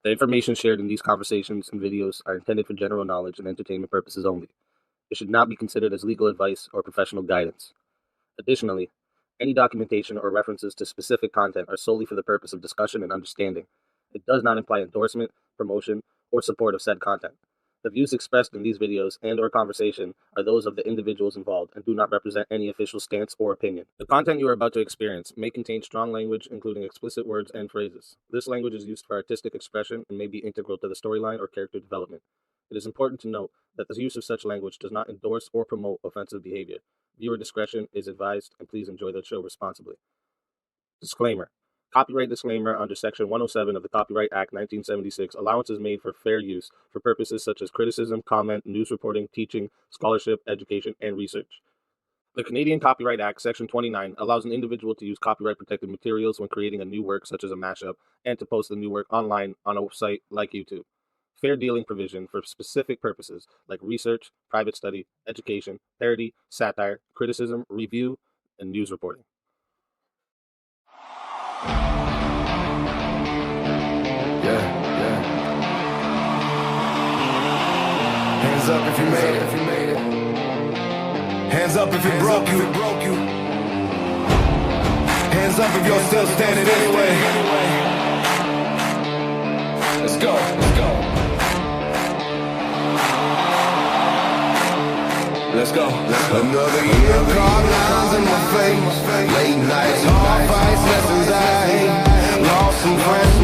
The information shared in these conversations and videos are intended for general knowledge and entertainment purposes only. It should not be considered as legal advice or professional guidance. Additionally, any documentation or references to specific content are solely for the purpose of discussion and understanding. It does not imply endorsement, promotion, or support of said content. The views expressed in these videos and/or conversation are those of the individuals involved and do not represent any official stance or opinion. The content you are about to experience may contain strong language, including explicit words and phrases. This language is used for artistic expression and may be integral to the storyline or character development. It is important to note that the use of such language does not endorse or promote offensive behavior. Viewer discretion is advised, and please enjoy the show responsibly. Disclaimer. Copyright disclaimer under Section 107 of the Copyright Act 1976. Allowance is made for fair use for purposes such as criticism, comment, news reporting, teaching, scholarship, education, and research. The Canadian Copyright Act, Section 29, allows an individual to use copyright-protected materials when creating a new work, such as a mashup, and to post the new work online on a site like YouTube. Fair dealing provision for specific purposes like research, private study, education, parody, satire, criticism, review, and news reporting. Hands up if you made it. Hands up if it broke you. Hands up if you're still standing anyway. Let's go. Another year, card lines in my face. Late nights, hard fights, lessons I hate. Lost some friends,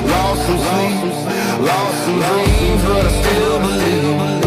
lost some sleep, lost some dreams, but I still believe.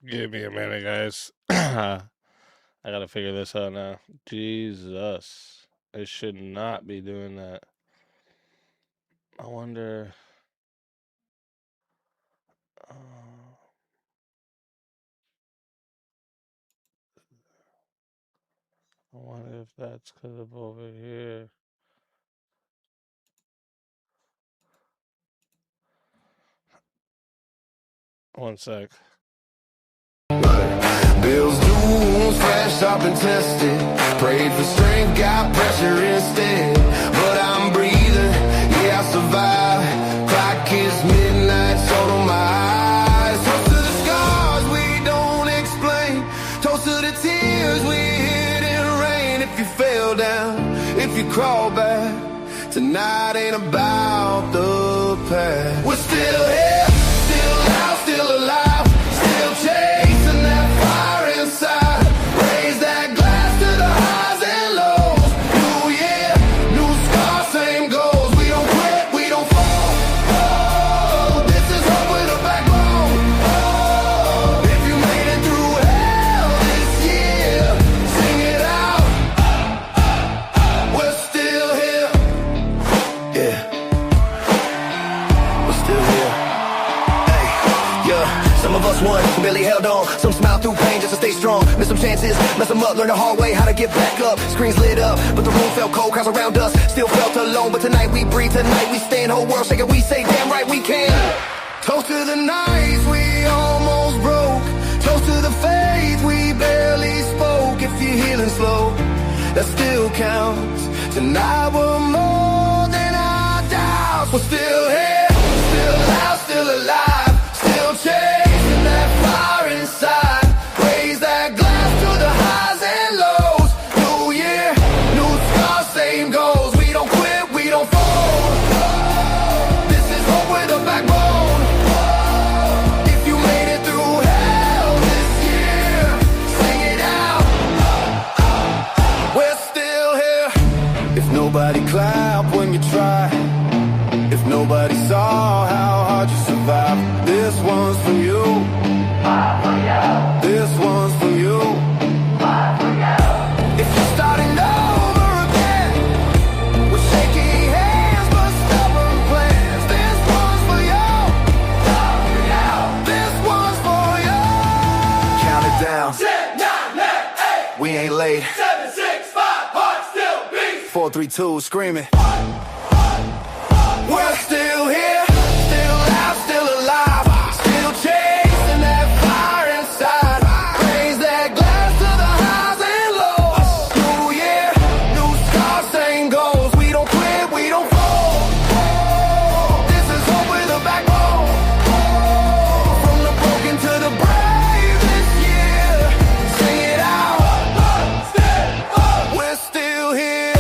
Give me a minute, guys. I gotta figure this out now. Jesus. It should not be doing that. I wonder... I wonder if that's because of over here. One sec. Bills dues, fresh up and tested. Prayed for strength, got pressure instead. But I'm breathing, yeah, I survive. Clock is midnight, so do my eyes. Toast to the scars we don't explain. Toast to the tears we hid in rain. If you fell down, if you crawl back, tonight ain't about the past. We're still here, still out, still alive, still chasing that fire inside. Raise that glass to the highs and lows. New year, new scars, same goals. We don't quit, we don't fall. Oh, this is hope with a backbone. Oh, if you made it through hell this year, sing it out. We're still here. Yeah, we're still here. Hey, yeah, some of us won, barely held on. Some smile through pain just to stay strong. Miss some chances, mess them up, learn the hard way how to get back up. Screens lit up, but the room felt cold, crowds around us still felt alone. But tonight we breathe, tonight we stand, whole world shaking, we say damn right we can. Toast to the nights we almost broke. Toast to the faith we barely spoke. If you're healing slow, that still counts. Tonight we're more than our doubts. We're still here, still out, still alive, still chasing that fire inside. Raise that glass to the highs and lows. New year, new scars, same goals. We don't quit, we don't fold. This is hope with a backbone. If you made it through hell this year, sing it out. We're still here. If nobody clap when you try, if nobody down. 10, 9, 8, We ain't late. 7, 6, 5, heart still beats. 4, 3, 2, screaming. We're still here, still loud, still alive, still chasing that fire inside. Raise that glass to the highs and lows. New year, new stars, same goals. We don't quit, we don't fold. This is hope with a backbone. From the broken to the brave this year. Sing it out. We're still here.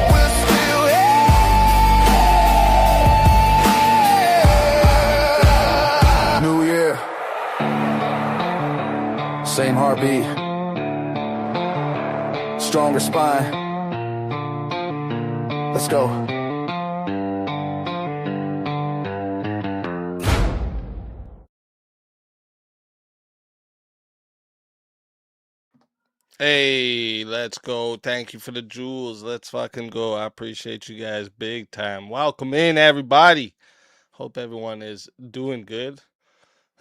We're still here. New year. Same heartbeat. Stronger spine. Let's go. Hey, let's go. Thank you for the jewels. Let's fucking go. I appreciate you guys big time. Welcome in, everybody. Hope everyone is doing good.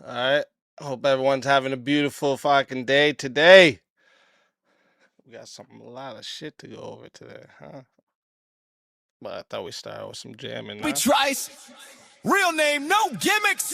All right. Hope everyone's having a beautiful fucking day today. We got a lot of shit to go over today, huh? But I thought we started with some jamming. We Huh? Cries. Real name, no gimmicks.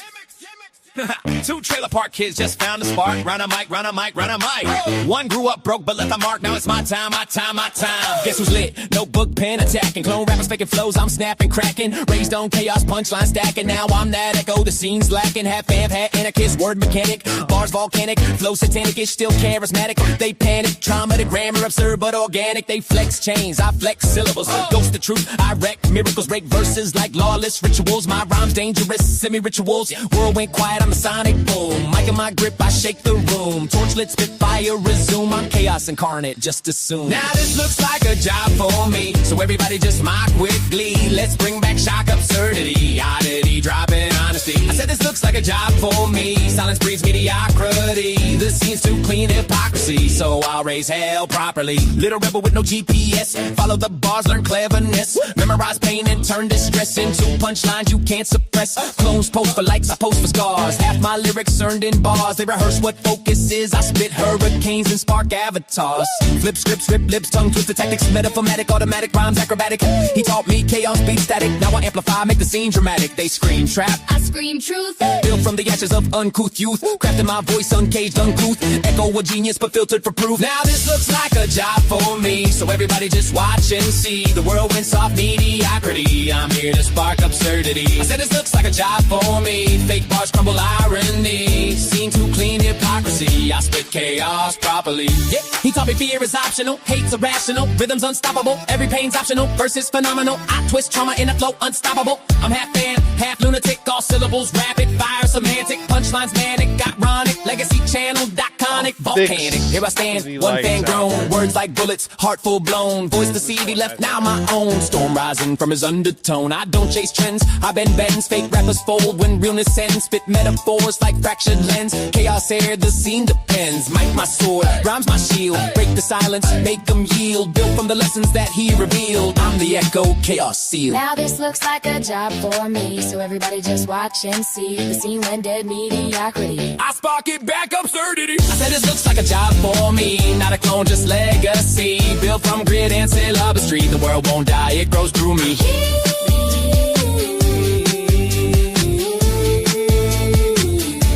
Two trailer park kids just found a spark. Run a mic, run a mic, run a mic. One grew up broke but left a mark. Now it's my time, my time, my time. Guess who's lit? Notebook, pen attacking. Clone rappers faking flows, I'm snapping, cracking. Raised on chaos, punchline stacking. Now I'm that echo, the scene's lacking. Half fam, half anarchist, word mechanic. Bars volcanic, flow satanic-ish, still charismatic. They panic, trauma, the grammar absurd but organic. They flex chains, I flex syllables. Ghost the truth, I wreck miracles. Break verses like lawless rituals. My rhymes dangerous, semi-rituals. World went quiet, I'm a sonic boom. Mic in my grip, I shake the room. Torch lit, spit fire, resume. I'm chaos incarnate, just assume. Now this looks like a job for me, so everybody just mock with glee. Let's bring back shock, absurdity, oddity, dropping honesty. I said this looks like a job for me. Silence breeds mediocrity. This seems too clean hypocrisy, so I'll raise hell properly. Little rebel with no GPS. Follow the bars, learn cleverness. Memorize pain and turn distress into punchlines you can't suppress. Clones post for likes, I post for scars. Half my lyrics earned in bars. They rehearse what focus is. I spit hurricanes and spark avatars. Flip scripts, rip lips, tongue twister tactics. Metaphomatic, automatic, rhymes acrobatic. He taught me chaos, beat static. Now I amplify, make the scene dramatic. They scream trap, I scream truth. built from the ashes of uncouth youth. Crafting my voice uncaged, uncouth. Echo a genius, but filtered for proof. Now this looks like a job for me, so everybody just watch and see. The world went soft mediocrity. I'm here to spark absurdity. I said this looks like a job for me. Fake bars crumble irony. Scene too clean hypocrisy. I spit chaos properly. Yeah, he taught me fear is optional, hate's irrational, rhythm's unstoppable. Every pain's optional, verse phenomenal. I twist trauma in a flow unstoppable. I'm half fan, half lunatic, all syllables rapid fire, semantic, punchlines manic, ironic, legacy channel, iconic, volcanic. Here I stand, one fan grown, words like bullets, heart full blown. Voice the seed he left, now my own. Storm rising from his undertone. I don't chase trends, I bend bends. Fake rappers fold when realness ends. Spit metaphors like fractured lens. Chaos air, the scene depends. Mic my sword, rhymes my shield. Break the silence, make them yield. Built from the lessons that he revealed. I'm the echo, chaos sealed. Now this looks like a job for me, so everybody just watch and see. The scene went dead mediocrity. I spark it back absurdity. I said this looks like a job for me, not a clone, just legacy. Built from grit and syllabustry. The world won't die, it grows through me.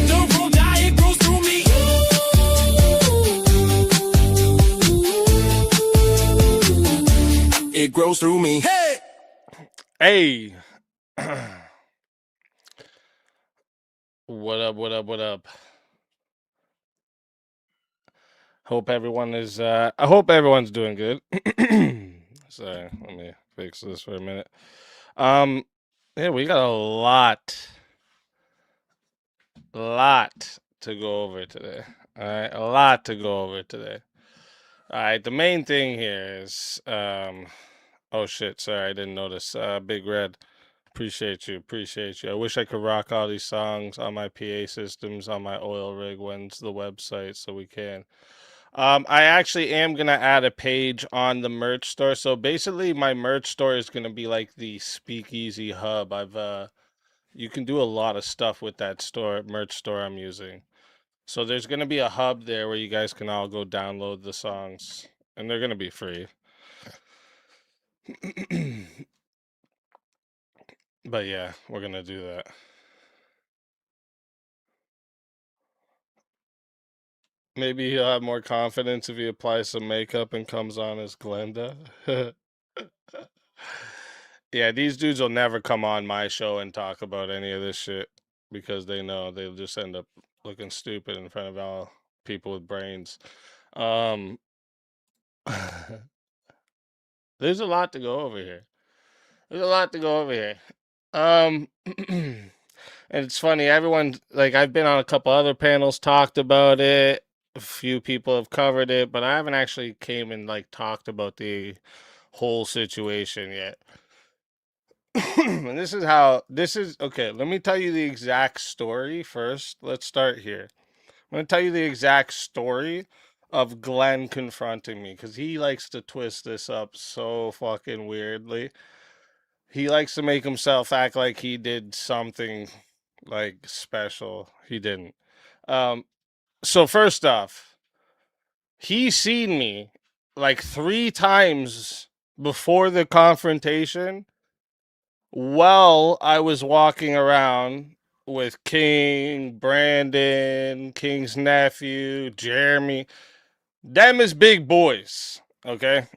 The world die, it grows through me. It grows through me. Hey! Hey. What up, what up, what up? Hope everyone is I hope everyone's doing good. Sorry, let me fix this for a minute. Yeah, we got a lot to go over today. All right, a lot to go over today. All right, the main thing here is oh shit, sorry, I didn't notice. Big Red. Appreciate you. I wish I could rock all these songs on my PA systems, on my oil rig. When's the website so we can? I actually am gonna add a page on the merch store. So basically, my merch store is gonna be like the Speakeasy hub. I've you can do a lot of stuff with that merch store I'm using. So there's gonna be a hub there where you guys can all go download the songs, and they're gonna be free. But yeah, we're gonna do that. Maybe he'll have more confidence if he applies some makeup and comes on as Glenda. Yeah, these dudes will never come on my show and talk about any of this shit because they know they'll just end up looking stupid in front of all people with brains. There's a lot to go over here. And it's funny, everyone, like, I've been on a couple other panels, talked about it. A few people have covered it, but I haven't actually came and like talked about the whole situation yet. And this is okay. Let me tell you the exact story first. Let's start here. I'm going to tell you the exact story of Glenn confronting me because he likes to twist this up so fucking weirdly. He likes to make himself act like he did something like special. He didn't. So first off, he seen me like 3 times before the confrontation while I was walking around with King, Brandon, King's nephew, Jeremy. Them is big boys, okay?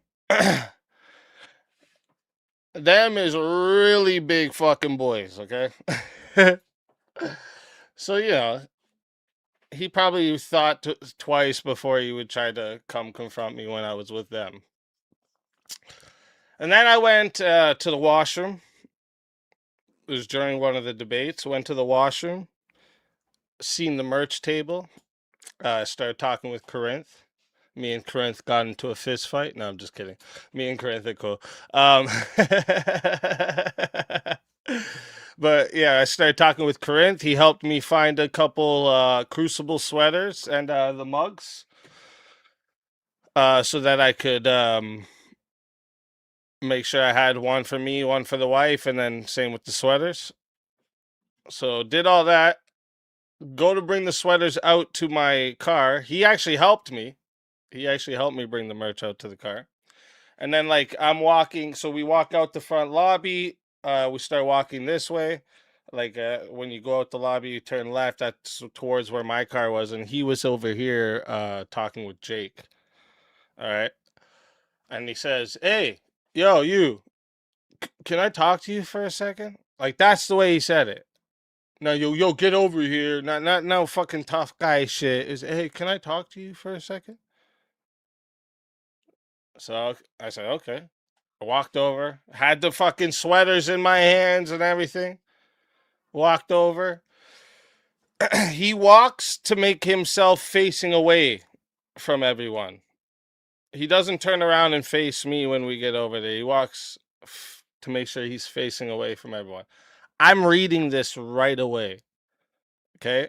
Them is really big fucking boys, okay? So, you know, he probably thought twice before he would try to come confront me when I was with them. And then I went to the washroom. It was during one of the debates. Went to the washroom, seen the merch table. Started talking with Corinth. Me and Corinth got into a fist fight. No, I'm just kidding. Me and Corinth are cool. But yeah, I started talking with Corinth. He helped me find a couple Crucible sweaters and the mugs so that I could make sure I had one for me, one for the wife, and then same with the sweaters. So did all that. Go to bring the sweaters out to my car. He actually helped me. He actually helped me bring the merch out to the car. And then, like, I'm walking. So we walk out the front lobby. We start walking this way. Like, when you go out the lobby, you turn left. That's towards where my car was. And he was over here talking with Jake. All right. And he says, "Hey, yo, you. Can I talk to you for a second?" Like, that's the way he said it. No, yo, get over here. Not no fucking tough guy shit. Is, "Hey, can I talk to you for a second?" So I said, "Okay." I walked over, had the fucking sweaters in my hands and everything. Walked over. He walks to make himself facing away from everyone. He doesn't turn around and face me when we get over there. He walks to make sure he's facing away from everyone. I'm reading this right away. Okay?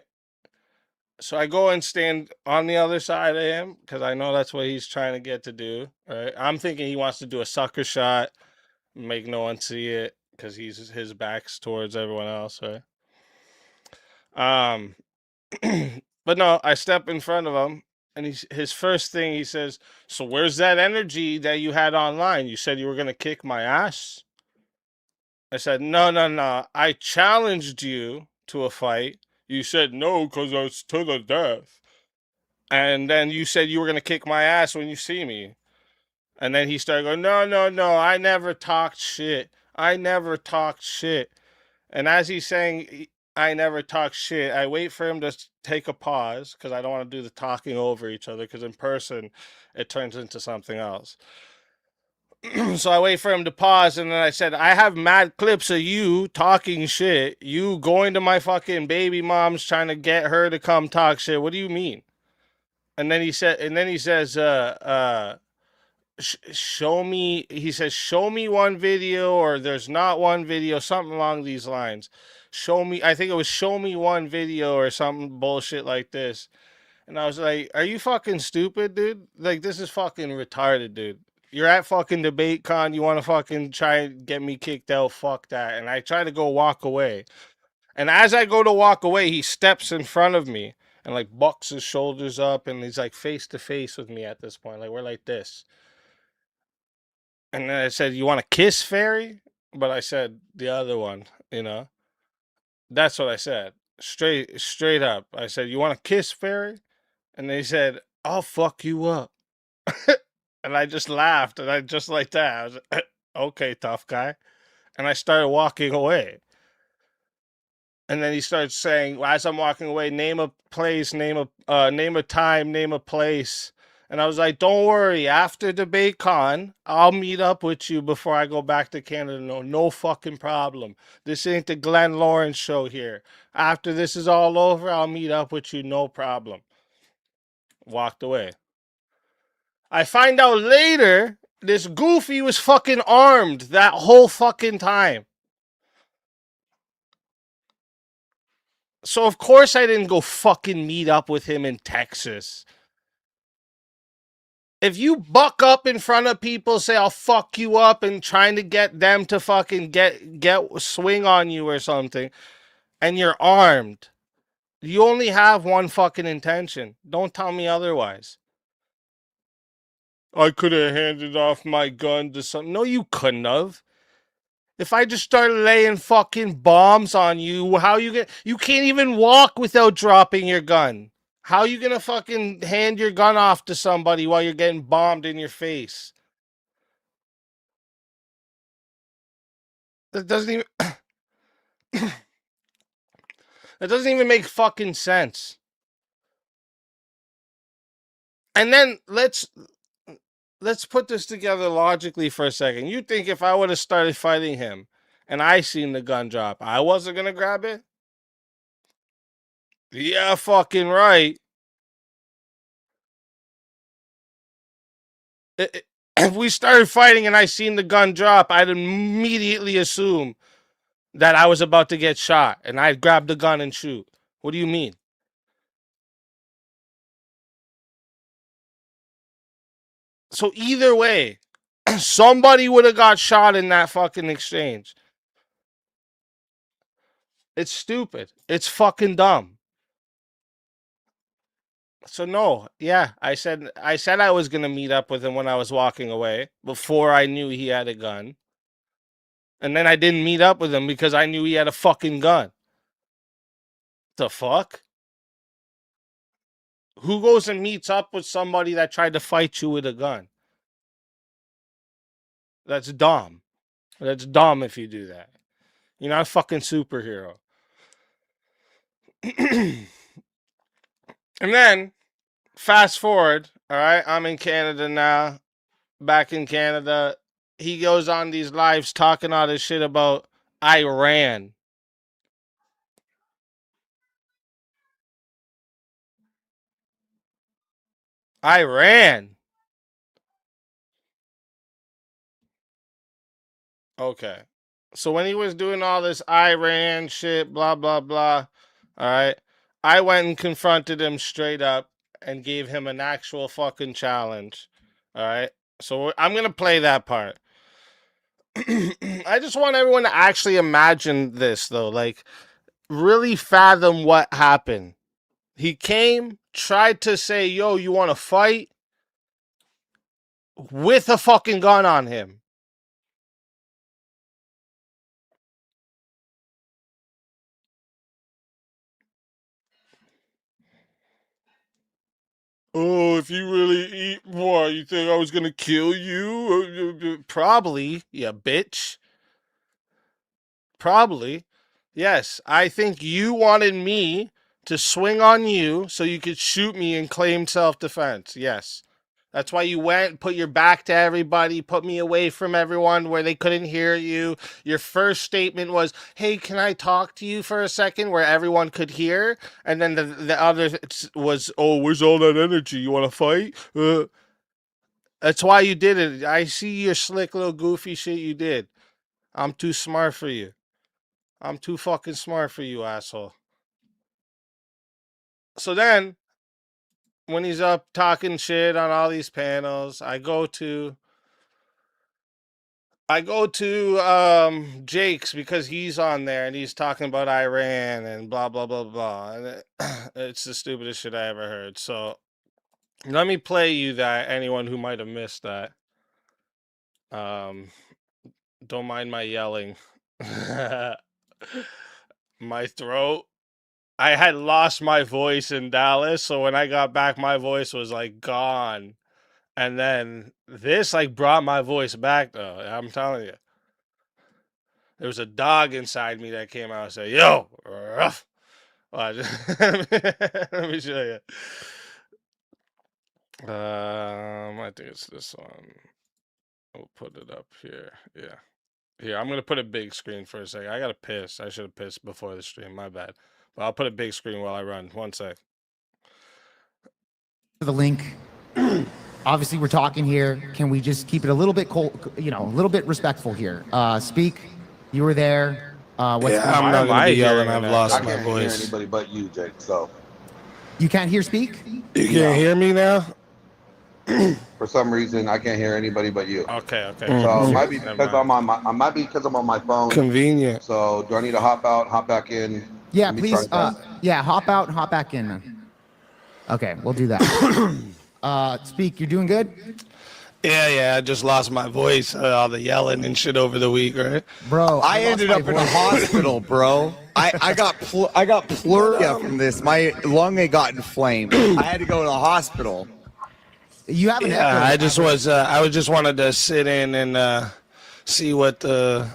So I go and stand on the other side of him because I know that's what he's trying to get to do. Right? I'm thinking he wants to do a sucker shot, make no one see it because his back's towards everyone else. Right? But no, I step in front of him, and his first thing he says, "So where's that energy that you had online? You said you were gonna kick my ass." I said, No. I challenged you to a fight. You said no because it's to the death. And then you said you were gonna kick my ass when you see me. And then he started going, No. I never talked shit. And as he's saying, "I never talk shit," I wait for him to take a pause because I don't want to do the talking over each other because in person it turns into something else. So I wait for him to pause, and then I said, "I have mad clips of you talking shit. You going to my fucking baby mom's trying to get her to come talk shit. What do you mean?" And then he says, show me," he says, "show me one video," or "there's not one video," something along these lines. I think it was "show me one video" or something bullshit like this. And I was like, "Are you fucking stupid, dude? Like, this is fucking retarded, dude. You're at fucking DebateCon. You want to fucking try and get me kicked out? Fuck that." And I try to go walk away. And as I go to walk away, he steps in front of me and like bucks his shoulders up, and he's like face to face with me at this point. Like we're like this. And then I said, "You want to kiss, fairy?" But I said the other one, you know. That's what I said. Straight up. I said, "You want to kiss, fairy?" And they said, "I'll fuck you up." And I just laughed, and I just like that. I was like, "Okay, tough guy." And I started walking away. And then he starts saying, as I'm walking away, name a place, name a time, name a place. And I was like, don't worry, after DebateCon, I'll meet up with you before I go back to Canada. No fucking problem. This ain't the Glenn Lawrence show here. After this is all over, I'll meet up with you, no problem. Walked away. I find out later, this goofy was fucking armed that whole fucking time. So of course I didn't go fucking meet up with him in Texas. If you buck up in front of people, say I'll fuck you up, and trying to get them to fucking get swing on you or something, and you're armed, you only have one fucking intention. Don't tell me otherwise. I could have handed off my gun to some. No, you couldn't have. If I just started laying fucking bombs on you, how you get? You can't even walk without dropping your gun. How you gonna fucking hand your gun off to somebody while you're getting bombed in your face? That doesn't even that doesn't even make fucking sense. And then let's put this together logically for a second. You think if I would have started fighting him and I seen the gun drop, I wasn't gonna grab it? Yeah, fucking right. If we started fighting and I seen the gun drop, I'd immediately assume that I was about to get shot, and I'd grab the gun and shoot. What do you mean? So either way, somebody would have got shot in that fucking exchange. It's stupid. It's fucking dumb. So no, yeah, I said I was gonna meet up with him when I was walking away before I knew he had a gun. And then I didn't meet up with him because I knew he had a fucking gun. The fuck? Who goes and meets up with somebody that tried to fight you with a gun? That's dumb. That's dumb if you do that. You're not a fucking superhero. And then, fast forward, all right, I'm in Canada now. Back in Canada, he goes on these lives talking all this shit about Iran. Iran. Okay. So when he was doing all this Iran shit, blah, blah, blah, all right, I went and confronted him straight up and gave him an actual fucking challenge. All right. So I'm going to play that part. I just want everyone to actually imagine this, though. Like, really fathom what happened. He came, tried to say, yo, you want to fight? With a fucking gun on him. Oh, if you really eat more, you think I was gonna kill you? Probably, you bitch. Probably. Yes, I think you wanted me to swing on you so you could shoot me and claim self-defense. Yes. That's why you went, put your back to everybody, put me away from everyone where they couldn't hear you. Your first statement was, hey, can I talk to you for a second, where everyone could hear? And then the other was, oh, where's all that energy? You want to fight? That's why you did it. I see your slick little goofy shit you did. I'm too smart for you. I'm too fucking smart for you, asshole. So then, when he's up talking shit on all these panels, I go to I go to Jake's because he's on there and he's talking about Iran and blah blah blah blah, and it's the stupidest shit I ever heard. So let me play you that. Anyone who might have missed that, don't mind my yelling. My throat. I had lost my voice in Dallas, so when I got back, my voice was like gone. And then this like brought my voice back though. I'm telling you. There was a dog inside me that came out and said, "Yo, rough." Let me show you. I think it's this one. We'll put it up here. Yeah. Here, I'm gonna put a big screen for a second. I gotta piss. I should have pissed before the stream. My bad. But I'll put a big screen while I run. 1 sec. The link. Obviously, we're talking here. Can we just keep it a little bit cold, a little bit respectful here? Speak. You were there. I'm not gonna be yelling. I've lost my I can't voice. hear anybody but you, Jake. So You can't hear Speak? You can't hear me now? for some reason, I can't hear anybody but you. Okay. So it might be because I'm on my phone. Convenient. So do I need to hop out, hop back in? Yeah, Let me please. try again. Yeah, hop out and hop back in. Then. Okay, we'll do that. Speak. You're doing good, Yeah. I just lost my voice. All the yelling and shit over the week, right? bro. I lost ended my up in a voice. hospital, bro. I got pleuria from this. My lung had got inflamed. I had to go to the hospital. You have an Yeah, echo. I just wanted to sit in and see what the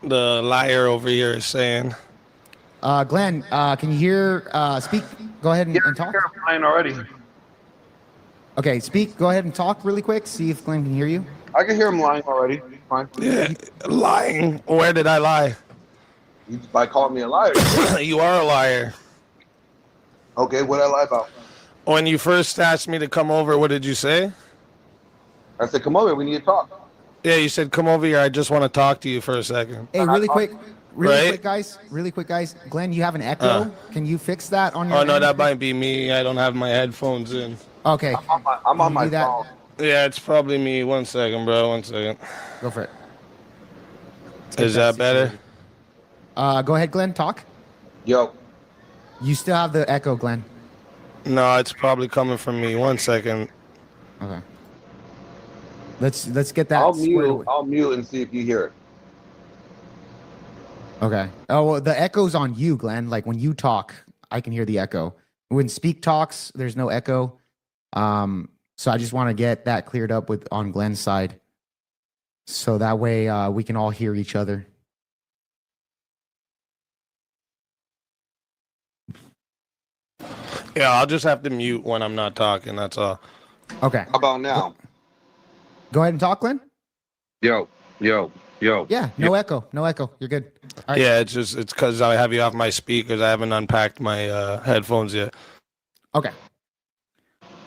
liar over here is saying. Glenn, can you hear Speak? Go ahead and talk. Fine already. Okay, Speak. Go ahead and talk really quick. See if Glenn can hear you. I can hear him lying already. Fine. Yeah, lying. Where did I lie? By calling me a liar. You are a liar. Okay, what did I lie about? When you first asked me to come over, what did you say? I said, come over, we need to talk. Yeah, you said come over here. I just want to talk to you for a second. Hey, really quick, Right? really quick, guys. Glenn, you have an echo. Can you fix that on your? Oh no, end? that might be me. I don't have my headphones in. Okay, I'm on my do that? phone. Yeah, it's probably me. 1 second, bro. 1 second. go for it. Is that better? Go ahead, Glenn. Talk. Yo, You still have the echo, Glenn. No, it's probably coming from me. 1 second. Okay. Let's get that. I'll squared mute. away. I'll mute and see if you hear it. Okay. Oh, well, the echo's on you, Glenn. Like when you talk, I can hear the echo. When Speak talks, there's no echo. So I just want to get that cleared up with on Glenn's side, so that way we can all hear each other. Yeah, I'll just have to mute when I'm not talking. That's all. Okay. How about now? Go ahead and talk, Glenn. Yo. Yeah. No echo. No echo. You're good. All right. Yeah, it's because I have you off my speakers. I haven't unpacked my headphones yet. Okay.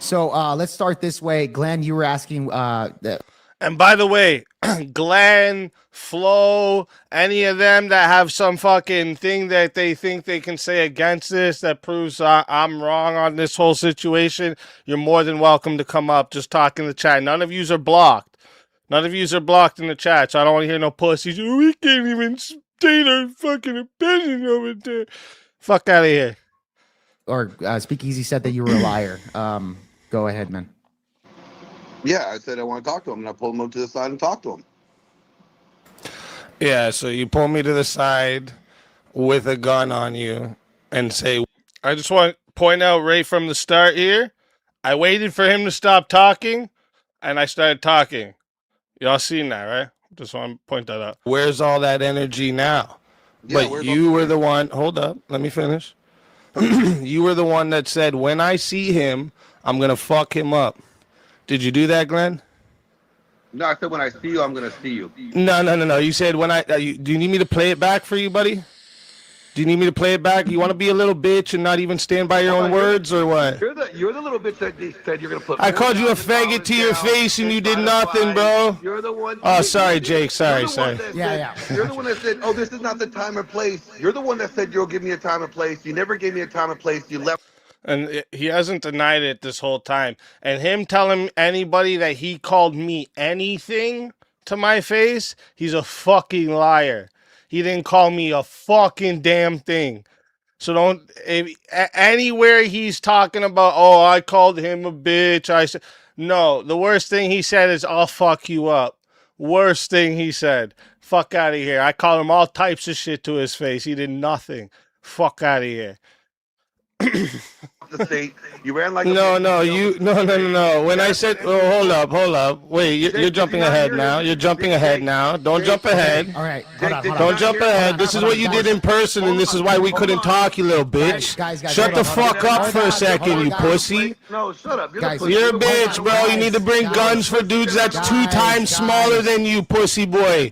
So let's start this way. Glenn, you were asking And by the way, Glenn, Flo, any of them that have some fucking thing that they think they can say against this that proves I'm wrong on this whole situation, you're more than welcome to come up. Just talk in the chat. None of yous are blocked. None of yous are blocked in the chat, so I don't want to hear no pussies. We can't even state our fucking opinion over there. Fuck out of here. or Speakeasy said that you were a liar. Go ahead, man. Yeah, I said I want to talk to him, and I pulled him up to the side and talked to him. Yeah, so you pull me to the side with a gun on you and say, I just want to point out right from the start here, I waited for him to stop talking, and I started talking. Y'all seen that, right? Just want to point that out. Where's all that energy now? Yeah, But you were the one, hold up, let me finish. You were the one that said, when I see him, I'm going to fuck him up. Did you do that, Glenn? No, I said when I see you, I'm gonna see you. No. You said when do you need me to play it back for you, buddy? Do you need me to play it back? You want to be a little bitch and not even stand by your own words, or what? You're the little bitch that they said you're gonna put. I called you a faggot to your face and you did nothing, bro. You're the one. Oh, sorry, Jake. Sorry. Yeah. You're the one that said, "Oh, this is not the time or place." You're the one that said you'll give me a time and place. You never gave me a time and place. You left. And he hasn't denied it this whole time. And him telling anybody that he called me anything to my face, he's a fucking liar. He didn't call me a fucking damn thing. So don't, anywhere he's talking about, oh, I called him a bitch. I said, no, the worst thing he said is, I'll fuck you up. Worst thing he said. Fuck out of here. I called him all types of shit to his face. He did nothing. Fuck out of here. The state. You ran like No. When I said, oh, hold up. Wait, you're jumping ahead now. You're jumping ahead now. Don't jump ahead. All right. Don't jump ahead. This is what you did in person, and this is why we couldn't talk, you little bitch. Guys, Shut the fuck up for a second, you pussy. No, shut up. Guys, You're a bitch, bro. You need to bring guns for dudes that's 2 times smaller than you, pussy boy.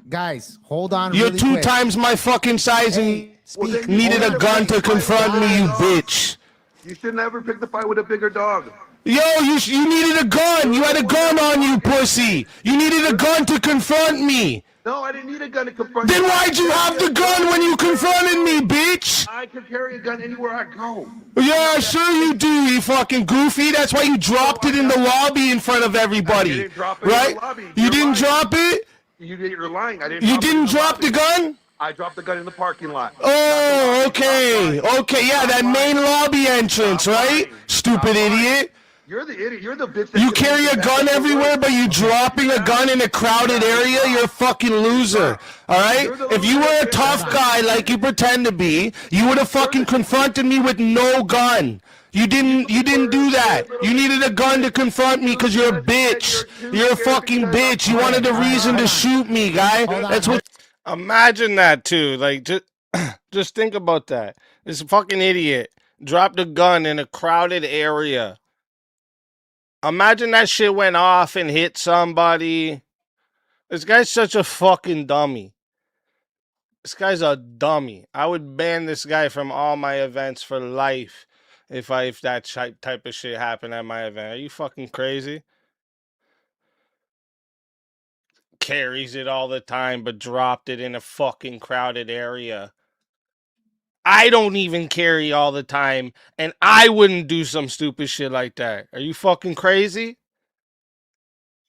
Guys, hold on. You're really 2 quick. times my fucking size and Speak. needed a gun to confront me, you bitch. You should never pick the fight with a bigger dog. Yo, you needed a gun. You had a gun on you, pussy. You needed a gun to confront me. No, I didn't need a gun to confront Then you. why'd you have the gun when you confronted me, bitch? I can carry a gun anywhere I go. Yeah, sure you do, you fucking goofy. That's why you dropped it in the lobby in front of everybody. didn't drop it in the Right? lobby. You You're didn't lying. drop it? You're lying. I didn't. You drop it in didn't drop lobby. the gun? I dropped the gun in the parking lot. Oh, okay. Okay, yeah, that main lobby entrance, right? Stupid idiot. You're the idiot. You're the bitch. That You can carry make a the gun best everywhere, work. but you dropping a gun in a crowded area, you're a fucking loser. Alright? If you were a tough guy like you pretend to be, you would have fucking confronted me with no gun. You didn't do that. You needed a gun to confront me because you're a bitch. You're a fucking bitch. You wanted a reason to shoot me, guy. That's what. Imagine that too. Like, just think about that. This fucking idiot dropped a gun in a crowded area. Imagine that shit went off and hit somebody. This guy's such a fucking dummy. This guy's a dummy. I would ban this guy from all my events for life if that type of shit happened at my event. Are you fucking crazy? Carries it all the time, but dropped it in a fucking crowded area. I don't even carry all the time, and I wouldn't do some stupid shit like that. Are you fucking crazy?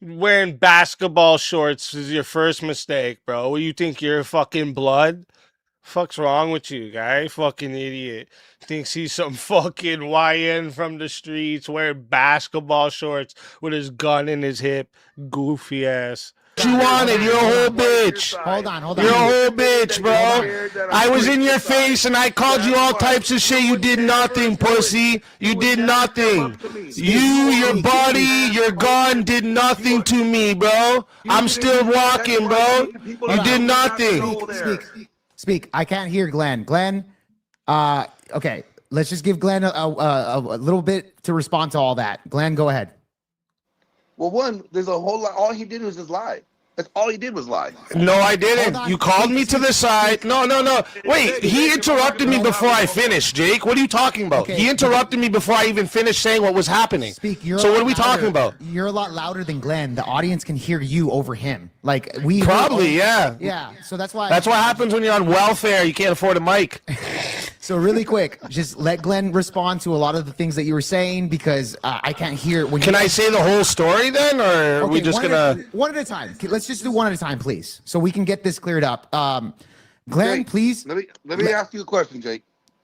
Wearing basketball shorts is your first mistake, bro. What, you think you're fucking blood? Fuck's wrong with you, guy? Fucking idiot. Thinks he's some fucking YN from the streets wearing basketball shorts with his gun in his hip. Goofy ass. You wanted, you're a whole bitch. Hold on. You're a whole bitch, bro. I was in your face and I called you all types of shit. You did nothing, pussy. You did nothing. You, your body, your gun did nothing to me, bro. I'm still walking, bro. You did nothing. Speak. I can't hear Glenn. Glenn, okay. Let's just give Glenn a little bit to respond to all that. Glenn, go ahead. Well, one, there's a whole lot. All he did was just lie. That's all he did was lie. No, I didn't. You called me to the side. No. Wait, he interrupted me before I finished, Jake. What are you talking about? Okay. He interrupted me before I even finished saying what was happening. Speak. You're So what are we talking about? You're a lot louder than Glenn. The audience can hear you over him. Like we Probably, yeah. Yeah. So that's why. That's what happens when you're on welfare. You can't afford a mic. So really quick, just let Glenn respond to a lot of the things that you were saying because I can't hear. Can I say the whole story then, or are we just gonna one at a time? Let's just do one at a time, please, so we can get this cleared up. Glenn, Jake, please. Let me ask you a question, Jake.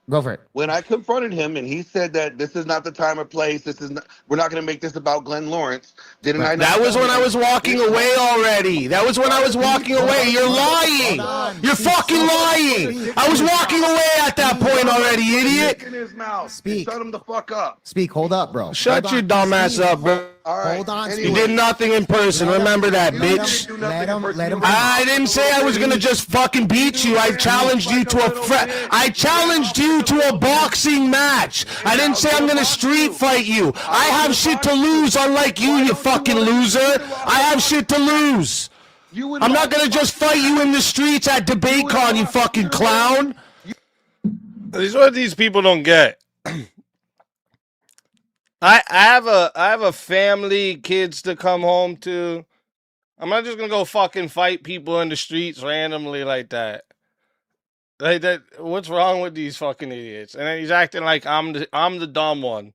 Go for it. When I confronted him and he said that this is not the time or place, we're not going to make this about Glenn Lawrence. Didn't I? That was when I was walking away already. That was when I was walking away. You're lying. You're fucking lying. I was walking away at that point already, idiot. In his mouth. Speak. Shut him the fuck up. Speak. Hold up, bro. Shut your dumb ass up, bro. All right. Hold on, You did nothing in person. Remember that, bitch. Let him. I didn't say I was gonna just fucking beat you. I challenged you to I challenged you to a boxing match. I didn't say I'm gonna street fight you. I have shit to lose, unlike you, you fucking loser. I have shit to lose. I'm not gonna just fight you in the streets at DebateCon, you fucking clown. This is what these people don't get. I have a family, kids to come home to. I'm not just gonna go fucking fight people in the streets randomly like that. Like that. What's wrong with these fucking idiots? And then he's acting like I'm the dumb one.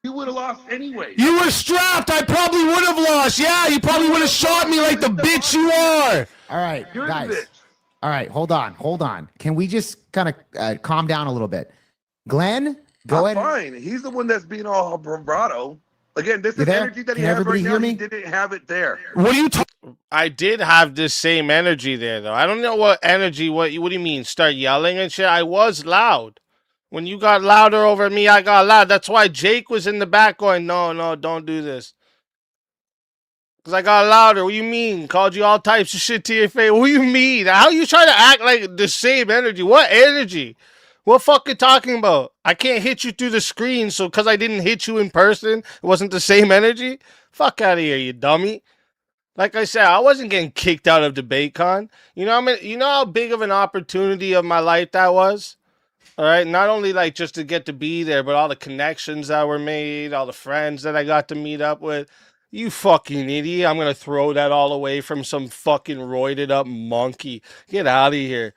You would have lost anyway. You were strapped. I probably would have lost. Yeah, you probably would have shot me like the bitch you are. All right, You're the guys. bitch. All right, hold on. Can we just kind of calm down a little bit? Glenn, go I'm ahead. fine. He's the one that's being all bravado. Again, this You is there? energy that he Can has right everybody now. hear me? He didn't have it there. What are you talking? I did have this same energy there, though. I don't know what energy. What do you mean? Start yelling and shit? I was loud. When you got louder over me, I got loud. That's why Jake was in the back going, no, don't do this. Because I got louder. What do you mean? Called you all types of shit to your face. What do you mean? How you trying to act like the same energy? What energy? What fucking talking about? I can't hit you through the screen, so because I didn't hit you in person, it wasn't the same energy? Fuck out of here, you dummy. Like I said, I wasn't getting kicked out of DebateCon. You know, you know how big of an opportunity of my life that was? All right, not only like just to get to be there, but all the connections that were made, all the friends that I got to meet up with. You fucking idiot. I'm going to throw that all away from some fucking roided up monkey. Get out of here.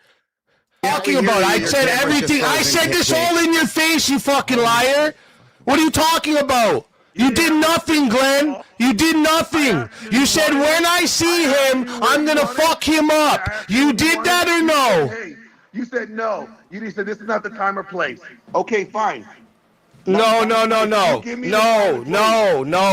Talking about? I said everything. I said this all in your face, you fucking liar. What are you talking about? You did nothing, Glenn. You did nothing. You said when I see him, I'm going to fuck him up. You did that or no? Hey, you said no. You said this is not the time or place. Okay, fine. No,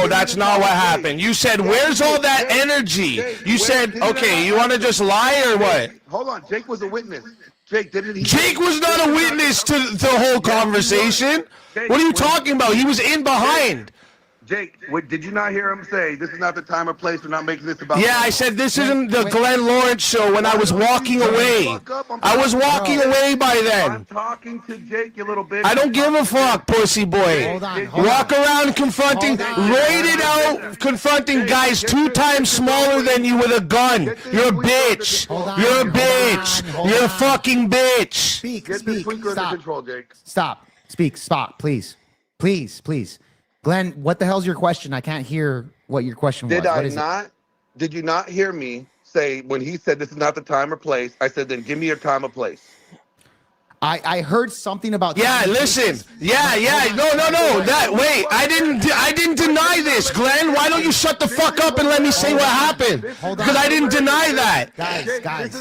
that's not what happened. You said, where's all that energy? You said, okay, you want to just lie or what? Hold on, Jake was a witness. Jake, didn't he? Jake was not a witness to the whole conversation. What are you talking about? He was in behind. Jake, did you not hear him say, this is not the time or place, we're not making this about... Yeah, I said this isn't the Glenn Lawrence show when I was walking away. I was walking away by then. I'm talking to Jake, you little bitch. I don't give a fuck, pussy boy. Hold on. Walk around confronting, roided out, confronting guys 2 times smaller than you with a gun. You're a bitch. You're a bitch. You're a fucking bitch. Speak. Get this tweaker under control, Jake. Stop. Stop, please. Please. Glenn, what the hell's your question? I can't hear what your question was. Did you not hear me say when he said this is not the time or place, I said then give me your time or place. I heard something about listen. No. Wait, I didn't deny this, Glenn. Why don't you shut the fuck up and let me say what happened? Because I didn't deny that. Guys.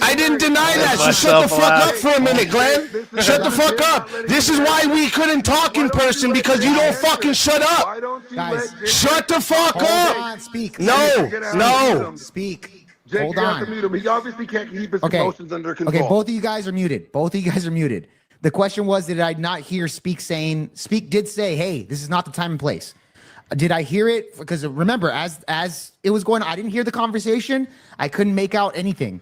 I didn't deny that. So shut the fuck up for a minute, Glenn. Shut the fuck up. This is why we couldn't talk in person, because you don't fucking shut up. Guys, shut the fuck up. Speak. No. Speak. Jake, Hold you have to on. mute him. He obviously can't keep his emotions under control. Okay, both of you guys are muted. The question was, did I not hear Speak did say, hey, this is not the time and place. Did I hear it? Because remember, as it was going on, I didn't hear the conversation. I couldn't make out anything.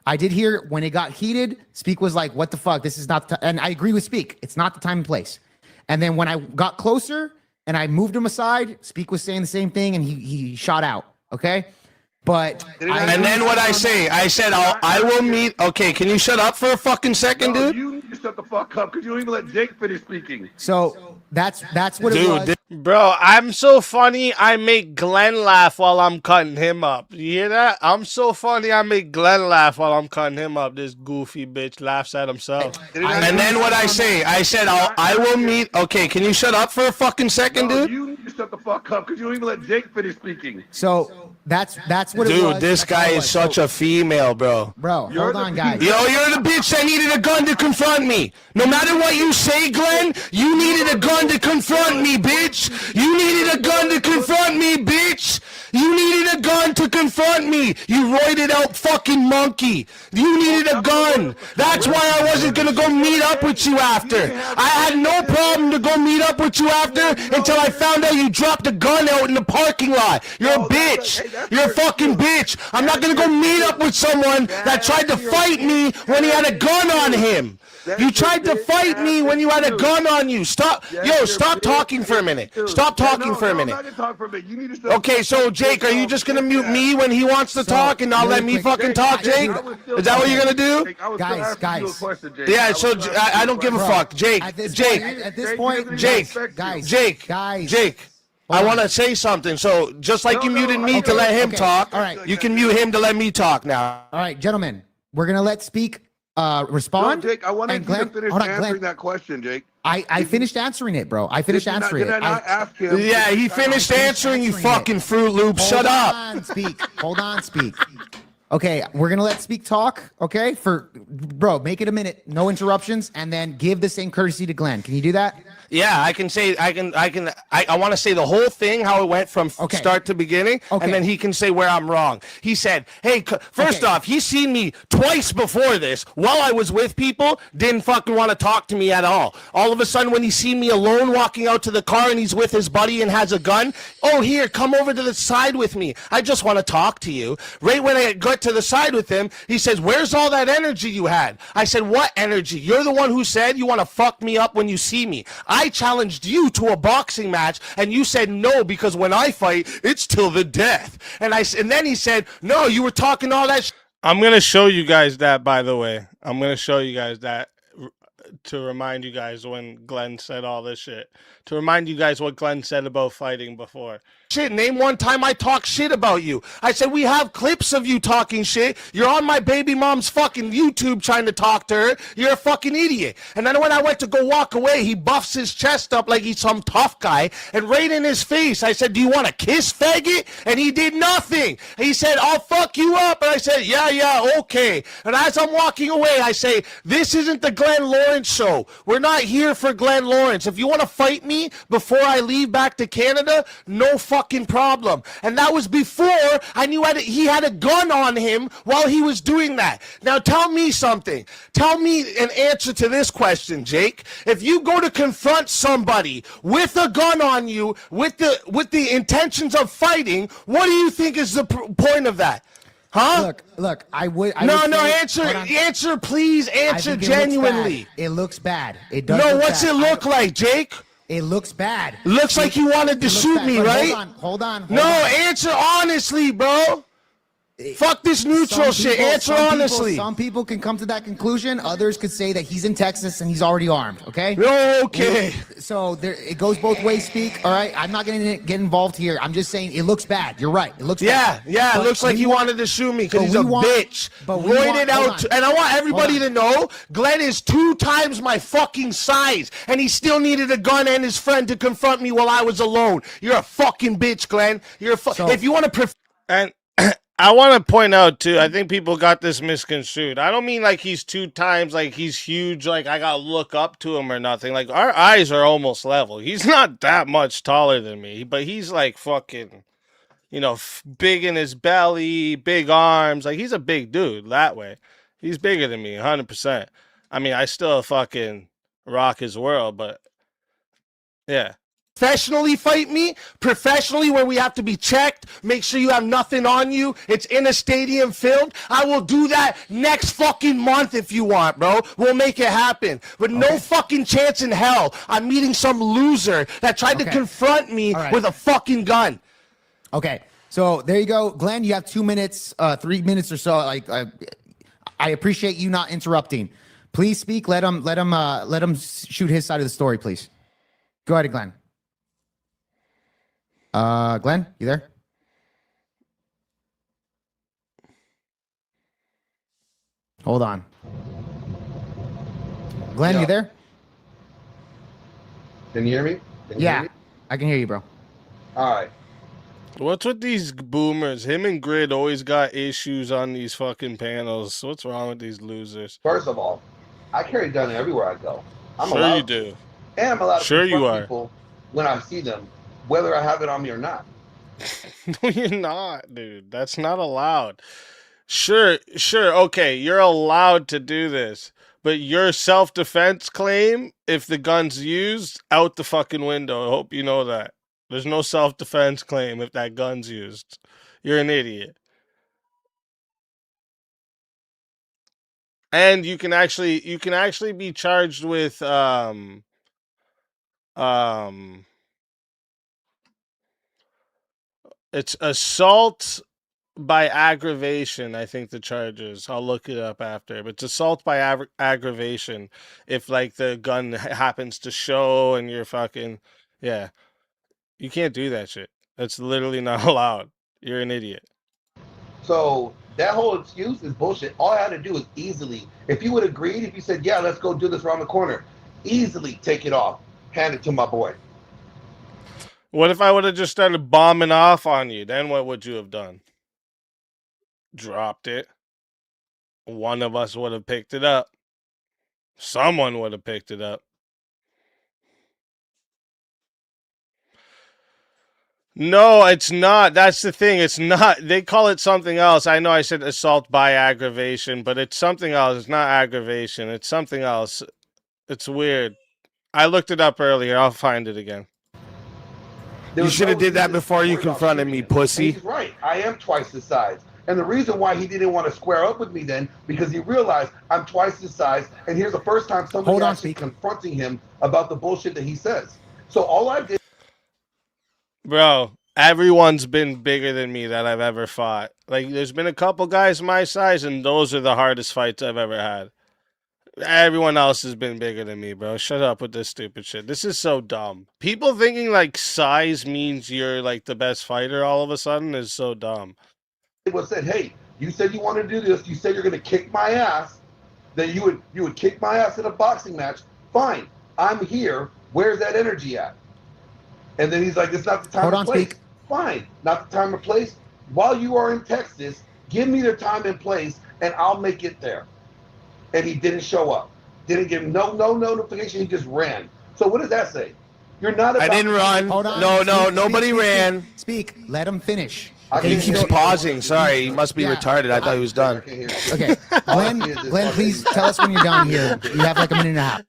I did hear when it got heated, Speak was like, what the fuck? This is not the and I agree with Speak. It's not the time and place. And then when I got closer and I moved him aside, Speak was saying the same thing and he shot out. Okay. But and then what I say? I said I will meet. Okay, can you shut up for a fucking second, dude? You need to shut the fuck up because you don't even let Jake finish speaking. So that's what it was. Bro, I'm so funny, I make Glenn laugh while I'm cutting him up. You hear that? I'm so funny, I make Glenn laugh while I'm cutting him up. This goofy bitch laughs at himself. And then what I say? I said I will meet. Okay, can you shut up for a fucking second, dude? You need to shut the fuck up because you don't even let Jake finish speaking. So that's what it was. Dude, this guy is such a female, bro. Bro, hold on, guys. Yo, you're the bitch that needed a gun to confront me. No matter what you say, Glenn, you needed a gun to confront me, bitch. You needed a gun to confront me, bitch. You needed a gun to confront me. You roided out fucking monkey. You needed a gun. That's why I wasn't gonna go meet up with you after. I had no problem to go meet up with you after until I found out you dropped a gun out in the parking lot. You're a bitch. You're a fucking bitch. I'm not gonna go meet up with someone that tried to fight me when he had a gun on him. You tried to fight me when you had a gun on you. Stop. Yo, stop talking for a minute. Stop talking for a minute. Okay, so Jake, are you just gonna mute me when he wants to talk and not let me fucking talk, Jake? Is that what you're gonna do? Guys. Yeah, so I don't give a fuck. Jake. At this point, Jake. I want to say something. So just like you muted me to let him talk, all right. you can mute him to let me talk now. All right, gentlemen, we're gonna let Speak respond. No, Jake, I wanted And you to Glenn, finish hold on, answering Glenn. that question, Jake. I finished answering it, bro. I finished answering Did I it. not ask him? Yeah, he finished answering, you fucking Fruit Loop. Shut up. Hold on, speak. Hold on, speak. Okay, we're gonna let Speak talk. Okay, bro, make it a minute, no interruptions, and then give the same courtesy to Glenn. Can you do that? Yeah, I can say I want to say the whole thing, how it went from start to beginning, and then he can say where I'm wrong. He said, "Hey, first off, he's seen me twice before this while I was with people, didn't fucking want to talk to me at all. All of a sudden, when he seen me alone walking out to the car and he's with his buddy and has a gun, oh here, come over to the side with me. I just want to talk to you." Right when I got to the side with him, he says, "Where's all that energy you had?" I said, "What energy? You're the one who said you want to fuck me up when you see me. I challenged you to a boxing match, and you said no because when I fight, it's till the death." And then he said, "No, you were talking all that." I'm gonna show you guys that. By the way, I'm gonna show you guys that to remind you guys when Glenn said all this shit. To remind you guys what Glenn said about fighting before. Shit, name one time I talk shit about you. I said, we have clips of you talking shit. You're on my baby mom's fucking YouTube trying to talk to her. You're a fucking idiot. And then when I went to go walk away, he buffs his chest up like he's some tough guy. And right in his face, I said, "Do you want to kiss, faggot?" And he did nothing. He said, "I'll fuck you up." And I said, yeah, okay. And as I'm walking away, I say, "This isn't the Glenn Lawrence show. We're not here for Glenn Lawrence. If you want to fight me before I leave back to Canada, no fucking problem." And that was before I knew he had a gun on him while he was doing that. Now tell me something. Tell me an answer to this question, Jake. If you go to confront somebody with a gun on you, with the intentions of fighting, what do you think is the point of that? Huh? Look, answer, please answer genuinely. It looks bad. It does. No, what's it look like, Jake? It looks bad. Looks like you wanted to shoot me, right? Hold on. No, answer honestly, bro. Fuck this neutral shit. Answer honestly. Some people can come to that conclusion. Others could say that he's in Texas and he's already armed. Okay. Okay. So it goes both ways. Speak. All right. I'm not going to get involved here. I'm just saying it looks bad. You're right. It looks bad. Yeah. It looks like he wanted to shoot me because he's a bitch. And I want everybody to know Glenn is 2 times my fucking size, and he still needed a gun and his friend to confront me while I was alone. You're a fucking bitch, Glenn. You're if you want to and I want to point out too, I think people got this misconstrued. I don't mean like he's 2 times, like he's huge, like I gotta look up to him or nothing. Like our eyes are almost level. He's not that much taller than me, but he's like fucking, big in his belly, big arms. Like he's a big dude that way. He's bigger than me, 100%. I mean, I still fucking rock his world, but yeah. Professionally fight me, professionally where we have to be checked, make sure you have nothing on you, it's in a stadium filmed. I will do that next fucking month if you want, bro. We'll make it happen. But no fucking chance in hell I'm meeting some loser that tried to confront me with a fucking gun. Okay, so there you go. Glenn, you have 2 minutes, 3 minutes or so. I appreciate you not interrupting. Please speak. Let him shoot his side of the story, please. Go ahead, Glenn. Glenn, you there? Hold on. Glenn, you there? Can you hear me? I can hear you, bro. All right. What's with these boomers? Him and Grid always got issues on these fucking panels. What's wrong with these losers? First of all, I carry a gun everywhere I go. Sure you do. And I'm allowed to Sure you are. people when I see them, whether I have it on me or not. No, you're not, dude. That's not allowed. Sure. Okay, you're allowed to do this. But your self-defense claim, if the gun's used, out the fucking window. I hope you know that. There's no self-defense claim if that gun's used. You're an idiot. And you can actually be charged with it's assault by aggravation, I think the charge is. I'll look it up after. But it's assault by aggravation if like the gun happens to show and you're fucking yeah. You can't do that shit. That's literally not allowed. You're an idiot. So That whole excuse is bullshit. All I had to do was easily, if you would agreed, if you said, yeah, let's go do this around the corner, easily take it off, hand it to my boy. What if I would have just started bombing off on you? Then what would you have done? Dropped it. One of us would have picked it up. Someone would have picked it up. No, it's not. That's the thing. It's not. They call it something else. I know I said assault by aggravation, but it's something else. It's not aggravation. It's something else. It's weird. I looked it up earlier. I'll find it again. You should have did that before you confronted me, pussy. He's right. I am twice his size. And the reason why he didn't want to square up with me then, because he realized I'm twice his size, and here's the first time somebody actually confronting him about the bullshit that he says. So all I did... Bro, everyone's been bigger than me that I've ever fought. Like, there's been a couple guys my size, and those are the hardest fights I've ever had. Everyone else has been bigger than me, bro. Shut up with this stupid shit. This is so dumb. People thinking, like, size means you're, like, the best fighter all of a sudden is so dumb. It was said, hey, you said you want to do this. You said you're going to kick my ass. That you would kick my ass in a boxing match. Fine. I'm here. Where's that energy at? And then he's like, it's not the time or place. Fine. Not the time or place. While you are in Texas, give me the time and place, and I'll make it there. And he didn't show up. Didn't give him no notification. He just ran. So what does that say? You're not about... I didn't run. Hold on. No, nobody ran. Speak. Let him finish. He keeps pausing. Sorry, he must be retarded. I thought he was done. Okay. Glenn, please tell us when you're done here. You have like a minute and a half.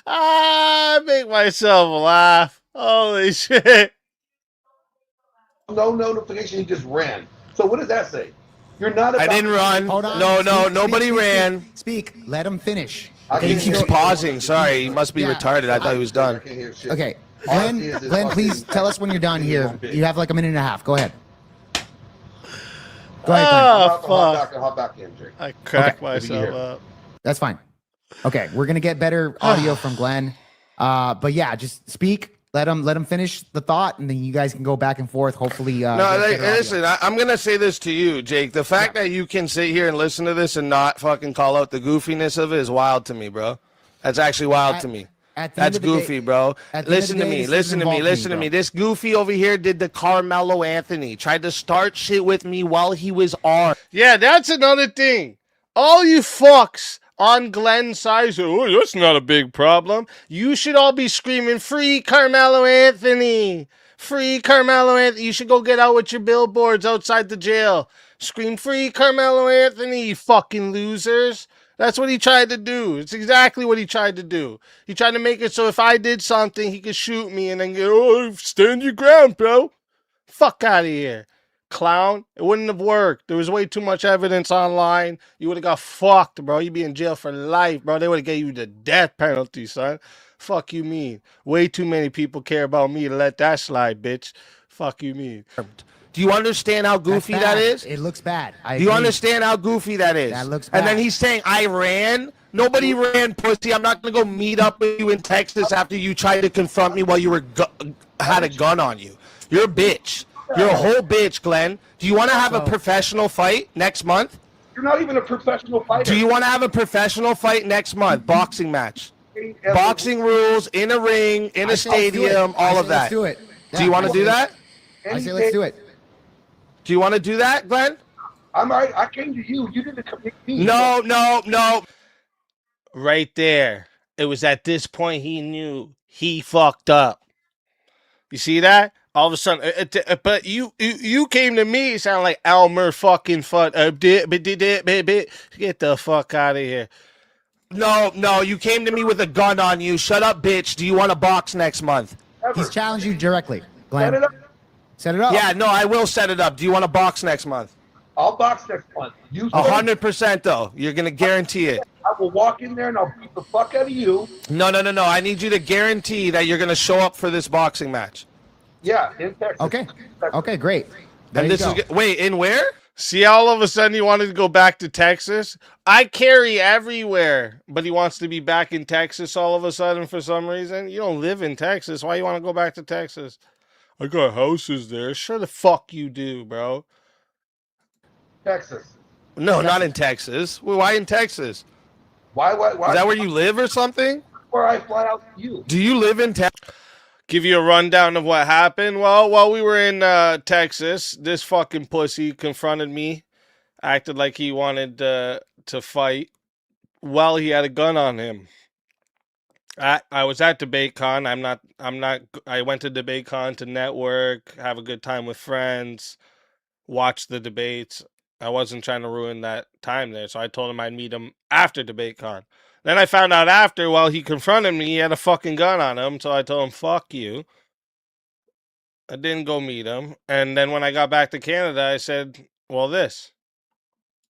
I make myself laugh. Holy shit. No notification. He just ran. So what does that say? You're not about... I didn't run. Hold on. No, nobody ran. Speak. Let him finish. He keeps pausing. Sorry, he must be retarded. I thought he was done. Okay. Glenn, please tell us when you're done here. You have like a minute and a half. Go ahead. Go ahead, Oh, Hop fuck. back in, Jake. I cracked myself up. That's fine. Okay, we're gonna get better audio from Glenn. But yeah, just speak. Let him finish the thought, and then you guys can go back and forth. Hopefully, listen. I'm gonna say this to you, Jake. The fact that you can sit here and listen to this and not fucking call out the goofiness of it is wild to me, bro. That's actually wild to me. That's goofy, bro. Listen to me. Listen to me. This goofy over here did the Carmelo Anthony. Tried to start shit with me while he was on. Yeah, that's another thing. All you fucks on Glenn's side, oh, that's not a big problem. You should all be screaming, free Carmelo Anthony. Free Carmelo Anthony. You should go get out with your billboards outside the jail. Scream, free Carmelo Anthony, you fucking losers. That's what he tried to do. It's exactly what he tried to do. He tried to make it so if I did something, he could shoot me and then go, oh, stand your ground, bro. Fuck out of here. Clown. It wouldn't have worked. There was way too much evidence online. You would have got fucked, bro. You'd be in jail for life, bro. They would have gave you the death penalty, son. Fuck you mean. Way too many people care about me to let that slide, bitch. Fuck you mean. Do you understand how goofy that is? It looks bad. Do you understand how goofy that is? That looks bad. And then he's saying, I ran. Nobody ran, pussy. I'm not going to go meet up with you in Texas after you tried to confront me while you were had a gun on you. You're a bitch. You're a whole bitch, Glenn. Do you want to have a professional fight next month? You're not even a professional fighter. Do you want to have a professional fight next month? Boxing match. Boxing rules, in a ring, in a stadium, all of that. Let's do it. Do you want to do that? I say let's do it. Do you want to do that, Glenn? I'm all right. I came to you. You didn't come to me. No. Right there. It was at this point he knew he fucked up. You see that? All of a sudden, but you came to me, it sounded like Elmer fucking fuck. Get the fuck out of here. No, you came to me with a gun on you. Shut up, bitch. Do you want to box next month? He's challenged you directly, Glenn. Set it up. Yeah, no, I will set it up. Do you want to box next month? I'll box next month. 100% though. You're gonna guarantee it. I will walk in there and I'll beat the fuck out of you. No. I need you to guarantee that you're gonna show up for this boxing match. Yeah, in Texas. Okay, great. And this is wait, in where? See, all of a sudden he wanted to go back to Texas. I carry everywhere, but he wants to be back in Texas all of a sudden for some reason. You don't live in Texas. Why you want to go back to Texas? I got houses there. Sure the fuck you do, bro. Texas. No, not in Texas. Well, why in Texas? Why? Is that where you live or something? Where I fly out to you? Do you live in Texas? Give you a rundown of what happened. Well, while we were in Texas, this fucking pussy confronted me, acted like he wanted to fight while he had a gun on him. I was at DebateCon. I went to DebateCon to network, have a good time with friends, watch the debates. I wasn't trying to ruin that time there, so I told him I'd meet him after DebateCon. Then I found out after, while he confronted me, he had a fucking gun on him, so I told him, fuck you. I didn't go meet him. And then when I got back to Canada, I said, well, this.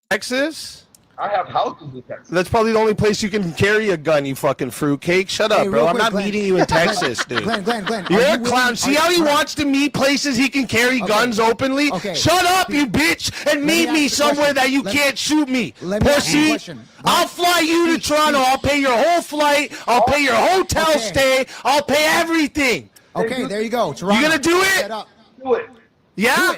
Texas? I have houses in Texas. That's probably the only place you can carry a gun, you fucking fruitcake. Shut up, Hey, bro. real I'm quick, not Glenn. meeting you in Texas, dude. Glenn. You're are a you clown. willing- See are- how he Glenn, wants to meet places he can carry guns openly? Okay. Shut up, you bitch, and me meet ask me the somewhere question. that you Let- can't shoot me. let me ask you a Pussy, question. I'll fly you to Toronto. I'll pay your whole flight. I'll pay your hotel Okay. stay. I'll pay everything. Okay, there you go. Toronto. You gonna do it? Set up. Do it. Yeah?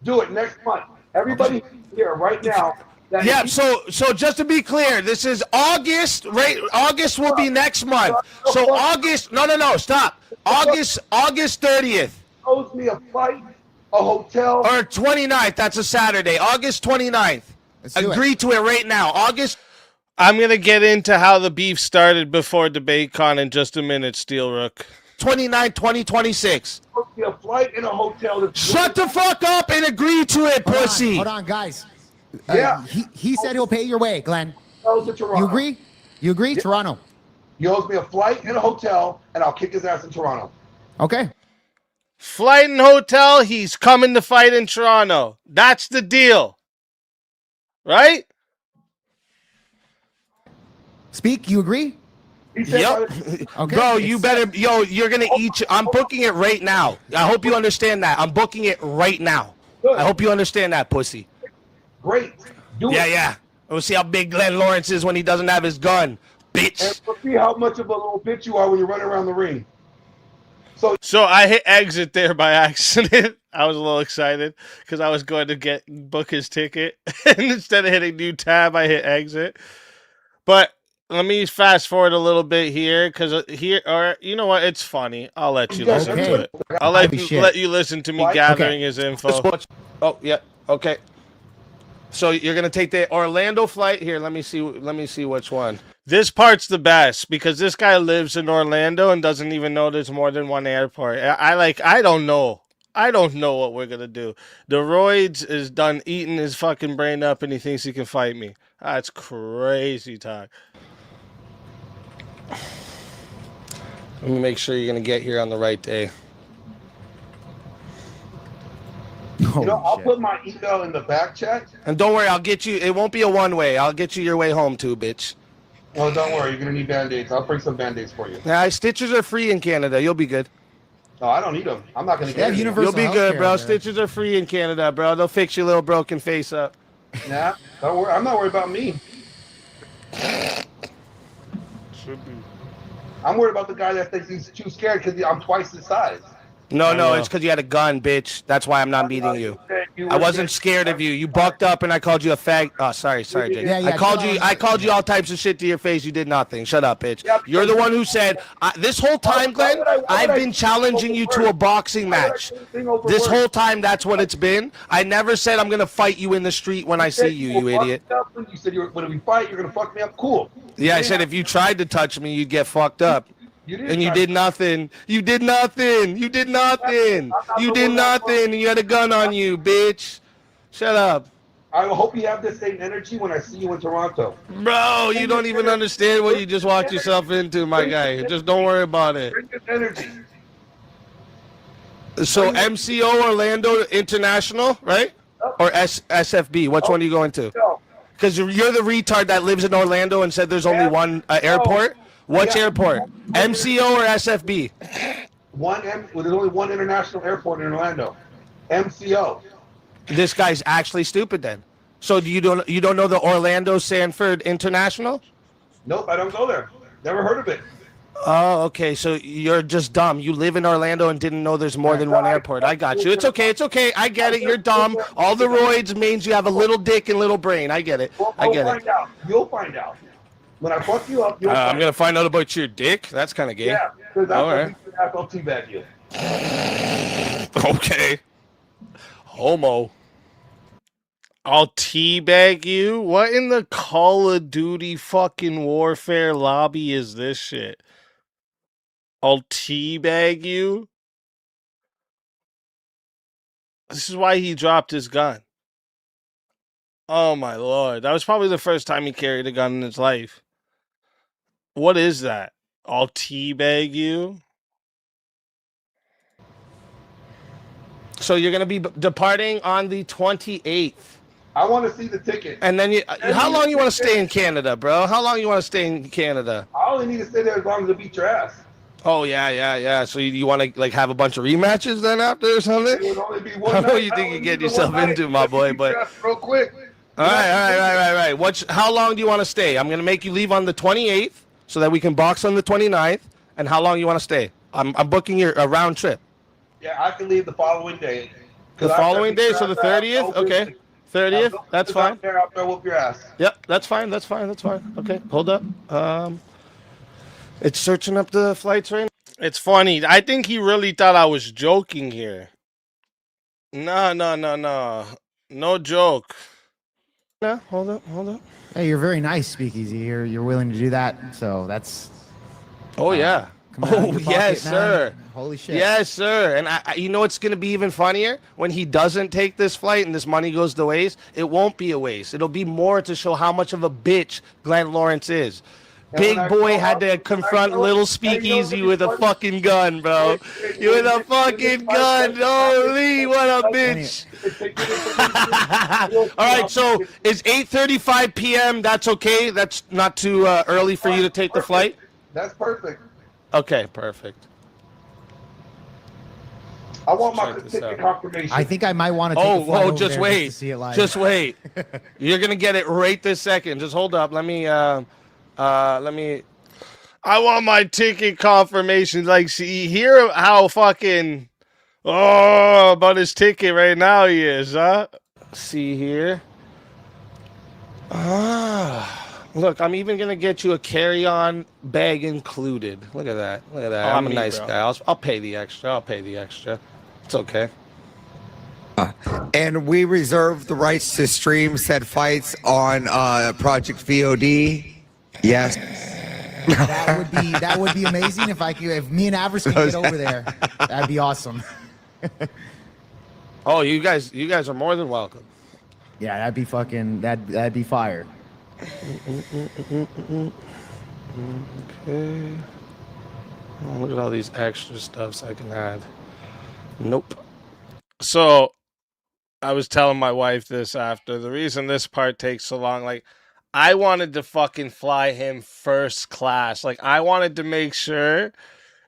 Do it next month. Everybody here right now. that Yeah, if so just to be clear, this is August, right? August will be next month. So August, no, stop. August 30th he owes me a flight, a hotel. or 29th, that's a Saturday. August 29th. Let's do it. Agree to it right now. August. I'm going to get into how the beef started before DebateCon in just a minute, Steel Rook. 29, 2026. Owes me a flight and a hotel. Shut the fuck up and agree to it, pussy. Hold on, guys. Yeah. He said he'll pay your way, Glenn. Goes to Toronto. You agree? You agree? Toronto. He owes me a flight and a hotel, and I'll kick his ass in Toronto. Okay. Flight and hotel, he's coming to fight in Toronto. That's the deal. Right? Speak. You agree? He said, Yep. Okay. Bro, you better, you're going to eat. I'm booking it right now. I hope you understand that. I'm booking it right now. I hope you understand that, pussy. great. Do it. Yeah. We'll see how big Glenn Lawrence is when he doesn't have his gun, bitch. And we'll see how much of a little bitch you are when you run around the ring. So I hit exit there by accident. I was a little excited because I was going to book his ticket. And instead of hitting new tab, I hit exit. But let me fast forward a little bit here because or you know what? It's funny. I'll let you listen Okay. to it. I'll let Holy you, shit. let you listen to me gathering his info. Oh, yeah. Okay. So you're going to take the Orlando flight here. Let me see which one. This part's the best because this guy lives in Orlando and doesn't even know there's more than one airport. I don't know. I don't know what we're going to do. The Roids is done eating his fucking brain up and he thinks he can fight me. That's crazy talk. Let me make sure you're going to get here on the right day. I'll put my email in the back chat. And don't worry, I'll get you. It won't be a one-way. I'll get you your way home too, bitch. Oh, don't worry. You're going to need Band-Aids. I'll bring some Band-Aids for you. Yeah, stitches are free in Canada. You'll be good. No, I don't need them. I'm not going to Yeah, get any. universal You'll be good, healthcare bro. there. Stitches are free in Canada, bro. They'll fix your little broken face up. Nah, don't worry. I'm not worried about me. I'm worried about the guy that thinks he's too scared because I'm twice his size. No, know. it's because you had a gun, bitch. That's why I'm not meeting you. I wasn't scared of you. You bucked up and I called you a fag. Oh, sorry, Jake. Yeah, I called shut you. up. I called you all types of shit to your face. You did nothing. Shut up, bitch. You're the one who said this whole time, Glenn. I've been challenging you to a boxing match. This whole time, that's what it's been. I never said I'm gonna fight you in the street when I see you, you idiot. You said when we fight, you're gonna fuck me up. Cool. Yeah, I said if you tried to touch me, you'd get fucked up. And you did nothing. You did nothing. You did nothing. You did nothing. And you had a gun on you, bitch. Shut up. I hope you have the same energy when I see you in Toronto. Bro, you don't even understand what you just walked yourself into, my guy. Just don't worry about it. Bring this energy. So MCO Orlando International, right? Or SFB? Which one are you going to? Because you're the retard that lives in Orlando and said there's only one airport. Which airport? MCO or SFB? There's only one international airport in Orlando. MCO. This guy's actually stupid then. So you don't know the Orlando Sanford International? Nope, I don't go there. Never heard of it. Oh, okay. So you're just dumb. You live in Orlando and didn't know there's more than one airport. I got you. It's okay. It's okay. I get it. You're dumb. All the roids means you have a little dick and little brain. I get it. I get it. Find out. You'll find out. When I fuck you up, you'll I'm going to find out about your dick? That's kind of gay. Yeah, because All right. I'll teabag you. Okay. Homo. I'll teabag you? What in the Call of Duty fucking warfare lobby is this shit? I'll teabag you? This is why he dropped his gun. Oh my lord. That was probably the first time he carried a gun in his life. What is that? I'll teabag you? So you're going to be departing on the 28th. I want to see the ticket. And then how long you want to stay in Canada, bro? How long you want to stay in Canada? I only need to stay there as long as I beat your ass. Oh, yeah. So you want to, like, have a bunch of rematches then after or something? It would only be one I know night. you think you get yourself into, my boy, but... Real quick. All right. How long do you want to stay? I'm going to make you leave on the 28th so that we can box on the 29th. And how long you want to stay? I'm booking a round trip. Yeah, I can leave the following day. The following day, so the 30th? Okay. 30th? That's fine. I'll go whoop your ass. Yep, that's fine. Okay, hold up. It's searching up the flights right now. It's funny. I think he really thought I was joking here. No. No joke. No, hold up. Hey, you're very nice, Speakeasy. You're willing to do that, so that's. Oh yeah. Oh yes, sir. Holy shit. Yes, sir. And I you know what's going to be even funnier? When he doesn't take this flight and this money goes to waste, it won't be a waste. It'll be more to show how much of a bitch Glenn Lawrence is. Big boy had to confront little Speakeasy with a fucking gun, bro. You with a fucking gun. Holy, what a bitch. All right, so is 8:35 p.m. That's okay? That's not too early for you to take the flight? That's perfect. Okay, perfect. I want my ticket confirmation. I think I might want to take a flight over just there wait. just to see it live. Just wait. You're going to get it right this second. Just hold up. Let me I want my ticket confirmation. Like, see, hear how fucking about his ticket right now he is, huh? See here. Look, I'm even gonna get you a carry-on bag included. Look at that. I'm a nice guy. I'll pay the extra. It's okay. And we reserve the rights to stream said fights on Project VOD. Yes. That would be amazing if me and Avarice could get over there. That'd be awesome. Oh, you guys are more than welcome. Yeah, that'd be fire. Okay. Oh, look at all these extra stuffs I can add. Nope. So I was telling my wife this after. The reason this part takes so long, like, I wanted to fucking fly him first class. Like, I wanted to make sure,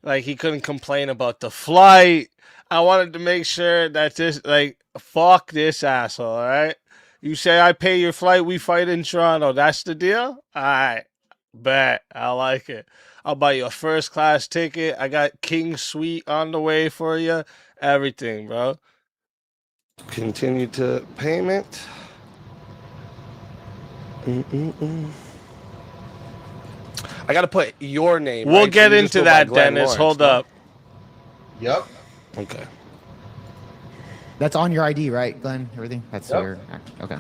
like, he couldn't complain about the flight. I wanted to make sure that this, like, fuck this asshole, all right? You say I pay your flight, we fight in Toronto. That's the deal? All right. Bet. I like it. I'll buy you a first class ticket. I got King Suite on the way for you. Everything, bro. Continue to payment. I gotta put your name. We'll right? get So you just into go by that, Glenn Dennis. Lawrence, Hold no? up. Yep. Okay. That's on your ID, right, Glenn? Everything? That's your... Okay.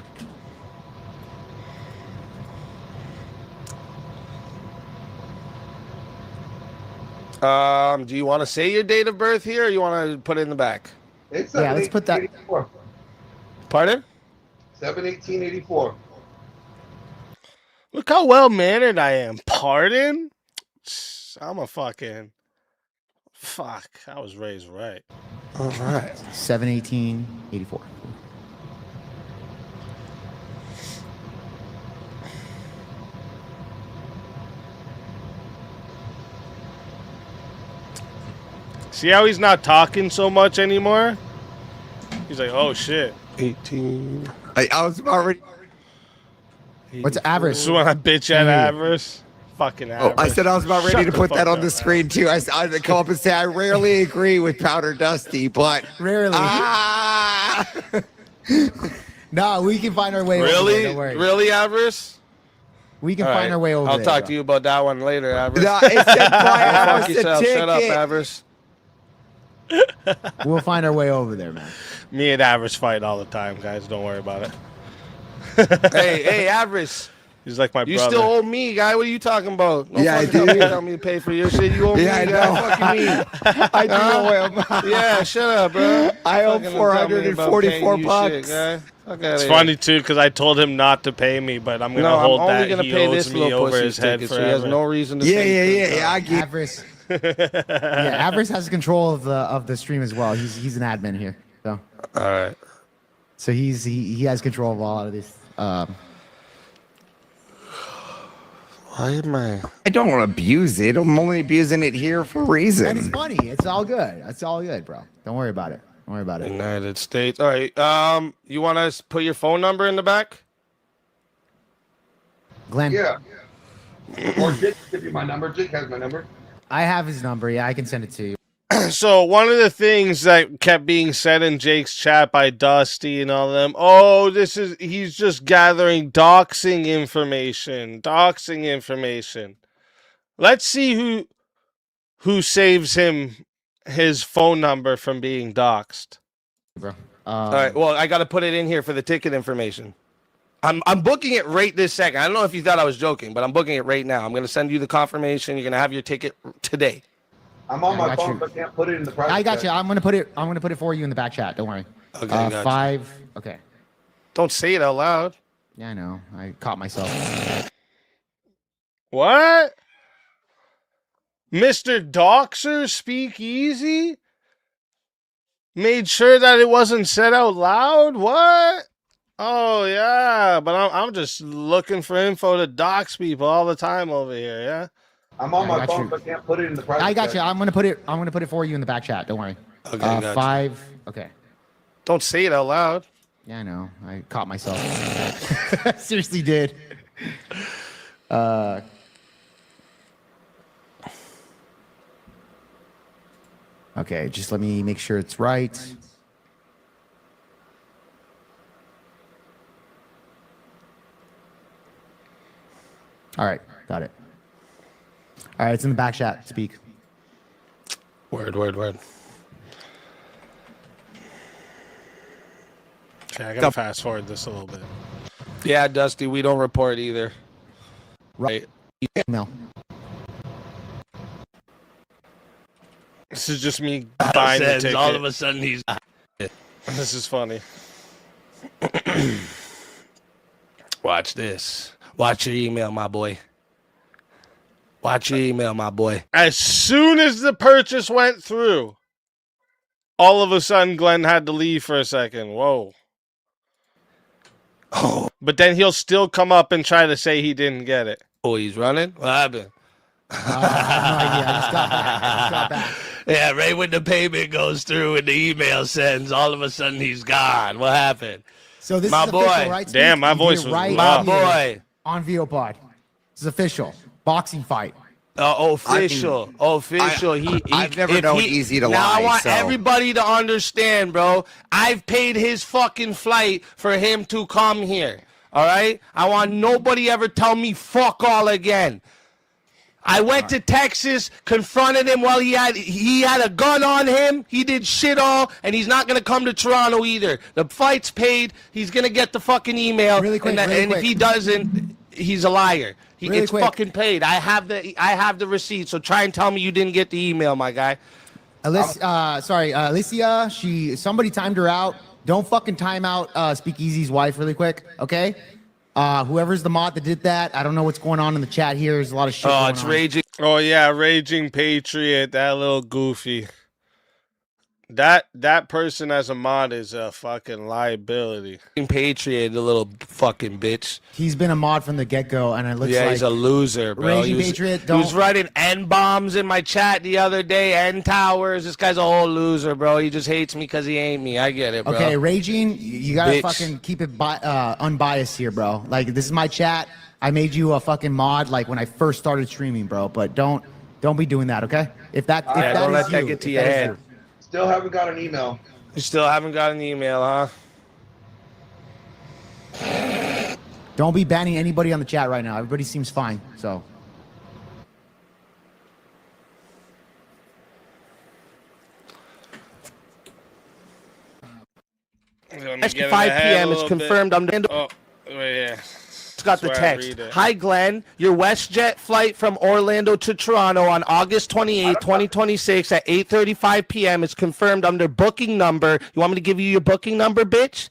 Do you want to say your date of birth here, or you want to put it in the back? It's Yeah, let's put that... 7/18/84. Pardon? 7/18/84. Look how well mannered I am. Pardon? I'm a fucking... Fuck. I was raised right. All right. 7/18/84. See how he's not talking so much anymore? He's like, oh shit. 18. I was already. What's Avarice? This is when I bitch at Avarice. fucking Oh, average. I said I was about ready Shut to the put that fuck on up, the screen too. I would come up and say I rarely agree with Powder Dusty, but Rarely. No, we can find our way over there. Really? Don't worry. Really, Avarice? We can All find right. our way over I'll there. talk bro. to you about that one later, Avarice. no, it's just my Go fuck house a yourself. Shut up, ticket. Avarice. We'll find our way over there, man. Me and Avarice fight all the time, guys. Don't worry about it. hey, Avarice. He's like my You brother. still owe me, guy. What are you talking about? No Yeah, I fucking do. tell me to pay for your shit. You owe me, Yeah, I guy. know. Fucking me. I do owe him. Yeah, shut up, bro. I owe Fucking tell me about paying you $444. shit, guy. Fuck outta It's here. funny too because I told him not to pay me, but I'm gonna No, hold I'm only that gonna he pay owes this me little over pussy his head ticket, so forever. he has no reason to Yeah, say yeah, yeah, yeah. I get. Avarice. Yeah, Avarice has control of the stream as well. He's an admin here, so All right. so he has control of all of this. Why am I? I don't want to abuse it. I'm only abusing it here for a And it's reason. funny. It's all good. It's all good, bro. Don't worry about it. Don't worry about it. United States. All right. You want to put your phone number in the back? Glenn, Yeah. Or Jake give you my number. Jake has my number. I have his number. Yeah, I can send it to you. So one of the things that kept being said in Jake's chat by Dusty and all of them, oh, he's just gathering doxing information. Let's see who saves him his phone number from being doxed. Bro. All right. Well, I got to put it in here for the ticket information. I'm booking it right this second. I don't know if you thought I was joking, but I'm booking it right now. I'm going to send you the confirmation. You're going to have your ticket today. I'm on I my got phone, you. but I can't put it in the private. I got chat. you. I'm gonna put it for you in the back chat. Don't worry. Okay, gotcha. 5. Okay. Don't say it out loud. Yeah, I know. I caught myself. What? Mr. Doxer speak easy? Made sure that it wasn't said out loud? What? Oh yeah, but I'm just looking for info to dox people all the time over here, yeah? I'm on Yeah, I my got phone, you. but I can't put it in the private. I got chat. you. I'm gonna put it for you in the back chat. Don't worry. Okay, gotcha. 5. Okay. Don't say it out loud. Yeah, I know. I caught myself. Seriously did. Okay, just let me make sure it's right. All right, got it. All right, it's in the back chat. Speak. Word. Okay, I gotta fast forward this a little bit. Yeah, Dusty, we don't report either. Right. Email. This is just me buying the ticket. All of a sudden he's. This is funny. Watch this. Watch your email, my boy. Watch your email, my boy. As soon as the purchase went through, all of a sudden Glenn had to leave for a second. Whoa. Oh, But then he'll still come up and try to say he didn't get it. oh, he's running? What happened? I have no idea. I just got back. Yeah, right when the payment goes through and the email sends, all of a sudden he's gone. What happened? So this My is official, boy. right? Steve? Damn, my You did voice it was right loud. My here boy. on VOPod. This is official. Boxing fight. Official. I've never known EaZy to now lie, I want so- everybody to understand, bro. I've paid his fucking flight for him to come here. All right? I want nobody ever tell me fuck all again. I went to Texas, confronted him while he had a gun on him. He did shit all, and he's not gonna come to Toronto either. The flight's paid. He's gonna get the fucking email. Really quick, and, really and quick. if he doesn't, he's a liar. Really It's quick. fucking paid. I have the receipt. So try and tell me you didn't get the email, my guy. Alicia, somebody timed her out. Don't fucking time out Speakeasy's wife really quick, okay? Whoever's the mod that did that, I don't know what's going on in the chat here. There's a lot of shit Oh, going it's on. raging. Oh yeah, Raging Patriot, that little goofy. That person as a mod is a fucking liability. Patriot, the little fucking bitch. He's been a mod from the get-go, and it looks Yeah, like he's a loser, bro. Raging He was, Patriot, he was don't- writing N bombs in my chat the other day. N towers. This guy's a whole loser, bro. He just hates me because he ain't me. I get it, bro. Okay, Raging, you gotta Bitch. fucking keep it unbiased here, bro. Like, this is my chat. I made you a fucking mod like when I first started streaming, bro. But don't be doing that, okay? If that don't is let that you, get to if your that is head. you. Still haven't got an email. You still haven't got an email, huh? Don't be banning anybody on the chat right now. Everybody seems fine. So Next 5 p.m. is confirmed. I'm the Oh, yeah. It's got the text. Hi, Glenn. Your WestJet flight from Orlando to Toronto on August 28, 2026 at 8:35 p.m. is confirmed under booking number. You want me to give you your booking number, bitch?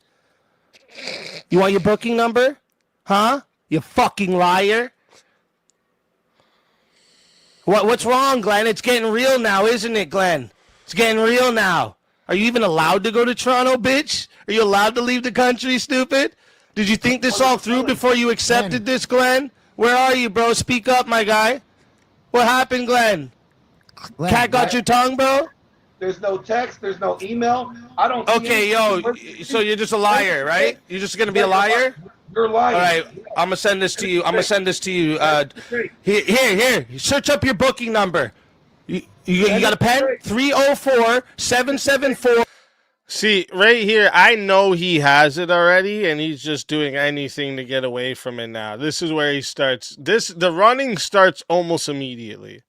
You want your booking number? Huh? You fucking liar. What's wrong, Glenn? It's getting real now, isn't it, Glenn? It's getting real now. Are you even allowed to go to Toronto, bitch? Are you allowed to leave the country, stupid? Did you think this all through before you accepted this, Glenn? Where are you, bro? Speak up, my guy. What happened, Glenn? Cat got your tongue, bro? There's no text. There's no email. I don't. Okay, yo. So you're just a liar, right? You're just gonna be a liar? You're lying. All right, I'm gonna send this to you. Here. Search up your booking number. You got a pen? 304-774. See, right here, I know he has it already, and he's just doing anything to get away from it now. This is where he starts. The running starts almost immediately.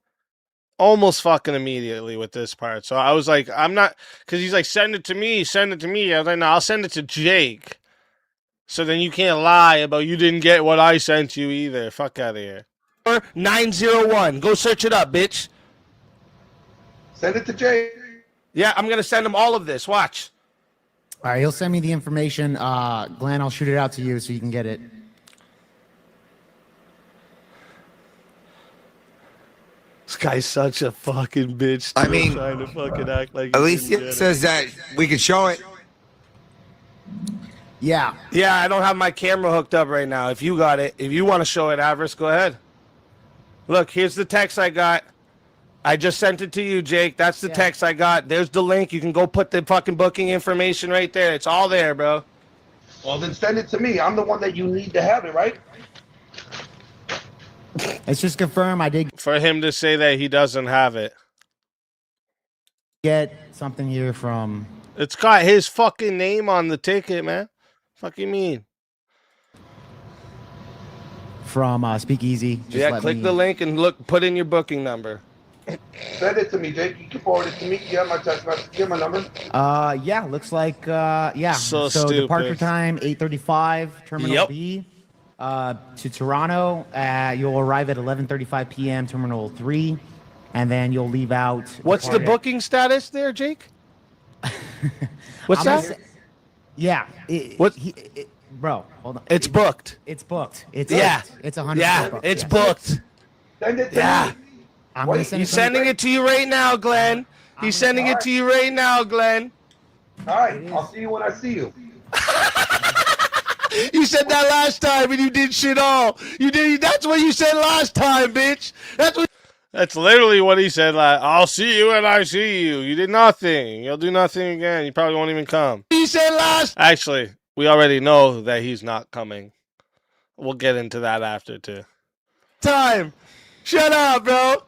Almost fucking immediately with this part. So I was like, I'm not, because he's like, send it to me. I was like, no, I'll send it to Jake. So then you can't lie about you didn't get what I sent you either. Fuck out of here. 901. Go search it up, bitch. Send it to Jake. Yeah, I'm gonna send him all of this. Watch. all right, he'll send me the information. Glenn, I'll shoot it out to you so you can get it. This guy's such a fucking bitch. I mean, trying to fucking act like at least it says that we can show it. Yeah. Yeah, I don't have my camera hooked up right now. If you got it, if you want to show it, Avarice, go ahead. Look, here's the text I got. I just sent it to you, Jake. That's the text I got. There's the link. You can go put the fucking booking information right there. It's all there, bro. Well, then send it to me. I'm the one that you need to have it, right? It's just confirmed. I did For him to say that he doesn't have it. get something here from. It's got his fucking name on the ticket, man. Fuck you mean? From Speakeasy. Just Yeah, let click me- the link and look. Put in your booking number. Send it to me, Jake. You can forward it to me. You have my text message. Give my number. Yeah, looks like yeah. So departure stupid. time 8:35, Terminal Yep. B. To Toronto, you'll arrive at 11:35 p.m. Terminal 3, and then you'll leave out. What's the booking status there, Jake? What's I'm gonna that? say- Yeah. What? Bro, hold on. It's booked. It's booked. It's Yeah. booked. It's 100%. Yeah, booked. it's yes. booked. Send it to Yeah. me. I'm gonna send He's it to you. sending it to you right now, Glenn. He's sending it to you right now, Glenn. All right. I'll see you when I see you. You said that last time and you did shit all. You did. That's what you said last time, bitch. That's what. That's literally what he said. Like, I'll see you when I see you. You did nothing. You'll do nothing again. You probably won't even come. You said last Actually, we already know that he's not coming. We'll get into that after, too. time. Shut up, bro.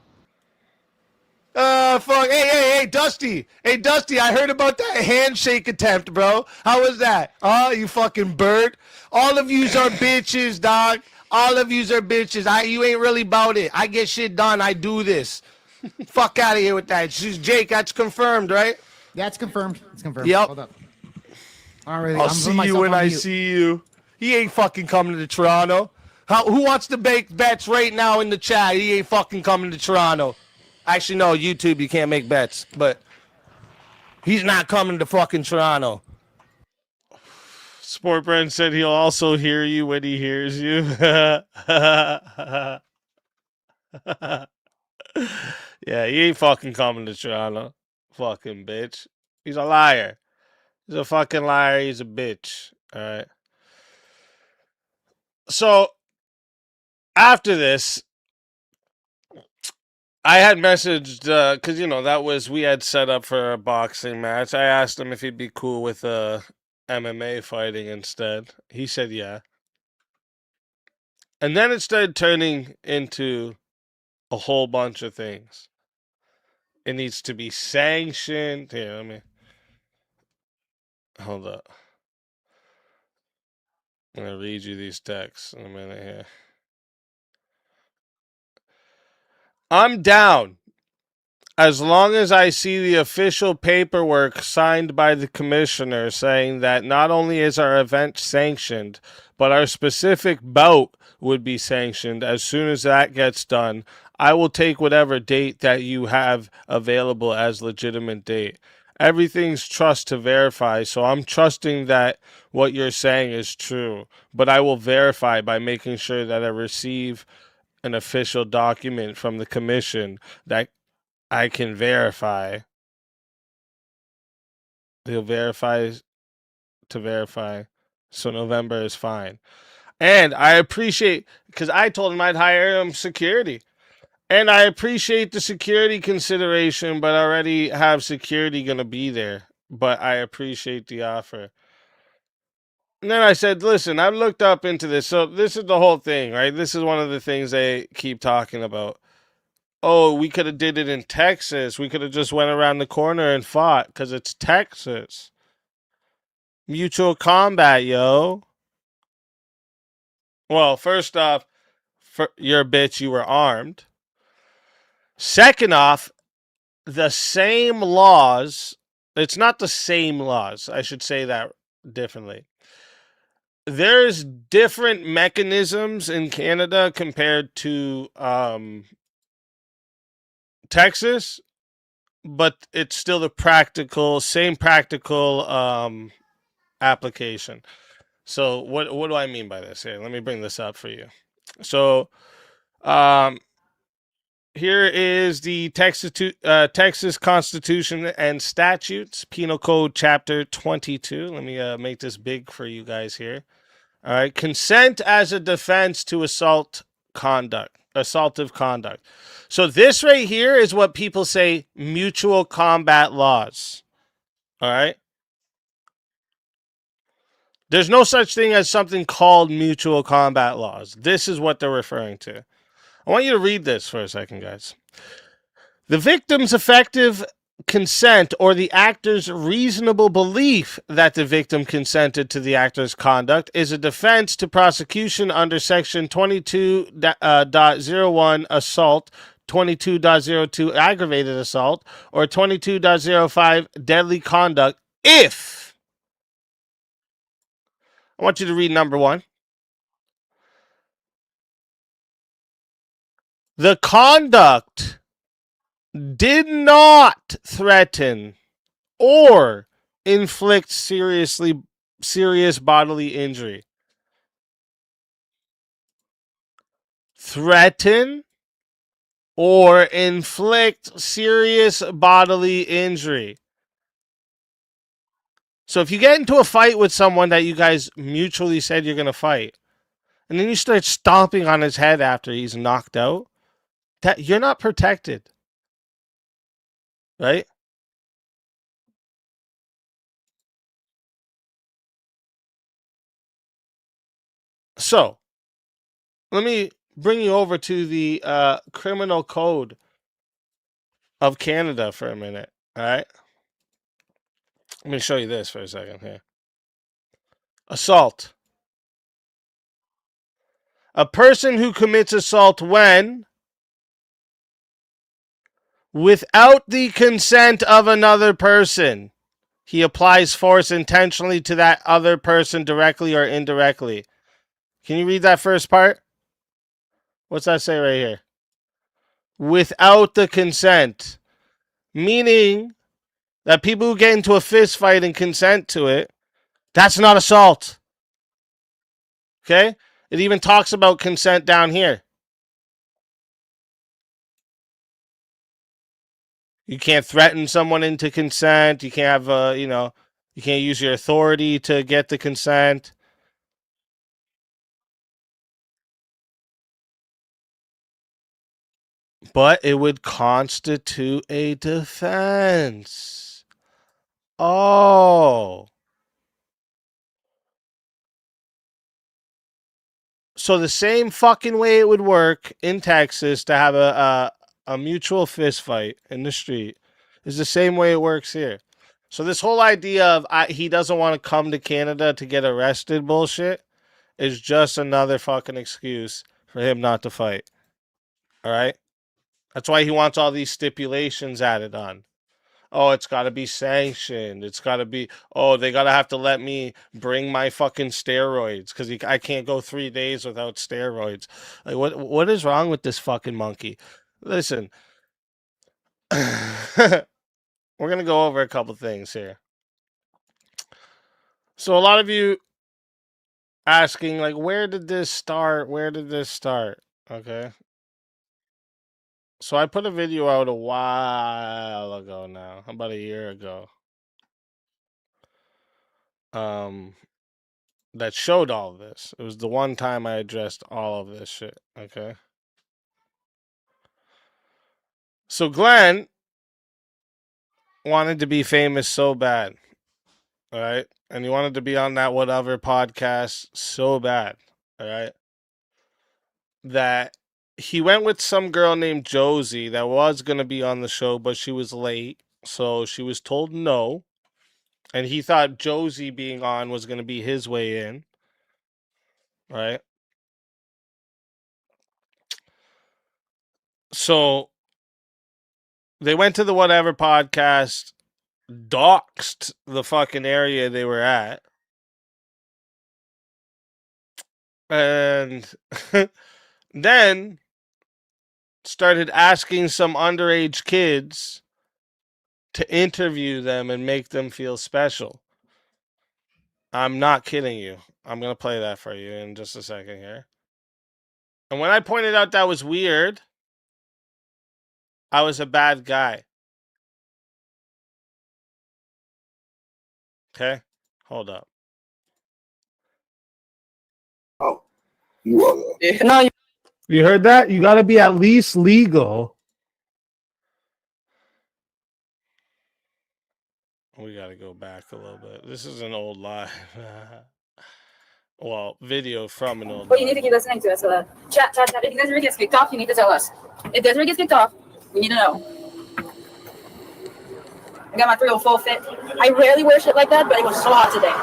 Fuck. Hey, Dusty. Hey, Dusty, I heard about that handshake attempt, bro. How was that? You fucking bird. All of yous are bitches, dog. All of yous are bitches. You ain't really about it. I get shit done. I do this. Fuck out of here with that. She's Jake. That's confirmed, right? Yeah, it's confirmed. It's confirmed. Yep. Hold up. All right, I'll see you when I see you. He ain't fucking coming to Toronto. Who wants to make bets right now in the chat? He ain't fucking coming to Toronto. Actually, no, YouTube, you can't make bets, but he's not coming to fucking Toronto. Sport Brand said he'll also hear you when he hears you. Yeah, he ain't fucking coming to Toronto. Fucking bitch. He's a liar. He's a fucking liar. He's a bitch. All right. So, after this, I had messaged, because, we had set up for a boxing match. I asked him if he'd be cool with MMA fighting instead. He said yeah. And then it started turning into a whole bunch of things. It needs to be sanctioned. Here, let me hold up. I'm gonna read you these texts in a minute here. I'm down as long as I see the official paperwork signed by the commissioner saying that not only is our event sanctioned, but our specific bout would be sanctioned. As soon as that gets done, I will take whatever date that you have available as legitimate date. Everything's trust to verify, so I'm trusting that what you're saying is true, but I will verify by making sure that I receive an official document from the commission that I can verify. They'll verify to verify. So November is fine. And I appreciate, because I told him I'd hire him security. And I appreciate the security consideration, but I already have security going to be there. But I appreciate the offer. And then I said, listen, I've looked up into this. So this is the whole thing, right? This is one of the things they keep talking about. Oh, we could have did it in Texas. We could have just went around the corner and fought because it's Texas. Mutual combat, yo. Well, first off, you're a bitch, you were armed. Second off, the same laws, it's not the same laws. I should say that differently. There's different mechanisms in Canada compared to Texas, but it's still the same practical application. So what do I mean by this? Here, let me bring this up for you. So here is the Texas Constitution and Statutes, Penal Code Chapter 22. Let me make this big for you guys here. All right, consent as a defense to assaultive conduct. So this right here is what people say mutual combat laws. All right. There's no such thing as something called mutual combat laws. This is what they're referring to. I want you to read this for a second, guys. The victim's effective consent or the actor's reasonable belief that the victim consented to the actor's conduct is a defense to prosecution under Section 22.01 assault, 22.02 aggravated assault, or 22.05 deadly conduct if... I want you to read number 1. The conduct did not threaten or inflict serious bodily injury. Threaten or inflict serious bodily injury. So if you get into a fight with someone that you guys mutually said you're going to fight, and then you start stomping on his head after he's knocked out, that you're not protected. Right? So, let me bring you over to the criminal code of Canada for a minute. All right? Let me show you this for a second here. Assault. A person who commits assault when, without the consent of another person, he applies force intentionally to that other person directly or indirectly. Can you read that first part? What's that say right here? Without the consent. Meaning that people who get into a fist fight and consent to it, that's not assault. Okay? It even talks about consent down here. You can't threaten someone into consent. You can't have, you can't use your authority to get the consent. But it would constitute a defense. Oh. So the same fucking way it would work in Texas to have a mutual fist fight in the street is the same way it works here. So this whole idea of he doesn't want to come to Canada to get arrested bullshit is just another fucking excuse for him not to fight. All right? That's why he wants all these stipulations added on. Oh, it's got to be sanctioned. It's got to be, they got to have to let me bring my fucking steroids because I can't go 3 days without steroids. Like, what is wrong with this fucking monkey? Listen, we're going to go over a couple things here. So a lot of you asking, like, where did this start? Where did this start? Okay. So I put a video out a while ago now, about a year ago. That showed all of this. It was the one time I addressed all of this shit. Okay. So Glenn wanted to be famous so bad. All right. And he wanted to be on that whatever podcast so bad. All right. That he went with some girl named Josie that was going to be on the show, but she was late. So she was told no. And he thought Josie being on was going to be his way in. Right. So they went to the whatever podcast, doxed the fucking area they were at. And then started asking some underage kids to interview them and make them feel special. I'm not kidding you. I'm going to play that for you in just a second here. And when I pointed out that was weird, I was a bad guy. Okay? Hold up. Oh, you are. No, you heard that? You got to be at least legal. We got to go back a little bit. This is an old live. Well, video from an old But you need to keep listening to us. So chat. If you guys ever get kicked off, you need to tell us. If Desiree gets kicked off, we need to know. I got my 304 fit. I rarely wear shit like that, but it was so hot today.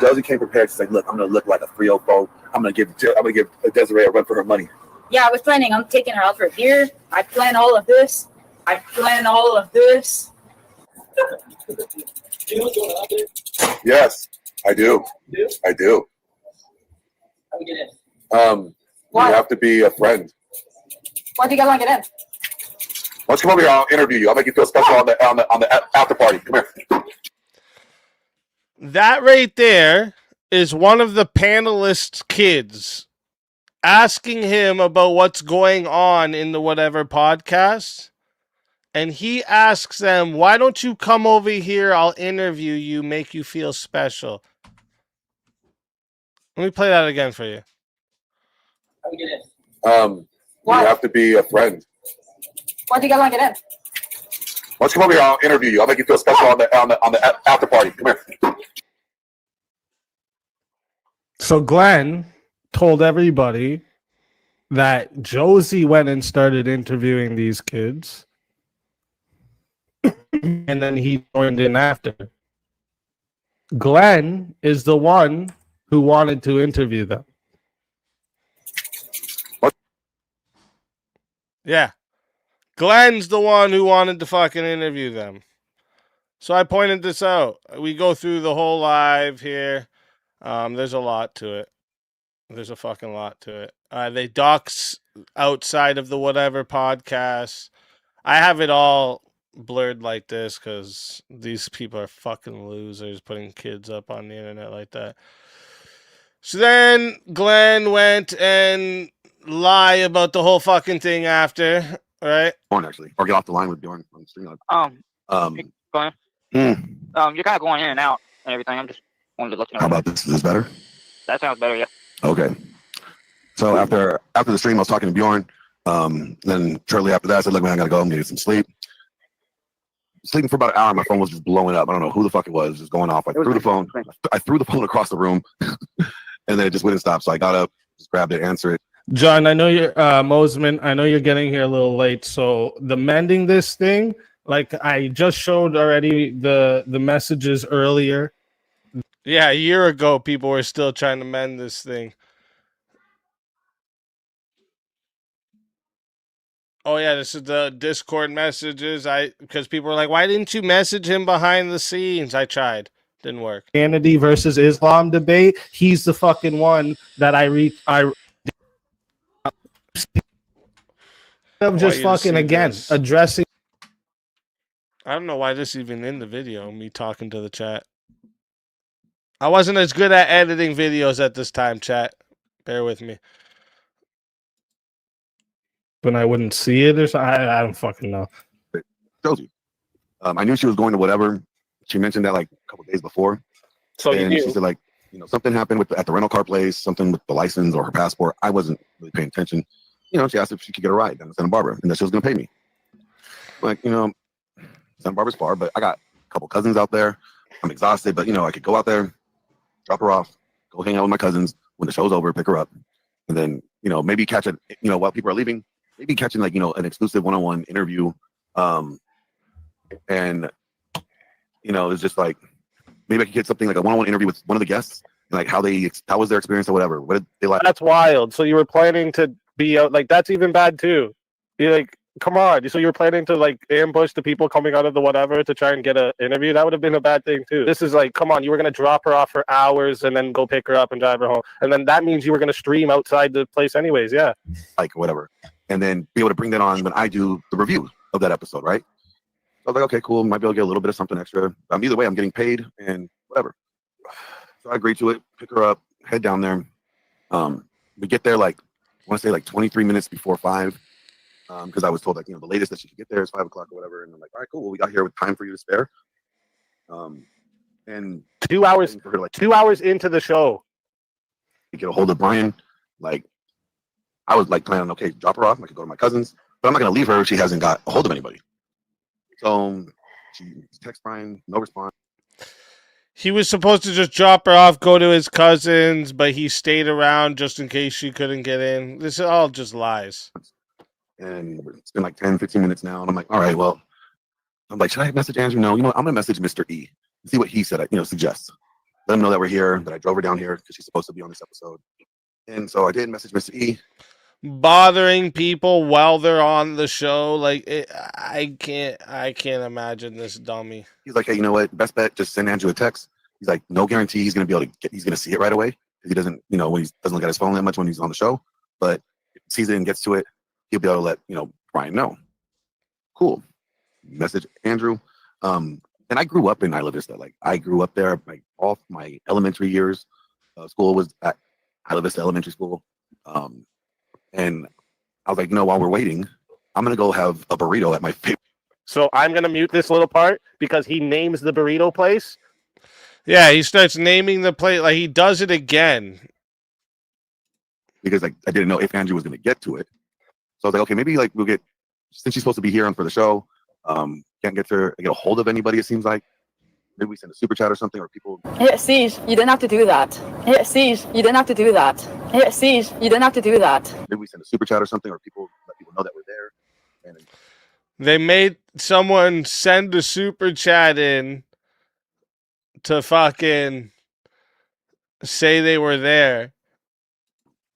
Josie came prepared to say, "Look, I'm gonna look like a 304. I'm gonna give Desiree a run for her money." Yeah, I was planning on taking her out for a beer. I planned all of this. Yes, I do. I do. How do we get in? You have to be a friend. Why do you guys want to get in? Let's come over here. I'll interview you. I'll make you feel special on the after party. Come here. That right there is one of the panelists' kids asking him about what's going on in the whatever podcast. And he asks them, why don't you come over here? I'll interview you, make you feel special. Let me play that again for you. How do we get in? You have to be a friend. Why do you guys want to get in? Let's come over here. I'll interview you. I'll make you feel special on the after party. Come here. So Glenn told everybody that Josie went and started interviewing these kids. And then he joined in after. Glenn is the one who wanted to interview them. Yeah. Glenn's the one who wanted to fucking interview them. So I pointed this out. We go through the whole live here. There's a lot to it. There's a fucking lot to it. They dox outside of the whatever podcast. I have it all blurred like this because these people are fucking losers putting kids up on the internet like that. So then Glenn went and lied about the whole fucking thing after, right? Actually, or get off the line with Bjorn on stream. Glenn. You're kind of going in and out and everything. I'm just wanted to let you know. How about this? Is this better? That sounds better, yeah. Okay. So after the stream, I was talking to Bjorn. Then shortly after that, I said, "Look, man, I gotta go. I'm gonna get some sleep." Sleeping for about an hour, my phone was just blowing up. I don't know who the fuck it was. Just going off. I threw the phone across the room, and then it just wouldn't stop. So I got up, just grab it, answer it. John, I know you're Mosman. I know you're getting here a little late. So the mending this thing, like I just showed already the messages earlier. Yeah, a year ago, people were still trying to mend this thing. Oh yeah, this is the Discord messages. Because people were like, "Why didn't you message him behind the scenes?" I tried, didn't work. Christianity versus Islam debate. He's the fucking one that I'm just fucking again addressing. I don't know why this is even in the video. Me talking to the chat. I wasn't as good at editing videos at this time, chat. Bear with me. When I wouldn't see it or something, I don't fucking know. It shows you. I knew she was going to whatever. She mentioned that like a couple days before. So and you she said like, you know, something happened at the rental car place, something with the license or her passport. I wasn't really paying attention. You know, she asked if she could get a ride down to Santa Barbara and that she was going to pay me. Like, you know, Santa Barbara's far, but I got a couple cousins out there. I'm exhausted, but you know, I could go out there, drop her off, go hang out with my cousins when the show's over, pick her up, and then, you know, maybe catch it, you know, while people are leaving, maybe catching like, you know, an exclusive one-on-one interview. And, you know, it's just like, maybe I could get something like a one-on-one interview with one of the guests, and like how was their experience or whatever. What did they like? That's wild. So you were planning to be out, like, that's even bad too. You're like, come on. So you were planning to like ambush the people coming out of the whatever to try and get an interview? That would have been a bad thing too. This is like, come on, you were going to drop her off for hours and then go pick her up and drive her home. And then that means you were going to stream outside the place anyways. Yeah. Like whatever. And then be able to bring that on when I do the review of that episode, right? So I was like, okay, cool. Might be able to get a little bit of something extra. Either way, I'm getting paid and whatever. So I agreed to it, pick her up, head down there. We get there like, I want to say like 23 minutes before 5. Because I was told like, you know, the latest that she could get there is 5 o'clock or whatever. And I'm like, all right, cool. Well, we got here with time for you to spare. And 2 hours, for her, like 2 hours into the show. To get a hold of Brian, like I was like planning, okay, drop her off. I could go to my cousins, but I'm not going to leave her if she hasn't got a hold of anybody. So she texts Brian, no response. He was supposed to just drop her off, go to his cousins, but he stayed around just in case she couldn't get in. This is all just lies. And it's been like 10, 15 minutes now. And I'm like, all right, well, I'm like, should I message Andrew? No, you know what? I'm going to message Mr. E. See what he said, you know, suggests. Let him know that we're here, that I drove her down here because she's supposed to be on this episode. And so I did message Mr. E. Bothering people while they're on the show. Like, I can't imagine this dummy. He's like, hey, you know what? Best bet, just send Andrew a text. He's like, no guarantee he's going to be able to he's going to see it right away. Because he doesn't, you know, when he doesn't look at his phone that much when he's on the show. But if he sees it and gets to it, he'll be able to let, you know, Brian know. Cool. Message Andrew. And I grew up in Isla Vista. Like, I grew up there. Like, all my elementary years, school was at Isla Vista Elementary School. And I was like, no, while we're waiting, I'm going to go have a burrito at my favorite. So I'm going to mute this little part because he names the burrito place. Yeah, he starts naming the place. Like, he does it again. Because like I didn't know if Andrew was going to get to it. So I was like, okay, maybe like we'll get, since she's supposed to be here on for the show, can't get a hold of anybody, it seems like. Maybe we send a super chat or something, or people. Yeah, Siege, you didn't have to do that. Yeah, Siege, you didn't have to do that. Yeah, Siege, you didn't have to do that. Maybe we send a super chat or something, or people let people know that we're there. And they made someone send a super chat in to fucking say they were there.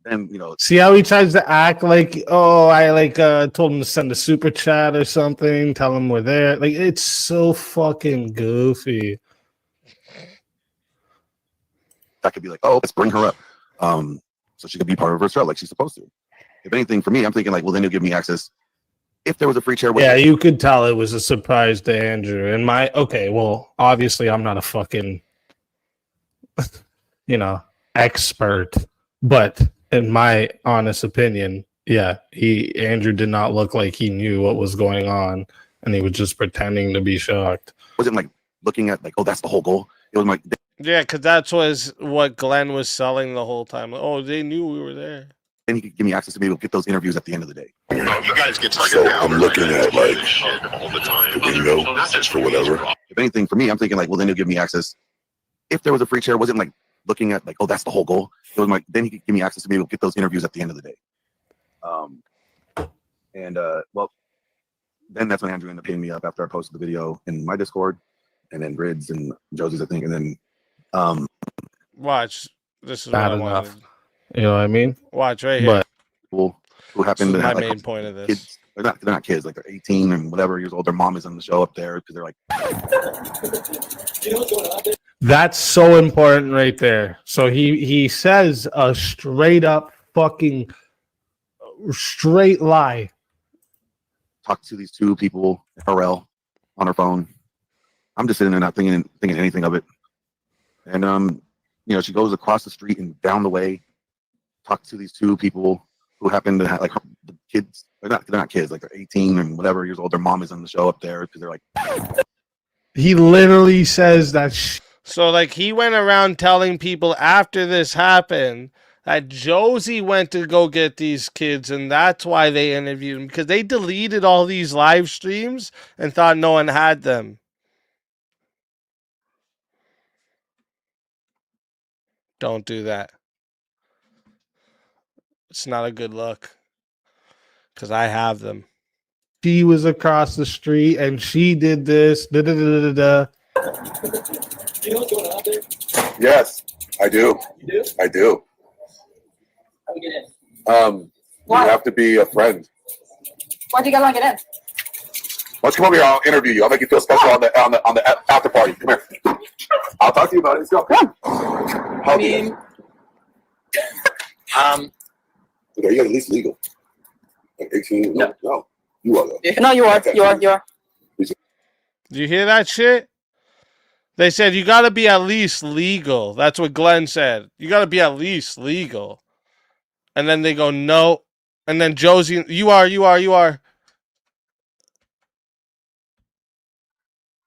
And, you know, see how he tries to act like, oh, I like told him to send a super chat or something, tell him we're there. Like, it's so fucking goofy. That could be like, oh, let's bring her up, so she could be part of her show like she's supposed to. If anything, for me, I'm thinking like, well, then you'll give me access. If there was a free chair, yeah, you could tell it was a surprise to Andrew. And okay, well, obviously, I'm not a fucking, you know, expert, but in my honest opinion, yeah, Andrew did not look like he knew what was going on, and he was just pretending to be shocked. Wasn't like looking at like, oh, that's the whole goal. It was like, yeah, because that's what Glenn was selling the whole time. Like, oh, they knew we were there. And he could give me access to be able to get those interviews at the end of the day. You guys get to so I'm looking at like all the time. The window for whatever. If anything, for me, I'm thinking like, well, then you'll give me access. If there was a free chair, wasn't like looking at like, oh, that's the whole goal. It was like, then he could give me access to be able to get those interviews at the end of the day. Well, then that's when Andrew ended up hitting me up after I posted the video in my Discord, and then Grids and Josie's, I think, and then Watch. This is Bad what I enough. wanted. You know what I mean? Watch right here. But who happened This is to have my like main point of this. kids. They're not kids, like they're 18 and whatever years old. Their mom is on the show up there because they're like. that's so important right there. So he says a straight up fucking straight lie. Talk to these two people, RL, on her phone. I'm just sitting there not thinking anything of it. And you know, she goes across the street and down the way, talk to these two people who happen to have like the kids. They're not kids, like they're 18 and whatever years old. Their mom is on the show up there because they're like. He literally says that. So like he went around telling people after this happened that Josie went to go get these kids, and that's why they interviewed him, because they deleted all these live streams and thought no one had them. Don't do that. It's not a good look, because I have them. She was across the street and she did this. Da, da, da, da, da. You know what's going on there? Yes, I do. You do? I do. How do you get in? You have to be a friend. Why do you guys want to get in? Why don't you come over here? I'll interview you. I'll make you feel special on the after party. Come here. I'll talk to you about it. Let's go. Come on. I mean, Okay, you got at least legal. Like 18? No. You are though. no, you are. You are. Do you hear that shit? They said you got to be at least legal. That's what Glenn said. You got to be at least legal. And then they go, no. And then Josie, you are.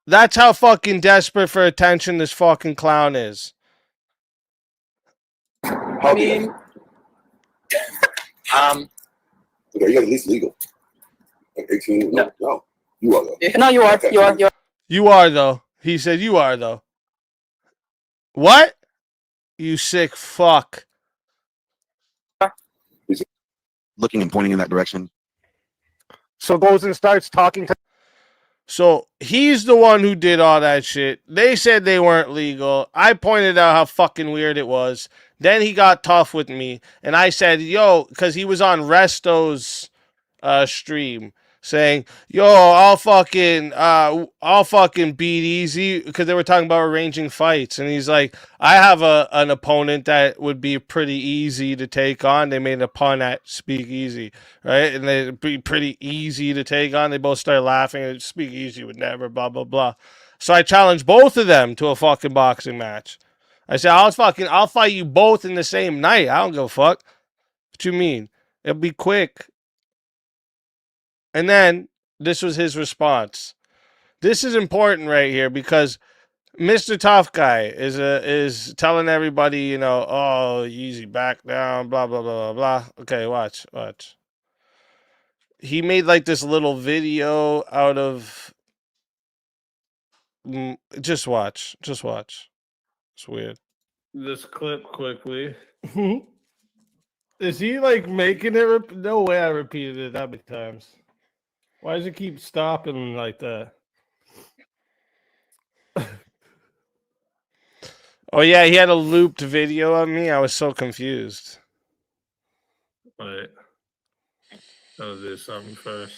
That's how fucking desperate for attention this fucking clown is. I mean, okay, you got at least legal. Like 18? No. You are though. No, you are. You are. You are though. He said you are though. What? You sick fuck. Looking and pointing in that direction. So goes and starts talking to. So he's the one who did all that shit. They said they weren't legal. I pointed out how fucking weird it was. Then he got tough with me, and I said, yo, because he was on Resto's stream saying, yo, I'll fucking beat EaZy, because they were talking about arranging fights, and he's like, I have an opponent that would be pretty easy to take on. They made a pun at Speak Easy, right? And they'd be pretty easy to take on. They both started laughing, and Speak Easy would never, blah, blah, blah. So I challenged both of them to a fucking boxing match. I said, I'll fight you both in the same night. I don't give a fuck. What you mean? It'll be quick. And then this was his response. This is important right here, because Mr. Tough Guy is telling everybody, you know, oh, EaZy, back down, blah, blah, blah, blah, blah. Okay, watch. He made like this little video out of... Just watch. It's weird. This clip quickly. Is he like making it? No way I repeated it that many times. Why does it keep stopping like that? Oh yeah, he had a looped video of me. I was so confused. Wait. I'll do something first.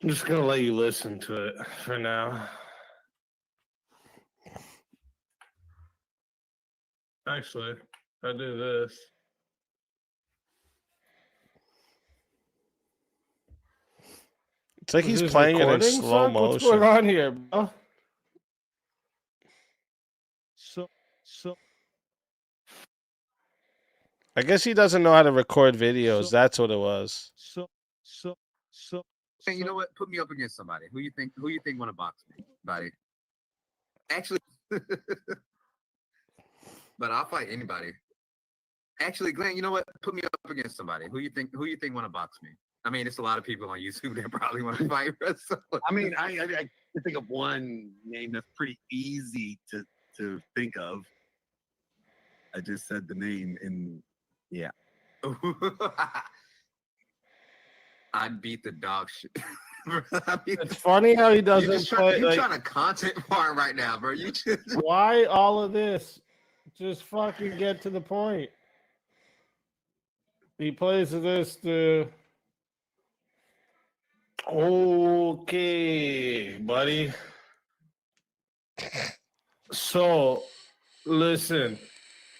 I'm just gonna let you listen to it for now. Actually, if I do this. It's like he's playing it in slow motion. What's going on here, bro? So. I guess he doesn't know how to record videos. That's what it was. Hey, you know what? Put me up against somebody. Who you think want to box me, buddy? Actually, but I'll fight anybody. Actually, Glenn, you know what? Put me up against somebody. Who you think want to box me? I mean, it's a lot of people on YouTube that probably want to fight wrestle. I mean, I can think of one name that's pretty easy to to think of. I just said the name and yeah. I'd beat the dog shit. It's funny how he doesn't You're play. trying to content farm right now, bro. You just Why all of this? Just fucking get to the point. He plays this to. Okay, buddy. So, listen,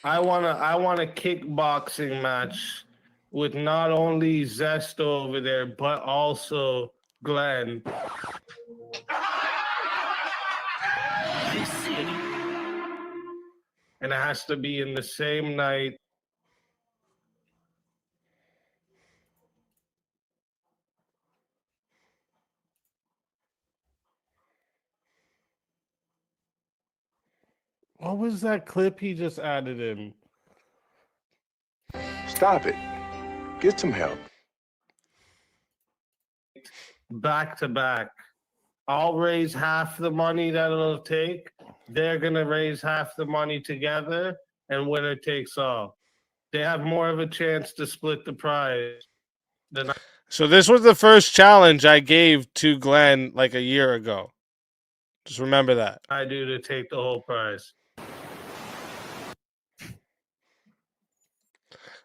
I want a kickboxing match with not only Zesto over there, but also Glenn. And it has to be in the same night. What was that clip he just added in? Stop it. Get some help. Back to back. I'll raise half the money that it'll take. They're going to raise half the money together, and winner takes all. They have more of a chance to split the prize than I. So this was the first challenge I gave to Glenn like a year ago. Just remember that. I do to take the whole prize.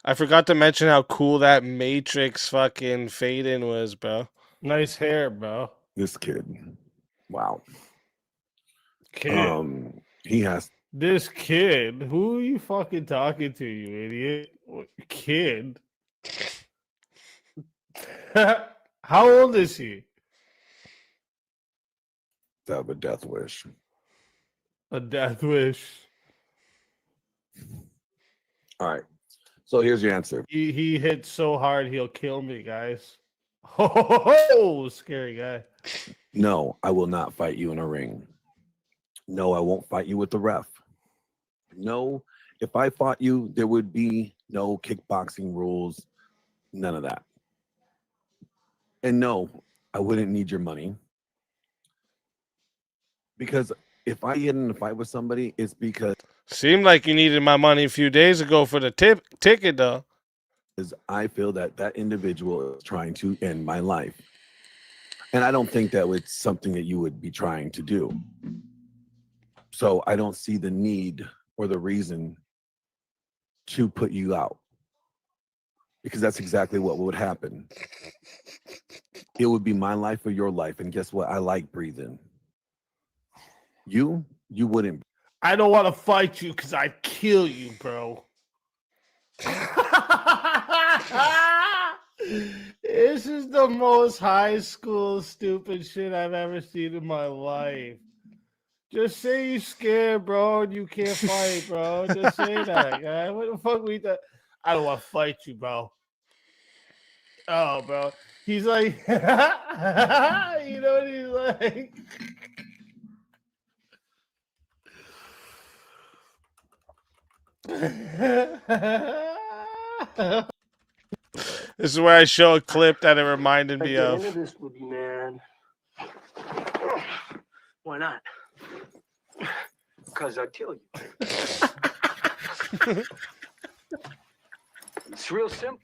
I forgot to mention how cool that Matrix fucking fade-in was, bro. Nice hair, bro. This kid. Wow. Kid. He has. This kid? Who are you fucking talking to, you idiot? Kid? How old is he? To have a death wish. A death wish. All right. So here's your answer. He hit so hard he'll kill me, guys. Oh, scary guy. No, I will not fight you in a ring. No, I won't fight you with the ref. No, if I fought you, there would be no kickboxing rules, none of that. And no, I wouldn't need your money. Because if I get in a fight with somebody, it's because... Seemed like you needed my money a few days ago for the ticket, though. Because I feel that that individual is trying to end my life. And I don't think that it's something that you would be trying to do. So I don't see the need or the reason to put you out. Because that's exactly what would happen. It would be my life or your life. And guess what? I like breathing. You wouldn't. I don't want to fight you because I'd kill you, bro. This is the most high school stupid shit I've ever seen in my life. Just say you're scared, bro, and you can't fight, bro. Just say that, guy. What the fuck we thought? I don't want to fight you, bro. Oh, bro. He's like, you know what he's like? This is where I show a clip that it reminded me of. At the end of this movie, man. Why not? Because I'd kill you. It's real simple.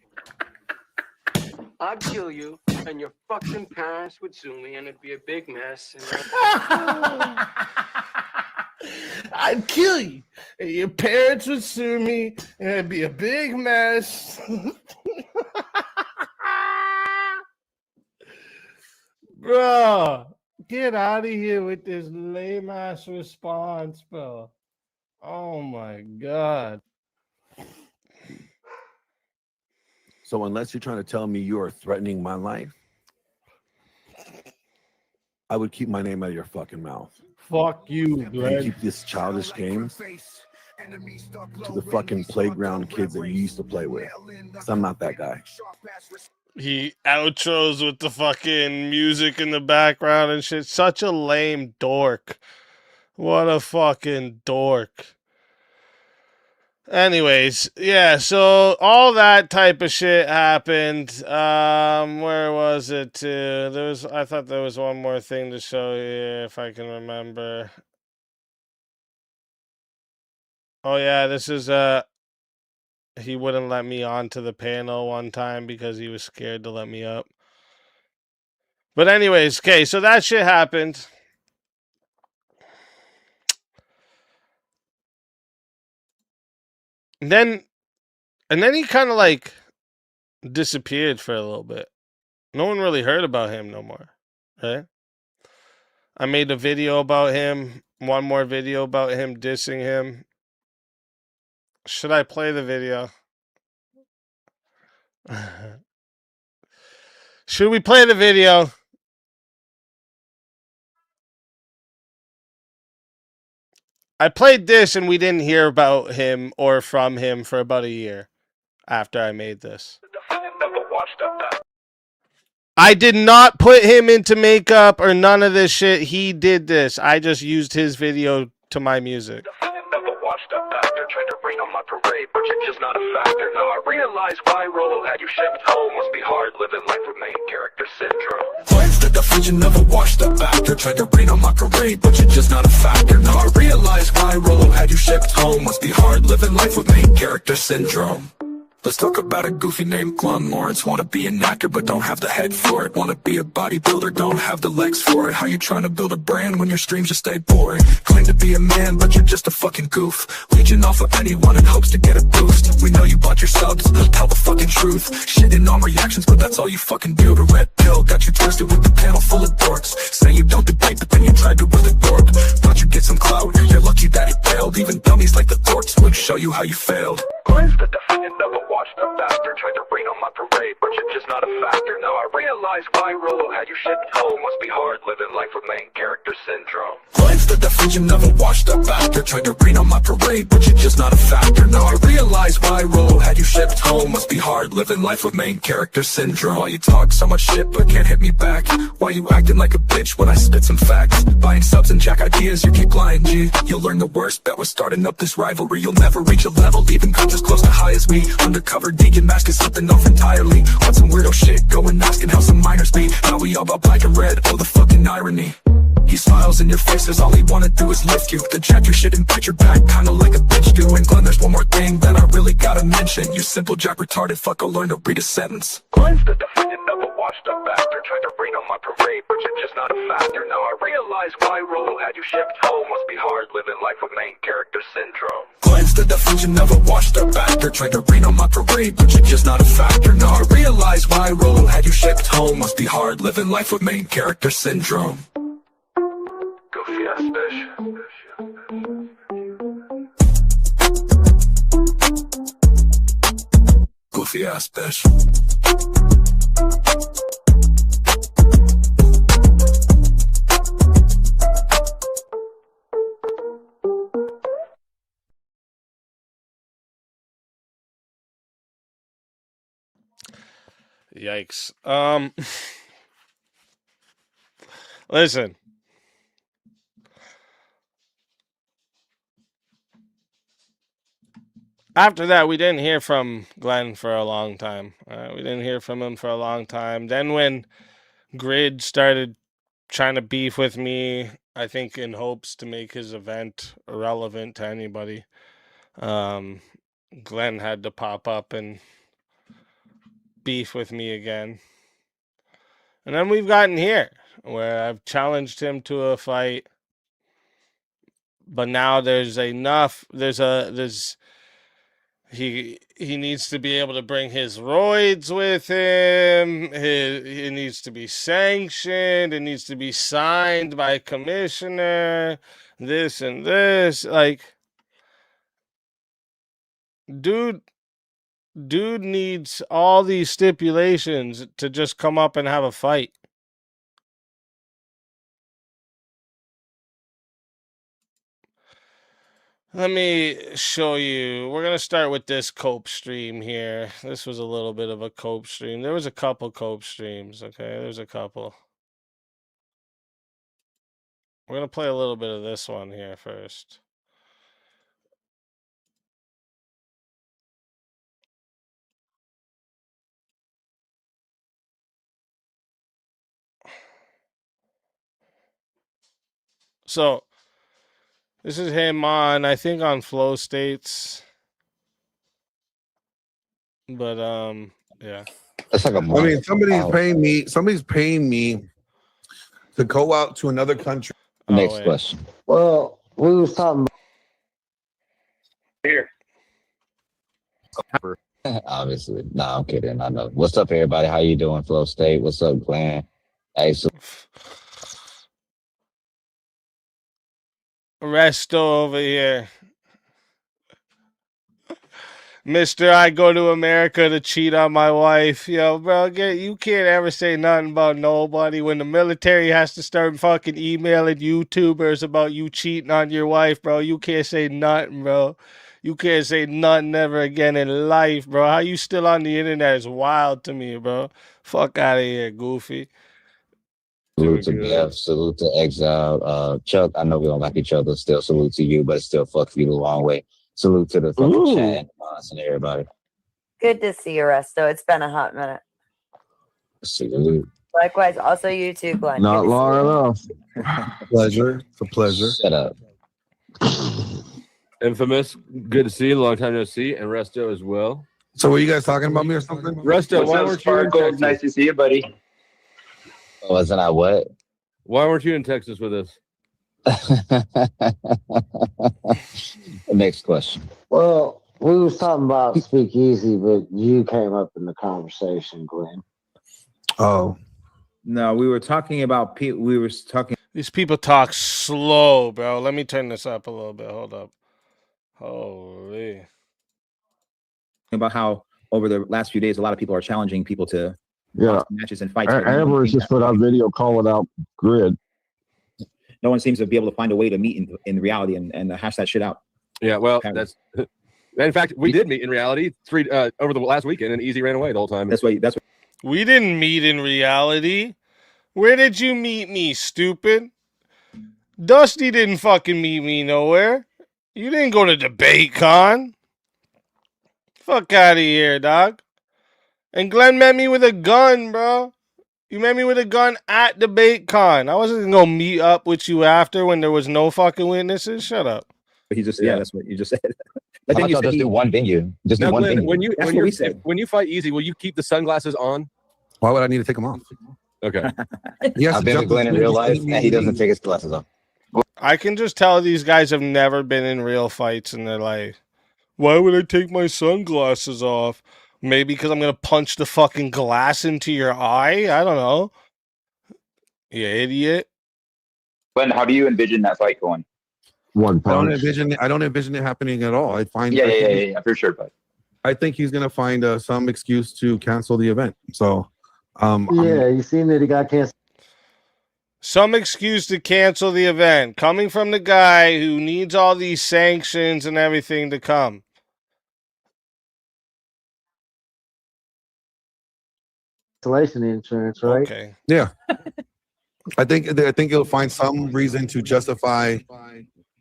I'd kill you, and your fucking parents would sue me, and it'd be a big mess. And I'd kill you, and your parents would sue me, and it'd be a big mess. Bro, get out of here with this lame ass response, bro. Oh my god. So unless you're trying to tell me you are threatening my life, I would keep my name out of your fucking mouth. Fuck you, And Glenn. keep this childish games to the fucking playground kids that you used to play with. Because I'm not that guy. He outros with the fucking music in the background and shit. Such a lame dork. What a fucking dork. Anyways, yeah, so all that type of shit happened. Where was it? I thought there was one more thing to show you if I can remember. Oh yeah, this is he wouldn't let me onto the panel one time because he was scared to let me up. But anyways, okay, so that shit happened. And then he kind of like disappeared for a little bit. No one really heard about him no more, right? I made a video about him, one more video about him dissing him. Should I play the video? Should we play the video? I played this and we didn't hear about him or from him for about a year after I made this. I did not put him into makeup or none of this shit. He did this. I just used his video to my music. Tried to rain on my parade, but you're just not a factor. Now I realize why Rolo had you shipped home. Must be hard living life with main character syndrome. Life's the definition of a washed up actor. Tried to rain on my parade, but you're just not a factor. Now I realize why Rolo had you shipped home. Must be hard living life with main character syndrome. Let's talk about a goofy named Glun Lawrence. Wanna be an actor but don't have the head for it. Wanna be a bodybuilder, don't have the legs for it. How you trying to build a brand when your streams just stay boring? Claim to be a man but you're just a fucking goof. Leeching off of anyone in hopes to get a boost. We know you bought your subs, tell the fucking truth. Shitting on reactions but that's all you fucking do. The red pill got you twisted with the panel full of dorks. Say you don't debate but then you tried to with a dork. Thought you'd get some clout, you're lucky that it failed. Even dummies like the dorks would show you how you failed. Glenn's the definition of a washed up bastard. Tried to rain on my parade, but you're just not a factor. Now I realize why Rolo had you shipped home. Must be hard living life with main character syndrome. Glenn's the definition of a washed up bastard. Tried to rain on my parade, but you're just not a factor. Now I realize why Rolo had you shipped home. Must be hard living life with main character syndrome. Why you talk so much shit but can't hit me back? Why you acting like a bitch when I spit some facts? Buying subs and jack ideas, you keep lying, G. You'll learn the worst bet was starting up this rivalry. You'll never reach a level, even comes as close to high as me. Undercover deacon mask is something off entirely. Want some weirdo shit, go and asking how some minors be. Now we all about black and red, oh the fucking irony. He smiles in your face, cause all he wanna do is lift you. Then check your shit and bite your back, kinda like a bitch do. And Glenn, there's one more thing that I really gotta mention. You simple jack retarded fuck, go learn to read a sentence. Glenn's the definition of a washed up bastard. Tried to rain on my parade, but you're just not a factor. Now I realize why Rolo had you shipped home. Must be hard living life with main character syndrome. Glenn's the definition of a washed up actor. Tried to rain on my parade, but you're just not a factor. Now I realize why Rolo had you shipped home. Must be hard living life with main character syndrome. Goofy ass bitch. Goofy ass bitch. Yikes. Listen. After that, we didn't hear from Glenn for a long time. We didn't hear from him for a long time. Then when Grid started trying to beef with me, I think in hopes to make his event irrelevant to anybody, Glenn had to pop up and beef with me again. And then we've gotten here, where I've challenged him to a fight. But now there's enough, he needs to be able to bring his roids with him. He needs to be sanctioned. It needs to be signed by a commissioner. This and this. Like, dude needs all these stipulations to just come up and have a fight. Let me show you. We're going to start with this cope stream here. This was a little bit of a cope stream. There was a couple cope streams, okay? There's a couple. We're going to play a little bit of this one here first. So, This is him on, I think, on Flow States. But yeah. That's like a I mean, somebody's paying me to go out to another country. Next question. Well, we was talking Here. Obviously. Nah, I'm kidding. I know. What's up, everybody? How you doing, Flow State? What's up, Glenn? Hey, so Resto over here. Mr. I go to America to cheat on my wife. Yo, bro, you can't ever say nothing about nobody when the military has to start fucking emailing YouTubers about you cheating on your wife, bro. You can't say nothing, bro. You can't say nothing ever again in life, bro. How you still on the internet is wild to me, bro. Fuck out of here, goofy. salute to Bev, salute to Exile. Chuck, I know we don't like each other. Still salute to you, but still fuck you the long way. Salute to the fucking chat and Moss and everybody. Good to see you, Resto. It's been a hot minute. Salute. Likewise, also you too, Glenn. Not Good to long see you. enough. Pleasure. It's a pleasure. Shut up. Infamous, good to see you. Long time no see, and Resto as well. So were you guys talking about me or something? Resto, why weren't you in Texas? Nice to see you, buddy. Wasn't I what? Why weren't you in Texas with us? Next question. Well, we was talking about Speak EaZy, but you came up in the conversation, Glenn. Oh. No, we were talking about These people talk slow, bro. Let me turn this up a little bit. Hold up. Holy. About how over the last few days, a lot of people are challenging people to matches and fights. Avarice just put out video calling out Grid. No one seems to be able to find a way to meet in reality and hash that shit out. Yeah, well, that's. In fact, we did meet in reality over the last weekend, and EaZy ran away the whole time. That's why. We didn't meet in reality. Where did you meet me, stupid? Dusty didn't fucking meet me nowhere. You didn't go to DebateCon. Fuck out of here, dog. And Glenn met me with a gun, bro. You met me with a gun at DebateCon. I wasn't gonna meet up with you after when there was no fucking witnesses. Shut up. But that's what you just said. But then you just do one venue. Just do Now, one Glenn, venue. when you fight EaZy, will you keep the sunglasses on? Why would I need to take them off? Okay. I've been with Glenn in real life, and he doesn't take his glasses off. I can just tell these guys have never been in real fights in their life. Why would I take my sunglasses off? Maybe because I'm going to punch the fucking glass into your eye? I don't know. You idiot. Glenn, how do you envision that fight going? One I don't envision it happening at all. I find Yeah, for sure, but I think he's gonna find some excuse to cancel the event. So you seen that he got canceled. Some excuse to cancel the event coming from the guy who needs all these sanctions and everything to come. Cancellation insurance, right? Okay. Yeah. I think he'll find some reason to justify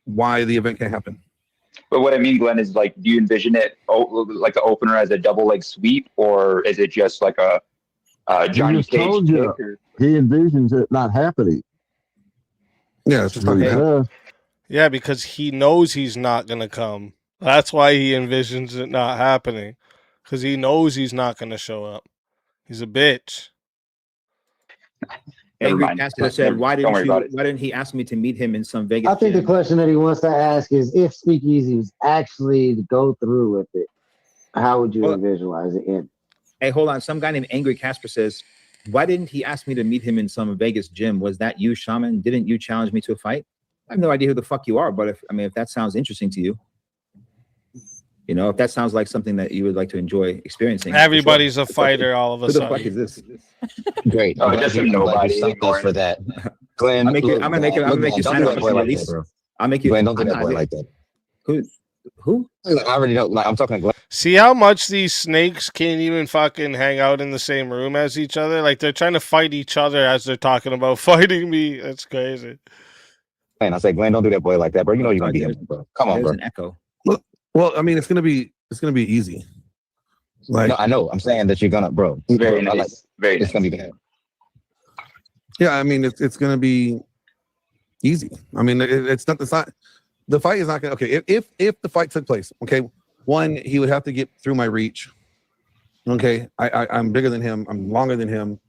why the event can't happen. But what I mean, Glenn, is like, do you envision it like the opener as a double leg sweep, or is it just like a Johnny just told Cage? you. He envisions it not happening. Yeah, it's just like Yeah, because he knows he's not going to come. That's why he envisions it not happening. Because he knows he's not going to show up. He's a bitch. Angry Caster said, why didn't he ask me to meet him in some Vegas I think gym? the question that he wants to ask is if Speak EaZy was actually to go through with it, how would you visualize it? And Hey, hold on. Some guy named Angry Casper says, why didn't he ask me to meet him in some Vegas gym? Was that you, Shaman? Didn't you challenge me to a fight? I have no idea who the fuck you are, but if that sounds interesting to you, if that sounds like something that you would like to enjoy experiencing. Everybody's a fighter all of a sudden. Who the fuck is this? Great. Oh, just nobody for that. Glenn, I'm gonna make you sign up at least. I'll make you. Glenn, don't do that boy like that. Who? I already know. Like, I'm talking to Glenn. See how much these snakes can't even fucking hang out in the same room as each other? Like, they're trying to fight each other as they're talking about fighting me. That's crazy. Glenn, I say, Glenn, don't do that boy like that, bro. You know you're gonna beat him, bro. Come on, There's bro. an echo. Well, I mean, it's gonna be easy. Like, no, I know. I'm saying that you're gonna, bro. Very nice. Like, Very it's gonna be bad. Yeah, I mean, it's gonna be easy. I mean, it's not The fight is not gonna. Okay, if the fight took place, okay, one, he would have to get through my reach. Okay, I'm bigger than him. I'm longer than him.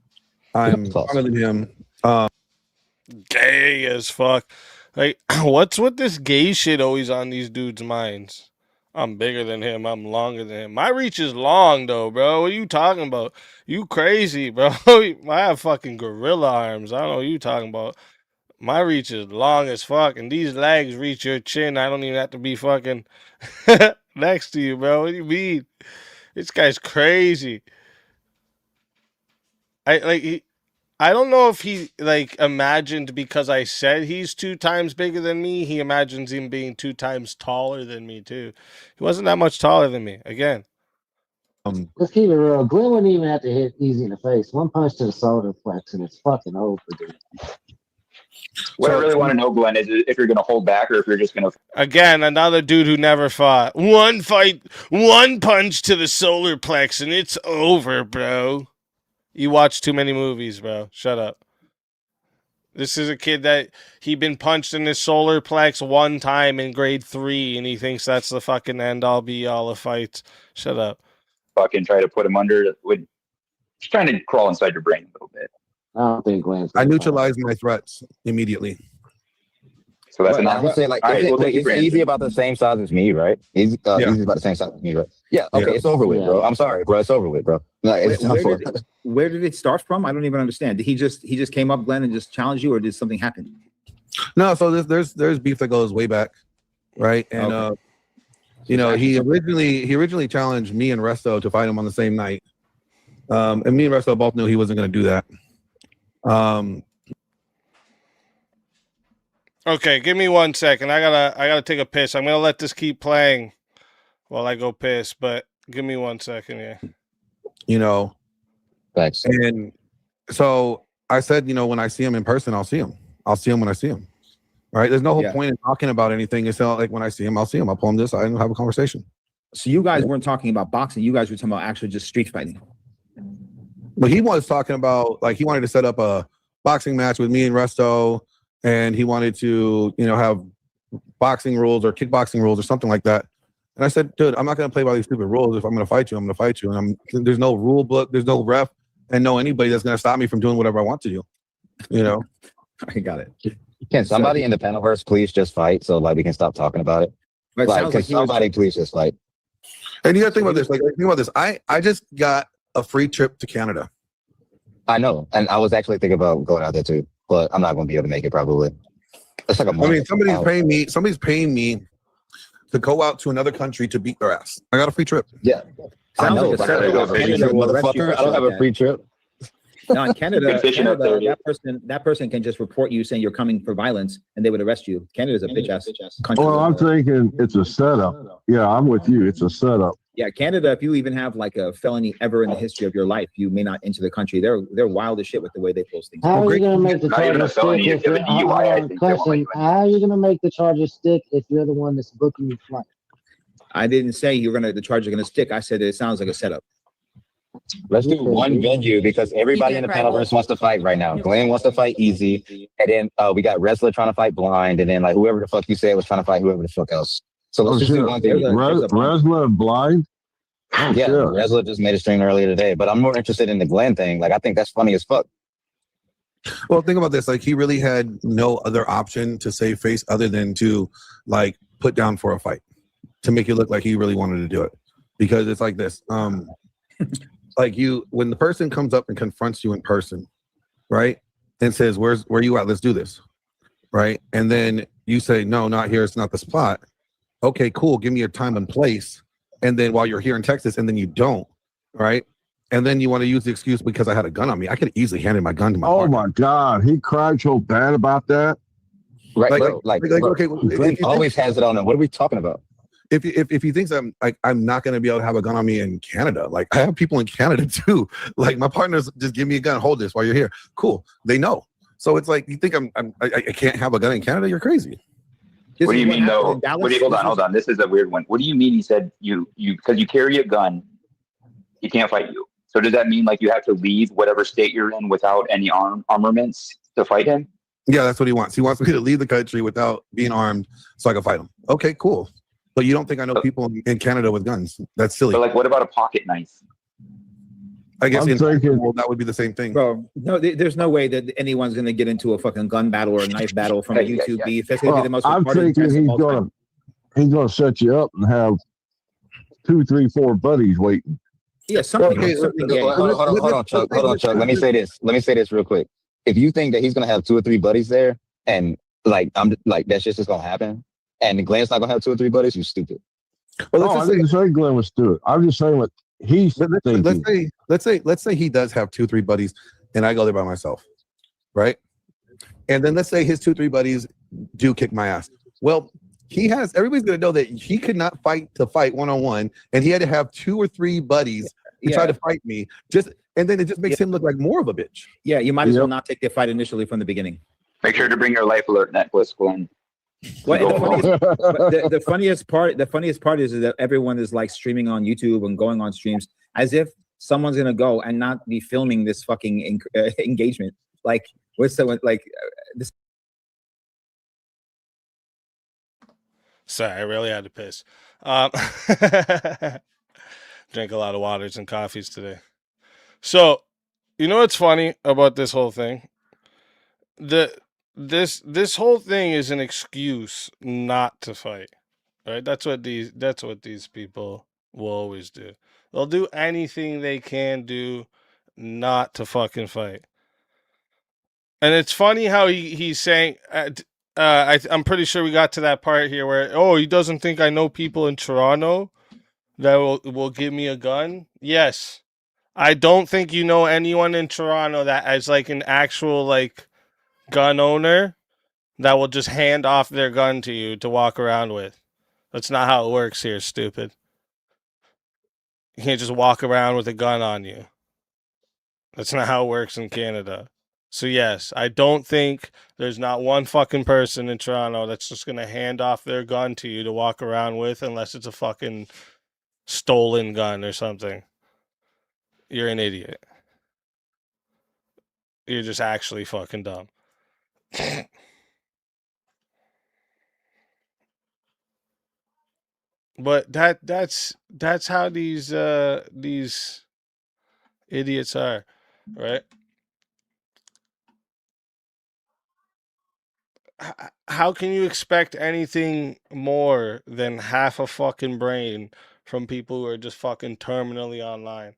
I'm stronger than him. Gay as fuck. Like, what's with this gay shit always on these dudes' minds? I'm bigger than him. I'm longer than him. My reach is long, though, bro. What are you talking about? You crazy, bro. I have fucking gorilla arms. I don't know what you talking about. My reach is long as fuck, and these legs reach your chin. I don't even have to be fucking next to you, bro. What do you mean? This guy's crazy. I don't know if he like imagined because I said he's 2 times bigger than me. He imagines him being 2 times taller than me too. He wasn't that much taller than me. Again, Let's keep it real. Glenn wouldn't even have to hit EaZy in the face. One punch to the solar plex, and it's fucking over, dude. What I really want to know, Glenn, is if you're going to hold back or if you're just going to. Again, another dude who never fought. One fight, one punch to the solar plex, and it's over, bro. You watch too many movies, bro. Shut up. This is a kid that he been punched in his solar plex one time in grade 3, and he thinks that's the fucking end all be all of fights. Shut up. Fucking try to put him under. Just trying to crawl inside your brain a little bit. I don't think Glenn's. I neutralize my threats immediately. So that's I would say, like, it's EaZy about the same size as me, right? EaZy about the same size as me, right? Yeah, okay, it's over with, bro. I'm sorry, bro. It's over with, bro. No, where did it start from? I don't even understand. Did he just came up, Glenn, and just challenged you, or did something happen? No, so there's beef that goes way back, right? And you know, he originally challenged me and Resto to fight him on the same night. And me and Resto both knew he wasn't going to do that. Okay, give me 1 second. I gotta take a piss. I'm gonna let this keep playing while I go piss, but give me 1 second here. You know, thanks. And so I said, you know, when I see him in person, I'll see him. I'll see him when I see him. Right? There's no whole point in talking about anything. It's not like when I see him, I'll see him. I'll pull him this side and have a conversation. So you guys weren't talking about boxing. You guys were talking about actually just street fighting. But he was talking about, like, he wanted to set up a boxing match with me and Resto, and he wanted to, you know, have boxing rules or kickboxing rules or something like that. And I said, dude, I'm not going to play by these stupid rules. If I'm going to fight you, I'm going to fight you. And there's no rule book, there's no ref, and no anybody that's going to stop me from doing whatever I want to do. You know? I got it. Can somebody in the panelverse please just fight so like we can stop talking about it? Like, can somebody please just fight? And you got to think about this. Like, think about this. I just got a free trip to Canada. I know, and I was actually thinking about going out there too, but I'm not going to be able to make it probably. It's like a month. I mean, somebody's paying me to go out to another country to beat their ass. I got a free trip. Yeah. I know, but I don't have a free trip. Now in Canada, that person can just report you saying you're coming for violence, and they would arrest you. Canada's a bitch ass country. Well, I'm thinking it's a setup. Yeah, I'm with you. It's a setup. Yeah, Canada. If you even have like a felony ever in the history of your life, you may not enter the country. They're wild as shit with the way they post things. How are you gonna make the charges stick? How are you gonna make the charges stick if you're the one that's booking your flight? I didn't say the charges are gonna stick. I said it sounds like a setup. Let's do one venue because everybody in the panelverse wants to fight right now. Glenn wants to fight EaZy, and then we got Wrestler trying to fight Blind, and then like whoever the fuck you said was trying to fight whoever the fuck else. So let's just do one venue. Wrestler and Blind? Oh, yeah, Wrestler just made a stream earlier today, but I'm more interested in the Glenn thing. Like, I think that's funny as fuck. Well, think about this. Like, he really had no other option to save face other than to like put down for a fight to make it look like he really wanted to do it. Because it's like this. Like when the person comes up and confronts you in person, right, and says, where you at? Let's do this, right? And then you say, no, not here. It's not the spot. Okay, cool. Give me your time and place. And then while you're here in Texas, and then you don't, right? And then you want to use the excuse because I had a gun on me. I could easily handed my gun to my partner. My God, he cried so bad about that. Right, okay, Glenn always has it on him. What are we talking about? If he thinks I'm not going to be able to have a gun on me in Canada, like I have people in Canada too. Like my partners just give me a gun, hold this while you're here. Cool, they know. So it's like you think I can't have a gun in Canada? You're crazy. What do you mean though? Hold on. This is a weird one. What do you mean? He said you because you carry a gun, he can't fight you. So does that mean like you have to leave whatever state you're in without any armaments to fight him? Yeah, that's what he wants. He wants me to leave the country without being armed so I can fight him. Okay, cool. But you don't think I know people in Canada with guns? That's silly. But like, what about a pocket knife? I guess I'm in thinking- well, that would be the same thing. Bro, no, there's no way that anyone's going to get into a fucking gun battle or a knife battle from a YouTube beef. That's going to be the most I'm retarded thinking test of all time. he's gonna set you up and have 2, 3, 4 buddies waiting. Yeah, something. Okay, something Hold on, Chuck. Let me say this real quick. If you think that he's gonna have 2 or 3 buddies there, and like that's just gonna happen, and Glenn's not gonna have 2 or 3 buddies, you're stupid. Well, I didn't say Glenn was doing it. I'm just saying what he's thinking. Let's say he does have 2, 3 buddies, and I go there by myself, right? And then let's say his 2, 3 buddies do kick my ass. Well, everybody's gonna know that he could not fight one-on-one, and he had to have 2 or 3 buddies to try to fight me. And then it just makes him look like more of a bitch. Yeah, you might as well not take the fight initially from the beginning. Make sure to bring your life alert necklace, Glenn. The funniest part is that everyone is like streaming on YouTube and going on streams as if someone's gonna go and not be filming this fucking engagement. Like with someone like this. Sorry, I really had to piss. Drank a lot of waters and coffees today. So, you know what's funny about this whole thing? This whole thing is an excuse not to fight. Right? That's what these people will always do. They'll do anything they can do not to fucking fight. And it's funny how he's saying I'm pretty sure we got to that part here where he doesn't think I know people in Toronto that will give me a gun. Yes. I don't think you know anyone in Toronto that is like an actual like gun owner that will just hand off their gun to you to walk around with. That's not how it works here, stupid. You can't just walk around with a gun on you. That's not how it works in Canada. So yes, I don't think there's not one fucking person in Toronto that's just going to hand off their gun to you to walk around with unless it's a fucking stolen gun or something. You're an idiot. You're just actually fucking dumb. But that's how these idiots are, right? How can you expect anything more than half a fucking brain from people who are just fucking terminally online?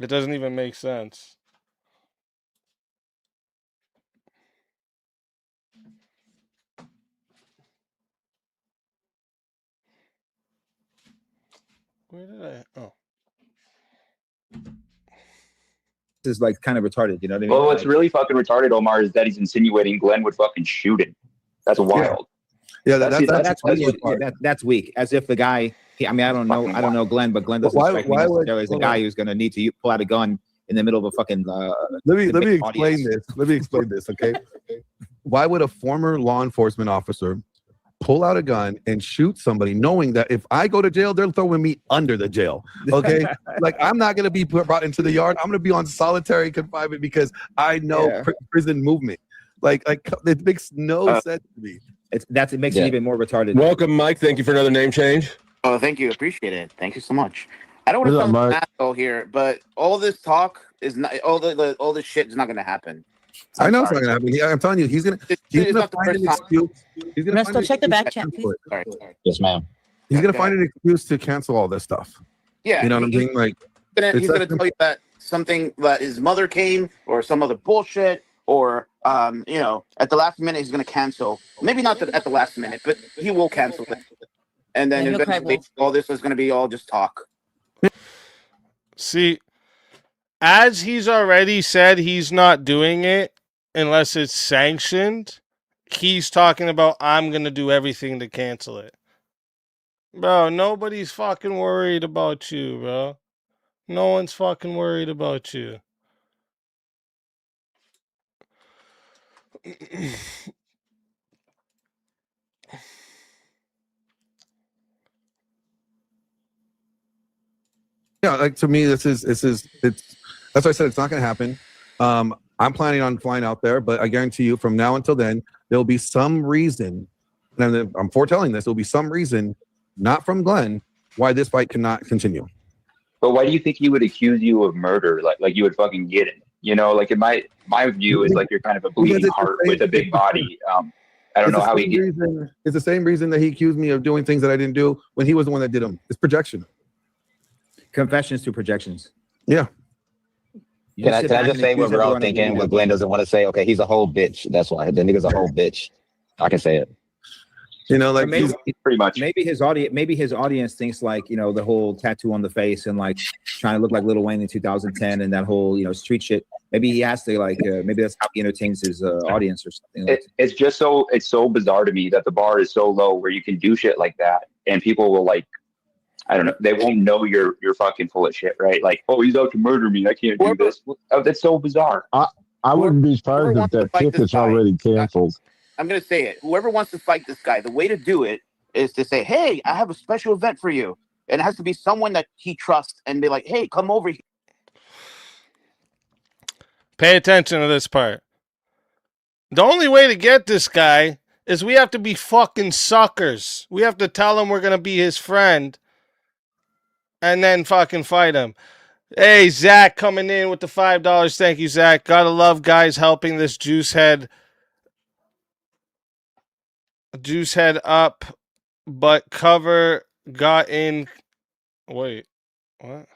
It doesn't even make sense. Where did I? Oh. This is like kind of retarded, you know what I mean? Well, what's really fucking retarded, Omar, is that he's insinuating Glenn would fucking shoot him. That's wild. Yeah, that's weak. As if the guy. I don't know Glenn, but Glenn doesn't strike me necessarily as a guy who's going to need to pull out a gun in the middle of a fucking. Let me explain this. Let me explain this, okay? Why would a former law enforcement officer pull out a gun and shoot somebody, knowing that if I go to jail, they're throwing me under the jail? Okay, like I'm not going to be brought into the yard. I'm going to be on solitary confinement because I know prison movement. Like it makes no sense to me. It makes it even more retarded. Welcome, Mike. Thank you for another name change. Oh, thank you. Appreciate it. Thank you so much. I don't want to sound like an asshole here, but all this talk is not all this shit is not going to happen. I know it's not going to happen. Yeah, I'm telling you, he's going to find an excuse. He's going to check the back chat, please. Yes, ma'am. He's going to find an excuse to cancel all this stuff. Yeah, you know what I'm saying? Like he's going to tell you that something that his mother came or some other bullshit. Or, at the last minute, he's going to cancel. Maybe not at the last minute, but he will cancel it. And then eventually, all this is going to be all just talk. See, as he's already said, he's not doing it unless it's sanctioned. He's talking about, I'm going to do everything to cancel it. Bro, nobody's fucking worried about you, bro. No one's fucking worried about you. Yeah, like to me, it's that's why I said it's not going to happen. I'm planning on flying out there, but I guarantee you, from now until then, there'll be some reason, and I'm foretelling this. There'll be some reason, not from Glenn, why this fight cannot continue. But why do you think he would accuse you of murder? Like you would fucking get it. You know, like in my view is like you're kind of a bleeding heart with a big body. I don't know how he gets. It's the same reason that he accused me of doing things that I didn't do when he was the one that did them. It's projection. Confessions to projections. Yeah. Can I just say what we're all thinking? What Glenn doesn't want to say? Okay, he's a whole bitch. That's why the nigga's a whole bitch. I can say it. You know, like maybe, pretty much. Maybe his audience thinks like, you know, the whole tattoo on the face and like trying to look like Lil Wayne in 2010 and that whole, you know, street shit. Maybe he has to like, maybe that's how he entertains his audience or something. It's just so bizarre to me that the bar is so low where you can do shit like that and people will like, I don't know, they won't know you're fucking full of shit, right? Like, oh, he's out to murder me. I can't do this. Oh, that's so bizarre. I wouldn't be surprised if that ticket's already canceled. I'm going to say it. Whoever wants to fight this guy, the way to do it is to say, hey, I have a special event for you. And it has to be someone that he trusts and be like, hey, come over here. Pay attention to this part. The only way to get this guy is we have to be fucking suckers. We have to tell him we're going to be his friend and then fucking fight him. Hey, Zach coming in with the $5. Thank you, Zach. Gotta love guys helping this juice head up, but cover got in. Wait, what?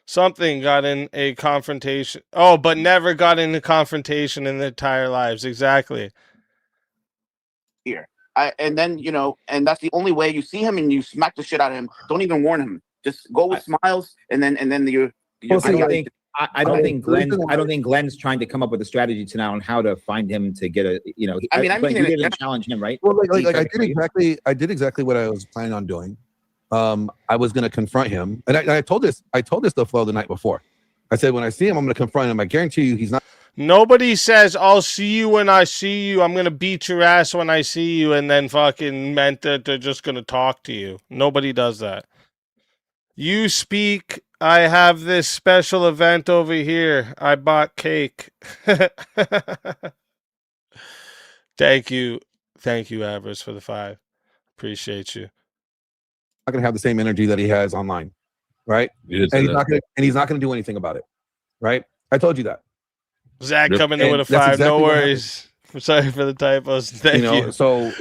Something got in a confrontation. Oh, but never got in a confrontation in their entire lives. Exactly. Here. And then, you know, and that's the only way you see him and you smack the shit out of him. Don't even warn him. Just go with smiles and then you. I don't think Glenn's trying to come up with a strategy to now on how to find him to get a, you know, I mean, you didn't challenge him, right? Well, I did exactly what I was planning on doing. I was going to confront him, and I told this to Flo the night before. I said, when I see him, I'm going to confront him. I guarantee you, he's not. Nobody says, I'll see you when I see you. I'm going to beat your ass when I see you, and then fucking meant that they're just going to talk to you. Nobody does that. You speak. I have this special event over here. I bought cake. Thank you, Avarice, for the 5. Appreciate you. Not going to have the same energy that he has online, right? And he's not going to do anything about it, right? I told you that. Zach coming in with a 5. Exactly, no worries. I'm sorry for the typos. Thank you. So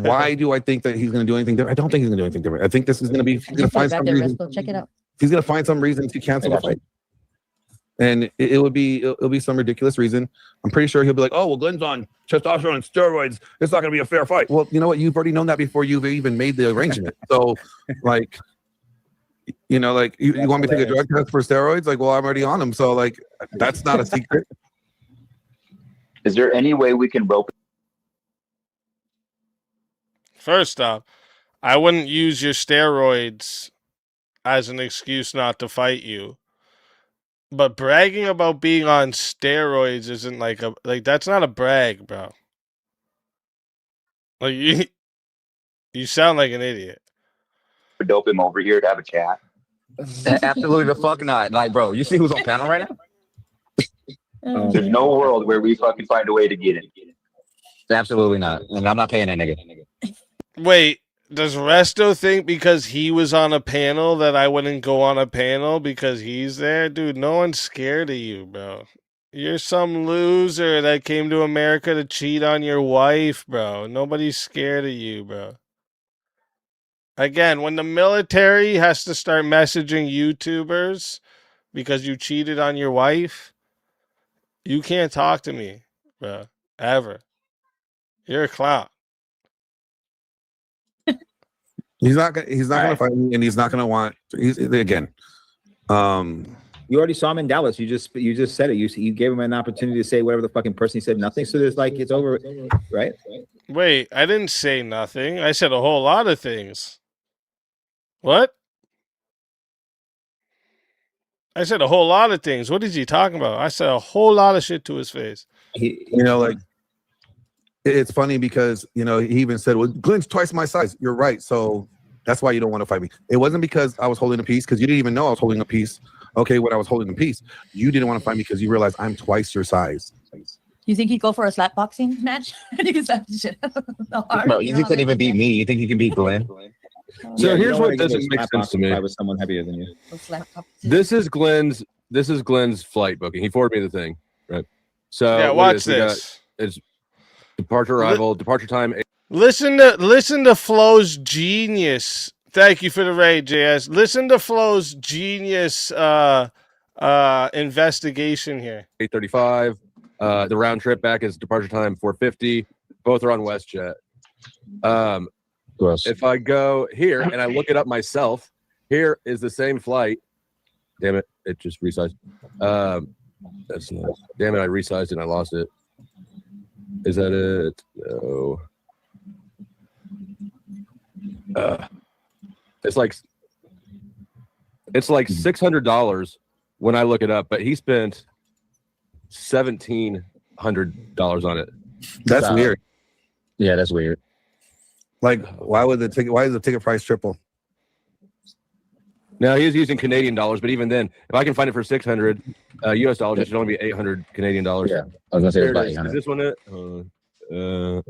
why do I think that he's going to do anything different? I don't think he's going to do anything different. I think this is going to be. He's going to find some reason. Check it out. He's going to find some reason to cancel the fight, and it'll be some ridiculous reason. I'm pretty sure he'll be like, "Oh, well, Glenn's on testosterone and steroids. It's not going to be a fair fight." Well, you know what? You've already known that before you've even made the arrangement. So, like, you know, like you want me to take a drug test for steroids? Like, well, I'm already on them. So, like, that's not a secret. Is there any way we can rope? First off, I wouldn't use your steroids as an excuse not to fight you. But bragging about being on steroids isn't like that's not a brag, bro. Like you sound like an idiot. Dope him over here to have a chat. Absolutely the fuck not. Like, bro, you see who's on panel right now? There's no world where we fucking find a way to get it. Absolutely not. And I'm not paying that nigga. Wait, does Resto think because he was on a panel that I wouldn't go on a panel because he's there? Dude, no one's scared of you, bro. You're some loser that came to America to cheat on your wife, bro. Nobody's scared of you, bro. Again, when the military has to start messaging YouTubers because you cheated on your wife, you can't talk to me, bro. Ever. You're a clown. He's not gonna fight me, and he's not gonna want. Again. You already saw him in Dallas. You just said it. You gave him an opportunity to say whatever the fucking person. He said nothing. So there's like it's over, right? Wait, I didn't say nothing. I said a whole lot of things. What? I said a whole lot of things. What is he talking about? I said a whole lot of shit to his face. You know, like it's funny because you know he even said, "Well, Glenn's twice my size." You're right. So That's why you don't want to fight me. It wasn't because I was holding a piece, because you didn't even know I was holding a piece. Okay, when I was holding a piece, you didn't want to fight me because you realized I'm twice your size. You think he'd go for a slap boxing match? You can slap the shit out of him. Bro, EaZy couldn't even beat me. You think you can beat Glenn? So Yeah, you here's don't what wanna get doesn't a make slap sense box to me. fight with someone heavier than you. This is Glenn's flight booking. He forwarded me the thing, right? So Yeah, look at watch We got- this. It's departure arrival, departure time. Listen to Flo's genius. Thank you for the raid, JS. Listen to Flo's genius investigation here. 8:35. The round trip back is departure time 4:50. Both are on WestJet. If I go here and I look it up myself, here is the same flight. Damn it, it just resized. That's not. Damn it, I resized and I lost it. Is that it? No. It's like $600 when I look it up, but he spent $1,700 on it. That's weird. Yeah, that's weird. Like, why is the ticket price triple? Now he is using Canadian dollars, but even then, if I can find it for $600 US dollars, it should only be $800 Canadian dollars. Yeah, I was gonna say it's There about it is. 800. Is this one it? No,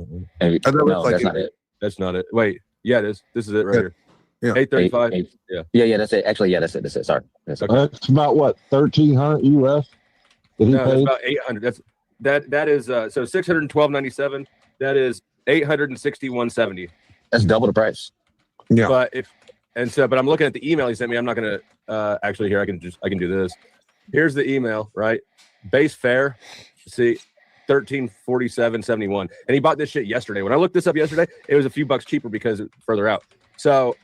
that's not it. That's not it. Wait, yeah, it is. This is it right here. Yeah. 835. Yeah, that's it. Actually, yeah, that's it. Sorry. That's okay. That's about what, 1,300 US that he No, that's paid? about 800. That is so $612.97. That is $861.70. That's double the price. Yeah. But but I'm looking at the email he sent me. I'm not gonna actually here. I can do this. Here's the email, right? Base fare. See, $1347.71. And he bought this shit yesterday. When I looked this up yesterday, it was a few bucks cheaper because it's further out. So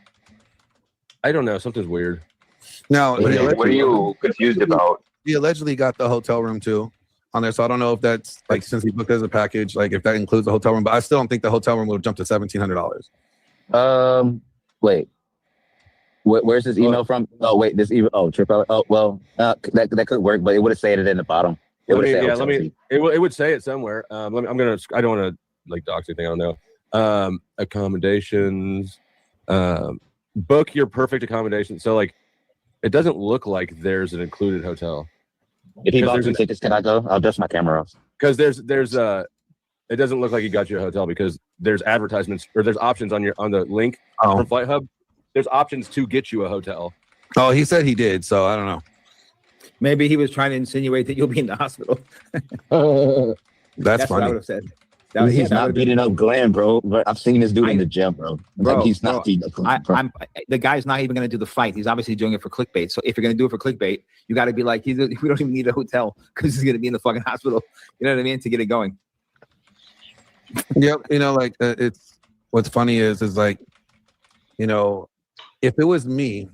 I don't know. Something's weird. Now, What are you confused about? He allegedly got the hotel room too on there, so I don't know if that's like since he booked it as a package, like if that includes the hotel room. But I still don't think the hotel room will jump to $1,700. Wait. Where's this email from? Oh, wait, this email. Oh, trip out. Oh, well, that could work, but it would have said it in the bottom. It would say it would say it somewhere. I don't want to like dox anything. I don't know. Accommodations. Book your perfect accommodation. So like, it doesn't look like there's an included hotel. If he bought 2 tickets, can I go? I'll dust my camera off. Because there's it doesn't look like he got you a hotel because there's advertisements or there's options on the link from Flight Hub. There's options to get you a hotel. Oh, he said he did, so I don't know. Maybe he was trying to insinuate that you'll be in the hospital. That's what I funny. would have said. He's not beating up Glenn, bro. But I've seen this dude in the gym, bro. Like, he's not beating up Glenn. The guy's not even going to do the fight. He's obviously doing it for clickbait. So if you're going to do it for clickbait, you got to be like, we don't even need a hotel because he's going to be in the fucking hospital. You know what I mean? To get it going. Yep. Like it's what's funny is like, if it was me,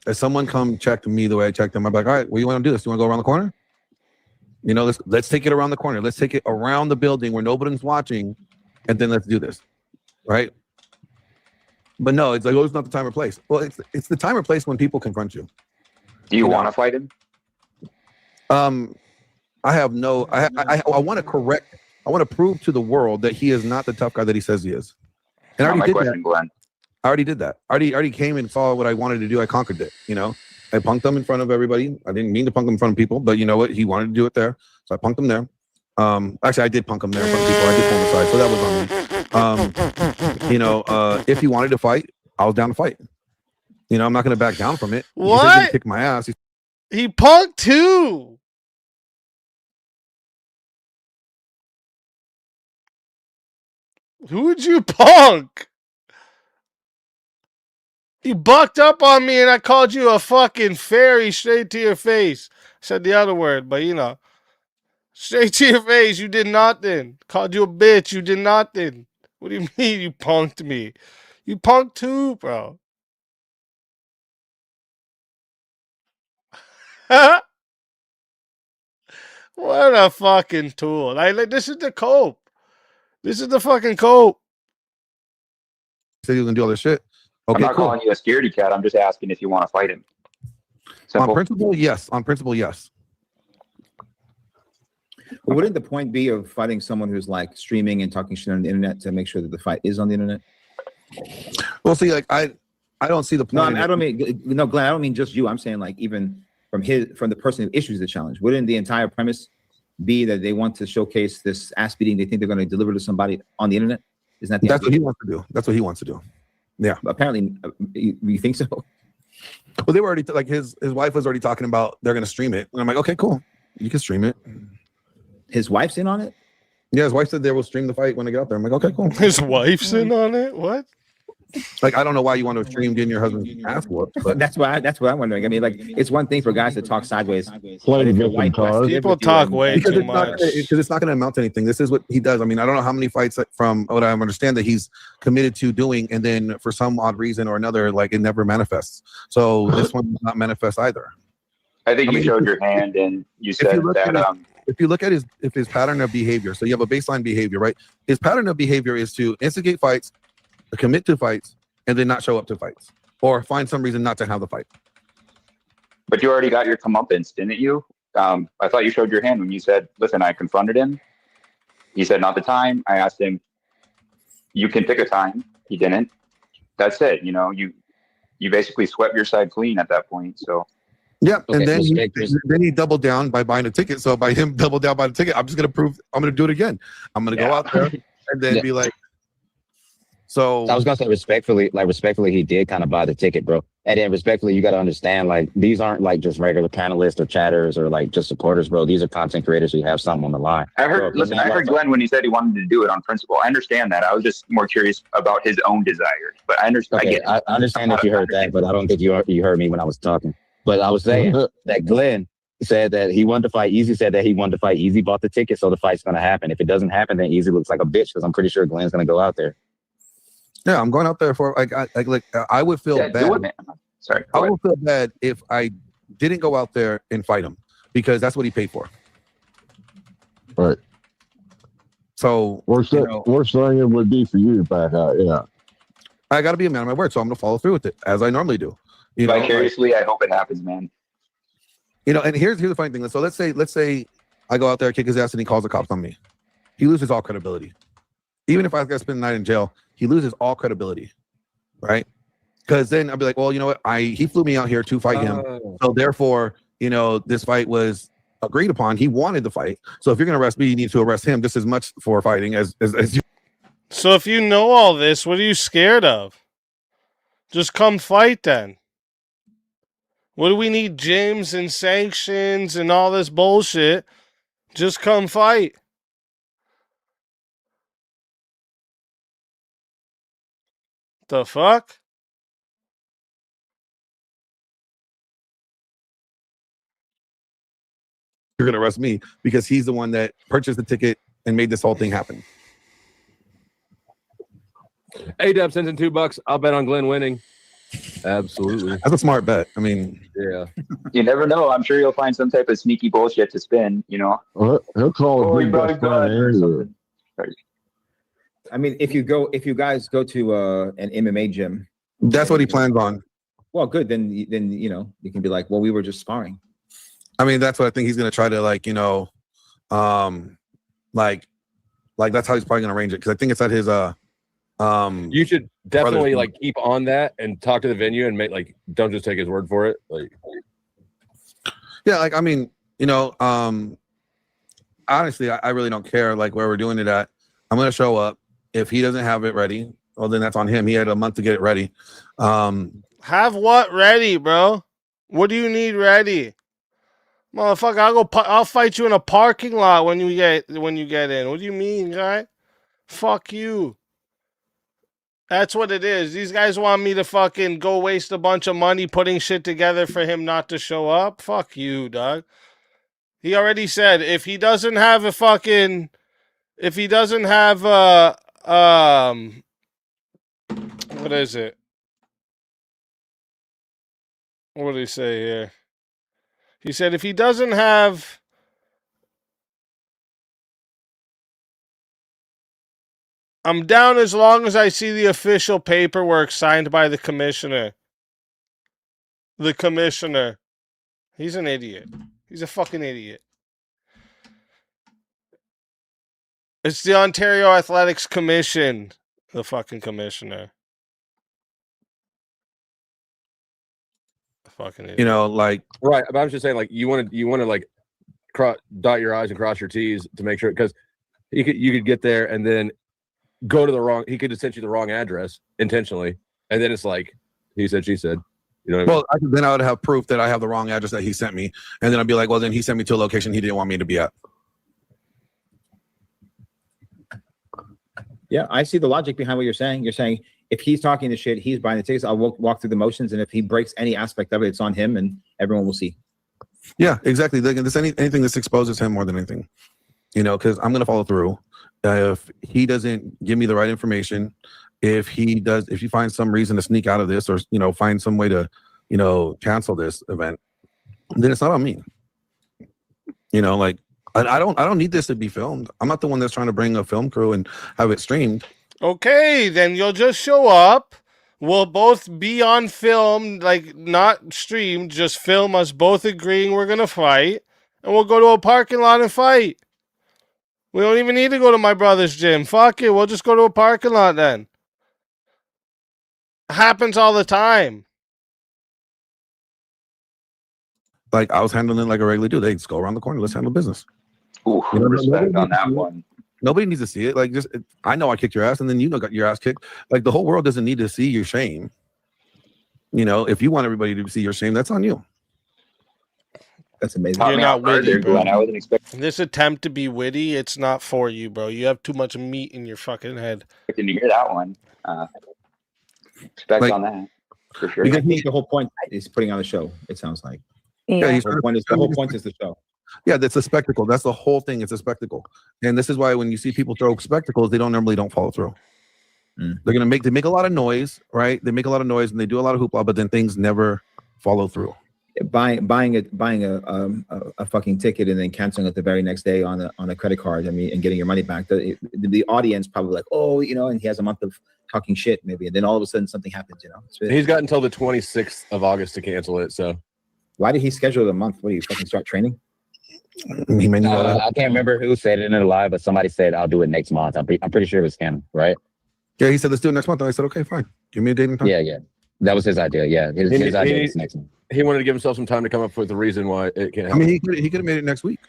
if someone come check me the way I checked them, I'd be like, all right, what do you want to do this? You want to go around the corner? Let's take it around the corner. Let's take it around the building where nobody's watching, and then let's do this, right? But no, it's like, oh, it's not the time or place. Well, it's the time or place when people confront you. Do you want to fight him? I have no. I want to correct. I want to prove to the world that he is not the tough guy that he says he is. And I already did that. Glenn. I already did that. I already came and saw what I wanted to do. I conquered it. I punked him in front of everybody. I didn't mean to punk him in front of people, but you know what? He wanted to do it there, so I punked him there. Actually, I did punk him there in front of people. I did pull him aside, so that was on me. If he wanted to fight, I was down to fight. I'm not going to back down from it. What? He's gonna kick my ass. He punked too. Who would you punk? You bucked up on me and I called you a fucking fairy straight to your face. Said the other word, but straight to your face, you did nothing. Called you a bitch, you did nothing. What do you mean you punked me? You punked too, bro. What a fucking tool. This is the cope. This is the fucking cope. Said he was gonna do all this shit. Okay, I'm not calling you a scaredy cat. I'm just asking if you want to fight him. Simple. On principle, yes. On principle, yes. But wouldn't the point be of fighting someone who's like streaming and talking shit on the internet to make sure that the fight is on the internet? Well, see, like I don't see the point. No, in I it. don't mean no, Glenn. I don't mean just you. I'm saying like even from the person who issues the challenge. Wouldn't the entire premise be that they want to showcase this ass beating they think they're going to deliver to somebody on the internet? Isn't that the That's idea? what he wants to do. That's what he wants to do. Yeah. Apparently, you think so? Well, they were already like his wife was already talking about they're going to stream it, and I'm like, okay, cool, you can stream it. His wife's in on it. Yeah, his wife said they will stream the fight when they get out there. I'm like, okay, cool. His wife's in on it. What? Like, I don't know why you want to stream getting your husband's ass whooped, but that's what I'm wondering. I mean, like, it's one thing for guys to talk sideways. Play the If your victim wife card. lives People with you talk and- way because too it's not much. because it's not going to amount to anything. This is what he does. I mean, I don't know how many fights from what I understand that he's committed to doing, and then for some odd reason or another, like it never manifests. So this one does not manifest either. I think I you mean, showed your hand and you said that. If you look at his pattern of behavior, so you have a baseline behavior, right? His pattern of behavior is to instigate fights, commit to fights, and then not show up to fights, or find some reason not to have the fight. But you already got your comeuppance, didn't you? I thought you showed your hand when you said, "Listen, I confronted him." He said, "Not the time." I asked him, "You can pick a time." He didn't. That's it. You know, you basically swept your side clean at that point. So. Yeah, Okay, and then respect- then he doubled down by buying a ticket. So by him double down by the ticket, I'm just gonna prove I'm gonna do it again. I'm gonna go out there and then Yeah. be like, so I was gonna say respectfully, he did kind of buy the ticket, bro. And then respectfully, you got to understand, like, these aren't like just regular panelists or chatters or like just supporters, bro. These are content creators who have something on the line. I heard. So, Listen, I heard Glenn when he said he wanted to do it on principle. I understand that. I was just more curious about his own desires. But I understand. Okay, I understand if you heard that, but I don't think you heard me when I was talking. But I was saying that Glenn said that he wanted to fight EaZy, said that he wanted to fight EaZy, bought the ticket, so the fight's gonna happen. If it doesn't happen, then EaZy looks like a bitch because I'm pretty sure Glenn's gonna go out there. yeah, I'm going out there for I would feel bad. Do it, man. Sorry. I would feel bad if I didn't go out there and fight him because that's what he paid for. Right. So Worst thing it would be for you to back out. Yeah. I got to be a man of my word, so I'm gonna follow through with it as I normally do. You know, Vicariously, I hope it happens, man. You know, and here's the funny thing. So let's say I go out there, kick his ass, and he calls the cops on me. He loses all credibility. Even if I got to spend the night in jail, he loses all credibility, right? Because then I'll be like, well, you know what? He flew me out here to fight him, so therefore, you know, this fight was agreed upon. He wanted the fight, so if you're gonna arrest me, you need to arrest him just as much for fighting as you. So if you know all this, what are you scared of? Just come fight then. What do we need gyms and sanctions and all this bullshit? Just come fight. The fuck? You're gonna arrest me because he's the one that purchased the ticket and made this whole thing happen. A-Dub sends in $2. I'll bet on Glenn winning. Absolutely. That's a smart bet. I mean, yeah. You never know. I'm sure you'll find some type of sneaky bullshit to spin. You know. Well, he'll call he his big brought a best friend gun or Andrew. something. I mean, if you guys go to an MMA gym, that's what he plans on. well, good. Then you know you can be like, well, we were just sparring. I mean, that's what I think he's gonna try to like that's how he's probably gonna arrange it because I think it's at his You should definitely brother's- like keep on that and talk to the venue and make like don't just take his word for it. Like, yeah, like I mean, you know, honestly, I really don't care like where we're doing it at. I'm gonna show up. If he doesn't have it ready, well, then that's on him. He had a month to get it ready. Have what ready, bro? What do you need ready? Motherfucker, I'll fight you in a parking lot when you get in. What do you mean, guy? Fuck you. That's what it is. These guys want me to fucking go waste a bunch of money putting shit together for him not to show up. Fuck you, dog. He already said if he doesn't have what is it? What did he say here? He said if he doesn't have I'm down as long as I see the official paperwork signed by the commissioner. The commissioner. He's an idiot. He's a fucking idiot. It's the Ontario Athletics Commission. The fucking commissioner. Fucking idiot. You know, like right. But I was just saying, like, you want to like dot your I's and cross your T's to make sure, because you could get there and then go to the wrong. He could have sent you the wrong address intentionally, and then it's like he said, she said. You know what I mean? Then I would have proof that I have the wrong address that he sent me, and then I'd be like, well, then he sent me to a location he didn't want me to be at. Yeah, I see the logic behind what you're saying. You're saying if he's talking the shit, he's buying the tickets. I'll walk through the motions, and if he breaks any aspect of it, it's on him, and everyone will see. Yeah, exactly. There's anything that exposes him more than anything, you know, because I'm gonna follow through. If he doesn't give me the right information, if he finds some reason to sneak out of this, or you know, find some way to, you know, cancel this event, then it's not on me. You know, like I don't need this to be filmed. I'm not the one that's trying to bring a film crew and have it streamed. Okay, then you'll just show up. We'll both be on film, like not streamed, just film us both agreeing we're gonna fight, and we'll go to a parking lot and fight. We don't even need to go to my brother's gym. Fuck it, we'll just go to a parking lot then. Happens all the time. Like I was handling it like a regular dude. Hey, just go around the corner. Let's handle business. Ooh, you know, respect on that one. Nobody needs to see it. Like, I know I kicked your ass, and then you got your ass kicked. Like the whole world doesn't need to see your shame. You know, if you want everybody to see your shame, that's on you. That's amazing. You're not witty, bro. I wasn't expecting This attempt to be witty, it's not for you, bro. You have too much meat in your fucking head. to hear that one. Respect on that for sure. Because the whole point is putting on the show. It sounds like. Yeah, The whole point is the show. Yeah, that's a spectacle. That's the whole thing. It's a spectacle, and this is why when you see people throw spectacles, they normally don't follow through. They make a lot of noise, right? They make a lot of noise and they do a lot of hoopla, but then things never follow through. Buying a fucking ticket and then canceling it the very next day on a credit card. I mean, and getting your money back. The audience probably like, oh, you know, and he has a month of talking shit maybe, and then all of a sudden something happens. You know, He's got until the 26th of August to cancel it. So why did he schedule it a month? What do you fucking start training? I can't remember who said it in the live, but somebody said I'll do it next month. I'm pretty sure it was him, right? Yeah, he said let's do it next month, and I said okay, fine. Give me a date and time. Yeah, that was his idea. Yeah, his idea was next month. He wanted to give himself some time to come up with a reason why it can't happen. I mean, he could have made it next week.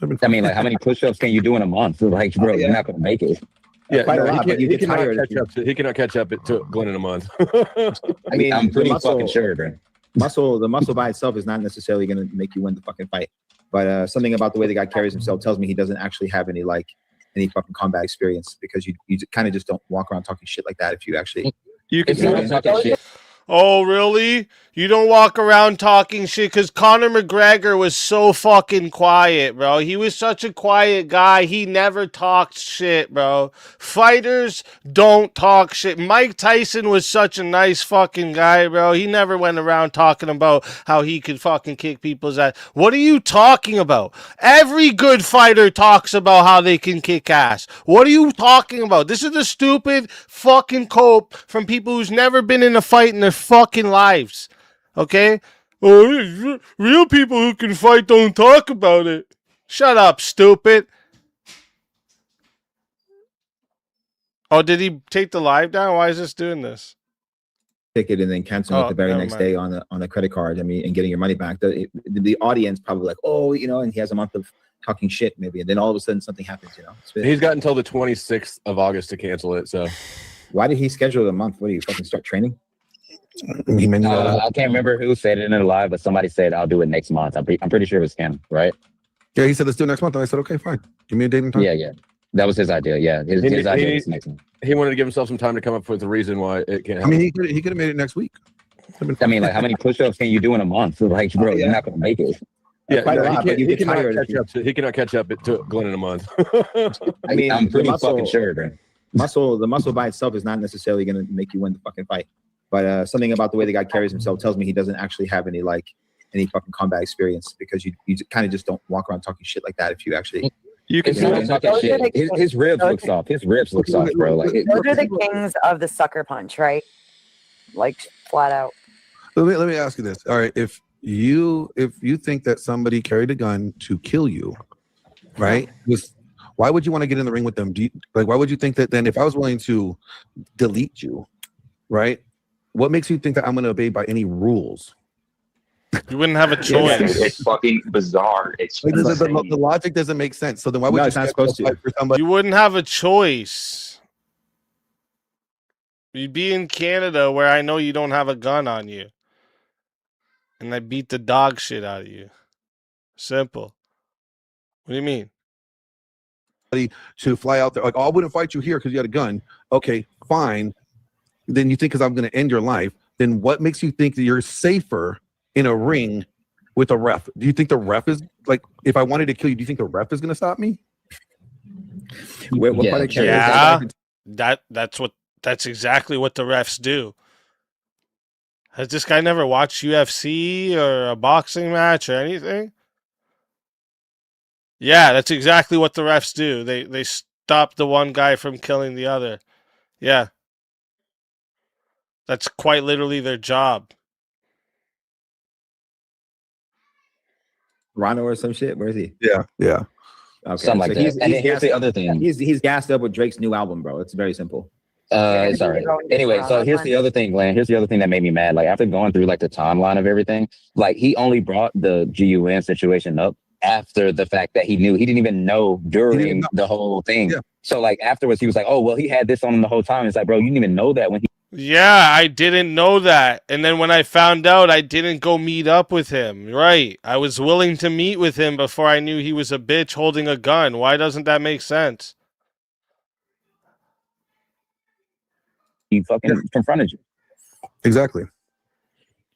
I mean, like, how many push-ups can you do in a month? Like, bro, you're not gonna make it. Yeah, he cannot catch up to Glenn in a month. I mean, I'm pretty fucking sure, bro. The muscle by itself is not necessarily going to make you win the fucking fight, but something about the way the guy carries himself tells me he doesn't actually have any fucking combat experience, because you kind of just don't walk around talking shit like that if you actually. You can talking shit. Oh, really? You don't walk around talking shit? Because Conor McGregor was so fucking quiet, bro. He was such a quiet guy. He never talked shit, bro. Fighters don't talk shit. Mike Tyson was such a nice fucking guy, bro. He never went around talking about how he could fucking kick people's ass. What are you talking about? Every good fighter talks about how they can kick ass. What are you talking about? This is the stupid fucking cope from people who's never been in a fight in their fucking lives. Okay? Oh, real people who can fight don't talk about it. Shut up, stupid. Oh, did he take the live down? Why is this doing this? Ticket and then canceling it the very next day on a credit card. I mean, and getting your money back. The audience probably like, oh, you know, and he has a month of talking shit maybe, and then all of a sudden something happens. You know, he's got until the 26th of August to cancel it. So why did he schedule it a month? What do you fucking start training? I can't remember who said it in the live, but somebody said I'll do it next month. I'm pretty sure it was him, right? Yeah, he said let's do it next month, and I said okay, fine. Give me a date and time. Yeah, that was his idea. Yeah, his idea was next month. He wanted to give himself some time to come up with a reason why it can't happen. I mean, he could have made it next week. I mean, like, how many push-ups can you do in a month? Like, bro, you're not gonna make it. Yeah, he cannot catch up to Glenn in a month. I mean, I'm pretty fucking sure, bro. The muscle by itself is not necessarily going to make you win the fucking fight, but something about the way the guy carries himself tells me he doesn't actually have any fucking combat experience, because you kind of just don't walk around talking shit like that if you actually. You can talking shit. His ribs look soft. His ribs look soft, bro. Like, those are the kings of the sucker punch, right? Like, flat out. Let me ask you this. All right, if you think that somebody carried a gun to kill you, right? Why would you want to get in the ring with them? Why would you think that then if I was willing to delete you, right? What makes you think that I'm going to obey by any rules? You wouldn't have a Yeah, dude, choice. it's fucking bizarre. It's Like, the insane. logic doesn't make sense. So then why would No, you it's not schedule a supposed to. fight for somebody? You wouldn't have a choice. You'd be in Canada where I know you don't have a gun on you. And I beat the dog shit out of you. Simple. What do you mean? To fly out there, like, oh, I wouldn't fight you here because you had a gun. Okay, fine. Then you think because I'm going to end your life. Then what makes you think that you're safer in a ring with a ref? Do you think the ref is like, if I wanted to kill you, do you think the ref is going to stop me? What Yeah, part of sure. Canada is that? Yeah, that's exactly what the refs do. Has this guy never watched UFC or a boxing match or anything? Yeah, that's exactly what the refs do. They stop the one guy from killing the other. Yeah. That's quite literally their job. Toronto or some shit? Where is he? Yeah, yeah. Okay, Something like that. And then here's the other thing. He's gassed up with Drake's new album, bro. It's very simple. It's all right. Anyway, so here's the other thing, Glenn. Here's the other thing that made me mad. Like, after going through like the timeline of everything, like, he only brought the GUN situation up after the fact that he knew. He didn't even know during the whole thing. Yeah. So like afterwards, he was like, "Oh well, he had this on him the whole time." It's like, bro, you didn't even know that when he. Yeah, I didn't know that. And then when I found out, I didn't go meet up with him. Right. I was willing to meet with him before I knew he was a bitch holding a gun. Why doesn't that make sense? He fucking confronted you. Exactly.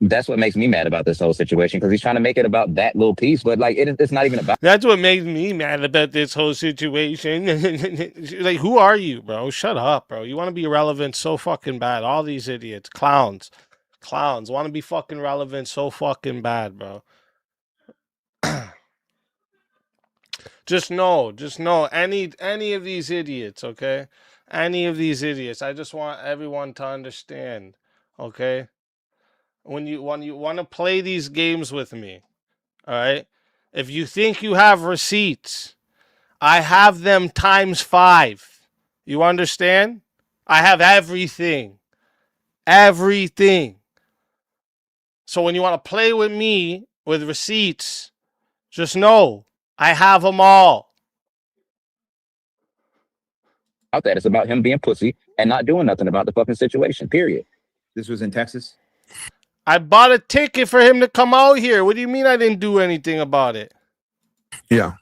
That's what makes me mad about this whole situation, because he's trying to make it about that little piece, but like it's not even about. That's what makes me mad about this whole situation. Like, who are you, bro? Shut up, bro. You want to be relevant so fucking bad. All these idiots, clowns want to be fucking relevant so fucking bad, bro. Just know, any of these idiots, okay? Any of these idiots. I just want everyone to understand, okay? When you want to play these games with me, all right? If you think you have receipts, I have them times 5. You understand? I have everything. Everything. So when you want to play with me with receipts, just know I have them all. About that, it's about him being pussy and not doing nothing about the fucking situation. Period. This was in Texas. I bought a ticket for him to come out here. What do you mean I didn't do anything about it? Yeah.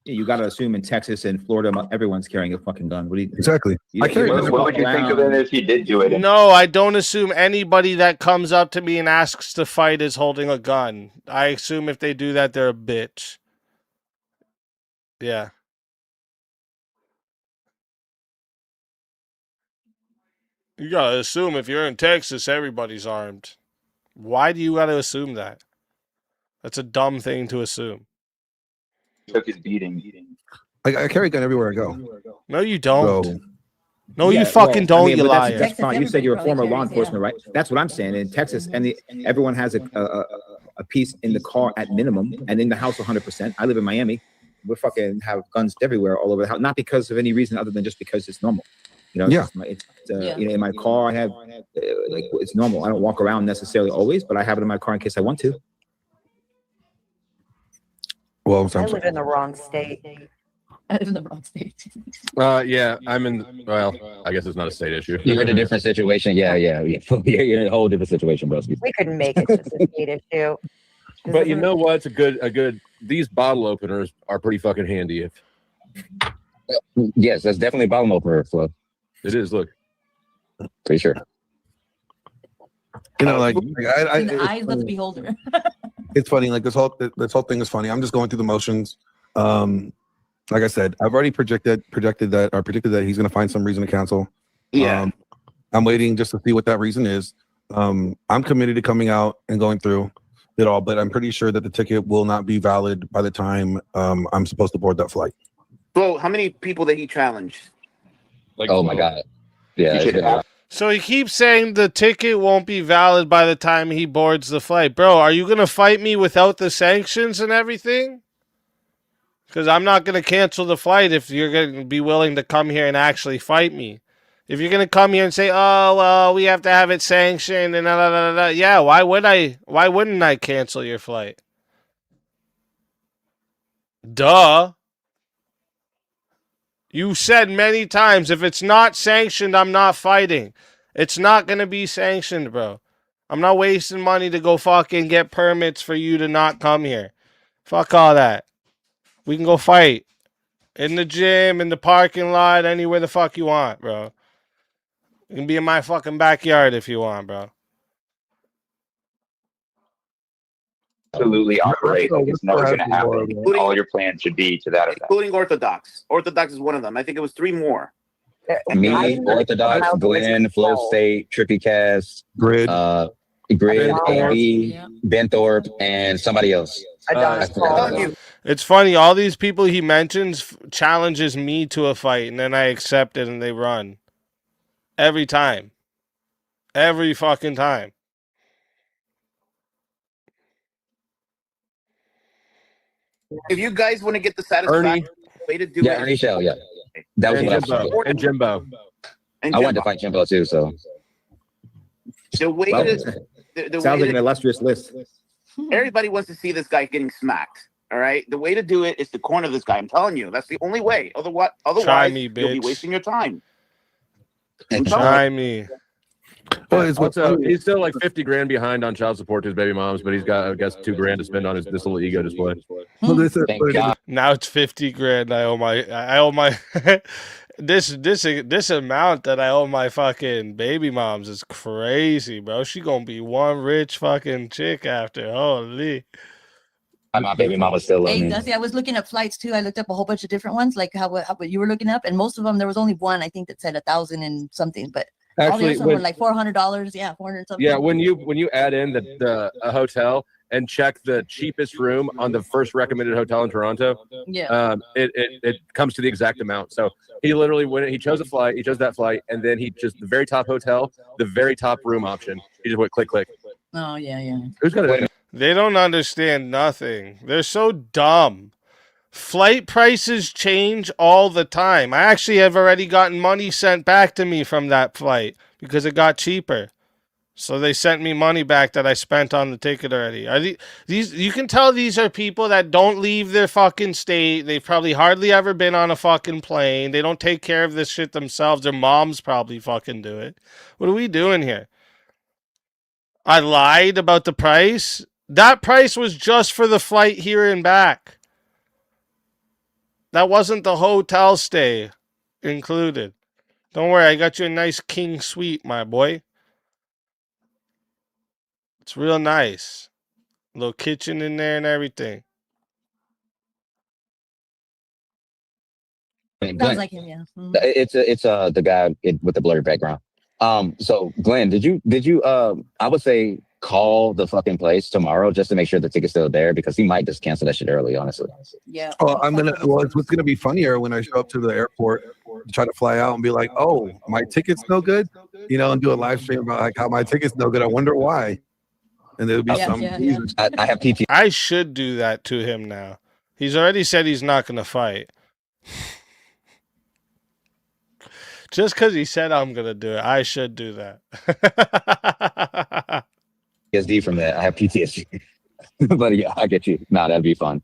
Yeah, you got to assume in Texas and Florida, everyone's carrying a fucking gun. What do you? Exactly. What would you think of it if he did do it? No, I don't assume anybody that comes up to me and asks to fight is holding a gun. I assume if they do that, they're a bitch. Yeah. You gotta assume if you're in Texas, everybody's armed. Why do you gotta assume that? That's a dumb thing to assume. Took his beating. I carry a gun everywhere I go. No, you don't. So, No, Yeah, you fucking well, I don't, mean, you but liar. That's fine. You said you're a former law enforcement, right? That's what I'm saying. In Texas, and everyone has a piece in the car at minimum, and in the house 100%. I live in Miami. We fucking have guns everywhere, all over the house, not because of any reason other than just because it's normal. You know, Yeah. you know, in my car, I have like it's normal. I don't walk around necessarily always, but I have it in my car in case I want to. Well, I live in the wrong state. I live in the wrong state. Yeah, I'm in. Well, I guess it's not a state issue. You're in a different situation. Yeah. You're in a whole different situation, bro. We couldn't make it just a state issue. But you know what? It's a good. These bottle openers are pretty fucking handy. Yes, that's definitely a bottom opener, Flo. It is. Look, pretty sure. You know, like In the eyes of the beholder. it's funny. Like this whole thing is funny. I'm just going through the motions. Like I said, I've already predicted that he's going to find some reason to cancel. Yeah. I'm waiting just to see what that reason is. I'm committed to coming out and going through it all, but I'm pretty sure that the ticket will not be valid by the time I'm supposed to board that flight. So how many people did he challenge? Like, oh my God. Yeah. So he keeps saying the ticket won't be valid by the time he boards the flight. Bro, are you going to fight me without the sanctions and everything? Because I'm not going to cancel the flight if you're going to be willing to come here and actually fight me. If you're gonna come here and say, "Oh well, we have to have it sanctioned," and yeah, why wouldn't I cancel your flight? Duh. You said many times, if it's not sanctioned, I'm not fighting. It's not gonna be sanctioned, bro. I'm not wasting money to go fucking get permits for you to not come here. Fuck all that. We can go fight in the gym, in the parking lot, anywhere the fuck you want, bro. You can be in my fucking backyard if you want, bro. Absolutely operate like it's never going to happen. All your plans should be to that effect. Including Orthodox. Orthodox is one of them. I think it was 3 more. Me, Orthodox, Glenn, Flow State, Trippy Cast, Grid, Grid, AB, Benthorpe, and somebody else. It's funny. All these people he mentions challenges me to a fight, and then I accept it, and they run every time, every fucking time. If you guys want to get the satisfaction, way to do it. Ernie Shell, yeah. That was and what I was Jimbo. thinking. And Jimbo. I wanted to fight Jimbo too, so. The way Well, to, the sounds way like an illustrious list. everybody wants to see this guy getting smacked. All right. The way to do it is to corner this guy. I'm telling you, that's the only way. Otherwise, me, you'll be bitch. wasting your time. Try me. Well, he's still like 50 grand behind on child support to his baby moms, but he's got, I guess, $2 grand to spend on this little ego display. Now it's 50 grand. I owe my this amount that I owe my fucking baby moms is crazy, bro. She gonna be one rich fucking chick after. Holy. My baby mama still love Hey, me. Dusty, I was looking at flights too. I looked up a whole bunch of different ones, like how what you were looking up, and most of them there was only one I think that said 1,000 and something, but all the Actually, others were like $400. Yeah, 400 something. Yeah, when you add in the hotel and check the cheapest room on the first recommended hotel in Toronto, it comes to the exact amount. So he literally he chose that flight, and then he just the very top hotel, the very top room option. He just went click. Oh yeah. Who's gonna? They don't understand nothing. They're so dumb. Flight prices change all the time. I actually have already gotten money sent back to me from that flight because it got cheaper. So they sent me money back that I spent on the ticket already. These you can tell these are people that don't leave their fucking state. They've probably hardly ever been on a fucking plane. They don't take care of this shit themselves. Their moms probably fucking do it. What are we doing here? I lied about the price. That price was just for the flight here and back. That wasn't the hotel stay included. Don't worry, I got you a nice king suite, my boy. It's real nice. Little kitchen in there and everything. Sounds like him, yeah. It's the guy with the blurry background. So Glenn, did you I would say call the fucking place tomorrow just to make sure the ticket's still there, because he might just cancel that shit early, honestly. Yeah. Oh, it's what's gonna be funnier when I show up to the airport to try to fly out and be like, oh, my ticket's no good, and do a live stream about like how my ticket's no good. I wonder why. And there'll be I have PT. I should do that to him now. He's already said he's not gonna fight. Just because he said I'm gonna do it, I should do that. PTSD from that. I have PTSD. But yeah, I get you. Nah, that'd be fun.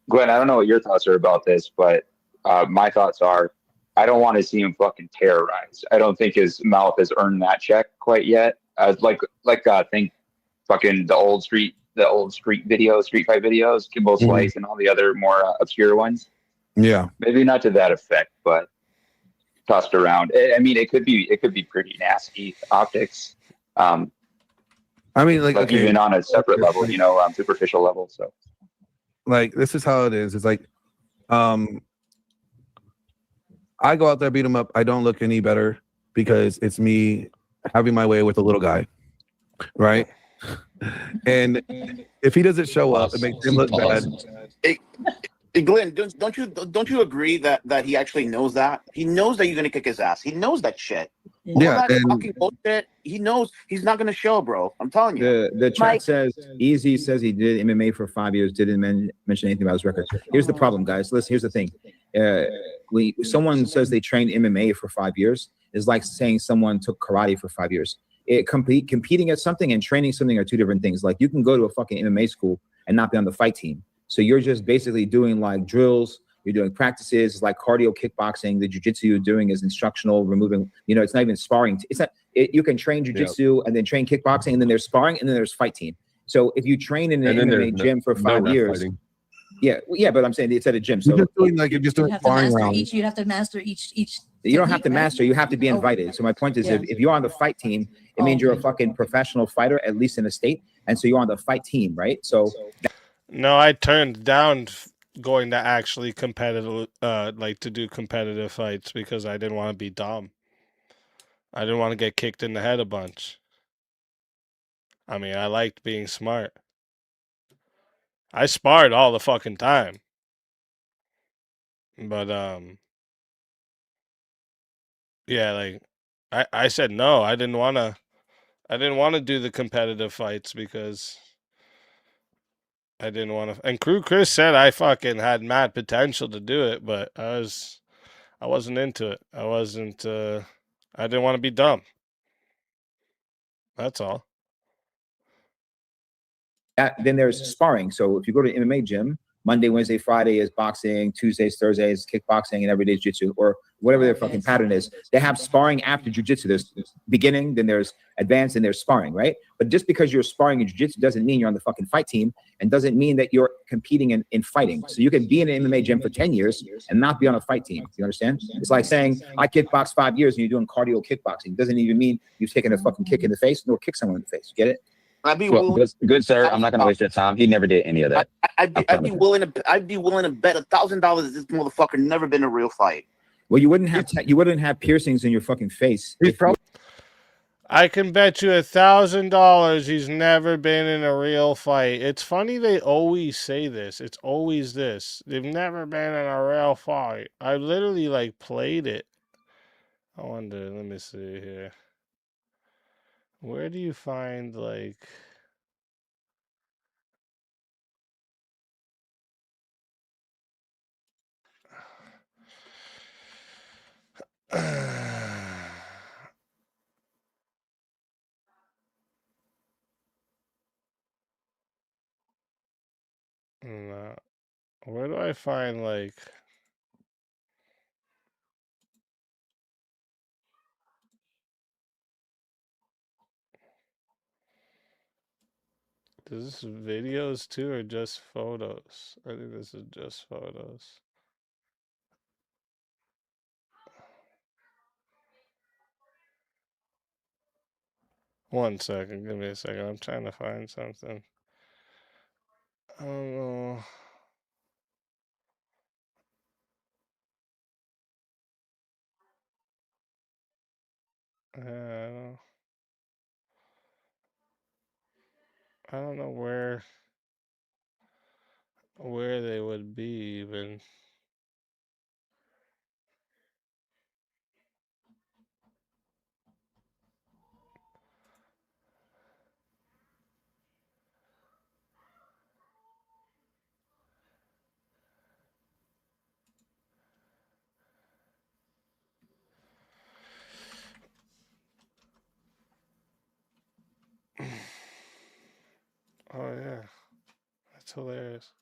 Glenn, I don't know what your thoughts are about this, but my thoughts are, I don't want to see him fucking terrorize. I don't think his mouth has earned that check quite yet. Think fucking the old street fight videos, Kimbo Slice and all the other more obscure ones. Yeah, maybe not to that effect, but tossed around. I mean, it could be pretty nasty optics. I mean, like okay, even on a separate level, superficial level. So, like, this is how it is. It's like, I go out there, beat him up. I don't look any better because it's me having my way with a little guy, right? And if he doesn't show up, it makes him look bad. Hey, Glenn, don't you agree that he actually knows that? He knows that you're gonna kick his ass. He knows that shit. Yeah, all that fucking bullshit. He knows he's not gonna show, bro. I'm telling you. The chat says EaZy says he did MMA for 5 years, didn't mention anything about his record. Here's the problem, guys. Listen, here's the thing. When someone says they trained MMA for 5 years, is like saying someone took karate for 5 years. Competing at something and training something are two different things. Like you can go to a fucking MMA school and not be on the fight team. So you're just basically doing like drills, you're doing practices, it's like cardio kickboxing. The jiu-jitsu you're doing is instructional, removing, you know, it's not even sparring. It's not, you can train jiu-jitsu and then train kickboxing, and then there's sparring, and then there's fight team. So if you train in an MMA gym for 5 years, fighting. yeah, but I'm saying it's at a gym. So You're just doing like you're just doing sparring rounds. You have to master each. You don't have to technique, right? master, you have to be invited. So my point is, if you're on the fight team, it means you're a fucking professional fighter, at least in the state. And so you're on the fight team, right? So no, I turned down going to actually competitive, like to do competitive fights, because I didn't want to be dumb. I didn't want to get kicked in the head a bunch. I mean, I liked being smart. I sparred all the fucking time. But, yeah, like, I said no. I didn't want to do the competitive fights because I didn't want to. And Chris said I fucking had mad potential to do it, but I wasn't into it. I didn't want to be dumb. That's all. then there's sparring. So if you go to an MMA gym, Monday, Wednesday, Friday is boxing, Tuesdays, Thursdays, kickboxing, and every day is jiu-jitsu, or whatever their fucking pattern is. They have sparring after jiu-jitsu. There's beginning, then there's advanced, and there's sparring, right? But just because you're sparring in jiu-jitsu doesn't mean you're on the fucking fight team, and doesn't mean that you're competing in fighting. So you can be in an MMA gym for 10 years and not be on a fight team. You understand? It's like saying, I kickbox 5 years and you're doing cardio kickboxing. It doesn't even mean you've taken a fucking kick in the face, nor kick someone in the face. Get it? I'd be Well, willing. good sir, I'm not gonna waste your time. He never did any of that. I'd be willing to bet $1,000 this motherfucker never been in a real fight. Well, you wouldn't have piercings in your fucking face. I can bet you $1,000 he's never been in a real fight. It's funny they always say this. It's always this. They've never been in a real fight. I literally like played it. I wonder, let me see here. Where do you find like no. Where do I find like is this videos too or just photos? I think this is just photos. One second, give me a second. I'm trying to find something. I don't know. I don't know where they would be even. Oh yeah, that's hilarious.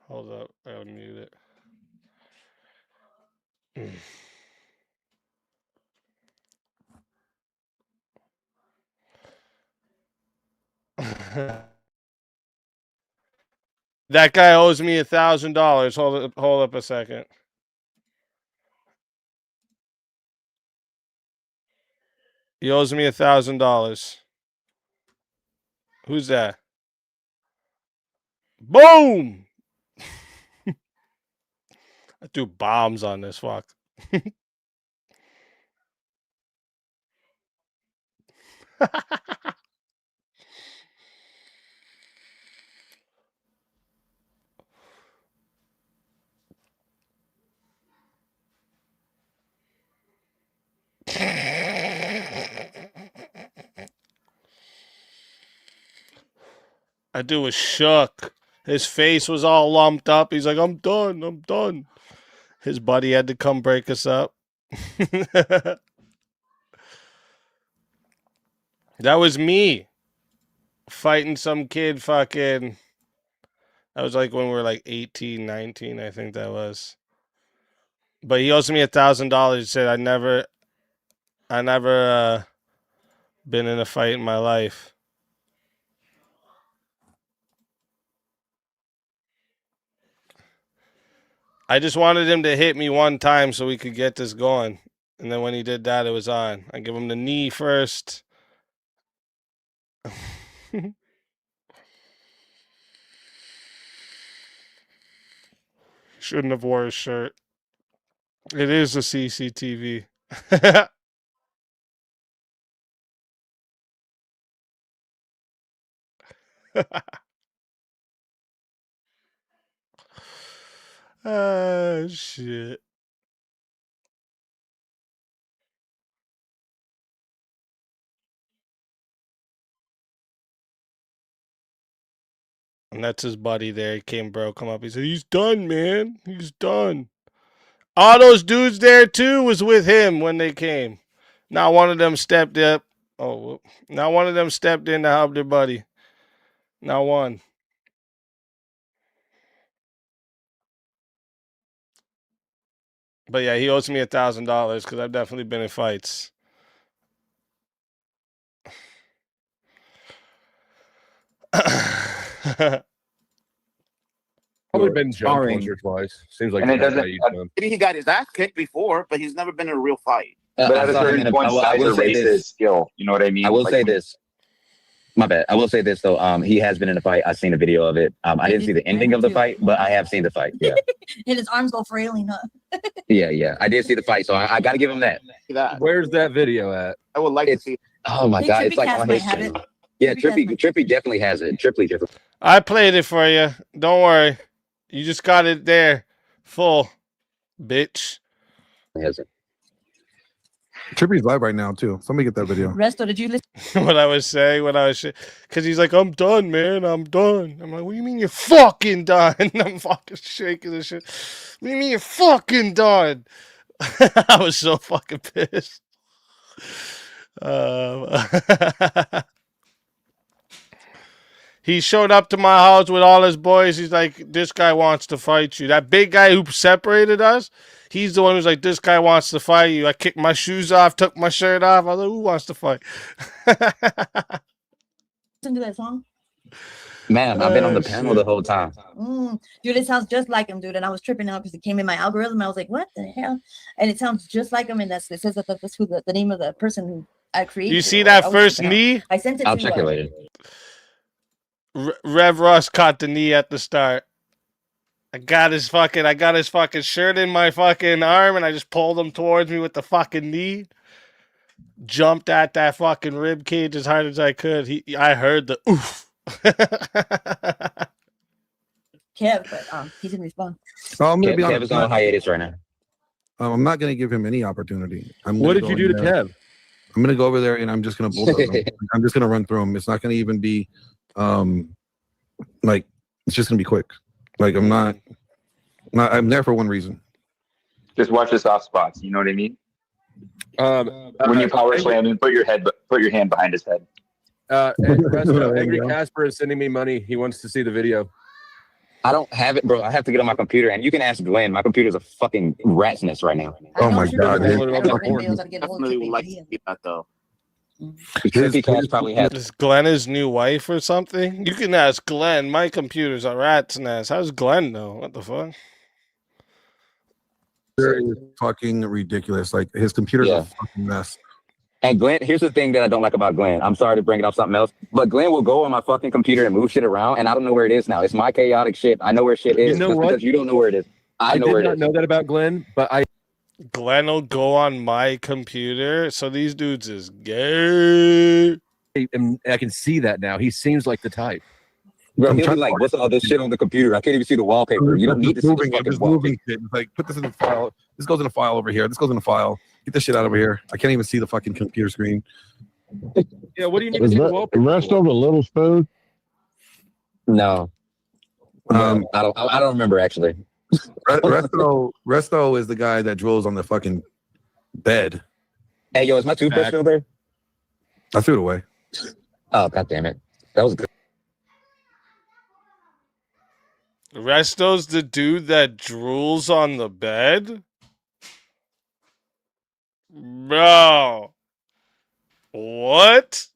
Hold up, I'll mute it. That guy owes me $1,000. Hold up a second. He owes me $1,000. Who's that? Boom! I threw bombs on this fuck. That dude was shook. His face was all lumped up. He's like, I'm done. I'm done. His buddy had to come break us up. That was me fighting some kid fucking. That was like when we were like 18, 19, I think that was. But he owes me $1,000. He said I never been in a fight in my life. I just wanted him to hit me one time so we could get this going. And then when he did that, it was on. I give him the knee first. Shouldn't have wore his shirt. It is a CCTV. Ah, shit. And that's his buddy there. He came, bro, come up. He said, he's done, man. He's done. All those dudes there, too, was with him when they came. Not one of them stepped up. Oh, not one of them stepped in to help their buddy. Not one. But yeah, he owes me $1,000 because I've definitely been in fights. Probably been jumped Sparring. once or twice. Seems like And it that's doesn't. how you jump. Maybe he got his ass kicked before, but he's never been in a real fight. But I at a saw him certain in a- point, I will size say erases this. skill. You know what I mean? I will Like, say this. My bad. I will say this though. He has been in a fight. I've seen a video of it. I didn't see the ending of the fight, but I have seen the fight. Yeah, And his arms go frailing, huh? yeah. I did see the fight, so I got to give him that. Where's that video at? I would like to see. Oh my Hey, god, Trippy it's like Cast on might his have channel. it. Yeah, Trippy Trippy definitely has it. Trippy. I played it for you. Don't worry. You just got it there. Full. Bitch. Has it. Trippy's live right now too. Somebody get that video. Resto, did you listen? What I was saying, because he's like, I'm done, man. I'm done. I'm like, what do you mean you're fucking done? I'm fucking shaking this shit. What do you mean you're fucking done? I was so fucking pissed. He showed up to my house with all his boys. He's like, this guy wants to fight you. That big guy who separated us, he's the one who's like, this guy wants to fight you. I kicked my shoes off, took my shirt off. I was like, who wants to fight? Listen to that song? Man, I've been on the panel the whole time. Dude, it sounds just like him, dude. And I was tripping out because it came in my algorithm. I was like, what the hell? And it sounds just like him. And it says that that's who the name of the person who I created. You see that I was first tripping out. knee? I sent it I'll to check it later. Rev Russ caught the knee at the start. I got his fucking shirt in my fucking arm, and I just pulled him towards me with the fucking knee. Jumped at that fucking rib cage as hard as I could. I heard the oof. Kev, but he's in response. Oh, I'm gonna be Kev honest. is on hiatus right now. I'm not gonna give him any opportunity. What did you do to Kev? I'm gonna go over there and I'm just gonna bulldoze him. I'm just gonna run through him. It's not gonna even be like it's just gonna be quick. Like I'm there for one reason. just watch the soft spots. You know what I mean? When you power slam and put your hand behind his head. Angry Casper is sending me money. He wants to see the video. I don't have it, bro. I have to get on my computer, and you can ask Glenn. My computer's a fucking rat's nest right now. Oh my god! Definitely would like to see that though. Probably has. Is Glenn his new wife or something? You can ask Glenn. My computer's a rat's nest. How's Glenn know? What the fuck? Is fucking ridiculous. Like his computer's a fucking mess. And Glenn, here's the thing that I don't like about Glenn. I'm sorry to bring it up something else, but Glenn will go on my fucking computer and move shit around, and I don't know where it is now. It's my chaotic shit. I know where shit is. You know just what? because you don't know where it is. I know did where it not is. know that about Glenn, but Glenn will go on my computer. So these dudes is gay. And I can see that now. He seems like the type. Bro, he'll be like, what's all this shit on the computer? I can't even see the wallpaper. You don't need to see the fucking just wallpaper. moving shit. It's like put this in the file. This goes in a file over here. This goes in a file. Get this shit out over here. I can't even see the fucking computer screen. Yeah, what do you need to Is see the the wallpaper? rest of the little spoon? No. I don't remember actually. Resto is the guy that drills on the fucking bed. Hey, yo, is my toothbrush still there? I threw it away. Oh, god damn it. That was good. Resto's the dude that drools on the bed? Bro. What?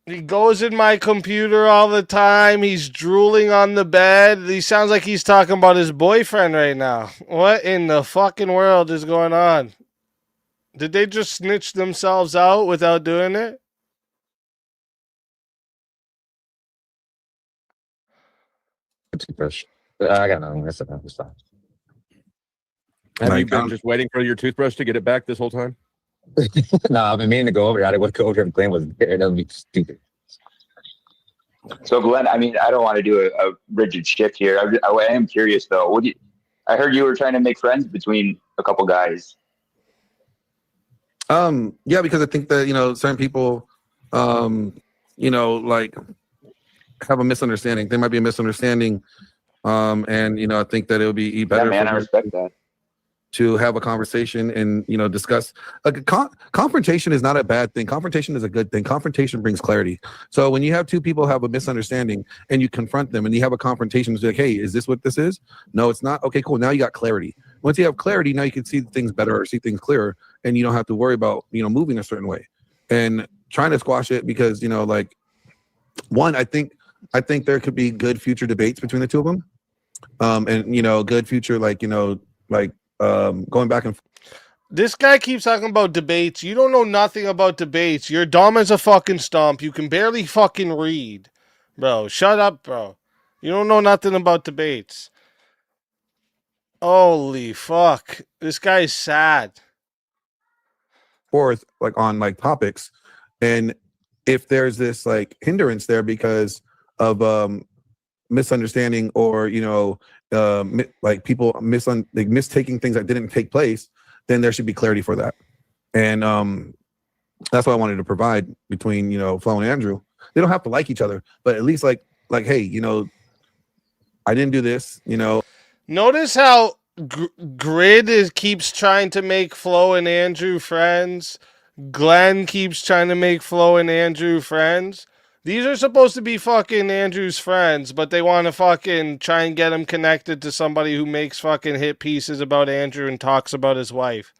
He goes in my computer all the time. He's drooling on the bed. He sounds like he's talking about his boyfriend right now. What in the fucking world is going on? Did they just snitch themselves out without doing it? Toothbrush. I got nothing. That's enough. It's fine. Have you been just waiting for your toothbrush to get it back this whole time? No, I've been meaning to go over there. I would go over if Glenn was there. That would be stupid. So Glenn, I mean, I don't want to do a rigid shift here. I am curious though. I heard you were trying to make friends between a couple guys. Yeah, because I think that, certain people, like have a misunderstanding. There might be a misunderstanding. And, I think that it would be better. Yeah, man, I respect that. To have a conversation and, discuss. Confrontation is not a bad thing. Confrontation is a good thing. Confrontation brings clarity. So when you have two people have a misunderstanding and you confront them and you have a confrontation, it's like, hey, is this what this is? No, it's not. Okay, cool. Now you got clarity. Once you have clarity, now you can see things better or see things clearer, and you don't have to worry about, moving a certain way and trying to squash it because, one, I think there could be good future debates between the two of them. And, good future, going back and This guy keeps talking about debates. You don't know nothing about debates. You're dumb as a fucking stump. You can barely fucking read. Bro, shut up, bro. You don't know nothing about debates. Holy fuck. This guy's sad. forth on topics, and if there's this hindrance there because of misunderstanding or people mistaking things that didn't take place, then there should be clarity for that. And that's what I wanted to provide between Flo and Andrew. They don't have to like each other, but at least hey, I didn't do this. Notice how Grid keeps trying to make Flo and Andrew friends. Glenn keeps trying to make Flo and Andrew friends. These are supposed to be fucking Andrew's friends, but they want to fucking try and get him connected to somebody who makes fucking hit pieces about Andrew and talks about his wife.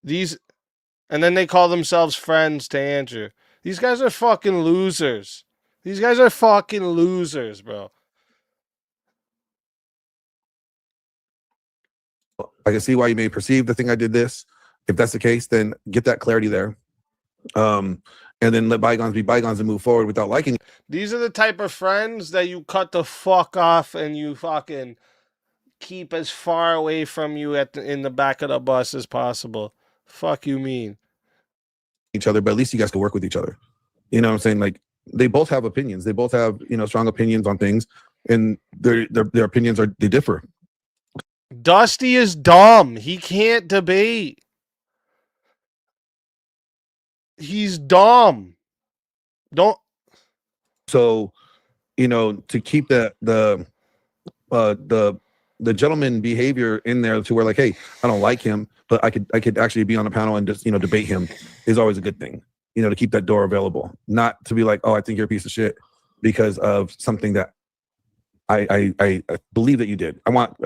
And then they call themselves friends to Andrew. These guys are fucking losers. These guys are fucking losers, bro. I can see why you may perceive the thing I did this. If that's the case, then get that clarity there. And then let bygones be bygones and move forward without liking. These are the type of friends that you cut the fuck off and you fucking keep as far away from you in the back of the bus as possible. Fuck you mean? Each other, but at least you guys can work with each other. You know what I'm saying? They both have opinions. They both have, strong opinions on things, and their opinions they differ. Dusty is dumb. He can't debate. He's dumb. So, to keep the gentleman behavior in there to where hey, I don't like him, but I could actually be on a panel and just debate him is always a good thing. To keep that door available, not to be oh, I think you're a piece of shit because of something that I believe that you did.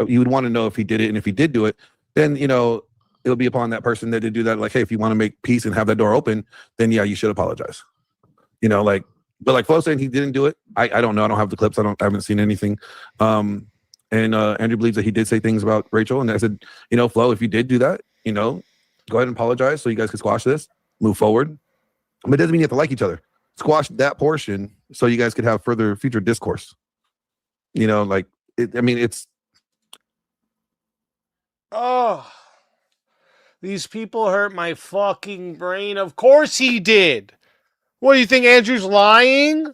You would want to know if he did it, and if he did do it, then it'll be upon that person that did do that. Hey, if you want to make peace and have that door open, then yeah, you should apologize. But Flo saying he didn't do it, I don't know. I don't have the clips. I haven't seen anything. And Andrew believes that he did say things about Rachel, and I said, Flo, if you did do that, go ahead and apologize so you guys can squash this, move forward. But it doesn't mean you have to like each other. Squash that portion so you guys could have future discourse. It's. Oh, these people hurt my fucking brain. Of course he did. What do you think, Andrew's lying?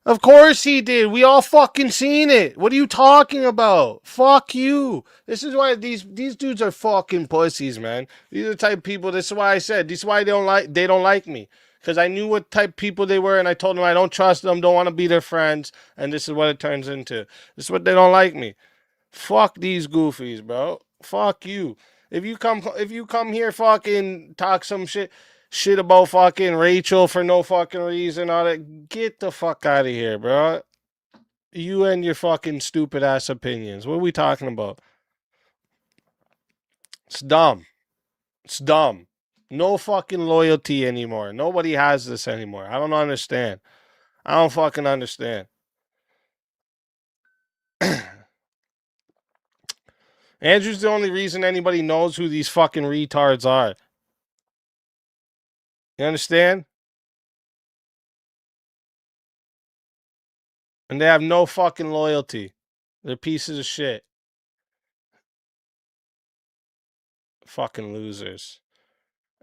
Of course he did. We all fucking seen it. What are you talking about? Fuck you. This is why these dudes are fucking pussies, man. These are the type of people. This is why I said. This is why they don't like me. Because I knew what type of people they were, and I told them I don't trust them, don't want to be their friends, and this is what it turns into. This is what they don't like me. Fuck these goofies, bro. Fuck you. If you come here fucking talk some shit about fucking Rachel for no fucking reason, all that, get the fuck out of here, bro. You and your fucking stupid ass opinions. What are we talking about? It's dumb. It's dumb. No fucking loyalty anymore. Nobody has this anymore. I don't understand. I don't fucking understand. Andrew's the only reason anybody knows who these fucking retards are. You understand? And they have no fucking loyalty. They're pieces of shit. Fucking losers.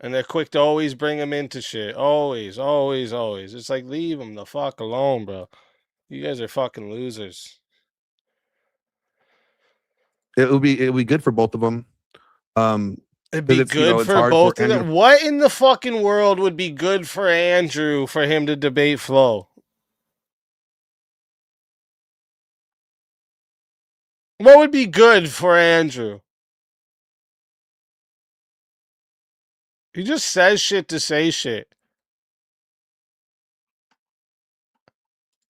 And they're quick to always bring them into shit. Always, always, always. It's like, leave them the fuck alone, bro. You guys are fucking losers. It would be good for both of them. It'd be good for both of them. What in the fucking world would be good for Andrew for him to debate Flo? What would be good for Andrew? He just says shit to say shit.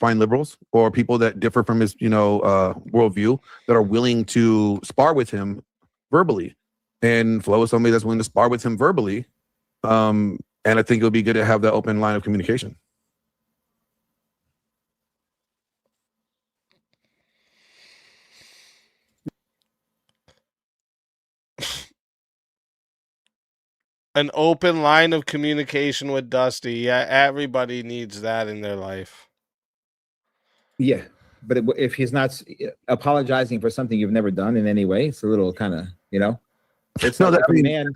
Find liberals or people that differ from his, worldview that are willing to spar with him verbally. And Flo is somebody that's willing to spar with him verbally. And I think it would be good to have that open line of communication. An open line of communication with Dusty. Yeah, everybody needs that in their life. Yeah, but if he's not apologizing for something you've never done in any way, it's a little kind of, It's no, like, I mean, man.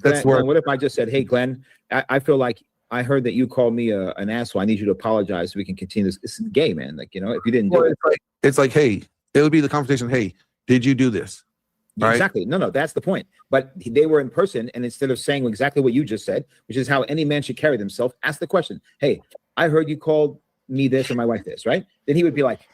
That's Glenn, where. what if I just said, "Hey, Glenn, I feel like I heard that you called me an asshole. I need you to apologize so we can continue this." It's gay, man. Like, if you didn't do it, It's like, hey, it would be the confrontation. Hey, did you do this? Yeah, exactly. No, that's the point. But they were in person, and instead of saying exactly what you just said, which is how any man should carry themselves, ask the question, "Hey, I heard you called me this or my wife this," right? Then he would be like,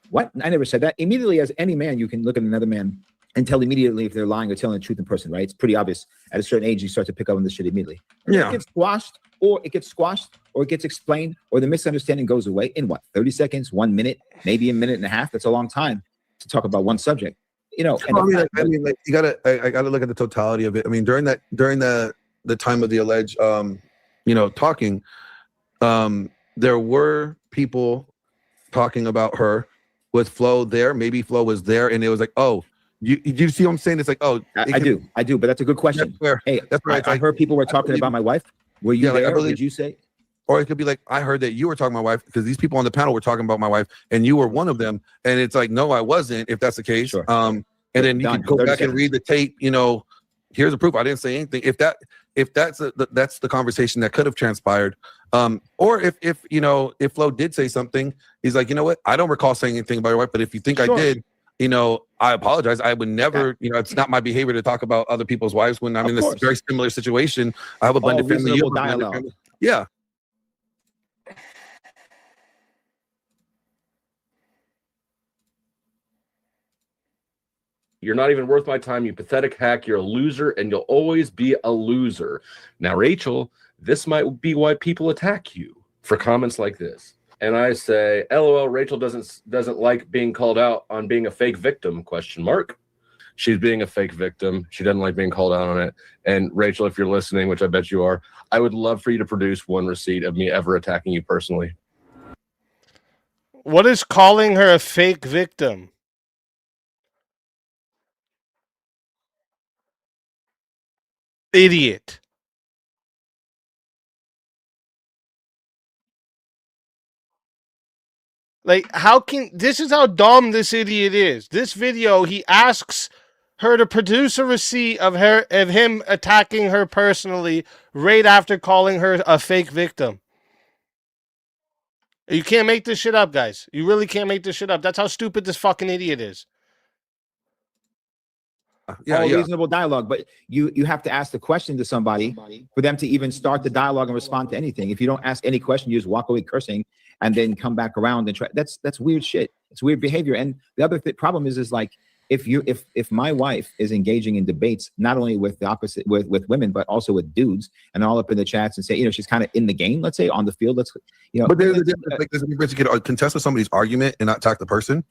"What? I never said that." Immediately, as any man, you can look at another man and tell immediately if they're lying or telling the truth in person, right? It's pretty obvious. At a certain age, you start to pick up on this shit immediately. And Yeah. it gets squashed, or it gets explained, or the misunderstanding goes away in what? 30 seconds, 1 minute, maybe a minute and a half. That's a long time to talk about one subject. And you gotta, I gotta look at the totality of it. I mean, during the time of the alleged, talking, there were people talking about her with Flo there. Maybe Flo was there, and it was like, oh, you see what I'm saying? It's like, oh, I do, but that's a good question. That's where I heard people were talking about my wife. Were you there? Or did you say? Or it could be like, I heard that you were talking about my wife because these people on the panel were talking about my wife, and you were one of them. And it's like, no, I wasn't. If that's the case, Sure. And then you can go back and read the tape. Here's the proof. I didn't say anything. If that's the conversation that could have transpired. Or if Flo did say something, he's like, you know what? I don't recall saying anything about your wife, but if you think I did, I apologize. I would never, it's not my behavior to talk about other people's wives when I'm in this very similar situation. I have a blended family. You have a blended family. Yeah. You're not even worth my time, you pathetic hack. You're a loser, and you'll always be a loser. Now, Rachel, this might be why people attack you for comments like this. And I say, LOL, Rachel doesn't like being called out on being a fake victim, ? She's being a fake victim. She doesn't like being called out on it. And Rachel, if you're listening, which I bet you are, I would love for you to produce one receipt of me ever attacking you personally. What is calling her a fake victim? Idiot. Like, this is how dumb this idiot is. This video, he asks her to produce a receipt of him attacking her personally right after calling her a fake victim. You can't make this shit up, guys. You really can't make this shit up. That's how stupid this fucking idiot is. Reasonable dialogue, but you have to ask the question to somebody for them to even start the dialogue and respond to anything. If you don't ask any question, you just walk away cursing and then come back around and try. That's weird shit. It's weird behavior. And the other problem is like, if my wife is engaging in debates, not only with the opposite with women, but also with dudes, and all up in the chats and say, you know, she's kind of in the game, let's say on the field, let's, you know, but there's a difference. Like, there's a difference. You could contest with somebody's argument and not attack the person,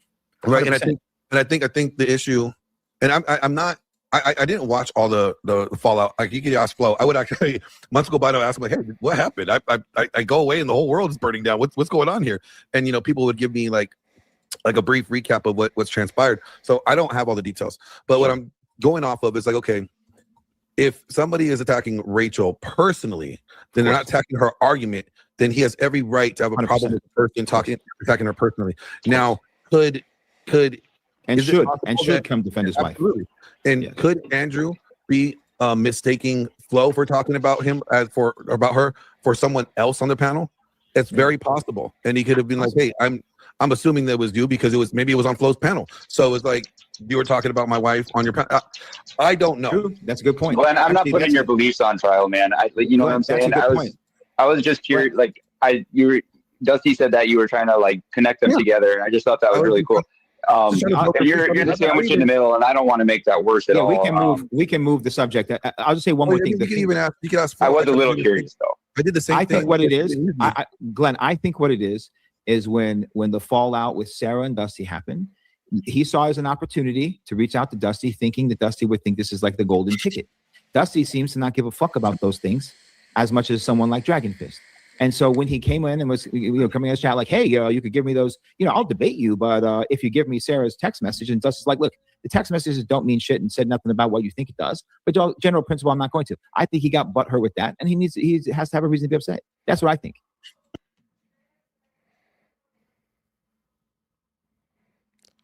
right? 100%. And I think the issue, and I'm not. I didn't watch all the fallout. Like, you could ask Flo. I would actually months go by to ask him, like, hey, what happened? I go away and the whole world is burning down. What's going on here? And you know, people would give me like a brief recap of what's transpired. So I don't have all the details. But what I'm going off of is like, okay, if somebody is attacking Rachel personally, then they're not attacking her argument. Then he has every right to have a 100%. problem with the person attacking her personally. Now, could and is it should possible that- come defend his wife. Absolutely. And could Andrew be mistaking Flo for talking about him about her for someone else on the panel? It's very possible. And he could have been like, hey, I'm assuming that was you because maybe it was on Flo's panel. So it's like you were talking about my wife on your panel. I don't know. True. That's a good point. Glenn, I'm not putting your beliefs on trial, man. You know what I'm saying? I was just curious. Like Dusty said that you were trying to like connect them together, and I just thought that was really cool. You're the sandwich in the middle, and I don't want to make that worse at all. We can move the subject. I'll just say one more thing. You could ask. I was a little curious though. I did the same thing. I think what it is, Glenn. I think what it is when the fallout with Sarah and Dusty happened, he saw it as an opportunity to reach out to Dusty, thinking that Dusty would think this is like the golden ticket. Dusty seems to not give a fuck about those things as much as someone like Dragon Fist. And so when he came in and was coming in his chat like, hey, you could give me those, I'll debate you, but if you give me Sarah's text message, and Dusty's like, look, the text messages don't mean shit and said nothing about what you think it does. But general principle, I'm not going to. I think he got butthurt with that, and he has to have a reason to be upset. That's what I think.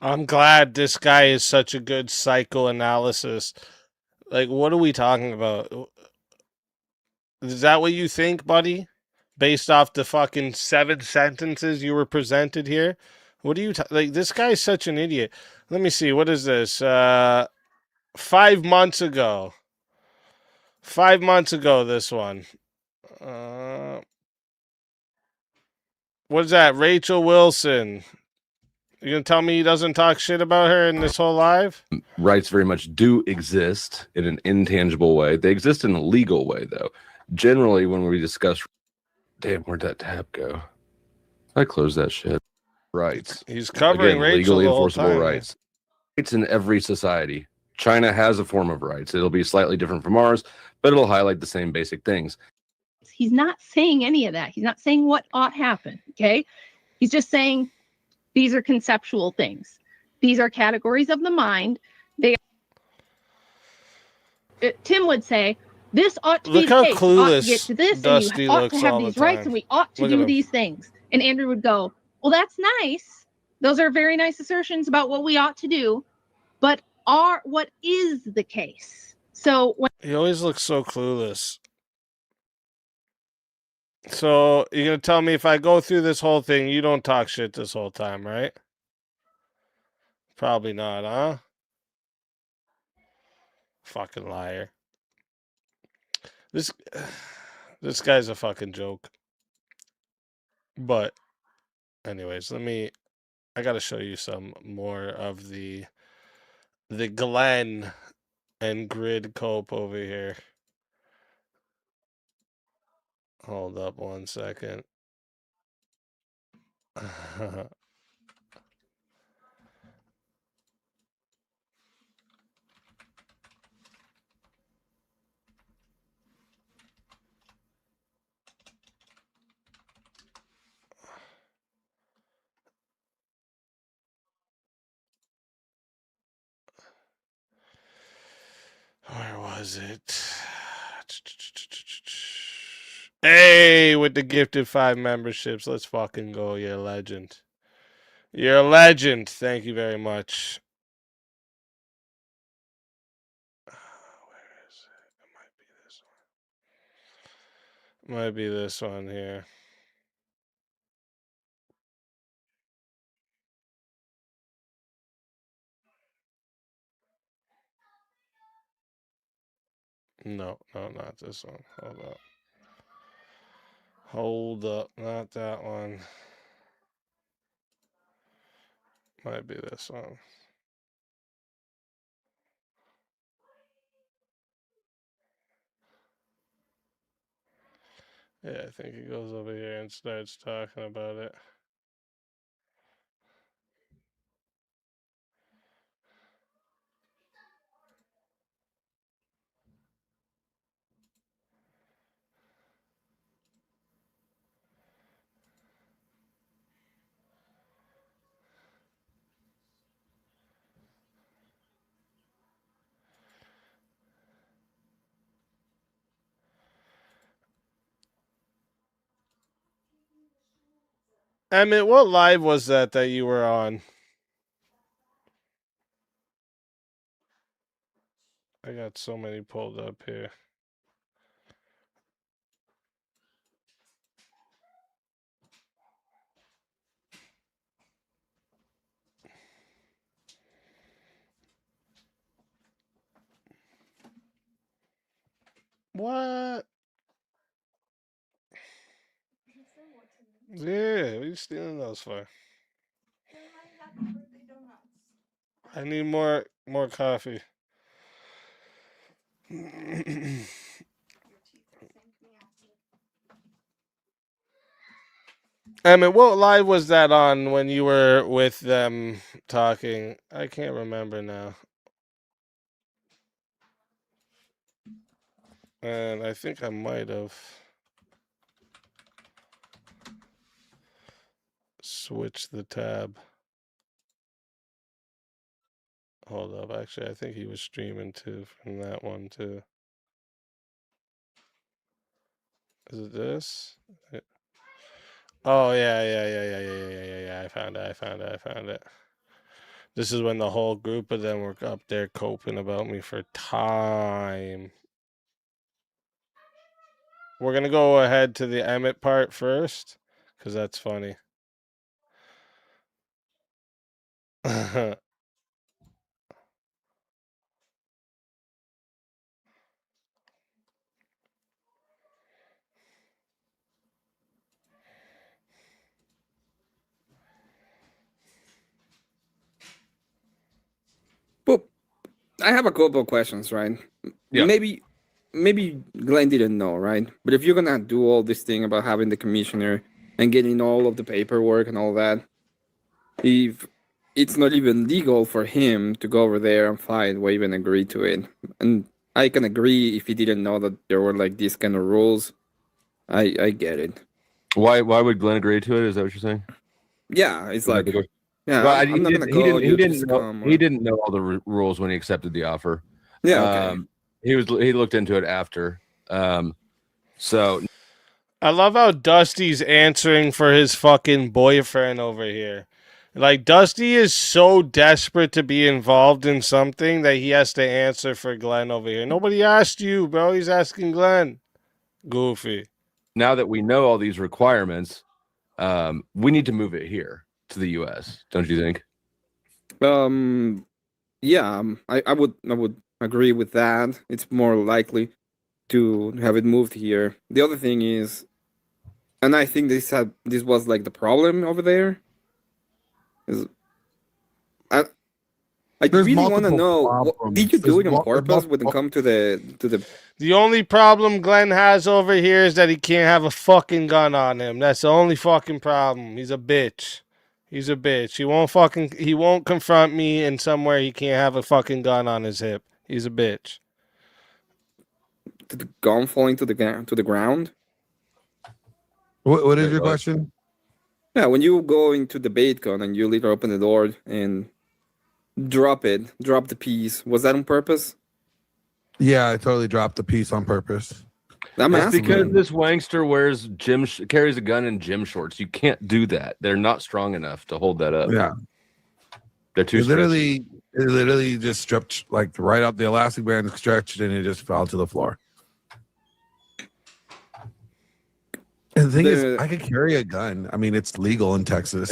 I'm glad this guy is such a good psychoanalysis. Like, what are we talking about? Is that what you think, buddy? Based off the fucking 7 sentences you were presented here? What do you like? This guy's such an idiot. Let me see. What is this? 5 months ago. 5 months ago, this one. What is that? Rachel Wilson. You gonna tell me he doesn't talk shit about her in this whole live? Rights very much do exist in an intangible way. They exist in a legal way, though. Generally, when we discuss... Damn, where'd that tab go? I closed that shit. Rights. He's covering Rachel legally the whole enforceable time. rights. Rights in every society. China has a form of rights. It'll be slightly different from ours, but it'll highlight the same basic things. He's not saying any of that. He's not saying what ought happen, okay? He's just saying these are conceptual things. These are categories of the mind. Tim would say, this ought to be the case. We ought to get to this, and you ought to have these rights, and we ought to do these things. And Andrew would go, well, that's nice. Those are very nice assertions about what we ought to do, but what is the case? So he always looks so clueless. So you're gonna tell me if I go through this whole thing, you don't talk shit this whole time, right? Probably not, huh? Fucking liar. This guy's a fucking joke. But anyways, I gotta show you some more of the Glenn and Grid cope over here. Hold up 1 second. Where was it? Hey, with the gifted 5 memberships. Let's fucking go. You're a legend. You're a legend. Thank you very much. Where is it? It might be this one here. No, not this one. Hold up. Not that one. Might be this one. Yeah, I think he goes over here and starts talking about it. Emmet, what live was that you were on? I got so many pulled up here. What? Yeah, what are you stealing those for? I need more coffee. Emmet, what live was that on when you were with them talking? I can't remember now. And I think I might have switched the tab. Hold up. Actually, I think he was streaming too from that one too. Is it this? Oh, yeah. I found it. This is when the whole group of them were up there coping about me for time. We're going to go ahead to the Emmet part first, because that's funny. I have a couple of questions, right? Yeah. Maybe Glenn didn't know, right? But if you're gonna do all this thing about having the commissioner and getting all of the paperwork and all that, if it's not even legal for him to go over there and fight or even agree to it, and I can agree if he didn't know that there were like these kind of rules, I get it. Why would Glenn agree to it? Is that what you're saying? Yeah, it's like, yeah, Well, I'm not gonna go. he didn't know all the rules when he accepted the offer. Yeah, okay. He looked into it after. So I love how Dusty's answering for his fucking boyfriend over here. Like, Dusty is so desperate to be involved in something that he has to answer for Glenn over here. Nobody asked you, bro. He's asking Glenn. Goofy. now that we know all these requirements, we need to move it here to the U.S. Don't you think? Yeah, I would agree with that. It's more likely to have it moved here. The other thing is, and I think this was like the problem over there. Is I really want to know, did you do it on purpose when it come to the? The only problem Glenn has over here is that he can't have a fucking gun on him. That's the only fucking problem. He's a bitch. He's a bitch. He won't confront me in somewhere he can't have a fucking gun on his hip. He's a bitch. Did the gun falling to the ground? What is your question? Yeah, when you go into DebateCon and you later open the door and drop the piece, was that on purpose? Yeah, I totally dropped the piece on purpose. That's because this wankster wears carries a gun in gym shorts. You can't do that. They're not strong enough to hold that up. Yeah, they're too. It literally just stripped like right up the elastic band, stretched, and it just fell to the floor. And the thing is, I could carry a gun. I mean, it's legal in Texas.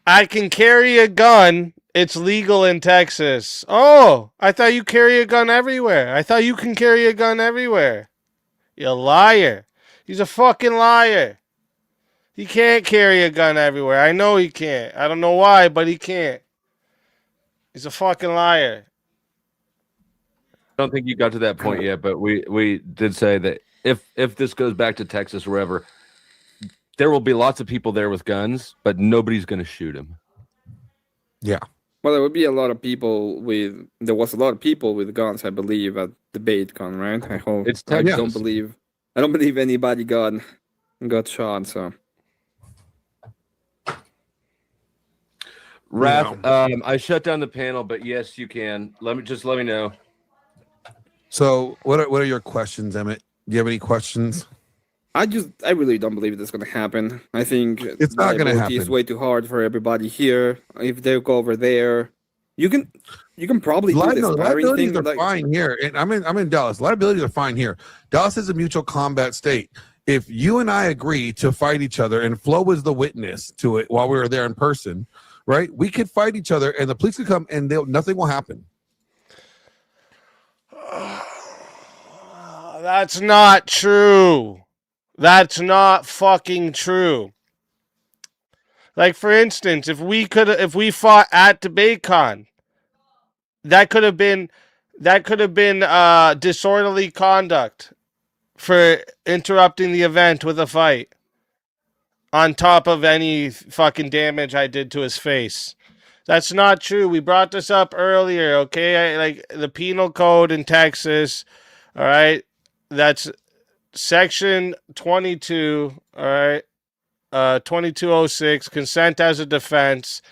I can carry a gun. It's legal in Texas. Oh, I thought you carry a gun everywhere. I thought you can carry a gun everywhere. You liar. He's a fucking liar. He can't carry a gun everywhere. I know he can't. I don't know why, but he can't. He's a fucking liar. don't think you got to that point yet, but we did say that if this goes back to Texas or wherever, there will be lots of people there with guns, but nobody's going to shoot him. Yeah. Well, there would be a lot of people with. There was a lot of people with guns, I believe, at DebateCon, right? I hope. It's I Texas. don't believe. I don't believe anybody got shot. So. Wrath, I shut down the panel, but yes, you can. Let me know. So, what are your questions, Emmett? Do you have any questions? I really don't believe that's going to happen. I think it's not going to happen. It's way too hard for everybody here. If they go over there, you can probably do this sparring thing. Are fine here, and I'm in Dallas. Liabilities are fine here. Dallas is a mutual combat state. If you and I agree to fight each other, and Flo was the witness to it while we were there in person, right? We could fight each other, and the police could come, and nothing will happen. That's not true. That's not fucking true. Like, for instance, if we fought at DebateCon, that could have been disorderly conduct for interrupting the event with a fight, on top of any fucking damage I did to his face. That's not true. We brought this up earlier, okay? Like, the penal code in Texas, all right? That's Section 22, all right? 2206, consent as a defense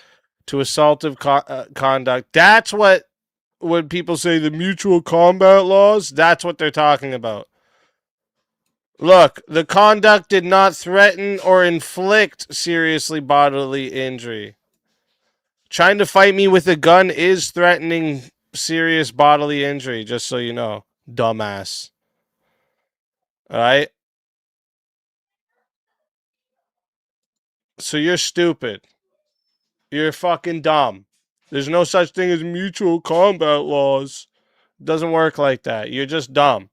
to assaultive conduct. That's what, when people say the mutual combat laws, that's what they're talking about. Look, the conduct did not threaten or inflict seriously bodily injury. Trying to fight me with a gun is threatening serious bodily injury, just so you know, dumbass. All right? So you're stupid. You're fucking dumb. There's no such thing as mutual combat laws. It doesn't work like that. You're just dumb.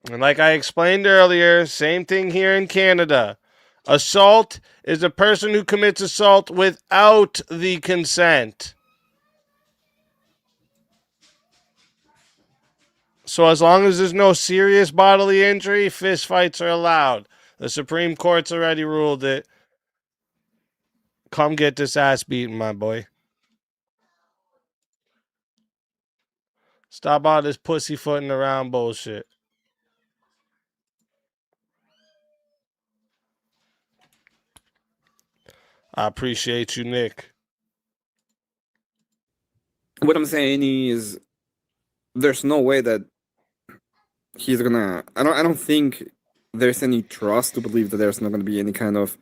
And like I explained earlier, same thing here in Canada. Assault is a person who commits assault without the consent. So as long as there's no serious bodily injury, fist fights are allowed. The Supreme Court's already ruled it. Come get this ass beaten, my boy. Stop all this pussyfooting around bullshit. I appreciate you, Nick. What I'm saying is, there's no way that he's gonna. I don't think there's any trust to believe that there's not gonna be any kind of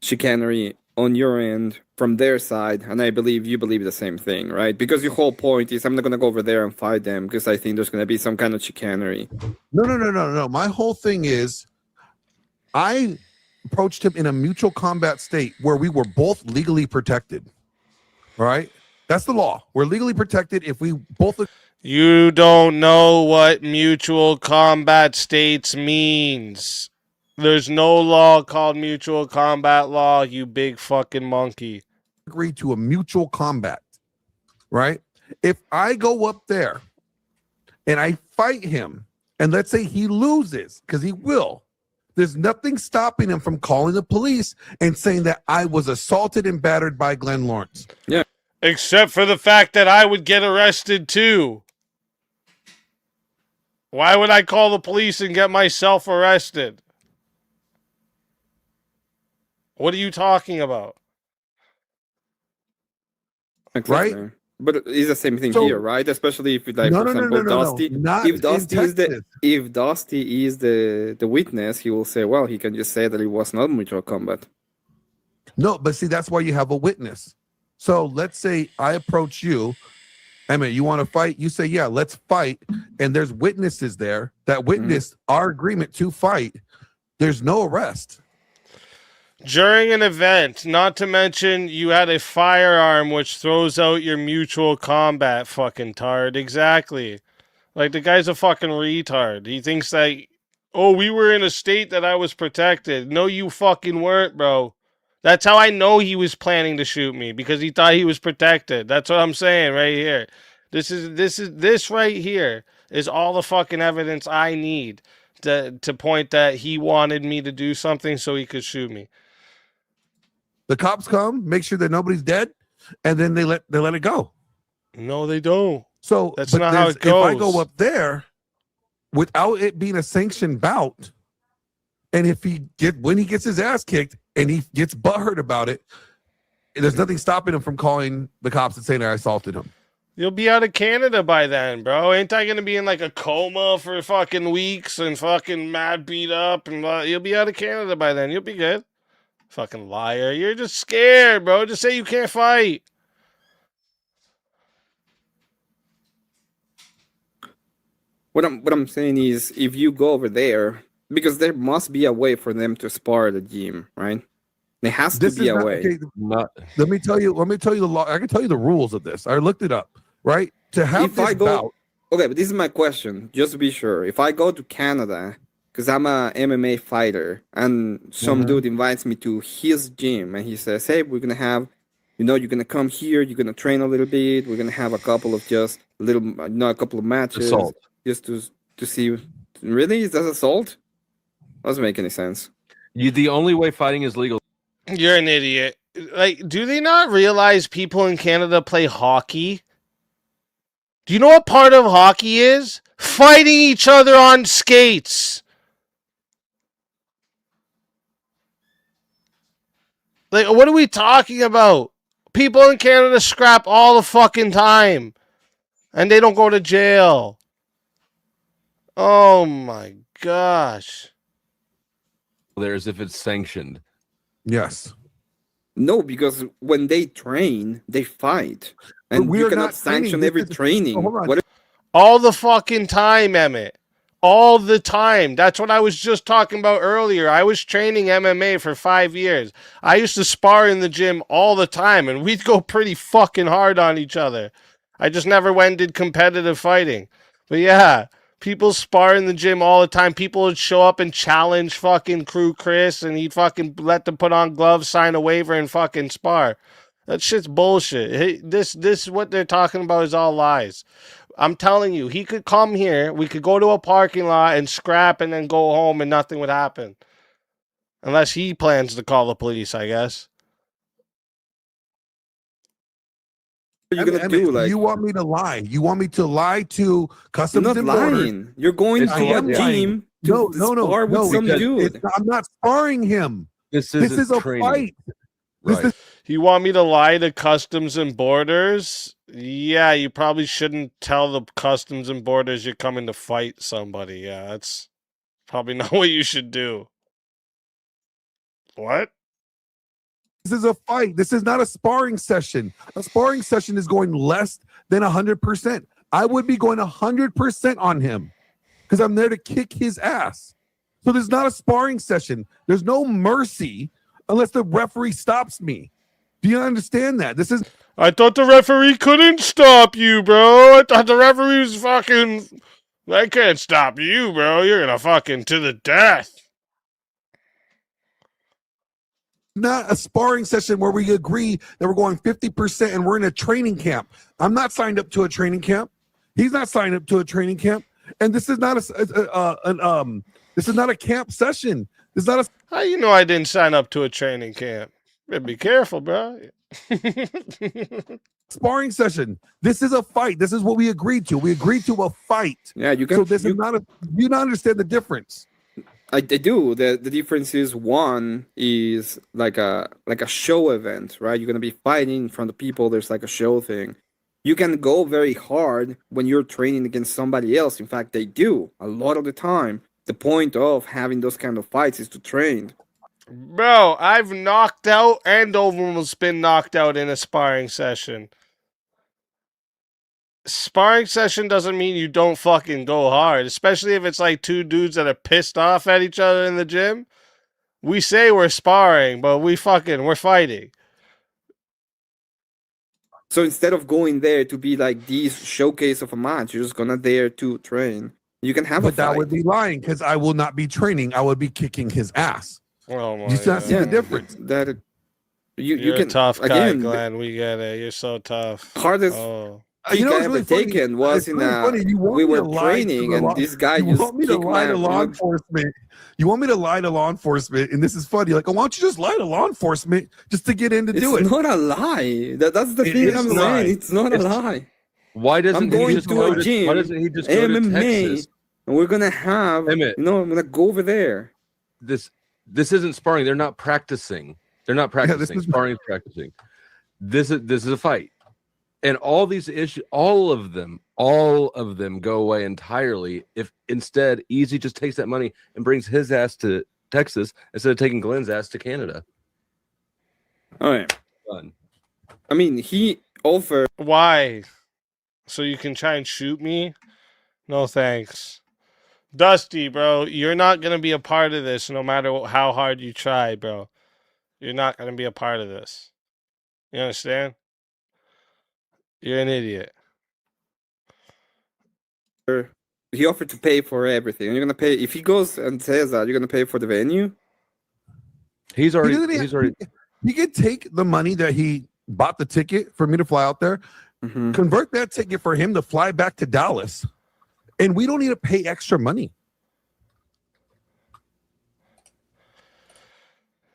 chicanery on your end from their side, and I believe you believe the same thing, right? Because your whole point is, I'm not gonna go over there and fight them because I think there's gonna be some kind of chicanery. No. My whole thing is, I approached him in a mutual combat state where we were both legally protected. All right? That's the law. We're legally protected if we both... You don't know what mutual combat states means. There's no law called mutual combat law, you big fucking monkey. Agree to a mutual combat, right? If I go up there and I fight him, and let's say he loses, because he will, there's nothing stopping him from calling the police and saying that I was assaulted and battered by Glenn Lawrence. Yeah. Except for the fact that I would get arrested too. Why would I call the police and get myself arrested? What are you talking about? Exactly. Right? But it's the same thing here, right? Especially if, like, for example, Dusty. If Dusty is the witness, he will say, well, he can just say that it was not mutual combat. No, but see, that's why you have a witness. So let's say I approach you, Emmet, you want to fight? You say, yeah, let's fight. And there's witnesses there that witnessed our agreement to fight. There's no arrest. During an event, not to mention you had a firearm which throws out your mutual combat, fucking tard. Exactly. Like, the guy's a fucking retard. He thinks that, oh, we were in a state that I was protected. No, you fucking weren't, bro. That's how I know he was planning to shoot me, because he thought he was protected. That's what I'm saying right here. This right here is all the fucking evidence I need to point that he wanted me to do something so he could shoot me. The cops come, make sure that nobody's dead, and then they let it go. No, they don't. So that's but not how it goes. If I go up there without it being a sanctioned bout, and when he gets his ass kicked and he gets butthurt about it, there's nothing stopping him from calling the cops and saying I assaulted him. You'll be out of Canada by then, bro. Ain't I gonna be in like a coma for fucking weeks and fucking mad beat up and you'll be out of Canada by then. You'll be good. Fucking liar. You're just scared, bro. Just say you can't fight. What I'm saying is, if you go over there, because there must be a way for them to spar the gym, right? There has to be a way. Okay, let me tell you the law. I can tell you the rules of this. I looked it up, right? To have this bout. Okay, but this is my question, just to be sure. If I go to Canada, because I'm a MMA fighter, and some dude invites me to his gym, and he says, hey, we're going to have, you're going to come here, you're going to train a little bit, we're going to have a couple of a couple of matches. Assault. Just to see, really? Is that assault? Doesn't make any sense. The only way fighting is legal. You're an idiot. Like, do they not realize people in Canada play hockey? Do you know what part of hockey is? Fighting each other on skates. Like, what are we talking about? People in Canada scrap all the fucking time. And they don't go to jail. Oh my gosh. There's if it's sanctioned. Yes. No, because when they train, they fight. And you cannot sanction every training. All the fucking time, Emmet. All the time. That's what I was just talking about earlier. I was training MMA for 5 years. I used to spar in the gym all the time, and we'd go pretty fucking hard on each other. I just never went and did competitive fighting. But yeah, people spar in the gym all the time. People would show up and challenge fucking Crew Chris, and he'd fucking let them put on gloves, sign a waiver, and fucking spar. That shit's bullshit. Hey, this what they're talking about is all lies. I'm telling you, he could come here, we could go to a parking lot and scrap and then go home and nothing would happen. Unless he plans to call the police, I guess. What are you gonna do? Like, you want me to lie? You want me to lie to Customs and Borders? You're going to a team to spar with some dude. I'm not sparring him. This is a fight. Right. You want me to lie to Customs and Borders? Yeah, you probably shouldn't tell the Customs and Borders you're coming to fight somebody. Yeah, that's probably not what you should do. What? This is a fight. This is not a sparring session. A sparring session is going less than 100%. I would be going 100% on him because I'm there to kick his ass. So there's not a sparring session. There's no mercy unless the referee stops me. Do you understand that? I thought the referee couldn't stop you, bro. I thought the referee was fucking... I can't stop you, bro. You're gonna fucking to the death. Not a sparring session where we agree that we're going 50% and we're in a training camp. I'm not signed up to a training camp. He's not signed up to a training camp. And this is not this is not a camp session. This is not a... How you know I didn't sign up to a training camp? Better be careful, bro. Sparring session. This is a fight. This is what we agreed to. We agreed to a fight. Yeah, you can. So this is not a... You don't understand the difference. I do. The difference is, one is like a show event, right? You're gonna be fighting in front of people. There's like a show thing. You can go very hard when you're training against somebody else. In fact, they do a lot of the time. The point of having those kind of fights is to train. Bro, I've knocked out and almost been knocked out in a sparring session. Sparring session doesn't mean you don't fucking go hard, especially if it's like two dudes that are pissed off at each other in the gym. We say we're sparring, but we're fighting. So instead of going there to be like this showcase of a match, you're just gonna there to train. You can have a fight. But that would be lying because I will not be training. I would be kicking his ass. Oh my you see the difference? That you're can a tough guy, again, Glenn. We get it. You're so tough. Hardest. Oh. peek I ever taken was in we were training, and this guy just want me to lie to law enforcement. You want me to lie to law enforcement, and this is funny. Like, oh, why don't you just lie to law enforcement just to get in to do it? It's not a lie. That's the thing I'm saying. It's not a lie. Why doesn't I'm he going just to go a to gym, why doesn't he just go to MMA, Texas? and we're gonna have Emmet, I'm gonna go over there. This isn't sparring. They're not practicing. They're not practicing. Sparring is practicing. This is a fight. And all these issues, all of them go away entirely if instead EaZy just takes that money and brings his ass to Texas instead of taking Glenn's ass to Canada. All right. I mean, he offered. Why? So you can try and shoot me? No thanks. Dusty, bro, you're not going to be a part of this no matter how hard you try, bro. You're not going to be a part of this. You understand? You're an idiot. He offered to pay for everything. You're gonna pay if he goes and says that you're gonna pay for the venue. He could take the money that he bought the ticket for me to fly out there, convert that ticket for him to fly back to Dallas, and we don't need to pay extra money.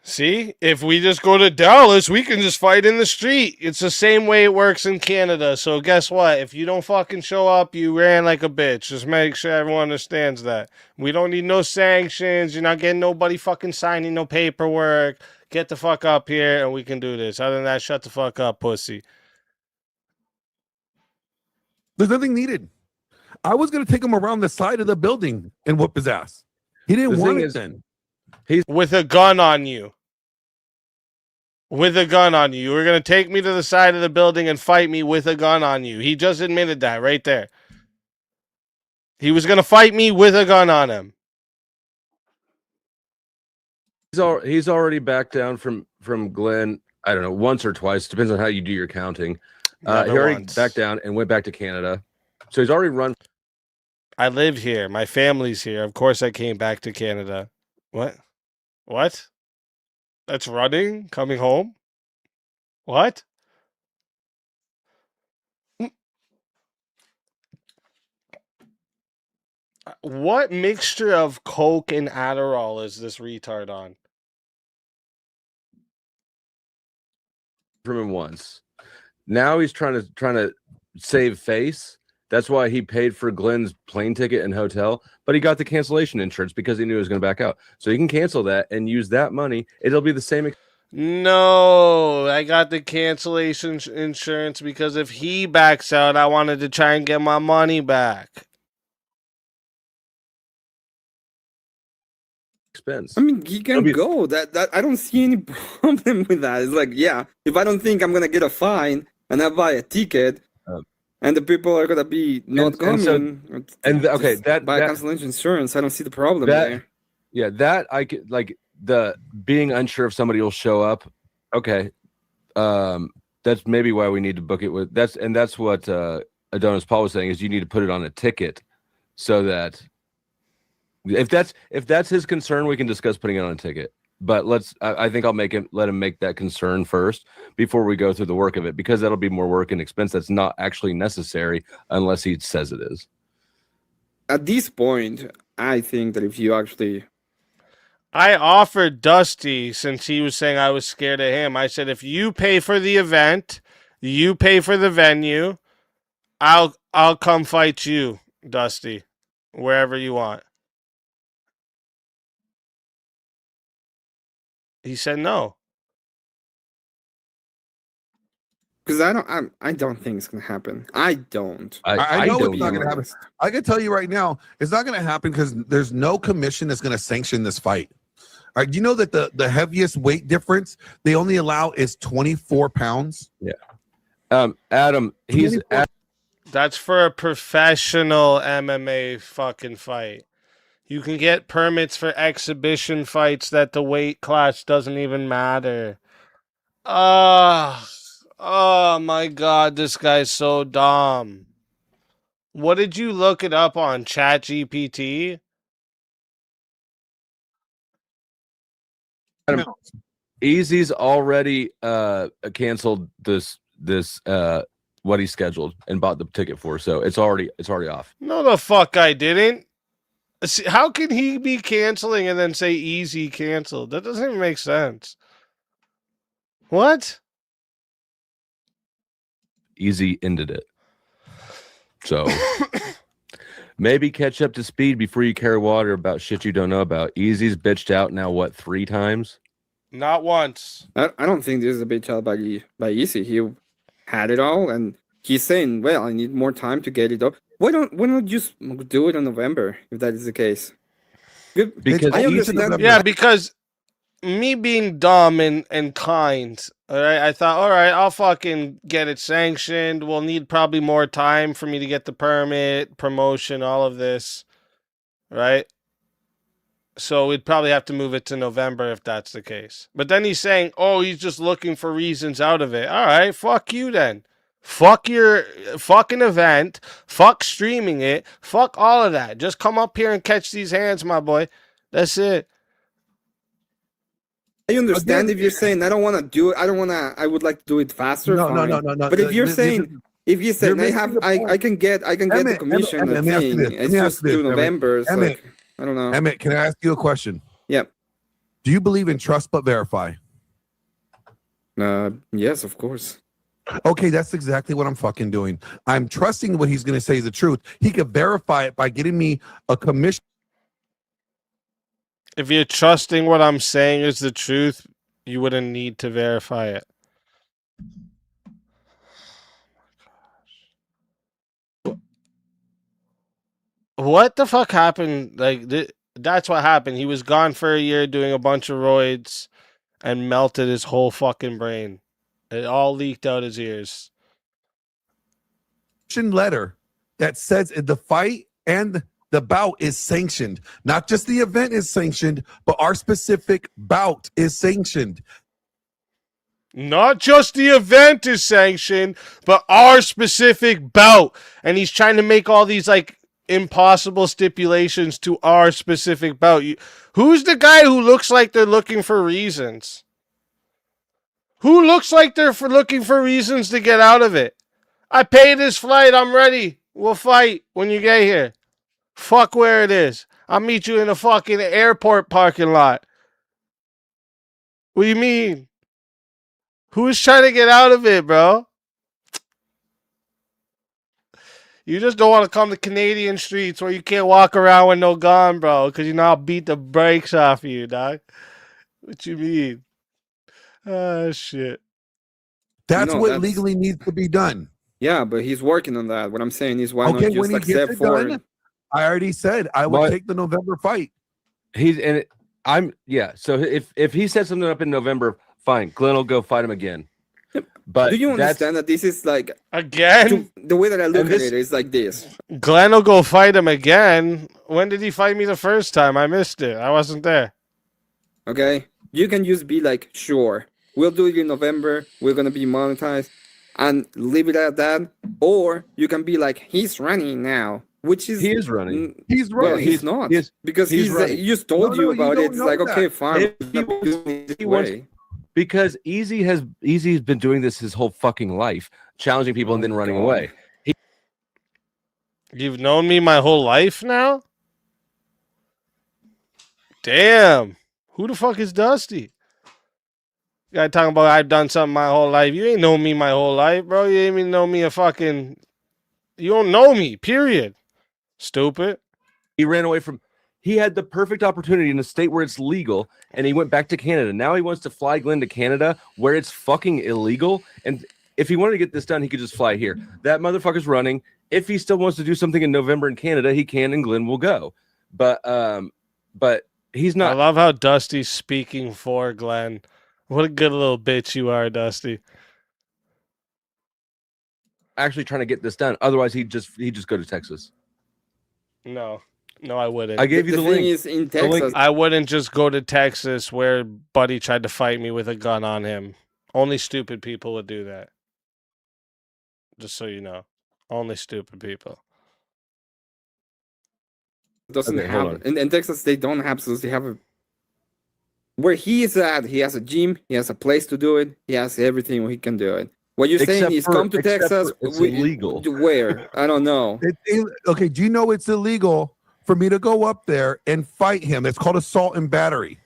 See, if we just go to Dallas, we can just fight in the street. It's the same way it works in Canada. So guess what? If you don't fucking show up, you ran like a bitch. Just make sure everyone understands that. We don't need no sanctions. You're not getting nobody fucking signing no paperwork. Get the fuck up here and we can do this. Other than that, shut the fuck up, pussy. There's nothing needed. I was going to take him around the side of the building and whoop his ass. He didn't want it then. He's with a gun on you. With a gun on you. You were going to take me to the side of the building and fight me with a gun on you. He just admitted that right there. He was going to fight me with a gun on him. He's already backed down from Glenn, I don't know, once or twice. Depends on how you do your counting. He already backed down and went back to Canada. So he's already run. I live here. My family's here. Of course I came back to Canada. What? What? That's running? Coming home? What? What mixture of Coke and Adderall is this retard on? From him once. Now he's trying to save face. That's why he paid for Glenn's plane ticket and hotel, but he got the cancellation insurance because he knew he was going to back out. So he can cancel that and use that money. It'll be the same. No, I got the cancellation insurance because if he backs out, I wanted to try and get my money back. Expense. I mean, he can go. That I don't see any problem with that. It's like, yeah, if I don't think I'm gonna get a fine and I buy a ticket, and the people are gonna be not coming, buy cancellation insurance. I don't see the problem there. Yeah, that I could like the being unsure if somebody will show up. Okay, that's maybe why we need to book it with that's what Adonis Paul was saying is you need to put it on a ticket so that. If that's his concern, we can discuss putting it on a ticket. But I think I'll let him make that concern first before we go through the work of it, because that'll be more work and expense that's not actually necessary unless he says it is. At this point, I think that if you actually, I offered Dusty, since he was saying I was scared of him, I said if you pay for the event, you pay for the venue, I'll come fight you, Dusty, wherever you want. He said no. Because I don't think it's gonna happen. I don't. I know it's not gonna happen. I can tell you right now, it's not gonna happen because there's no commission that's gonna sanction this fight. All right, do you know that the heaviest weight difference they only allow is 24 pounds? Yeah. Adam, that's for a professional MMA fucking fight. You can get permits for exhibition fights that the weight class doesn't even matter. Oh my God, this guy's so dumb. What did you look it up on? ChatGPT? EaZy's already canceled this what he scheduled and bought the ticket for. So it's already off. No, the fuck I didn't. See, how can he be canceling and then say EaZy canceled? That doesn't even make sense. What? EaZy ended it. So maybe catch up to speed before you carry water about shit you don't know about. EaZy's bitched out now, what, 3 times? Not once. I don't think this is a bitch out by EaZy. He had it all, and he's saying, "Well, I need more time to get it up." Why don't you just do it in November if that is the case? Because I understand. Yeah, because me being dumb and kind, all right, I thought, all right, I'll fucking get it sanctioned. We'll need probably more time for me to get the permit, promotion, all of this, right? So we'd probably have to move it to November if that's the case. But then he's saying, oh, he's just looking for reasons out of it. All right, fuck you then. Fuck your fucking event. Fuck streaming it. Fuck all of that. Just come up here and catch these hands, my boy. That's it. I understand if you're saying I don't want to do it. I would like to do it faster. No. But if you're saying, if you say I can get the commission Let me ask you thing, this. it's just through November. It's Emmet, like, I don't know. Emmet, can I ask you a question? Yep. Do you believe in trust but verify? Yes, of course. Okay, that's exactly what I'm fucking doing. I'm trusting what he's going to say is the truth. He could verify it by getting me a commission. If you're trusting what I'm saying is the truth, you wouldn't need to verify it. What the fuck happened? Like, that's what happened. He was gone for a year doing a bunch of roids and melted his whole fucking brain. It all leaked out his ears. Letter that says the fight and the bout is sanctioned. Not just the event is sanctioned, but our specific bout is sanctioned. Not just the event is sanctioned, but our specific bout. And he's trying to make all these like impossible stipulations to our specific bout. Who's the guy who looks like they're looking for reasons? Who looks like they're looking for reasons to get out of it? I paid his flight. I'm ready. We'll fight when you get here. Fuck where it is. I'll meet you in a fucking airport parking lot. What do you mean? Who's trying to get out of it, bro? You just don't want to come to Canadian streets where you can't walk around with no gun, bro, because you know I'll beat the brakes off of you, dog. What you mean? Ah, shit. That's what legally needs to be done. Yeah, but he's working on that. What I'm saying is, why Okay, not when just he gets accept it for done, I already said I would But- take the November fight. He's in it. So if he sets something up in November, fine. Glenn will go fight him again. But do you that's- understand that this is like again? The way that I look And at this- it is like this. Glenn will go fight him again. When did he fight me the first time? I missed it. I wasn't there. Okay, you can just be like, sure, we'll do it in November. We're gonna be monetized, and leave it at that. Or you can be like, he's running now, which is He is running. He's Well, running. he's not because he's he's running. he just told No, you no, about you it. don't It's know like, that. okay, fine. If he wants- because EaZy's been doing this his whole fucking life, challenging people and then running away. You've known me my whole life now? Damn. Who the fuck is Dusty? Guy talking about I've done something my whole life. You ain't known me my whole life, bro. You ain't even know me a fucking... You don't know me, period. Stupid. He ran away from... He had the perfect opportunity in a state where it's legal, and he went back to Canada. Now he wants to fly Glenn to Canada, where it's fucking illegal. And if he wanted to get this done, he could just fly here. That motherfucker's running. If he still wants to do something in November in Canada, he can, and Glenn will go. But he's not. I love how Dusty's speaking for Glenn. What a good little bitch you are, Dusty. Actually trying to get this done. Otherwise, he'd just go to Texas. No, I wouldn't. I gave you the link. thing is, in The link- Texas, I wouldn't just go to Texas where Buddy tried to fight me with a gun on him. Only stupid people would do that. Just so you know. Only stupid people. doesn't Okay, hold have in Texas they don't have, so they have a where he is at. He has a gym, he has a place to do it, he has everything where he can do it. What you're saying Except is for- come to except Texas. for it's illegal. Where? I don't know. Okay, do you know it's illegal for me to go up there and fight him? It's called assault and battery.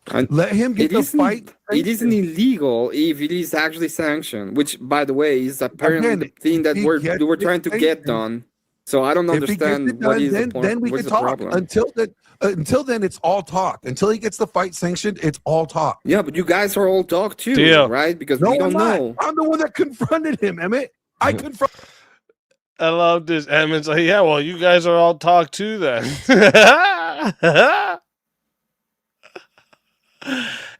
And let him get the fight. It isn't illegal if it is actually sanctioned, which, by the way, is apparently the thing that we're trying to get done. So I don't understand what is the point. Then we can talk. Until then, it's all talk. Until he gets the fight sanctioned, it's all talk. Yeah, but you guys are all talk too, right? Because we don't know. I'm the one that confronted him, Emmet. I confronted. I love this. Emmett's like, yeah, well, you guys are all talk too then.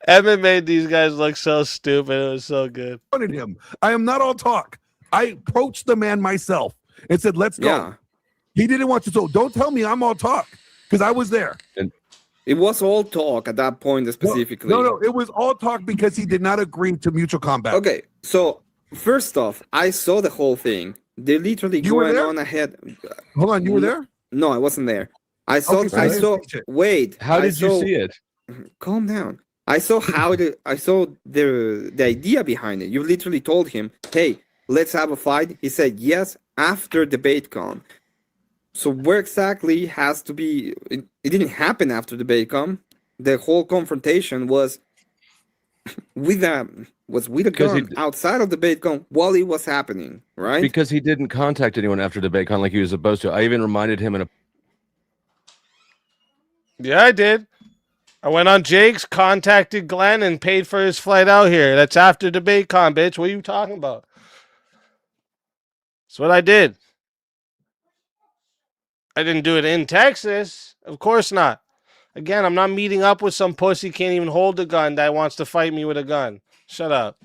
Emmet made these guys look so stupid. It was so good. Him. I am not all talk. I approached the man myself and said, let's go. Yeah. He didn't want to. So don't tell me I'm all talk because I was there. It was all talk at that point specifically. No, it was all talk because he did not agree to mutual combat. Okay, so first off, I saw the whole thing. They literally going on ahead. Hold on, you were there? No, I wasn't there. I saw. Okay, so I I didn't saw. see it. Wait. How did you see it? Calm down. I saw I saw the idea behind it. You literally told him, "Hey, let's have a fight." He said yes after DebateCon. So where exactly has to be? It didn't happen after DebateCon. The whole confrontation was with a gun outside of DebateCon while it was happening, right? Because he didn't contact anyone after DebateCon like he was supposed to. I even reminded him in a. Yeah, I did. I went on Jake's, contacted Glenn, and paid for his flight out here. That's after DebateCon, bitch. What are you talking about? That's what I did. I didn't do it in Texas. Of course not. Again, I'm not meeting up with some pussy can't even hold a gun that wants to fight me with a gun. Shut up.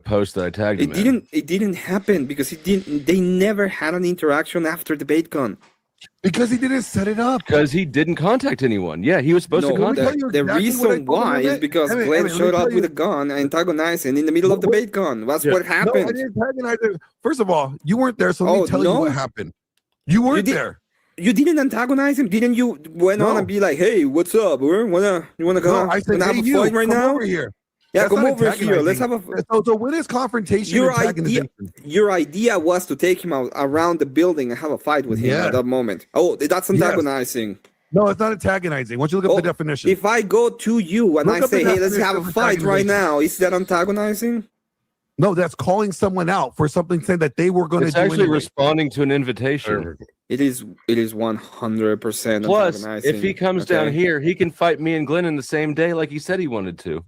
Post that I tagged him in. It didn't happen because they never had an interaction after DebateCon. Because he didn't set it up. Because he didn't contact anyone. Yeah, he was supposed to contact. The reason why is because Glenn showed up with a gun and antagonizing in the middle of DebateCon. That's what happened. No, I didn't antagonize him. First of all, you weren't there, so let me tell you what happened. You weren't there. You didn't antagonize him, didn't you? Went on and be like, "Hey, what's up? You wanna I said, have a fight right now? Over here. Yeah, That's come not over here. Let's have a." So when is confrontation? Your idea was to take him out around the building and have a fight with him at that moment. Oh, that's antagonizing. No, it's not antagonizing. Once you look up the definition. If I go to you and I say, "Hey, let's have a fight right now," is that antagonizing? No, that's calling someone out for something saying that they were going to do. It's actually responding to an invitation. It is 100%. Plus, if he comes down here, he can fight me and Glenn in the same day, like he said he wanted to.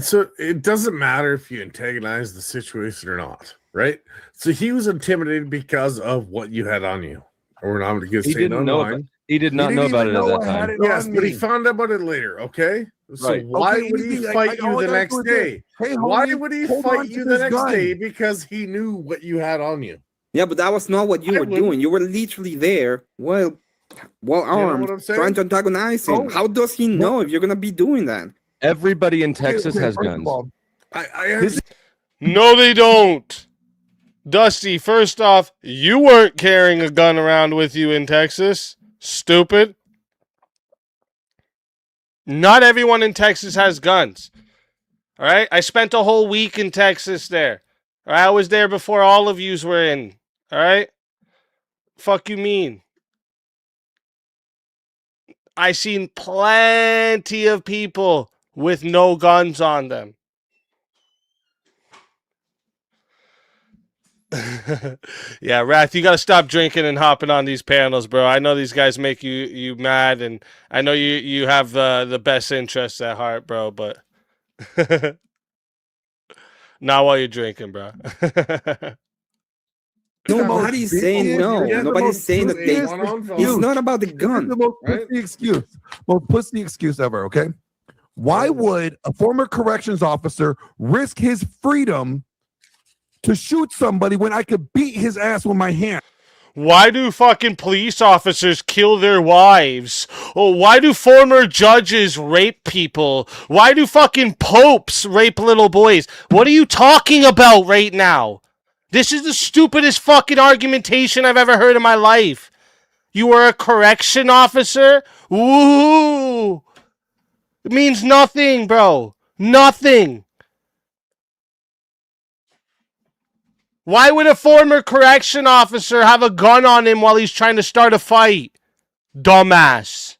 So it doesn't matter if you antagonize the situation or not, right? So he was intimidated because of what you had on you, or I'm going to He didn't know about. He did not know about it at that time. Yes, but he found out about it later. Okay, so Right. why Okay, would he anything, fight all you the I next gotta do is day? hey, Why homie, would he hold on fight to you the this next gun. day? Because he knew what you had on you. Yeah, but that was not what you were doing. You were literally there, well armed, what I'm saying? trying to antagonize him. How does he know if you're gonna be doing that? Everybody in Texas has first of guns. all, No, they don't. Dusty, first off, you weren't carrying a gun around with you in Texas. Stupid. Not everyone in Texas has guns. All right? I spent a whole week in Texas there. All right? I was there before all of yous were in. All right? Fuck you mean? I seen plenty of people with no guns on them. Yeah, Wrath, you gotta stop drinking and hopping on these panels, bro. I know these guys make you mad, and I know you have the best interests at heart, bro, but not while you're drinking, bro. Nobody's saying no. Nobody's saying that they. It's not about the gun. The most pussy excuse ever. Okay, why would a former corrections officer risk his freedom to shoot somebody when I could beat his ass with my hand? Why do fucking police officers kill their wives? Oh, why do former judges rape people? Why do fucking popes rape little boys? What are you talking about right now? This is the stupidest fucking argumentation I've ever heard in my life. You are a correction officer? Ooh. It means nothing, bro. Nothing. Why would a former correction officer have a gun on him while he's trying to start a fight? Dumbass.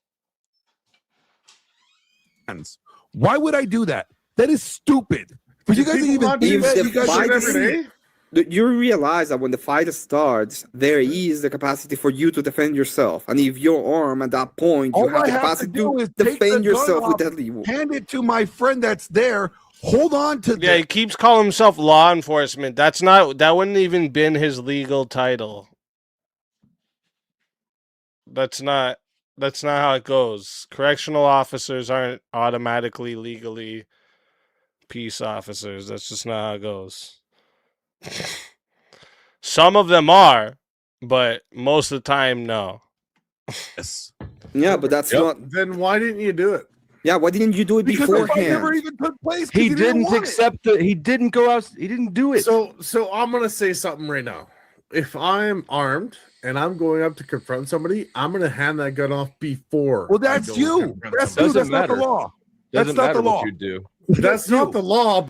Why would I do that? That is stupid. But you guys people even not do that? you You guys fight even every day? You realize that when the fight starts, there is the capacity for you to defend yourself. And if you're armed at that point, you all have I the have to capacity do to is take the defend gun yourself with off, deadly. hand it to my friend that's there. Hold on to Yeah, he keeps calling himself law enforcement. That wouldn't even been his legal title. That's not how it goes. Correctional officers aren't automatically legally peace officers. That's just not how it goes. Some of them are, but most of the time, no. Yes. Yeah, but that's not. Then why didn't you do it? Yeah, why didn't you do it because the fight beforehand? never even took place. 'cause He didn't didn't want accept the. He didn't go out. He didn't do it. So I'm gonna say something right now. If I'm armed and I'm going up to confront somebody, I'm gonna hand that gun off before. Well, that's I go you. confront That's somebody. you. That's not the law. That's Doesn't not matter the law. what you do. That's not the law.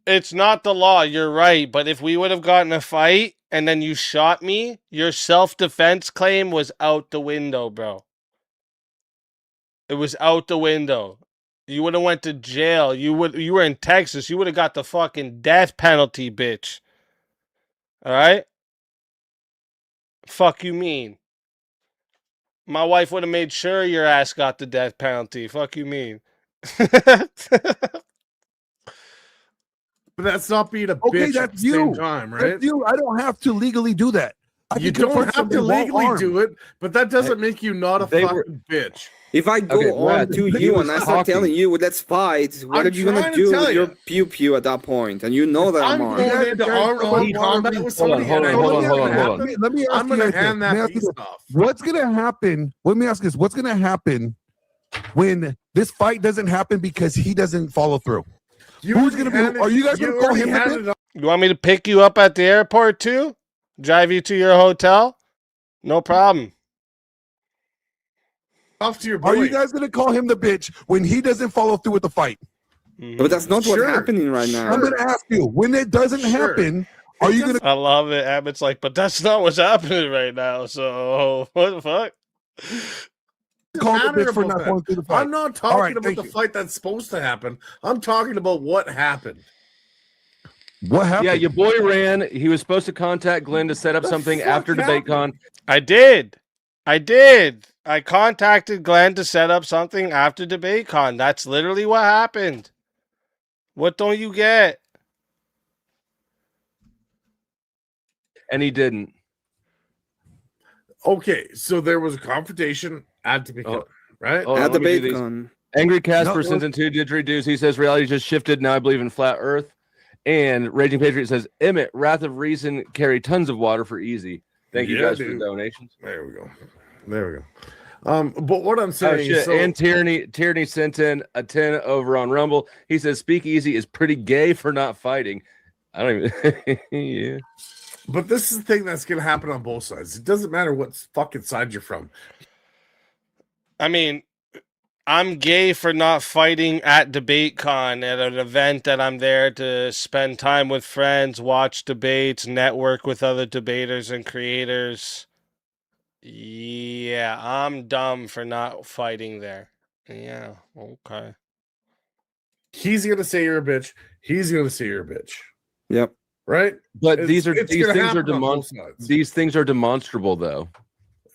It's not the law. You're right. But if we would have gotten a fight and then you shot me, your self-defense claim was out the window, bro. It was out the window. You would have went to jail. You were in Texas. You would have got the fucking death penalty, bitch. All right? Fuck you mean? My wife would have made sure your ass got the death penalty. Fuck you mean? But that's not being a Okay, bitch at that's the you. same time, right? That's you. I don't have to legally do that. I You can confront don't have somebody to while legally armed. do it, but that doesn't make you not a They fucking were- bitch. If I go Okay, on Brad, to he you was and I start talking. telling you, let's fight, what I'm are you gonna trying to do tell with you. your pew at that point? And you know that I'm I'm armed. going into armed combat with somebody. hold on, and I hold know on, what's hold on, gonna hold on. happen. Let me ask I'm you gonna guys hand this. Let me that ask you piece this. off. What's gonna happen? Let me ask this. What's gonna happen when this fight doesn't happen because he doesn't follow through? Who's gonna be? Are you guys gonna call him the bitch? You want me to pick you up at the airport too? Drive you to your hotel? No problem. Off to your Are boy. you guys gonna call him the bitch when he doesn't follow through with the fight? But that's not what's happening right now. I'm gonna ask you when it doesn't happen. Are you gonna? I love it. Emmett's like, but that's not what's happening right now. So what the fuck? Call the matter bitch for about not that. following through the fight. I'm not All talking right, about thank the you. fight that's supposed to happen. I'm talking about what happened. What happened? Yeah, your boy ran. He was supposed to contact Glenn to set up something after DebateCon. I did. I contacted Glenn to set up something after DebateCon. That's literally what happened. What don't you get? And he didn't. Okay, so there was a confrontation at DebateCon, right? Hold on, At let me do these. DebateCon. Angry Casper No, sends in 2 didgeridoos. He says reality just shifted. Now I believe in flat Earth. And Raging Patriot says Emmet, Wrath of Reason, carry tons of water for EaZy. Thank you Yeah, guys for dude. the donations. There we go. There we go. But what I'm Oh saying, shit! so, And Tierney sent in a 10 over on Rumble. He says Speak Easy is pretty gay for not fighting. I don't even. Yeah. but this is the thing that's going to happen on both sides. It doesn't matter what fucking side you're from. I mean, I'm gay for not fighting at DebateCon at an event that I'm there to spend time with friends, watch debates, network with other debaters and creators. Yeah, I'm dumb for not fighting there. Yeah, okay. He's going to say you're a bitch. He's going to say you're a bitch. Yep. Right? But It's- these it's gonna happen on both sides. these things are demonstrable though.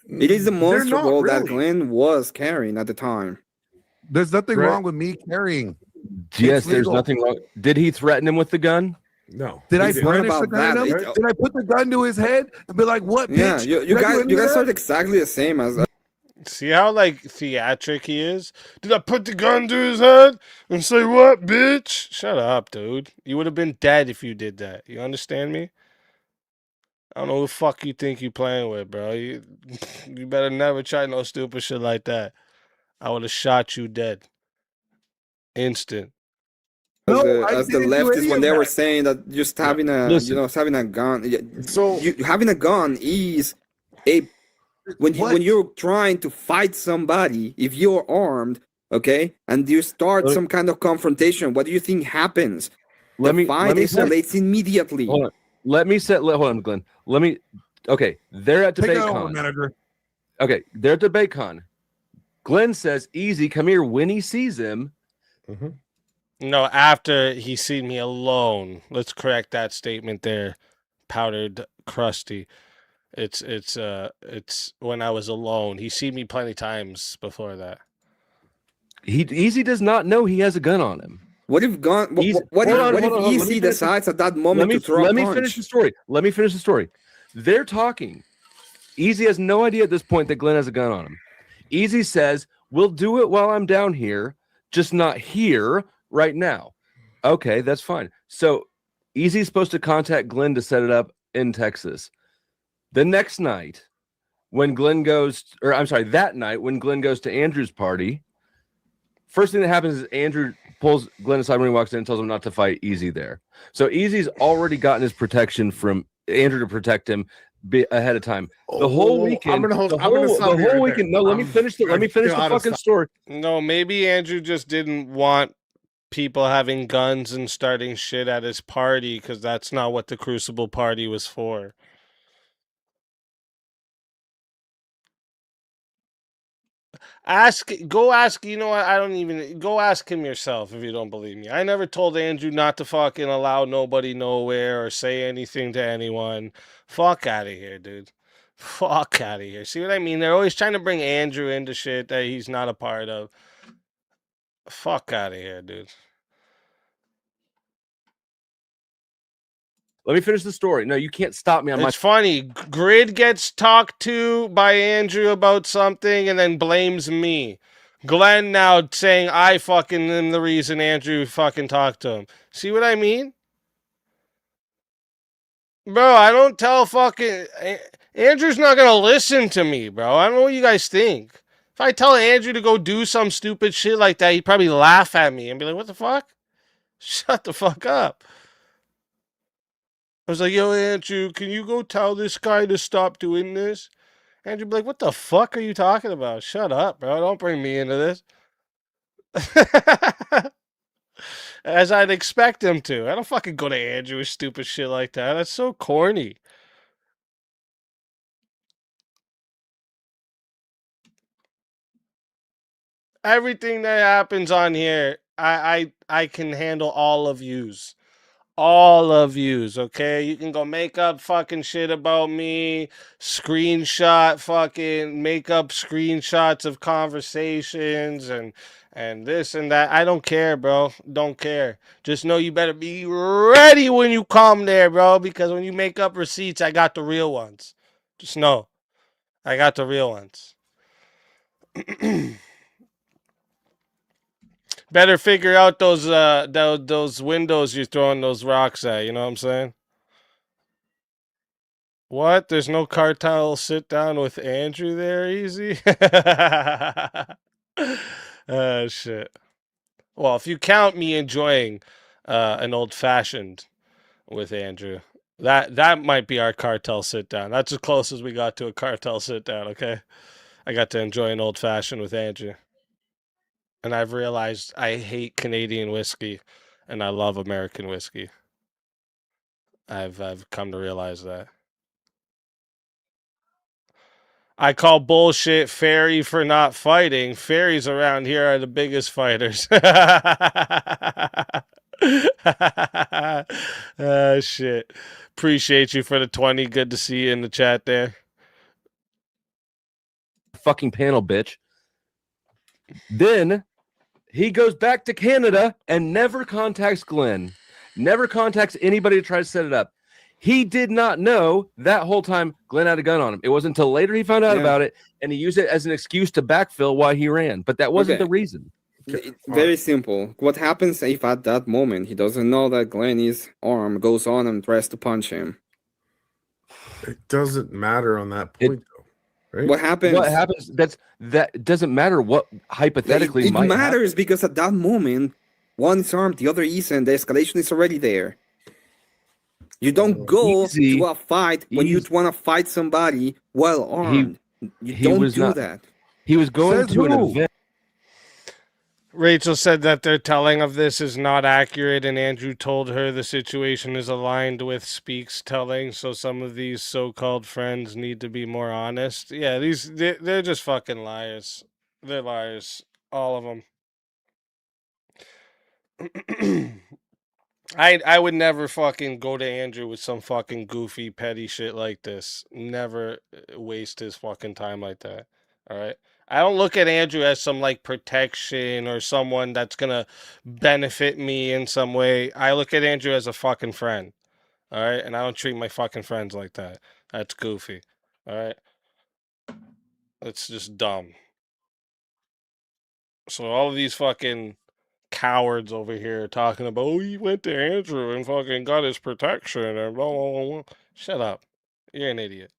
It is They're not demonstrable that really. Glenn was carrying at the time. There's nothing Right. wrong with me carrying. Yes, It's there's legal. nothing wrong. Did he threaten him with the gun? No. Did I It's not brandish the about gun that. at him? It- Did I put the gun to his head and be like, "What, bitch?" Yeah, you Did I do guys, any you of guys that? are exactly the same as. See how like theatric he is? Did I put the gun to his head and say what, bitch? Shut up, dude. You would have been dead if you did that. You understand me? I don't know who the fuck you think you playing with, bro. You better never try no stupid shit like that. I would have shot you dead. Instant. No, As the didn't do leftists any when of they were that. saying that just having a Listen. having a gun, So having a gun is a when What? you're trying to fight somebody, if you're armed, okay, and you start Let- some kind of confrontation, what do you think happens? Let The me fight say- escalates immediately. Hold on. Let me hold on, Glenn. Okay, they're at Take it over, DebateCon. manager. Okay, they're at DebateCon. Glenn says, "EaZy, come here." When he sees him, No, after he seen me alone. Let's correct that statement there. Powdered crusty. It's when I was alone. He seen me plenty times before that. EaZy does not know he has a gun on him. What if EaZy decides at that moment to throw a punch? Let me finish the story. They're talking. EaZy has no idea at this point that Glenn has a gun on him. EaZy says, "We'll do it while I'm down here, just not here right now." Okay, that's fine. So EaZy's supposed to contact Glenn to set it up in Texas. The next night, that night when Glenn goes to Andrew's party, first thing that happens is Andrew pulls Glenn aside when he walks in and tells him not to fight EaZy there. So EaZy's already gotten his protection from Andrew to protect him ahead of time. The whole weekend. No, let me finish the fucking story. No, maybe Andrew just didn't want people having guns and starting shit at his party because that's not what the Crucible party was for. Go ask, you know what? Go ask him yourself if you don't believe me. I never told Andrew not to fucking allow nobody nowhere or say anything to anyone. Fuck out of here, dude. Fuck out of here. See what I mean? They're always trying to bring Andrew into shit that he's not a part of. Fuck out of here, dude. Let me finish the story. No, you can't stop me on It's funny. Grid gets talked to by Andrew about something and then blames me. Glenn now saying I fucking am the reason Andrew fucking talked to him. See what I mean? Bro, I don't tell fucking... Andrew's not gonna listen to me, bro. I don't know what you guys think. If I tell Andrew to go do some stupid shit like that, he'd probably laugh at me and be like, what the fuck? Shut the fuck up. I was like, yo, Andrew, can you go tell this guy to stop doing this? Andrew be like, what the fuck are you talking about? Shut up, bro. Don't bring me into this. As I'd expect him to. I don't fucking go to Andrew with stupid shit like that. That's so corny. Everything that happens on here, I can handle all of yous. All of yous, okay? You can go make up fucking shit about me, screenshot fucking, make up screenshots of conversations and this and that. I don't care, bro. Don't care. Just know you better be ready when you come there, bro, because when you make up receipts, I got the real ones. Just know. I got the real ones. Better figure out those windows you're throwing those rocks at. You know what I'm saying? What? There's no cartel sit down with Andrew there, EaZy? Shit. Well, if you count me enjoying an old fashioned with Andrew, that might be our cartel sit down. That's as close as we got to a cartel sit down. Okay, I got to enjoy an old fashioned with Andrew. And I've realized I hate Canadian whiskey and I love American whiskey. I've come to realize that. I call bullshit Fairy for not fighting. Fairies around here are the biggest fighters. Shit. Appreciate you for the 20. Good to see you in the chat there. Fucking panel, bitch. Then he goes back to Canada and never contacts Glenn. Never contacts anybody to try to set it up. He did not know that whole time Glenn had a gun on him. It wasn't until later he found out about it, and he used it as an excuse to backfill why he ran. But that wasn't the reason. Very simple. What happens if at that moment he doesn't know that Glenny's arm goes on and tries to punch him? It doesn't matter on that point, though. Right? What happens? What happens? That doesn't matter. What hypothetically it might matters happen. because at that moment, one is armed, the other isn't. The escalation is already there. You don't go to a fight when you want to fight somebody well armed. You don't do that. He was going to an event. Rachel said that their telling of this is not accurate, and Andrew told her the situation is aligned with Speak's telling, so some of these so-called friends need to be more honest. Yeah, they're just fucking liars. They're liars. All of them. I would never fucking go to Andrew with some fucking goofy, petty shit like this. Never waste his fucking time like that. All right? I don't look at Andrew as some like protection or someone that's gonna benefit me in some way. I look at Andrew as a fucking friend. All right? And I don't treat my fucking friends like that. That's goofy. All right? That's just dumb. So all of these fucking cowards over here talking about, oh, he went to Andrew and fucking got his protection and blah, blah, blah, blah. Shut up. You're an idiot.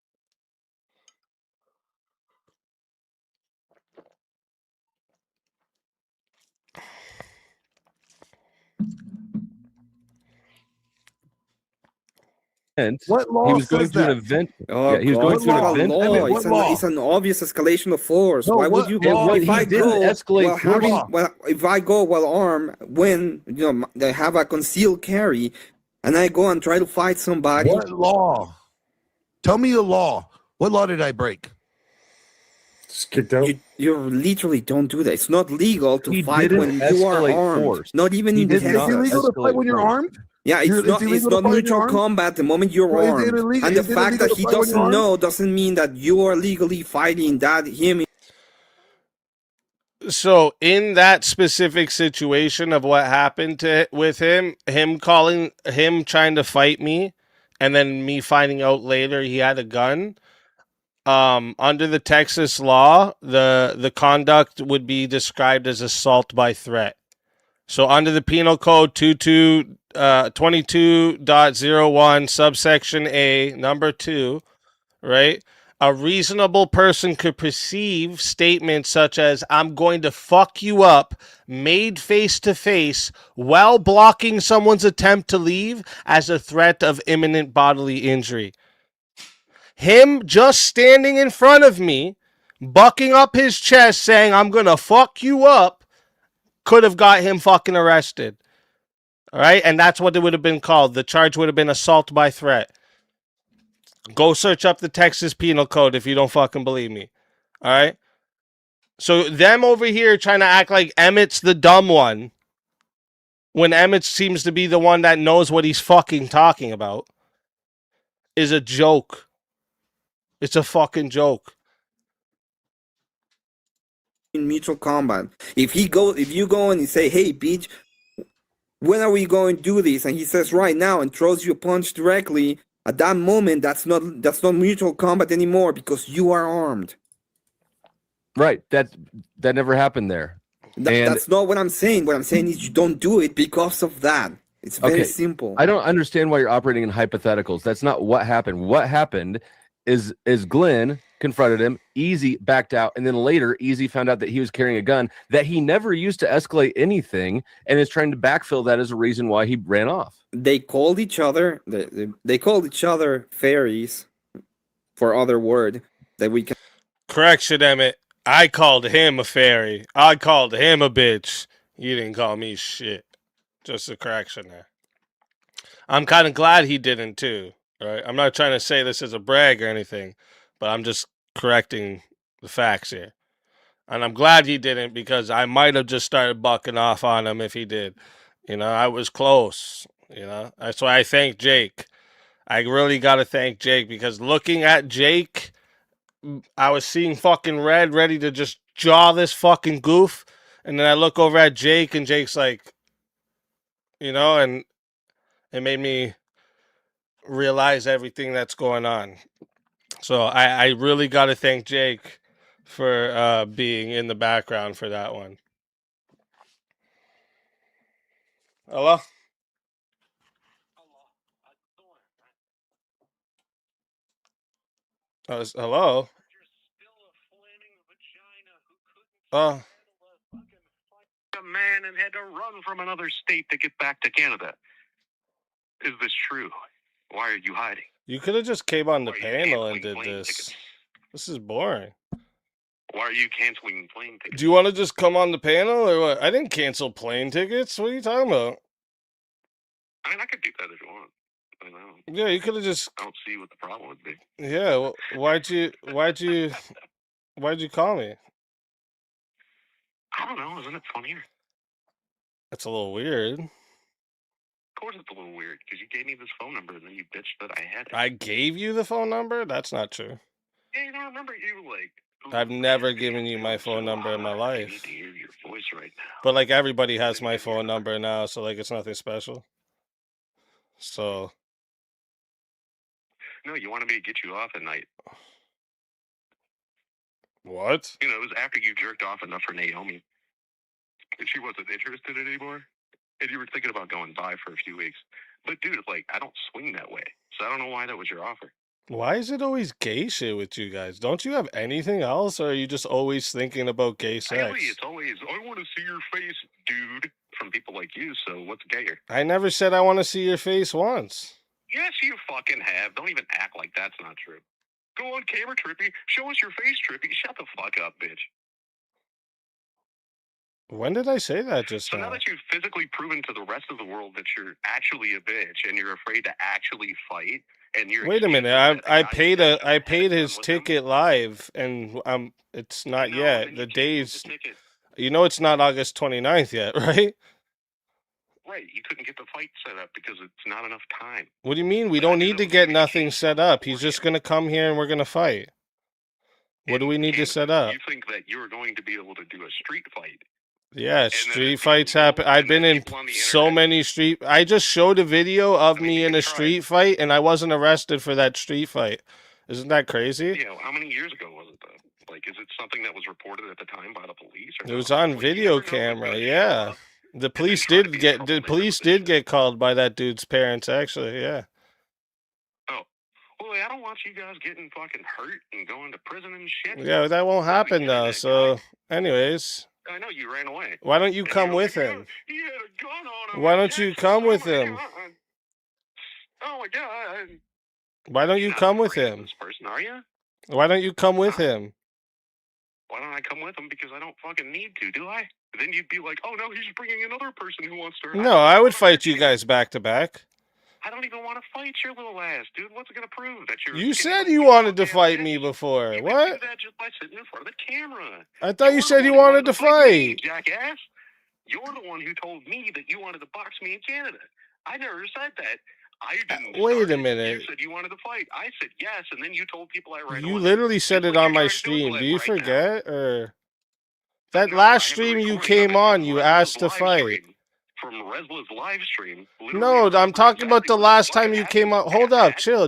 What law He was going says to an that? event. Oh, Yeah, he was God, going it's to an not a event. law. What law? It's an obvious escalation of force. No, Why would what you? law? If He I didn't go escalate while force. having, well, if I go while armed, when they have a concealed carry, and I go and try to fight somebody. What law? Tell me a law. What law did I break? Just kicked out. You literally don't do that. It's not legal to He fight didn't when you are escalate armed. force. Not even He in did It's not Texas. illegal to fight escalate when you're force. armed? Yeah, it's It's not. illegal It's to not fight when you're mutual armed? combat the moment you're So is it armed. illegal? And the Is it fact illegal that to he fight when you're doesn't armed? know doesn't mean that you are legally fighting that him. So in that specific situation of what happened with him calling him trying to fight me, and then me finding out later he had a gun. Under the Texas law, the conduct would be described as assault by threat. So under the Penal Code 22.01 subsection A number 2, right? A reasonable person could perceive statements such as "I'm going to fuck you up" made face to face while blocking someone's attempt to leave as a threat of imminent bodily injury. Him just standing in front of me, bucking up his chest saying "I'm going to fuck you up" could have got him fucking arrested. All right? And that's what it would have been called. The charge would have been assault by threat. Go search up the Texas Penal Code if you don't fucking believe me. All right? So them over here trying to act like Emmet's the dumb one when Emmet seems to be the one that knows what he's fucking talking about is a joke. It's a fucking joke. In mutual combat. If you go and you say, "Hey, bitch, when are we going to do this?" and he says right now and throws you a punch directly, at that moment that's not mutual combat anymore because you are armed. Right. That never happened there. That's not what I'm saying. What I'm saying is you don't do it because of that. It's very simple. I don't understand why you're operating in hypotheticals. That's not what happened. What happened is Glenn confronted him, EaZy backed out, and then later EaZy found out that he was carrying a gun that he never used to escalate anything and is trying to backfill that as a reason why he ran off. They called each other they called each other fairies for other word that we can. Correction, Emmet. I called him a fairy. I called him a bitch. You didn't call me shit. Just a correction there. I'm kind of glad he didn't too. Right? I'm not trying to say this as a brag or anything, but I'm just correcting the facts here. And I'm glad he didn't because I might have just started bucking off on him if he did. You know, I was close. You know, that's why I thank Jake. I really got to thank Jake because looking at Jake, I was seeing fucking red, ready to just jaw this fucking goof. And then I look over at Jake and Jake's like, you know, and it made me realize everything that's going on. So I really got to thank Jake for being in the background for that one. Hello? Hello? Oh. A man and had to run from another state to get back to Canada. Is this true? Why are you hiding? You could have just came on the panel and did this. This is boring. Why are you canceling plane tickets? Do you want to just come on the panel or what? I didn't cancel plane tickets. What are you talking about? I mean, I could do that if you want. I know. Yeah, you could have just. I don't see what the problem would be. Yeah, well, why'd you call me? I don't know. Isn't it funnier? That's a little weird. Of course, it's a little weird because you gave me this phone number and then you bitched that I had it. I gave you the phone number? That's not true. Yeah, you don't remember? You were like, I've never given you my phone number in my I life. need to hear your voice right now. But like everybody has my phone number now, so like it's nothing special. So. No, you wanted me to get you off at night. What? You know, it was after you jerked off enough for Naomi. And she wasn't interested anymore. And you were thinking about going by for a few weeks. But dude, like, I don't swing that way. So I don't know why that was your offer. Why is it always gay shit with you guys? Don't you have anything else, or are you just always thinking about gay sex? Really, it's always, I want to see your face, dude, from people like you, so what's gayer? I never said I want to see your face once. Yes, you fucking have. Don't even act like that's not true. Go on camera, Trippy. Show us your face, Trippy. Shut the fuck up, bitch. When did I say that just So now? now that you've physically proven to the rest of the world that you're actually a bitch and you're afraid to actually fight, and you're Wait a minute, I paid his ticket live, and it's not yet. The days, you know, it's not August 29th yet, right? right, you couldn't get the fight set up because it's not enough time. What do you mean? We don't need to get nothing set up. He's just gonna come here and we're gonna fight. What do we need to set up? You think that you're going to be able to do a street fight? Yeah, street fights happen. I've been in so many street. I just showed a video of me in a street fight, and I wasn't arrested for that street fight. Isn't that crazy? Yeah, how many years ago was it though? Like, is it something that was reported at the time by the police? Or It was on video camera. Yeah, the police did get called by that dude's parents. Actually, yeah. Oh, well, I don't want you guys getting fucking hurt and going to prison and shit. Yeah, that won't happen though. So, anyways. I know you ran away. Why don't you come with him? Why don't you come with him? Oh my god. Why don't you come with him? This person, are you? Why don't you come with him? Why don't I come with him? Because I don't fucking need to, do I? Then you'd be like, oh no, he's bringing another person who wants to. No, I would fight you guys back to back. I don't even want to fight your little ass, dude. What's it gonna prove that you're? You said you wanted to fight me before. What? Do that just by sitting in front of the camera. I thought you said you wanted to fight. Jackass. You're the one who told me that you wanted to box me in Canada. I never said that. I didn't. Wait a minute. You said you wanted to fight. I said yes, and then you told people I ran away. You literally said it on my stream. Do you forget? Or that last stream you came on, you asked to fight. From Resla's live stream. No, I'm talking about the last time you came on. Hold up, chill.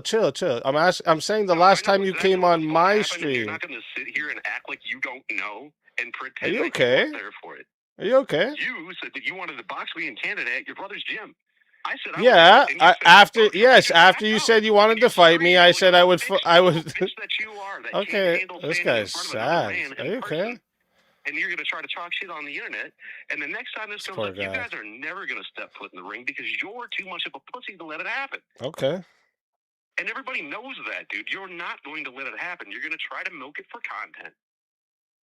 I'm saying the last time you came on my stream. You're not gonna sit here and act like you don't know and pretend Are you like okay? you weren't there for it. Are you okay? You said that you wanted to box me in Canada at your brother's gym. I said Yeah, after you said you wanted to fight me, I said I would. Okay, this guy's sad. Are you okay? And you're going to try to talk shit on the internet. And the next time this comes up, you guys are never going to step foot in the ring because you're too much of a pussy to let it happen. Okay. And everybody knows that, dude. You're not going to let it happen. You're going to try to milk it for content.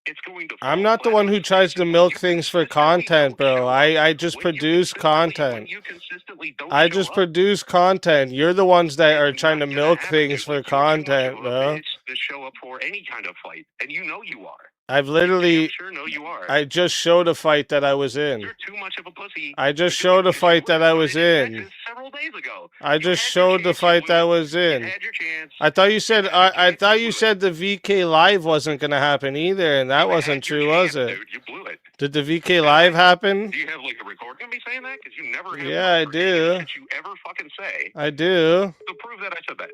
It's going to. I'm not the one who tries to milk things for content, bro. I just produce content. I just produce content. You're the ones that are trying to milk things for content, bro. To show up for any kind of fight, and you know you are. I've literally. Sure know you are. I just showed a fight that I was in. You're too much of a pussy. I just showed a fight that I was in. Several days ago. I just showed the fight that I was in. I thought you said I thought you said the VK live wasn't gonna happen either, and that wasn't true, was it? You blew it. Did the VK live happen? Do you have like a recording of me saying that? Because you never have. Yeah, I do. That you ever fucking say. I do. So prove that I said that.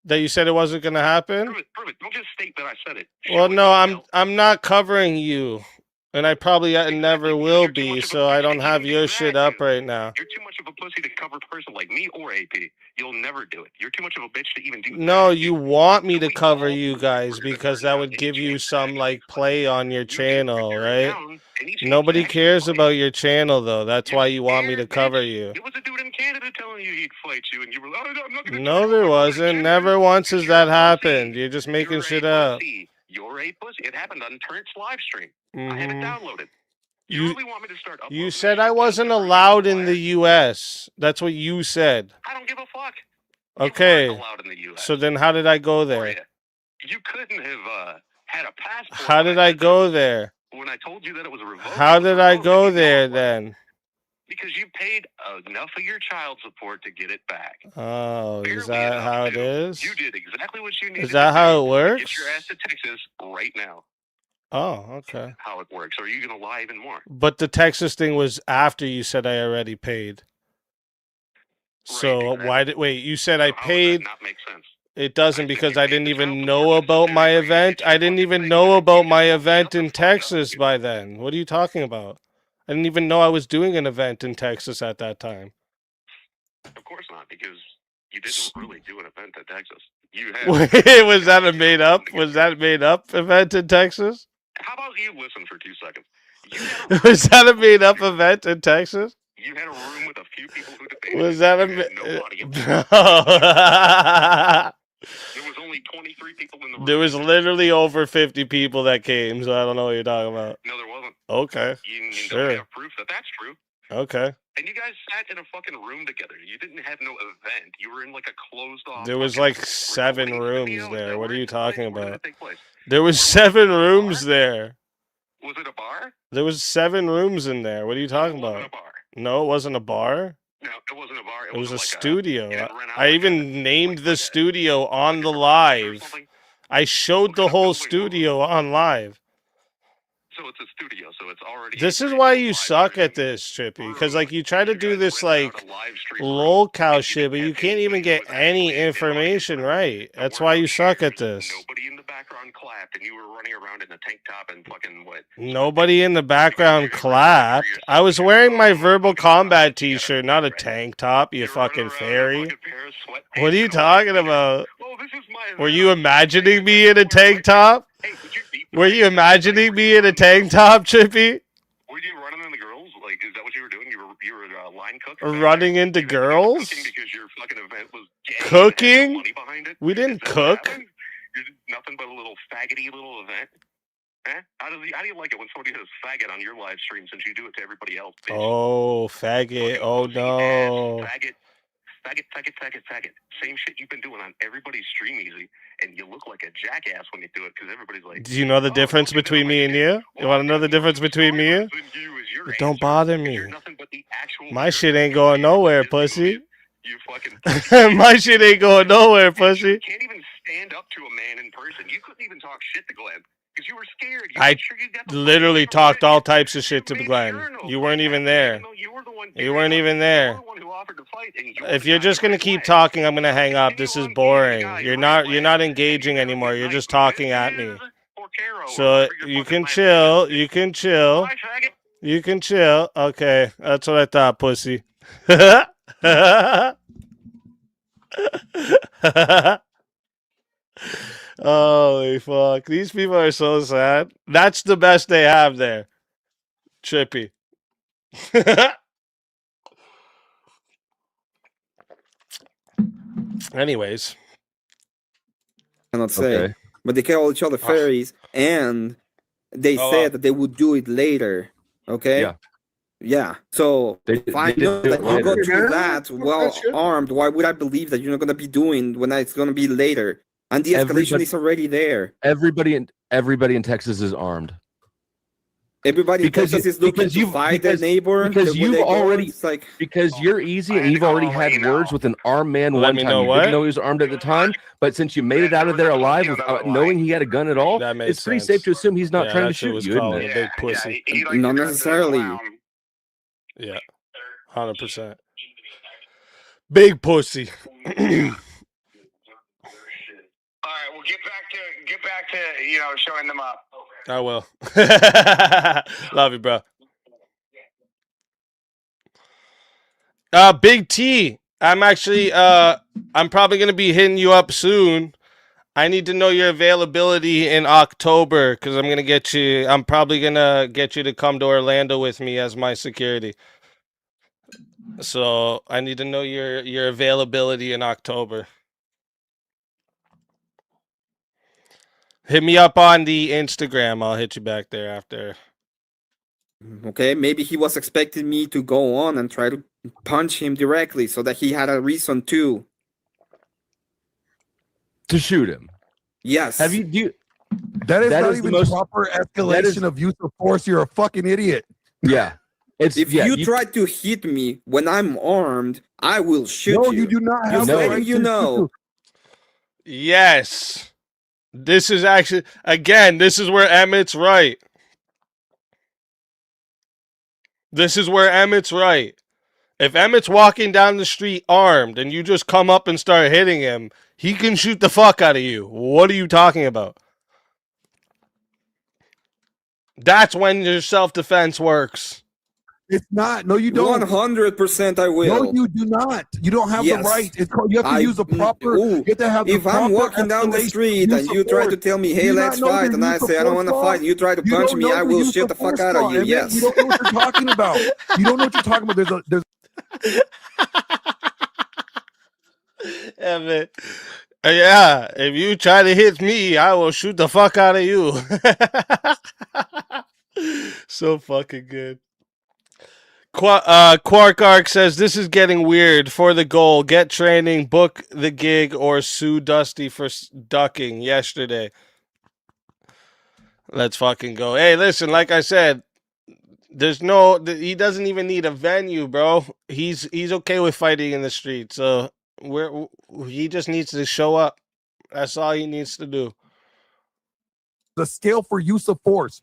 That you said it wasn't gonna happen? Prove it. Don't just state that I said it. Well, no, I'm not covering you, and I probably never will be. So I don't have your shit up right now. You're too much of a pussy to cover a person like me or AP. You'll never do it. You're too much of a bitch to even do that. No, you want me to cover you guys because that would give you some like play on your channel, right? Nobody cares about your channel though. That's why you want me to cover you. There was a dude in Canada telling you he'd fight you, and you were like, oh, I'm not gonna. No, there wasn't. Never once has that happened. You're just making shit up. You're a pussy. It happened on Turnt's live stream. I have it downloaded. You really want me to start uploading you said I wasn't allowed in the U.S. That's what you said. I don't give a fuck. Okay. Allowed in the U.S. So then how did I go there? You couldn't have had a passport. How did I go there? When I told you that it was a revoke. How did I go there then? Because you paid enough of your child support to get it back. Oh, is that how it is? You did exactly what you needed. Is that how it works? Get your ass to Texas right now. Oh, okay. How it works? Or are you going to lie even more? But the Texas thing was after you said I already paid. So why did wait? You said I paid. Not make sense. It doesn't because I didn't even know about my event. I didn't even know about my event in Texas by then. What are you talking about? I didn't even know I was doing an event in Texas at that time. Of course not, because you didn't really do an event in Texas. You had. Wait, was that a made up? Was that a made up event in Texas? How about you listen for 2 seconds? Was that a made up event in Texas? You had a room with a few people who debated. Was that a no audience. There was only 23 people in the room. There was literally over 50 people that came, so I don't know what you're talking about. No, there wasn't. Okay. You Sure. don't have proof that that's true. Okay. And you guys sat in a fucking room together. You didn't have no event. You were in like a closed off. There was like 7 rooms there. What are you talking about? There was 7 rooms there. Was it a bar? There was 7 rooms in there. What are you talking about? No, it wasn't a bar. No, it wasn't a bar. It was a studio. I even named the studio on the live. I showed the whole studio on live. So it's a studio, so it's already. This is why you suck at this, Trippy, because like you try to do this like lol-cow shit, but you can't even get any information right. That's why you suck at this. Nobody in the background clapped, and you were running around in a tank top and fucking what? Nobody in the background clapped. I was wearing my Verbal Combat t-shirt, not a tank top, you fucking fairy. What are you talking about? Were you imagining me in a tank top? Were you imagining me in a tank top, Trippy? Were you running into girls? Like, is that what you were doing? You were line cook? Running into girls? Because your fucking event was Cooking? We didn't cook. You're nothing but a little faggoty little event. Eh? How do you like it when somebody says faggot on your live stream since you do it to everybody else? Bitch? Oh, faggot. Oh, no. Faggot. Same shit you've been doing on everybody's stream, EaZy, and you look like a jackass when you do it because everybody's like. Do you know the difference between me and you? You want to know the difference between me and you? Don't bother me. My shit ain't going nowhere, pussy. My shit ain't going nowhere, pussy. You can't even stand up to a man in person. You couldn't even talk shit to Glenn because you were scared. I literally talked all types of shit to Glenn. You weren't even there. You weren't even there. If you're just gonna keep talking, I'm gonna hang up. This is boring. You're not engaging anymore. You're just talking at me. So you can chill. You can chill. You can chill. Okay, that's what I thought, pussy. Holy fuck. These people are so sad. That's the best they have there. Trippy. Anyways. Cannot say. But they call each other fairies, and they said that they would do it later. Okay? Yeah. Yeah. So if I know that you go through that well armed, why would I believe that you're not gonna be doing when it's gonna be later? And the escalation is already there. Everybody in Texas is armed. Everybody in Texas is looking to fight their neighbor. Because you've already because you're EaZy and you've already had words with an armed man one time. You didn't know he was armed at the time, but since you made it out of there alive without knowing he had a gun at all, it's pretty safe to assume he's not trying to shoot you, isn't it? Big pussy. Not necessarily. Yeah, 100%. Big pussy. All right, well, get back to showing them up. I will. Love you, bro. Big T. I'm actually I'm probably gonna be hitting you up soon. I need to know your availability in October because I'm probably gonna get you to come to Orlando with me as my security. So I need to know your availability in October. Hit me up on the Instagram. I'll hit you back there after. Okay, maybe he was expecting me to go on and try to punch him directly so that he had a reason to shoot him. Yes. That is that not is the even most- proper escalation of use of force. You're a fucking idiot. Yeah. If you try to hit me when I'm armed, I will shoot you. No, you do not have Just the letting right you to know. Yes. This is actually, again, this is where Emmet's right. This is where Emmet's right. If Emmet's walking down the street armed and you just come up and start hitting him, he can shoot the fuck out of you. What are you talking about? That's when your self-defense works. It's not. No, you don't. 100% I will. No, you do not. You don't have Yes. the right. It's called, you have to use the proper. You have to have the If I'm proper walking down the escalation street of and use you of try force. to tell me, Do hey, you let's not know fight, the and I use of say, I don't force want to law? fight, and you try to You punch don't me, know I the will use shoot of the fuck force out of law, you. Emmett. Yes. You don't know what you're talking about. You don't know what you're talking about. Emmett. Yeah, if you try to hit me, I will shoot the fuck out of you. So fucking good. Quark Arc says, this is getting weird. For the goal, get training, book the gig, or sue Dusty for ducking yesterday. Let's fucking go. Hey, listen, like I said, he doesn't even need a venue, bro. He's okay with fighting in the street. So he just needs to show up. That's all he needs to do. The scale for use of force.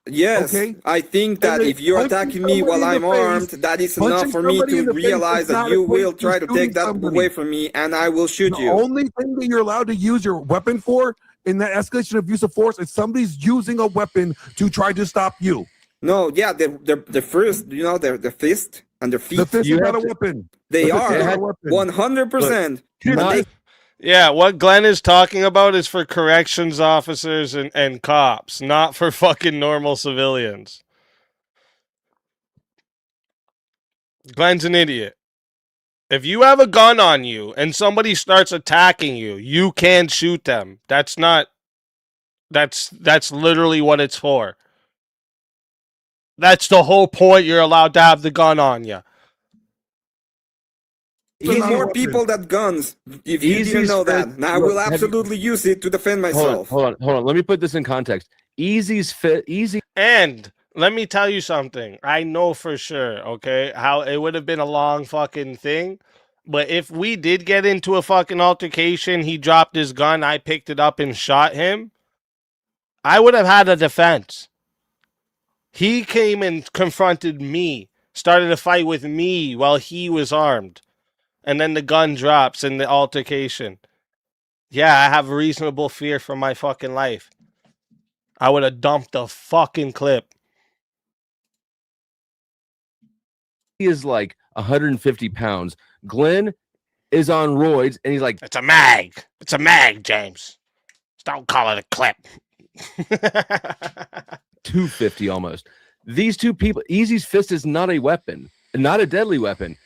Yes, Okay? I think that And if you're punching attacking me while somebody in I'm the armed, face- that is punching enough for me somebody in to the face realize is that not you equated will to try to shooting take that somebody. away from me, and I will shoot The you. only thing that you're allowed to use your weapon for in that escalation of use of force is somebody's using a weapon to try to stop you. No, yeah, the first, you know, the fist and the feet. The fist is not a weapon. They The fist are is not a weapon. 100%. But they Yeah, what Glenn is talking about is for corrections officers and cops, not for fucking normal civilians. Glenn's an idiot. If you have a gun on you and somebody starts attacking you, you can shoot them. That's literally what it's for. That's the whole point. You're allowed to have the gun on you. kill more people than guns. If you didn't know that, and I will absolutely use it to defend myself. Hold on. Let me put this in context. EaZy. And let me tell you something. I know for sure, okay, how it would have been a long fucking thing. But if we did get into a fucking altercation, he dropped his gun, I picked it up and shot him, I would have had a defense. He came and confronted me, started a fight with me while he was armed. And then the gun drops in the altercation. Yeah, I have reasonable fear for my fucking life. I would have dumped the fucking clip. He is like 150 pounds. Glenn is on roids, and he's like, it's a mag. It's a mag, James. Don't call it a clip. 250 almost. These two people, EaZy's fist is not a weapon, not a deadly weapon.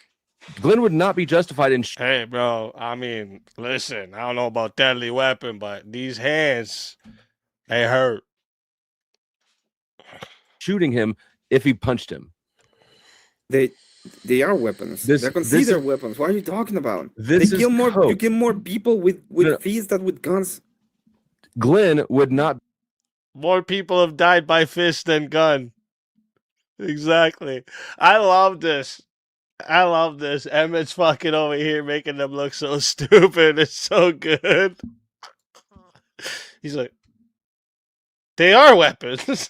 Glenn would not be justified in. Hey, bro. I mean, listen. I don't know about deadly weapon, but these hands, they hurt. Shooting him if he punched him. They are weapons. They're considered weapons. What are you talking about? This they kill is more. coke. You kill more people with fists than with guns. Glenn would not. More people have died by fist than gun. Exactly. I love this. I love this. Emmett's fucking over here making them look so stupid. It's so good. He's like, they are weapons.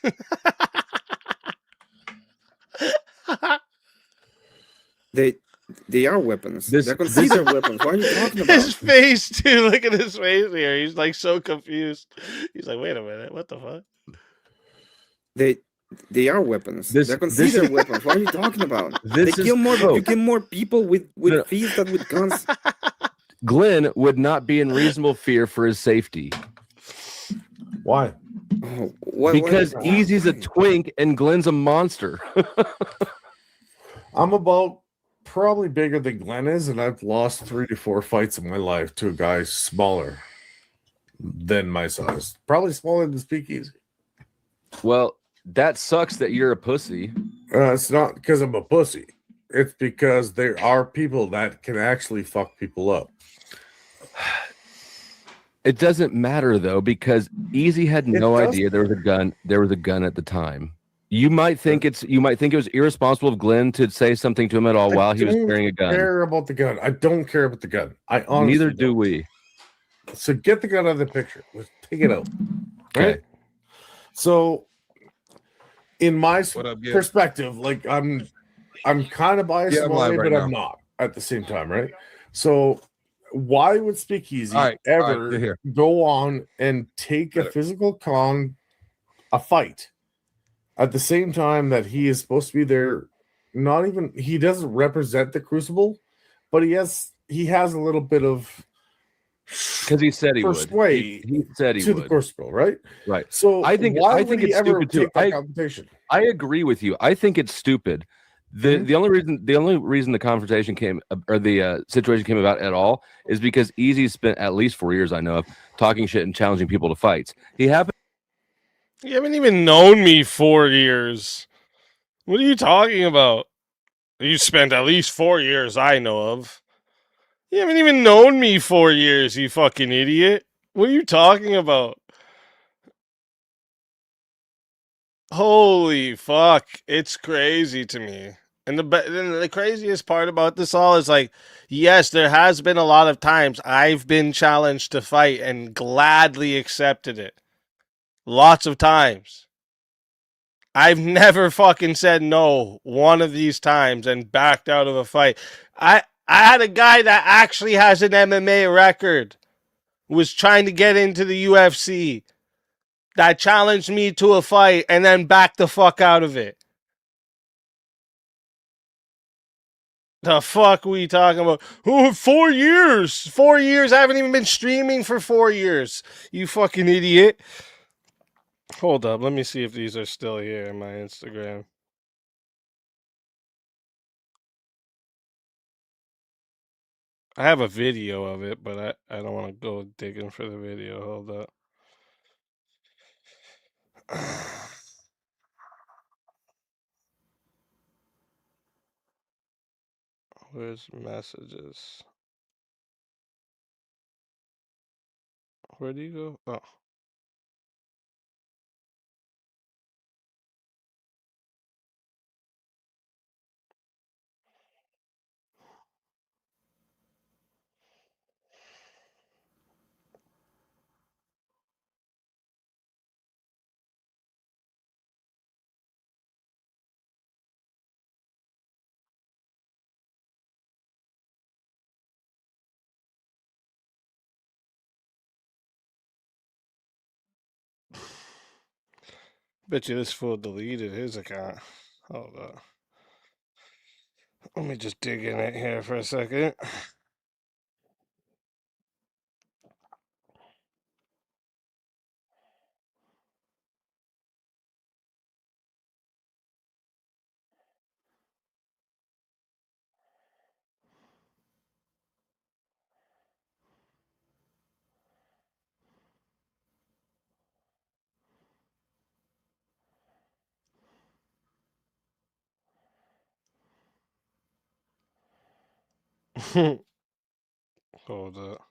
They are weapons. They're considered weapons. What are you talking about? His face too. Look at his face here. He's like so confused. He's like, wait a minute, what the fuck? They are weapons. They're considered weapons. What are you talking about? They kill more. You kill more people with fists than with guns. Glenn would not be in reasonable fear for his safety. Why? Because EaZy's a twink and Glenn's a monster. I'm about probably bigger than Glenn is, and I've lost 3 to 4 fights in my life to a guy smaller. than my size. Probably smaller than Speakeasy. Well, that sucks that you're a pussy. It's not because I'm a pussy. It's because there are people that can actually fuck people up. It doesn't matter though, because EaZy had no idea there was a gun. There was a gun at the time. You might think it was irresponsible of Glenn to say something to him at all while he was carrying a gun. I don't care about the gun. I don't care about the gun. I honestly Neither do don't. we. So get the gun out of the picture. Let's take it out. Okay. Right? So in my up, Gil? perspective, like I'm kind of biased Yeah, I'm about live it, right but now. I'm not at the same time, right? So why would Speakeasy All right, ever here. go on and take a physical a fight at the same time that he is supposed to be there? Not even, he doesn't represent the Crucible, but he has a little bit of, because he said he would. Persuade He said he to would. the Crucible, right? right. So I think why it's would he ever stupid too. take that confrontation? I agree with you. I think it's stupid. The only reason the confrontation came or the situation came about at all is because EaZy spent at least 4 years, I know of, talking shit and challenging people to fights. You haven't even known me 4 years. What are you talking about? You spent at least 4 years I know of. You haven't even known me 4 years, you fucking idiot. What are you talking about? Holy fuck. It's crazy to me. And the craziest part about this all is like, yes, there has been a lot of times I've been challenged to fight and gladly accepted it. Lots of times. I've never fucking said no one of these times and backed out of a fight. I had a guy that actually has an MMA record, was trying to get into the UFC, that challenged me to a fight and then backed the fuck out of it. The fuck we talking about? Oh, 4 years. 4 years. I haven't even been streaming for 4 years. You fucking idiot. Hold up. Let me see if these are still here in my Instagram. I have a video of it, but I don't want to go digging for the video. Hold up. Where's messages? Where do you go? Oh. Bet you this fool deleted his account. Hold up. Let me just dig in it here for a second. Hold up.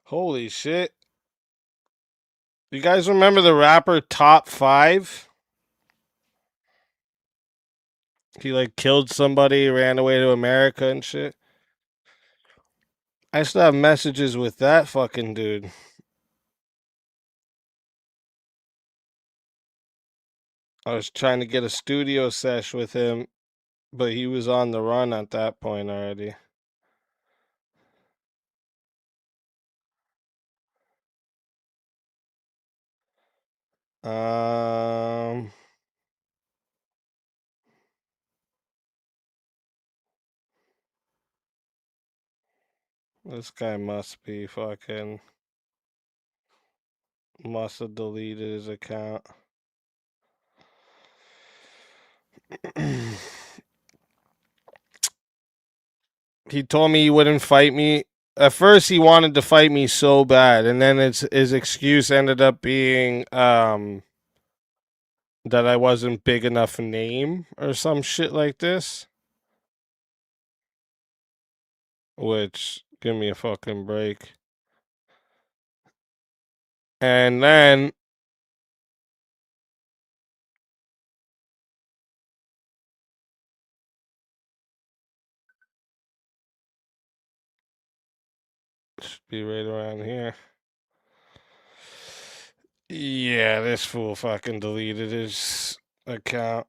Holy shit. You guys remember the rapper Top 5? He like killed somebody, ran away to America and shit. I still have messages with that fucking dude. I was trying to get a studio sesh with him, but he was on the run at that point already. This guy must be fucking... Must have deleted his account. He told me he wouldn't fight me. At first, he wanted to fight me so bad, and then his excuse ended up being that I wasn't big enough name or some shit like this. Which, give me a fucking break. And then should be right around here. Yeah, this fool fucking deleted his account.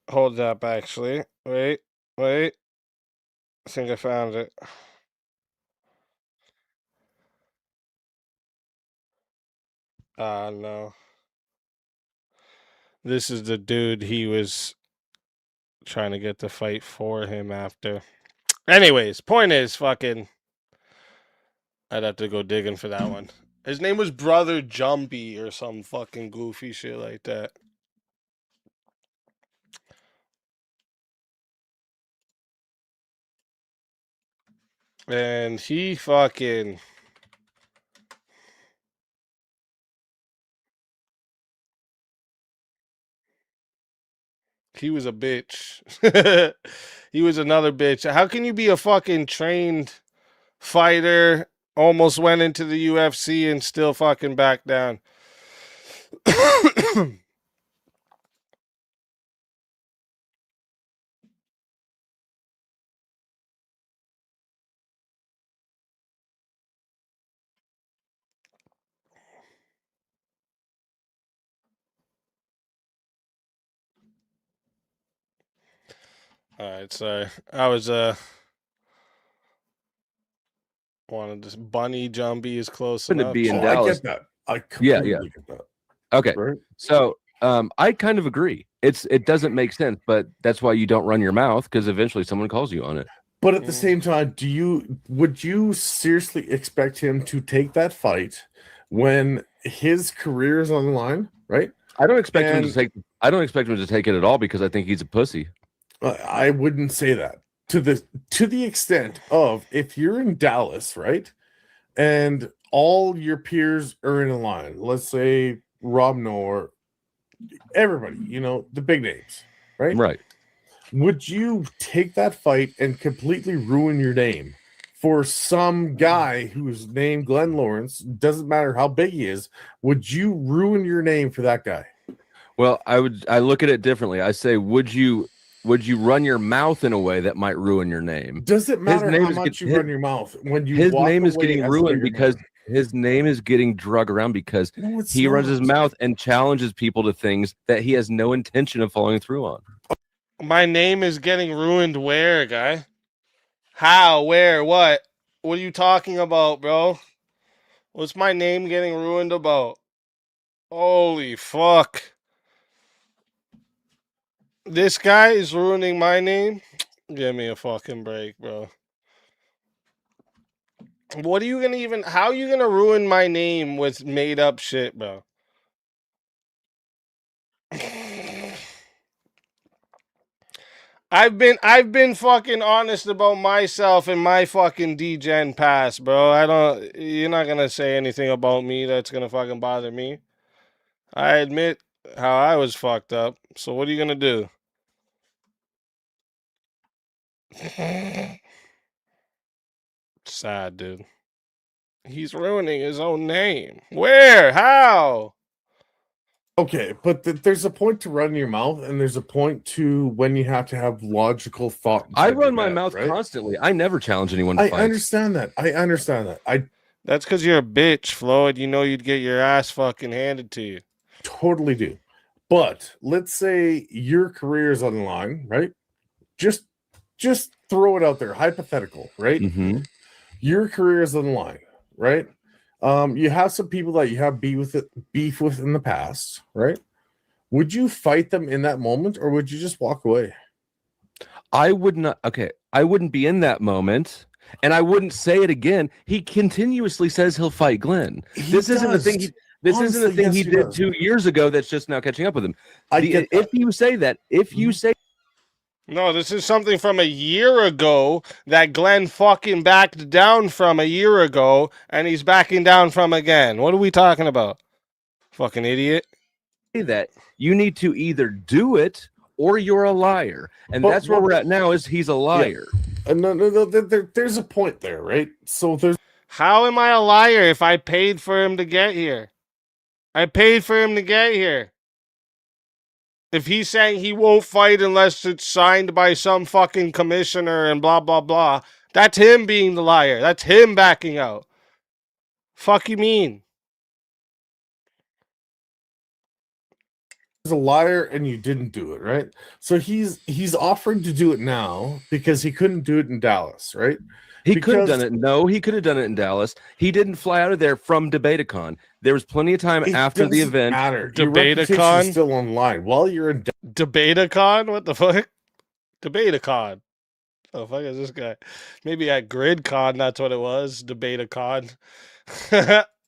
Hold up, actually. Wait. I think I found it. No. This is the dude he was trying to get the fight for him after. Anyways, point is, fucking, I'd have to go digging for that one. His name was Brother Jumpy or some fucking goofy shit like that. And he fucking... He was a bitch. He was another bitch. How can you be a fucking trained fighter, almost went into the UFC and still fucking back down? All right, sorry. I was wanted this bunny jumpy is close To enough. be in I Dallas. get that. I completely get that. Okay. Right? So I kind of agree. It doesn't make sense, but that's why you don't run your mouth, because eventually someone calls you on it. But at the same time, would you seriously expect him to take that fight when his career is on the line, right? I don't expect him to take it at all, because I think he's a pussy. I wouldn't say that. To the extent of, if you're in Dallas, right, and all your peers are in a line, let's say Rob Noor, everybody, the big names, right? Right. Would you take that fight and completely ruin your name for some guy who's named Glenn Lawrence? Doesn't matter how big he is. Would you ruin your name for that guy? Well, I look at it differently. I say, would you run your mouth in a way that might ruin your name? Does it matter how much you run your mouth when you his walk name is away getting as a ruined bigger because name? his name is getting drug around because No, it's he runs his not. mouth and challenges people to things that he has no intention of following through on. My name is getting ruined where, guy? How? Where? What? What are you talking about, bro? What's my name getting ruined about? Holy fuck. This guy is ruining my name? Give me a fucking break, bro. What are you gonna even... How are you gonna ruin my name with made up shit, bro? I've been fucking honest about myself and my fucking degen past, bro. You're not gonna say anything about me that's gonna fucking bother me. I admit how I was fucked up. So what are you gonna do? Sad, dude. He's ruining his own name. Where? How? Okay, but there's a point to running your mouth, and there's a point to when you have to have logical thought. I run my head, mouth right? constantly. I never challenge anyone to I fight. understand that. That's because you're a bitch, Floyd. You know you'd get your ass fucking handed to you. Totally do. But let's say your career is on the line, right? Just just throw it out there, hypothetical, right? Mm-hmm. Your career is on the line, right? You have some people that you have beef with in the past, right? Would you fight them in that moment, or would you just walk away? I would not. Okay, I wouldn't be in that moment, and I wouldn't say it again. He continuously says he'll fight Glenn. This isn't the thing. This isn't the thing he did 2 years ago. That's just now catching up with him. If you say that, no, this is something from a year ago that Glenn fucking backed down from a year ago, and he's backing down from again. What are we talking about? Fucking idiot. That you need to either do it or you're a liar, and that's where we're at now. Is he's a liar? Yeah. No, there's a point there, right? So there's. How am I a liar if I paid for him to get here? I paid for him to get here. If he's saying he won't fight unless it's signed by some fucking commissioner and blah, blah, blah, that's him being the liar. That's him backing out. Fuck you mean? A liar and you didn't do it, right? So he's offering to do it now because he couldn't do it in Dallas, right? He could have done it. No, he could have done it in Dallas. He didn't fly out of there from DebateCon. There was plenty of time after the event. DebateCon still online while you're in DebateCon. What the fuck? DebateCon. Oh fuck is this guy? Maybe at GridCon. That's what it was. DebateCon.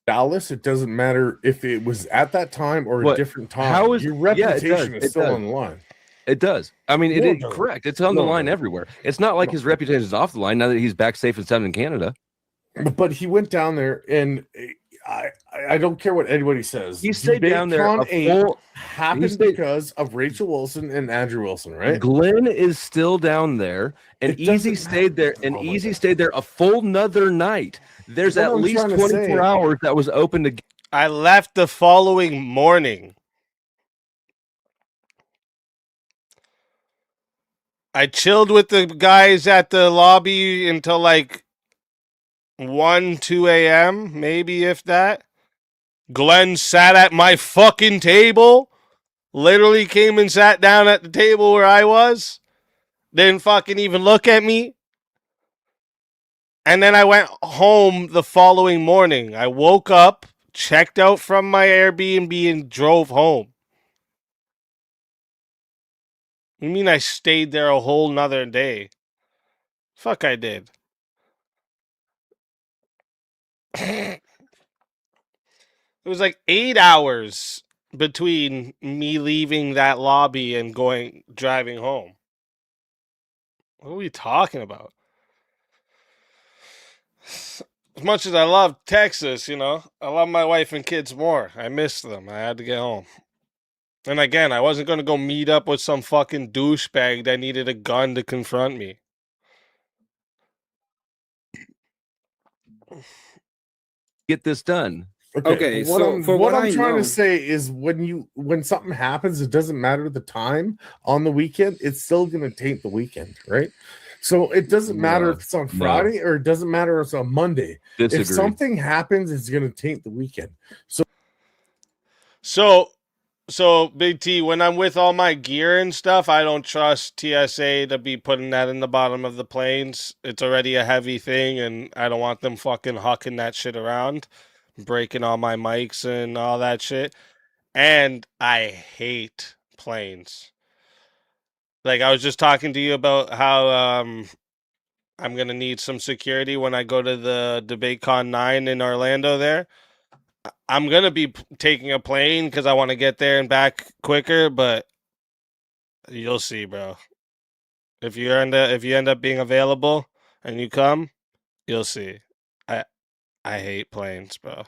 Dallas, it doesn't matter if it was at that time or a different time. Your reputation is still on the line. It does. I mean, it is correct. It's on the line everywhere. It's not like his reputation is off the line now that he's back safe and sound in Canada. But he went down there, and I don't care what anybody says. He stayed down there. Happened because of Rachel Wilson and Andrew Wilson, right? Glenn is still down there, and EaZy stayed there. And EaZy stayed there a full nother night. There's at least 24 hours that was open to. I left the following morning. I chilled with the guys at the lobby until like 1, 2 a.m., maybe if that. Glenn sat at my fucking table. Literally came and sat down at the table where I was. Didn't fucking even look at me. And then I went home the following morning. I woke up, checked out from my Airbnb, and drove home. You mean I stayed there a whole nother day? Fuck, I did. It was like 8 hours between me leaving that lobby and driving home. What are we talking about? As much as I love Texas, you know, I love my wife and kids more. I miss them. I had to get home. And again, I wasn't going to go meet up with some fucking douchebag that needed a gun to confront me. Get this done. Okay, so what I'm I trying know- to say is when something happens, it doesn't matter the time on the weekend, it's still going to taint the weekend, right? So it doesn't matter if it's on Friday or it doesn't matter if it's on Monday. Disagree. If something happens, it's going to taint the weekend. So Big T, when I'm with all my gear and stuff, I don't trust TSA to be putting that in the bottom of the planes. It's already a heavy thing, and I don't want them fucking hucking that shit around, breaking all my mics and all that shit. And I hate planes. Like, I was just talking to you about how I'm going to need some security when I go to the DebateCon 9 in Orlando there. I'm going to be taking a plane because I want to get there and back quicker, but you'll see, bro. If you end up being available and you come, you'll see. I hate planes, bro.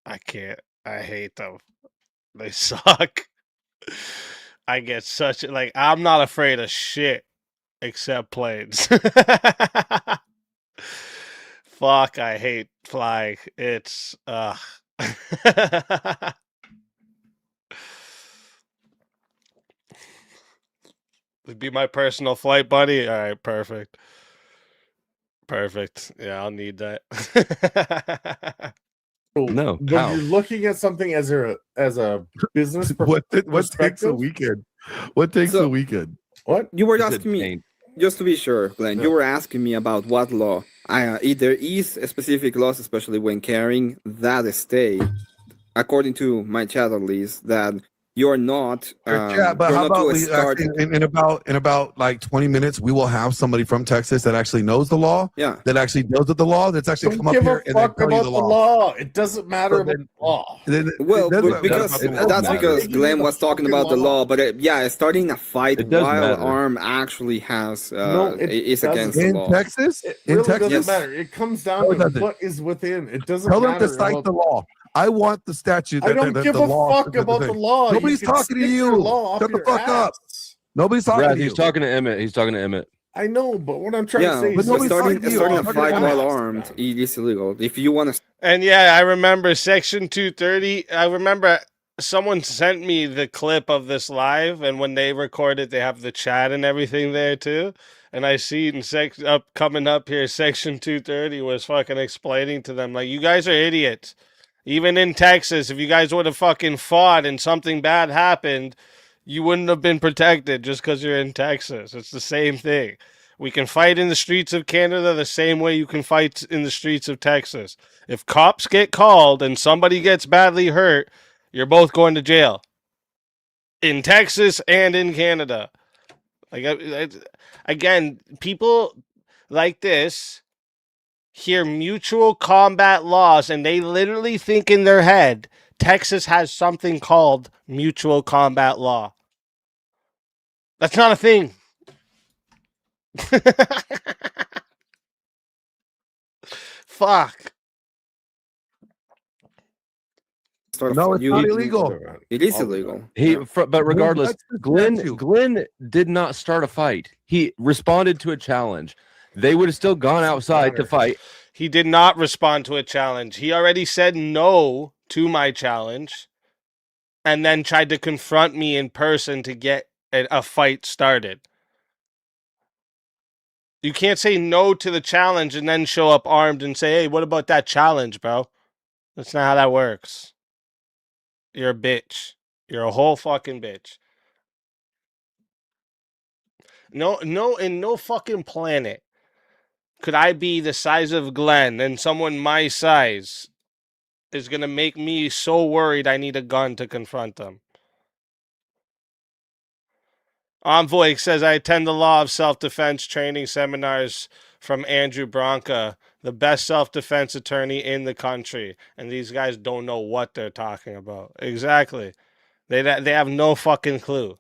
I can't. I hate them. They suck. I get I'm not afraid of shit except planes. Fuck, I hate flying. It's Would be my personal flight buddy. All right, perfect. Yeah, I'll need that. No, when how? you're looking at something as a business What takes a perspective, weekend? What takes a weekend? What You were asking me. just to be sure, Glenn, you were asking me about what law. There is a specific laws, especially when carrying that estate, according to my chat at least, that you're not. Yeah, but you're how not about to we start. in about like 20 minutes, we will have somebody from Texas that actually knows the law. Yeah. That actually deals with the law. That's actually Don't come up give here a and then fuck tell you about the the law. law. It doesn't matter about the law. Well, doesn't because matter. that's because Glenn was talking about the law, but yeah, starting a fight It does while matter. arm actually has No, it is against the in law. Texas. It In really Texas, doesn't matter. It comes down No, it to doesn't. what is within. It doesn't tell them matter to cite about the law. I want the statute. I don't give the a law fuck about the law. Nobody's You can talking to stick your you. law up Shut the your fuck up. ass. Nobody's talking Brad, to you. he's talking to Emmett. He's talking to Emmett. I know, but what I'm trying to Yeah, say but is nobody's starting talking to you. starting a I'm fight talking while to armed it is illegal. If you want to, And yeah, I remember Section 230. I remember someone sent me the clip of this live, and when they record it, they have the chat and everything there too. And I see in coming up here, Section 230 was fucking explaining to them, like, you guys are idiots. Even in Texas, if you guys would have fucking fought and something bad happened, you wouldn't have been protected just because you're in Texas. It's the same thing. We can fight in the streets of Canada the same way you can fight in the streets of Texas. If cops get called and somebody gets badly hurt, you're both going to jail. In Texas and in Canada. Again, people like this hear mutual combat laws and they literally think in their head Texas has something called mutual combat law. That's not a thing. Fuck. No, it's not illegal. It is illegal. But regardless, that's the Glenn statute. Glenn did not start a fight. He responded to a challenge. They would have still gone outside to fight. He did not respond to a challenge. He already said no to my challenge and then tried to confront me in person to get a fight started. You can't say no to the challenge and then show up armed and say, hey, what about that challenge, bro? That's not how that works. You're a bitch. You're a whole fucking bitch. No, in no fucking planet could I be the size of Glenn and someone my size is going to make me so worried I need a gun to confront them. Envoy says, I attend the law of self-defense training seminars from Andrew Bronca, the best self-defense attorney in the country. And these guys don't know what they're talking about. Exactly. They have no fucking clue.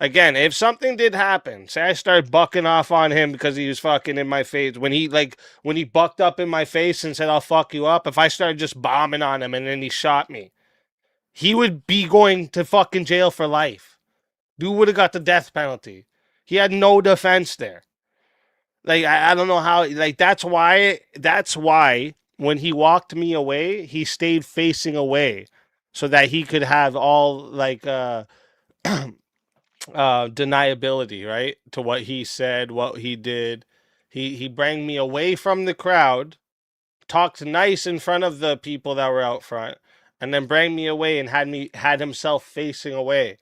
Again, if something did happen, say I started bucking off on him because he was fucking in my face, when he bucked up in my face and said, I'll fuck you up, if I started just bombing on him and then he shot me, he would be going to fucking jail for life. Dude would have got the death penalty. He had no defense there. Like, I don't know how, like, that's why when he walked me away, he stayed facing away so that he could have all, like, deniability, right, to what he said, what he did. He brought me away from the crowd, talked nice in front of the people that were out front, and then brought me away and had himself facing away,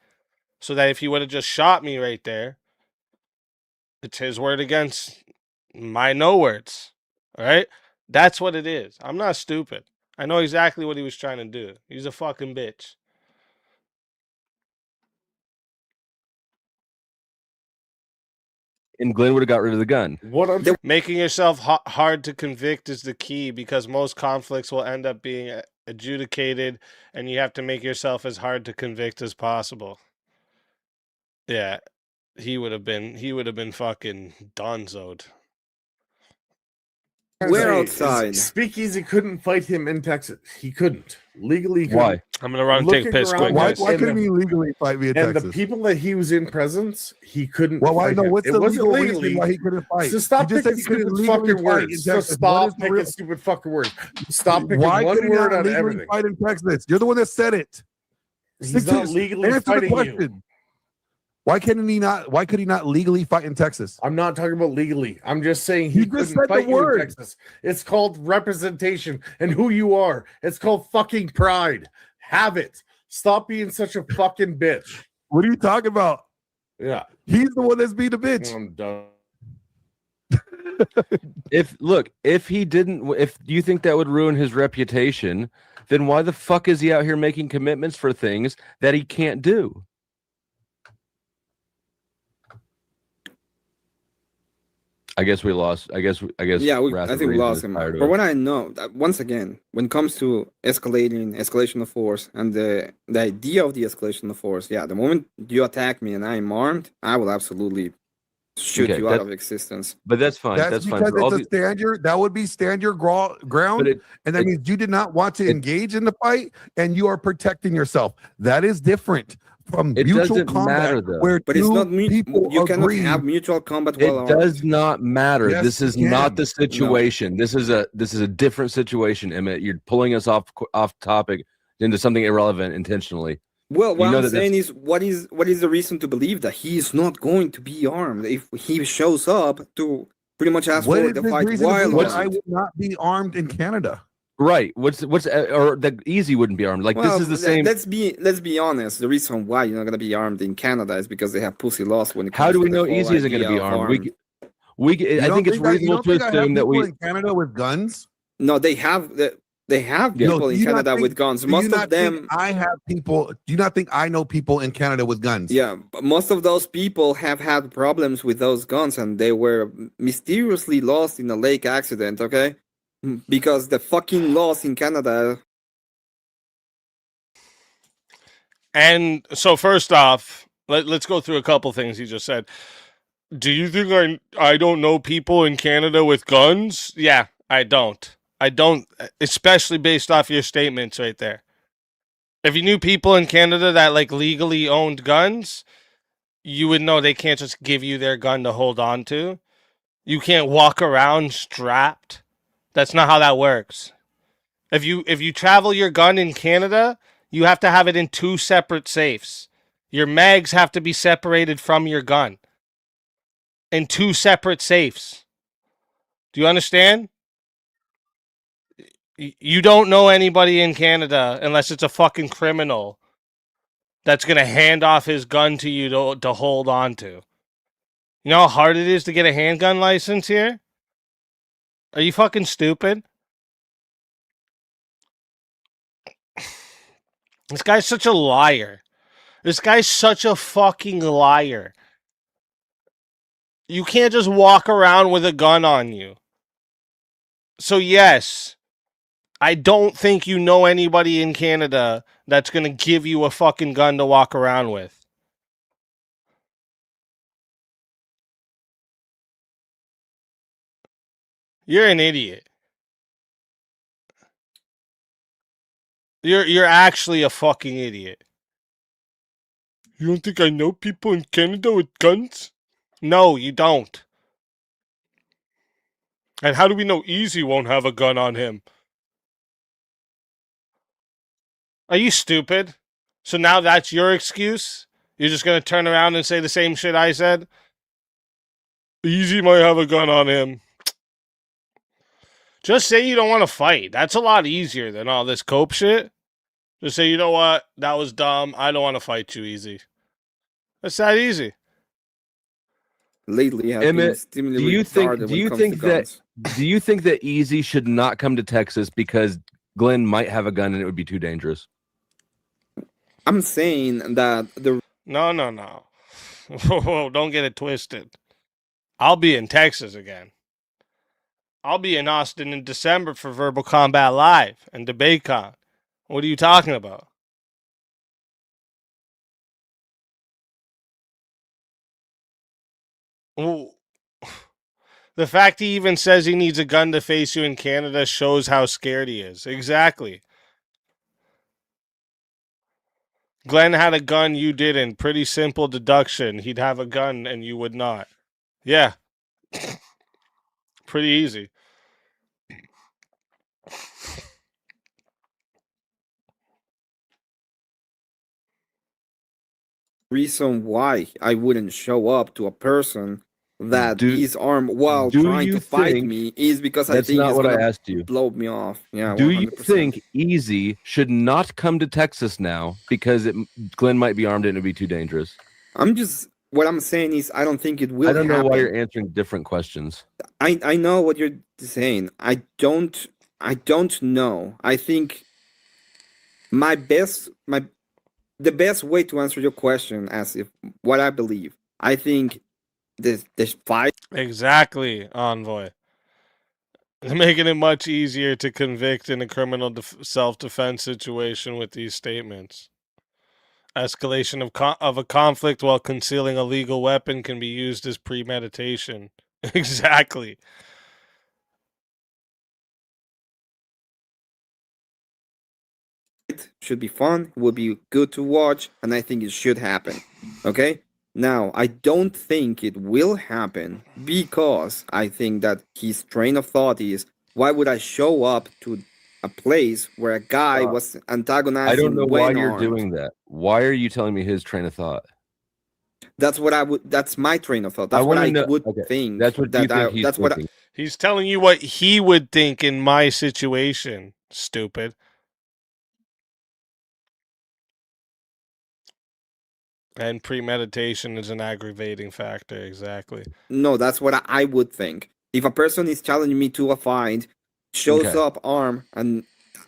so that if he would have just shot me right there, it's his word against my no words. All right, that's what it is. I'm not stupid. I know exactly what he was trying to do. He's a fucking bitch. And Glenn would have got rid of the gun. Making yourself hard to convict is the key, because most conflicts will end up being adjudicated, and you have to make yourself as hard to convict as possible. Yeah, he would have been fucking donzoed. We're outside. Speakeasy couldn't fight him in Texas. He couldn't legally. Why? I'm gonna run and take a piss quick. Why couldn't he legally fight me in Texas? And the people that he was in presence, he couldn't. Well, I fight know him. what's It the wasn't legal legally. reason why he couldn't fight. So stop You just picking said he couldn't stupid legally fucking fight in words. So Texas. stop What is the picking real- stupid fucking words. Stop picking Why one could he word not out of legally everything. fight in Texas? You're the one that said it. He's not legally Answer the fighting you. question. Why could he not legally fight in Texas? I'm not talking about legally. I'm just saying he You just couldn't said the fight you in word. Texas. It's called representation and who you are. It's called fucking pride. Have it. Stop being such a fucking bitch. What are you talking about? Yeah. He's the one that's being a bitch. I'm done. If he didn't, if you think that would ruin his reputation, then why the fuck is he out here making commitments for things that he can't do? I guess we lost. I guess. Yeah, Wrath I of think we Reason lost is him. tired of For us. what I know, once again, when it comes to escalation of force, and the idea of the escalation of force, yeah, the moment you attack me and I'm armed, I will absolutely shoot Okay, you out of existence. But that's fine. That's That's fine. because For all it's a stand your. That would be stand your ground, and that means you did not want to engage in the fight, and you are protecting yourself. That is different from It mutual doesn't combat, matter, though. where But it's two not people you cannot agree. have mutual combat It while does armed. not matter. Yes, This you is not can. the situation. This is a different situation, Emmett. You're pulling us off topic into something irrelevant intentionally. Well, what You know I'm that saying is, what is the reason to believe that he is not going to be armed if he shows up to pretty much ask What for is the this fight reason to while believe that I armed? would not be armed in Canada? Right. What's or the EaZy wouldn't be armed. Like Well, this is the same. let's be honest. The reason why you're not gonna be armed in Canada is because they have pussy laws when it comes How do to we the know whole EaZy isn't going to idea be of armed? I think it's reasonable to assume that we. in Canada with guns. No, they have people in Canada with guns. Most of them. I have people. Do you not think I know people in Canada with guns? Yeah, but most of those people have had problems with those guns, and they were mysteriously lost in a lake accident. Okay, because the fucking laws in Canada. And so first off, let's go through a couple things he just said. Do you think I don't know people in Canada with guns? Yeah, I don't. I don't, especially based off your statements right there. If you knew people in Canada that like legally owned guns, you would know they can't just give you their gun to hold on to. You can't walk around strapped. That's not how that works. If you travel your gun in Canada, you have to have it in 2 separate safes. Your mags have to be separated from your gun in 2 separate safes. Do you understand? You don't know anybody in Canada unless it's a fucking criminal that's going to hand off his gun to you to hold on to. You know how hard it is to get a handgun license here? Are you fucking stupid? This guy's such a liar. This guy's such a fucking liar. You can't just walk around with a gun on you. So yes, I don't think you know anybody in Canada that's going to give you a fucking gun to walk around with. You're an idiot. You're actually a fucking idiot. You don't think I know people in Canada with guns? No, you don't. And how do we know EaZy won't have a gun on him? Are you stupid? So now that's your excuse? You're just going to turn around and say the same shit I said? EaZy might have a gun on him. Just say you don't want to fight. That's a lot easier than all this cope shit. Just say, you know what? That was dumb. I don't want to fight you, EaZy. That's that easy. Lately, has Emmet, been extremely do you retarded when it comes to guns. that EaZy should not come to Texas because Glenn might have a gun and it would be too dangerous? I'm saying that the No. Whoa, don't get it twisted. I'll be in Texas again. I'll be in Austin in December for Verbal Combat Live and DebateCon. What are you talking about? Well, the fact he even says he needs a gun to face you in Canada shows how scared he is. Exactly. Glenn had a gun, you didn't. Pretty simple deduction. He'd have a gun and you would not. Yeah. Pretty easy. reason why I wouldn't show up to a person that is armed while do trying you to fight think- me is because I That's think not it's what I gonna asked you. blow me off. Yeah, Do you 100%. think EaZy should not come to Texas now because Glenn might be armed and it'd be too dangerous? I'm just what I'm saying is I don't think it will I don't know happen. why you're answering different questions. I know what you're saying. I don't know. I think the best way to answer your question as if what I believe. I think this fight Exactly, Envoy. Making it much easier to convict in a criminal self-defense situation with these statements. Escalation of a conflict while concealing a legal weapon can be used as premeditation. Exactly. should be fun, will be good to watch, and I think it should happen. Okay? Now, I don't think it will happen because I think that his train of thought is, why would I show up to a place where a guy was antagonizing? I don't know why you're armed? doing that. Why are you telling me his train of thought? That's what I would. That's my train of thought. That's what I would think. That's what you think he's that's what. thinking. He's telling you what he would think in my situation. Stupid. And premeditation is an aggravating factor. Exactly. No, that's what I would think. If a person is challenging me to a fight, shows up armed, and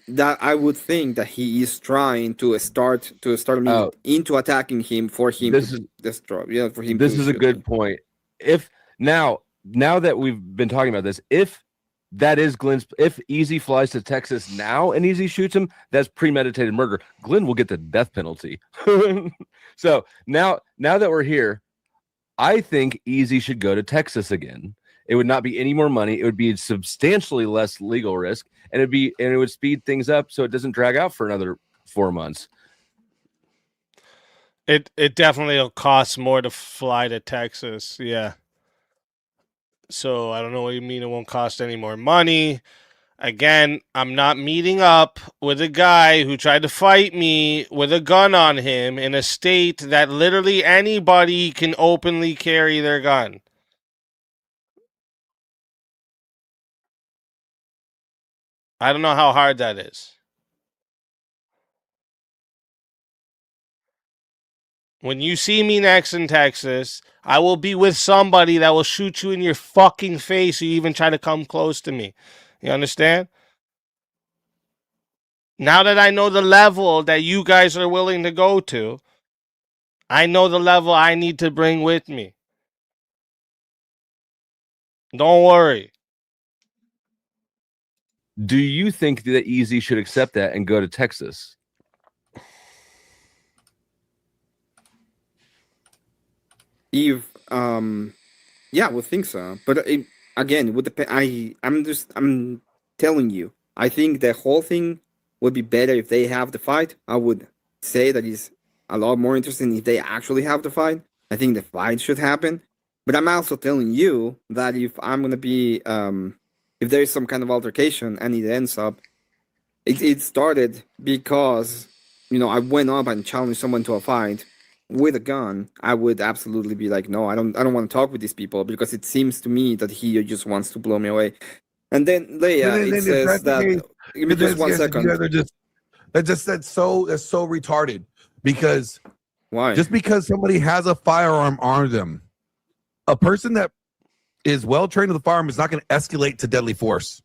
that I would think that he is trying to start me into attacking him for him to destroy. Yeah, for him. This to is a shoot good me. point. If now that we've been talking about this, if that is Glenn's, if EaZy flies to Texas now and EaZy shoots him, that's premeditated murder. Glenn will get the death penalty. So now that we're here, I think EaZy should go to Texas again. It would not be any more money. It would be substantially less legal risk, and it would speed things up so it doesn't drag out for another 4 months. It definitely will cost more to fly to Texas. Yeah. So I don't know what you mean it won't cost any more money. Again, I'm not meeting up with a guy who tried to fight me with a gun on him in a state that literally anybody can openly carry their gun. I don't know how hard that is. When you see me next in Texas, I will be with somebody that will shoot you in your fucking face if you even try to come close to me. You understand? Now that I know the level that you guys are willing to go to, I know the level I need to bring with me. Don't worry. Do you think that EaZy should accept that and go to Texas? If yeah, I would think so. But again, with the I'm telling you, I think the whole thing would be better if they have the fight. I would say that is a lot more interesting if they actually have the fight. I think the fight should happen. But I'm also telling you that if I'm gonna be if there is some kind of altercation and it ends up, it started because I went up and challenged someone to a fight with a gun. I would absolutely be like, no, I don't want to talk with these people because it seems to me that he just wants to blow me away. And then Leia, it says that. Give me just 1 second. That's so retarded because why? Just because somebody has a firearm armed them, a person that is well trained with a firearm is not going to escalate to deadly force.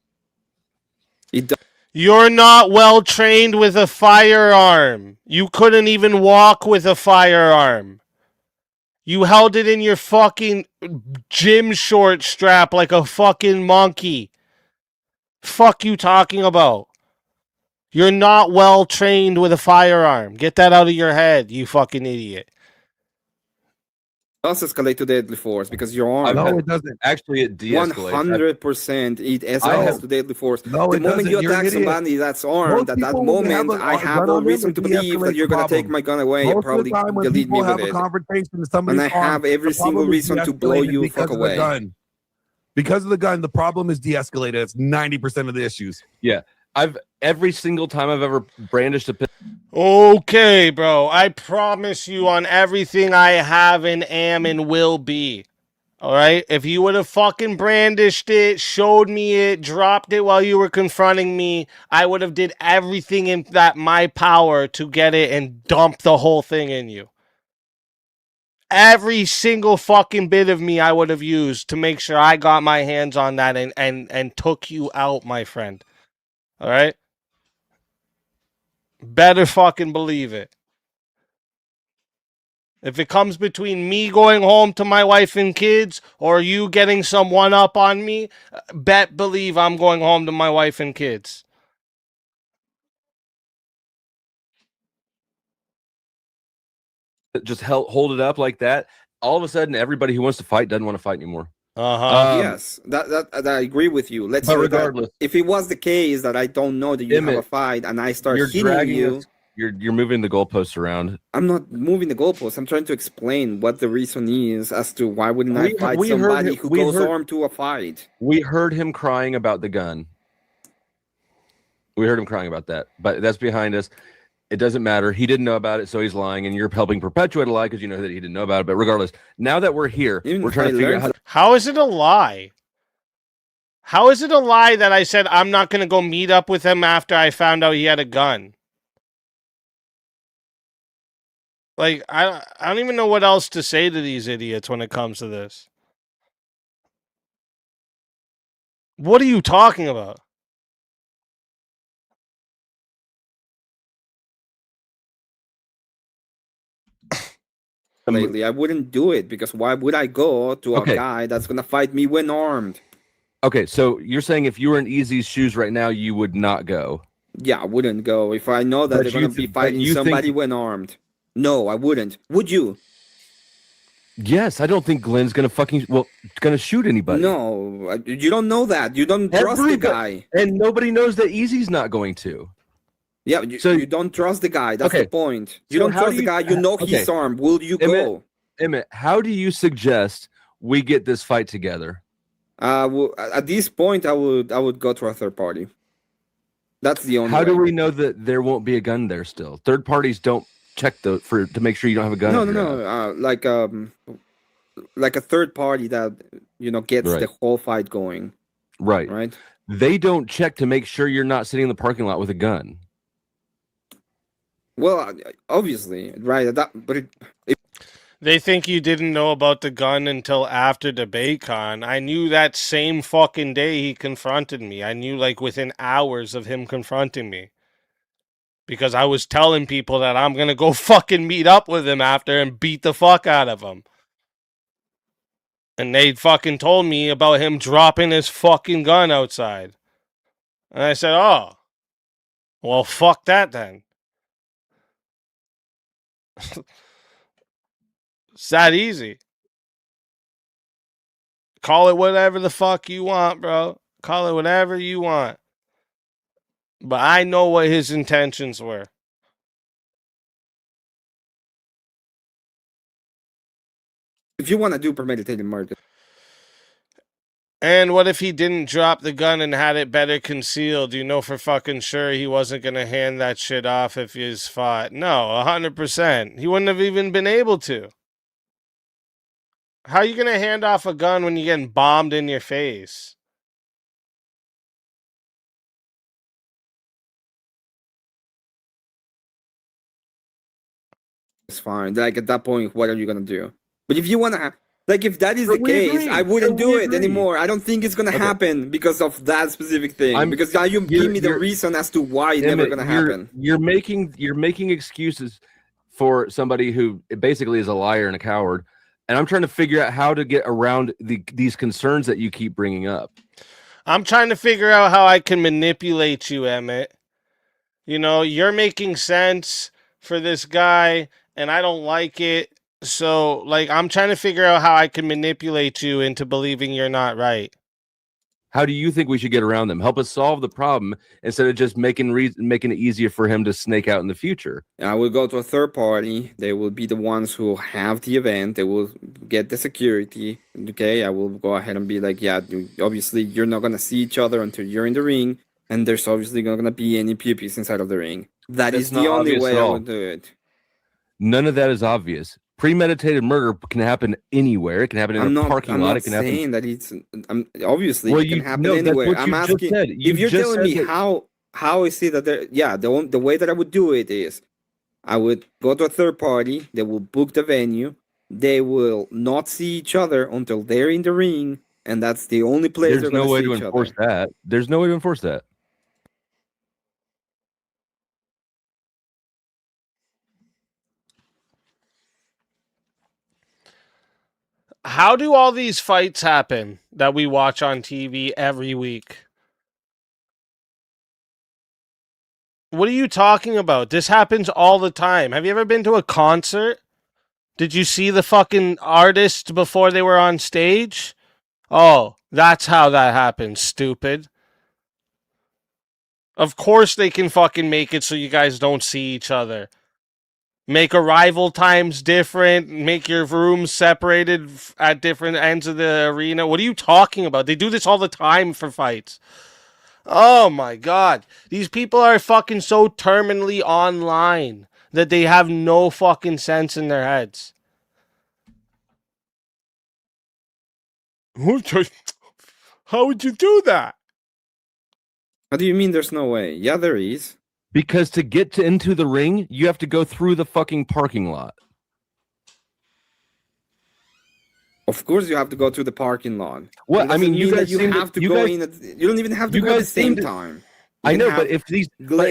You're not well trained with a firearm. You couldn't even walk with a firearm. You held it in your fucking gym short strap like a fucking monkey. Fuck you talking about? You're not well trained with a firearm. Get that out of your head, you fucking idiot. Does escalate to deadly force because you're armed. No, it doesn't. Actually, it de-escalates. 100% it escalates to deadly force. No, the it moment doesn't. you You're attack an idiot. somebody that's armed, at that moment, I have no reason to believe that you're going to take my gun away and probably delete me with it. And I have every single reason to blow you fuck away. Because of the gun, the problem is de-escalated. It's 90% of the issues. Yeah. Every single time I've ever brandished a pistol. Okay, bro. I promise you on everything I have and am and will be. All right? If you would have fucking brandished it, showed me it, dropped it while you were confronting me, I would have did everything in my power to get it and dump the whole thing in you. every single fucking bit of me I would have used to make sure I got my hands on that and took you out, my friend. All right? Better fucking believe it. If it comes between me going home to my wife and kids or you getting some one up on me, believe I'm going home to my wife and kids. Just hold it up like that. All of a sudden, everybody who wants to fight doesn't want to fight anymore. Yes, that I agree with you. Let's but say regardless, that if it was the case that I don't know that you Emmet, have a fight and I start you're hitting dragging you, us. You're moving the goalposts around. I'm not moving the goalposts. I'm trying to explain what the reason is as to why wouldn't I fight somebody who goes armed to a fight. We heard him crying about the gun. We heard him crying about that, but that's behind us. It doesn't matter. He didn't know about it, so he's lying, and you're helping perpetuate a lie because you know that he didn't know about it. But regardless, now that we're here, we're trying to figure out how is it a lie? How is it a lie that I said I'm not going to go meet up with him after I found out he had a gun? Like, I don't even know what else to say to these idiots when it comes to this. What are you talking about? Lately, I wouldn't do it because why would I go to a guy that's gonna fight me when armed? Okay, so you're saying if you were in EaZy's shoes right now, you would not go? Yeah, I wouldn't go if I know that they're gonna be fighting somebody when armed. No, I wouldn't. Would you? Yes, I don't think Glenn's gonna gonna shoot anybody. No, you don't know that. You don't trust the guy, and nobody knows that EaZy's not going to. Yeah, you don't trust the guy. That's the point. You don't trust the guy. You know he's armed. Will you go? Emmet, how do you suggest we get this fight together? Well, at this point, I would go to a third party. That's the only. How do we know that there won't be a gun there still? Third parties don't check to make sure you don't have a gun. No. Like a third party that gets the whole fight going. Right. They don't check to make sure you're not sitting in the parking lot with a gun. Well, obviously, right. They think you didn't know about the gun until after DebateCon. I knew that same fucking day he confronted me. I knew like within hours of him confronting me. Because I was telling people that I'm going to go fucking meet up with him after and beat the fuck out of him. And they fucking told me about him dropping his fucking gun outside. And I said, oh, well, fuck that then. It's that easy. Call it whatever the fuck you want, bro. Call it whatever you want. But I know what his intentions were. If you want to do premeditated murder. And what if he didn't drop the gun and had it better concealed? You know for fucking sure he wasn't going to hand that shit off if he was fought. No, 100%. He wouldn't have even been able to. How are you going to hand off a gun when you're getting bombed in your face? It's fine. Like at that point, what are you going to do? But if you want to... Like, if that is the case, I wouldn't do it anymore. I don't think it's going to happen because of that specific thing. Because now you give me the reason as to why it's never going to happen. You're making excuses for somebody who basically is a liar and a coward. And I'm trying to figure out how to get around these concerns that you keep bringing up. I'm trying to figure out how I can manipulate you, Emmet. You know, you're making sense for this guy, and I don't like it. So, like, I'm trying to figure out how I can manipulate you into believing you're not right. How do you think we should get around them? Help us solve the problem instead of just making it easier for him to snake out in the future. I will go to a third party. They will be the ones who have the event. They will get the security. Okay, I will go ahead and be like, yeah, obviously you're not going to see each other until you're in the ring. And there's obviously not going to be any puppies inside of the ring. That's is the only way I would do it. None of that is obvious. Premeditated murder can happen anywhere. It can happen in a parking lot. It can happen. I'm not saying that it's obviously it can happen anywhere. I'm asking if you're telling me how is it that the way that I would do it is I would go to a third party. They will book the venue. they will not see each other until they're in the ring, and that's the only place There's they're no going way to to see each enforce other. that. There's no way to enforce that. How do all these fights happen that we watch on TV every week? What are you talking about? This happens all the time. Have you ever been to a concert? Did you see the fucking artists before they were on stage? Oh, that's how that happens, stupid. Of course they can fucking make it so you guys don't see each other. Make arrival times different. Make your rooms separated at different ends of the arena. What are you talking about? They do this all the time for fights. Oh my god. These people are fucking so terminally online that they have no fucking sense in their heads. How would you do that? How do you mean there's no way? Yeah, there is. Because to get into the ring, you have to go through the fucking parking lot. Of course, you have to go through the parking lot. What? I mean, you guys you seem have to you go guys, in. You don't even have to you go at the guys seem same to- time. I know, but if if Glenn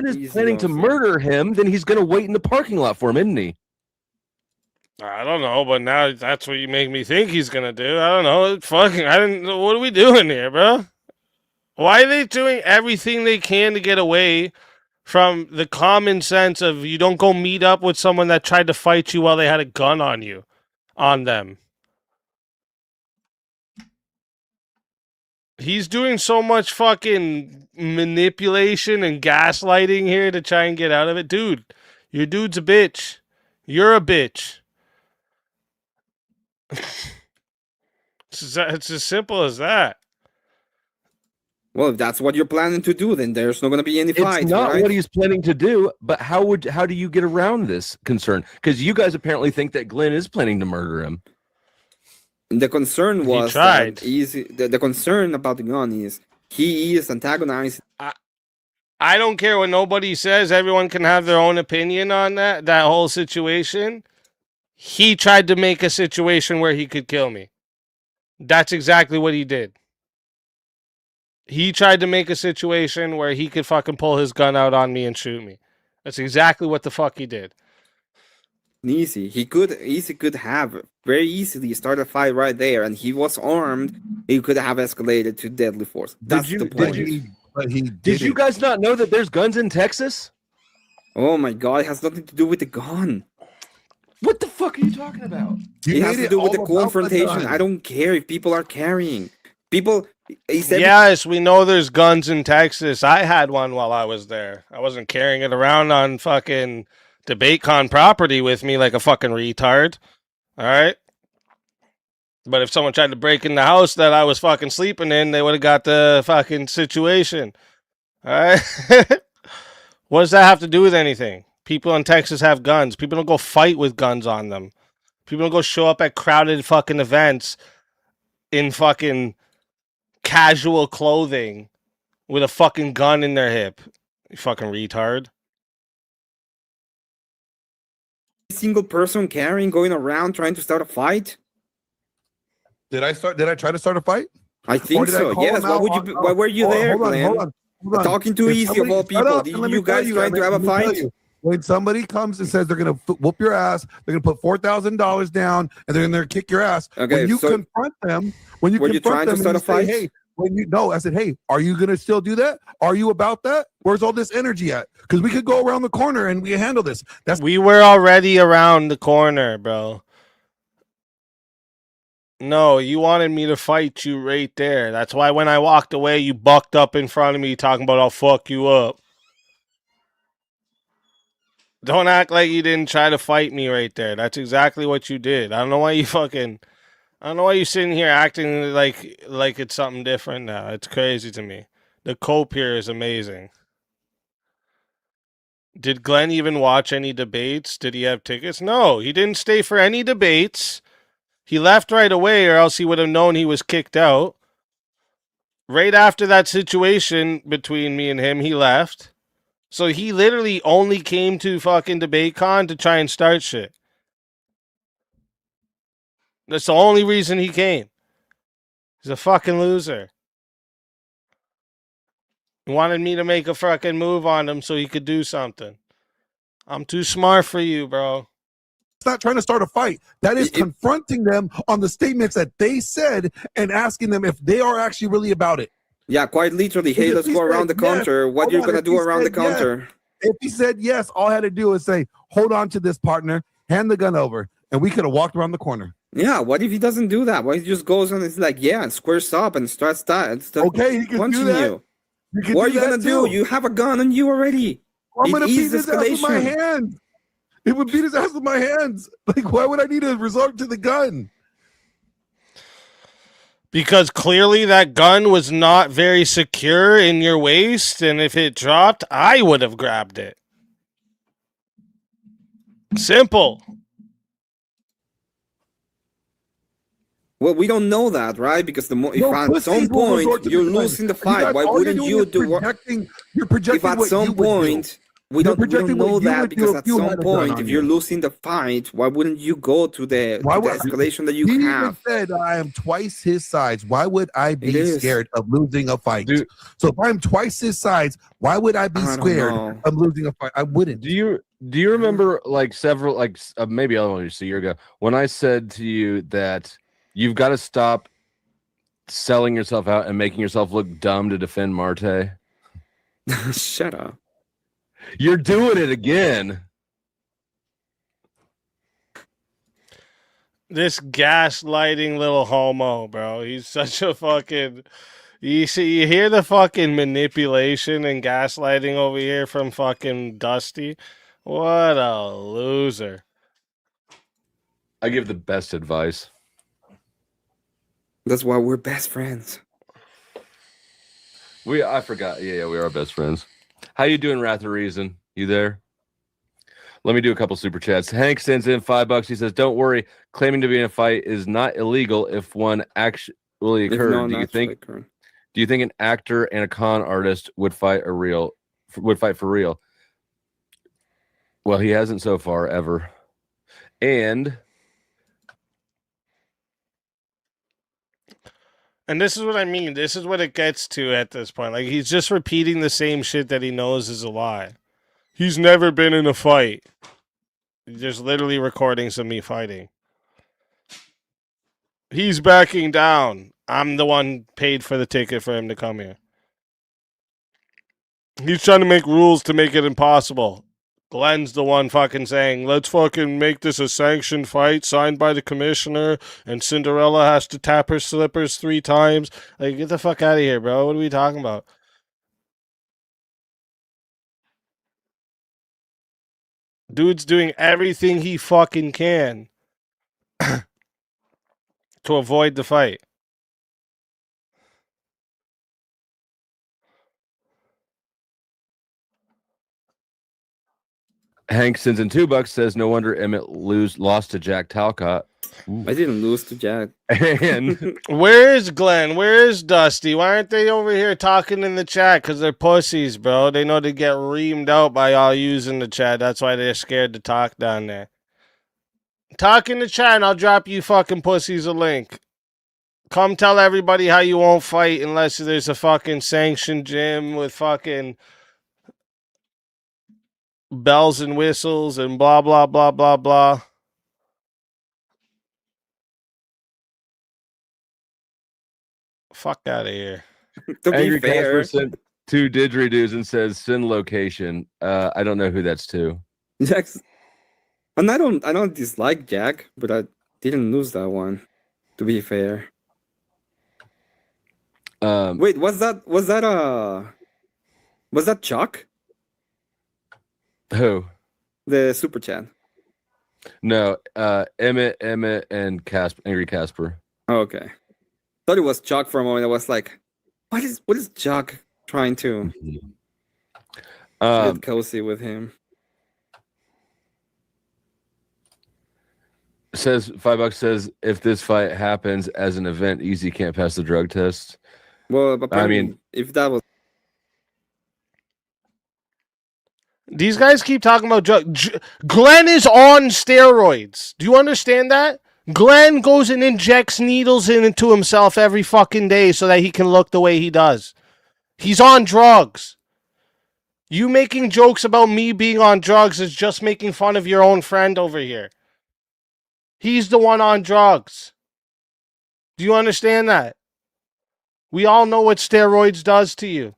is planning to murder him, then he's gonna wait in the parking lot for him, isn't he? I don't know, but now that's what you make me think he's gonna do. I don't know. Fucking, I didn't. What are we doing here, bro? Why are they doing everything they can to get away from the common sense of you don't go meet up with someone that tried to fight you while they had a gun on them? He's doing so much fucking manipulation and gaslighting here to try and get out of it. Dude, your dude's a bitch. You're a bitch. It's as simple as that. Well, if that's what you're planning to do, then there's not going to be any fight. It's not right? what he's planning to do, but how do you get around this concern? Because you guys apparently think that Glenn is planning to murder him. The concern was tried. that the concern about the gun is he is antagonizing. I don't care what nobody says. Everyone can have their own opinion on that whole situation. He tried to make a situation where he could kill me. That's exactly what he did. He tried to make a situation where he could fucking pull his gun out on me and shoot me. That's exactly what the fuck he did. EaZy. He could have very easily started a fight right there, and he was armed. He could have escalated to deadly force. That's the point. Did you guys not know that there's guns in Texas? Oh my god, it has nothing to do with the gun. What the fuck are you talking about? It has to do with the confrontation. I don't care if people are carrying. People. Yes, we know there's guns in Texas. I had one while I was there. I wasn't carrying it around on fucking DebateCon property with me like a fucking retard. All right? But if someone tried to break in the house that I was fucking sleeping in, they would have got the fucking situation. All right? What does that have to do with anything? People in Texas have guns. People don't go fight with guns on them. People don't go show up at crowded fucking events in fucking casual clothing with a fucking gun in their hip. You fucking retard. Single person carrying, going around trying to start a fight. Did I try to start a fight? I think so. Yes. Why were you there, Glenn? Hold on. Talking too easy of all people. Did you guys trying to have a fight? When somebody comes and says they're going to whoop your ass, they're going to put $4,000 down, and they're going to kick your ass. Okay, when you so confront them, were you trying to start a fight? Hey, I said, hey, are you going to still do that? Are you about that? Where's all this energy at? Because we could go around the corner and we handle this. We were already around the corner, bro. No, you wanted me to fight you right there. That's why when I walked away, you bucked up in front of me talking about I'll fuck you up. Don't act like you didn't try to fight me right there. That's exactly what you did. I don't know why you sitting here acting like it's something different now. It's crazy to me. The cope here is amazing. Did Glenn even watch any debates? Did he have tickets? No, he didn't stay for any debates. He left right away, or else he would have known he was kicked out. Right after that situation between me and him, he left. So he literally only came to fucking DebateCon to try and start shit. That's the only reason he came. He's a fucking loser. He wanted me to make a fucking move on him so he could do something. I'm too smart for you, bro. It's not trying to start a fight. That is confronting them on the statements that they said and asking them if they are actually really about it. Yeah, quite literally. Hey, let's go around the counter. What you're gonna do around the counter? If he said yes, all I had to do is say, hold on to this, partner, hand the gun over, and we could have walked around the corner. Yeah, what if he doesn't do that? What if he just goes and it's like, yeah, and squares up and starts okay, he can do that. What are you gonna do? You have a gun on you already. I'm gonna beat his ass with my hands. It would beat his ass with my hands. Like, why would I need to resort to the gun? Because clearly that gun was not very secure in your waist, and if it dropped, I would have grabbed it. Simple. Well, we don't know that, right? Because if at some point you're losing the fight, why wouldn't you do what? If at some point we don't know that, because at some point if you're losing the fight, why wouldn't you go to the escalation that you have? He said I am twice his size. Why would I be scared of losing a fight? So if I'm twice his size, why would I be scared of losing a fight? I wouldn't. Do you remember like several maybe only just a year ago when I said to you that you've got to stop selling yourself out and making yourself look dumb to defend Marte? Shut up. You're doing it again. This gaslighting little homo, bro. He's such a fucking... You hear the fucking manipulation and gaslighting over here from fucking Dusty? What a loser. I give the best advice. That's why we're best friends. I forgot. Yeah, we are best friends. How you doing, Wrath of Reason? You there? Let me do a couple super chats. Hank sends in $5. He says, "Don't worry, claiming to be in a fight is not illegal if one actually occurred. Do you think an actor and a con artist would fight for real?" Well, he hasn't so far ever. And this is what I mean. This is what it gets to at this point. Like, he's just repeating the same shit that he knows is a lie. He's never been in a fight. He's just literally recordings of me fighting. He's backing down. I'm the one paid for the ticket for him to come here. He's trying to make rules to make it impossible. Glenn's the one fucking saying, let's fucking make this a sanctioned fight signed by the commissioner, and Cinderella has to tap her slippers 3 times. Like, get the fuck out of here, bro. What are we talking about? Dude's doing everything he fucking can to avoid the fight. Hank sends in $2, says, "No wonder Emmet lost to Jack Talcott." Ooh. I didn't lose to Jack. And where is Glenn? Where is Dusty? Why aren't they over here talking in the chat? Because they're pussies, bro. They know they get reamed out by all using the chat. That's why they're scared to talk down there. Talk in the chat and I'll drop you fucking pussies a link. Come tell everybody how you won't fight unless there's a fucking sanctioned gym with fucking bells and whistles and blah, blah, blah, blah, blah. Fuck out of here. Angry Casper sent 2 didgeridoos and says, "Send location." I don't know who that's to. Jack's, and I don't dislike Jack, but I didn't lose that one. To be fair. Wait, was that Chuck? Who? The super chat. No, Emmet, and Angry Casper. Oh, okay. Thought it was Chuck for a moment. I was like, what is Chuck trying to get cozy with him? Says $5 says, if this fight happens as an event, EaZy can't pass the drug test. Well, I mean, if that was, these guys keep talking about Glenn is on steroids. Do you understand that? Glenn goes and injects needles into himself every fucking day so that he can look the way he does. He's on drugs. You making jokes about me being on drugs is just making fun of your own friend over here. He's the one on drugs. Do you understand that? We all know what steroids does to you.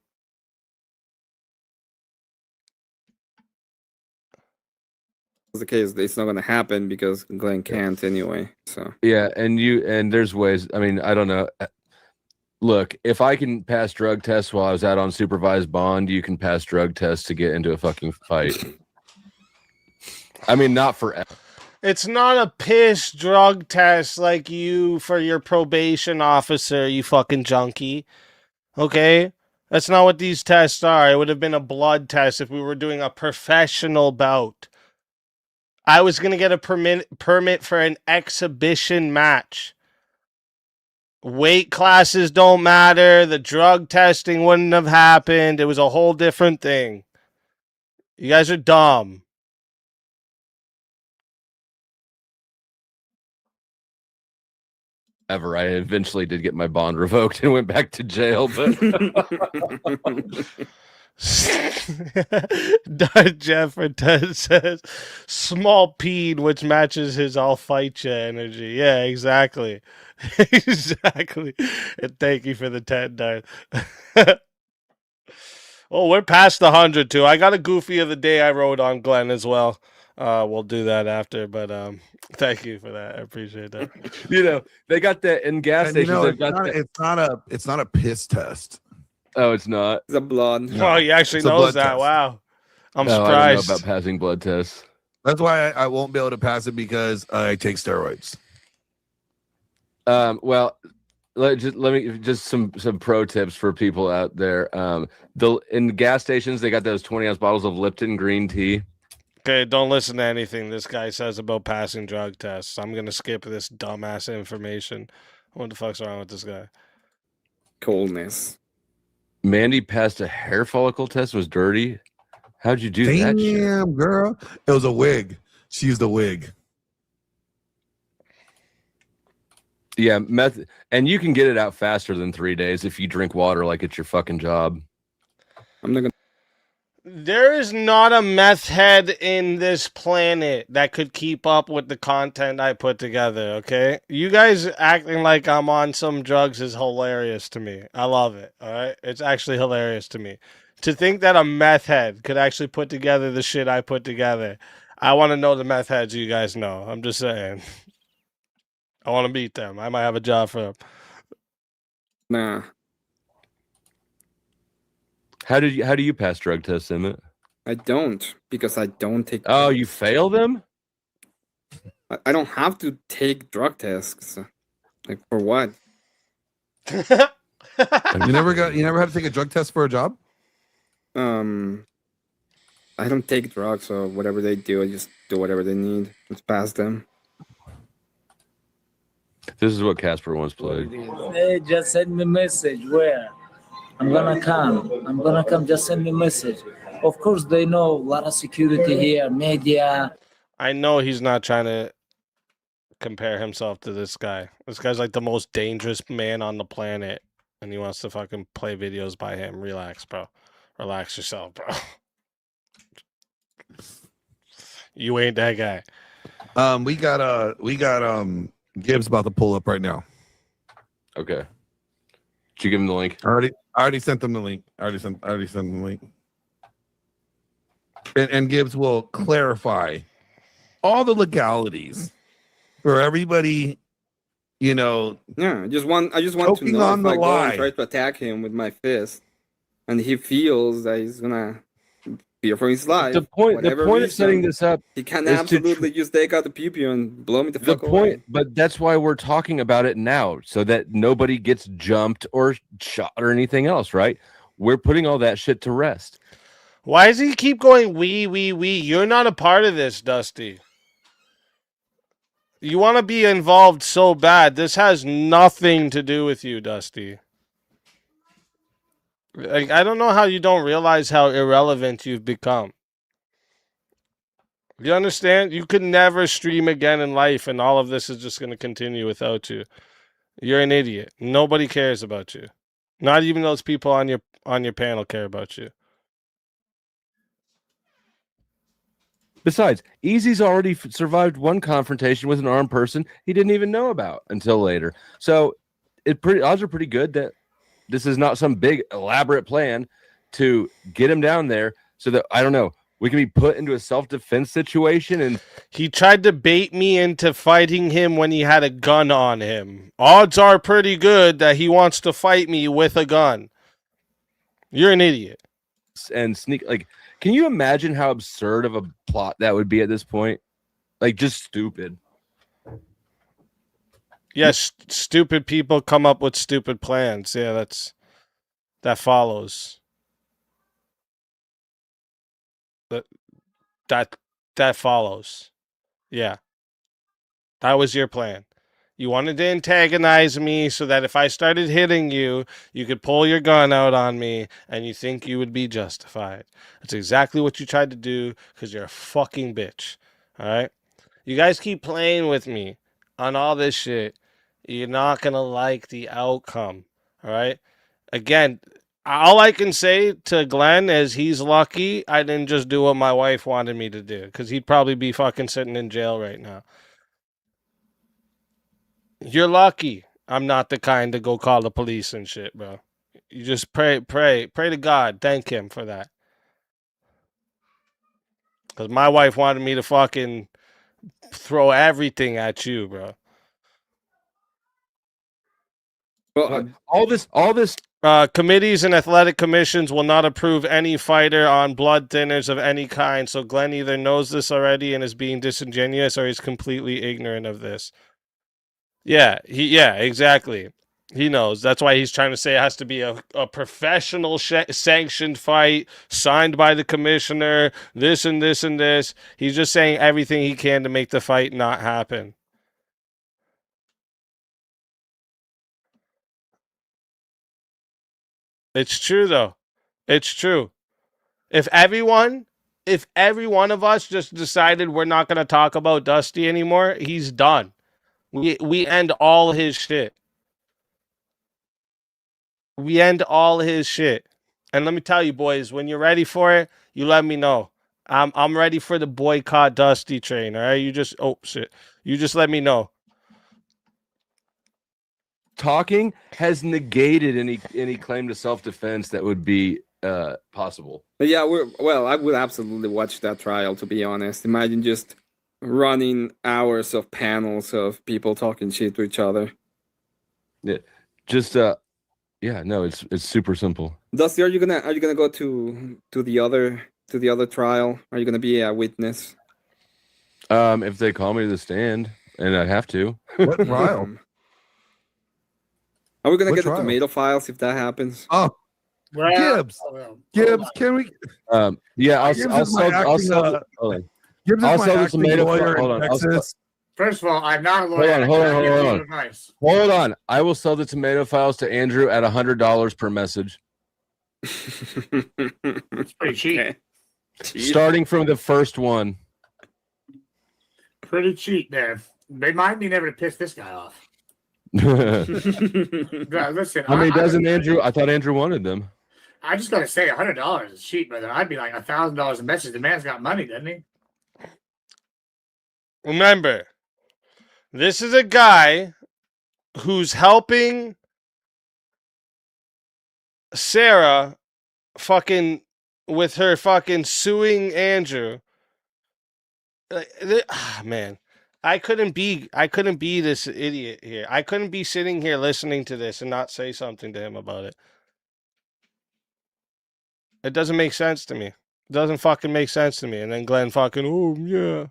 The case, it's not going to happen because Glenn can't anyway. So Yeah, and there's ways. I mean, I don't know. Look, if I can pass drug tests while I was out on supervised bond, you can pass drug tests to get into a fucking fight. I mean, not forever. It's not a piss drug test like you for your probation officer, you fucking junkie. Okay? That's not what these tests are. It would have been a blood test if we were doing a professional bout. I was going to get a permit for an exhibition match. Weight classes don't matter. The drug testing wouldn't have happened. It was a whole different thing. You guys are dumb. Ever. I eventually did get my bond revoked and went back to jail, but Jeff or Ted says small peen, which matches his I'll fight ya energy. Yeah, exactly. Exactly. And thank you for the 10, Dyer. Oh, we're past the 100 too. I got a goofy of the day I wrote on Glenn as well. We'll do that after, but thank you for that. I appreciate that. You know, they got that in gas stations. It's not a piss test. Oh, it's not. It's a blood. Oh, he actually knows that. Test. Wow. I'm surprised. I don't know about passing blood tests. That's why I won't be able to pass it because I take steroids. Well, let me just some pro tips for people out there. In gas stations, they got those 20-ounce bottles of Lipton green tea. Okay, don't listen to anything this guy says about passing drug tests. I'm gonna skip this dumbass information. What the fuck's wrong with this guy? Coldness. Mandy passed a hair follicle test. Was dirty. How'd you do that shit? Damn, girl. It was a wig. She used a wig. Yeah, meth, and you can get it out faster than 3 days if you drink water like it's your fucking job. I'm not gonna. There is not a meth head in this planet that could keep up with the content I put together, okay? You guys acting like I'm on some drugs is hilarious to me. I love it, all right? It's actually hilarious to me. To think that a meth head could actually put together the shit I put together. I want to know the meth heads you guys know. I'm just saying. I want to meet them. I might have a job for them. Nah. How do you pass drug tests, Emmet? I don't, because I don't take. Oh, you fail them? I don't have to take drug tests. Like for what? You never had to take a drug test for a job? I don't take drugs, so whatever they do, I just do whatever they need. Just pass them. This is what Casper once played. Hey, just send me a message. Where? I'm gonna come. Just send me a message. Of course, they know a lot of security here, media. I know he's not trying to compare himself to this guy. This guy's like the most dangerous man on the planet, and he wants to fucking play videos by him. Relax, bro. Relax yourself, bro. You ain't that guy. We got Gibbs about to pull up right now. Okay. Did you give him the link? I already sent them the link. I already sent them the link. And Gibbs will clarify all the legalities for everybody. You know. Yeah, I just want to know if I go and try to attack him with my fist, and he feels that he's gonna fear for his life. The point of setting this up, he can absolutely just take out the pew and blow me the fuck away. But that's why we're talking about it now, so that nobody gets jumped or shot or anything else, right? We're putting all that shit to rest. Why does he keep going, we? You're not a part of this, Dusty. You want to be involved so bad. This has nothing to do with you, Dusty. Like, I don't know how you don't realize how irrelevant you've become. You understand? You could never stream again in life, and all of this is just going to continue without you. You're an idiot. Nobody cares about you. Not even those people on your panel care about you. Besides, EaZy's already survived one confrontation with an armed person he didn't even know about until later. So odds are pretty good that this is not some big elaborate plan to get him down there so that, I don't know, we can be put into a self-defense situation. And he tried to bait me into fighting him when he had a gun on him. Odds are pretty good that he wants to fight me with a gun. You're an idiot. And sneak, like, can you imagine how absurd of a plot that would be at this point? Like, just stupid. Yes, stupid people come up with stupid plans. Yeah, that follows. That follows. Yeah. That was your plan. You wanted to antagonize me so that if I started hitting you, you could pull your gun out on me and you think you would be justified. That's exactly what you tried to do because you're a fucking bitch. All right? You guys keep playing with me on all this shit. You're not going to like the outcome. All right? Again, all I can say to Glenn is he's lucky I didn't just do what my wife wanted me to do because he'd probably be fucking sitting in jail right now. You're lucky I'm not the kind to go call the police and shit, bro. You just pray to God. Thank him for that. Because my wife wanted me to fucking throw everything at you, bro. Well, all this committees and athletic commissions will not approve any fighter on blood thinners of any kind. So Glenn either knows this already and is being disingenuous or he's completely ignorant of this. Yeah, exactly. He knows. That's why he's trying to say it has to be a professional sanctioned fight signed by the commissioner, this and this and this. He's just saying everything he can to make the fight not happen. It's true, though. It's true. If every one of us just decided we're not going to talk about Dusty anymore, he's done. We end all his shit. We end all his shit. And let me tell you, boys, when you're ready for it, you let me know. I'm ready for the boycott Dusty train. All right, you just let me know. Talking has negated any claim to self-defense that would be possible. But yeah, I would absolutely watch that trial, to be honest. Imagine just running hours of panels of people talking shit to each other. Yeah, just yeah, no, it's super simple. Dusty, are you gonna go to the other trial? Are you gonna be a witness? If they call me to the stand, and I have to. What trial? Are we gonna get the tomato files if that happens? Oh, Gibbs, can we? Yeah, I'll sell the tomato. Hold on. First of all, I'm not a lawyer. Hold on. I will sell the tomato files to Andrew at $100 per message. It's pretty cheap. Okay. Starting from the first one. Pretty cheap there. They might be never to piss this guy off. Listen, how many dozen Andrew? I thought Andrew wanted them. I just gotta say, $100 is cheap, brother. I'd be like $1,000 a message. The man's got money, doesn't he? Remember, this is a guy who's helping Sarah fucking with her fucking suing Andrew. Man, I couldn't be this idiot here. I couldn't be sitting here listening to this and not say something to him about it. It doesn't make sense to me. It doesn't fucking make sense to me. And then Glenn fucking, oh yeah,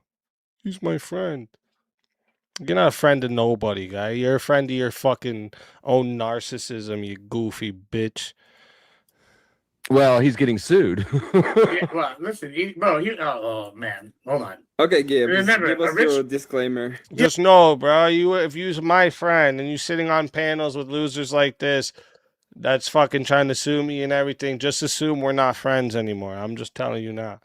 he's my friend. You're not a friend to nobody, guy. You're a friend to your fucking own narcissism, you goofy bitch. Well, he's getting sued. Yeah, well, listen, oh man, hold on. Okay, Gibbs, Remember, give us your disclaimer. Just know, bro, if you're my friend and you're sitting on panels with losers like this, that's fucking trying to sue me and everything, just assume we're not friends anymore. I'm just telling you now.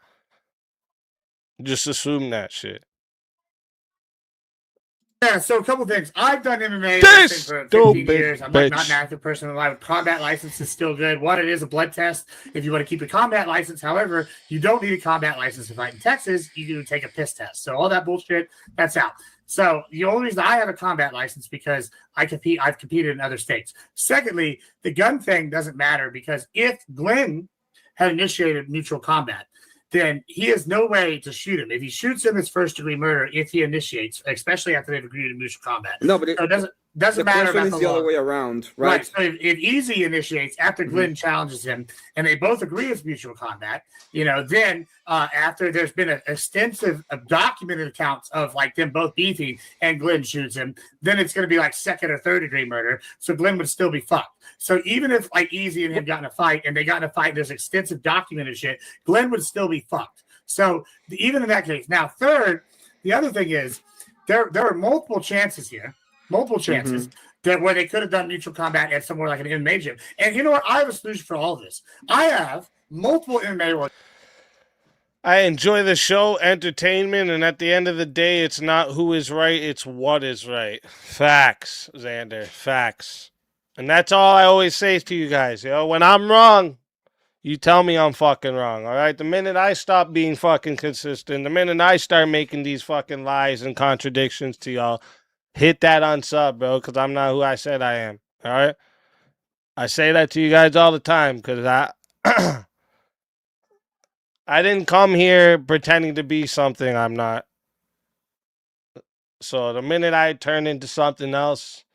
Just assume that shit. Yeah, so a couple things. I've done MMA for 15 years. I'm like not an active person in life. Combat license is still good. What it is, a blood test if you want to keep a combat license. However, you don't need a combat license to fight in Texas. You can take a piss test. So all that bullshit, that's out. So the only reason I have a combat license because I've competed in other states. Secondly, the gun thing doesn't matter because if Glenn had initiated mutual combat, then he has no way to shoot him. If he shoots him, it's first-degree murder if he initiates, especially after they've agreed to mutual combat. No, but so it doesn't matter about the other way around, right? So if EaZy initiates after Glenn challenges him, and they both agree it's mutual combat, then after there's been an extensive documented accounts of like them both beefing, and Glenn shoots him, then it's going to be like second or third degree murder. So Glenn would still be fucked. So even if like EaZy and him got in a fight, and they got in a fight, there's extensive documented shit, Glenn would still be fucked. So even in that case, now third, the other thing is there are multiple chances here. Multiple chances that where they could have done mutual combat at somewhere like an MMA gym. And you know what? I have a solution for all of this. I have multiple MMA. I enjoy the show, entertainment, and at the end of the day, it's not who is right, it's what is right. Facts, Xander. Facts. And that's all I always say to you guys. When I'm wrong, you tell me I'm fucking wrong, all right? The minute I stop being fucking consistent, the minute I start making these fucking lies and contradictions to y'all, hit that unsub, bro, because I'm not who I said I am. All right? I say that to you guys all the time because I didn't come here pretending to be something I'm not. So the minute I turn into something else,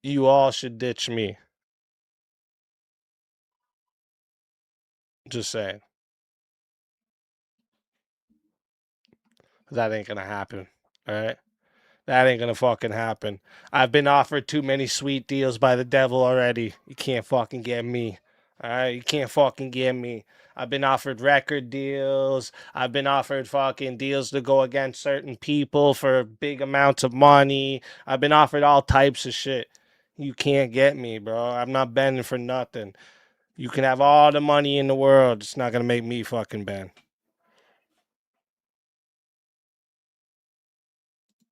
you all should ditch me. Just saying. That ain't gonna happen. All right? That ain't gonna fucking happen. I've been offered too many sweet deals by the devil already. You can't fucking get me. Alright? You can't fucking get me. I've been offered record deals. I've been offered fucking deals to go against certain people for big amounts of money. I've been offered all types of shit. You can't get me, bro. I'm not bending for nothing. You can have all the money in the world. It's not gonna make me fucking bend.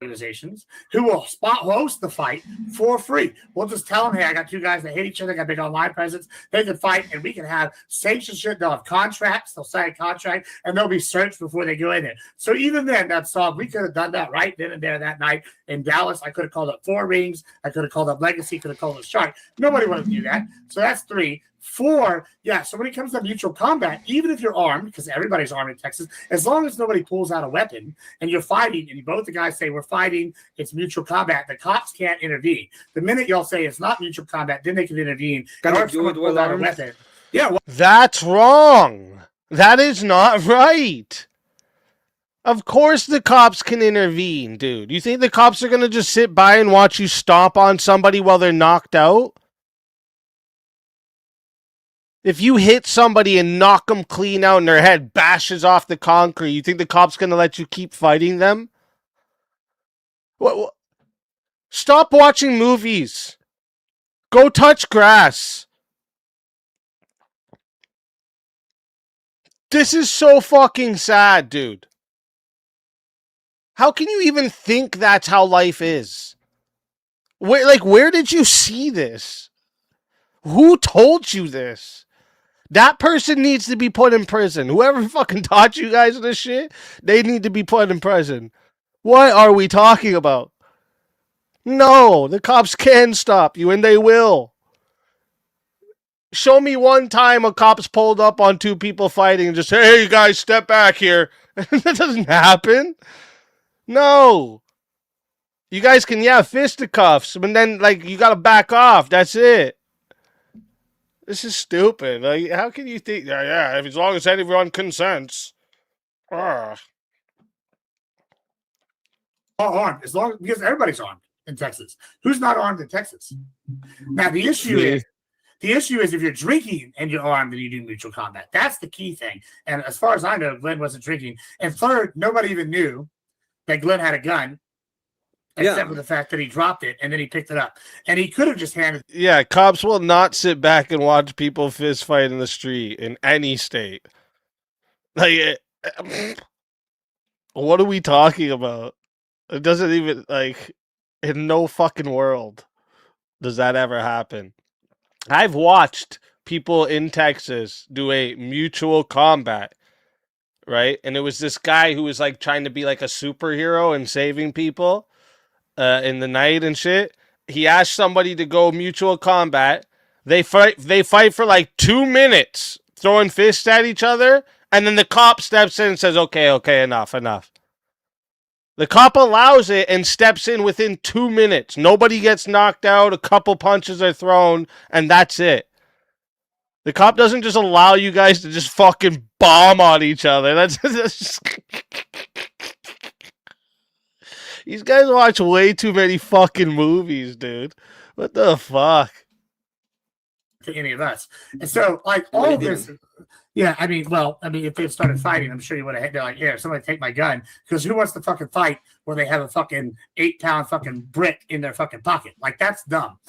Organizations who will spot host the fight for free. We'll just tell them, hey, I got two guys that hate each other, got big online presence. They can fight, and we can have sanctions shit. They'll have contracts. They'll sign a contract, and they'll be searched before they go in there. So even then, we could have done that right then and there that night in Dallas. I could have called up 4 Rings. I could have called up Legacy. Could have called up Shark. Nobody wanted to do that. So that's 3. 4, yeah, so when it comes to mutual combat, even if you're armed, because everybody's armed in Texas, as long as nobody pulls out a weapon and you're fighting, and both the guys say we're fighting, it's mutual combat, the cops can't intervene. The minute y'all say it's not mutual combat, then they can intervene. Can you do it without a weapon? Yeah. That's wrong. That is not right. Of course the cops can intervene, dude. You think the cops are going to just sit by and watch you stomp on somebody while they're knocked out? If you hit somebody and knock them clean out and their head bashes off the concrete, you think the cop's going to let you keep fighting them? What? Stop watching movies. Go touch grass. This is so fucking sad, dude. How can you even think that's how life is? Where did you see this? Who told you this? That person needs to be put in prison. Whoever fucking taught you guys this shit, they need to be put in prison. What are we talking about? No, the cops can stop you, and they will. Show me one time a cop's pulled up on 2 people fighting and just say, hey, guys, step back here. That doesn't happen. No. You guys can, fisticuffs, but then, you gotta back off. That's it. This is stupid. How can you think? Yeah, as long as everyone consents. All armed, because everybody's armed in Texas. Who's not armed in Texas? Now the issue is if you're drinking and you're armed and you do mutual combat. That's the key thing. And as far as I know, Glenn wasn't drinking. And third, nobody even knew that Glenn had a gun. Except for the fact that he dropped it and then he picked it up. And he could have just handed it. Yeah, cops will not sit back and watch people fist fight in the street in any state. What are we talking about? It doesn't even, like, in no fucking world does that ever happen. I've watched people in Texas do a mutual combat, right? And it was this guy who was, like, trying to be, like, a superhero and saving people in the night and shit. He asked somebody to go mutual combat. They fight for, like, 2 minutes, throwing fists at each other, and then the cop steps in and says, okay, enough. The cop allows it and steps in within 2 minutes. Nobody gets knocked out. A couple punches are thrown, and that's it. The cop doesn't just allow you guys to just fucking bomb on each other. That's just... These guys watch way too many fucking movies, dude. What the fuck? To any of us. And so, like, all of this... Yeah, I mean, if they started fighting, I'm sure you would have had to, like, yeah, somebody take my gun. Because who wants to fucking fight where they have a fucking 8-pound fucking brick in their fucking pocket? Like, that's dumb.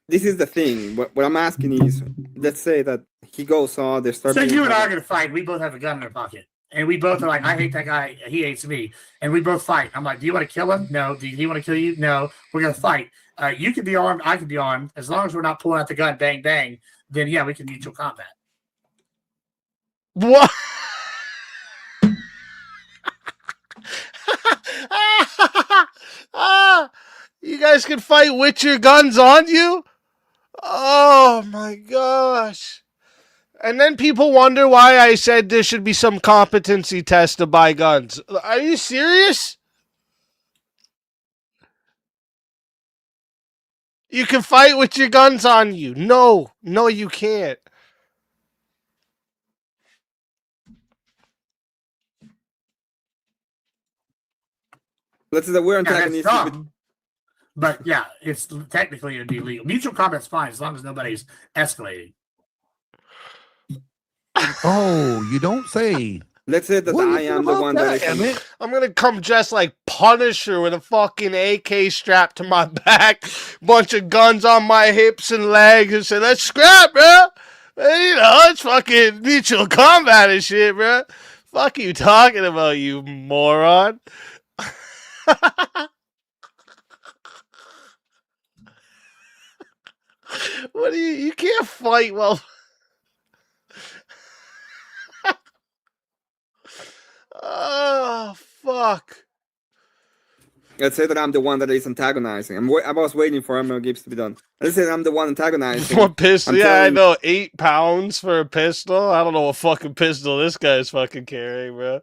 This is the thing. What I'm asking is, let's say that he goes on, they start. So you and I are going to fight. We both have a gun in our pocket. And we both are like, I hate that guy. He hates me. And we both fight. I'm like, do you want to kill him? No. Do you want to kill you? No. We're going to fight. You can be armed. I can be armed. As long as we're not pulling out the gun, bang, bang, then, yeah, we can mutual combat. What? You guys can fight with your guns on you? Oh my gosh. And then people wonder why I said there should be some competency test to buy guns. Are you serious? You can fight with your guns on you. No, you can't. Let's say that we're antagonistic. But yeah, it's technically it'd be legal. Mutual combat's fine as long as nobody's escalating. Oh, you don't say. Let's say that I am the one that is. I'm gonna come dressed like Punisher with a fucking AK strapped to my back, bunch of guns on my hips and legs, and say, "Let's scrap, bro." You know, it's fucking mutual combat and shit, bro. Fuck you talking about, you moron? What do you can't fight well. Oh, fuck. Let's say that I'm the one that is antagonizing. I was waiting for Emma Gibbs to be done. Let's say that I'm the one antagonizing. What pistol? Yeah, I know. 8 pounds for a pistol? I don't know what fucking pistol this guy's fucking carrying, bro.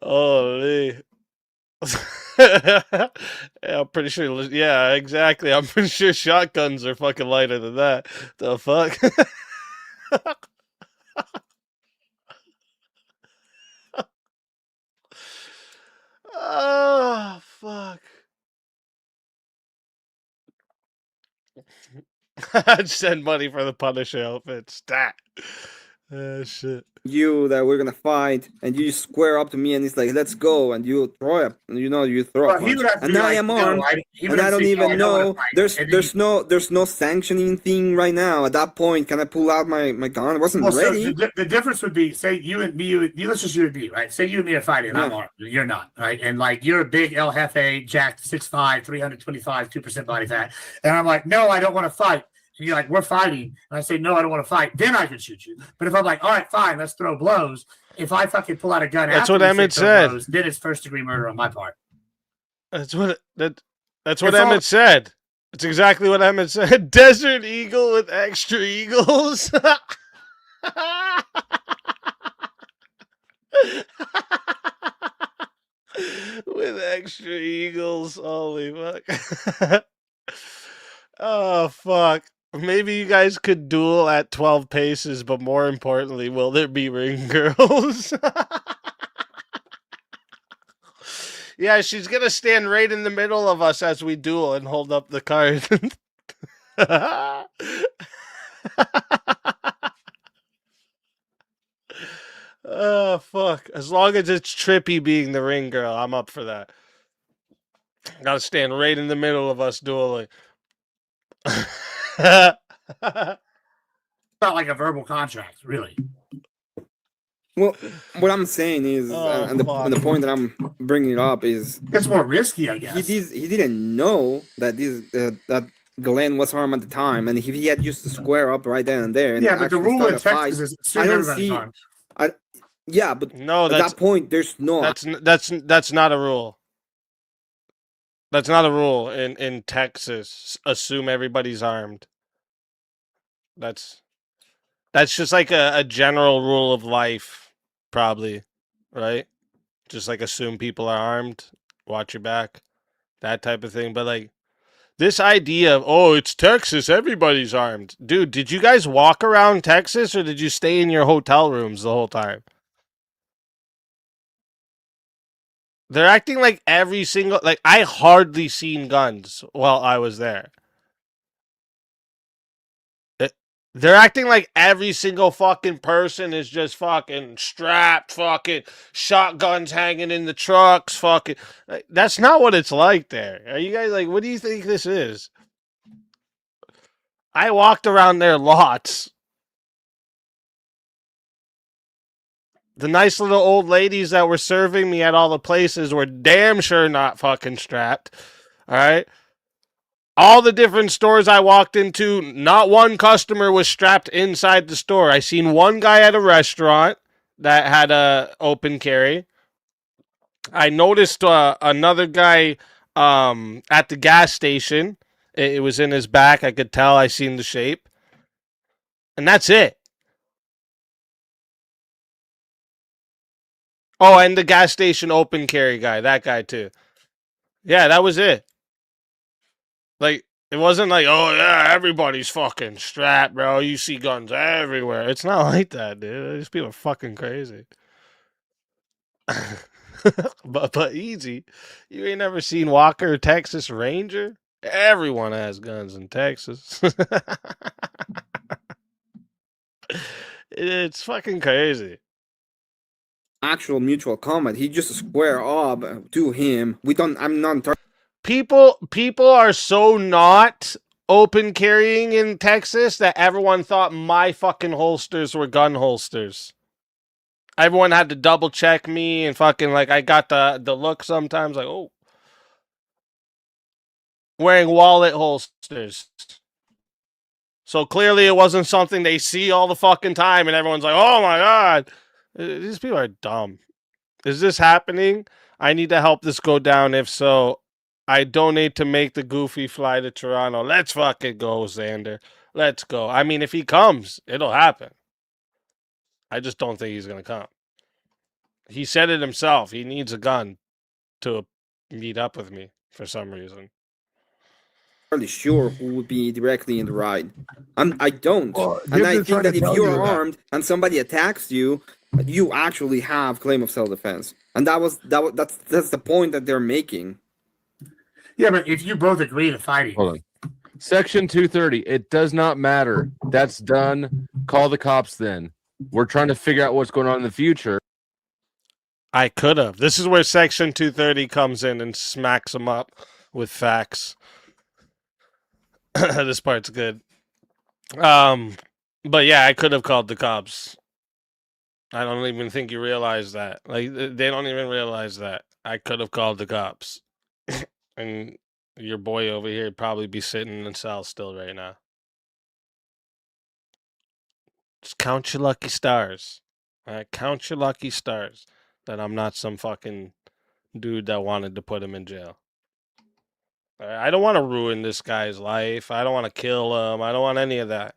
Oh, me. Yeah, I'm pretty sure. Yeah, exactly. I'm pretty sure shotguns are fucking lighter than that. The fuck? Oh, fuck. I'd send money for the Punisher outfit. Stat. Shit. You that we're gonna fight, and you square up to me, and it's like, let's go, and you throw up, and you throw up, and I am armed, and I don't even know. There's no sanctioning thing right now. At that point, can I pull out my gun? I wasn't ready. So the difference would be, say you and me, let's just you and me, right? Say you and me are fighting, and I'm armed, you're not, right? And like you're a big El Jefe, jacked 6'5", 325, 2% body fat, and I'm like, no, I don't want to fight. And you're like, we're fighting. And I say, no, I don't want to fight. Then I can shoot you. But if I'm like, all right, fine, let's throw blows. If I fucking pull out a gun, that's what Emmet said. Blows, then it's first-degree murder on my part. That's what Emmet said. It's exactly what Emmet said. Desert Eagle with extra eagles. With extra eagles. Holy fuck. Oh, fuck. Maybe you guys could duel at 12 paces, but more importantly, will there be ring girls? Yeah, she's going to stand right in the middle of us as we duel and hold up the card. Oh, fuck. As long as it's Trippy being the ring girl, I'm up for that. Gotta stand right in the middle of us dueling. Not like a verbal contract, really. Well, what I'm saying is, and the point that I'm bringing it up is, it's more risky, I guess. He didn't know that that Glenn was harmed at the time, and if he had used to square up right then and there, and yeah, but the actually rule in start a Texas fight, is assume I don't everybody's see. harmed. Yeah, but no, at that point, there's no. That's not a rule. That's not a rule in Texas. Assume everybody's armed. That's just like a general rule of life, probably, right? Just like assume people are armed, watch your back, that type of thing. But like this idea of, oh, it's Texas, everybody's armed. Dude, did you guys walk around Texas or did you stay in your hotel rooms the whole time? They're acting like every single, like I hardly seen guns while I was there. They're acting like every single fucking person is just fucking strapped, fucking shotguns hanging in the trucks, fucking. Like, that's not what it's like there. Are you guys like, what do you think this is? I walked around there lots. The nice little old ladies that were serving me at all the places were damn sure not fucking strapped. All right. All the different stores I walked into, not one customer was strapped inside the store. I seen one guy at a restaurant that had a open carry. I noticed another guy at the gas station. It was in his back. I could tell. I seen the shape. And that's it. Oh, and the gas station open carry guy. That guy too. Yeah, that was it. Like, it wasn't like, oh, yeah, everybody's fucking strapped, bro. You see guns everywhere. It's not like that, dude. These people are fucking crazy. but EaZy, you ain't never seen Walker Texas Ranger? Everyone has guns in Texas. It's fucking crazy. Actual mutual combat. He just square up to him. I'm not. People are so not open carrying in Texas that everyone thought my fucking holsters were gun holsters. Everyone had to double check me and fucking like I got the look sometimes like, oh, wearing wallet holsters. So clearly it wasn't something they see all the fucking time and everyone's like, oh my God. These people are dumb. Is this happening? I need to help this go down. If so, I donate to make the Goofy fly to Toronto. Let's fucking go, Xander. Let's go. I mean, if he comes, it'll happen. I just don't think he's going to come. He said it himself. He needs a gun to meet up with me for some reason. Really sure who would be directly in the ride. I don't. Well, and I they're think trying to that if tell you're you that. armed and somebody attacks you, you actually have claim of self-defense. And that's the point that they're making. Yeah, but if you both agree to fighting. Hold on. Section 230. It does not matter. That's done. Call the cops then. We're trying to figure out what's going on in the future. I could have. This is where Section 230 comes in and smacks them up with facts. This part's good. But yeah, I could have called the cops. I don't even think you realize that. Like, they don't even realize that. I could have called the cops. And your boy over here would probably be sitting in the cell still right now. Just count your lucky stars. All right? Count your lucky stars that I'm not some fucking dude that wanted to put him in jail. All right? I don't want to ruin this guy's life. I don't want to kill him. I don't want any of that.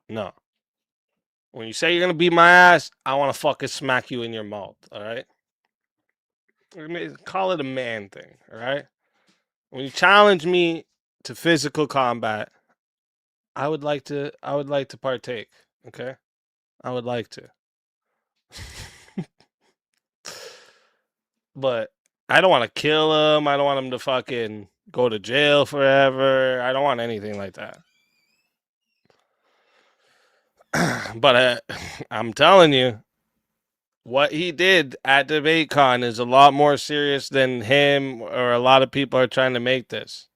No. When you say you're going to beat my ass, I want to fucking smack you in your mouth. All right? Call it a man thing. All right? When you challenge me to physical combat, I would like to partake, okay? I would like to. But I don't want to kill him. I don't want him to fucking go to jail forever. I don't want anything like that. But I'm telling you, what he did at DebateCon is a lot more serious than him or a lot of people are trying to make this.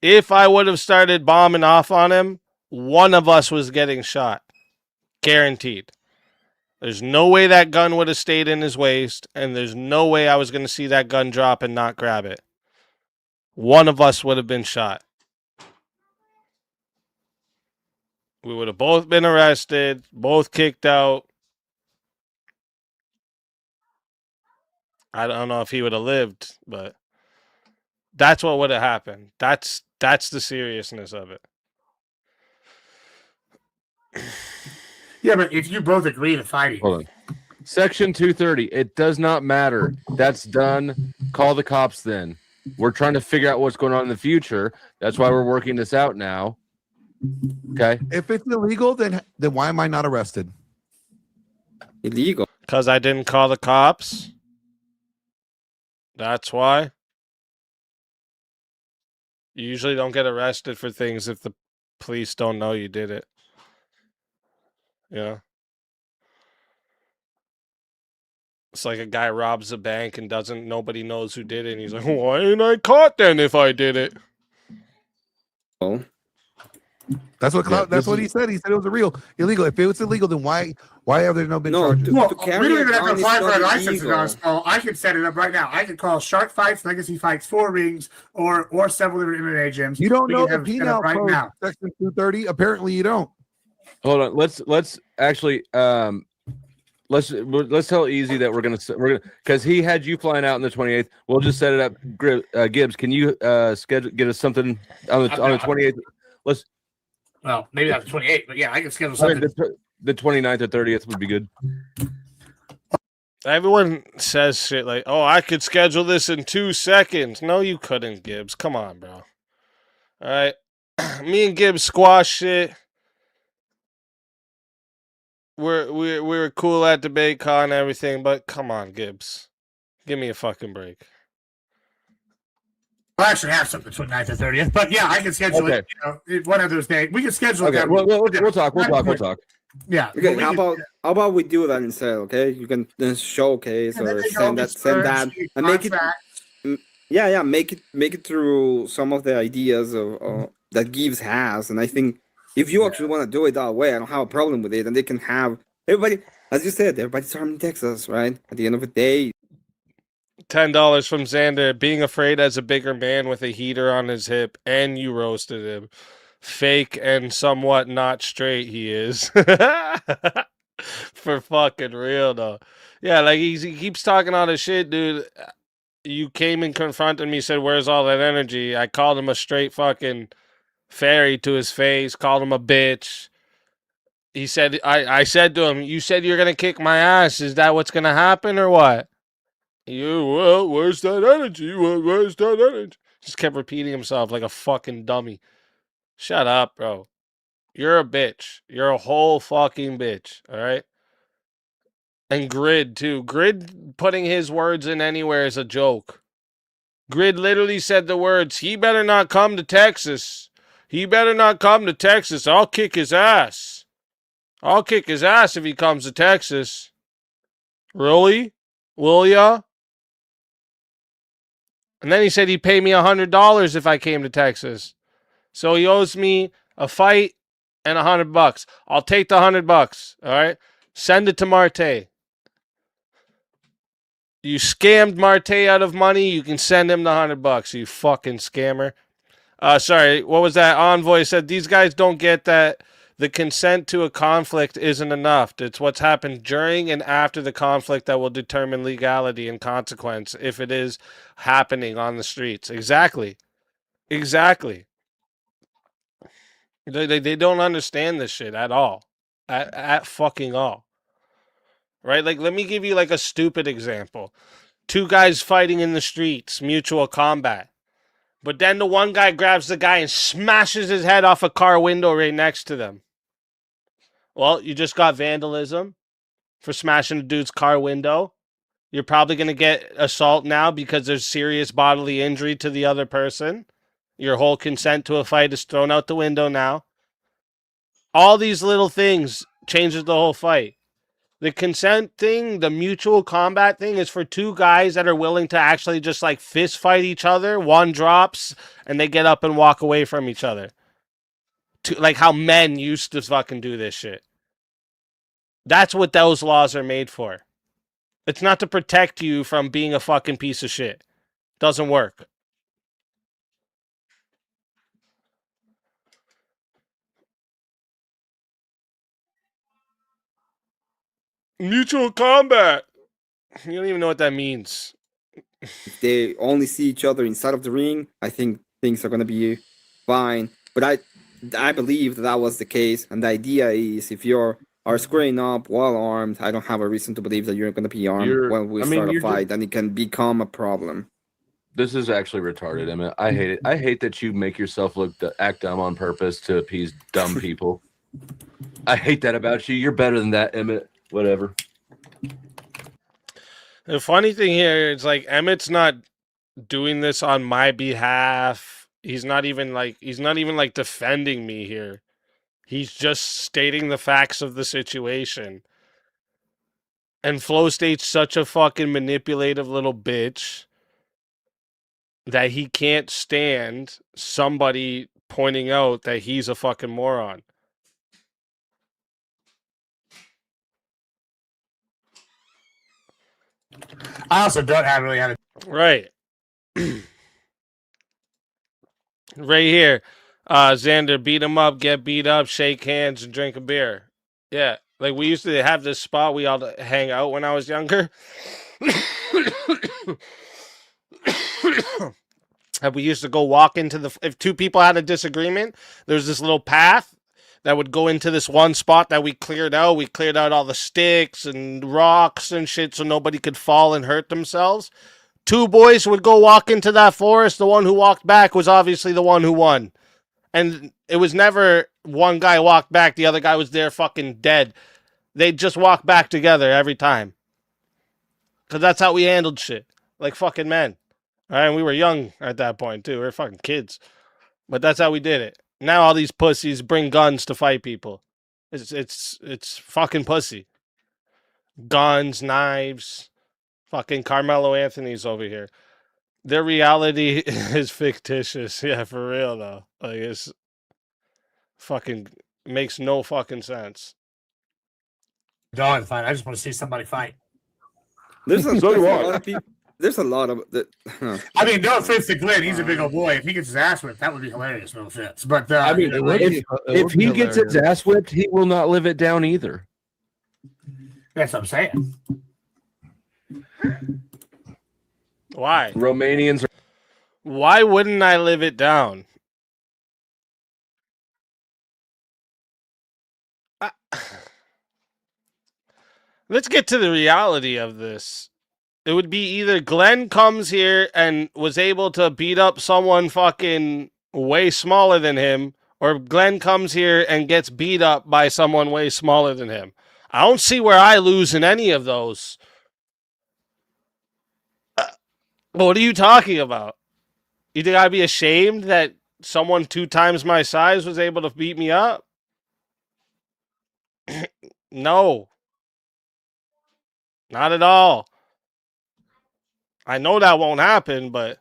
If I would have started bombing off on him, one of us was getting shot. Guaranteed. There's no way that gun would have stayed in his waist, and there's no way I was going to see that gun drop and not grab it. One of us would have been shot. We would have both been arrested, both kicked out. I don't know if he would have lived, but that's what would have happened. That's the seriousness of it. Yeah, but if you both agree to fighting. Hold on. Section 230. It does not matter. That's done. Call the cops then. We're trying to figure out what's going on in the future. That's why we're working this out now. Okay. If it's illegal, then why am I not arrested? Illegal. Because I didn't call the cops. That's why. You usually don't get arrested for things if the police don't know you did it. Yeah. It's like a guy robs a bank and nobody knows who did it. And he's like, why ain't I caught then if I did it? Oh. That's what he said. He said it was illegal. If it was illegal, then why have there been charges? Well, we don't even have to apply for a license to us. So I can set it up right now. I can call Shark Fights, Legacy Fights, 4 Rings, or several different MMA gyms. You don't know the have it set penal up right code, now. section 230? Apparently you don't. Hold on. Let's actually let's tell EaZy that we're gonna because he had you flying out on the 28th. We'll just set it up. Gibbs, can you get us something on the 28th? Let's. Well, maybe not the 28th, but yeah, I can schedule something. The 29th or 30th would be good. Everyone says shit like, oh, I could schedule this in 2 seconds. No, you couldn't, Gibbs. Come on, bro. All right. Me and Gibbs squash shit. We're cool at DebateCon and everything, but come on, Gibbs. Give me a fucking break. I actually have something 29th or 30th, but yeah, I can schedule it. One of those days. We can schedule it. We'll talk. Yeah. Okay. How about we do that instead? Okay, you can showcase or send that, and make it. Make it through some of the ideas of that Gibbs has, and I think if you actually want to do it that way, I don't have a problem with it, and they can have everybody, as you said, everybody's armed in Texas, right? At the end of the day. $10 from Xander. Being afraid as a bigger man with a heater on his hip, and you roasted him. Fake and somewhat not straight he is. For fucking real, though. Yeah, like he keeps talking all this shit, dude. You came and confronted me, said, where's all that energy? I called him a straight fucking fairy to his face, called him a bitch. He said, I said to him, you said you're going to kick my ass. Is that what's going to happen or what? Well, where's that energy? Where's that energy? Just kept repeating himself like a fucking dummy. Shut up, bro. You're a bitch. You're a whole fucking bitch, all right? And Grid, too. Grid putting his words in anywhere is a joke. Grid literally said the words, he better not come to Texas. He better not come to Texas. I'll kick his ass. I'll kick his ass if he comes to Texas. Really? Will ya? And then he said he'd pay me $100 if I came to Texas. So he owes me a fight and $100. I'll take the $100. All right? Send it to Marte. You scammed Marte out of money. You can send him the $100. You fucking scammer. Sorry, what was that? Envoy said these guys don't get that the consent to a conflict isn't enough. It's what's happened during and after the conflict that will determine legality and consequence if it is happening on the streets. Exactly. Exactly. They don't understand this shit at all. At fucking all. Right? Like, let me give you like a stupid example. 2 guys fighting in the streets, mutual combat. But then the one guy grabs the guy and smashes his head off a car window right next to them. Well, you just got vandalism for smashing a dude's car window. You're probably going to get assault now because there's serious bodily injury to the other person. Your whole consent to a fight is thrown out the window now. All these little things changes the whole fight. The consent thing, the mutual combat thing is for 2 guys that are willing to actually just like fist fight each other. One drops and they get up and walk away from each other. Like how men used to fucking do this shit. That's what those laws are made for. It's not to protect you from being a fucking piece of shit. Doesn't work. Mutual combat. You don't even know what that means. If they only see each other inside of the ring, I think things are gonna be fine. But I believe that was the case, and the idea is if you are squaring up well armed, I don't have a reason to believe that you're gonna be armed when we start a fight, and it can become a problem. This is actually retarded, Emmet. I hate it. I hate that you make yourself act dumb on purpose to appease dumb people. I hate that about you. You're better than that, Emmet. Whatever. The funny thing here is like Emmett's not doing this on my behalf. He's not even like defending me here. He's just stating the facts of the situation. And Flow State's such a fucking manipulative little bitch that he can't stand somebody pointing out that he's a fucking moron. I also don't really have a right. Right here. Xander, beat him up, get beat up, shake hands, and drink a beer. Yeah. Like we used to have this spot we all hang out when I was younger. And we used to go walk into if two people had a disagreement, there's this little path that would go into this one spot that we cleared out. We cleared out all the sticks and rocks and shit so nobody could fall and hurt themselves. Two boys would go walk into that forest. The one who walked back was obviously the one who won. And it was never one guy walked back, the other guy was there fucking dead. They'd just walk back together every time. Because that's how we handled shit. Like fucking men. All right, and we were young at that point, too. We were fucking kids. But that's how we did it. Now all these pussies bring guns to fight people. It's fucking pussy. Guns, knives. Fucking Carmelo Anthony's over here. Their reality is fictitious. Yeah, for real, though. Like, it's fucking makes no fucking sense. dog fight. I just want to see somebody fight. There's a lot of people. There's a lot of that. I mean, no offense to Glenn. He's a big old boy. If he gets his ass whipped, that would be hilarious. No offense. But I mean, if he gets his ass whipped, he will not live it down either. That's what I'm saying. Why? Romanians are. Why wouldn't I live it down? Let's get to the reality of this. It would be either Glenn comes here and was able to beat up someone fucking way smaller than him, or Glenn comes here and gets beat up by someone way smaller than him. I don't see where I lose in any of those. What are you talking about? You think I'd be ashamed that someone 2 times my size was able to beat me up? No. Not at all. I know that won't happen, but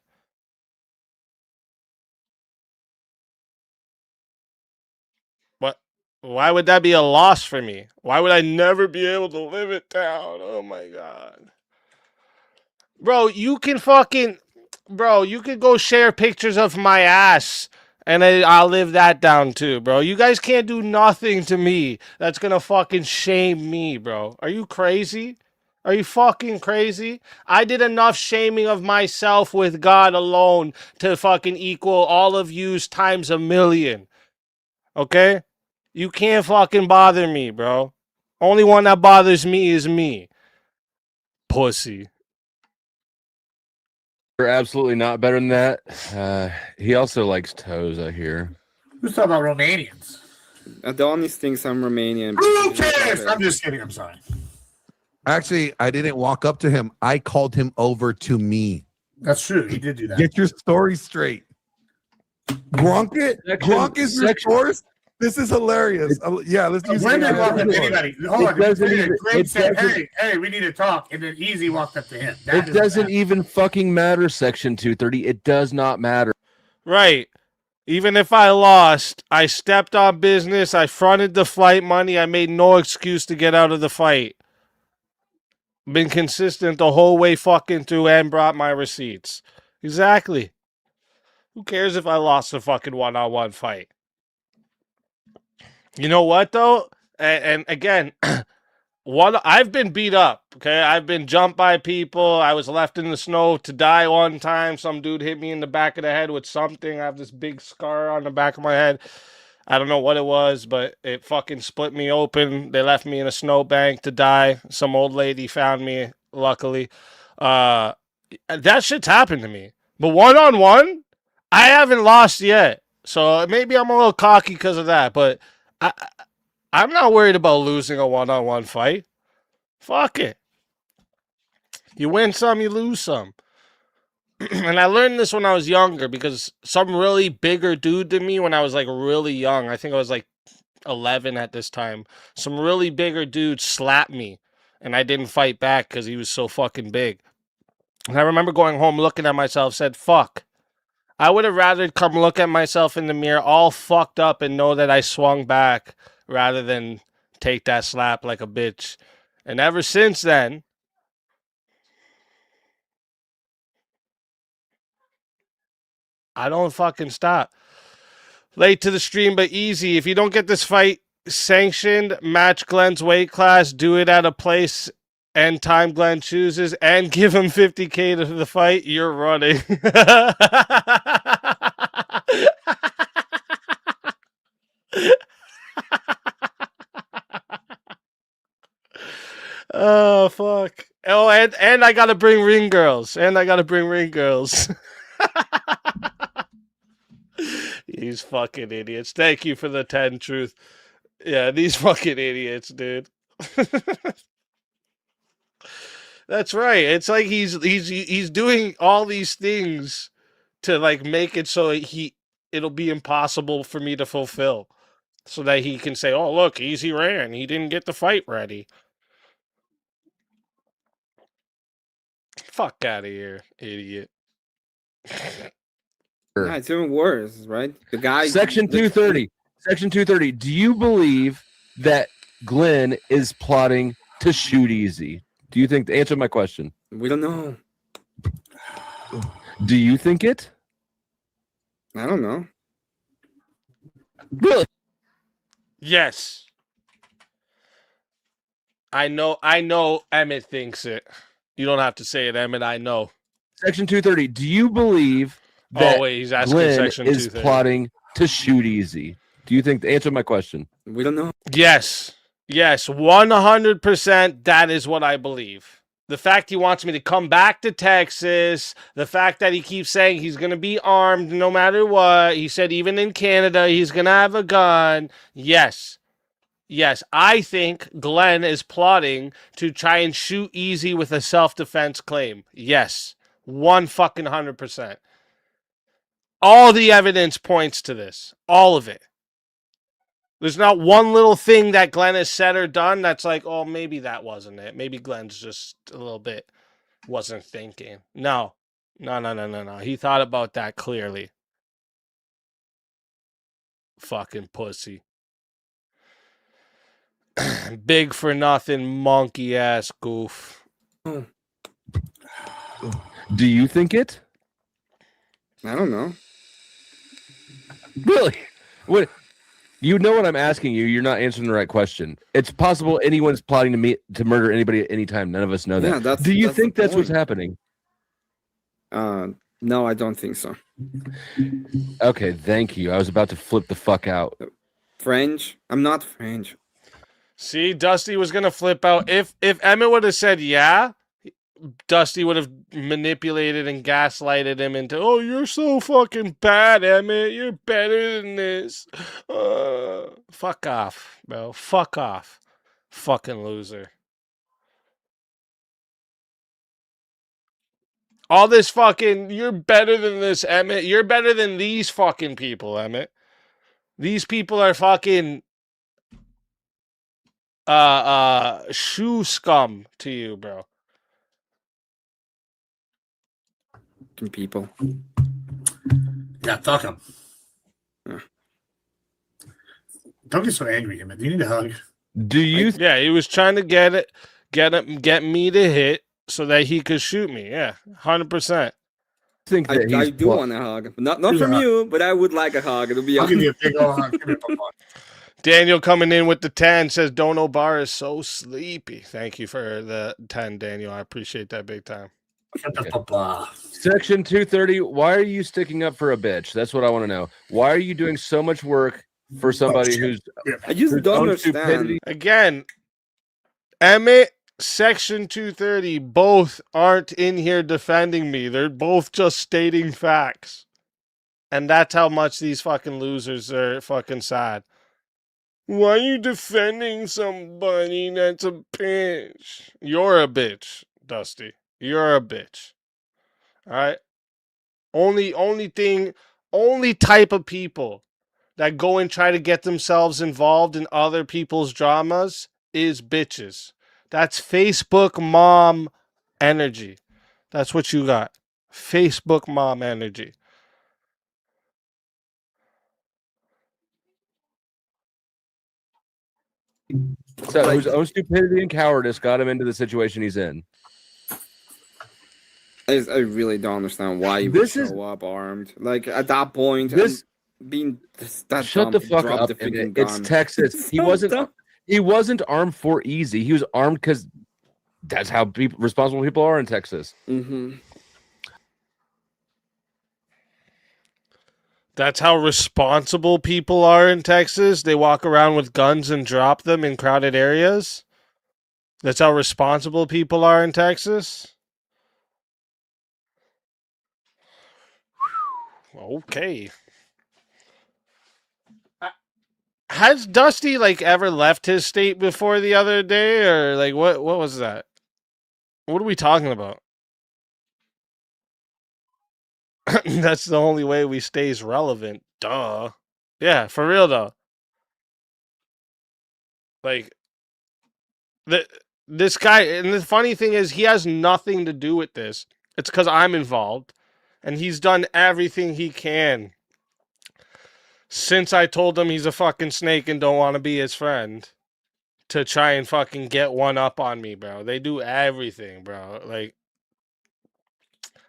what? Why would that be a loss for me? Why would I never be able to live it down? Oh my God. Bro, you can go share pictures of my ass and I'll live that down too, bro. You guys can't do nothing to me that's gonna fucking shame me, bro. Are you crazy? Are you fucking crazy? I did enough shaming of myself with God alone to fucking equal all of yous times a million. Okay? You can't fucking bother me, bro. Only one that bothers me is me. Pussy. You're absolutely not better than that. He also likes toes, I hear. Who's talking about Romanians? Adonis thinks I'm Romanian. Who cares? I'm just kidding. I'm sorry. Actually, I didn't walk up to him. I called him over to me. That's true. He did do that. Get your story straight. Gronk is your source? This is hilarious. Yeah, let's use When did walk up to anybody. anybody? Hold on. Greg said, hey, we need to talk. And then EaZy walked up to him. It doesn't even fucking matter, Section 230. It does not matter. Right. Even if I lost, I stepped on business. I fronted the flight money. I made no excuse to get out of the fight. Been consistent the whole way fucking through and brought my receipts. Exactly. Who cares if I lost a fucking one-on-one fight? You know what, though? And again, I've been beat up, okay? I've been jumped by people. I was left in the snow to die one time. Some dude hit me in the back of the head with something. I have this big scar on the back of my head. I don't know what it was, but it fucking split me open. They left me in a snowbank to die. Some old lady found me, luckily. That shit's happened to me. But one-on-one, I haven't lost yet. So maybe I'm a little cocky because of that, but I'm not worried about losing a one-on-one fight. Fuck it. You win some, you lose some. And I learned this when I was younger because some really bigger dude than me when I was like really young, I think I was like 11 at this time, some really bigger dude slapped me and I didn't fight back because he was so fucking big. And I remember going home looking at myself, said, fuck. I would have rather come look at myself in the mirror all fucked up and know that I swung back rather than take that slap like a bitch. And ever since then, I don't fucking stop. Late to the stream, but easy. If you don't get this fight sanctioned, match Glenn's weight class, do it at a place and time Glenn chooses, and give him $50K to the fight, you're running. Oh, fuck. Oh, and I gotta bring ring girls. These fucking idiots. Thank you for the 10, Truth. Yeah, these fucking idiots, dude. That's right. It's like he's doing all these things to like make it so it'll be impossible for me to fulfill. So that he can say, "Oh, look, EaZy ran. He didn't get the fight ready." Fuck out of here, idiot. Yeah, it's even worse, right? The guy. Section 230. Section 230. Do you believe that Glenn is plotting to shoot EaZy? Do you think? Answer my question. We don't know. Do you think it? I don't know. Really? Yes. I know Emmet thinks it. You don't have to say it, Emmet. I know. Section 230. Do you believe that he's asking Glenn Section is 230. plotting to shoot EaZy? Do you think? Answer my question. We don't know. Yes. Yes. 100%. That is what I believe. The fact he wants me to come back to Texas, the fact that he keeps saying he's going to be armed no matter what. He said even in Canada he's going to have a gun. Yes. Yes, I think Glenn is plotting to try and shoot EaZy with a self-defense claim. Yes. 100%. All the evidence points to this. All of it. There's not one little thing that Glenn has said or done that's like, oh, maybe that wasn't it. Maybe Glenn's just a little bit wasn't thinking. No. No. He thought about that clearly. Fucking pussy. Big for nothing monkey ass goof. Do you think it? I don't know. Really? What? You know what I'm asking you. You're not answering the right question. It's possible anyone's plotting to murder anybody at any time. None of us know that. Yeah, Do you think that's what's happening? No, I don't think so. Okay, thank you. I was about to flip the fuck out. French? I'm not French. See, Dusty was gonna flip out. If Emmet would have said yeah, Dusty would have manipulated and gaslighted him into, oh, you're so fucking bad, Emmet. You're better than this. Fuck off, bro. Fuck off. Fucking loser. All this fucking, you're better than this, Emmet. You're better than these fucking people, Emmet. These people are fucking shoe scum to you, bro. People. Yeah, fuck them. Don't get so angry, Emmet. Do you need a hug? Do you? Yeah, he was trying to get me to hit so that he could shoot me. Yeah, 100%. Think that I do want a hug, not from you, but I would like a hug. It'll be. I'll give you a big old hug. Give me a papa. Daniel coming in with the 10 says Dono Bar is so sleepy. Thank you for the 10, Daniel. I appreciate that big time. Section 230. Why are you sticking up for a bitch? That's what I want to know. Why are you doing so much work for somebody who's? I just don't understand. Again, Emmet, Section 230, both aren't in here defending me. They're both just stating facts. And that's how much these fucking losers are fucking sad. Why are you defending somebody that's a bitch? You're a bitch, Dusty. You're a bitch. All right? Only type of people that go and try to get themselves involved in other people's dramas is bitches. That's Facebook mom energy. That's what you got. Facebook mom energy. So whose own stupidity and cowardice got him into the situation he's in. I really don't understand why you would show up armed. Like at that point, being that shut the fuck up. It's Texas. He wasn't armed for EaZy. He was armed because that's how responsible people are in Texas. Mm-hmm. That's how responsible people are in Texas. They walk around with guns and drop them in crowded areas. That's how responsible people are in Texas. Okay. Has Dusty ever left his state before the other day, or what was that? What are we talking about? That's the only way we stays relevant. Duh. Yeah, for real though. This guy, and the funny thing is he has nothing to do with this. It's because I'm involved, and he's done everything he can since I told him he's a fucking snake and don't want to be his friend to try and fucking get one up on me, bro. They do everything, bro.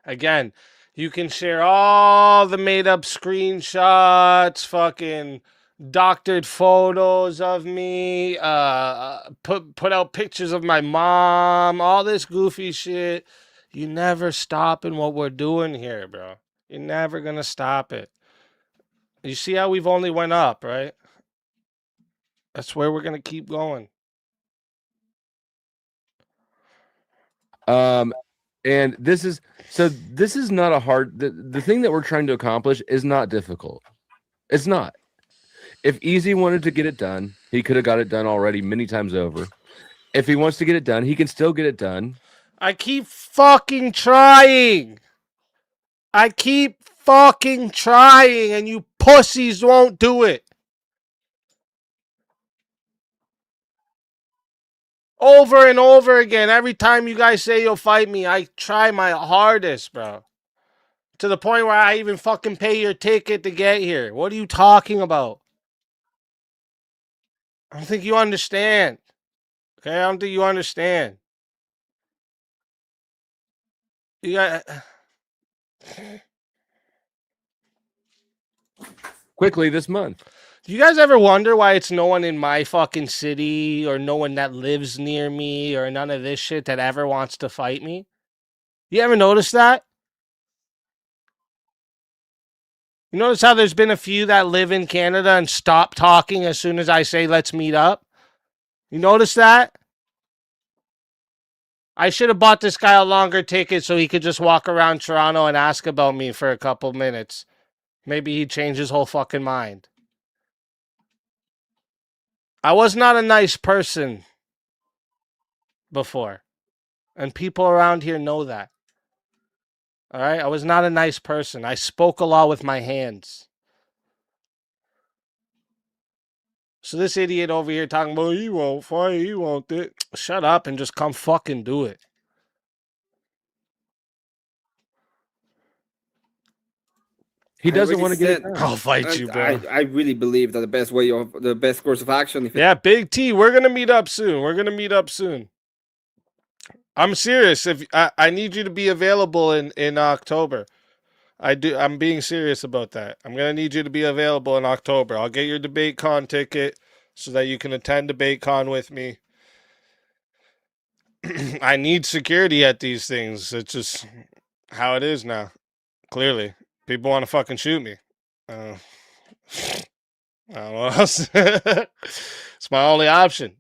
Again, you can share all the made up screenshots, fucking doctored photos of me, put out pictures of my mom, all this goofy shit. You never stopping what we're doing here, bro. You're never gonna stop it. You see how we've only went up, right? That's where we're gonna keep going. And this is not a hard. The thing that we're trying to accomplish is not difficult. It's not. If EaZy wanted to get it done, he could have got it done already many times over. If he wants to get it done, he can still get it done. I keep fucking trying. And you pussies won't do it. Over and over again. Every time you guys say you'll fight me, I try my hardest, bro. To the point where I even fucking pay your ticket to get here. What are you talking about? I don't think you understand. Okay, I don't think you understand. You got... Quickly this month. Do you guys ever wonder why it's no one in my fucking city or no one that lives near me or none of this shit that ever wants to fight me? You ever notice that? You notice how there's been a few that live in Canada and stop talking as soon as I say let's meet up? You notice that? I should have bought this guy a longer ticket so he could just walk around Toronto and ask about me for a couple minutes. Maybe he'd change his whole fucking mind. I was not a nice person before. And people around here know that. All right? I was not a nice person. I spoke a lot with my hands. So this idiot over here talking about, he won't fight, he won't do it. Shut up and just come fucking do it. He doesn't want to get it said- done. I'll fight you, bro. I really believe that the best course of action. If Yeah, Big T, we're gonna meet up soon. I'm serious. If I need you to be available in October. I'm being serious about that. I'm gonna need you to be available in October. I'll get your DebateCon ticket so that you can attend DebateCon with me. I need security at these things. It's just how it is now. Clearly, people want to fucking shoot me. I don't know what else. It's my only option.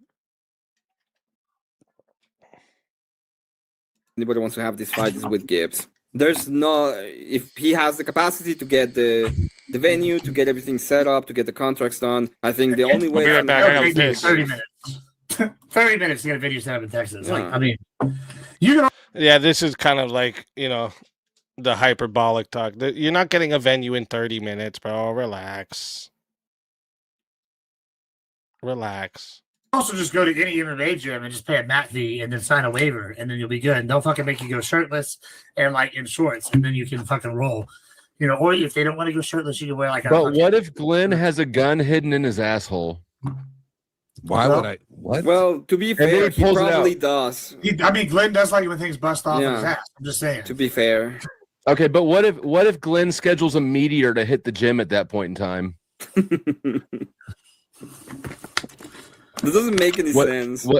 anybody wants to have this fight is with Gibbs. There's no, if he has the capacity to get the venue, to get everything set up, to get the contracts done, I think the only way. I'll be right back. 30 minutes. 30 minutes to get a video set up in Texas. Like, I mean, you can. Yeah, this is kind of like, you know, the hyperbolic talk. You're not getting a venue in 30 minutes, bro. Relax. Also, just go to any MMA gym and just pay a mat fee and then sign a waiver, and then you'll be good. And they'll fucking make you go shirtless and like in shorts, and then you can fucking roll. You know, or if they don't want to go shirtless, you can wear like. But what if Glenn has a gun hidden in his asshole? Why would I? What? Well, to be fair, he probably does. I mean, Glenn does like when things bust off in his ass. I'm just saying. To be fair. Okay, but what if Glenn schedules a meteor to hit the gym at that point in time? This doesn't make any sense. I'm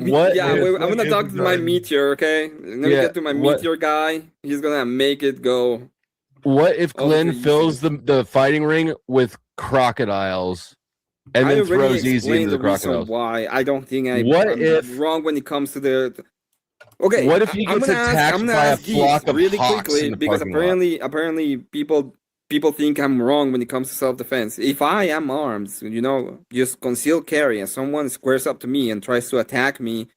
gonna talk to my meteor, okay? I'm gonna get to my meteor guy. He's gonna make it go. What if Glenn fills the fighting ring with crocodiles and then throws EaZy into the crocodiles? Why? I don't think I'm wrong when it comes to the. Okay. What if he gets attacked by a flock of really hawks quickly in the because parking lot? apparently people think I'm wrong when it comes to self-defense. If I am armed, you know, just concealed carry, and someone squares up to me and tries to attack me,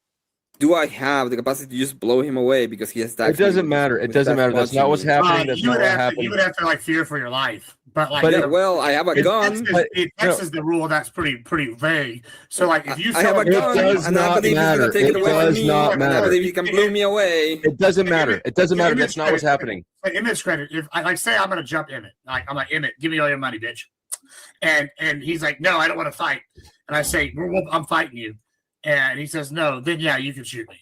do I have the capacity to just blow him away because he has that? It doesn't matter. It doesn't matter. That's not what's happening. That's not what happened. You would have to like fear for your life. But like, well, I have a gun. In Texas, the rule that's pretty vague. So like, if you I have a gun, and I believe he's gonna take it away from me. I believe he can blow me away. It doesn't matter. It doesn't matter. That's not what's happening. Like Emmet's credit. If I like say I'm gonna jump Emmet, like I'm like Emmet, give me all your money, bitch. And he's like, no, I don't want to fight. And I say, I'm fighting you. And he says, no. Then yeah, you can shoot me.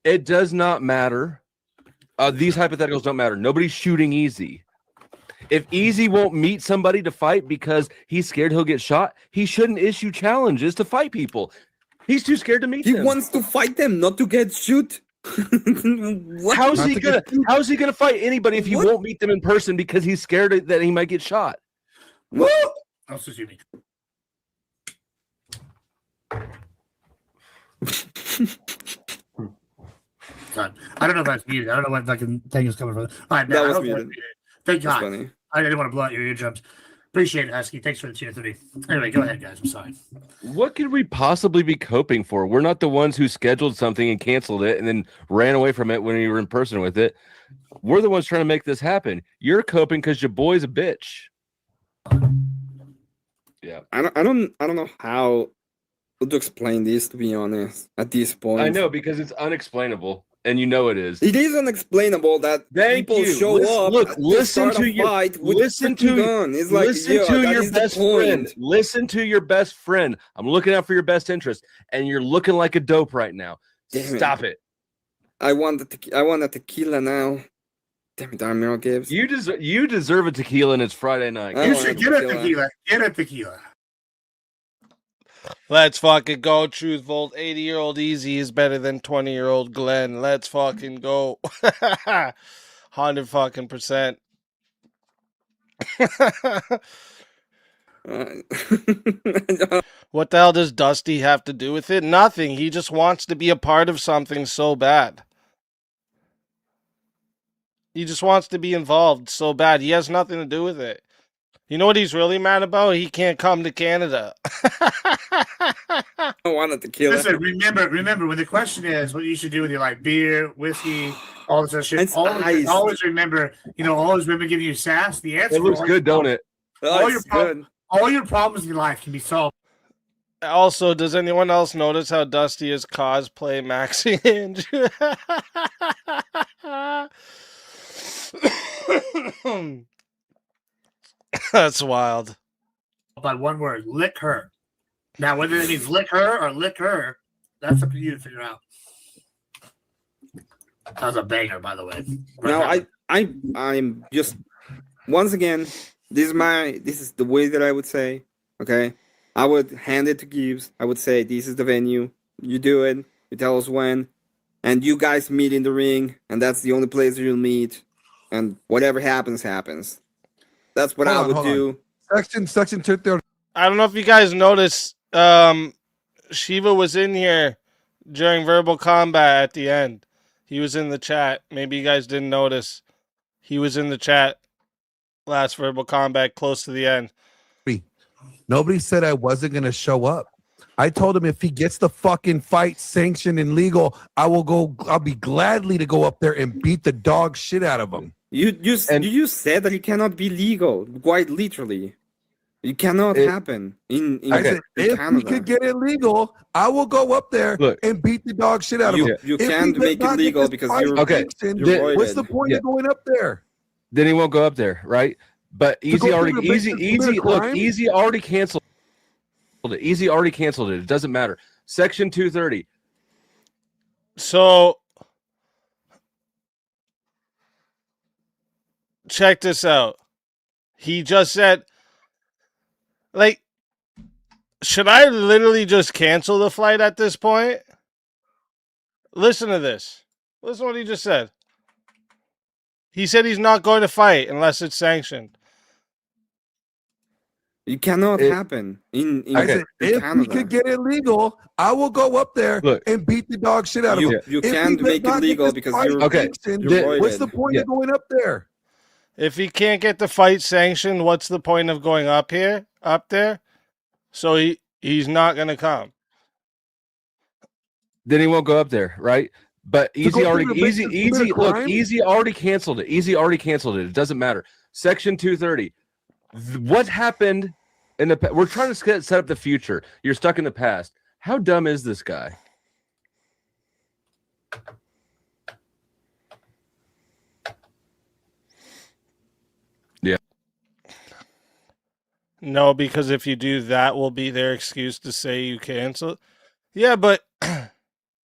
It does not matter. These hypotheticals don't matter. Nobody's shooting EaZy. If EaZy won't meet somebody to fight because he's scared he'll get shot, he shouldn't issue challenges to fight people. He's too scared to meet them. He wants to fight them, not to get shoot. How's he gonna fight anybody if he won't meet them in person because he's scared that he might get shot? What? Oh, excuse me. God. I don't know if that's muted. I don't know what fucking thing is coming from. All right, man. That was muted. Thank That's God. funny. I didn't want to blow out your eardrums. Appreciate it, Husky. Thanks for the tier 3. Anyway, go ahead, guys. I'm sorry. What could we possibly be coping for? We're not the ones who scheduled something and canceled it and then ran away from it when you were in person with it. We're the ones trying to make this happen. You're coping because your boy's a bitch. Yeah. I don't know how to explain this, to be honest, at this point. I know, because it's unexplainable. And you know it is. It is unexplainable that people show up. Listen to your best friend. Listen to your best friend. I'm looking out for your best interest, and you're looking like a dope right now. Stop it. I want a tequila now. Damn it, Admiral Gibbs. You deserve a tequila, and it's Friday night. You should get a tequila. Get a tequila. Let's fucking go, Truth Volt. 80-year-old EaZy is better than 20-year-old Glenn. Let's fucking go. 100 fucking %. What the hell does Dusty have to do with it? Nothing. He just wants to be a part of something so bad. He just wants to be involved so bad. He has nothing to do with it. You know what he's really mad about? He can't come to Canada. I wanted to kill Listen, remember, when the question is what you should do with your like beer, whiskey, all this other shit, always remember, always remember giving you sass. The answer It looks good, don't it? All your problems in life can be solved. Also, does anyone else notice how Dusty is cosplay Maxi Hinge? That's wild. By one word, lick her. Now, whether it means lick her or lick her, that's up to you to figure out. That was a banger, by the way. Now, I'm just once again, this is the way that I would say. Okay, I would hand it to Gibbs. I would say, this is the venue. You do it. You tell us when, and you guys meet in the ring, and that's the only place you'll meet. And whatever happens, happens. That's what I would do. Section 230. I don't know if you guys noticed. Shiva was in here during verbal combat at the end. He was in the chat. Maybe you guys didn't notice. He was in the chat last verbal combat close to the end. Nobody said I wasn't going to show up. I told him if he gets the fucking fight sanctioned and legal, I'll be gladly to go up there and beat the dog shit out of him. You just said that it cannot be legal, quite literally. It cannot happen in I said, if Canada. we could get it legal, I will go up there and beat the dog shit out of him. You If can't he make does it not get legal this because fight you're sanctioned, what's the point of going up there? Then he won't go up there, right? But EaZy already EaZy already canceled it. EaZy already canceled it. It doesn't matter. Section 230. So check this out. He just said, like, should I literally just cancel the flight at this point? Listen to this. Listen to what he just said. He said he's not going to fight unless it's sanctioned. It cannot happen in I said, if Canada. we could get it legal, I will go up there and beat the dog shit out of him. You If he can't does make it not get legal this because fight you're sanctioned, what's the point of going up there? If he can't get the fight sanctioned, what's the point of going up there? So he's not gonna come. Then he won't go up there, right? But EaZy already canceled it. EaZy already canceled it. It doesn't matter. Section 230. What happened in the we're trying to set up the future. You're stuck in the past. How dumb is this guy? Yeah. No, because if you do, that will be their excuse to say you cancel. Yeah, but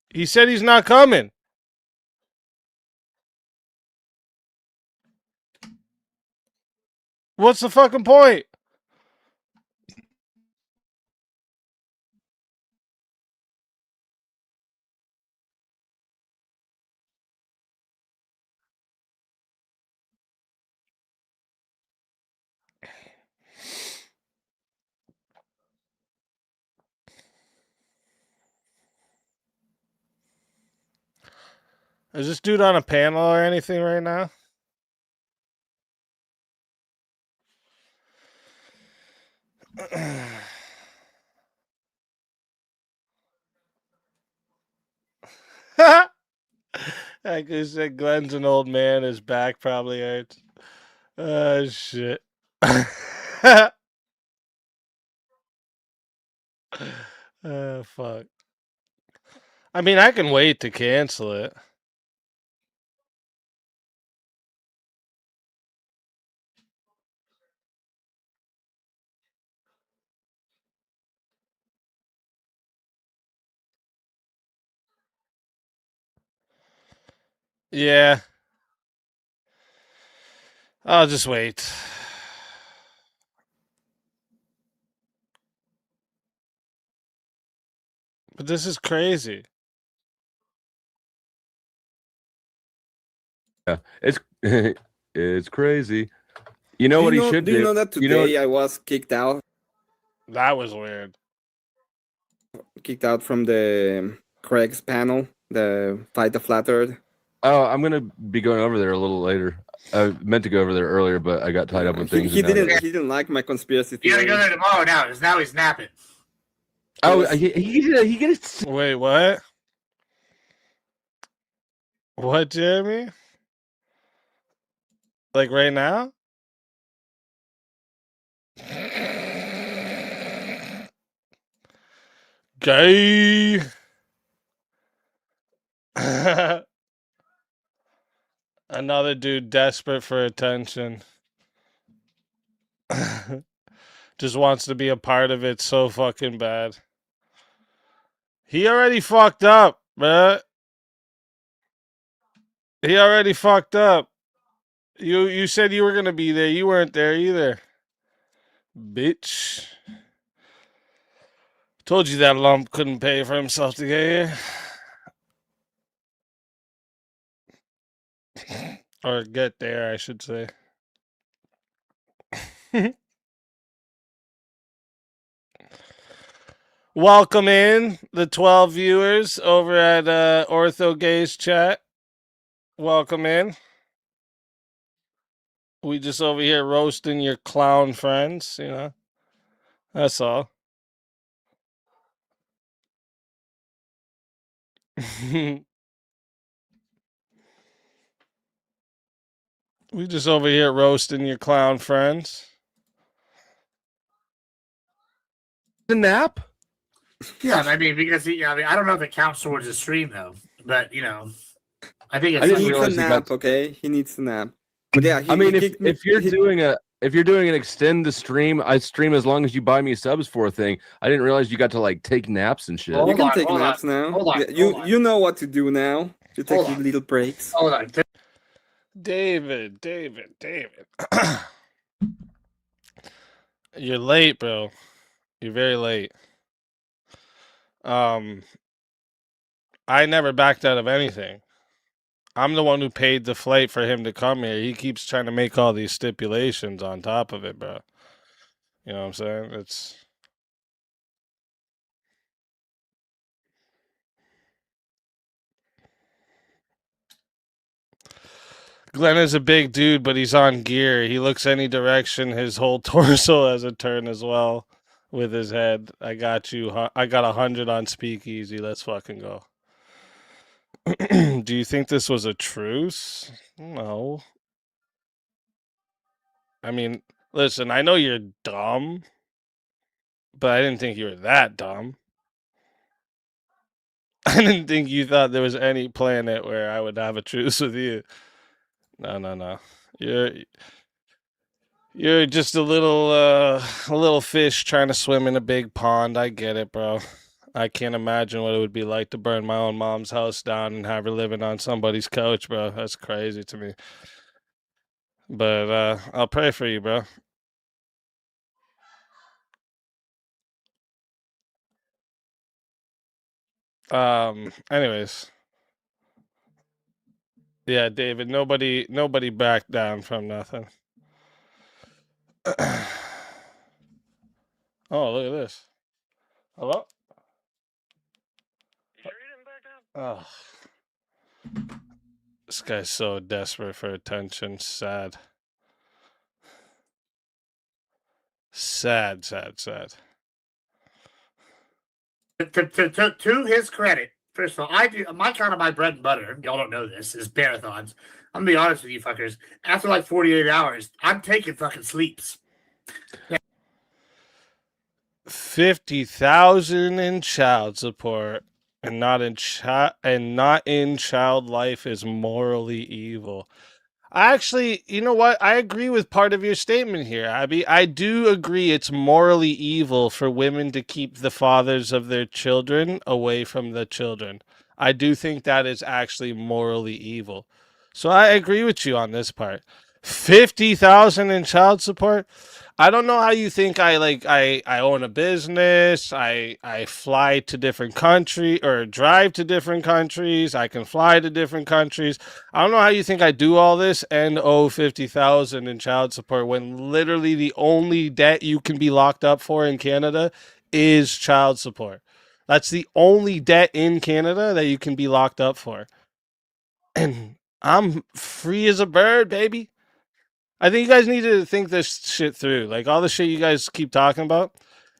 he said he's not coming. What's the fucking point? Is this dude on a panel or anything right now? I just said Glenn's an old man. His back probably hurts. Oh, shit. Fuck. I mean, I can wait to cancel it. Yeah. I'll just wait. But this is crazy. Yeah, it's it's crazy. You know what he should do? Do you know that today I was kicked out? That was weird. Kicked out from the Craig's panel, the Fight the Flat Earth. Oh, I'm gonna be going over there a little later. I meant to go over there earlier, but I got tied up with things. He didn't like my conspiracy You theory. gotta go there tomorrow now, because now he's napping. Oh, he gets. Wait, what? What, Jeremy? Like right now? Gay. Another dude desperate for attention. Just wants to be a part of it so fucking bad. He already fucked up, bruh. He already fucked up. You said you were gonna be there. You weren't there either. Bitch. Told you that lump couldn't pay for himself to get here. Or get there, I should say. Welcome in the 12 viewers over at OrthaGhey's chat. Welcome in. We just over here roasting your clown friends, you know. That's all. We just over here roasting your clown friends. The nap? Yeah, I mean, because I don't know if it counts towards the stream though, but I think it's. He needs a nap. Okay, he needs a nap. But yeah, I mean, if you're doing an extend the stream, I stream as long as you buy me subs for a thing. I didn't realize you got to like take naps and shit. You can take naps now. You know what to do now. You take your little breaks. Hold on. David. You're late, bro. You're very late. I never backed out of anything. I'm the one who paid the flight for him to come here. He keeps trying to make all these stipulations on top of it, bro. You know what I'm saying? It's... Glenn is a big dude, but he's on gear. He looks any direction. His whole torso has a turn as well with his head. I got you. I got 100 on Speakeasy. Let's fucking go. Do you think this was a truce? No. I mean, listen, I know you're dumb, but I didn't think you were that dumb. I didn't think you thought there was any planet where I would have a truce with you. No. You're just a little fish trying to swim in a big pond. I get it, bro. I can't imagine what it would be like to burn my own mom's house down and have her living on somebody's couch, bro. That's crazy to me. But I'll pray for you, bro. Anyways. Yeah, David, nobody backed down from nothing. Oh, look at this. Hello? Oh. This guy's so desperate for attention. Sad. Sad. To his credit, first of all, I do my kind of my bread and butter. Y'all don't know this is marathons. I'm gonna be honest with you, fuckers. After like 48 hours, I'm taking fucking sleeps. Yeah. 50,000 in child support and not in child life is morally evil. Actually, you know what? I agree with part of your statement here, Abby. I do agree it's morally evil for women to keep the fathers of their children away from the children. I do think that is actually morally evil. So I agree with you on this part. 50,000 in child support? I don't know how you think I own a business. I fly to different countries or drive to different countries. I can fly to different countries. I don't know how you think I do all this and owe 50,000 in child support when literally the only debt you can be locked up for in Canada is child support. That's the only debt in Canada that you can be locked up for. And I'm free as a bird, baby. I think you guys need to think this shit through. Like all the shit you guys keep talking about,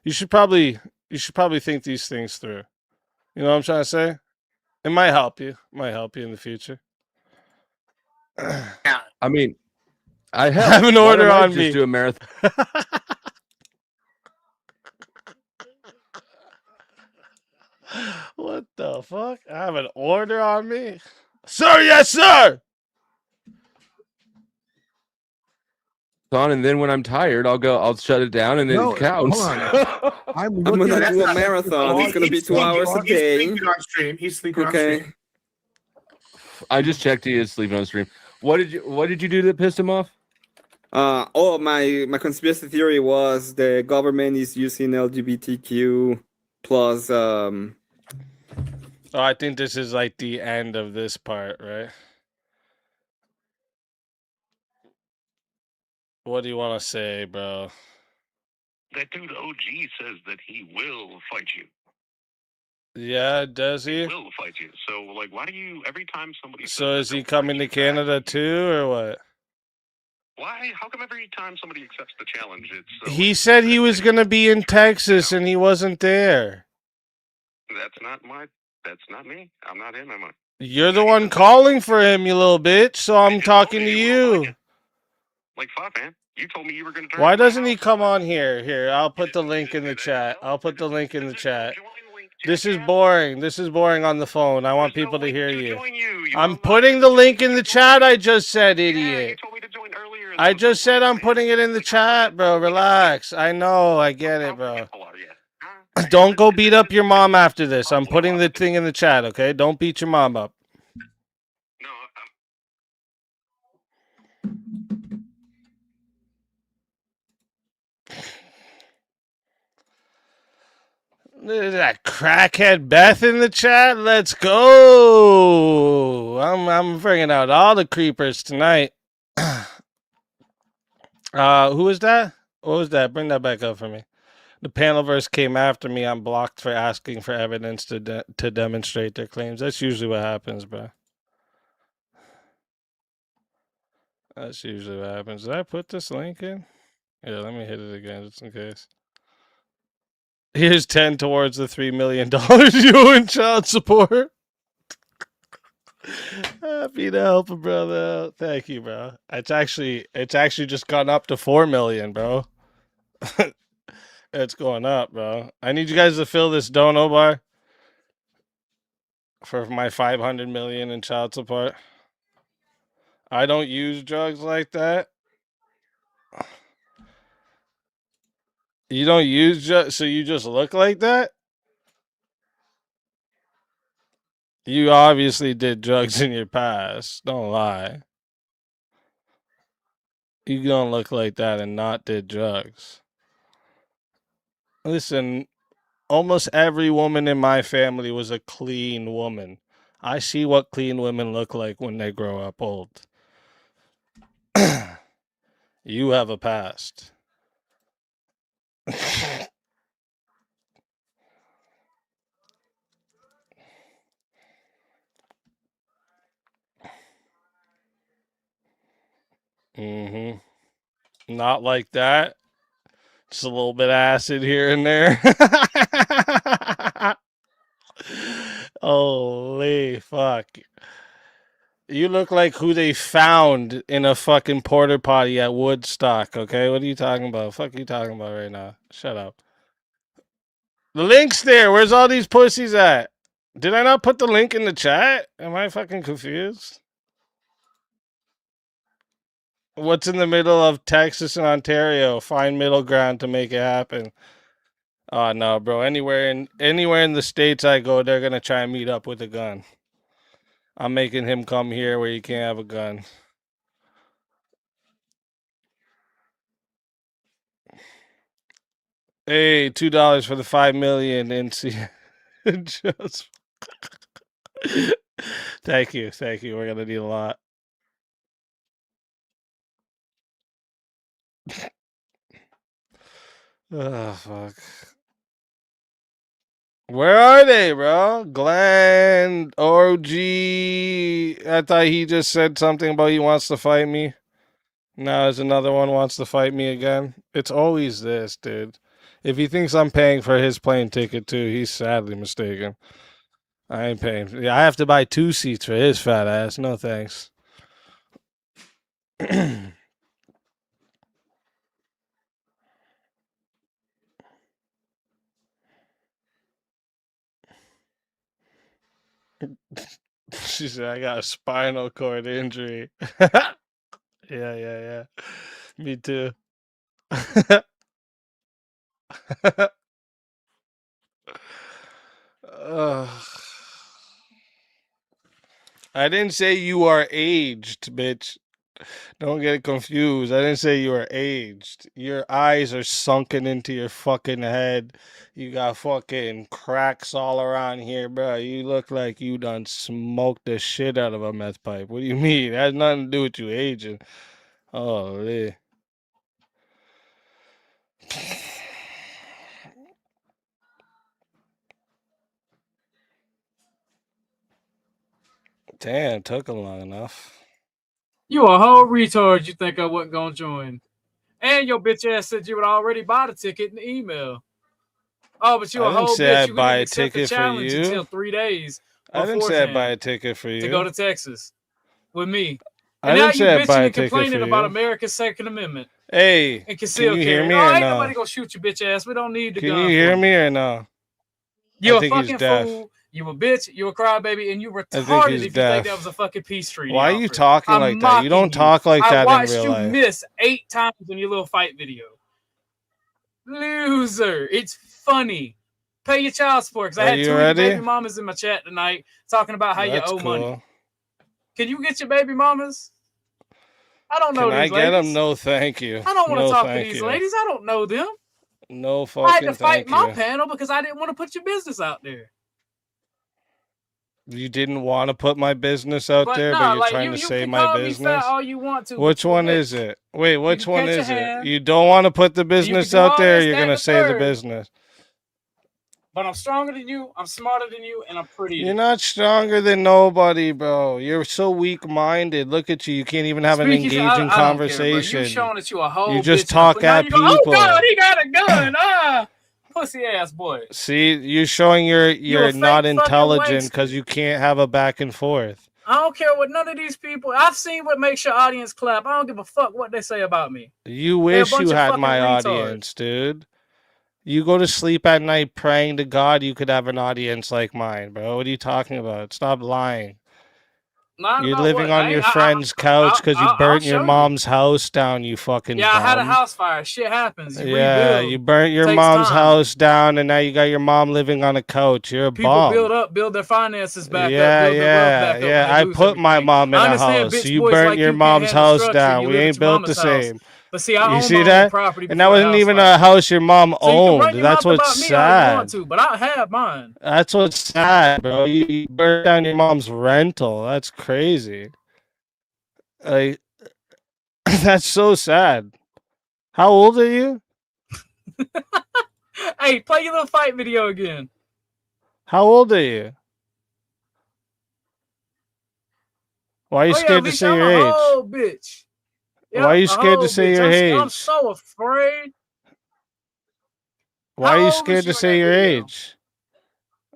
you should probably think these things through. You know what I'm trying to say? It might help you. It might help you in the future. I mean, I have an order on me. Just do a marathon. What the fuck? I have an order on me? Sir, yes, sir. on, and then when I'm tired, I'll shut it down, and then No, it counts. hold on. I'm gonna do a marathon. It's gonna be 2 hours a day. He's sleeping on stream. He's sleeping on Okay. stream. I just checked. He is sleeping on stream. What did you do that pissed him off? My conspiracy theory was the government is using LGBTQ plus Oh, I think this is like the end of this part, right? What do you want to say, bro? That dude OG says that he will fight you. Yeah, does he? He will fight you. So, like, why do you, every time somebody says So that, is he they'll coming to Canada too, or what? why? How come every time somebody accepts the challenge, it's He said he was gonna be in Texas and he wasn't there. that's not me. I'm not him, am I? You're the one calling for him, you little bitch. So I'm talking to you. Like, fuck, man. You told me you were gonna turn. Why doesn't he come on here? Here, I'll put the link in the chat. I'll put the link in the chat. This is boring. This is boring on the phone. I want people to hear you. I'm putting the link in the chat. I just said, idiot. I just said I'm putting it in the chat, bro. Relax. I know. I get it, bro. Don't go beat up your mom after this. I'm putting the thing in the chat, okay? Don't beat your mom up. There's that crackhead Beth in the chat. Let's go. I'm bringing out all the creepers tonight. Who is that? What was that? Bring that back up for me. The panelverse came after me. I'm blocked for asking for evidence to demonstrate their claims. That's usually what happens, bro. That's usually what happens. Did I put this link in? Yeah, let me hit it again just in case. Here's 10 towards the $3 million you in child support. Happy to help a brother out. Thank you, bro. It's actually just gone up to 4 million, bro. It's going up, bro. I need you guys to fill this dono bar for my 500 million in child support. I don't use drugs like that. You don't use drugs, so you just look like that? You obviously did drugs in your past. Don't lie. You don't look like that and not did drugs. Listen, almost every woman in my family was a clean woman. I see what clean women look like when they grow up old. You have a past. Not like that. Just a little bit of acid here and there. Holy fuck. You look like who they found in a fucking porta potty at Woodstock, okay? What are you talking about? Fuck you talking about right now? Shut up. The link's there. Where's all these pussies at? Did I not put the link in the chat? Am I fucking confused? What's in the middle of Texas and Ontario? Find middle ground to make it happen. Oh no, bro. Anywhere in the States I go, they're gonna try and meet up with a gun. I'm making him come here where you can't have a gun. Hey, $2 for the 5 million in just Thank you. We're gonna need a lot. Oh fuck. Where are they, bro? Glenn, OG. I thought he just said something about he wants to fight me. Now there's another one wants to fight me again. It's always this, dude. If he thinks I'm paying for his plane ticket too, he's sadly mistaken. I ain't paying. Yeah, I have to buy 2 seats for his fat ass. No thanks. She said, I got a spinal cord injury. Yeah. Me too. I didn't say you are aged, bitch. Don't get confused. I didn't say you are aged. Your eyes are sunken into your fucking head. You got fucking cracks all around here, bro. You look like you done smoked the shit out of a meth pipe. What do you mean? It has nothing to do with you aging. Holy. Damn, took him long enough. You a whole retard. You think I wasn't gonna join? And your bitch ass said you would already buy the ticket in the email. Oh, but you a whole bitch. You buy didn't a accept the ticket for challenge you. until 3 days. I didn't say I'd buy beforehand a ticket for you. to go to Texas with me. I And now didn't you say I'd buy bitching a and ticket complaining for about you. America's Second Amendment. Hey, And can concealed you hear carry. me No, or ain't no? nobody gonna shoot your bitch ass. We don't need the Can gun. you hear me or no? You I a think he's fucking deaf. fool. You a bitch. You a crybaby, and you I think retarded he's if you think deaf. that was a fucking peace treaty. Why are you offer. talking I'm like that? You don't mocking talk like I that in watched real you life. miss 8 times in your little fight video. Loser. It's funny. Pay your child support. Because I Are had you 2 of your ready? baby mamas in my chat tonight talking about how That's you owe cool. money. Can you get your baby mamas? I don't know Can I these get ladies. him? No, thank you. I don't want to No, talk to thank these you. ladies. I don't know them. No I had fucking to fight thank my you. panel because I didn't want to put your business out there. You didn't want to put my business out But there, no, but you're like trying to you say can my call me fat business. all you want to. Which but one look, is it? Wait, which can one catch a is it? hand. You don't want to put the You can business do out all there, or this, you're that, gonna and the say the third. business. But I'm stronger than you. I'm smarter than you, and I'm prettier. You're not stronger than nobody, bro. You're so weak-minded. Look at you. You can't even have an Speaking, engaging I don't care, bro. You conversation. showing that you a whole You just bitch, talk but now at you go, oh people. God, he got a gun, pussy ass boy. See, you're showing you're You a not fake fucking intelligent wankster. because you can't have a back and forth. I don't care what none of these people. I've seen what makes your audience clap. I don't give a fuck what they say about me. You They're a wish bunch you of had fucking my retards. audience, dude. You go to sleep at night praying to God you could have an audience like mine, bro. What are you talking about? Stop lying. Not You're about living what? on your friend's couch because you I'll burnt your show you. mom's house down, you fucking Yeah, I had a bum. house fire. Shit happens. You Yeah, rebuild. you burnt your Takes mom's time. house down, and now you got your mom living on a couch. You're a People bum. build their finances back up, Yeah, build their wealth back up when they I lose put my everything. mom in I a understand house. bitch You boys burnt like your you can't mom's handle house structure. down. You We live at ain't your built the mama's house. same. But see, I You own see my own that? property And that before the wasn't house even fire. a house your mom So you can run owned. your That's mouth what's about me all you want sad. to, but I have mine. That's what's sad, bro. You burnt down your mom's rental. That's crazy. Like, that's so sad. How old are you? Hey, play your little fight video again. How old are you? Why are you Oh yeah, scared to Alicia, say I'm your a age? whole bitch. Why are you Yep, a scared to whole say bitch. your I'm age? so afraid. Why are How you old was scared you to in say that your video? age?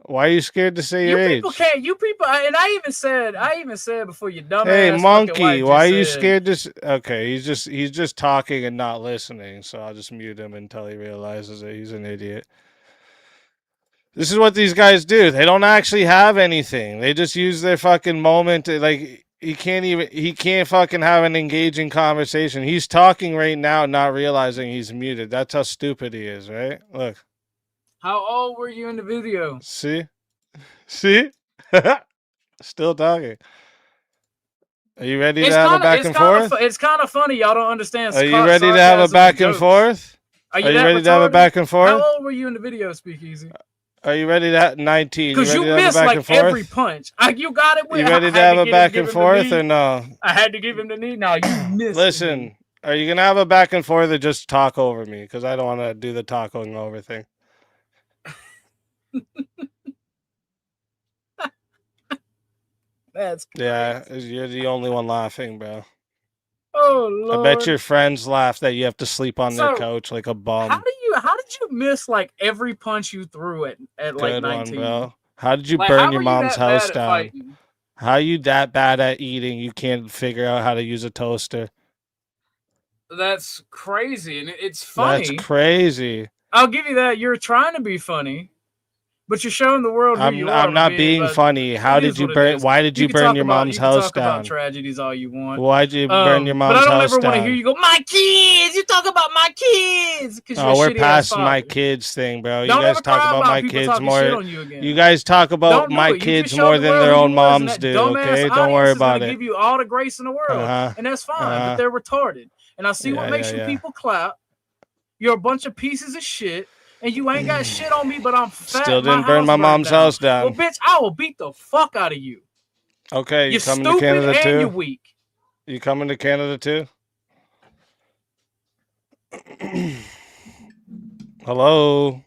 Why are you scared to say You your people age? can't. You people, and I even said before your dumbass Hey, fucking monkey, wife why are just you said. scared to? Okay, he's just talking and not listening. So I'll just mute him until he realizes that he's an idiot. This is what these guys do. They don't actually have anything. They just use their fucking moment. Like he can't fucking have an engaging conversation. He's talking right now, not realizing he's muted. That's how stupid he is, right? Look, How old were you in the video? see, still talking. Are you ready to have a back and forth? It's kind of funny. Y'all don't understand. Are you ready to have a sarcasm back and jokes. forth? Are you Are you that ready to have a retarded? back and forth? How old were you in the video, Speakeasy? Are you ready to 19? You Because ready you to have a missed back like and forth? every punch. You got it. You ready to have a back and forth or no? I had to give him the knee. No, you missed. Listen, are you gonna have a back and forth or just talk over me? Because I don't want to do the talking over thing. That's crazy. Yeah, you're the only one laughing, bro. Oh Lord. I bet your friends laugh that you have to sleep on their So, couch like a bum. How did you miss like every punch you threw at like Good 19? one, bro. How did you Like, burn how your were you mom's that house bad at down? fighting? How you that bad at eating? You can't figure out how to use a toaster. That's crazy, and it's funny. That's crazy. I'll give you that. You're trying to be funny, But you're showing the world who you are. I'm not being funny. How did you burn? Why did you burn your mom's house down? About tragedies all you want. Why'd you burn your mom's house down? But I don't ever want to hear you go, my kids. You talk about my kids. Oh, we're past my kids thing, bro. You guys talk about my kids more. You guys talk about my kids more than their own moms do. Okay, don't worry about it. Give you all the grace in the world, and that's fine. But they're retarded, and I see what makes you people clap. You're a bunch of pieces of shit. And you ain't got shit on me, but I'm fat. Still didn't burn my mom's house down. Well, bitch, I will beat the fuck out of you. Okay, you coming to Canada too? You're weak. You coming to Canada too? Hello.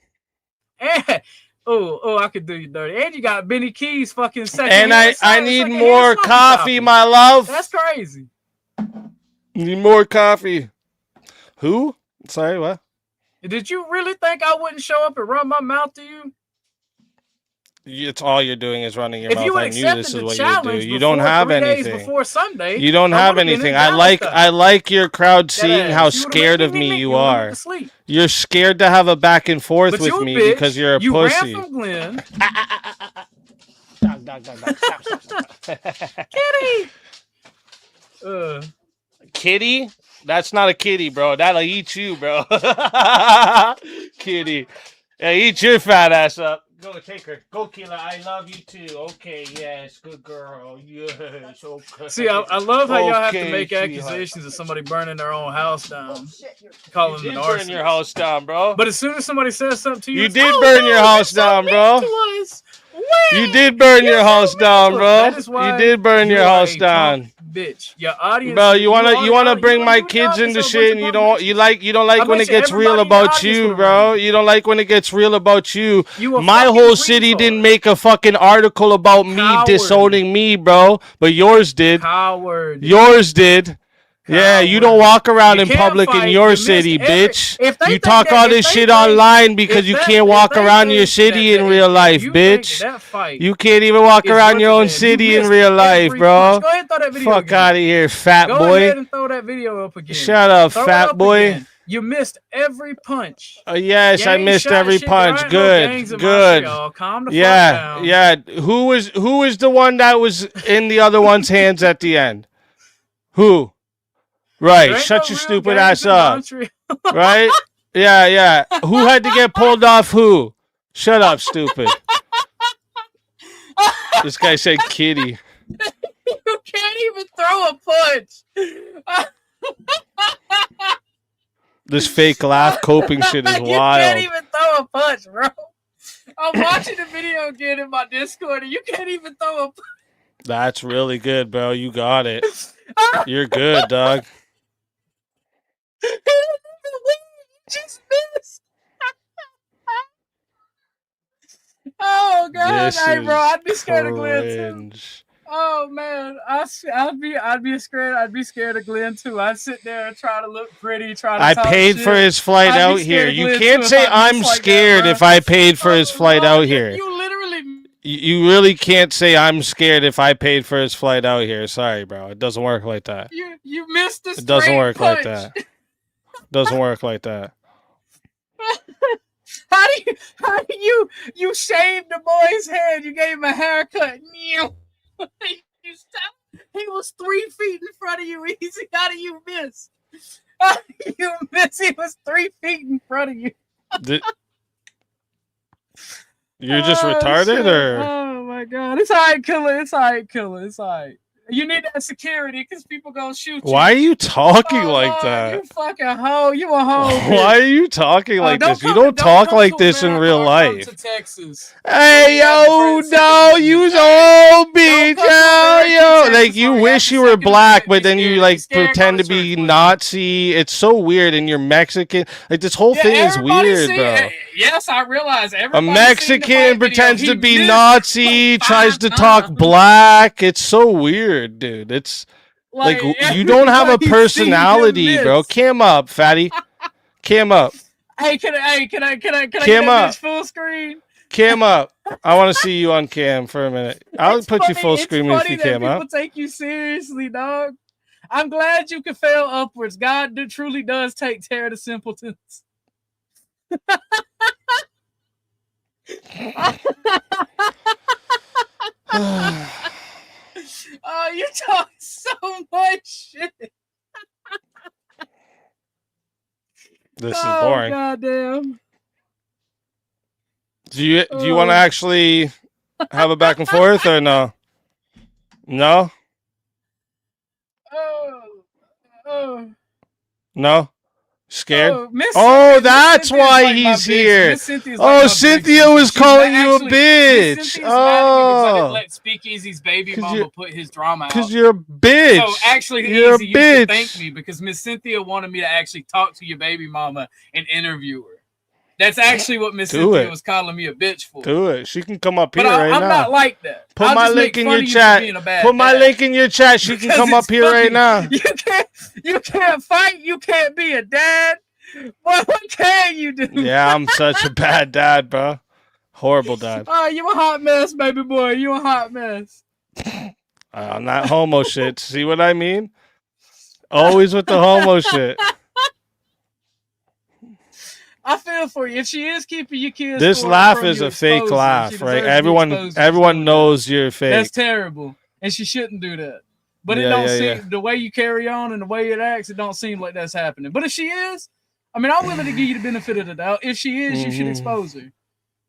Oh, I could do you dirty. And you got Benny Keys fucking second. And I need more coffee, my love. That's crazy. Need more coffee. Who? Sorry, what? Did you really think I wouldn't show up and run my mouth to you? It's all you're doing is running your mouth. I knew this is what you do. You don't have anything. Before Sunday, you don't have anything. I like your crowd seeing how scared of me you are. You're scared to have a back and forth with me because you're a pussy. You ran from Glenn. Kitty. Kitty? That's not a kitty, bro. That'll eat you, bro. Kitty. Yeah, eat your fat ass up. Go take her. Go, Kyla. I love you too. Okay, yes. Good girl. Yes. Okay. See, I love how y'all have to make accusations of somebody burning their own house down. Call them an arsonist. Burn your house down, bro. But as soon as somebody says something to you, you did burn your house down, bro. You did burn your house down, bro. You did burn your house down. Bitch, your audience. Bro, you wanna bring my kids into shit, and you don't like when it gets real about you, bro. You don't like when it gets real about you. My whole city didn't make a fucking article about me disowning me, bro, but yours did. Coward. Yours did. Yeah, you don't walk around in public in your city, bitch. You talk all this shit online because you can't walk around your city in real life, bitch. You can't even walk around your own city in real life, bro. Go ahead and throw that video Fuck out of here, fat boy. Go ahead and throw that video up again. Shut up, fat boy. You missed every punch. Yes, I missed every punch. Good, good. Yeah. Who was the one that was in the other one's hands at the end? Who? Right, shut your stupid ass up. Right? Yeah. Who had to get pulled off who? Shut up, stupid. This guy said kitty. You can't even throw a punch. This fake laugh coping shit is wild. You can't even throw a punch, bro. I'm watching the video again in my Discord, and you can't even throw a punch. That's really good, bro. You got it. You're good, dog. Just missed. Oh god, hey, bro, I'd be scared of Glenn too. Oh man, I'd be scared of Glenn too. I'd sit there and try to look pretty, I paid for his flight out here. You can't say I'm scared if I paid for his flight out here. You literally. You really can't say I'm scared if I paid for his flight out here. Sorry, bro. It doesn't work like that. You missed the. It doesn't work like that. Doesn't work like that. How do you shaved the boy's head? You gave him a haircut. He was 3 feet in front of you. EaZy. How do you miss? You miss. He was 3 feet in front of you. You're just retarded, shit. or? Oh my god! It's alright, Kyla. It's alright. You need that security because people gonna shoot you. Why are you talking like that? You fucking hoe. You a hoe. Why are you talking like this? You don't talk like this in real life. To Texas. Hey, yo, no, you so bitch. Yo. Like, you wish you were black, but then you, like, pretend to be Nazi. It's so weird, and you're Mexican. Like, this whole thing is weird, bro. Yes, I realize. A Mexican pretends to be Nazi, tries to talk black. It's so weird. Dude, it's like you don't have a personality, bro. Cam up, fatty. Cam up. Hey, can I get that full screen? Cam up. I want to see you on cam for a minute. I'll put you full screen if you cam up. People take you seriously, dog. I'm glad you can fail upwards. God truly does take terror to simpletons. Oh, you talk so much shit. This is boring. Goddamn. Do you want to actually have a back and forth or no? No? No? Scared? That's why he's here. Cynthia was calling you a bitch. I didn't let Speakeasy's baby mama put his drama out. Because you're a bitch. So actually, you're a EaZy, you should bitch. thank me because Miss Cynthia wanted me to actually talk to your baby mama and interview her. That's actually what Miss Cynthia was calling me a bitch for. Do it. She can come up here But right now. I'm not like that. Put I'll my just link make in fun your of you chat. for being a bad Put my dad. link in your chat. She can Because come up it's here right funny. now. You can't fight. You can't be a dad. What can you do? Yeah, I'm such a bad dad, bro. Horrible dad. Oh, you a hot mess, baby boy. You a hot mess. On that homo shit. See what I mean? Always with the homo shit. I feel for you. If she is keeping your kids, This laugh is a fake laugh, right? Everyone knows you're fake. That's terrible, and she shouldn't do that. But it don't seem the way you carry on and the way it acts. It don't seem like that's happening. But if she is, I mean, I'm willing to give you the benefit of the doubt. If she is, you should expose her.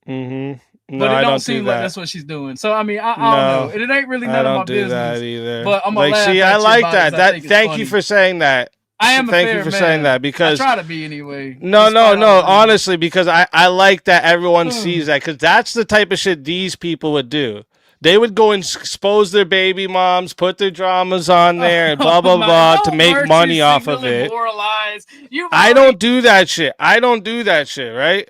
Mm-hmm. But it don't seem like that's what she's doing. So I mean, I don't know. It ain't really none of my business. That either. But I'm gonna like, laugh see, at I you like about that. it 'cause I think it's Thank funny. you for saying that. I am a Thank fair you for man. saying that because I try to be anyway. No, honestly, because I like that everyone sees that because that's the type of shit these people would do. They would go and expose their baby moms, put their dramas on there, and blah blah blah to make money off of it. I don't do that shit. Right?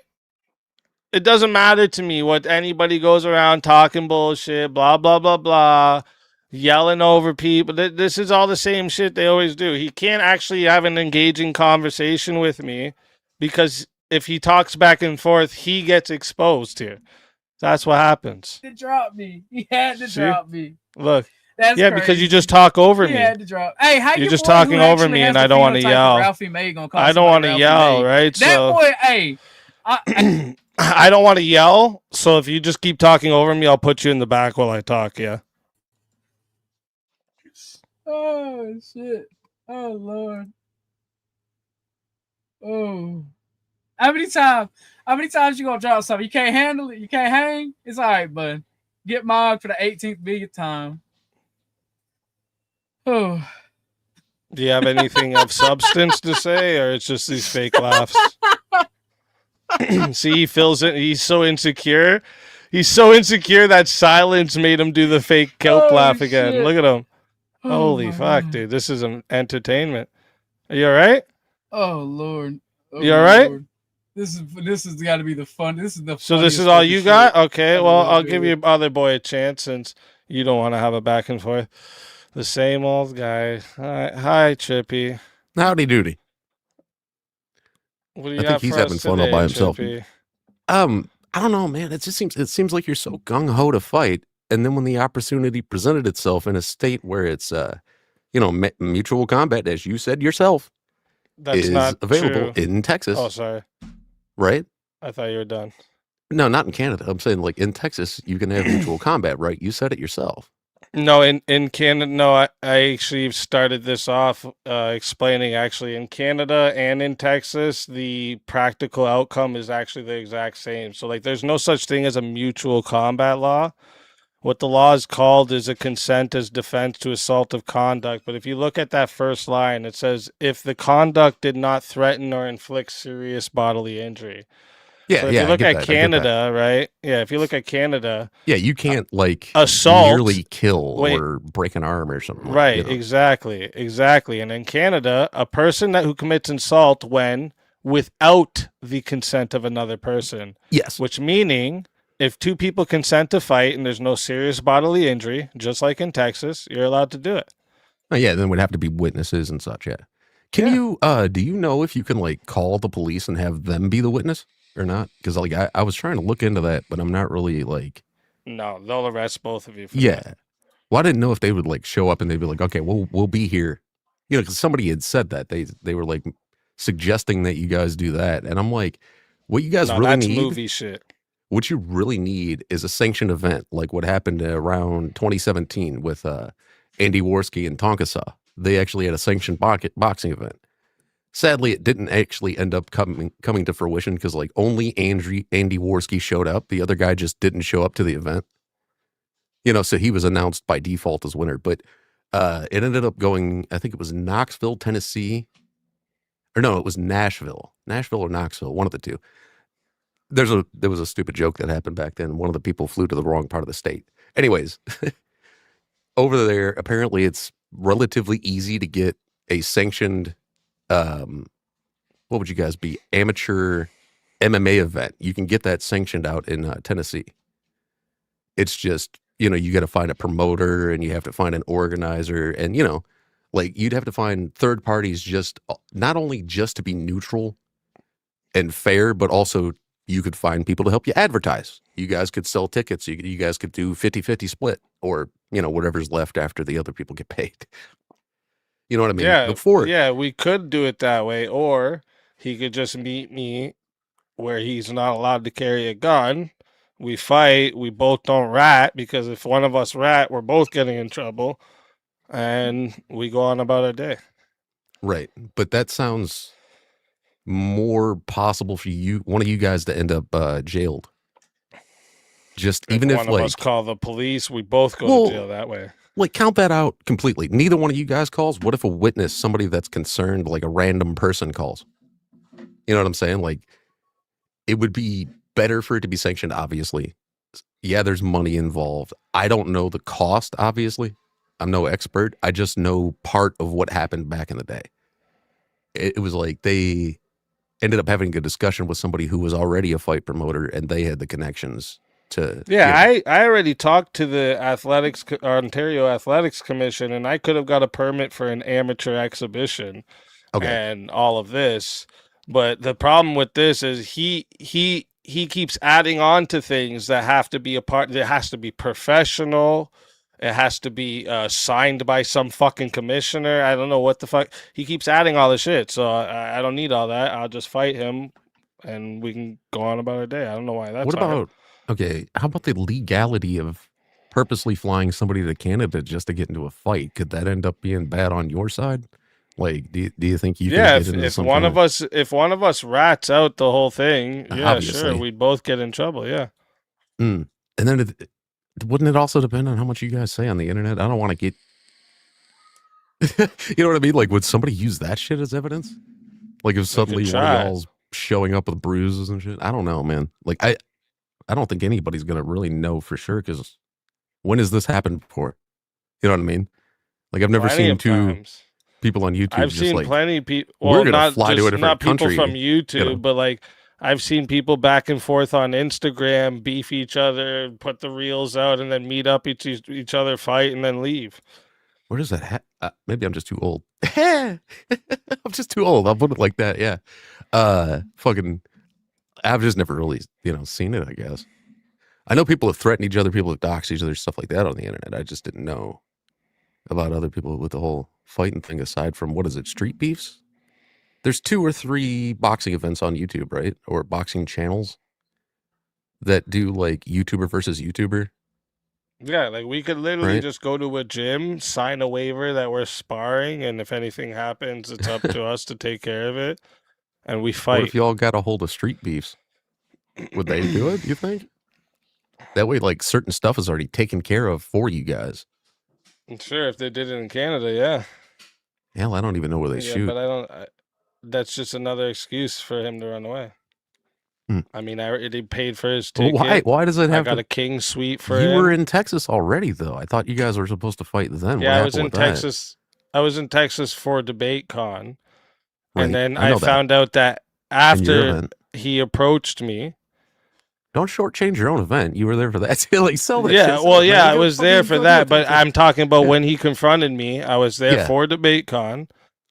It doesn't matter to me what anybody goes around talking bullshit, blah blah blah blah. Yelling over people. This is all the same shit they always do. He can't actually have an engaging conversation with me because if he talks back and forth, he gets exposed here. That's what happens. He had to drop me. He had to drop me. Look. That's because crazy. you just talk over me. He had to drop. Hey, how you're just talking over me and I don't want to yell. I don't want to yell, right? That so boy, hey. I don't want to yell. So if you just keep talking over me, I'll put you in the back while I talk, yeah. Oh shit! Oh Lord! Oh, how many times you gonna drop something? You can't handle it. You can't hang. It's all right, bud. Get mogged for the 18th millionth time. Oh. Do you have anything of substance to say, or it's just these fake laughs? See, he feels it. He's so insecure. He's so insecure that silence made him do the fake kelp laugh again. Shit. Look at him. Oh, Holy fuck, God. dude. This is an entertainment. Are you all right? Oh Lord! Oh, You all right? Lord. This has got to be the fun. This is the. So this is funniest all fucking you shit got? Okay, I've well, ever I'll did. give your other boy a chance since you don't want to have a back and forth. The same old guy. Hi, Trippy. Howdy doody. What do you I have think he's for having us fun all today, by himself. Trippy? I don't know, man. It seems like you're so gung ho to fight, and then when the opportunity presented itself in a state where it's mutual combat, as you said yourself, That's is not available true. in Texas. Oh, sorry. Right? I thought you were done. No, not in Canada. I'm saying like in Texas, you can have mutual combat, right? You said it yourself. No, in Canada, no, I actually started this off explaining actually in Canada and in Texas, the practical outcome is actually the exact same. So like there's no such thing as a mutual combat law. What the law is called is a consent as defense to assaultive conduct. But if you look at that first line, it says if the conduct did not threaten or inflict serious bodily injury. Yeah, so if yeah, you I look get at that, I get that. Canada, right? Yeah, if you look at Canada, Yeah, you can't like assault merely kill wait, or break an arm or something. right, Like, exactly. And in Canada, a person who commits insult when without the consent of another person. Yes. Which meaning if two people consent to fight and there's no serious bodily injury, just like in Texas, you're allowed to do it. Oh, yeah, then would have to be witnesses and such. Yeah. Can you? Do you know if you can like call the police and have them be the witness or not? Because like I was trying to look into that, but I'm not really like. No, they'll arrest both of you. For Yeah. that. Well, I didn't know if they would like show up and they'd be like, okay, we'll be here. You know, because somebody had said that they were like suggesting that you guys do that, and I'm like, what you guys No, really that's need? movie shit. What you really need is a sanctioned event, like what happened around 2017 with Andy Worski and Tonkasaw. They actually had a sanctioned boxing event. Sadly, it didn't actually end up coming to fruition because like only Andy Worski showed up. The other guy just didn't show up to the event. You know, so he was announced by default as winner. But it ended up going, I think it was Knoxville, Tennessee. Or no, it was Nashville or Knoxville, one of the two. There was a stupid joke that happened back then. One of the people flew to the wrong part of the state. Anyways, over there, apparently it's relatively easy to get a sanctioned, what would you guys be? Amateur MMA event. You can get that sanctioned out in Tennessee. It's just, you know, you got to find a promoter and you have to find an organizer and, you know, like you'd have to find third parties just not only just to be neutral and fair, but also you could find people to help you advertise. You guys could sell tickets. You guys could do 50-50 split or, you know, whatever's left after the other people get paid. You know what I mean? Yeah, we could do it that way. Or he could just meet me where he's not allowed to carry a gun. We fight. We both don't rat because if one of us rat, we're both getting in trouble. And we go on about our day. Right. But that sounds more possible for you, one of you guys to end up jailed. Just even if one of us call the police, we both go to jail that way. Like count that out completely. Neither one of you guys calls. What if a witness, somebody that's concerned, like a random person calls? You know what I'm saying? Like it would be better for it to be sanctioned, obviously. Yeah, there's money involved. I don't know the cost, obviously. I'm no expert. I just know part of what happened back in the day. It was like they ended up having a discussion with somebody who was already a fight promoter and they had the connections to. Yeah, I already talked to the Ontario Athletics Commission and I could have got a permit for an amateur exhibition and all of this. But the problem with this is he keeps adding on to things that have to be a part. It has to be professional. It has to be signed by some fucking commissioner. I don't know what the fuck. He keeps adding all this shit. So I don't need all that. I'll just fight him and we can go on about our day. I don't know why that's What hard. about, how about the legality of purposely flying somebody to Canada just to get into a fight? Could that end up being bad on your side? Like, do you think you can get into if some one kind of us rats out the whole thing, yeah, Obviously. sure, we'd both get in trouble, yeah. And then wouldn't it also depend on how much you guys say on the internet? I don't want to get, you know what I mean? Like, would somebody use that shit as evidence? Like, if suddenly one of y'all's showing up with bruises and shit? I don't know, man. Like, I don't think anybody's gonna really know for sure because when has this happened before? You know what I mean? Like, I've never Plenty seen of two times. people on YouTube. I've just seen like, plenty of people. we're Well, gonna not fly to a just different not people country. from YouTube, you know? but like I've seen people back and forth on Instagram beef each other, put the reels out, and then meet up each other, fight, and then leave. Where does that maybe I'm just too old. I'm just too old. I'll put it like that. Yeah. Fucking I've just never really, seen it, I guess. I know people have threatened each other, people have doxed each other, stuff like that on the internet. I just didn't know about other people with the whole fighting thing aside from, what is it, street beefs? There's 2 or 3 boxing events on YouTube, right? Or boxing channels that do like YouTuber versus YouTuber. Yeah, like we could literally Right. just go to a gym, sign a waiver that we're sparring, and if anything happens, it's up to us to take care of it, and we What fight. if y'all got a hold of street beefs? Would they do it, you think? That way, like, certain stuff is already taken care of for you guys. Sure, if they did it in Canada, yeah. Hell, I don't even know where they Yeah, shoot. but I don't. That's just another excuse for him to run away. I mean, I already paid for his Well, ticket. why does it have I got to- a king suite for You him. were in Texas already, though. I thought you guys were supposed to fight then. Yeah, What I was in happened with that? Texas. I was in Texas for DebateCon, Right, and then I know I that. found out that In your after event. he approached me. Don't shortchange your own event. You were there for that. Like, sell that shit. Yeah, Sell well, it, man. yeah, You I got was fucking there for go do that, it. but I'm talking about when he confronted me. I was there Yeah. for DebateCon,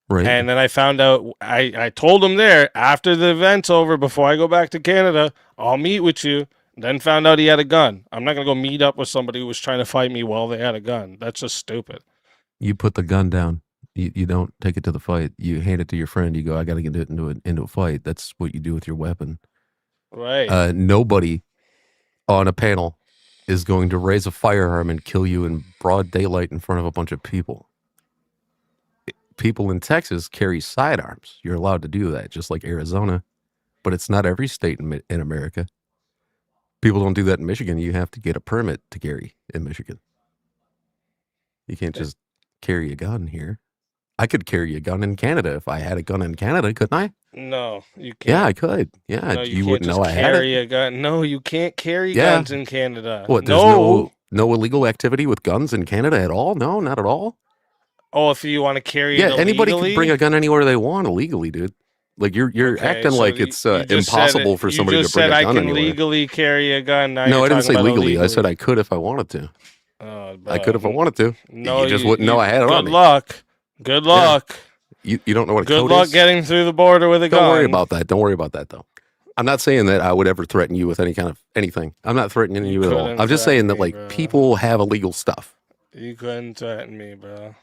Right. and then I found out. I told him there after the event's over, before I go back to Canada, I'll meet with you. Then found out he had a gun. I'm not gonna go meet up with somebody who was trying to fight me while they had a gun. That's just stupid. You put the gun down. You don't take it to the fight. You hand it to your friend. You go, I got to get it into a fight. That's what you do with your weapon. Right. Nobody on a panel is going to raise a firearm and kill you in broad daylight in front of a bunch of people. People in Texas carry sidearms. You're allowed to do that, just like Arizona, but it's not every state in America. People don't do that in Michigan. You have to get a permit to carry in Michigan. You can't just carry a gun here. I could carry a gun in Canada if I had a gun in Canada, couldn't I? No, you can't. Yeah, I could. Yeah, No, you can't wouldn't just know I had carry it. a gun. No, you can't carry Yeah. guns in Canada. What? There's no illegal activity with guns in Canada at all? No, not at all. Oh, if you want to carry Yeah, it anybody illegally? can bring a gun anywhere they want illegally, dude. Like you're Okay, acting so like you- it's you just impossible said for it- somebody you to just bring said a I gun can anywhere. legally carry a gun. Now No, you're I didn't say talking about legally. I said illegally. I could if I wanted to. Oh, I could if I wanted to. No, you just wouldn't know I had it on Good me. luck. Good Yeah. luck. You don't know what a Good code luck is? getting through the border with a gun. Don't worry about that. Don't worry about that, though. I'm not saying that I would ever threaten you with any kind of anything. I'm not threatening you at all. couldn't I'm just threaten saying that, me, like, bro. people have illegal stuff. You couldn't threaten me, bro.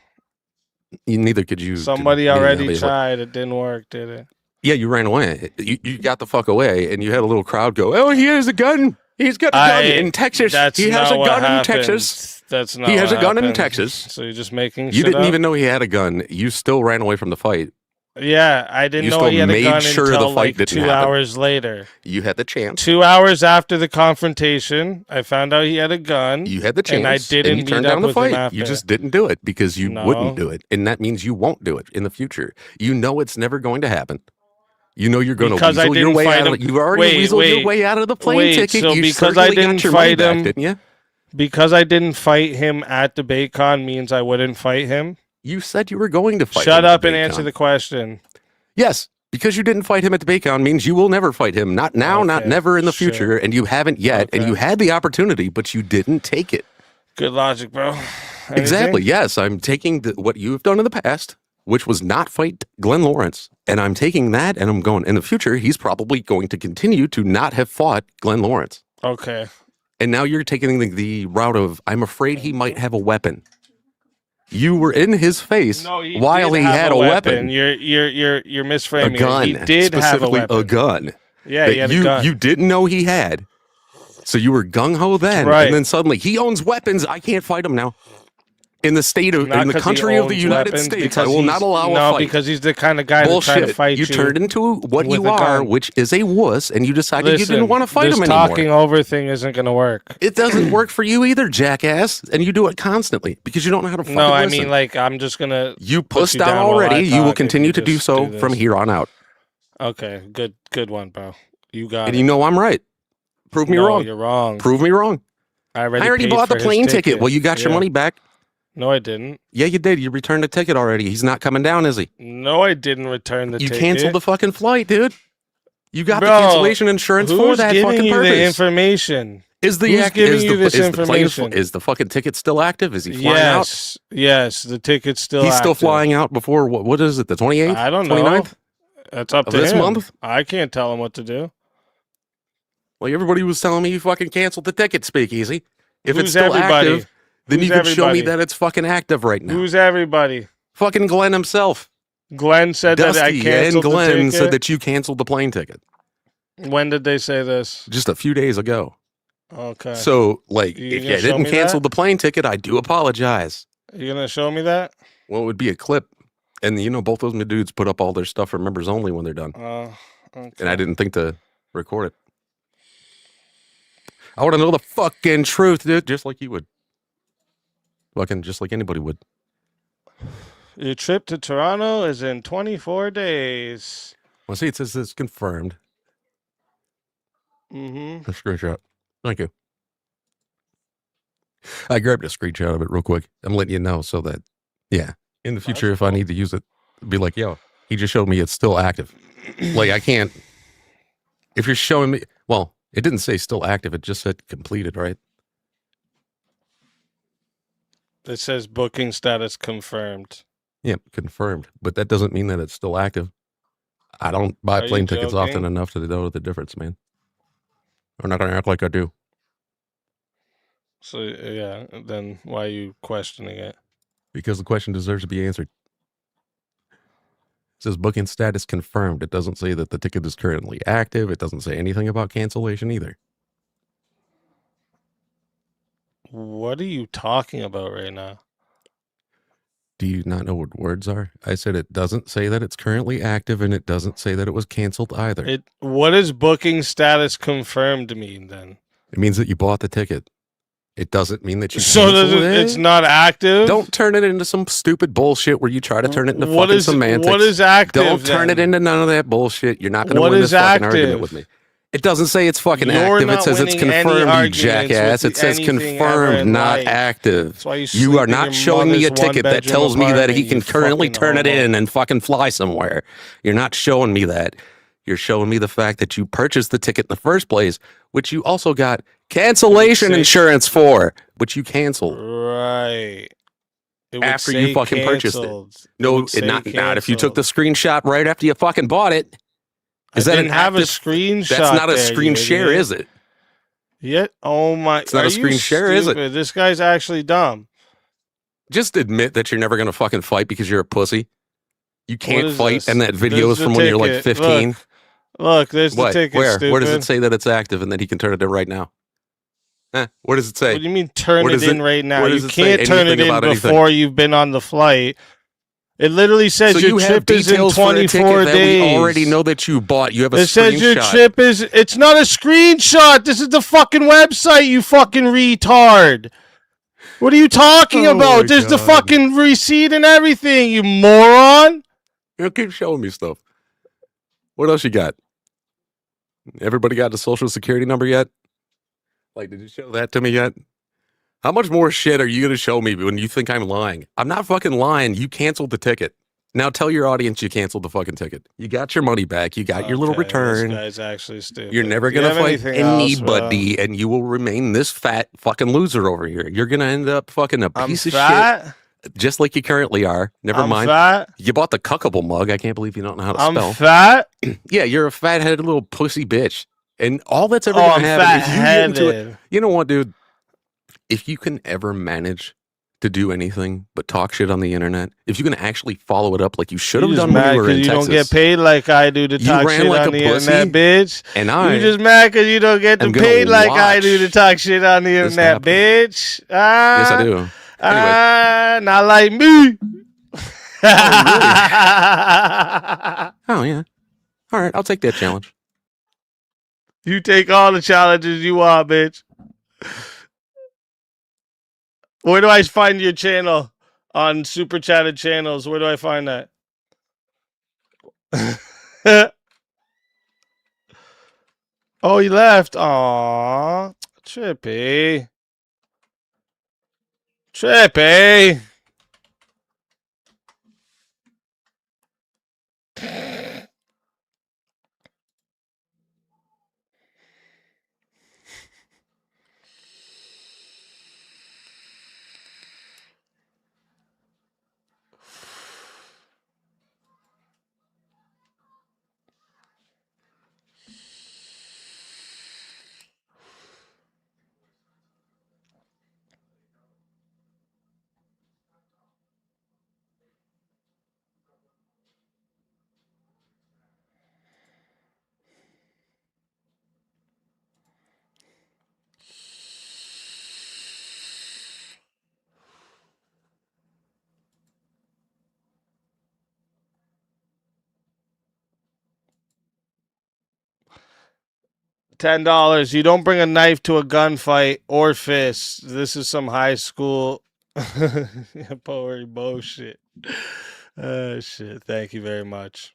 Neither could you. to Somebody me, already obviously. tried. It didn't work, did it? Yeah, you ran away. You got the fuck away, and you had a little crowd go, "Oh, he has a gun. He's got a gun in Texas. That's He has not a what gun in happened. Texas. That's not He has what a gun in happened. Texas." So you're just making You shit didn't up? even know he had a gun. You still ran away from the fight. Yeah, I didn't You know still he had a made gun sure the until fight like didn't 2 happen. hours later. You had the chance. 2 hours after the confrontation, I found out he had a gun. You had the chance, and I didn't you meet turned up down the with him fight. after. You just didn't do it because you No. wouldn't do it, and that means you won't do it in the future. You know it's never going to happen. You know you're going to Because I weasel your didn't way fight out of him. it. You already Wait, weaseled your wait, way out of the plane wait, ticket. so You because I certainly didn't got your money fight back, him, didn't you? Because I didn't fight him at DebateCon means I wouldn't fight him. You said you were going to fight. Shut him at up and answer DebateCon. the question. Yes, because you didn't fight him at DebateCon means you will never fight him. Not now, not Okay, never in the sure. future, and you haven't yet. And Okay. you had the opportunity, but you didn't take it. Good logic, bro. Exactly. Anything? Yes, I'm taking what you've done in the past, which was not fight Glenn Lawrence, and I'm taking that, and I'm going in the future. He's probably going to continue to not have fought Glenn Lawrence, Okay. and now you're taking the route of I'm afraid he might have a weapon. You were in his face No, he while did he have had a weapon. You're misframing A gun. it. He did have a specifically weapon. gun. Yeah, that he had a you, gun. You didn't know he had. So you were gung-ho then. Right. And then suddenly, he owns weapons. I can't fight him now. In the state of, Not in the 'cause he country of the owns United weapons, States, I because will he's- not allow a No, fight. because he's the kind of guy that Bullshit. try to fight you. turned into what with you a are, gun. which is a wuss, and you decided you Listen, didn't want to fight this him anymore. talking over thing isn't going to work. It doesn't work for you either, jackass. And you do it constantly because you don't know how to fucking No, I listen. mean, like, I'm just going to... You pussed out already. You will continue to do so from here on out. Okay, good one, bro. You got And it. you know I'm right. Prove me No, wrong. you're wrong. Prove me wrong. I I already paid bought for the his plane ticket. Well, you got your Yeah. money back. No, I didn't. Yeah, you did. You returned the ticket already. He's not coming down, is he? No, I didn't return the You ticket. canceled the fucking flight, dude. You got the Bro, cancellation insurance for who's that giving fucking you purpose. the information? Is the Who's act- giving is you the, this is the plane information? is the fucking ticket still active? Is he flying out? Yes, the ticket's still He's still active. flying out before what is it? The 28th? I don't know. 29th? That's up Of to this him. month? I can't tell him what to do. Well, everybody was telling me you fucking canceled the ticket, Speakeasy. If it's Who's still everybody? active, then Who's you can show me everybody? that it's fucking active right now. Who's everybody? Fucking Glenn himself. Glenn said that I Dusty and canceled Glenn the ticket. said that you canceled the plane ticket When did they say this? just a few days ago. Okay. So, like, You if gonna you show didn't me cancel that? the plane ticket, I do apologize. You gonna show me that? Well, it would be a clip. And, you know, both those dudes put up all their stuff for members only when they're done. Okay. And I didn't think to record it. I want to know the fucking truth, dude, just like you would. Fucking just like anybody would. Your trip to Toronto is in 24 days. Well, see, it says it's confirmed. Mm-hmm. A screenshot. Thank you. I grabbed a screenshot of it real quick. I'm letting you know so that, yeah, in the future, if I need to use it, be like, yo, he just showed me it's still active. Like, I can't. If you're showing me, well, it didn't say still active. It just said completed, right? It says booking status confirmed. Yeah, confirmed. But that doesn't mean that it's still active. I don't buy Are you plane tickets often joking? enough to know the difference, man. I'm not going to act like I do. So yeah, then why are you questioning it? Because the question deserves to be answered. It says booking status confirmed. It doesn't say that the ticket is currently active. It doesn't say anything about cancellation either. What are you talking about right now? Do you not know what words are? I said it doesn't say that it's currently active, and it doesn't say that it was canceled either. What does booking status confirmed mean then? It means that you bought the ticket. It doesn't mean that you So it's not active? Don't turn it into some stupid bullshit where you try to turn it into fucking semantics. What is active? Don't turn it into none of that bullshit. You're not going to What win is this fucking active? argument with me. It doesn't say it's fucking You're active. It not says it's winning any confirmed, you arguments jackass. with It says anything ever in confirmed, not life. active. That's why you You sleep are in not your showing me a mother's ticket that one-bedroom tells me that he apartment, can you currently fucking turn it homo. in and fucking fly somewhere. You're not showing me that. You're showing me the fact that you purchased the ticket in the first place, which you also got cancellation insurance for, which you canceled. Right. It would After say you fucking purchased it. canceled. No, would say not if you took the screenshot right after you fucking bought it. Is I that didn't an have a active? screenshot. That's not a there, screen you share, idiot. is it? Yeah. Oh my. It's not Are a screen you share, is it? stupid? This guy's actually dumb. Just admit that you're never gonna fucking fight because you're a pussy. You can't is fight, this? and that video There's is the from when you're like ticket. 15. Look, there's the What? ticket. Where? Stupid. Where does it say that it's active and that he can turn it in right now? Where does it say? What do you mean turn Where it does in right now? where You does it say can't turn it anything in about anything? before you've been on the flight. It literally says So your you have trip is in details for a 24 ticket that days. we already know that you bought. You have a It says your screenshot. trip is. It's not a screenshot. This is the fucking website, you fucking retard. What are you talking Oh my about? There's the God. fucking receipt and everything, you moron. You keep showing me stuff. What else you got? Everybody got the social security number yet? Like, did you show that to me yet? How much more shit are you going to show me when you think I'm lying? I'm not fucking lying. You canceled the ticket. Now tell your audience you canceled the fucking ticket. You got your money back. You got your little return. This guy's actually stupid. You're never Do you going to have fight anything else, bro? anybody, and you will remain this fat fucking loser over here. You're going to end up fucking a I'm piece of fat? shit, just like you currently are. Never I'm mind. fat? You bought the cuckable mug. I can't believe you don't know how to I'm spell. fat? Yeah, you're a fat-headed little pussy bitch. And all that's ever Oh, going I'm to happen is you get into it. fat-headed. You know what, dude? If you can ever manage to do anything but talk shit on the internet, if you can actually follow it up like you should have You just done when mad you were in you Texas, don't get paid like I do to You talk ran shit like on a the pussy, internet, bitch. and I You just mad because you don't get am gonna paid like I do to watch talk shit on the this internet, happen. bitch. Yes, I do. Not like me. Oh, yeah. All right, I'll take that challenge. You take all the challenges you want, bitch. Where do I find your channel? On Super Chatted channels. Where do I find that? Oh, he left. Aw. Trippy. Trippy. $10. You don't bring a knife to a gunfight or fist. This is some high school poetry bullshit. Shit. Thank you very much.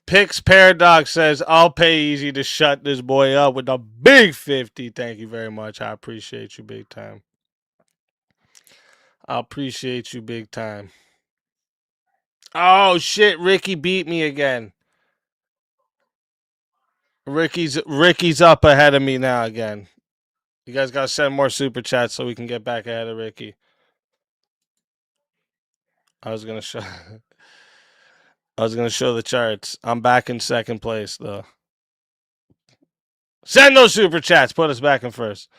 Pics Paradox says, I'll pay EaZy to shut this boy up with a big 50. Thank you very much. I appreciate you big time. I appreciate you big time. Oh, shit. Ricky beat me again. Ricky's up ahead of me now again. You guys got to send more super chats so we can get back ahead of Ricky. I was going to show the charts. I'm back in second place though. Send those super chats. Put us back in first.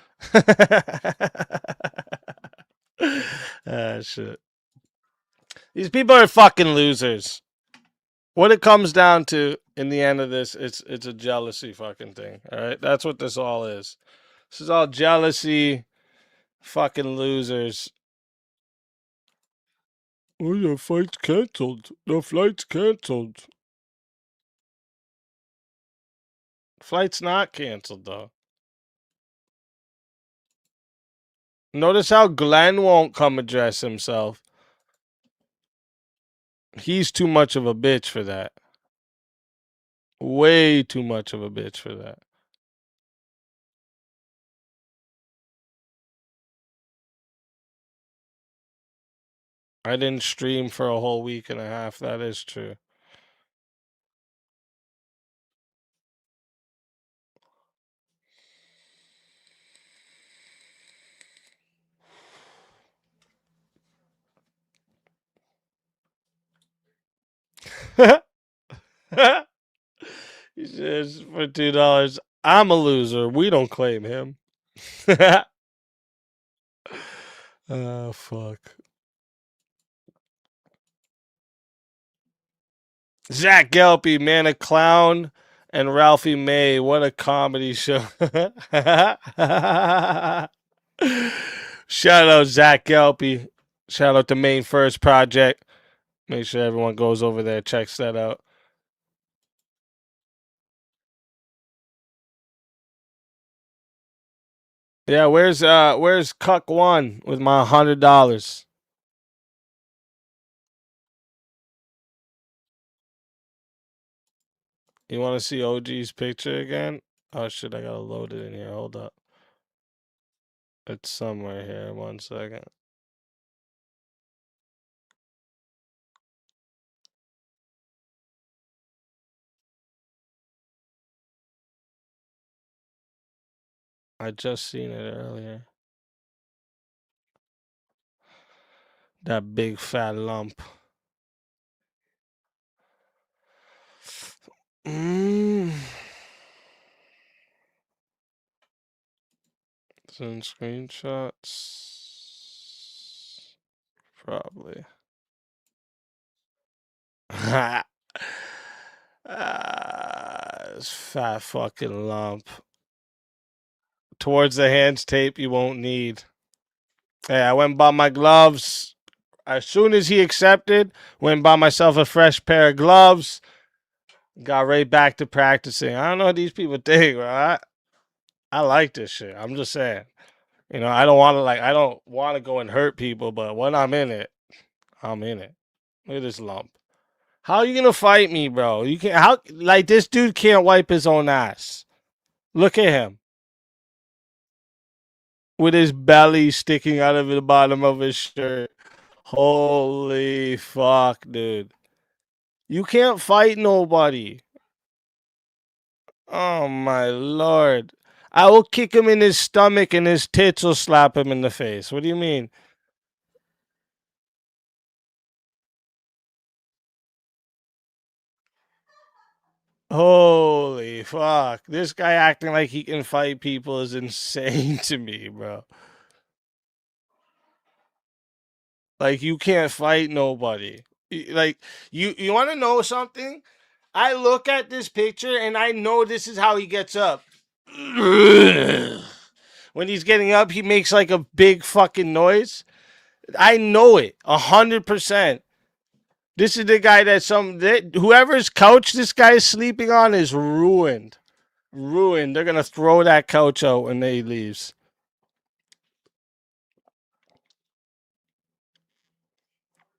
Shit. These people are fucking losers. What it comes down to in the end of this, it's a jealousy fucking thing. All right, that's what this all is. This is all jealousy. Fucking losers. Oh, the flight's canceled. The flight's canceled. Flight's not canceled, though. Notice how Glenn won't come address himself. He's too much of a bitch for that. Way too much of a bitch for that. I didn't stream for a whole week and a half. That is true. He says for $2, I'm a loser. We don't claim him. Oh, fuck. Zach Gelpy, man, a clown, and Ralphie May. What a comedy show. Shout out Zach Gelpy. Shout out to Main First Project. Make sure everyone goes over there, checks that out. Yeah, where's Cuck One with my $100? You want to see OG's picture again? Oh shit, I gotta load it in here. Hold up. It's somewhere here. 1 second. I just seen it earlier. That big fat lump. Some screenshots. Probably. This fat fucking lump. Towards the hands tape you won't need. Hey, I went and bought my gloves. As soon as he accepted, went and bought myself a fresh pair of gloves. Got right back to practicing. I don't know what these people think, bro. I like this shit. I'm just saying. You know, I don't want to go and hurt people, but when I'm in it, I'm in it. Look at this lump. How are you gonna fight me, bro? You can't. How like this dude can't wipe his own ass. Look at him with his belly sticking out of the bottom of his shirt. Holy fuck, dude! You can't fight nobody. Oh my lord! I will kick him in his stomach and his tits will slap him in the face. What do you mean? Holy fuck. This guy acting like he can fight people is insane to me, bro. Like, you can't fight nobody. Like, you want to know something? I look at this picture and I know this is how he gets up. When he's getting up, he makes like a big fucking noise. I know it 100%. This is the guy that whoever's couch this guy is sleeping on is ruined. Ruined. They're gonna throw that couch out when they leaves.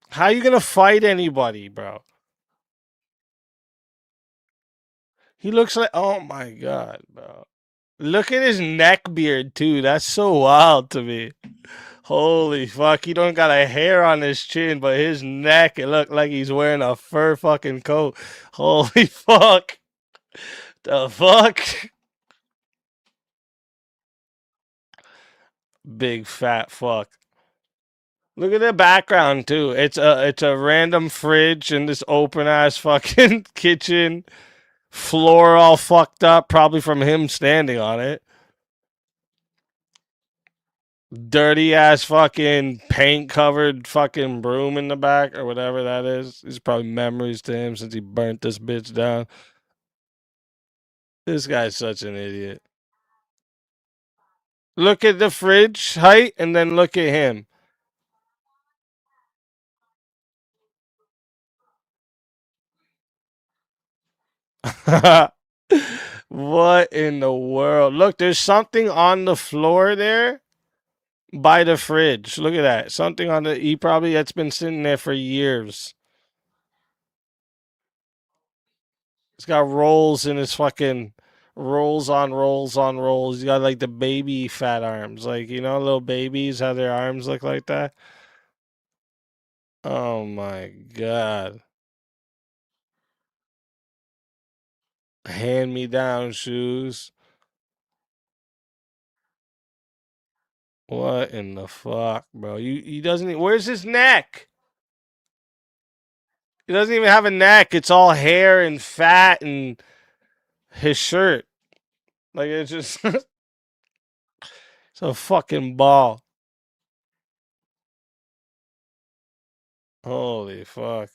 How are you gonna fight anybody, bro? He looks like, oh my god, bro. Look at his neck beard too. That's so wild to me. Holy fuck, he don't got a hair on his chin, but his neck, it looked like he's wearing a fur fucking coat. Holy fuck. The fuck? Big fat fuck. Look at the background too. It's a random fridge in this open ass fucking kitchen. Floor all fucked up, probably from him standing on it. Dirty ass fucking paint covered fucking broom in the back or whatever that is. These are probably memories to him since he burnt this bitch down. This guy's such an idiot. Look at the fridge height and then look at him. What in the world? Look, there's something on the floor there by the fridge. Look at that. Something on the... That's been sitting there for years. It's got rolls in his fucking... Rolls on rolls on rolls. He's got like the baby fat arms. Like, you know, little babies, how their arms look like that. Oh my God. Hand-me-down shoes. What in the fuck, bro? He doesn't... Where's his neck? He doesn't even have a neck. It's all hair and fat and his shirt. Like, it's just... It's a fucking ball. Holy fuck.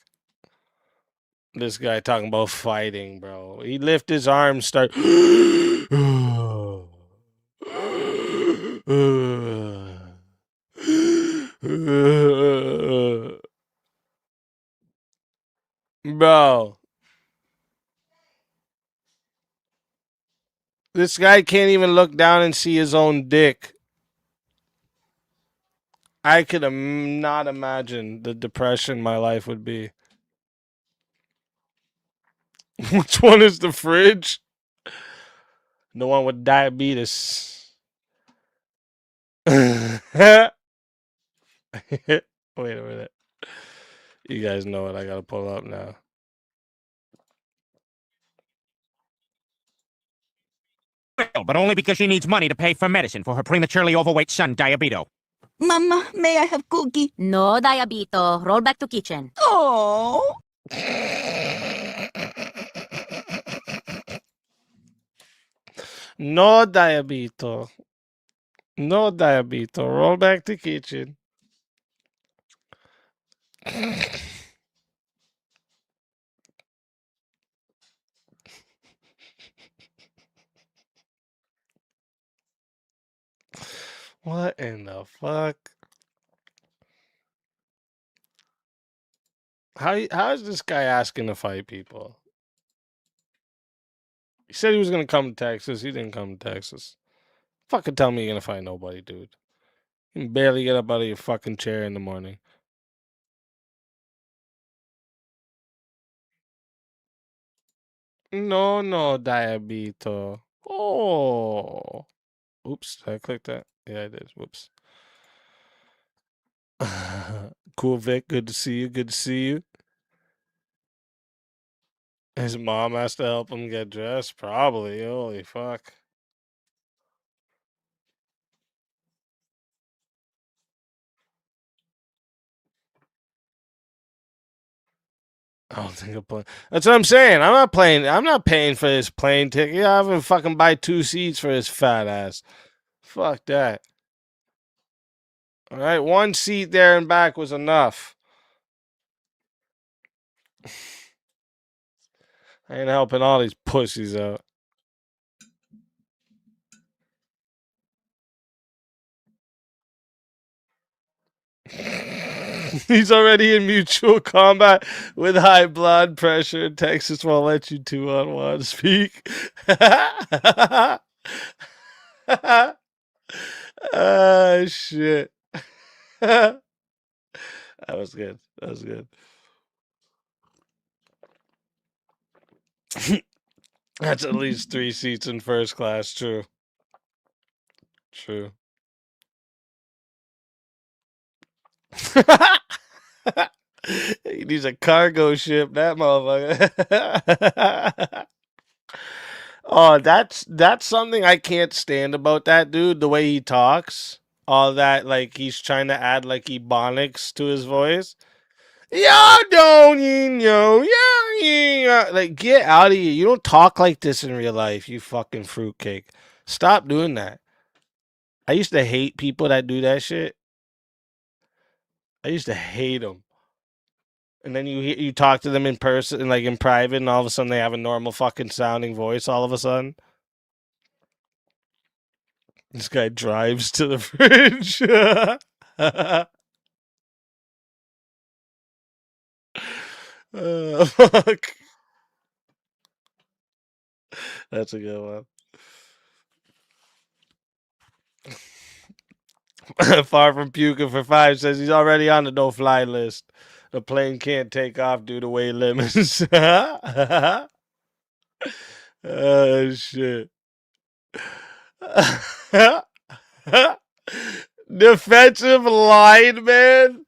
This guy talking about fighting, bro. He lift his arms, start... Bro. This guy can't even look down and see his own dick. I could not imagine the depression my life would be. Which one is the fridge? The one with diabetes. Wait a minute. You guys know what I gotta pull up now. But only because she needs money to pay for medicine for her prematurely overweight son, Diabeto. Mama, may I have cookie? No, Diabito. Roll back to kitchen. Oh. No, Diabito. No, Diabito. Roll back to kitchen. What in the fuck? How is this guy asking to fight people? He said he was gonna come to Texas. He didn't come to Texas. Fucking tell me you're gonna fight nobody, dude. You can barely get up out of your fucking chair in the morning. No, Diabito. Oh. Oops, did I click that? Yeah, I did. Whoops. Cool, Vic. Good to see you. Good to see you. His mom has to help him get dressed? Probably. Holy fuck. I don't think I'm playing. That's what I'm saying. I'm not playing. I'm not paying for his plane ticket. I haven't fucking buy 2 seats for his fat ass. Fuck that. All right, 1 seat there and back was enough. I ain't helping all these pussies out. He's already in mutual combat with high blood pressure. Texas won't let you 2-on-1 speak. Ah, shit. That was good. That was good. That's at least 3 seats in first class. True. True. He needs a cargo ship, that motherfucker. Oh, that's something I can't stand about that dude, the way he talks. All that, like, he's trying to add, like, ebonics to his voice. Yeah, don't you know? Yeah. Like, get out of here. You don't talk like this in real life, you fucking fruitcake. Stop doing that. I used to hate people that do that shit. I used to hate them. And then you talk to them in person, like in private, and all of a sudden they have a normal fucking sounding voice all of a sudden. This guy drives to the fridge. Fuck. That's a good one. Far from puking for 5 says he's already on the no-fly list. The plane can't take off due to weight limits. Oh, shit. Defensive lineman?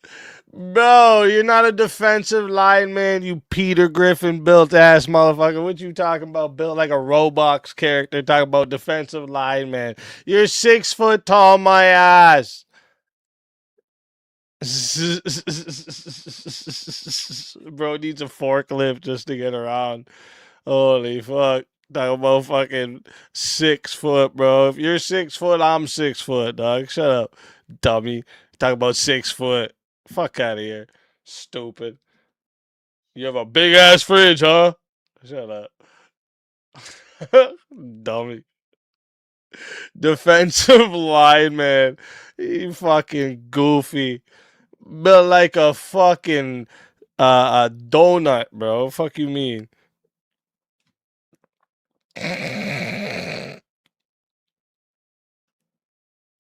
Bro, you're not a defensive lineman, you Peter Griffin built ass motherfucker. What you talking about? Built like a Roblox character, talking about defensive lineman. You're 6 foot tall, my ass. Bro needs a forklift just to get around. Holy fuck. Talking about fucking 6 foot, bro. If you're 6 foot, I'm 6 foot, dog. Shut up, dummy. Talking about 6 foot. Fuck out of here. Stupid. You have a big ass fridge, huh? Shut up. Dummy. Defensive lineman. You fucking goofy. Built like a fucking a donut, bro. Fuck you mean?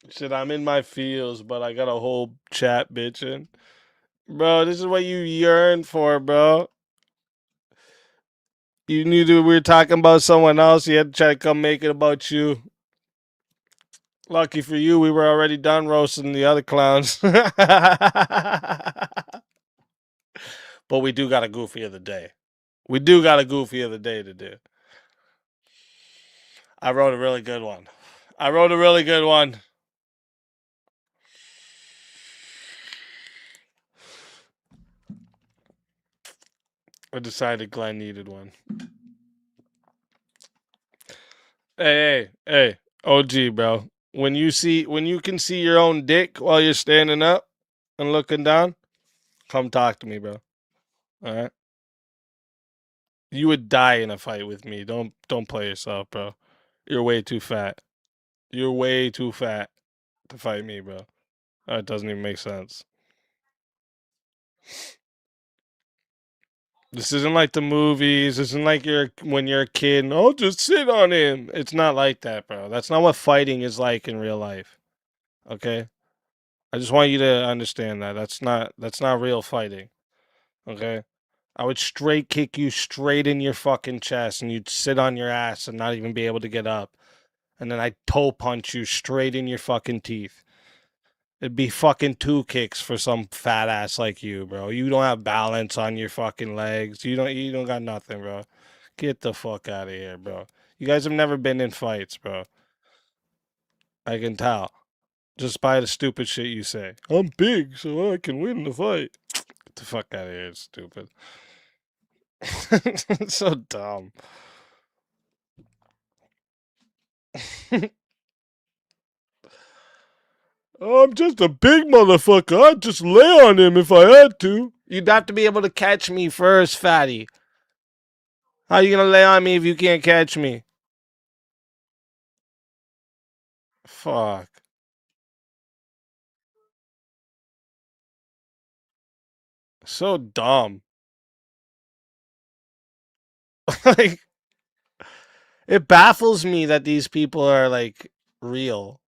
Shit, I'm in my feels, but I got a whole chat bitching. Bro, this is what you yearn for, bro. You knew that we were talking about someone else. You had to try to come make it about you. Lucky for you, we were already done roasting the other clowns. But we do got a goofy of the day. We do got a goofy of the day to do. I wrote a really good one. I decided Glenn needed one. Hey, OG, bro. When you can see your own dick while you're standing up and looking down, come talk to me, bro. All right. You would die in a fight with me. Don't play yourself, bro. You're way too fat. You're way too fat to fight me, bro. That doesn't even make sense. This isn't like the movies. This isn't like when you're a kid. Oh, just sit on him. It's not like that, bro. That's not what fighting is like in real life. Okay? I just want you to understand that. That's not real fighting. Okay? I would straight kick you straight in your fucking chest and you'd sit on your ass and not even be able to get up. And then I'd toe punch you straight in your fucking teeth. It'd be fucking 2 kicks for some fat ass like you, bro. You don't have balance on your fucking legs. You don't got nothing, bro. Get the fuck out of here, bro. You guys have never been in fights, bro. I can tell. Just by the stupid shit you say. I'm big, so I can win the fight. Get the fuck out of here, it's stupid. It's so dumb. I'm just a big motherfucker. I'd just lay on him if I had to. You'd have to be able to catch me first, fatty. How you gonna lay on me if you can't catch me? Fuck. So dumb. Like, it baffles me that these people are like real.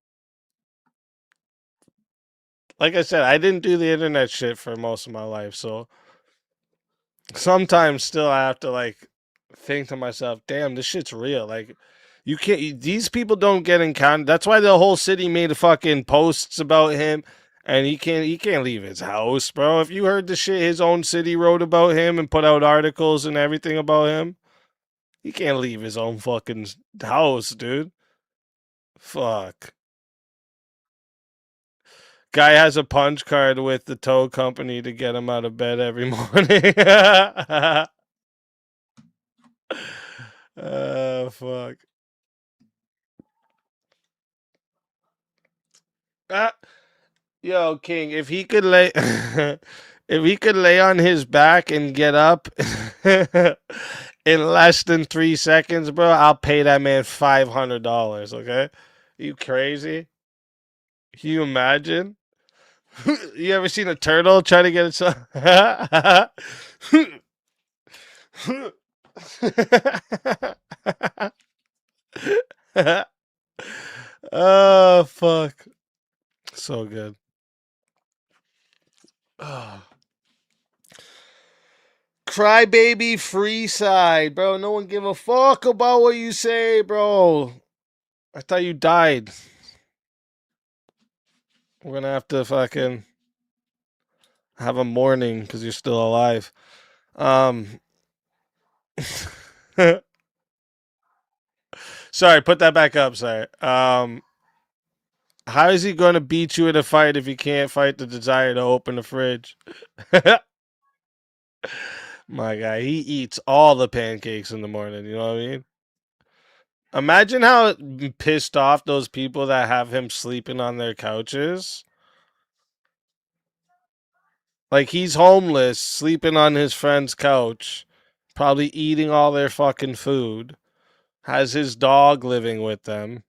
Like I said, I didn't do the internet shit for most of my life, so sometimes still I have to like think to myself, damn, this shit's real. Like, you can't, these people don't get encountered. That's why the whole city made fucking posts about him, and he can't leave his house, bro. If you heard the shit his own city wrote about him and put out articles and everything about him, he can't leave his own fucking house, dude. Fuck. Guy has a punch card with the tow company to get him out of bed every morning. Fuck. Yo, King, if he could lay if he could lay on his back and get up in less than 3 seconds, bro, I'll pay that man $500, okay? You crazy? Can you imagine? You ever seen a turtle try to get itself? Oh, fuck. So good. Oh. Crybaby free side, bro. No one give a fuck about what you say, bro. I thought you died. We're gonna have to fucking have a mourning because you're still alive. Sorry, put that back up. Sorry. How is he gonna beat you in a fight if he can't fight the desire to open the fridge? My guy, he eats all the pancakes in the morning. You know what I mean? Imagine how pissed off those people that have him sleeping on their couches. Like, he's homeless, sleeping on his friend's couch, probably eating all their fucking food, has his dog living with them.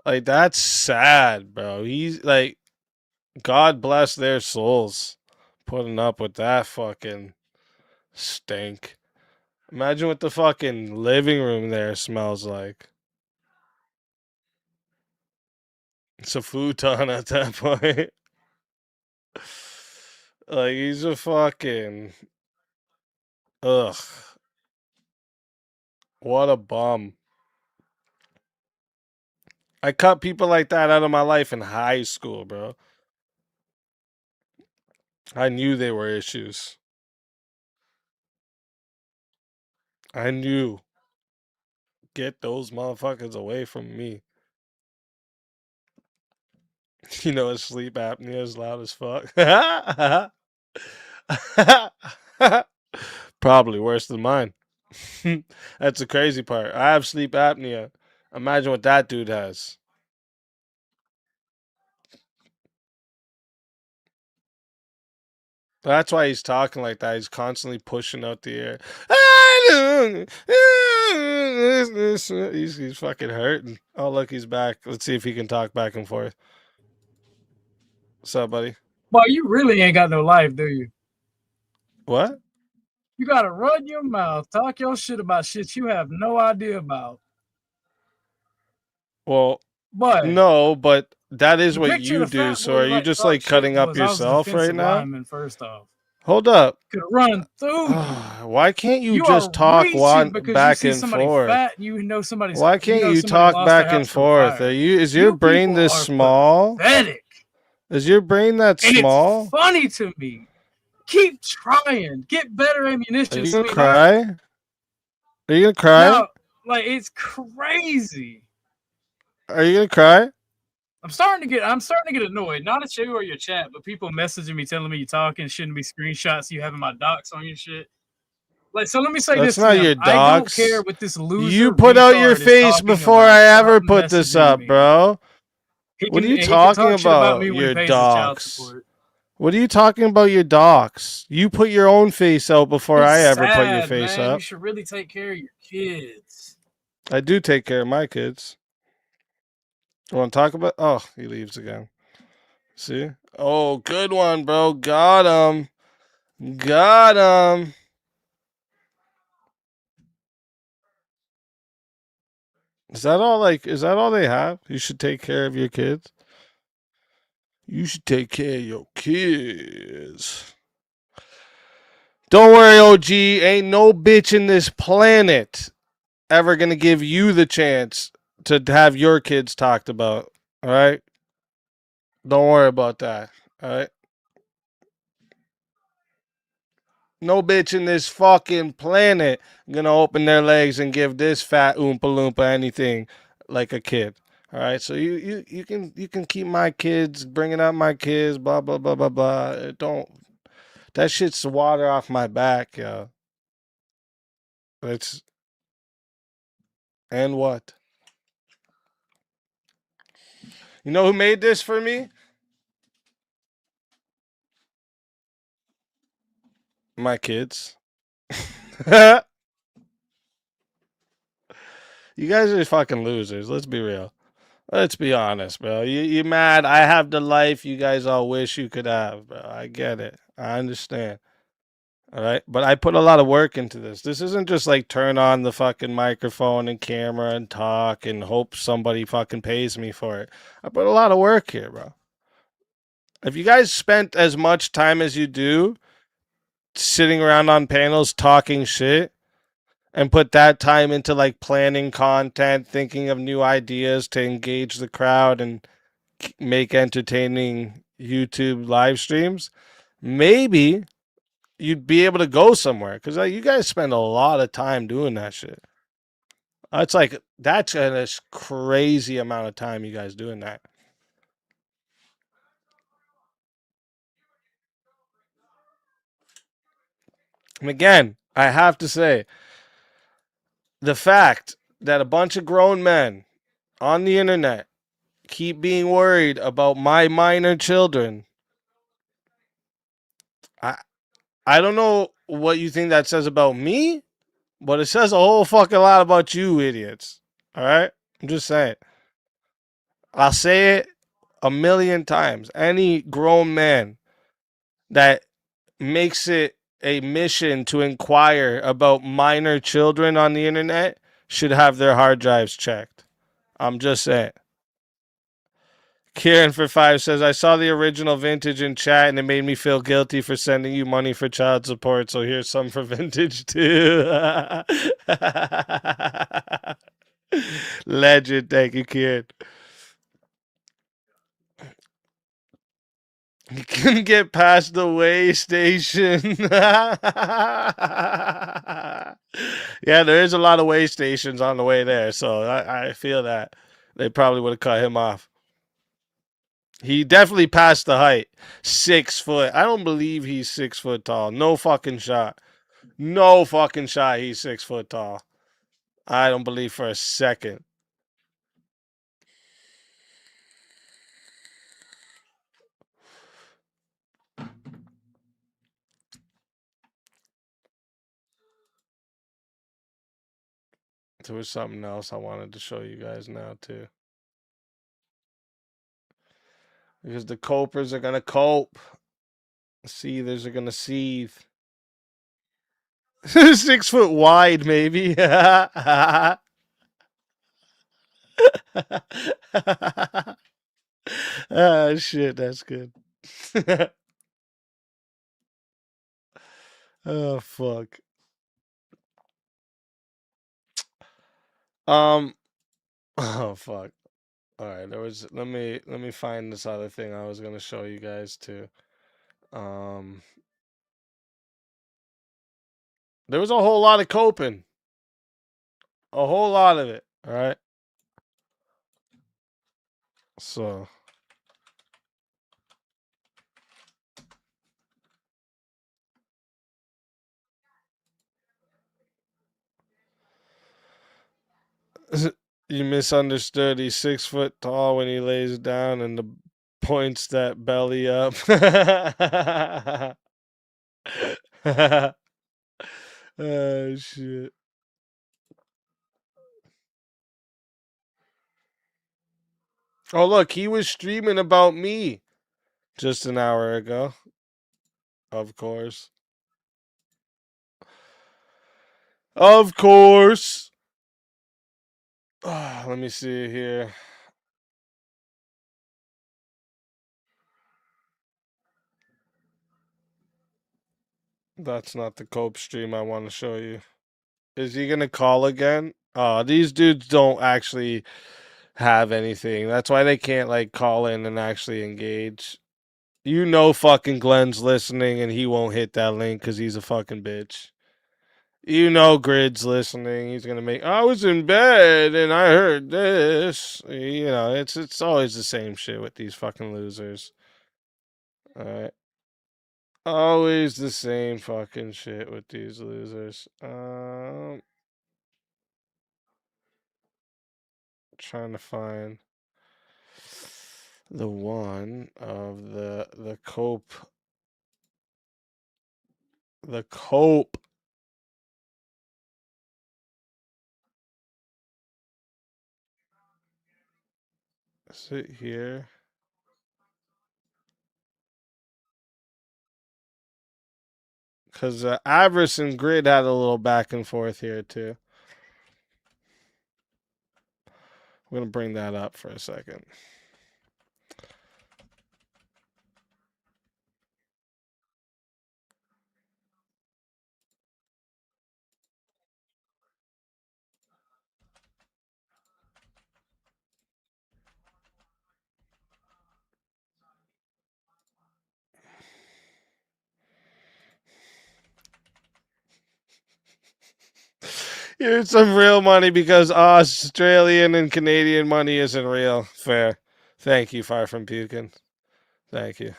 Like, that's sad, bro. He's like, God bless their souls putting up with that fucking stink. Imagine what the fucking living room there smells like. It's a futon at that point. Like, he's a fucking... Ugh. What a bum. I cut people like that out of my life in high school, bro. I knew they were issues. I knew. Get those motherfuckers away from me. You know, his sleep apnea is loud as fuck. Probably worse than mine. That's the crazy part. I have sleep apnea. Imagine what that dude has. That's why he's talking like that. He's constantly pushing out the air. He's fucking hurting. Oh, look, he's back. Let's see if he can talk back and forth. What's up, buddy? Boy, you really ain't got no life, do you? What? You gotta run your mouth, talk your shit about shit you have no idea about. Well, but no, but that is what picture you the do. fat So boy are you like just talk like shit cutting up was I was a yourself right defensive now? lineman, first off. Hold up. Could run through you. Why can't you You just are talk reaching because back you see and somebody forth? fat, you know somebody's. Why can't you somebody talk lost their back and house to a forth? fire. Is your You brain people this are small? pathetic. Is your brain that And small? it's funny to me. Keep trying. Get better Are ammunition, you gonna sweetheart. cry? Are you gonna cry? No, like it's crazy. Are you gonna cry? I'm starting to get annoyed. Not at you or your chat, but people messaging me telling me you're talking shouldn't be screenshots. You having my docs on your shit. Like, so let me say That's this. not to them. your I don't docs. care what this loser. You put out your retard is face talking before about. I ever Stop put this messaging up, me. bro. He What can, are you he can talking talk shit about about? me when Your he pays his child docs. support. What are you talking about? Your docs. You put your own face out before It's I ever put your sad, face man. You up. should really take care of your kids. I do take care of my kids. You want to talk about? Oh, he leaves again. See? Oh, good one, bro. Got him. Got him. Is that all? Is that all they have? You should take care of your kids. You should take care of your kids. Don't worry, OG. Ain't no bitch in this planet ever gonna give you the chance to have your kids talked about. All right? Don't worry about that. All right? No bitch in this fucking planet gonna open their legs and give this fat Oompa Loompa anything like a kid. All right, so you can keep my kids, bringing up my kids, blah blah blah blah blah. Don't, that shit's water off my back, yo. It's, and what? You know who made this for me? My kids. You guys are fucking losers. Let's be real. Let's be honest, bro. You mad? I have the life you guys all wish you could have, bro. I get it. I understand. All right, but I put a lot of work into this. This isn't just like turn on the fucking microphone and camera and talk and hope somebody fucking pays me for it. I put a lot of work here, bro. If you guys spent as much time as you do sitting around on panels talking shit and put that time into like planning content, thinking of new ideas to engage the crowd and make entertaining YouTube live streams, maybe you'd be able to go somewhere, because you guys spend a lot of time doing that shit. It's like that's a crazy amount of time you guys doing that. And again, I have to say, the fact that a bunch of grown men on the internet keep being worried about my minor children, I don't know what you think that says about me, but it says a whole fucking lot about you idiots. All right? I'm just saying. I'll say it a million times. Any grown man that makes it a mission to inquire about minor children on the internet should have their hard drives checked. I'm just saying. Kieran for 5 says, I saw the original Vintage in chat and it made me feel guilty for sending you money for child support, so here's some for Vintage too. Legend, thank you, Kieran. You couldn't get past the way station. Yeah, there is a lot of way stations on the way there, so I feel that they probably would have cut him off. He definitely passed the height. 6 foot. I don't believe he's 6 foot tall. No fucking shot. No fucking shot he's 6 foot tall. I don't believe for a second. There was something else I wanted to show you guys now, too. Because the copers are going to cope. Seethers are going to seethe. 6 foot wide, maybe. Ah, shit, that's good. Oh, fuck. Oh, fuck. All right, there was let me find this other thing I was gonna show you guys too. There was a whole lot of coping. A whole lot of it. All right. So you misunderstood. He's 6 foot tall when he lays down and the points that belly up. Oh shit. Oh look, he was streaming about me just an hour ago. Of course. Of course. Let me see here. That's not the cope stream I want to show you. Is he going to call again? Oh, these dudes don't actually have anything. That's why they can't like call in and actually engage. You know fucking Glenn's listening and he won't hit that link because he's a fucking bitch. You know Grid's listening. He's going to make, I was in bed and I heard this. You know, it's always the same shit with these fucking losers. All right. Always the same fucking shit with these losers. Trying to find the one of the cope. The cope. Is it here? Because Avarice and Grid had a little back and forth here, too. I'm going to bring that up for a second. Here's some real money because Australian and Canadian money isn't real. Fair. Thank you, Far From Pukin. Thank you.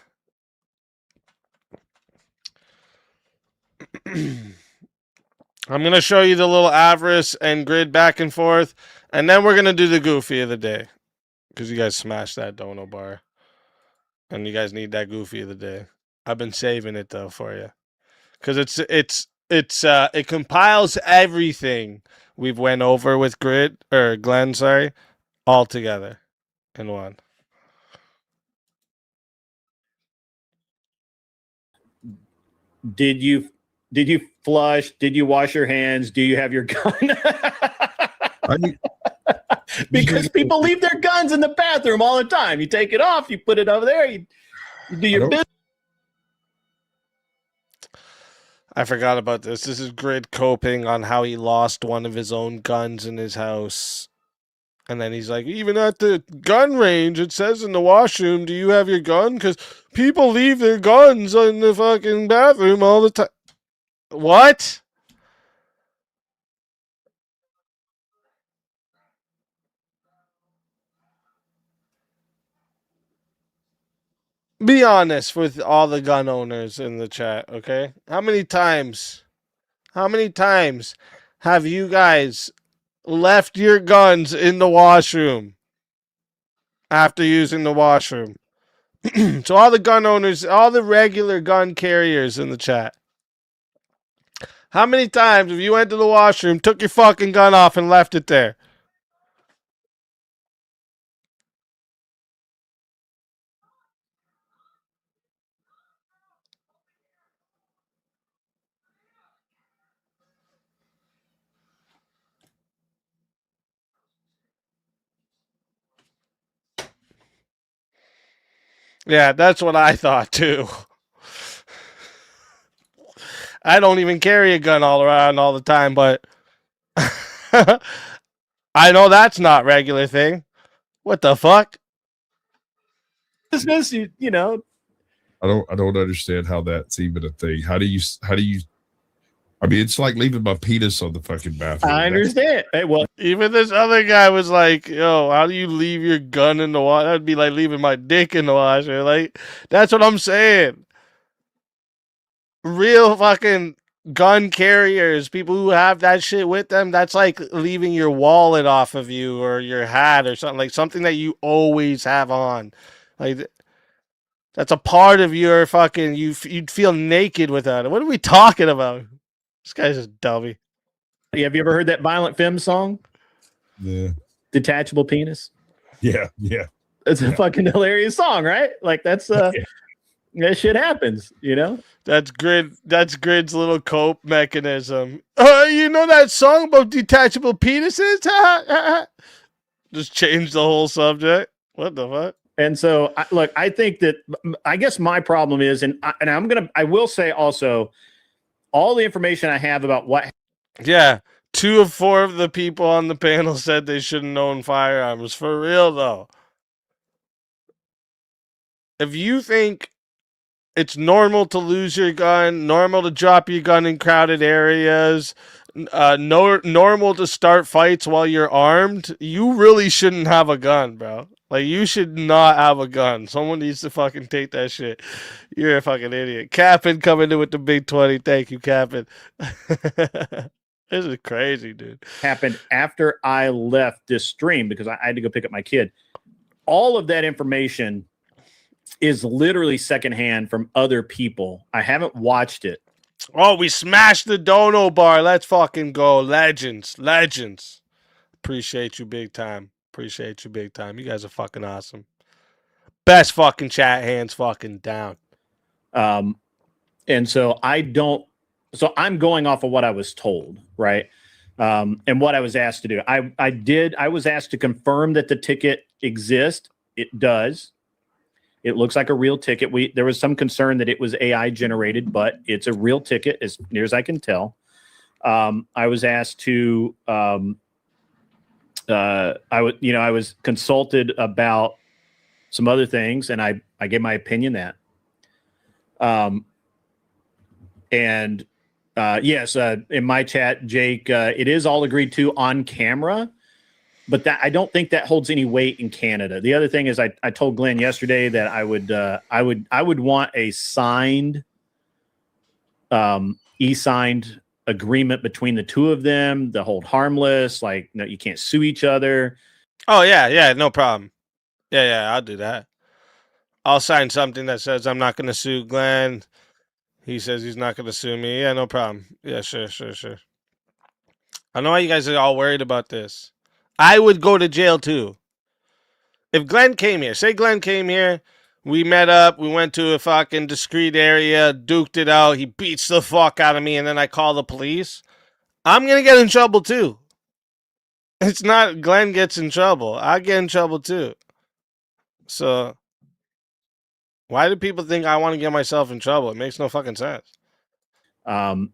I'm going to show you the little Avarice and Grid back and forth, and then we're going to do the Goofy of the day because you guys smashed that dono bar, and you guys need that Goofy of the day. I've been saving it, though, for you because it compiles everything we've went over with Glenn, sorry, all together in one. Did you flush? Did you wash your hands? Do you have your gun? Because people leave their guns in the bathroom all the time. You take it off, you put it over there, you do your business. I forgot about this. This is Grid coping on how he lost one of his own guns in his house. And then he's like, even at the gun range, it says in the washroom, do you have your gun? Because people leave their guns in the fucking bathroom all the time. What? Be honest with all the gun owners in the chat, okay? How many times have you guys left your guns in the washroom after using the washroom? So all the gun owners, all the regular gun carriers in the chat, how many times have you went to the washroom, took your fucking gun off, and left it there? Yeah, that's what I thought too. I don't even carry a gun all around all the time, but I know that's not regular thing. What the fuck? Business, you know. I don't understand how that's even a thing. How do you I mean, it's like leaving my penis on the fucking bathroom. I understand. Hey, well, even this other guy was like, yo, how do you leave your gun in the water? That'd be like leaving my dick in the washer. Like, that's what I'm saying. Real fucking gun carriers, people who have that shit with them, that's like leaving your wallet off of you or your hat or something, like something that you always have on. Like, that's a part of your fucking, you'd feel naked without it. What are we talking about? This guy's just dummy. Have you ever heard that Violent Femme song? Yeah. Detachable Penis? Yeah, yeah. It's a fucking hilarious song, right? Like that's that shit happens, you know? That's Grid's little cope mechanism. You know that song about detachable penises? Just change the whole subject. What the fuck? And so, look, I think that, I guess my problem is, and I will say also, all the information I have about what. Yeah, 2 of 4 of the people on the panel said they shouldn't own firearms. For real, though. If you think it's normal to lose your gun, normal to drop your gun in crowded areas, normal to start fights while you're armed, you really shouldn't have a gun, bro. Like, you should not have a gun. Someone needs to fucking take that shit. You're a fucking idiot. Cap'n coming in with the big 20. Thank you, Cap'n. This is crazy, dude. Happened after I left this stream because I had to go pick up my kid. All of that information is literally secondhand from other people. I haven't watched it. Oh, we smashed the dono bar. Let's fucking go. Legends. Appreciate you big time. Appreciate you big time. You guys are fucking awesome. Best fucking chat, hands fucking down. And so I'm going off of what I was told, right? And what I was asked to do. I was asked to confirm that the ticket exists. It does. It looks like a real ticket. There was some concern that it was AI generated, but it's a real ticket as near as I can tell. I was asked to I was consulted about some other things, and I gave my opinion that. Yes, in my chat, Jake, it is all agreed to on camera, but that I don't think that holds any weight in Canada. The other thing is, I told Glenn yesterday that I would want a signed, e-signed agreement between the two of them to hold harmless. Like, no, you can't sue each other. Oh yeah, no problem. Yeah, I'll do that. I'll sign something that says I'm not going to sue Glenn. He says he's not going to sue me. Yeah, no problem. Yeah, sure. I know why you guys are all worried about this. I would go to jail too. If Glenn came here, say Glenn came here, we met up, we went to a fucking discreet area, duked it out, he beats the fuck out of me, and then I call the police, I'm going to get in trouble too. It's not Glenn gets in trouble. I get in trouble too. So, why do people think I want to get myself in trouble? It makes no fucking sense. Now,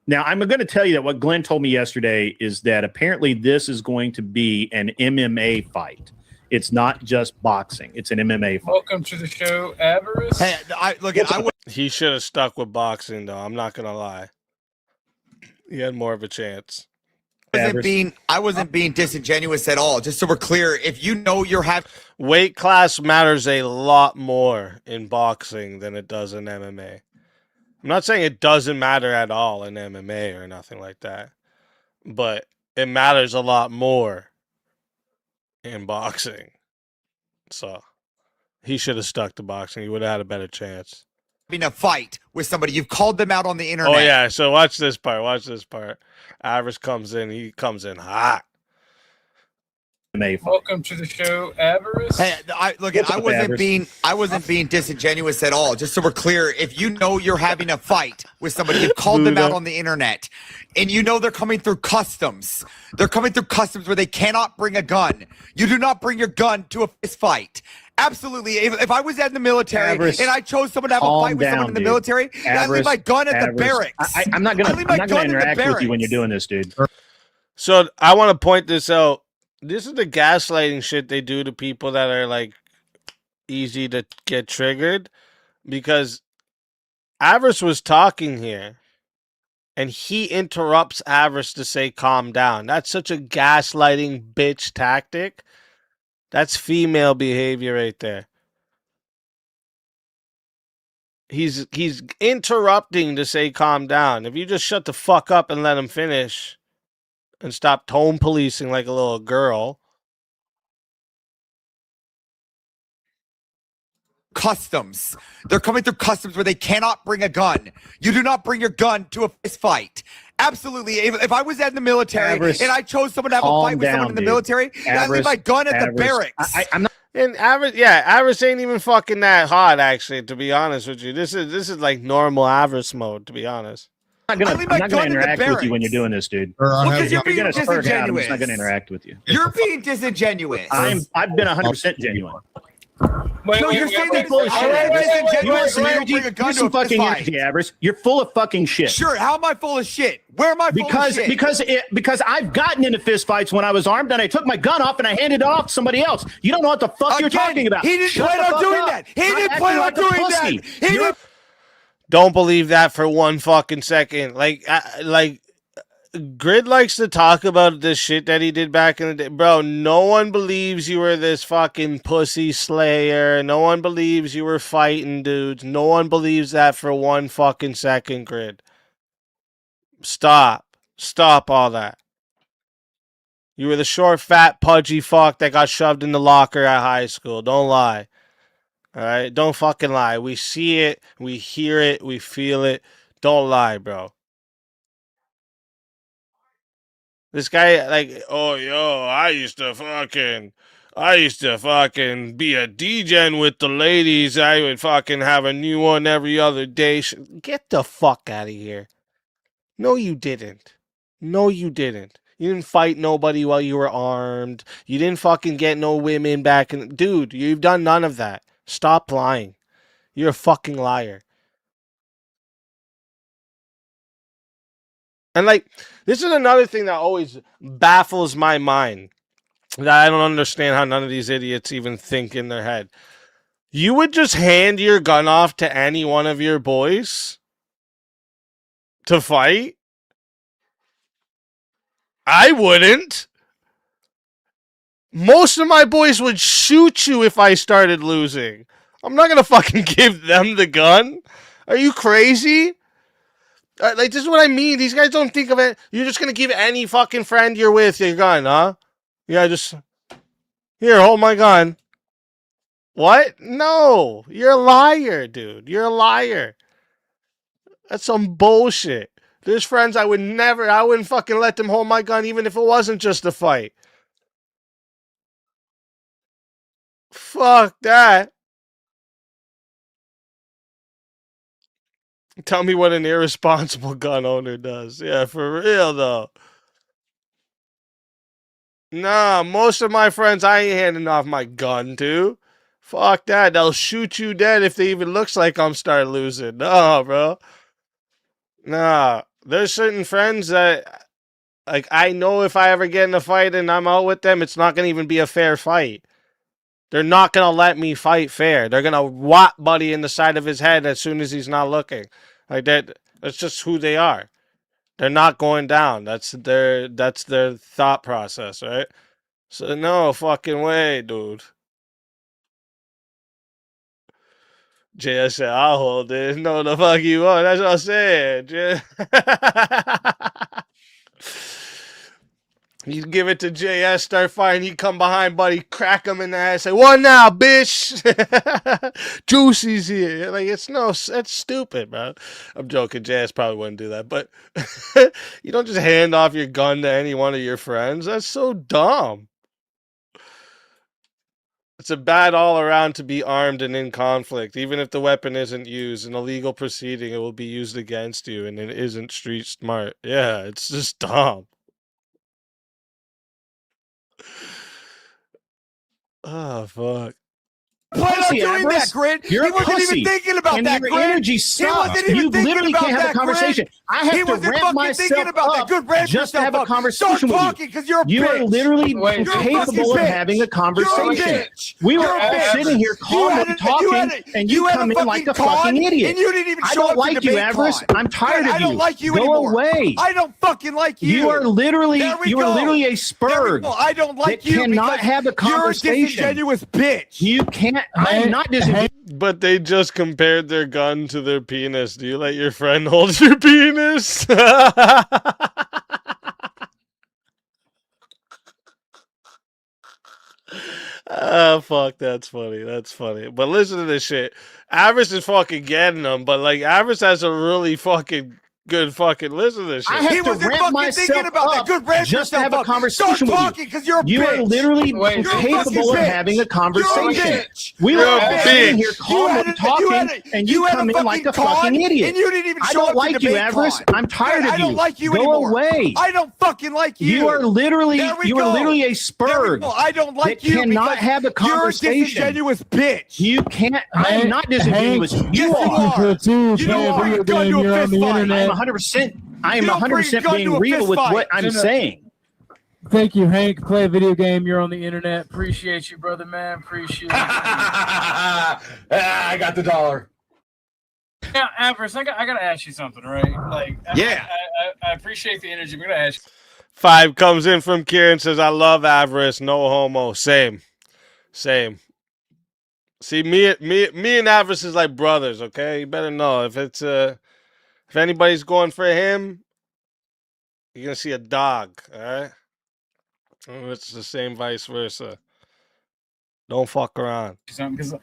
I'm going to tell you that what Glenn told me yesterday is that apparently this is going to be an MMA fight. It's not just boxing. It's an MMA fight. Welcome to the show, Avarice. Hey, he should have stuck with boxing, though. I'm not going to lie. He had more of a chance. I wasn't being disingenuous at all. Just so we're clear, if you know you're having weight class matters a lot more in boxing than it does in MMA. I'm not saying it doesn't matter at all in MMA or nothing like that, but it matters a lot more in boxing. So he should have stuck to boxing. He would have had a better chance. In a fight with somebody, you've called them out on the internet. Oh yeah, so watch this part. Avarice comes in. He comes in hot. Welcome to the show, Avarice. Hey, I wasn't being disingenuous at all. Just so we're clear, if you know you're having a fight with somebody, you've called them out on the internet, and you know they're coming through customs. They're coming through customs where they cannot bring a gun. You do not bring your gun to a fist fight. Absolutely. If I was in the military and I chose someone to have a fight with someone in the military, I leave my gun at the barracks. I'm not going to interact with you when you're doing this, dude. So I want to point this out. This is the gaslighting shit they do to people that are like easy to get triggered, because Avarice was talking here and he interrupts Avarice to say calm down. That's such a gaslighting bitch tactic. That's female behavior right there. He's interrupting to say calm down. If you just shut the fuck up and let him finish and stop tone policing like a little girl. Customs. They're coming through customs where they cannot bring a gun. You do not bring your gun to a fist fight. Absolutely. If I was in the military and I chose someone to have a fight with someone in the military, I leave my gun at the barracks. I'm not. And Avarice ain't even fucking that hot, actually, to be honest with you. This is like normal Avarice mode, to be honest. I'm not going to interact with you when you're doing this, dude. Because you're being I'm disingenuous. just not going to interact with you. You're being disingenuous. I've been 100% genuine. You're saying that full of shit. You have some energy. You some fucking energy, Avarice. You're full of fucking shit. Sure. How am I full of shit? Where am I full of shit? Because I've gotten into fist fights when I was armed, and I took my gun off and I handed it off to somebody else. You don't know what the fuck you're talking about. He didn't plan on doing that. He didn't plan on doing that. Don't believe that for one fucking second. Like Grid likes to talk about this shit that he did back in the day. Bro, no one believes you were this fucking pussy slayer. No one believes you were fighting dudes. No one believes that for one fucking second, Grid. Stop. Stop all that. You were the short, fat, pudgy fuck that got shoved in the locker at high school. Don't lie. All right? Don't fucking lie. We see it. We hear it. We feel it. Don't lie, bro. This guy, like, oh, yo, I used to fucking be a DGen with the ladies. I would fucking have a new one every other day. Get the fuck out of here. No, you didn't. No, you didn't. You didn't fight nobody while you were armed. You didn't fucking get no women back. Dude, you've done none of that. Stop lying. You're a fucking liar. And, like, this is another thing that always baffles my mind. That I don't understand how none of these idiots even think in their head. You would just hand your gun off to any one of your boys to fight? I wouldn't. Most of my boys would shoot you if I started losing. I'm not going to fucking give them the gun. Are you crazy? Like, this is what I mean. These guys don't think of it. You're just going to give any fucking friend you're with your gun, huh? Yeah, just... Here, hold my gun. What? No. You're a liar, dude. You're a liar. That's some bullshit. There's friends I wouldn't fucking let them hold my gun even if it wasn't just a fight. Fuck that. Tell me what an irresponsible gun owner does. Yeah, for real, though. Nah, most of my friends I ain't handing off my gun to. Fuck that. They'll shoot you dead if they even looks like I'm starting losing. No, bro. Nah. There's certain friends that, like, I know if I ever get in a fight and I'm out with them, it's not going to even be a fair fight. They're not going to let me fight fair. They're going to whop Buddy in the side of his head as soon as he's not looking. Like that. That's just who they are. They're not going down. That's their thought process, right? So no fucking way, dude. JS said, I'll hold this. No, the fuck you want. That's what I'm saying. You give it to JS, start fighting, he come behind, Buddy, crack him in the ass, say, what now, bitch? Juicy's here. Like, that's stupid, bro. I'm joking, JS probably wouldn't do that, but you don't just hand off your gun to any one of your friends. That's so dumb. It's a bad all around to be armed and in conflict. Even if the weapon isn't used in a legal proceeding, it will be used against you, and it isn't street smart. Yeah, it's just dumb. Oh, fuck. Plan on doing that, Grid. He wasn't even thinking about that, Grid. Energy sucks. You literally can't have a conversation. I have to ramp myself up just to have a conversation with you. You are literally incapable of having a conversation. We were all sitting here calmly talking, and you come in like a fucking idiot. And you didn't even I show don't up to like you, Avarice. I'm tired of you. I don't like you Go anymore. away. I don't fucking like you. You are literally a spurg. I don't like you. Cannot have a conversation. You're a disingenuous bitch. You can't. I'm not disingenuous. But they just compared their gun to their penis. Do you let your friend hold your penis? Oh, fuck, that's funny. That's funny. But listen to this shit. Avarice is fucking getting them, but, like, Avarice has a really fucking good fucking listen to this shit. I have to ramp myself up just to have a conversation with you. Because you're a you bitch. are literally incapable of having a conversation. We were all sitting here calmly talking, and you come in like a fucking idiot. And you didn't even I show don't up like to you, Avarice. I'm tired of you. I don't like you Go anymore. away. I don't fucking like you. You are literally a There spurg. I don't like that you. cannot have a conversation. You're a disingenuous bitch. You can't. I'm not disingenuous. You are. You are a gun to a fist fight. I'm 100%. I am 100% being real with what I'm saying. Thank you, Hank. Play a video game. You're on the internet. Appreciate you, brother, man. Appreciate you. I got the dollar. Now, Avarice, I gotta ask you something, right? Like, yeah, I appreciate the energy. I'm gonna ask you. 5 comes in from Kieran, says, I love Avarice, no homo. Same. See, me and Avarice is like brothers, okay? You better know if anybody's going for him, you're gonna see a dog, all right? It's the same vice versa. Don't fuck around. Because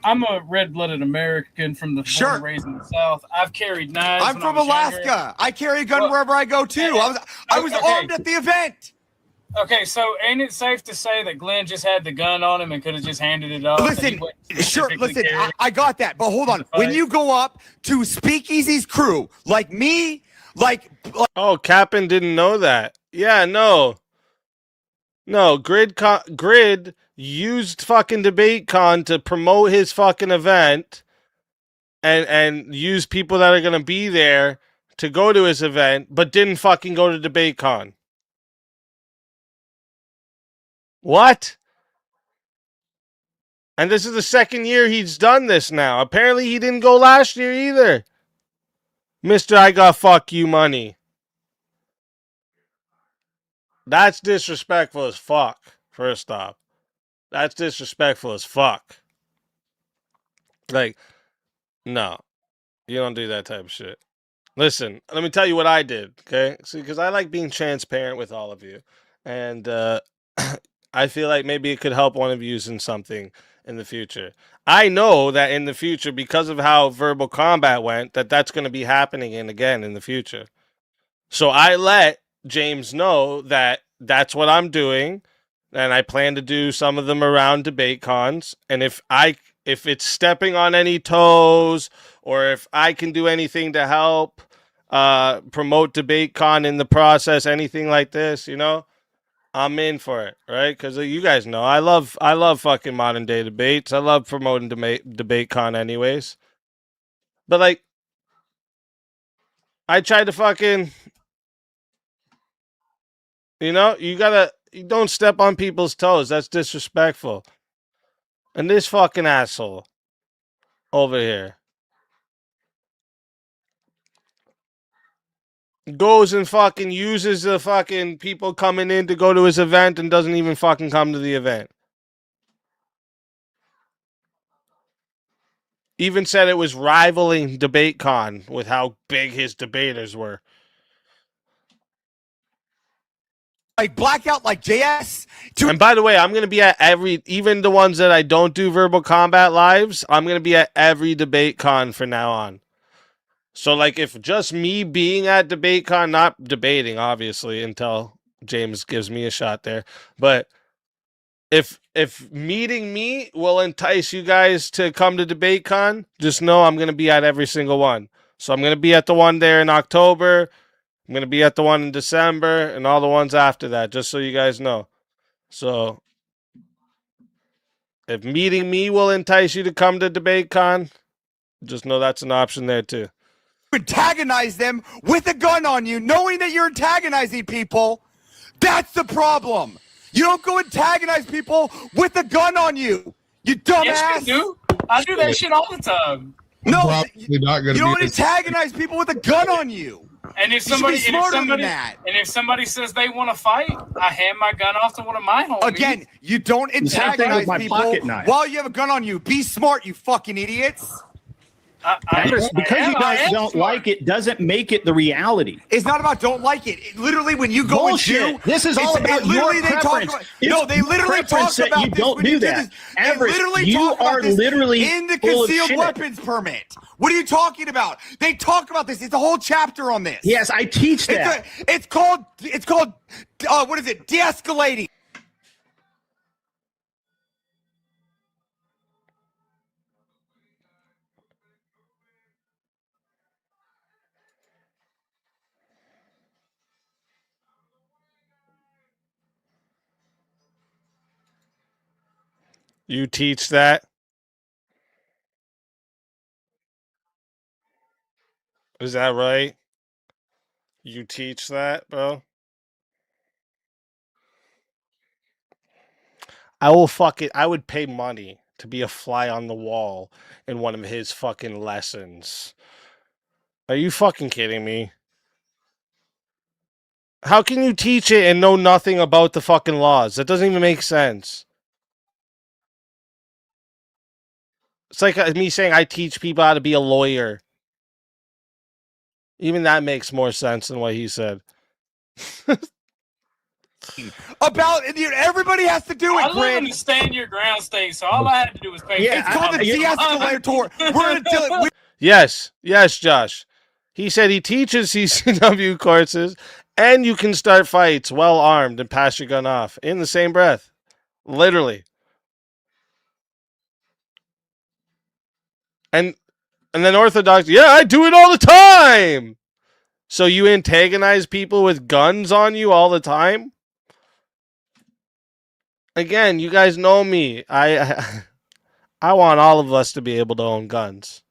I'm a red-blooded American from the born and raised in the South. I've carried knives. I'm from Alaska. I carry a gun wherever I go too. I was armed at the event. Okay, so ain't it safe to say that Glenn just had the gun on him and could have just handed it off? Listen, I got that, but hold on. When you go up to Speakeasy's crew, like me, oh, Cap'n didn't know that. Yeah, no, Grid used fucking DebateCon to promote his fucking event, and use people that are gonna be there to go to his event, but didn't fucking go to DebateCon. What? And this is the second year he's done this now. Apparently he didn't go last year either. Mr. I got fuck you money. That's disrespectful as fuck, first off. That's disrespectful as fuck. Like, no. You don't do that type of shit. Listen, let me tell you what I did, okay? See, because I like being transparent with all of you. And I feel like maybe it could help one of you in something in the future. I know that in the future, because of how verbal combat went, that's going to be happening again in the future. So I let James know that that's what I'm doing, and I plan to do some of them around DebateCons. And if it's stepping on any toes, or if I can do anything to help promote DebateCon in the process, anything like this, you know, I'm in for it, right? Because you guys know I love fucking modern day debates. I love promoting DebateCon anyways. But like, I tried to fucking, you know, you don't step on people's toes. That's disrespectful. And this fucking asshole over here goes and fucking uses the fucking people coming in to go to his event and doesn't even fucking come to the event. Even said it was rivaling DebateCon with how big his debaters were. Like blackout, like JS. And by the way, I'm going to be at even the ones that I don't do verbal combat lives, I'm going to be at every DebateCon from now on. So like if just me being at DebateCon, not debating obviously until James gives me a shot there, but if meeting me will entice you guys to come to DebateCon, just know I'm going to be at every single one. So I'm going to be at the one there in October. I'm going to be at the one in December and all the ones after that, just so you guys know. So if meeting me will entice you to come to DebateCon, just know that's an option there too. Antagonize them with a gun on you, knowing that you're antagonizing people. That's the problem. You don't go antagonize people with a gun on you. You dumbass. Yes, you do. I do that shit all the time. No, you don't antagonize people with a gun on you. And if somebody says they want to fight, I hand my gun off to one of my homies. Again, you don't antagonize people while you have a gun on you. Be smart, you fucking idiots. Because you guys don't like it doesn't make it the reality. It's not about don't like it. Literally, when you go Bullshit. and this is all about your preference. They literally talk about you don't do that. You are literally in the concealed weapons permit. What are you talking about? They talk about this. It's a whole chapter on this. Yes, I teach that. It's called what is it? De-escalating. You teach that? Is that right? You teach that, bro? I would pay money to be a fly on the wall in one of his fucking lessons. Are you fucking kidding me? How can you teach it and know nothing about the fucking laws? That doesn't even make sense. It's like me saying I teach people how to be a lawyer. Even that makes more sense than what he said. Everybody has to do it. I live in the stand your ground state, so all I had to do was pay. It's called the de-escalator. Yes, Josh. He said he teaches CCW courses And you can start fights well armed and pass your gun off in the same breath. Literally. And then Orthodox, yeah, I do it all the time. So you antagonize people with guns on you all the time? Again, you guys know me. I want all of us to be able to own guns.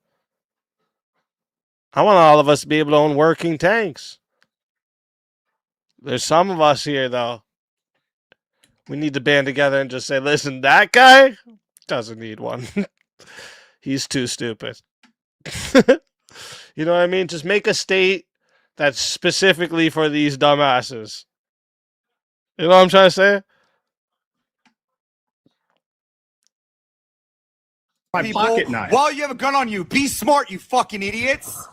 I want all of us to be able to own working tanks. There's some of us here, though. We need to band together and just say, listen, that guy doesn't need one. He's too stupid. You know what I mean? Just make a state that's specifically for these dumbasses. You know what I'm trying to say? My pocket knife. While you have a gun on you, be smart, you fucking idiots.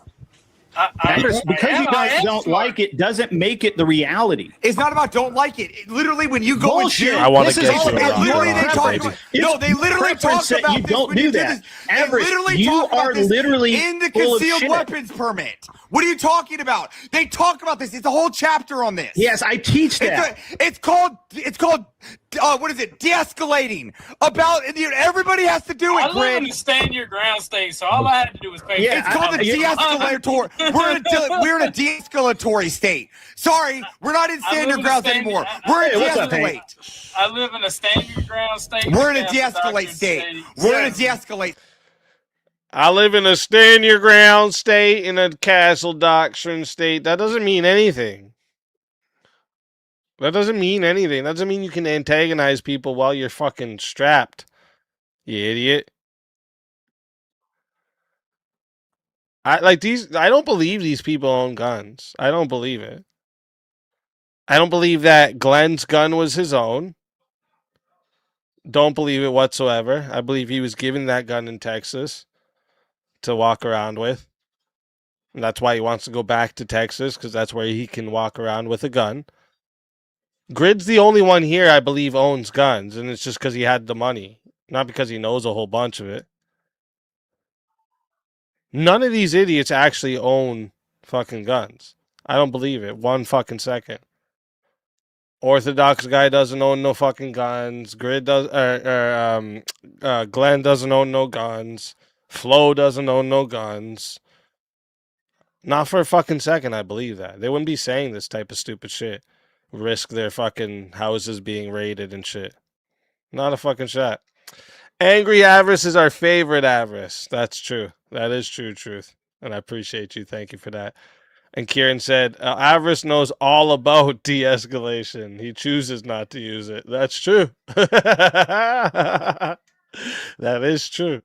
Because you guys don't like it doesn't make it the reality. It's not about don't like it. Literally, when you go Bullshit. into, I want to get all, you and literally they talk about, no, they literally talk that about you don't this. do that. They literally you talk about are this literally in the full of concealed shit. weapons permit. What are you talking about? They talk about this. It's a whole chapter on this. Yes, I teach that. It's called what is it? De-escalating. About everybody has to do it. I live in a stand your ground state, so all I had to do was pay. It's called a de-escalatory. We're in a de-escalatory state. Sorry, we're not in stand your grounds anymore. We're in de-escalate. I live in a stand your ground state. We're in a de-escalate state. We're in a de-escalate. I live in a stand your ground state, in a castle doctrine state. That doesn't mean anything. That doesn't mean anything. That doesn't mean you can antagonize people while you're fucking strapped. You idiot. I don't believe these people own guns. I don't believe it. I don't believe that Glenn's gun was his own. Don't believe it whatsoever. I believe he was given that gun in Texas to walk around with. And that's why he wants to go back to Texas, because that's where he can walk around with a gun. Grid's the only one here I believe owns guns, and it's just because he had the money, not because he knows a whole bunch of it. None of these idiots actually own fucking guns. I don't believe it. 1 fucking second. Orthodox guy doesn't own no fucking guns. Grid does, Glenn doesn't own no guns. Flo doesn't own no guns. Not for a fucking second, I believe that. They wouldn't be saying this type of stupid shit. Risk their fucking houses being raided and shit. Not a fucking shot. Angry Avarice is our favorite Avarice. That's true. That is true truth. And I appreciate you. Thank you for that. And Kieran said, Avarice knows all about de-escalation. He chooses not to use it. That's true. That is true.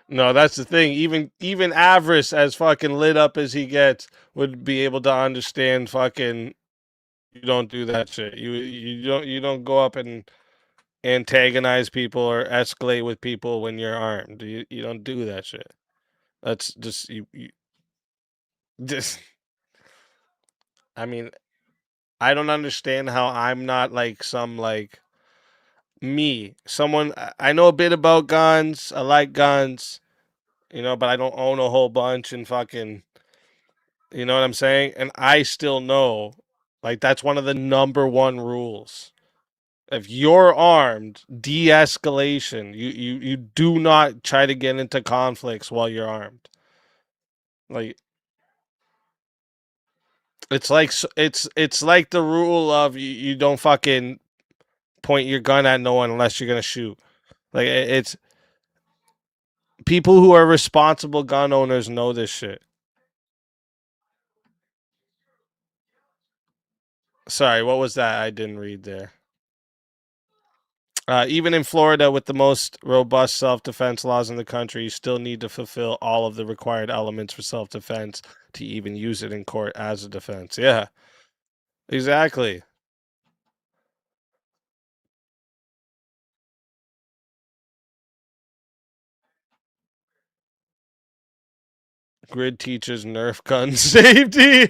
No, that's the thing. Even Avarice, as fucking lit up as he gets, would be able to understand fucking you don't do that shit. You don't go up and antagonize people or escalate with people when you're armed. You don't do that shit. That's just you just I mean, I don't understand how I'm not like some like someone. I know a bit about guns. I like guns, but I don't own a whole bunch and fucking, you know what I'm saying? And I still know, like, that's one of the #1 rules. If you're armed, de-escalation. You do not try to get into conflicts while you're armed. Like, it's like the rule of you don't fucking point your gun at no one unless you're gonna shoot. Like, it's people who are responsible gun owners know this shit. Sorry, what was that? I didn't read there. Even in Florida, with the most robust self-defense laws in the country, you still need to fulfill all of the required elements for self-defense to even use it in court as a defense. Yeah, exactly. Grid teaches Nerf gun safety.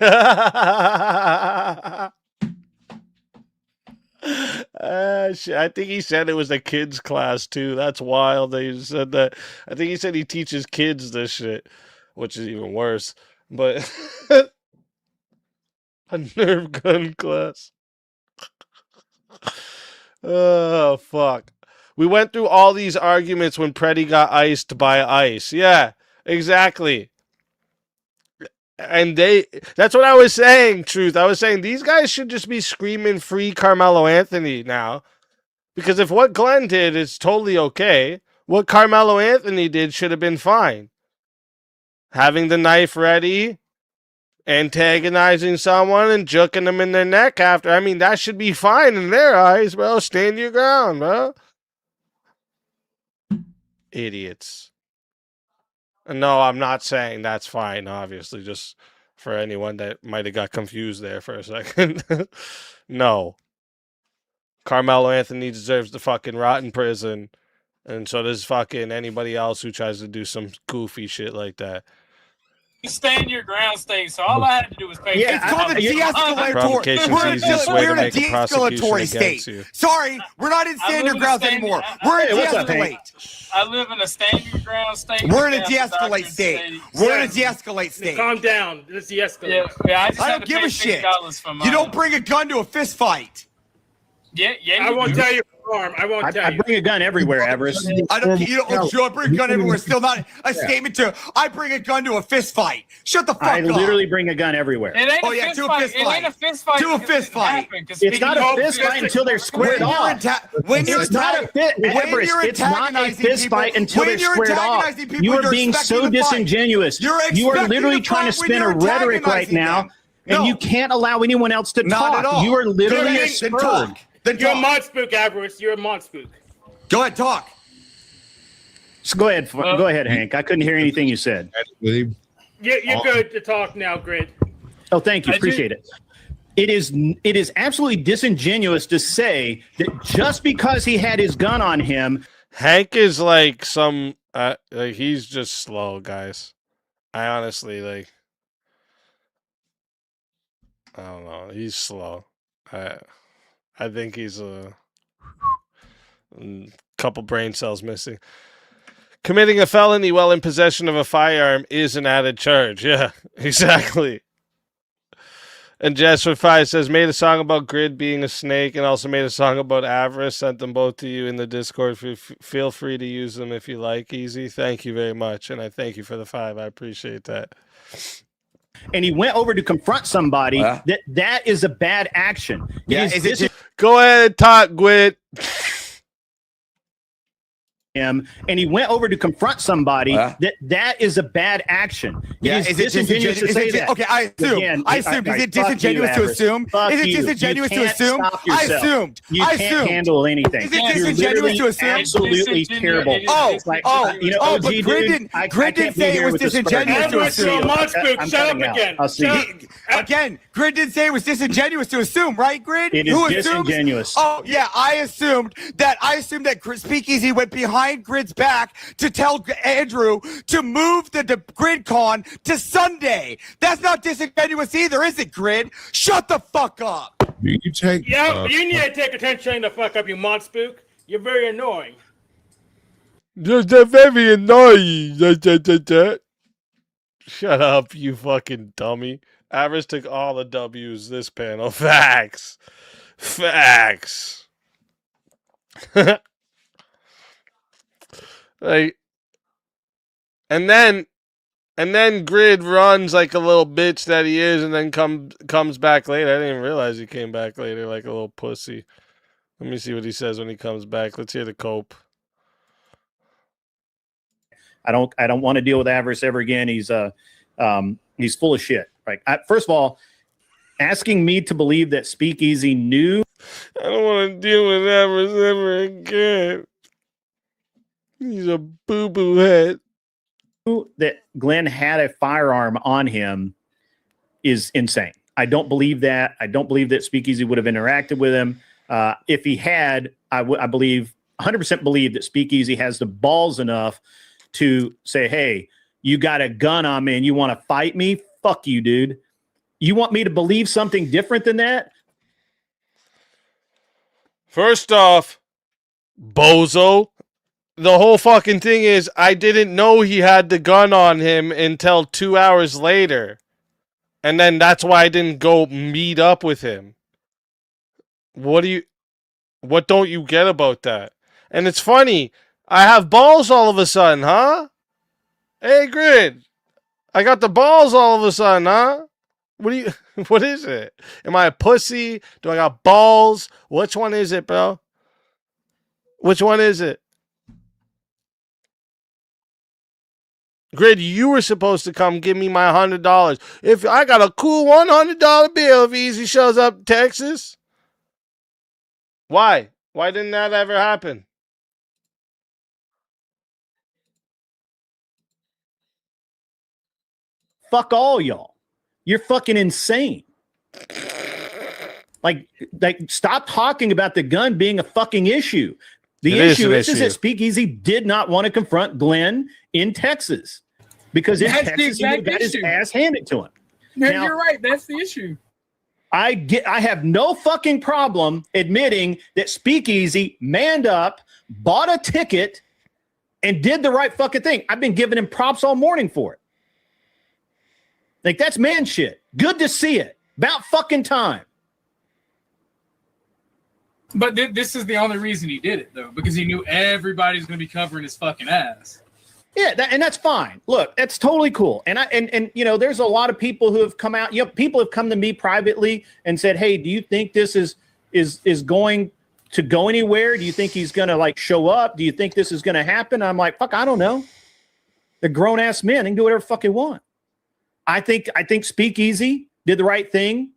I think he said it was a kids class too. That's wild. They said that. I think he said he teaches kids this shit, which is even worse. But A Nerf gun class. Oh, fuck. We went through all these arguments when Preddy got iced by Ice. Yeah, exactly. And that's what I was saying, Truth. I was saying these guys should just be screaming free Carmelo Anthony now. Because if what Glenn did is totally okay, what Carmelo Anthony did should have been fine. Having the knife ready, antagonizing someone and juking them in their neck after. I mean, that should be fine in their eyes, bro. Stand your ground, bro. Idiots. No, I'm not saying that's fine, obviously, just for anyone that might have got confused there for a second. No. Carmelo Anthony deserves to fucking rot in prison, and so does fucking anybody else who tries to do some goofy shit like that. You stand your ground state, so all I had to do was pay. It's called the de-escalatory. We're in a de-escalatory state. Sorry, we're not in stand your grounds anymore. We're in de-escalate. I live in a stand your ground state. We're in a de-escalate state. We're in a de-escalate state. Calm down. Let's de-escalate. Yeah, I don't give a shit. You don't bring a gun to a fist fight. Yeah. I won't tell you. I won't tell you. I bring a gun everywhere, Avarice. I don't. I bring a gun everywhere. Still not a statement to. I bring a gun to a fist fight. Shut the fuck up. I literally bring a gun everywhere. It ain't a fist fight. It ain't a fist fight. To a fist fight. It's not a fist fight until they're squared off. It's not a fist fight until they're squared off. You are being so disingenuous. You are literally trying to spin a rhetoric right now, and you can't allow anyone else to talk. You are literally a spur. You're a mod spook, Avarice. You're a mod spook. Go ahead, talk. So go ahead, Hank. I couldn't hear anything you said. You're good to talk now, Grid. Oh, thank you. Appreciate it. It is absolutely disingenuous to say that just because he had his gun on him. Hank is like some, he's just slow, guys. I honestly, I don't know. He's slow. I think he's a couple brain cells missing. Committing a felony while in possession of a firearm is an added charge. Yeah, exactly. And Jess5 says, made a song about Grid being a snake and also made a song about Avarice. Sent them both to you in the Discord. Feel free to use them if you like, EaZy. Thank you very much. And I thank you for the 5. I appreciate that. And he went over to confront somebody. That is a bad action. Go ahead, talk, Gwit. And he went over to confront somebody. That is a bad action. Is it disingenuous to say that? Okay, I assumed. Is it disingenuous to assume? Is it disingenuous to assume? I assumed. You can't handle anything. Is it disingenuous to assume? Absolutely terrible. But Grid didn't say it was disingenuous to assume. Shut up again. Again, Grid didn't say it was disingenuous to assume, right, Grid? It is disingenuous. Oh yeah, I assumed that Speakeasy went behind Grid's back to tell Andrew to move the GridCon to Sunday. That's not disingenuous either, is it, Grid? Shut the fuck up. You take. You need to take attention the fuck up, you mod spook. You're very annoying. You're very annoying. Shut up, you fucking dummy. Avarice took all the W's this panel. Facts. And then Grid runs like a little bitch that he is, and then comes back later. I didn't even realize he came back later like a little pussy. Let me see what he says when he comes back. Let's hear the cope. I don't want to deal with Avarice ever again. He's full of shit. Right. First of all, asking me to believe that Speakeasy knew. I don't want to deal with Avarice ever again. He's a boo-boo head. That Glenn had a firearm on him is insane. I don't believe that. I don't believe that Speakeasy would have interacted with him. If he had, I believe, 100% believe that Speakeasy has the balls enough to say, hey, you got a gun on me and you want to fight me? Fuck you, dude. You want me to believe something different than that? First off, bozo. The whole fucking thing is I didn't know he had the gun on him until 2 hours later. And then that's why I didn't go meet up with him. What don't you get about that? And it's funny. I have balls all of a sudden, huh? Hey, Grid. I got the balls all of a sudden, huh? What is it? Am I a pussy? Do I got balls? Which one is it, bro? Which one is it? Grid, you were supposed to come give me my $100. If I got a cool $100 bill if EaZy shows up in Texas. Why? Why didn't that ever happen? Fuck all y'all. You're fucking insane. Like, stop talking about the gun being a fucking issue. The issue is that Speakeasy did not want to confront Glenn in Texas because in Texas he would have got his ass handed to him. Now, you're right. That's the issue. I have no fucking problem admitting that Speakeasy manned up, bought a ticket, and did the right fucking thing. I've been giving him props all morning for it. Like, that's man shit. Good to see it. About fucking time. But this is the only reason he did it, though, because he knew everybody's going to be covering his fucking ass. Yeah, and that's fine. Look, that's totally cool. And you know, there's a lot of people who have come out. You know, people have come to me privately and said, "Hey, do you think this is going to go anywhere? Do you think he's going to like show up? Do you think this is going to happen?" I'm like, "Fuck, I don't know. They're grown ass men. They can do whatever the fuck they want." I think Speakeasy did the right thing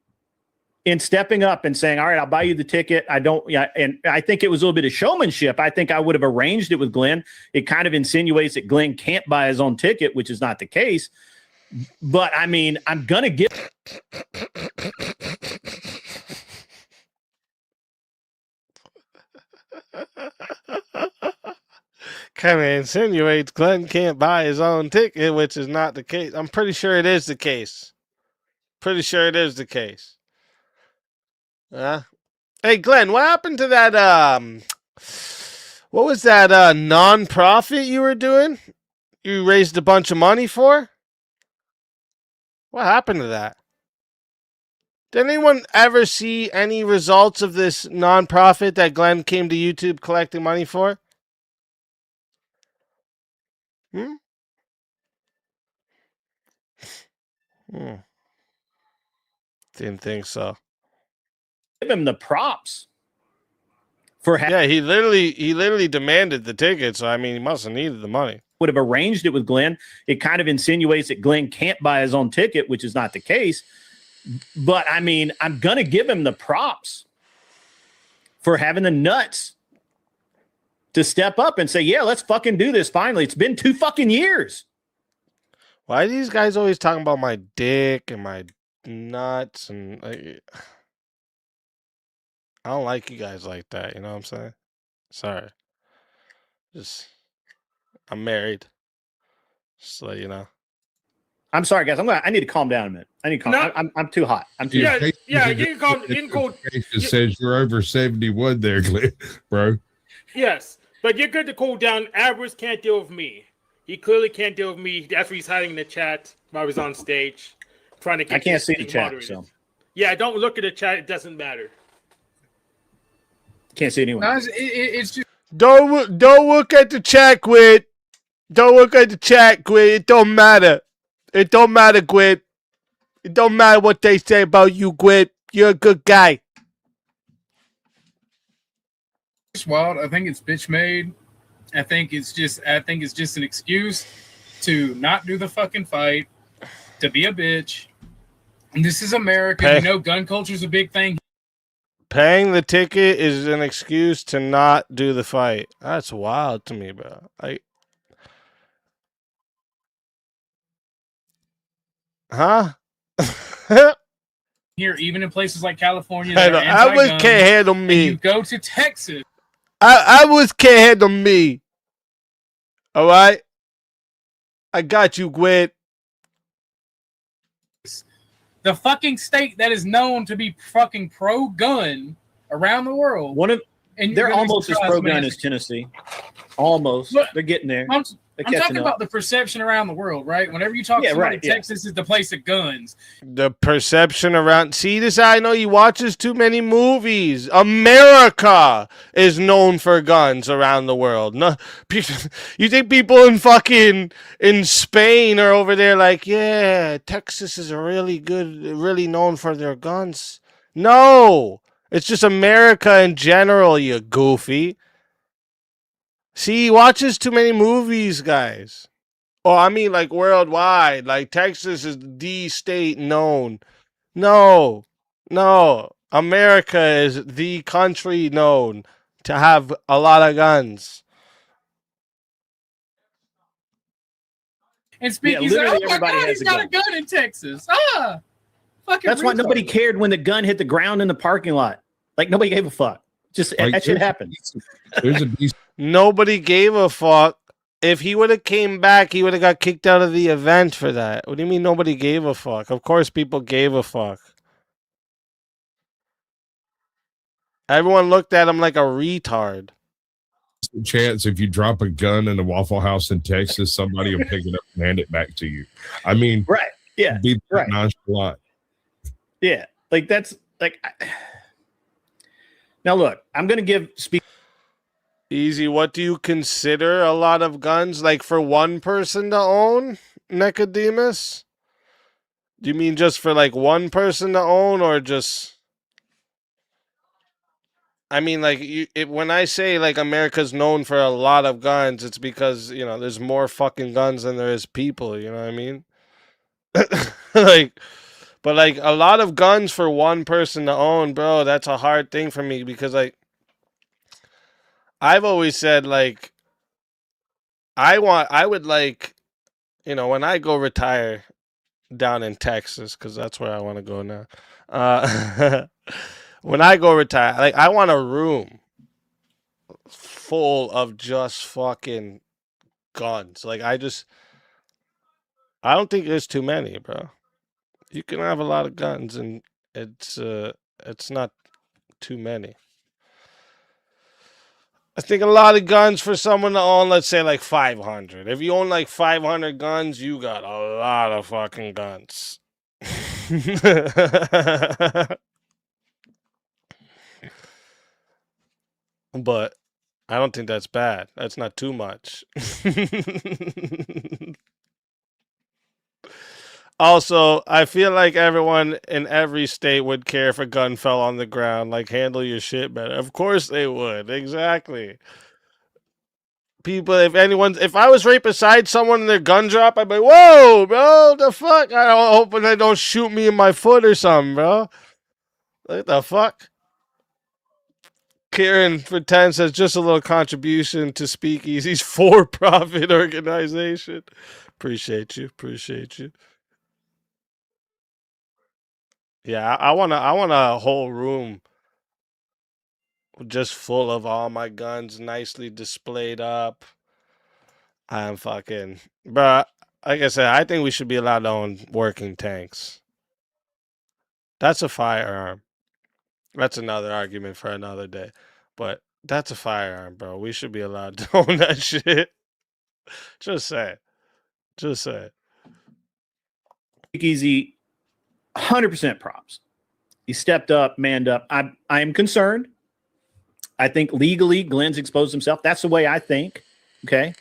in stepping up and saying, "All right, I'll buy you the ticket." And I think it was a little bit of showmanship. I think I would have arranged it with Glenn. It kind of insinuates that Glenn can't buy his own ticket, which is not the case. But I mean, I'm gonna give. Kind of insinuates Glenn can't buy his own ticket, which is not the case. I'm pretty sure it is the case. Pretty sure it is the case. Hey, Glenn, what happened to that, what was that non-profit you were doing? You raised a bunch of money for? What happened to that? Did anyone ever see any results of this non-profit that Glenn came to YouTube collecting money for? Didn't think so. Give him the props for he literally demanded the ticket, so I mean he must have needed the money. Would have arranged it with Glenn. It kind of insinuates that Glenn can't buy his own ticket, which is not the case. But I mean, I'm gonna give him the props for having the nuts to step up and say, "Yeah, let's fucking do this finally." It's been 2 fucking years. Why are these guys always talking about my dick and my nuts and like, I don't like you guys like that, you know what I'm saying? Sorry. I'm married. Just so you know. I'm sorry, guys. I need to calm down a minute. I need to calm. No. I'm too hot. I'm too. Yeah, hot. You can call. It says you're over 71 there, Glenn, bro. Yes, but you're good to cool down. Avarice can't deal with me. He clearly can't deal with me. That's why he's hiding in the chat while I was on stage, trying to. I can't see the chat, so. Yeah, don't look at the chat. It doesn't matter. Can't see anyone. No, it's just don't look at the chat, Gwyd. Don't look at the chat, Gwyd. It don't matter. It don't matter, Gwyd. It don't matter what they say about you, Gwyd. You're a good guy. It's wild. I think it's bitch made. I think it's just an excuse to not do the fucking fight, to be a bitch. And this is America. You know, gun culture is a big thing. Paying the ticket is an excuse to not do the fight. That's wild to me, bro. Huh? Here, even in places like California, I was can't handle me. You go to Texas. I was can't handle me. All right, I got you, Gwyd. The fucking state that is known to be fucking pro-gun around the world. They're almost as pro-gun as Tennessee. Almost. Look, they're getting there. I'm talking about the perception around the world, right? Whenever you talk to somebody, Texas is the place of guns. The perception around. See, this guy, I know he watches too many movies. America is known for guns around the world. No, you think people in Spain are over there like, yeah, Texas is really known for their guns. No, it's just America in general, you goofy. See, he watches too many movies, guys. Oh, I mean, like worldwide. Like Texas is the state known. No. America is the country known to have a lot of guns. And speaking, literally oh my everybody God, has he's a got gun. a gun in Texas. Fucking That's why retard. nobody cared when the gun hit the ground in the parking lot. Like nobody gave a fuck. Just Like, that shit happened. Nobody gave a fuck. If he would have came back, he would have got kicked out of the event for that. What do you mean nobody gave a fuck? Of course people gave a fuck. Everyone looked at him like a retard. Chance if you drop a gun in a Waffle House in Texas, somebody will pick it up and hand it back to you. I mean, right? Yeah, be right. nonchalant. Yeah, like that's like. Now look, I'm gonna give EaZy, what do you consider a lot of guns? Like for one person to own, Nicodemus? Do you mean just for like one person to own, or just? I mean, like when I say like America's known for a lot of guns, it's because there's more fucking guns than there is people. You know what I mean? But like a lot of guns for one person to own, bro. That's a hard thing for me because like I've always said like I would like when I go retire down in Texas because that's where I want to go now. When I go retire, like I want a room full of just fucking guns. Like I don't think there's too many, bro. You can have a lot of guns and it's not too many. I think a lot of guns for someone to own, let's say like 500. If you own like 500 guns, you got a lot of fucking guns. But I don't think that's bad. That's not too much. Also, I feel like everyone in every state would care if a gun fell on the ground. Like, handle your shit better. Of course they would. Exactly. People, if I was right beside someone and their gun drop, I'd be like, whoa, bro, the fuck? I'm hoping they don't shoot me in my foot or something, bro. What the fuck? Kieran for 10 says just a little contribution to Speakeasy's for-profit organization. Appreciate you. Yeah, I want a whole room just full of all my guns nicely displayed up. I'm fucking, bruh. Like I said, I think we should be allowed to own working tanks. That's a firearm. That's another argument for another day. But that's a firearm, bro. We should be allowed to own that shit. Just say. EaZy, 100% props. He stepped up, manned up. I am concerned. I think legally Glenn's exposed himself. That's the way I think. Okay.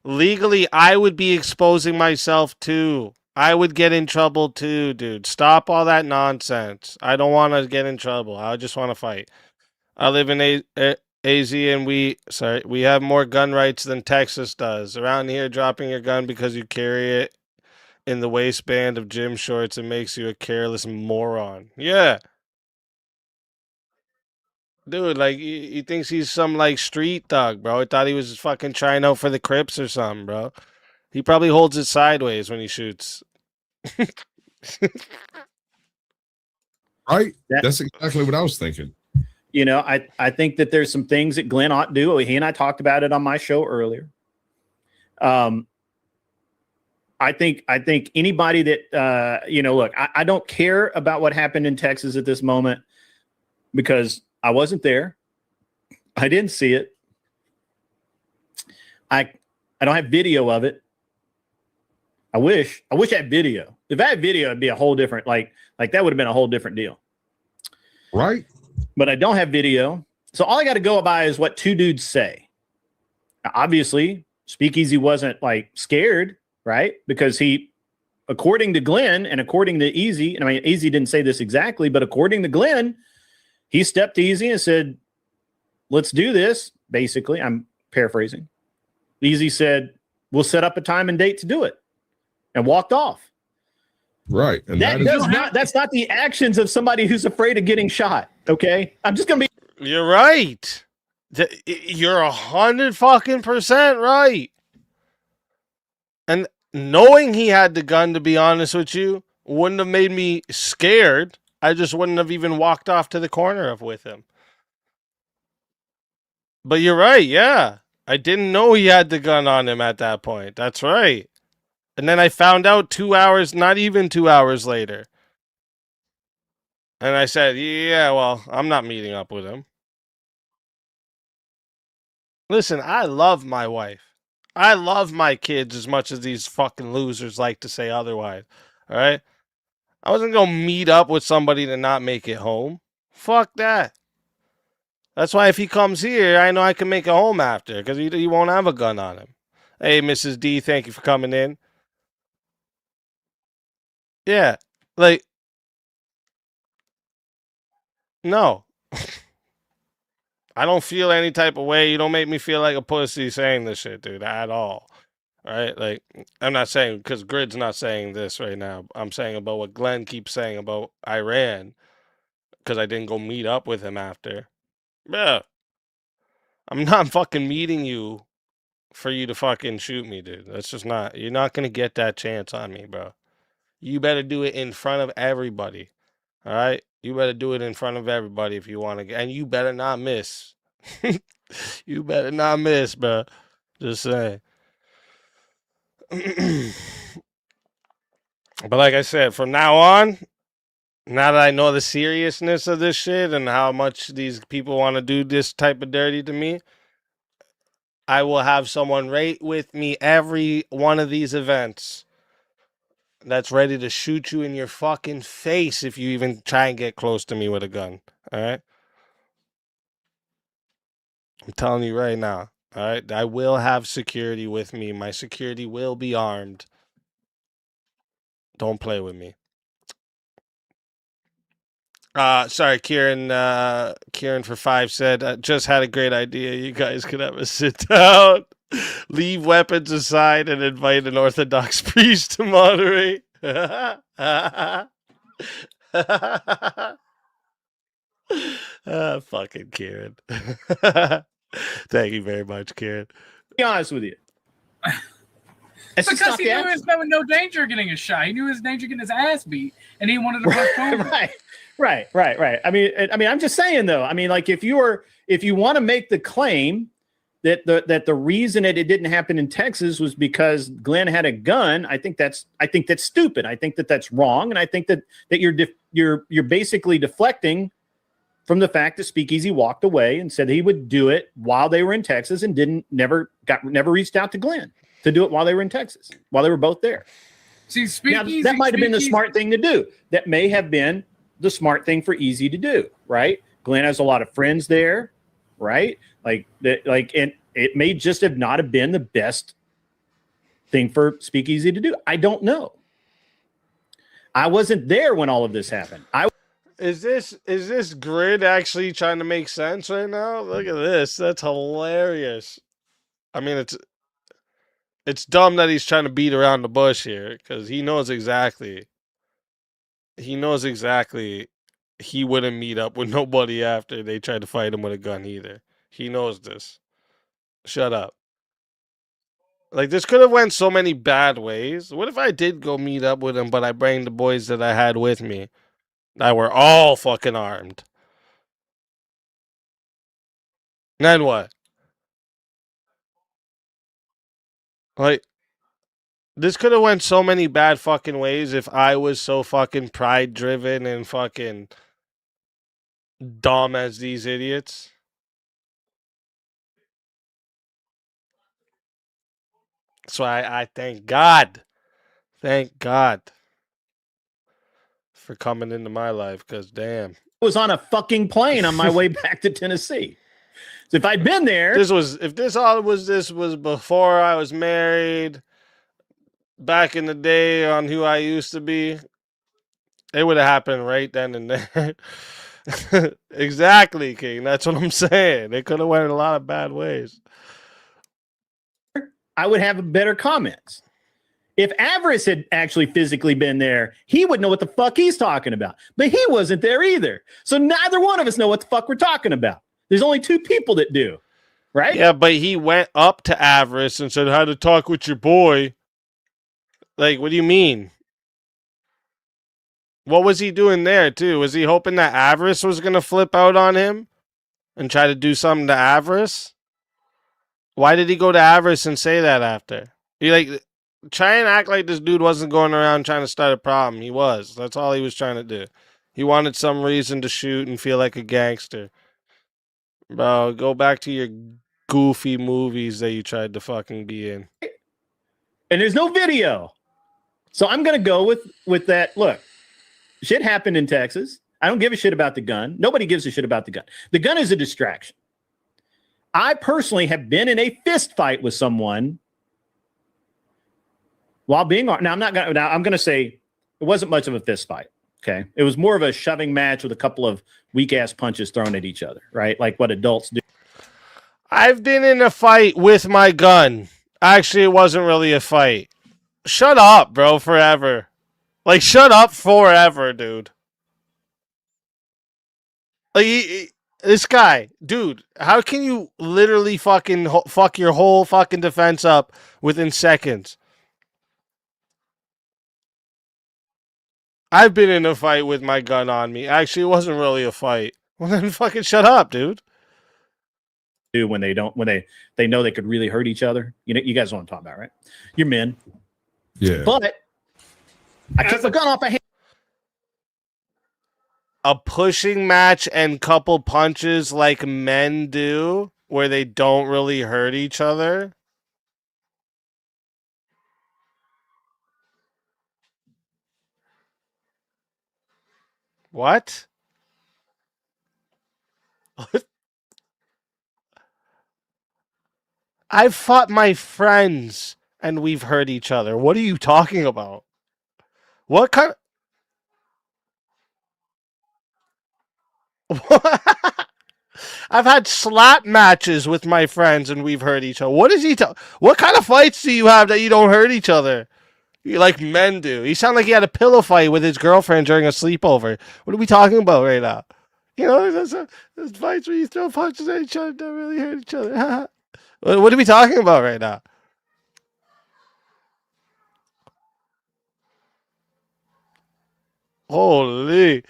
Legally, I would be exposing myself too. I would get in trouble too, dude. Stop all that nonsense. I don't want to get in trouble. I just want to fight. I live in AZ and we have more gun rights than Texas does. Around here, dropping your gun because you carry it in the waistband of gym shorts, it makes you a careless moron. Yeah. Dude, like, he thinks he's some, like, street thug, bro. He thought he was fucking trying out for the Crips or something, bro. He probably holds it sideways when he shoots. Right? That's exactly what I was thinking. I think that there's some things that Glenn ought to do. He and I talked about it on my show earlier. I think anybody that, look, I don't care about what happened in Texas at this moment because I wasn't there. I didn't see it. I don't have video of it. I wish I had video. If I had video, it'd be a whole different like that would have been a whole different deal. Right. But I don't have video. So all I got to go by is what two dudes say. Now, obviously, Speakeasy wasn't like scared, right? Because he, according to Glenn and according to EaZy, and I mean, EaZy didn't say this exactly, but according to Glenn, he stepped to EaZy and said, let's do this. Basically, I'm paraphrasing. EaZy said, we'll set up a time and date to do it, and walked off. Right. And that's not the actions of somebody who's afraid of getting shot. Okay. I'm just going to be. You're right. You're 100% right. And knowing he had the gun, to be honest with you, wouldn't have made me scared. I just wouldn't have even walked off to the corner with him. But you're right. Yeah. I didn't know he had the gun on him at that point. That's right. And then I found out 2 hours, not even 2 hours later. And I said, yeah, well, I'm not meeting up with him. Listen, I love my wife. I love my kids as much as these fucking losers like to say otherwise. All right? I wasn't going to meet up with somebody to not make it home. Fuck that. That's why if he comes here, I know I can make it home after, because he won't have a gun on him. Hey, Mrs. D, thank you for coming in. Yeah, like, no. I don't feel any type of way. You don't make me feel like a pussy saying this shit, dude, at all. All right? Like, I'm not saying, because Grid's not saying this right now. I'm saying about what Glenn keeps saying about Iran, because I didn't go meet up with him after. Yeah. I'm not fucking meeting you for you to fucking shoot me, dude. That's just not, you're not going to get that chance on me, bro. You better do it in front of everybody. All right? You better do it in front of everybody if you want to get, and you better not miss. You better not miss, bro. Just saying. But like I said, from now on, now that I know the seriousness of this shit and how much these people want to do this type of dirty to me, I will have someone right with me every one of these events that's ready to shoot you in your fucking face if you even try and get close to me with a gun. All right? I'm telling you right now. All right? I will have security with me. My security will be armed. Don't play with me. Sorry, Kieran. Kieran for 5 said, just had a great idea. You guys could have a sit down, leave weapons aside, and invite an Orthodox priest to moderate. Fucking Kieran. Thank you very much, Kieran. Be honest with you. Because he knew he was in no danger of getting a shot. He knew he was in danger of getting his ass beat, and he wanted to rush home. Right. I mean, I'm just saying though. I mean, like if you want to make the claim that the reason it didn't happen in Texas was because Glenn had a gun, I think that's stupid. I think that's wrong, and I think that you're basically deflecting from the fact that Speakeasy walked away and said he would do it while they were in Texas and never reached out to Glenn to do it while they were in Texas, while they were both there. See, Speakeasy, now, that might have been the smart thing to do. That may have been the smart thing for EaZy to do, right? Glenn has a lot of friends there, right? And it may just have not have been the best thing for Speakeasy to do. I don't know. I wasn't there when all of this happened. Is this grid actually trying to make sense right now? Look at this. That's hilarious. I mean, it's dumb that he's trying to beat around the bush here because he knows exactly. He wouldn't meet up with nobody after they tried to fight him with a gun either. He knows this. Shut up. Like, this could have went so many bad ways. What if I did go meet up with him, but I bring the boys that I had with me that were all fucking armed? Then what? Like, this could have went so many bad fucking ways if I was so fucking pride driven and fucking dumb as these idiots. That's why I thank God. Thank God for coming into my life, because damn. I was on a fucking plane on my way back to Tennessee. So if I'd been there, this was before I was married, back in the day on who I used to be, it would have happened right then and there. Exactly, King. That's what I'm saying. It could have went in a lot of bad ways. I would have better comments. If Avarice had actually physically been there, he would know what the fuck he's talking about. But he wasn't there either. So neither one of us know what the fuck we're talking about. There's only two people that do, right? Yeah, but he went up to Avarice and said, "How to talk with your boy." Like, what do you mean? What was he doing there, too? Was he hoping that Avarice was going to flip out on him and try to do something to Avarice? Why did he go to Avarice and say that after? He like try and act like this dude wasn't going around trying to start a problem. He was. That's all he was trying to do. He wanted some reason to shoot and feel like a gangster. Bro, go back to your goofy movies that you tried to fucking be in. And there's no video. So I'm going to go with that. Look, shit happened in Texas. I don't give a shit about the gun. Nobody gives a shit about the gun. The gun is a distraction. I personally have been in a fist fight with someone while being armed. Now I'm going to say it wasn't much of a fist fight. Okay. It was more of a shoving match with a couple of weak ass punches thrown at each other, right? Like what adults do. I've been in a fight with my gun. Actually, it wasn't really a fight. Shut up, bro, forever. Like, shut up forever, dude. Like, this guy, dude, how can you literally fucking fuck your whole fucking defense up within seconds? I've been in a fight with my gun on me. Actually, it wasn't really a fight. Well, then fucking shut up, dude. When they know they could really hurt each other. You know, you guys know what I'm talking about, right? You're men. Yeah. But I took the gun off my hand. A pushing match and couple punches like men do, where they don't really hurt each other. What? I've fought my friends and we've hurt each other. What are you talking about? What kind of... I've had slap matches with my friends and we've hurt each other. What is he What kind of fights do you have that you don't hurt each other? You like men do. You sound like he had a pillow fight with his girlfriend during a sleepover. What are we talking about right now? You know, there's fights where you throw punches at each other that don't really hurt each other. What are we talking about right now? Holy.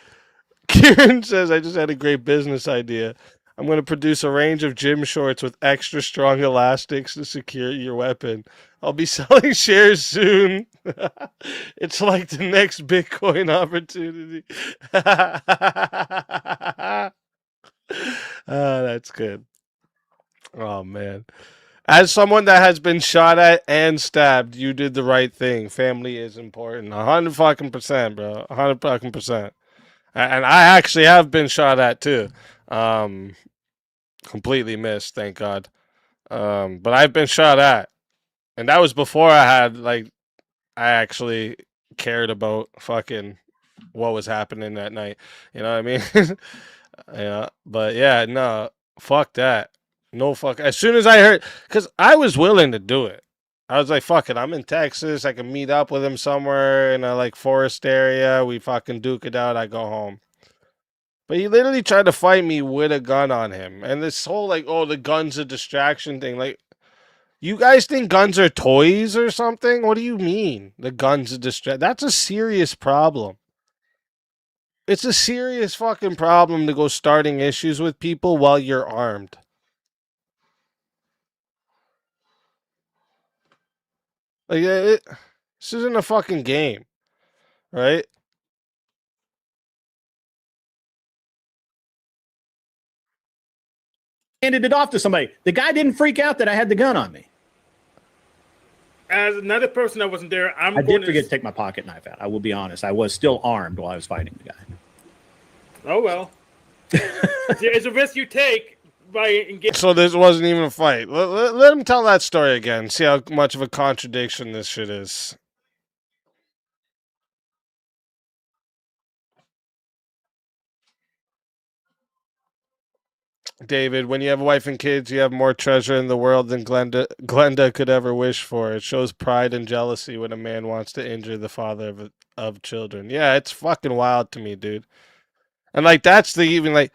Kieran says, I just had a great business idea. I'm going to produce a range of gym shorts with extra strong elastics to secure your weapon. I'll be selling shares soon. It's like the next Bitcoin opportunity. That's good. Oh, man. As someone that has been shot at and stabbed, you did the right thing. Family is important. 100% bro. 100%. And I actually have been shot at too. Completely missed, thank God. But I've been shot at. And that was before I actually cared about fucking what was happening that night. You know what I mean? Yeah. But yeah, no, fuck that. No fuck. As soon as I heard, because I was willing to do it. I was like, fuck it, I'm in Texas. I can meet up with him somewhere in a forest area. We fucking duke it out. I go home. But he literally tried to fight me with a gun on him. And this whole the gun's a distraction thing. Like, you guys think guns are toys or something? What do you mean? The gun's a distraction? That's a serious problem. It's a serious fucking problem to go starting issues with people while you're armed. Like, this isn't a fucking game, right? Handed it off to somebody. The guy didn't freak out that I had the gun on me. As another person that wasn't there, I did forget to take my pocket knife out. I will be honest. I was still armed while I was fighting the guy. Oh well. It's a risk you take by engaging. So this wasn't even a fight. Let him tell that story again. See how much of a contradiction this shit is. David, when you have a wife and kids, you have more treasure in the world than Glenda could ever wish for. It shows pride and jealousy when a man wants to injure the father of children. Yeah, it's fucking wild to me, dude. And like that's the even like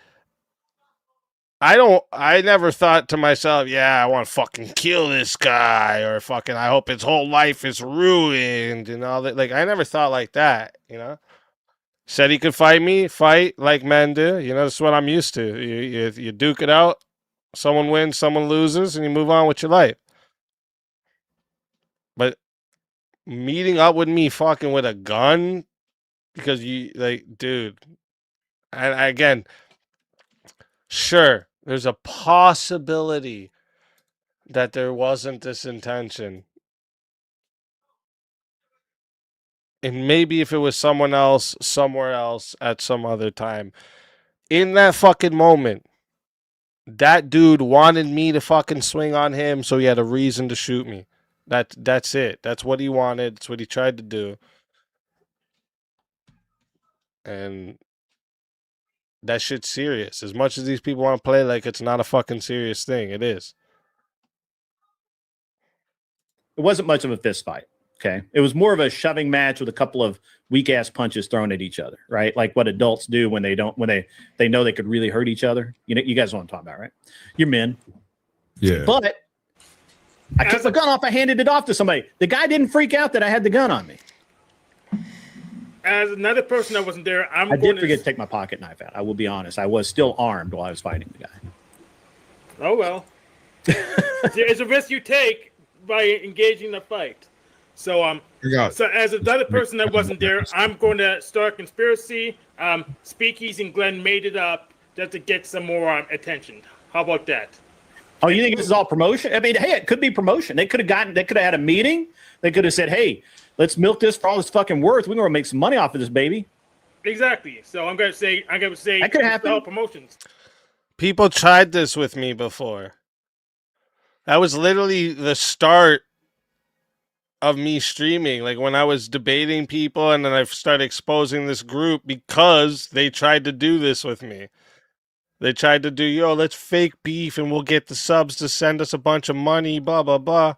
I never thought to myself, yeah, I want to fucking kill this guy or fucking I hope his whole life is ruined and all that. Like I never thought like that, you know? Said he could fight me, fight like men do. You know, that's what I'm used to. You duke it out. Someone wins, someone loses, and you move on with your life. But meeting up with me fucking with a gun because you like, dude. And again, sure, there's a possibility that there wasn't this intention. And maybe if it was someone else, somewhere else, at some other time. In that fucking moment, that dude wanted me to fucking swing on him, so he had a reason to shoot me. That's it. That's what he wanted. That's what he tried to do. And that shit's serious. As much as these people want to play like it's not a fucking serious thing, it is. It wasn't much of a fist fight. Okay. It was more of a shoving match with a couple of weak ass punches thrown at each other, right? Like what adults do when they know they could really hurt each other. You know, you guys know what I'm talking about, right? You're men. Yeah. But I took the gun off, I handed it off to somebody. The guy didn't freak out that I had the gun on me. As another person that wasn't there, I did forget to take my pocket knife out. I will be honest. I was still armed while I was fighting the guy. Oh well. It's a risk you take by engaging the fight. So so as another person that wasn't there, I'm going to start a conspiracy. Speakeasy and Glenn made it up just to get some more attention. How about that? Oh, you think this is all promotion? I mean, hey, it could be promotion. They could have had a meeting. They could have said, hey, let's milk this for all it's fucking worth. We're gonna make some money off of this, baby. Exactly. So I'm gonna say that could happen. Promotions. People tried this with me before. That was literally the start of me streaming. Like when I was debating people and then I started exposing this group because they tried to do this with me. They tried to do, yo, let's fake beef and we'll get the subs to send us a bunch of money, blah, blah, blah.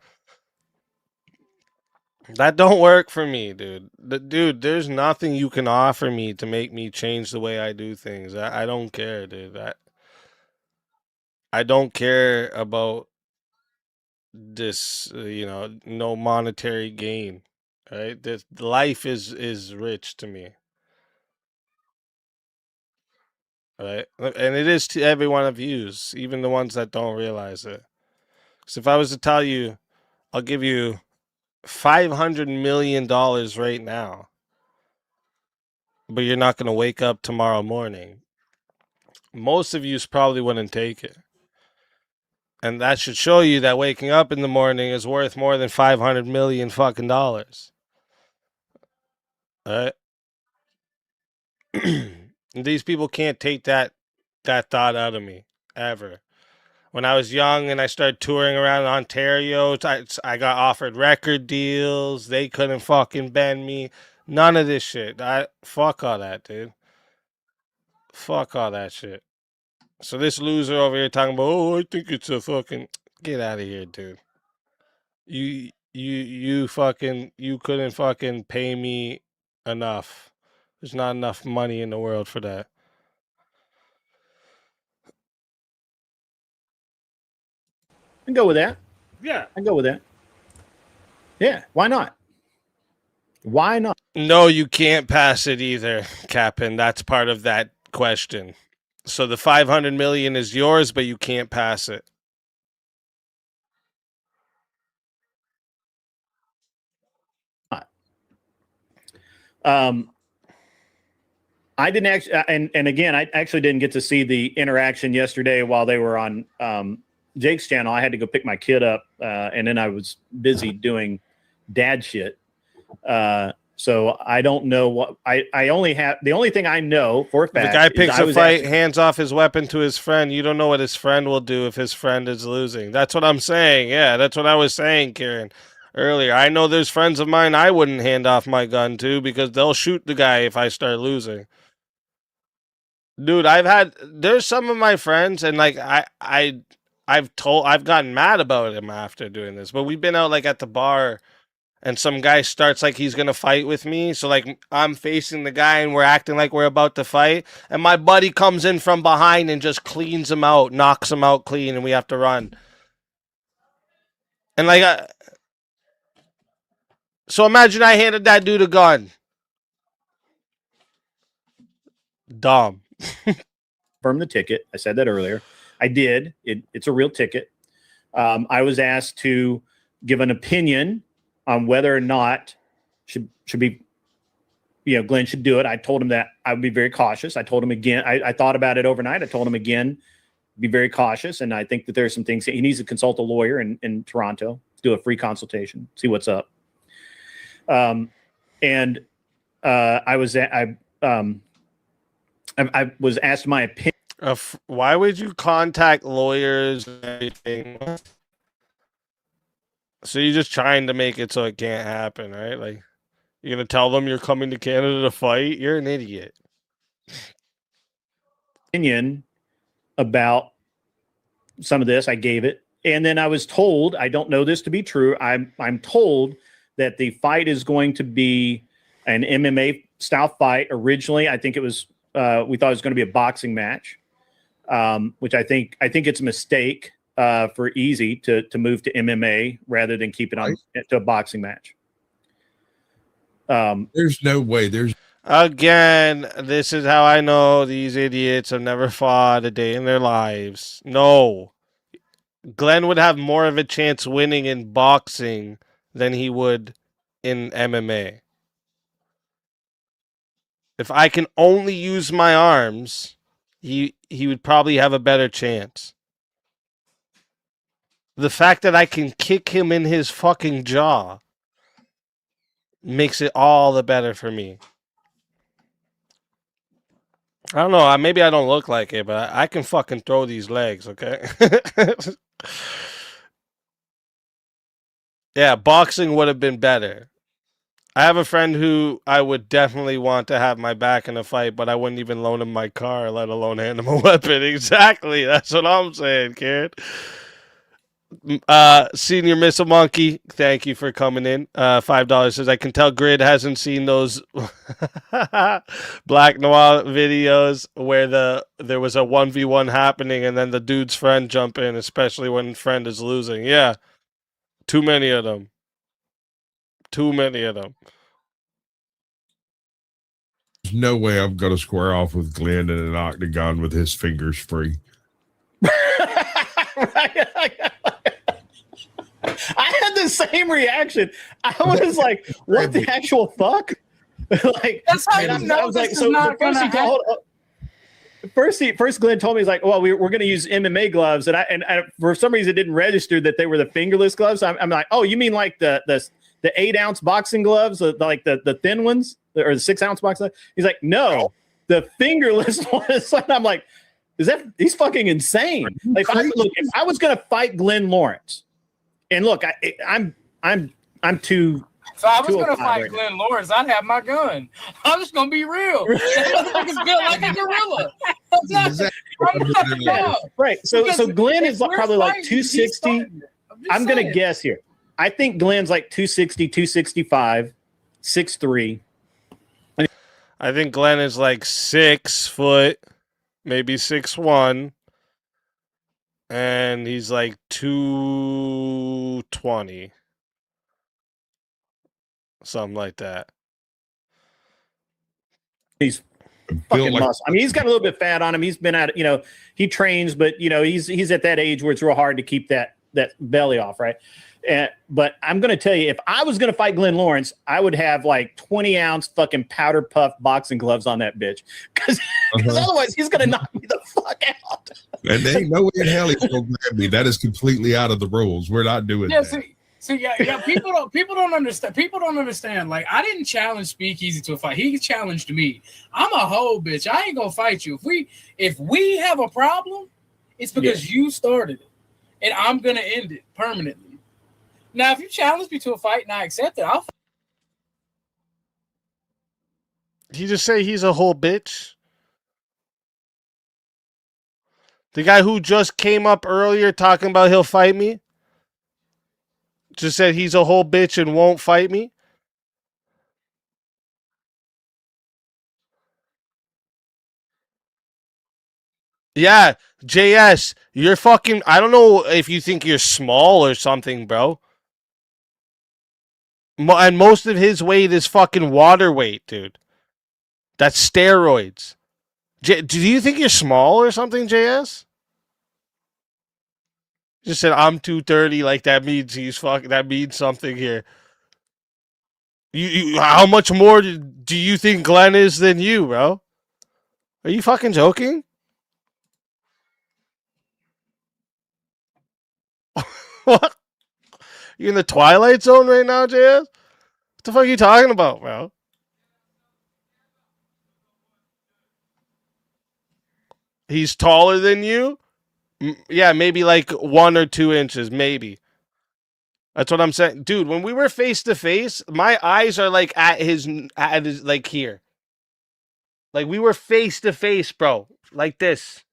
That don't work for me, dude. Dude, there's nothing you can offer me to make me change the way I do things. I don't care, dude. I don't care about this, no monetary gain, right? This life is rich to me, right? And it is to every one of yous, even the ones that don't realize it. So if I was to tell you, I'll give you $500 million right now, but you're not going to wake up tomorrow morning, most of you probably wouldn't take it. And that should show you that waking up in the morning is worth more than $500 million fucking dollars. All right? These people can't take that thought out of me ever. When I was young and I started touring around Ontario, I got offered record deals. They couldn't fucking bend me. None of this shit. Fuck all that, dude. Fuck all that shit. So this loser over here talking about, oh, I think it's a fucking... Get out of here, dude. You couldn't fucking pay me enough. There's not enough money in the world for that. I can go with that. Yeah. I can go with that. Yeah, why not? Why not? No, you can't pass it either, Captain. That's part of that question. So the 500 million is yours, but you can't pass it. I didn't actually, and again, I actually didn't get to see the interaction yesterday while they were on Jake's channel. I had to go pick my kid up, and then I was busy doing dad shit. So I don't know what I only have. The only thing I know for a fact, the guy picks a fight, asking, hands off his weapon to his friend. You don't know what his friend will do if his friend is losing. That's what I'm saying. Yeah, that's what I was saying, Karen, earlier. I know there's friends of mine I wouldn't hand off my gun to because they'll shoot the guy if I start losing. Dude, there's some of my friends, and like I've gotten mad about him after doing this, but we've been out like at the bar. And some guy starts like he's going to fight with me. So, like, I'm facing the guy and we're acting like we're about to fight. And my buddy comes in from behind and just cleans him out, knocks him out clean, and we have to run. And, like, so imagine I handed that dude a gun. Dumb. Confirm the ticket. I said that earlier. I did. It's a real ticket. I was asked to give an opinion on whether or not should be, Glenn should do it. I told him that I would be very cautious. I told him again, I thought about it overnight. I told him again, be very cautious. And I think that there's some things that he needs to consult a lawyer in Toronto, do a free consultation, see what's up. I was asked my opinion. Why would you contact lawyers and everything? So you're just trying to make it so it can't happen, right? Like, you're going to tell them you're coming to Canada to fight? You're an idiot. Opinion about some of this. I gave it. And then I was told, I don't know this to be true. I'm told that the fight is going to be an MMA style fight. Originally, I think it was, we thought it was going to be a boxing match, which I think it's a mistake. For EaZy to move to MMA rather than keep it on to a boxing match. There's no way. Again, this is how I know these idiots have never fought a day in their lives. No. Glenn would have more of a chance winning in boxing than he would in MMA. If I can only use my arms, he would probably have a better chance. The fact that I can kick him in his fucking jaw makes it all the better for me. I don't know. Maybe I don't look like it, but I can fucking throw these legs, okay? Yeah, boxing would have been better. I have a friend who I would definitely want to have my back in a fight, but I wouldn't even loan him my car, let alone hand him a weapon. Exactly. That's what I'm saying, kid. Senior Miss a Monkey, thank you for coming in. $5 says, I can tell Grid hasn't seen those Black Noir videos where there was a 1v1 happening and then the dude's friend jump in, especially when friend is losing. Yeah. Too many of them. There's no way I'm going to square off with Glenn in an octagon with his fingers free. I had the same reaction. I was like, what the actual fuck? Like, that's how you know this is not going to happen. First Glenn told me, he's like, well, we're going to use MMA gloves. And I for some reason, it didn't register that they were the fingerless gloves. I'm like, oh, you mean like the 8-ounce boxing gloves, like the thin ones, or the 6-ounce boxing? He's like, no, the fingerless ones. And I'm like, he's fucking insane. Like, if I was going to fight Glenn Lawrence, and look, I'm too. So I was going to fight Glenn Lawrence. I'd have my gun. I'm just going to be real. That motherfucker's built like a gorilla. Right. So Glenn is probably like 260. I'm going to guess here. I think Glenn's like 260, 265, 6'3". I think Glenn is like 6 foot, maybe 6'1". And he's like 220. Something like that. He's fucking muscle. I mean, he's got a little bit of fat on him. He's been at, he trains, but he's at that age where it's real hard to keep that belly off, right? But I'm going to tell you, if I was going to fight Glenn Lawrence, I would have like 20-ounce fucking powder puff boxing gloves on that bitch, because otherwise he's going to knock me the fuck out. And there ain't no way in hell he's going to grab me. That is completely out of the rules. We're not doing that. So yeah, people don't understand. People don't understand. Like, I didn't challenge Speakeasy to a fight. He challenged me. I'm a hoe, bitch. I ain't gonna fight you. If we have a problem, it's because you started it, and I'm gonna end it permanently. Now, if you challenge me to a fight and I accept it, I'll. Did he just say he's a whole bitch? The guy who just came up earlier talking about he'll fight me just said he's a whole bitch and won't fight me? Yeah, JS, you're fucking... I don't know if you think you're small or something, bro. And most of his weight is fucking water weight, dude. That's steroids. Do you think you're small or something, JS? Just said I'm 230, like that means he's fucking. That means something here. How much more do you think Glenn is than you, bro? Are you fucking joking? What? You in the Twilight Zone right now, JS? What the fuck are you talking about, bro? He's taller than you? Yeah, maybe like 1 or 2 inches, maybe. That's what I'm saying. Dude, when we were face to face, my eyes are like at his like here. Like we were face to face, bro. Like this.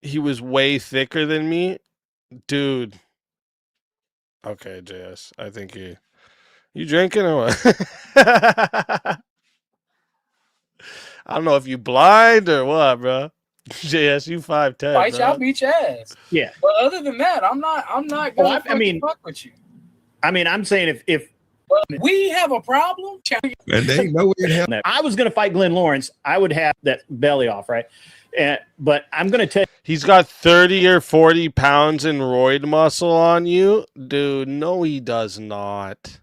He was way thicker than me. Dude. Okay, JS. I think you drinking or what? I don't know if you blind or what, bro. JS, you 5'10". Fight y'all, beat your ass. Yeah. But other than that, I'm not gonna fuck with you. I mean, I'm saying if we have a problem, and they know it happened. I was going to fight Glenn Lawrence, I would have that belly off, right? But I'm going to tell you, he's got 30 or 40 pounds in roid muscle on you. Dude, no, he does not.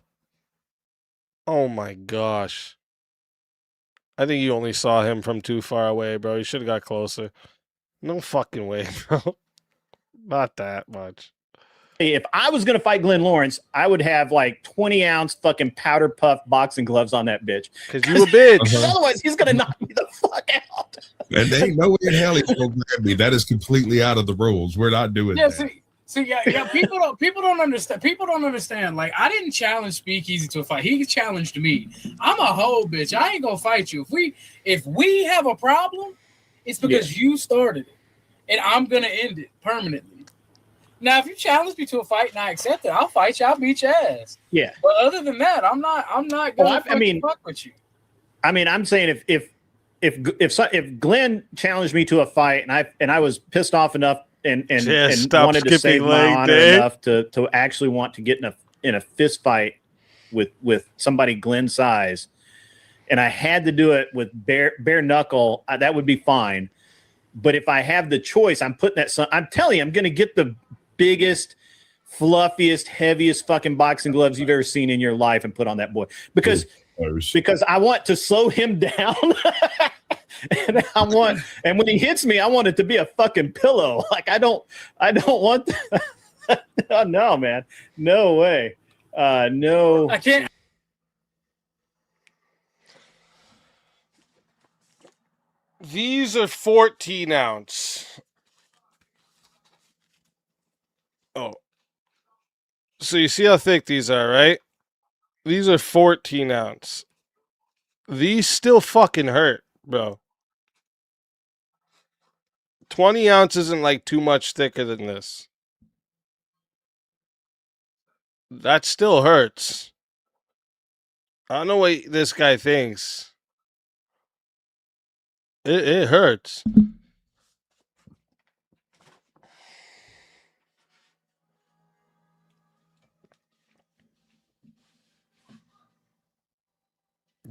Oh, my gosh. I think you only saw him from too far away, bro. You should have got closer. No fucking way, bro. Not that much. if I was going to fight Glenn Lawrence, I would have like 20-ounce fucking powder puff boxing gloves on that bitch. Because you a bitch. Otherwise, he's going to knock me the fuck out. And they know in hell he's going to grab me. That is completely out of the rules. We're not doing that. See, people don't understand. People don't understand. Like, I didn't challenge Speakeasy to a fight. He challenged me. I'm a whole bitch. I ain't gonna fight you. If we have a problem, it's because you started it, and I'm gonna end it permanently. Now, if you challenge me to a fight and I accept it, I'll fight you. I'll beat your ass. Yeah. But other than that, I'm not gonna fuck with you. I mean, I'm saying if Glenn challenged me to a fight and I was pissed off enough and wanted to save my honor enough to actually want to get in a fist fight with somebody Glenn's size, and I had to do it with bare knuckle, that would be fine. But if I have the choice, I'm putting that. I'm telling you, I'm going to get the biggest, fluffiest, heaviest fucking boxing gloves you've ever seen in your life and put on that boy because I want to slow him down. And when he hits me, I want it to be a fucking pillow. Like I don't want oh, no, man. No way. No. I can't. These are 14 ounce. Oh. So you see how thick these are, right? These are 14 ounce. These still fucking hurt, bro. 20 ounce isn't like too much thicker than this. That still hurts. I don't know what this guy thinks. It hurts.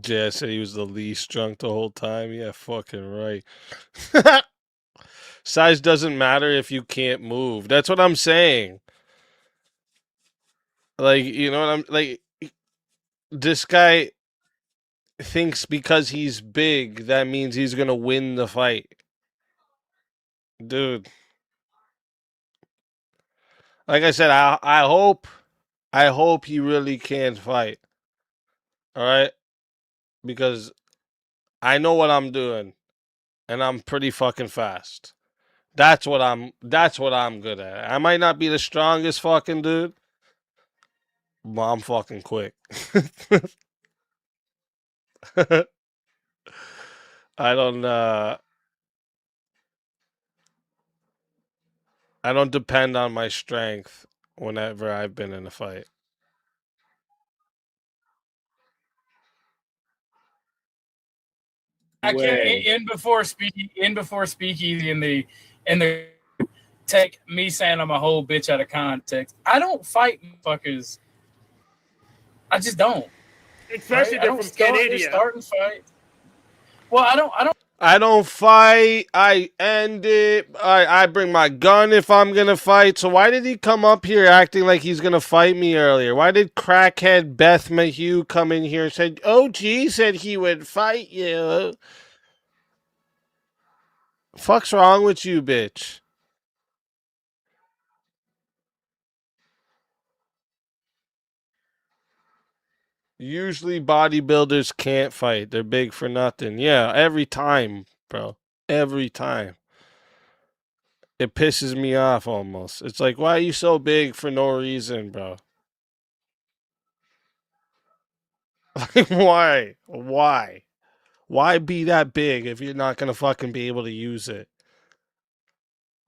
Jay said he was the least drunk the whole time. Yeah, fucking right. Size doesn't matter if you can't move. That's what I'm saying. Like, you know what I'm like? This guy thinks because he's big, that means he's gonna win the fight. Dude. Like I said, I hope he really can fight. All right? Because I know what I'm doing and I'm pretty fucking fast. That's what I'm good at. I might not be the strongest fucking dude, but I'm fucking quick. I don't depend on my strength whenever I've been in a fight. I can't in before speakeasy in the take me saying I'm a whole bitch out of context. I don't fight fuckers. I just don't. Especially right? they're from Canada. Starting fights. Well, I don't I don't fight. I end it. I bring my gun if I'm gonna fight. So why did he come up here acting like he's gonna fight me earlier? Why did crackhead Beth Mahue come in here and said, "Oh, G said he would fight you"? Fuck's wrong with you, bitch? Usually bodybuilders can't fight. They're big for nothing. Yeah, every time, bro. Every time. It pisses me off almost. It's like, why are you so big for no reason, bro? Like, why? Why? Why be that big if you're not gonna fucking be able to use it?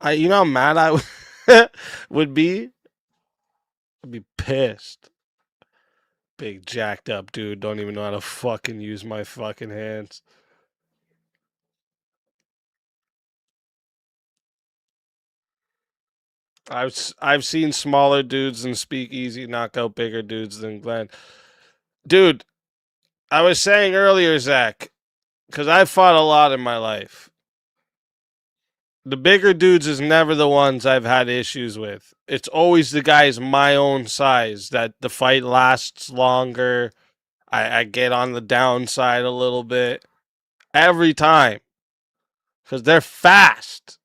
You know how mad I would be? I'd be pissed. Big jacked up dude, don't even know how to fucking use my fucking hands. I've seen smaller dudes and speakeasy knock out bigger dudes than Glenn. Dude, I was saying earlier, Zach, because I've fought a lot in my life. The bigger dudes is never the ones I've had issues with. It's always the guys my own size that the fight lasts longer. I get on the downside a little bit. Every time. Because they're fast.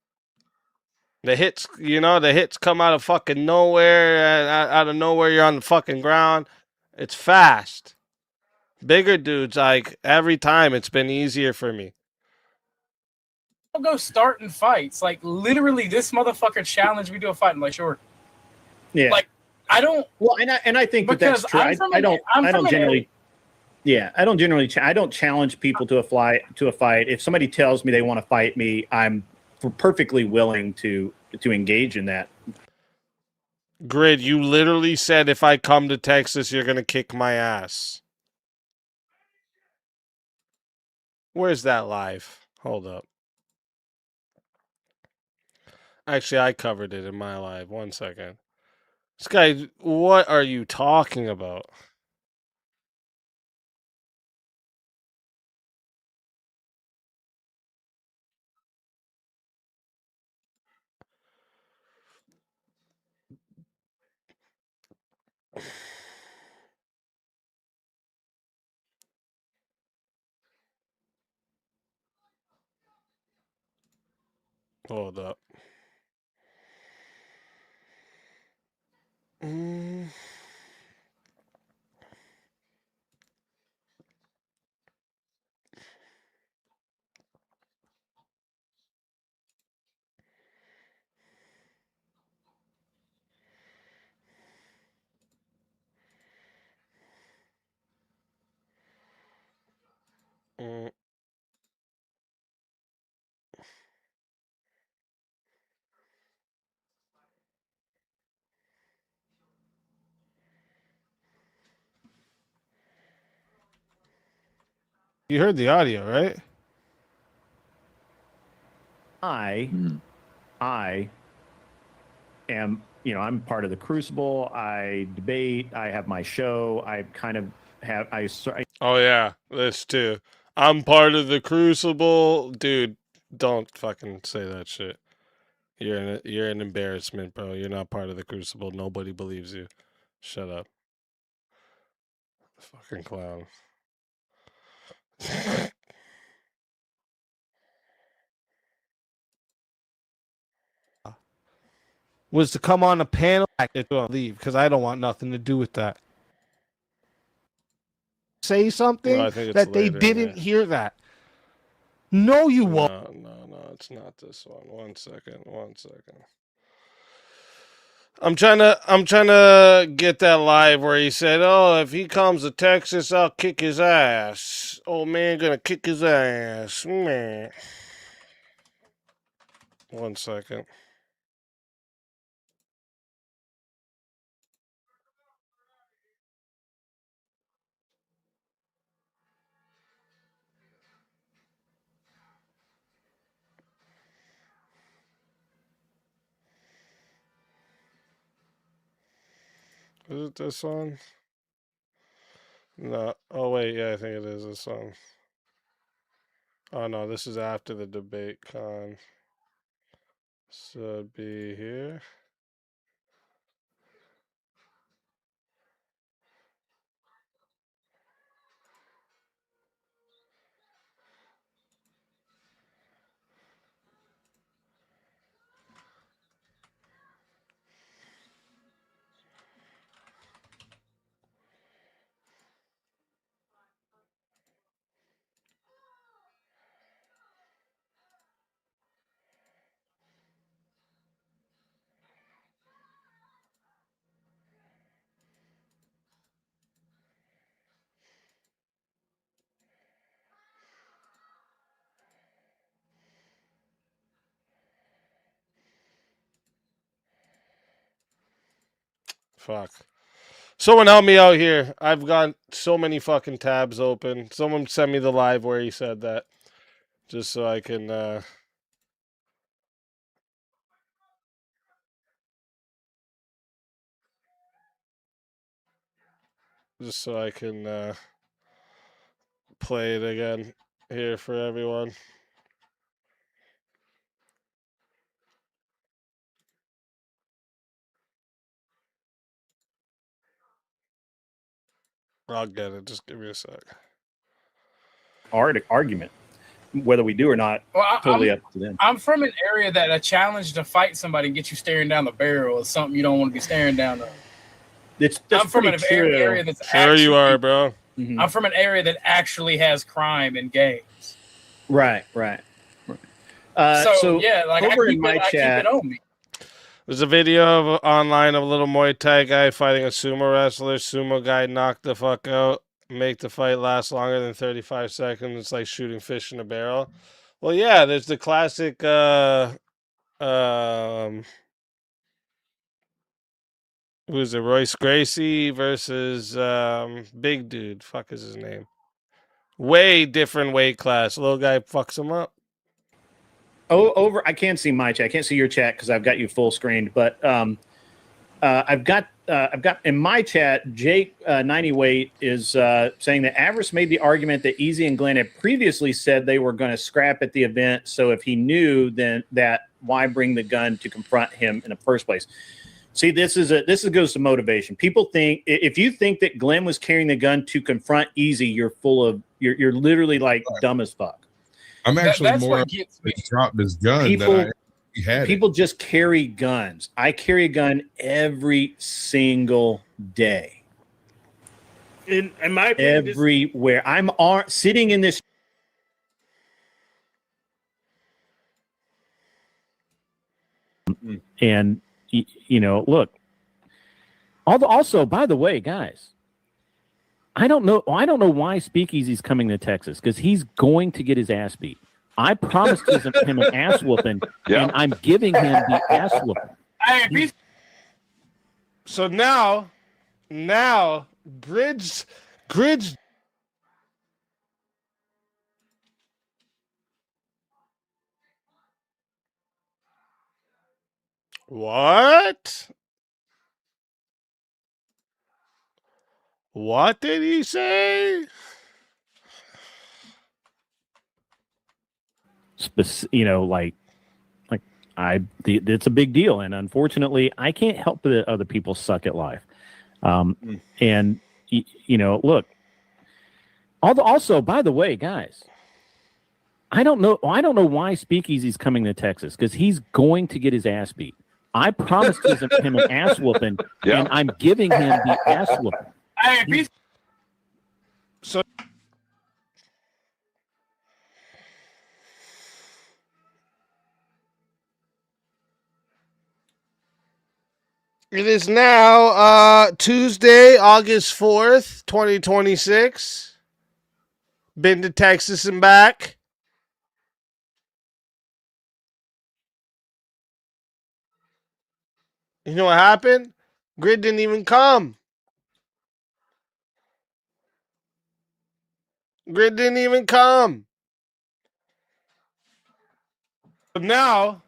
The hits, the hits come out of fucking nowhere. Out of nowhere, you're on the fucking ground. It's fast. Bigger dudes, like, every time it's been easier for me. I'll go starting fights. Like, literally, this motherfucker challenged me to a fight. I'm like, sure. Yeah. Like, I don't. Well, and I think that's true. I don't generally. Yeah, I don't generally. I don't challenge people to a fight. If somebody tells me they want to fight me, I'm perfectly willing to engage in that. Grid, you literally said if I come to Texas, you're gonna kick my ass. Where's that live? Hold up. Actually, I covered it in my live. 1 second. This guy, what are you talking about? Hold up. You heard the audio, right? I am, I'm part of the Crucible. I debate. I have my show. I kind of have. Oh yeah, this too. I'm part of the Crucible, dude. Don't fucking say that shit. You're an embarrassment, bro. You're not part of the Crucible. Nobody believes you. Shut up. Fucking clown. was to come on the panel and leave because I don't want nothing to do with that. Say something No, I think it's that they later in didn't there. hear that. No, you won't. No, it's not this one. One second. I'm trying to get that live where he said, "Oh, if he comes to Texas, I'll kick his ass. Old man gonna kick his ass." Man. 1 second. Is it this one? No. Oh wait, yeah, I think it is this one. Oh no, this is after the DebateCon. So it'd be here. Fuck. Someone help me out here. I've got so many fucking tabs open. Someone send me the live where he said that. Just so I can play it again here for everyone. I'll get it. Just give me a sec. Argument, whether we do or not, totally up to them. I'm from an area that a challenge to fight somebody and get you staring down the barrel is something you don't want to be staring down. I'm from an area that's sure you are, bro. Mm-hmm. I'm from an area that actually has crime in games. Right. So yeah, like over I in my chat, keep it on me. There's a video online of a little Muay Thai guy fighting a sumo wrestler. Sumo guy knocked the fuck out. Make the fight last longer than 35 seconds. It's like shooting fish in a barrel. Well, yeah, there's the classic who is it? Royce Gracie versus big dude. Fuck is his name? Way different weight class. Little guy fucks him up. Oh, over. I can't see my chat. I can't see your chat because I've got you full screened. But I've got in my chat. Jake 90 weight is saying that Avarice made the argument that EaZy and Glenn had previously said they were going to scrap at the event. So if he knew, then that why bring the gun to confront him in the first place? See, this goes to motivation. People think if you think that Glenn was carrying the gun to confront EaZy, you're literally like dumb as fuck. I'm actually more dropped his gun than I had. People just carry guns. I carry a gun every single day. In my opinion, everywhere. I'm sitting in this. And look. Also, by the way, guys, I don't know why Speakeasy's coming to Texas because he's going to get his ass beat. I promised him an ass whooping, and I'm giving him the ass whooping. So now, Gridge. What? What did he say? It's a big deal, and unfortunately, I can't help that other people suck at life. And look. Also, by the way, guys, I don't know why Speakeasy's coming to Texas because he's going to get his ass beat. I promised him an ass whooping, and I'm giving him the ass whooping. Hey, if he's So it is now Tuesday, August 4th, 2026. Been to Texas and back. You know what happened? Grid didn't even come. Grid didn't even come. But now,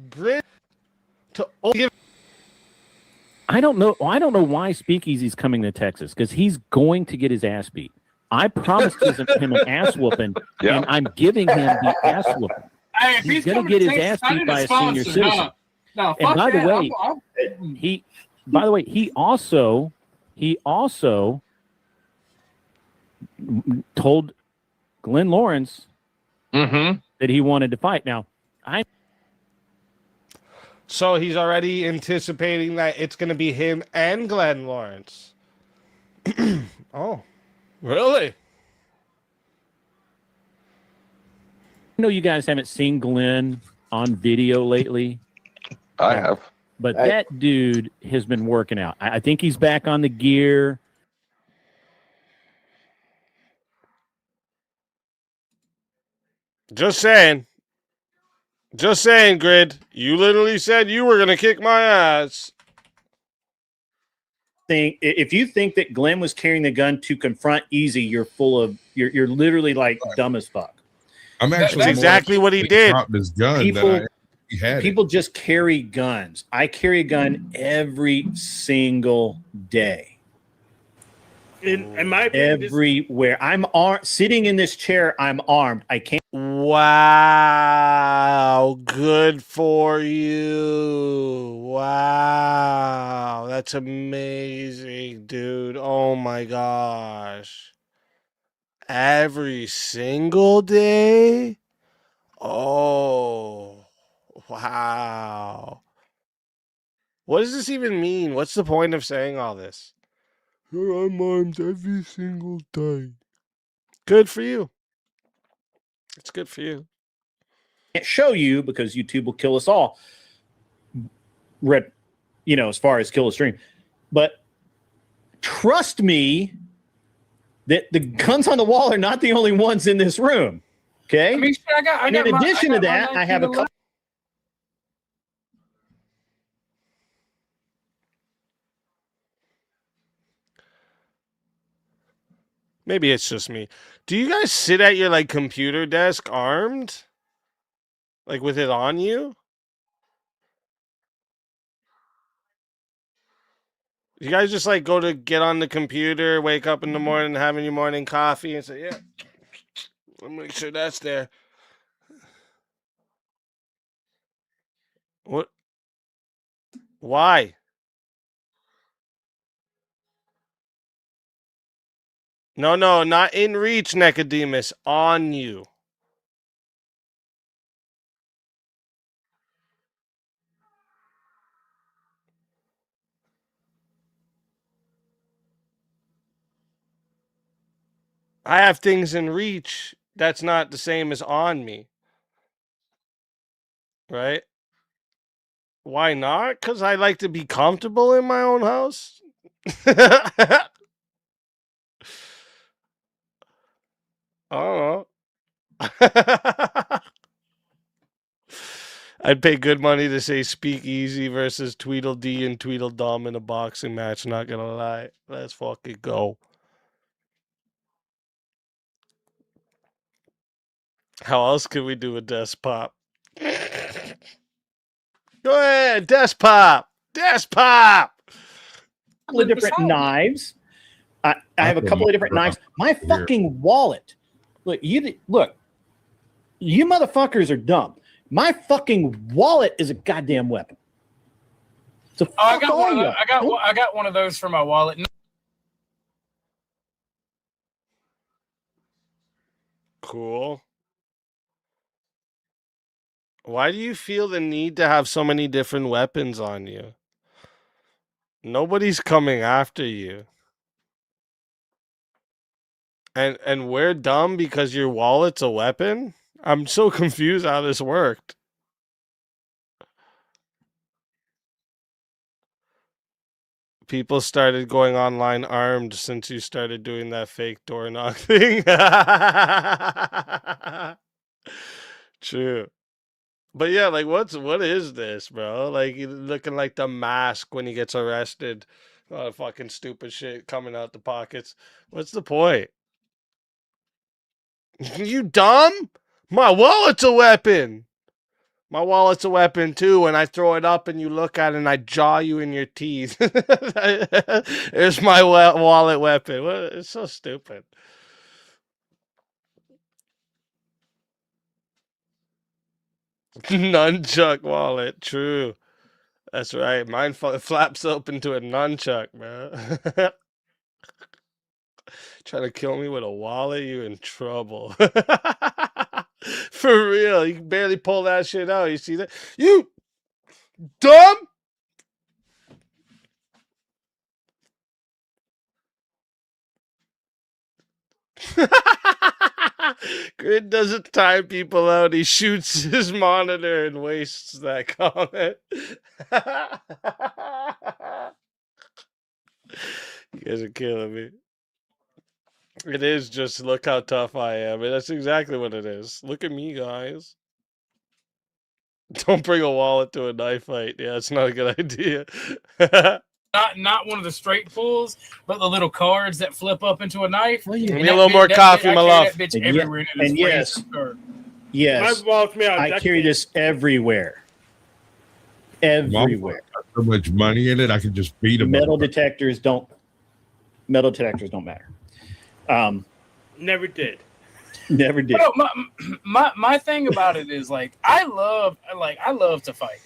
Grid to give. I don't know why Speakeasy's coming to Texas, because he's going to get his ass beat. I promised him an ass whooping, and I'm giving him the ass whooping. Hey, if He's going to get his ass beat by a senior citizen. No, And by the way, he also told Glenn Lawrence that he wanted to fight. Now, So he's already anticipating that it's going to be him and Glenn Lawrence. Oh, really? I know you guys haven't seen Glenn on video lately. I have. But that dude has been working out. I think he's back on the gear. Just saying. Just saying, Grid. You literally said you were going to kick my ass. If you think that Glenn was carrying the gun to confront EaZy, you're literally like dumb as fuck. I'm actually That's exactly what he did. Dropped his gun. People just carry guns. I carry a gun every single day. In my opinion, everywhere. I'm sitting in this chair. I'm armed. I can't. Wow. Good for you. Wow. That's amazing, dude. Oh my gosh. Every single day? Oh. Wow. What does this even mean? What's the point of saying all this? I'm armed every single day. Good for you. It's good for you. Can't show you because YouTube will kill us all. As far as kill a stream. But trust me that the guns on the wall are not the only ones in this room. Okay? I mean, in addition to that, I have a couple. Maybe it's just me. Do you guys sit at your computer desk armed? Like with it on you? You guys just go to get on the computer, wake up in the morning, having your morning coffee, and say, "Yeah, I'll make sure that's there." What? Why? No, not in reach, Nicodemus. On you. I have things in reach. That's not the same as on me. Right? Why not? Because I like to be comfortable in my own house. I don't know. I'd pay good money to say Speak Easy versus Tweedledee and Tweedledum in a boxing match. Not gonna lie. Let's fucking go. How else can we do a desk pop? Go ahead, desk pop. Desk pop. Couple of different knives. I have a couple of different knives. My fucking wallet. Look, you motherfuckers are dumb. My fucking wallet is a goddamn weapon. So I got one of those for my wallet. Cool. Why do you feel the need to have so many different weapons on you? Nobody's coming after you. And we're dumb because your wallet's a weapon? I'm so confused how this worked. People started going online armed since you started doing that fake door knock thing. True. But yeah, like what is this, bro? Like he's looking like the Mask when he gets arrested. Fucking stupid shit coming out the pockets. What's the point? You dumb? My wallet's a weapon. My wallet's a weapon too, and I throw it up and you look at it and I jaw you in your teeth. There's my wallet weapon. What? It's so stupid. Nunchuck wallet, true. That's right. Mine flaps open to a nunchuck, man. Trying to kill me with a wallet, you in trouble. For real. You can barely pull that shit out. You see that? You dumb? Grid doesn't time people out. He shoots his monitor and wastes that comment. You guys are killing me. It is just look how tough I am. And that's exactly what it is. Look at me, guys. Don't bring a wallet to a knife fight. Yeah, it's not a good idea. Not one of the straight pulls, but the little cards that flip up into a knife. Give me a little more coffee, my love. And yes, I carry this everywhere. Everywhere. So much money in it, I can just beat them. Metal detectors don't matter. Never did. Never did. Bro, my thing about it is like I love to fight.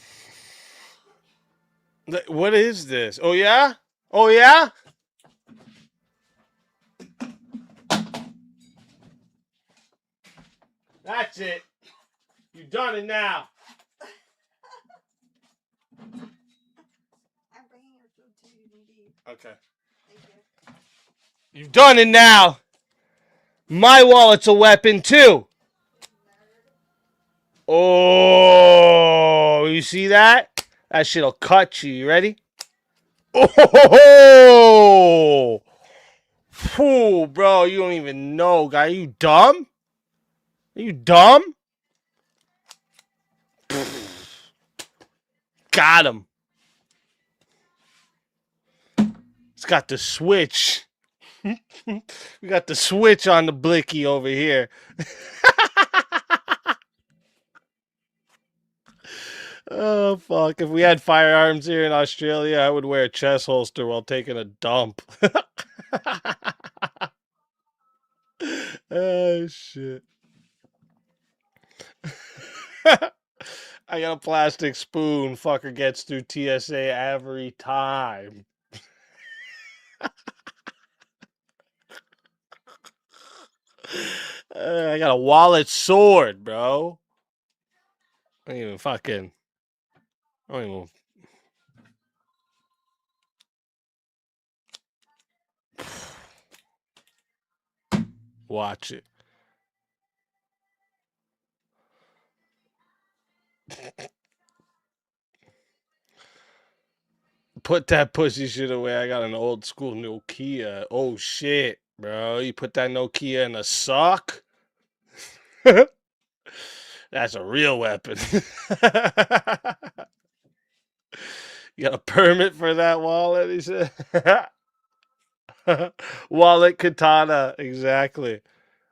What is this? Oh yeah? Oh yeah? That's it. You done it now. Okay. You've done it now. My wallet's a weapon too. Oh, you see that? That shit'll cut you. You ready? Oh, Ooh, bro, you don't even know, guy. Are you dumb? Are you dumb? Got him. It's got the switch. We got the switch on the blicky over here. Oh, fuck. If we had firearms here in Australia, I would wear a chest holster while taking a dump. Oh, shit. I got a plastic spoon. Fucker gets through TSA every time. I got a wallet sword, bro. I don't even fucking... I don't even... Watch it. Put that pussy shit away. I got an old school Nokia. Oh shit, bro. You put that Nokia in a sock? That's a real weapon. You got a permit for that wallet, he said. Wallet katana, exactly.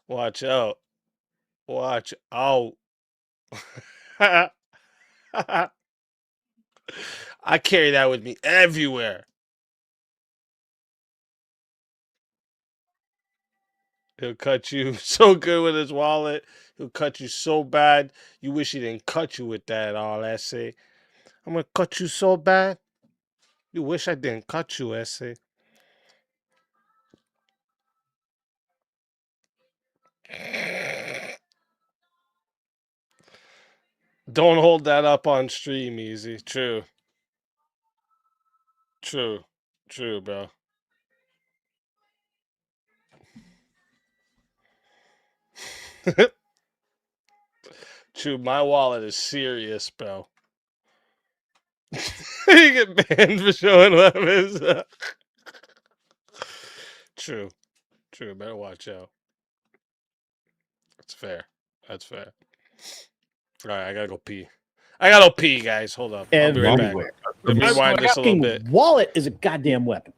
Watch out. Watch out. I carry that with me everywhere. He'll cut you so good with his wallet. He'll cut you so bad. You wish he didn't cut you with that all essay. I'm going to cut you so bad. You wish I didn't cut you, essay. Don't hold that up on stream, EaZy. True. True. True, bro. True, my wallet is serious, bro. You get banned for showing weapons. True. True, better watch out. That's fair. That's fair. Alright, I gotta go pee. I gotta pee, guys. Hold up. I'll be right back. Everywhere. Let me rewind this a little Fucking bit. wallet is a goddamn weapon.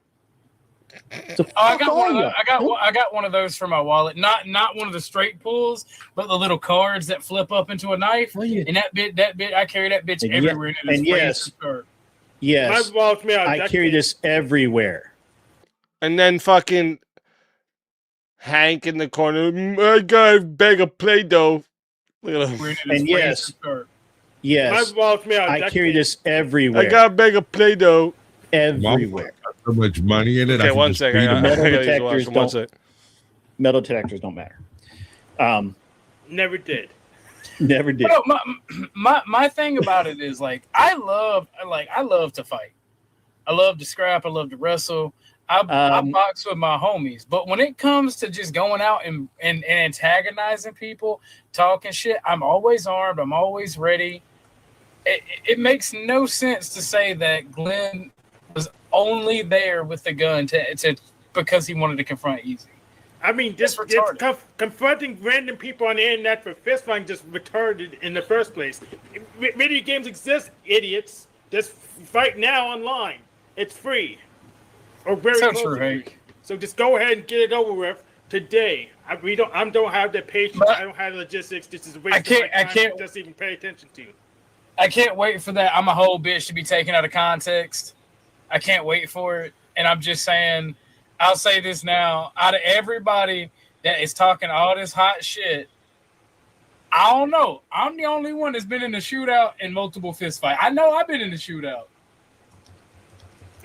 So I got one of those for my wallet. Not one of the straight pulls, but the little cards that flip up into a knife. And that bit, I carry that bitch everywhere. And yes, yes, My wallet's made out of I duct carry tape. this everywhere. And then fucking Hank in the corner. I got a bag of Play-Doh. Look at him. And yes, yes, My wallet's made out of I duct carry tape. this everywhere. I got a bag of Play-Doh. Everywhere. So much money in it. Okay, I can one just second. beat 'em I up. gotta use the washroom. One sec. Metal detectors don't matter. Never did. Never did. No, my thing about it is like I love to fight. I love to scrap. I love to wrestle. I box with my homies. But when it comes to just going out and antagonizing people, talking shit, I'm always armed. I'm always ready. It makes no sense to say that Glenn was only there with the gun to because he wanted to confront EaZy. I mean, just confronting random people on the internet for fist fighting just retarded in the first place. Video games exist, idiots. Just fight now online. It's free. Or very So close true, to free. Hank. So just go ahead and get it over with today. I don't have the patience. I don't have the logistics. This is a waste of my time to just even pay attention to. I can't wait for that. I'm a whole bitch to be taken out of context. I can't wait for it. And I'm just saying, I'll say this now. Out of everybody that is talking all this hot shit, I don't know. I'm the only one that's been in a shootout and multiple fist fight. I know I've been in a shootout.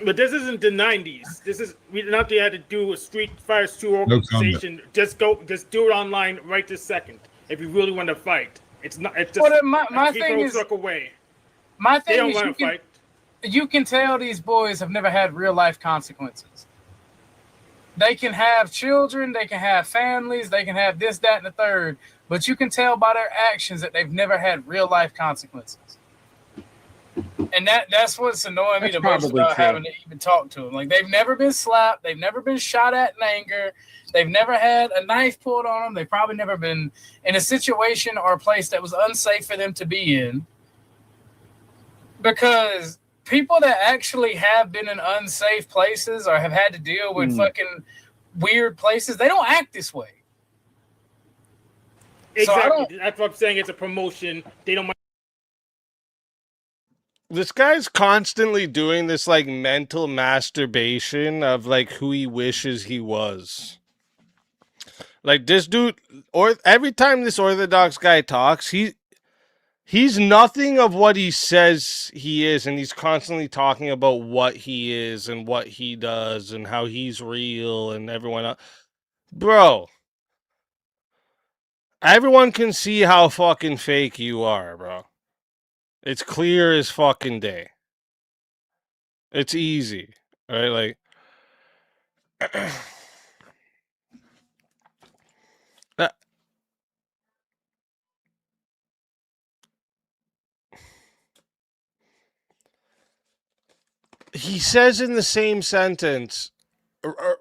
But this isn't the 90s. This is we not had to do a Street Fighter 2 organization. Just do it online right this second if you really want to fight. It's not. It's just Well, my thing is, look away. My They thing don't is, want to fight. you can tell these boys have never had real life consequences. They can have children, they can have families, they can have this, that, and the third, but you can tell by their actions that they've never had real life consequences. And that's what's annoying me the most about having to even talk to them. Like, they've never been slapped, they've never been shot at in anger, they've never had a knife pulled on them, they've probably never been in a situation or a place that was unsafe for them to be in. Because people that actually have been in unsafe places or have had to deal with fucking weird places, they don't act this way. Exactly. That's what I'm saying. It's a promotion. They don't. This guy's constantly doing this like mental masturbation of like who he wishes he was. Like this dude, or every time this Orthodox guy talks, he's nothing of what he says he is, and he's constantly talking about what he is and what he does and how he's real and everyone else. Bro, everyone can see how fucking fake you are, bro. It's clear as fucking day. It's easy, right? Like, he says in the same sentence,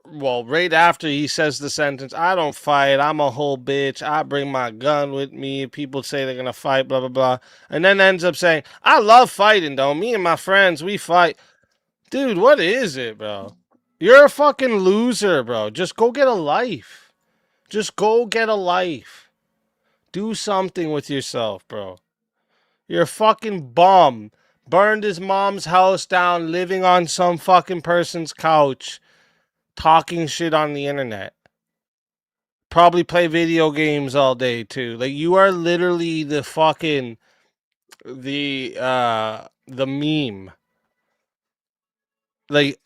well, right after he says the sentence, I don't fight, I'm a whole bitch, I bring my gun with me, people say they're gonna fight, blah, blah, blah, and then ends up saying, I love fighting, though, me and my friends, we fight. Dude, what is it, bro? You're a fucking loser, bro. Just go get a life. Just go get a life. Do something with yourself, bro. You're a fucking bum. Burned his mom's house down, living on some fucking person's couch, talking shit on the internet. Probably play video games all day too. Like, you are literally the fucking the meme. Like,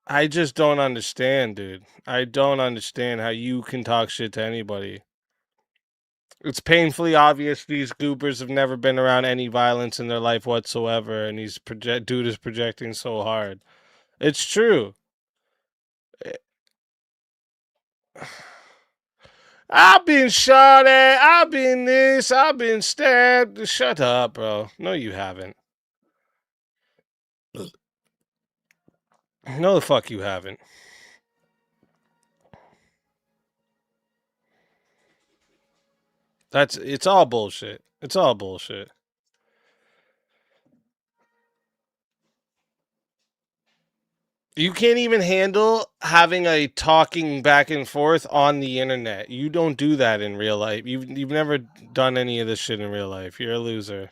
I just don't understand, dude. I don't understand how you can talk shit to anybody. It's painfully obvious these goobers have never been around any violence in their life whatsoever, and dude is projecting so hard. It's true. I've been shot at. I've been this. I've been stabbed. Shut up, bro. No, you haven't. No, the fuck you haven't. It's all bullshit. It's all bullshit. You can't even handle having a talking back and forth on the internet. You don't do that in real life. You've never done any of this shit in real life. You're a loser.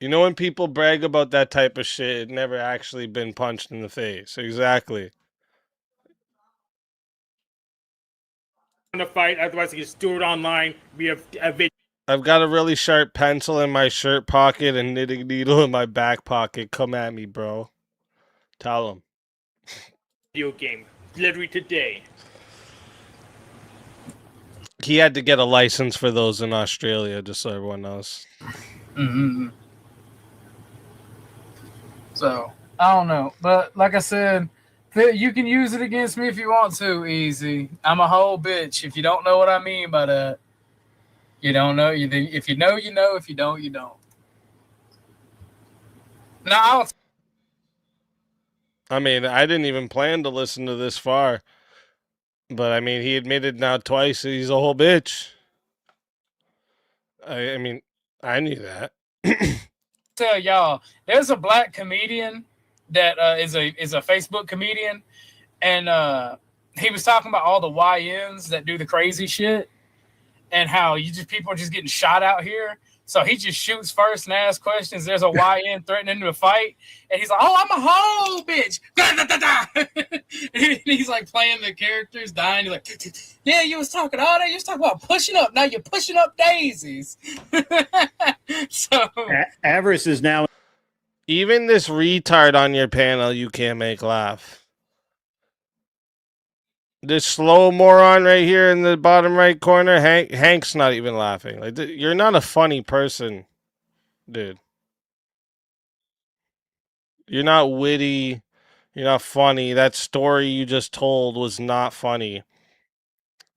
You know when people brag about that type of shit, it never actually been punched in the face. Exactly. To fight, otherwise you can just do it online. We have a video. I've got a really sharp pencil in my shirt pocket and knitting needle in my back pocket. Come at me, bro. Tell them. Video game literally today. He had to get a license for those in Australia, just so everyone knows. Mm-hmm. So I don't know, but like I said, you can use it against me if you want to. EaZy. I'm a whole bitch. If you don't know what I mean by that, you don't know. If you know, you know. If you don't, you don't. No, I mean, I didn't even plan to listen to this far. But, I mean, he admitted now twice that he's a whole bitch. I mean, I knew that. Tell y'all, there's a black comedian that is a Facebook comedian. And he was talking about all the YNs that do the crazy shit. And how people are just getting shot out here. So he just shoots first and asks questions. There's a YN threatening to fight. And he's like, oh, I'm a whole bitch. And he's like playing the characters, dying. He's like, yeah, you was talking all that. You was talking about pushing up. Now you're pushing up daisies. So Avarice is now. Even this retard on your panel, you can't make laugh. This slow moron right here in the bottom right corner, Hank's not even laughing. Like, you're not a funny person, dude. You're not witty. You're not funny. That story you just told was not funny.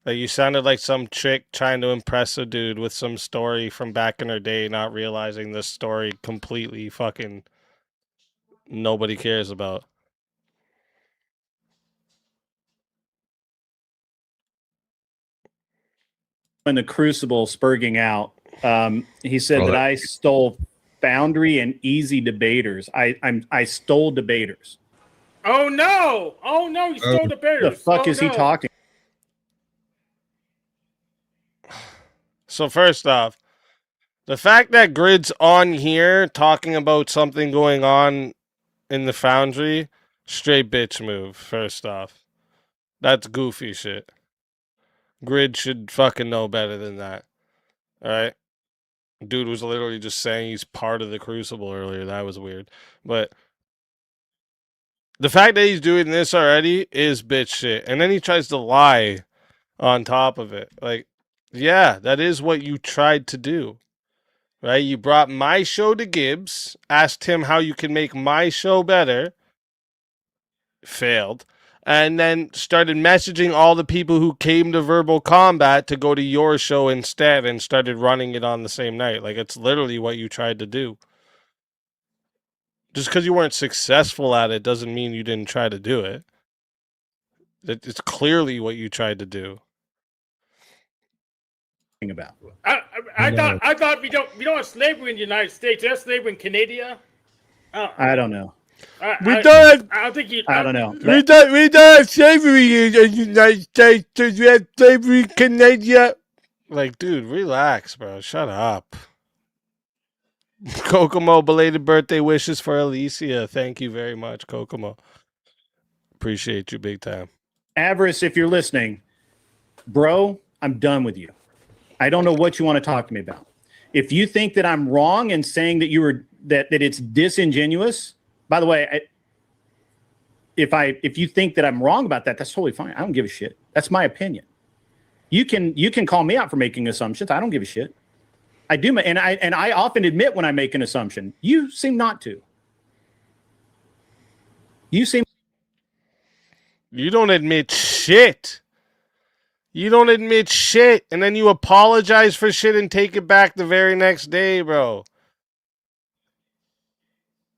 Like, you sounded like some chick trying to impress a dude with some story from back in her day, not realizing this story completely fucking nobody cares about. When the Crucible spurging out, he said that I stole Foundry and EaZy debaters. I stole debaters. Oh no! Oh no! You stole debaters. The fuck is he talking? So first off, the fact that Grid's on here talking about something going on in the Foundry, straight bitch move. First off, that's goofy shit. Grid should fucking know better than that. All right? Dude was literally just saying he's part of the Crucible earlier. That was weird. But the fact that he's doing this already is bitch shit. And then he tries to lie on top of it. Like, yeah, that is what you tried to do. Right? You brought my show to Gibbs, asked him how you can make my show better. Failed. And then started messaging all the people who came to Verbal Combat to go to your show instead and started running it on the same night. Like, it's literally what you tried to do. Just because you weren't successful at it doesn't mean you didn't try to do it. It's clearly what you tried to do. About. I thought we don't have slavery in the United States. We have slavery in Canada. I don't know. I don't think you. I don't know. We don't have slavery in the United States. We have slavery in Canada. Like, dude, relax, bro. Shut up. Kokomo, belated birthday wishes for Alicia. Thank you very much, Kokomo. Appreciate you big time. Avarice, if you're listening, bro, I'm done with you. I don't know what you want to talk to me about. If you think that I'm wrong in saying that that it's disingenuous, by the way, if you think that I'm wrong about that, that's totally fine. I don't give a shit. That's my opinion. You can call me out for making assumptions. I don't give a shit. I do, and I often admit when I make an assumption. You seem not to. You don't admit shit. You don't admit shit, and then you apologize for shit and take it back the very next day, bro.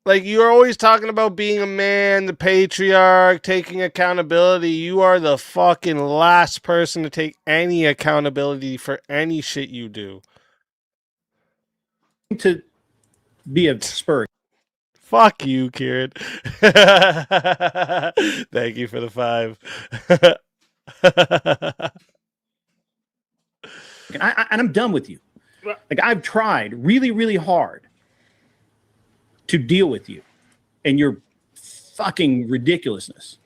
Like, you're always talking about being a man, the patriarch, taking accountability. You are the fucking last person to take any accountability for any shit you do. To be a spur. Fuck you, Kieran. Thank you for the 5. And I'm done with you. Like, I've tried really, really hard to deal with you and your fucking ridiculousness.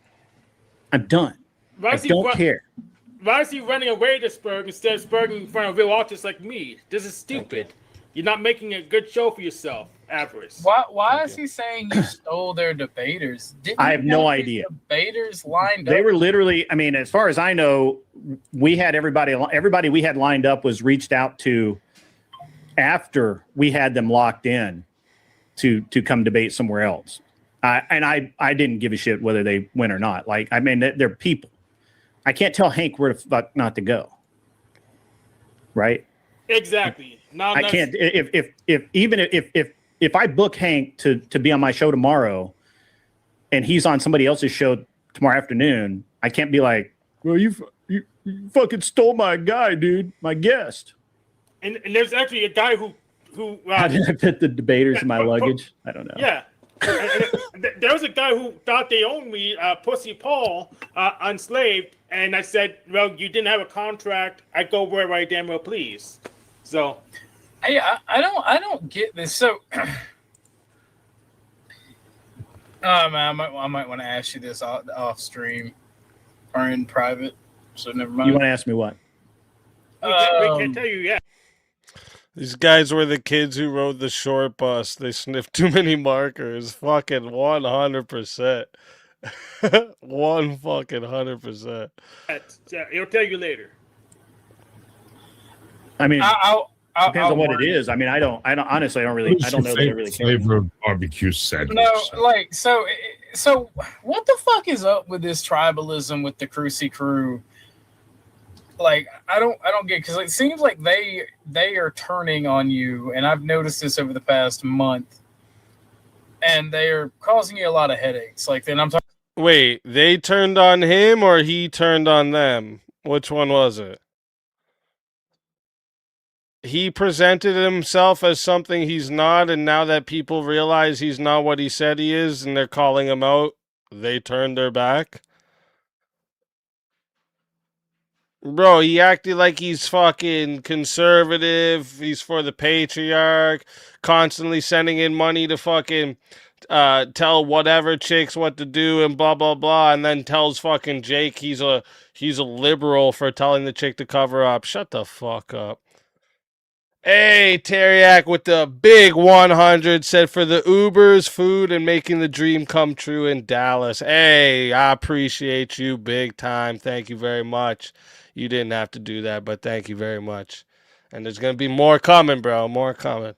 I'm done. I don't care. Why is he running away to Spurg instead of Spurging in front of real artists like me? This is stupid. You're not making a good show for yourself, Avarice. Why is he saying you stole their debaters? I have no idea. Debaters lined up. They were literally, I mean, as far as I know, we had everybody we had lined up was reached out to after we had them locked in to come debate somewhere else. And I didn't give a shit whether they went or not. Like, I mean, they're people. I can't tell Hank where the fuck not to go. Right? Exactly. I can't. If I book Hank to be on my show tomorrow, and he's on somebody else's show tomorrow afternoon, I can't be like, well, you fucking stole my guy, dude, my guest. And there's actually a guy who How did I fit the debaters in my luggage? I don't know. Yeah. There was a guy who thought they owned me, Pussy Paul, unslaved, and I said, well, you didn't have a contract. I go wherever I damn well please. So, I don't get this. So, man, I might want to ask you this off stream or in private. So never mind. You want to ask me what? We can't tell you yet. These guys were the kids who rode the short bus. They sniffed too many markers. Fucking 100%. 100%. He'll tell you later. I mean, depends on what it is. I mean, I don't honestly, I don't know that I really care. Flavor of barbecue sandwich. No, like, so what the fuck is up with this tribalism with the Cruci crew? Like, I don't get, because it seems like they are turning on you, and I've noticed this over the past month, and they are causing you a lot of headaches. Like, then I'm talking. Wait, they turned on him or he turned on them? Which one was it? He presented himself as something he's not, and now that people realize he's not what he said he is, and they're calling him out, they turned their back? Bro, he acted like he's fucking conservative. He's for the patriarch, constantly sending in money to fucking tell whatever chicks what to do and blah blah blah, and then tells fucking Jake he's a liberal for telling the chick to cover up. Shut the fuck up. Hey, Teriak with the big 100 said for the Ubers, food, and making the dream come true in Dallas. Hey, I appreciate you big time. Thank you very much. You didn't have to do that, but thank you very much. And there's gonna be more coming, bro. More coming.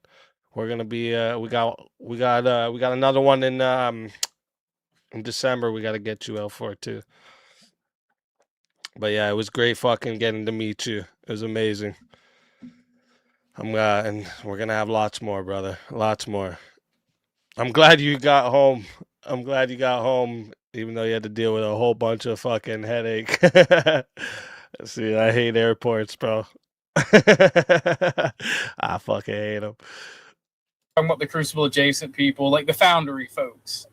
We're gonna be we got another one in December. We gotta get you out for too. But yeah, it was great fucking getting to meet you. It was amazing. And we're gonna have lots more, brother. Lots more. I'm glad you got home. Even though you had to deal with a whole bunch of fucking headache. See, I hate airports, bro. I fucking hate them. Talking about the Crucible adjacent people, like the Foundry folks.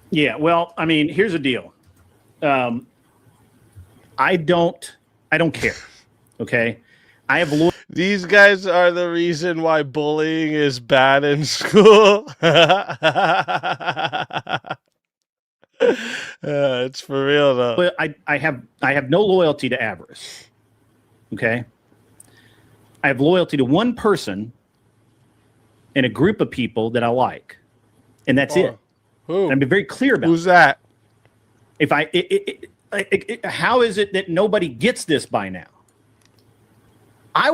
Yeah, well, I mean, here's the deal. I don't care. Okay, I have. These guys are the reason why bullying is bad in school. It's for real though. But I have no loyalty to Avarice. Okay, I have loyalty to one person and a group of people that I like, and that's it. Who? And I've been very clear about. Who's that? If how is it that nobody gets this by now? I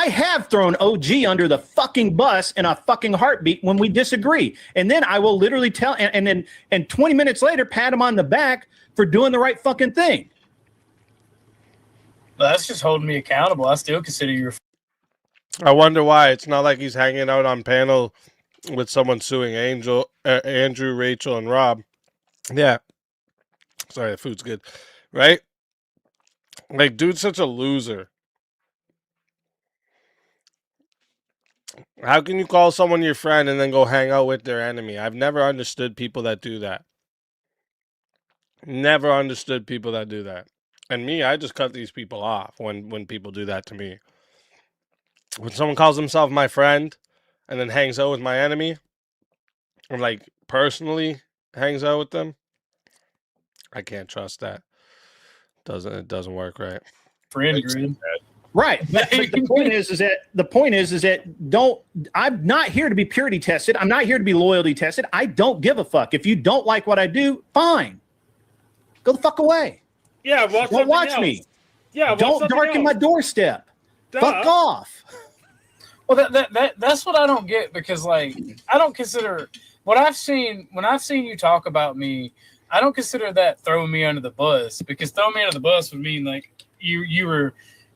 have thrown OG under the fucking bus in a fucking heartbeat when we disagree. And then I will literally tell, and then 20 minutes later, pat him on the back for doing the right fucking thing. Well, that's just holding me accountable. I still consider you. I wonder why. It's not like he's hanging out on panel with someone suing Andrew, Rachel, and Rob. Yeah. Sorry, the food's good. Right? Like, dude's such a loser. How can you call someone your friend and then go hang out with their enemy? I've never understood people that do that. Never understood people that do that. And me, I just cut these people off when people do that to me. When someone calls himself my friend and then hangs out with my enemy, or like personally hangs out with them, I can't trust that. It doesn't work right. Friend grid. Right. But the point is that I'm not here to be purity tested. I'm not here to be loyalty tested. I don't give a fuck. If you don't like what I do, fine. Go the fuck away. Yeah, don't watch me. Yeah, don't darken my doorstep. Duh. Fuck off. Well, that's what I don't get, because like I don't consider when I've seen you talk about me, I don't consider that throwing me under the bus, because throwing me under the bus would mean like you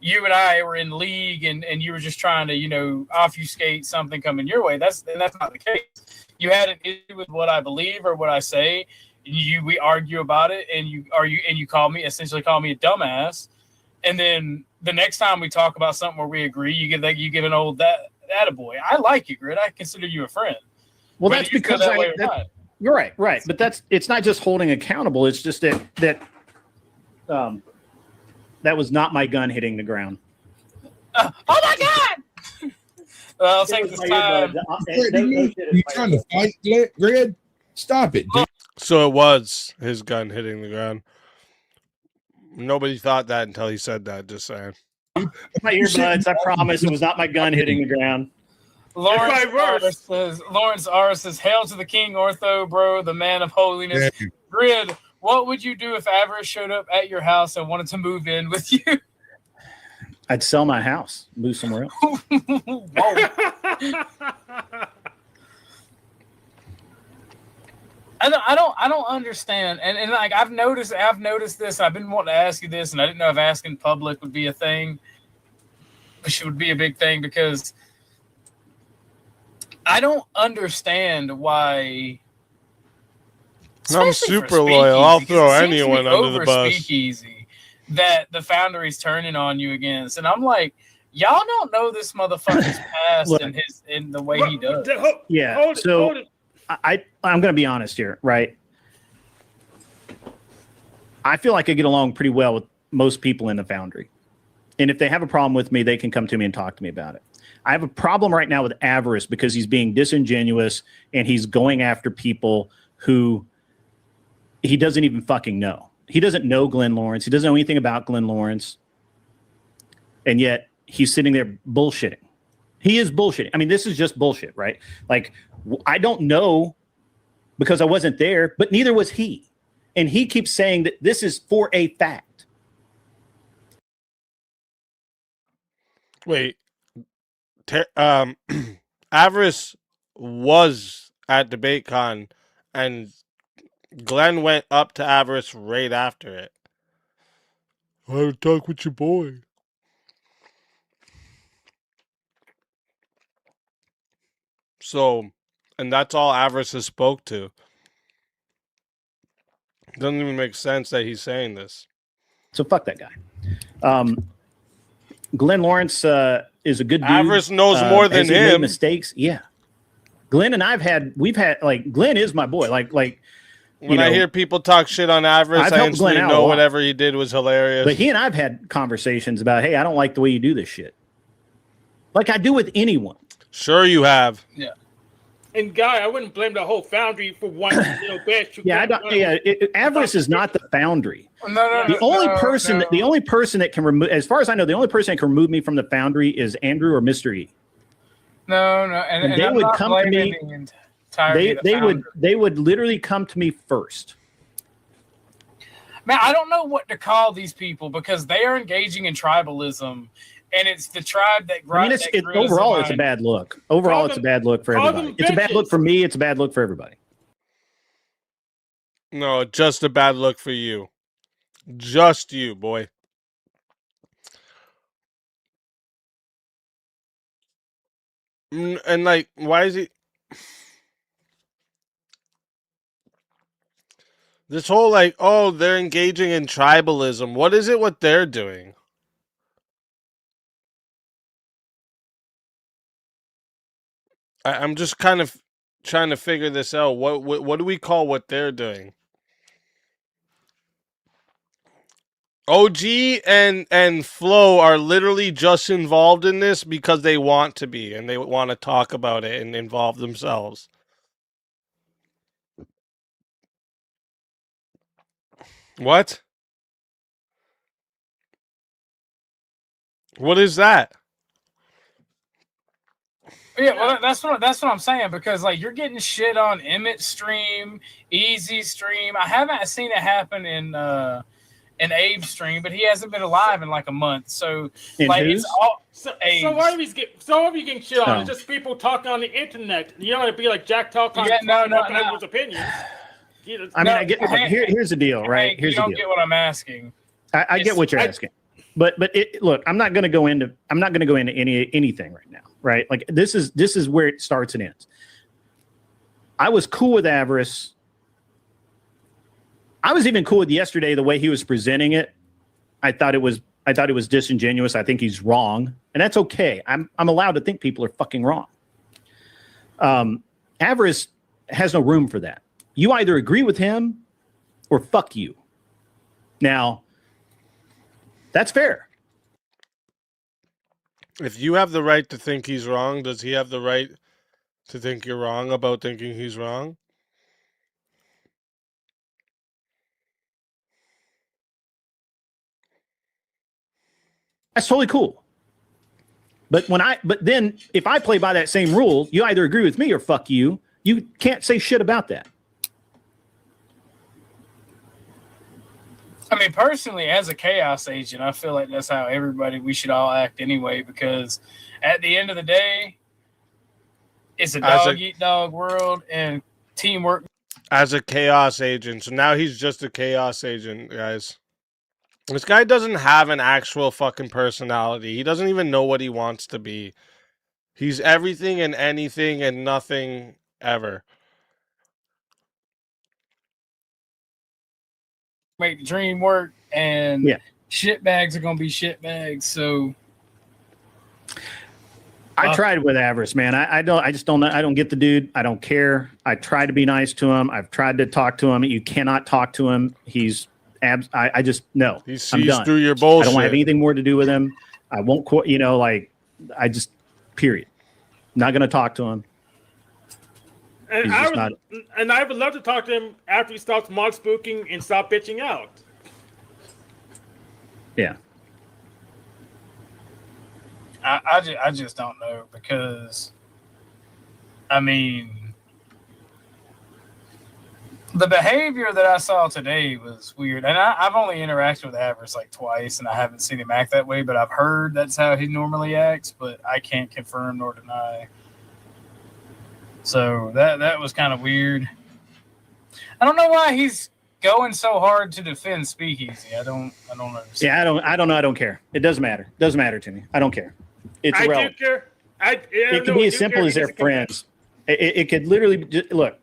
and I were in league and you were just trying to, obfuscate something coming your way. That's not the case. You had an issue with what I believe or what I say. We argue about it, and you essentially call me a dumbass. And then the next time we talk about something where we agree, you give an old attaboy. I like you, Grid. I consider you a friend. Well, that's because you're right. But it's not just holding accountable. It's just that was not my gun hitting the ground. Oh my God! Well, I'll take this time. You trying to fight, Grid? Stop it, dude. So it was his gun hitting the ground. Nobody thought that until he said that. Just saying. My earbuds. I promise it was not my gun hitting the ground. Lawrence R says, "Hail to the king, Ortho, bro, the man of holiness." Yeah. Grid, what would you do if Avarice showed up at your house and wanted to move in with you? I'd sell my house, move somewhere else. I don't understand, and like I've noticed this. I've been wanting to ask you this, and I didn't know if asking public would be a thing, which would be a big thing, because I don't understand why. I'm super loyal. I'll throw anyone under the bus. Speakeasy that the Foundry's turning on you against, and I'm like, y'all don't know this motherfucker's past and in the way he does. Yeah. So I'm going to be honest here, right? I feel like I get along pretty well with most people in the Foundry, and if they have a problem with me, they can come to me and talk to me about it. I have a problem right now with Avarice because he's being disingenuous and he's going after people who he doesn't even fucking know. He doesn't know Glenn Lawrence. He doesn't know anything about Glenn Lawrence. And yet he's sitting there bullshitting. He is bullshitting. I mean, this is just bullshit, right? Like, I don't know because I wasn't there, but neither was he. And he keeps saying that this is for a fact. Wait. Avarice was at DebateCon, and Glenn went up to Avarice right after it. I want to talk with your boy. So, and that's all Avarice has spoke to. Doesn't even make sense that he's saying this. So fuck that guy. Glenn Lawrence is a good dude. Avarice knows more than him. Made mistakes, yeah. Glenn and we've had like Glenn is my boy. Like when I hear people talk shit on Avarice, I instantly know whatever he did was hilarious. But he and I've had conversations about, hey, I don't like the way you do this shit. Like I do with anyone. Sure you have. Yeah. And Guy, I wouldn't blame the whole Foundry for one bad. Avarice is not the Foundry. The only person that can remove, as far as I know, the only person that can remove me from the Foundry is Andrew or Mr. E. No, and they I'm would not come to me. They would literally come to me first. Man, I don't know what to call these people because they are engaging in tribalism, and it's the tribe that. I mean, overall, it's a bad look. Overall, it's a bad look for everybody. It's a bad look for me. It's a bad look for everybody. No, just a bad look for you. Just you, boy. And like, why is he? This whole like, oh, they're engaging in tribalism. What is it? What they're doing? I'm just kind of trying to figure this out. What do we call what they're doing? OG and Flo are literally just involved in this because they want to be and they want to talk about it and involve themselves. What? What is that? Yeah, well, that's what I'm saying because like you're getting shit on Emmet stream, EaZy stream. I haven't seen it happen in Abe's stream, but he hasn't been alive in like a month. So like it's all so why are we getting shit on? It's just people talking on the internet. You don't want to be like Jack talking on everyone's opinions. I mean, I get. Here's the deal, right? Here's you don't get what I'm asking. I get what you're asking, but look, I'm not going to go into anything right now, right? Like this is where it starts and ends. I was cool with Avarice. I was even cool with yesterday the way he was presenting it. I thought it was disingenuous. I think he's wrong, and that's okay. I'm allowed to think people are fucking wrong. Avarice has no room for that. You either agree with him or fuck you. Now, that's fair. If you have the right to think he's wrong, does he have the right to think you're wrong about thinking he's wrong? That's totally cool. But then if I play by that same rule, you either agree with me or fuck you. You can't say shit about that. I mean, personally, as a chaos agent, I feel like that's how we should all act anyway, because at the end of the day, it's a dog-eat-dog world and teamwork. As a chaos agent. So now he's just a chaos agent, guys. This guy doesn't have an actual fucking personality. He doesn't even know what he wants to be. He's everything and anything and nothing ever. Make the dream work, and shit bags are gonna be shit bags. So I tried with Avarice, man. I just don't know. I don't get the dude. I don't care. I try to be nice to him. I've tried to talk to him. You cannot talk to him. He's I just no. He sees through your bullshit. I don't want to have anything more to do with him. I won't quote. I just period. Not gonna talk to him. And I would love to talk to him after he stops mod spooking and stop bitching out. Yeah. I just don't know because, I mean, the behavior that I saw today was weird. And I've only interacted with Avarice like twice, and I haven't seen him act that way, but I've heard that's how he normally acts, but I can't confirm nor deny. So that was kind of weird. I don't know why he's going so hard to defend Speakeasy. I don't understand. Yeah, I don't know. I don't care. It doesn't matter. It doesn't matter to me. I don't care. It's irrelevant. Do care. It can be as simple as they're friends. It could literally look.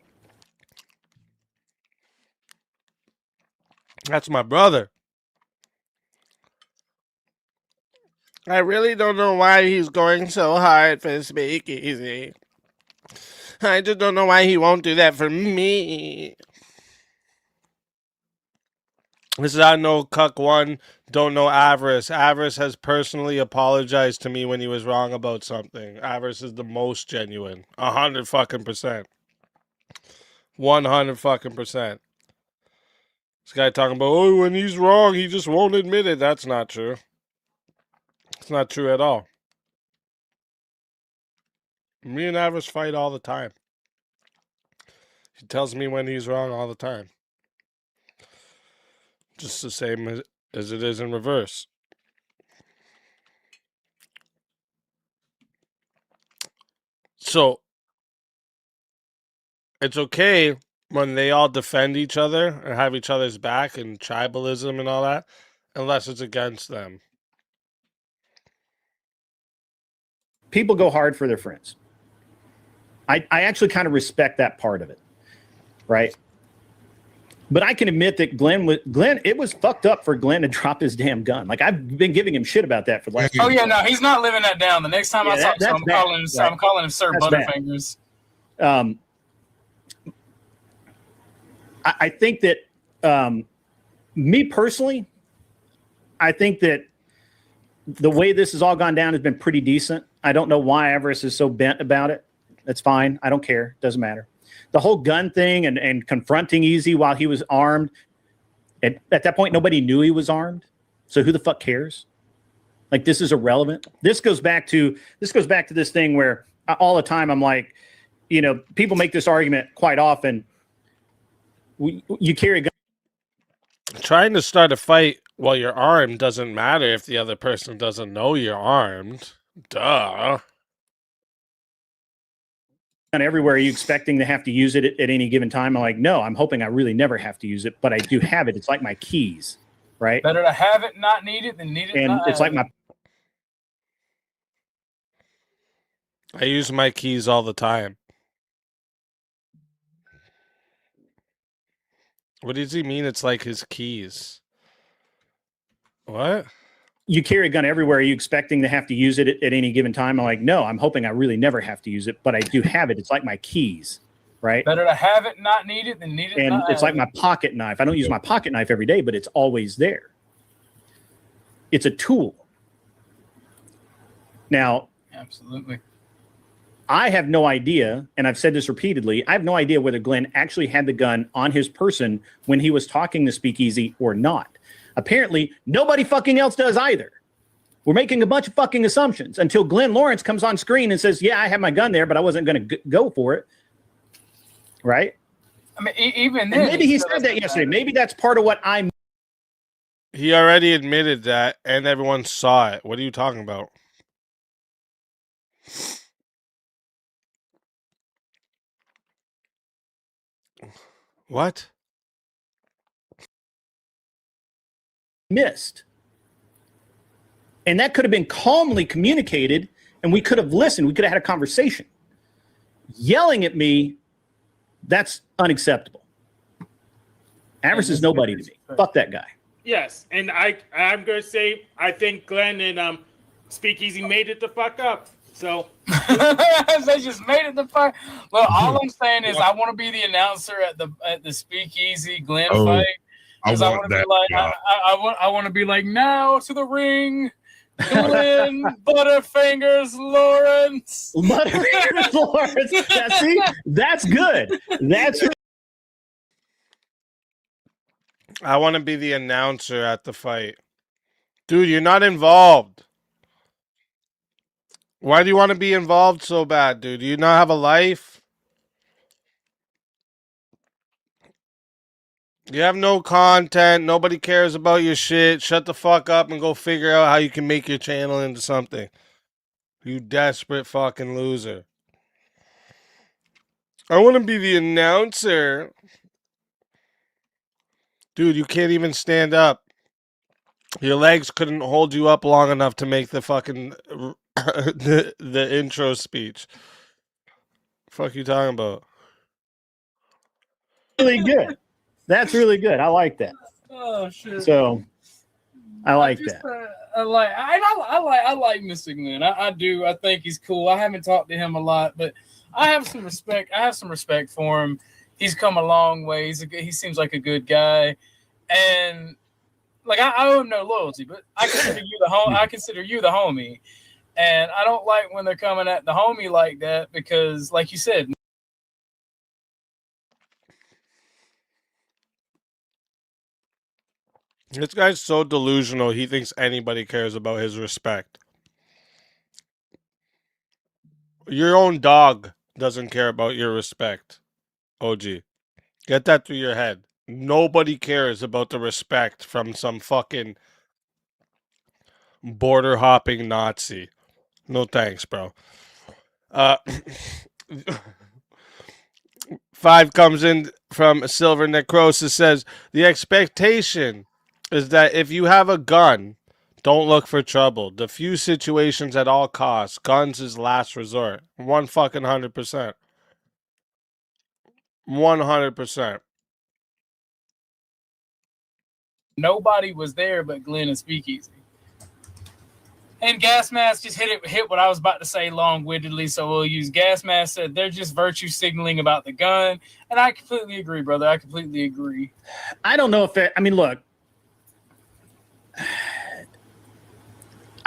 That's my brother. I really don't know why he's going so hard for Speakeasy. I just don't know why he won't do that for me. This is I know Cuck 1, don't know Avarice. Avarice has personally apologized to me when he was wrong about something. Avarice is the most genuine. 100 fucking %. 100 fucking %. This guy talking about, oh, when he's wrong, he just won't admit it. That's not true. It's not true at all. Me and Avarice fight all the time. He tells me when he's wrong all the time. Just the same as it is in reverse. So it's okay when they all defend each other and have each other's back and tribalism and all that, unless it's against them. People go hard for their friends. I actually kind of respect that part of it, right? But I can admit that Glenn, it was fucked up for Glenn to drop his damn gun. Like, I've been giving him shit about that for the last. Oh yeah, no, he's not living that down. The next time I talk to him, I'm calling him Sir Butterfingers. I think that me personally, I think that the way this has all gone down has been pretty decent. I don't know why Avarice is so bent about it. That's fine. I don't care. Doesn't matter. The whole gun thing and confronting EaZy while he was armed. At that point, nobody knew he was armed. So who the fuck cares? Like, this is irrelevant. This goes back to this thing where all the time I'm like, you know, people make this argument quite often. You carry a gun. Trying to start a fight while you're armed doesn't matter if the other person doesn't know you're armed. Duh. Everywhere, are you expecting to have to use it at any given time? I'm like, no, I'm hoping I really never have to use it, but I do have it. It's like my keys, right? Better to have it, not need it, than need it, and not it's have like it. I use my keys all the time. What does he mean? It's like his keys. What? You carry a gun everywhere. Are you expecting to have to use it at any given time? I'm like, no, I'm hoping I really never have to use it, but I do have it. It's like my keys, right? Better to have it, not need it, than need it, And not it's have like my pocket knife. I don't use my pocket knife every day, but it's always there. It's a tool. Now, absolutely. I have no idea, and I've said this repeatedly, I have no idea whether Glenn actually had the gun on his person when he was talking to Speakeasy or not. Apparently, nobody fucking else does either. We're making a bunch of fucking assumptions until Glenn Lawrence comes on screen and says, yeah, I have my gun there, but I wasn't going to go for it. Right? I mean, even then, maybe he said that yesterday. Maybe that's part of what I'm. He already admitted that, and everyone saw it. What are you talking about? What? Missed. And that could have been calmly communicated, and we could have listened. We could have had a conversation. Yelling at me, that's unacceptable. Avarice is nobody to me. Fuck that guy. Yes, and I'm going to say I think Glenn and Speakeasy made it the fuck up. So they just made it the fuck. Well, all I'm saying is I want to be the announcer at the Speakeasy Glenn fight. Because I want to be like I want to be like, now to the ring, Glenn Butterfingers Lawrence. Butterfingers Lawrence. See, that's good. That's. I want to be the announcer at the fight. Dude, you're not involved. Why do you want to be involved so bad, dude? Do you not have a life? You have no content. Nobody cares about your shit. Shut the fuck up and go figure out how you can make your channel into something. You desperate fucking loser. I want to be the announcer. Dude, you can't even stand up. Your legs couldn't hold you up long enough to make the fucking the intro speech. Fuck you talking about? Really good. That's really good. I like that. Oh shit. So I like that. I like Mr. Glenn. I do. I think he's cool. I haven't talked to him a lot, but I have some respect. I have some respect for him. He's come a long way. He seems like a good guy, and like I owe him no loyalty, but I consider you the homie, and I don't like when they're coming at the homie like that because, like you said. This guy's so delusional, he thinks anybody cares about his respect. Your own dog doesn't care about your respect, OG. Get that through your head. Nobody cares about the respect from some fucking border hopping Nazi. No thanks, bro. 5 comes in from Silver Necrosis, says the expectation is that if you have a gun, don't look for trouble. Diffuse situations at all costs. Guns is last resort. 100%. 100%. Nobody was there but Glenn and Speakeasy. And Gas Mask just hit what I was about to say long-windedly, so we'll use Gas Mask said they're just virtue signaling about the gun. And I completely agree, brother. I completely agree. I don't know if it, I mean, look,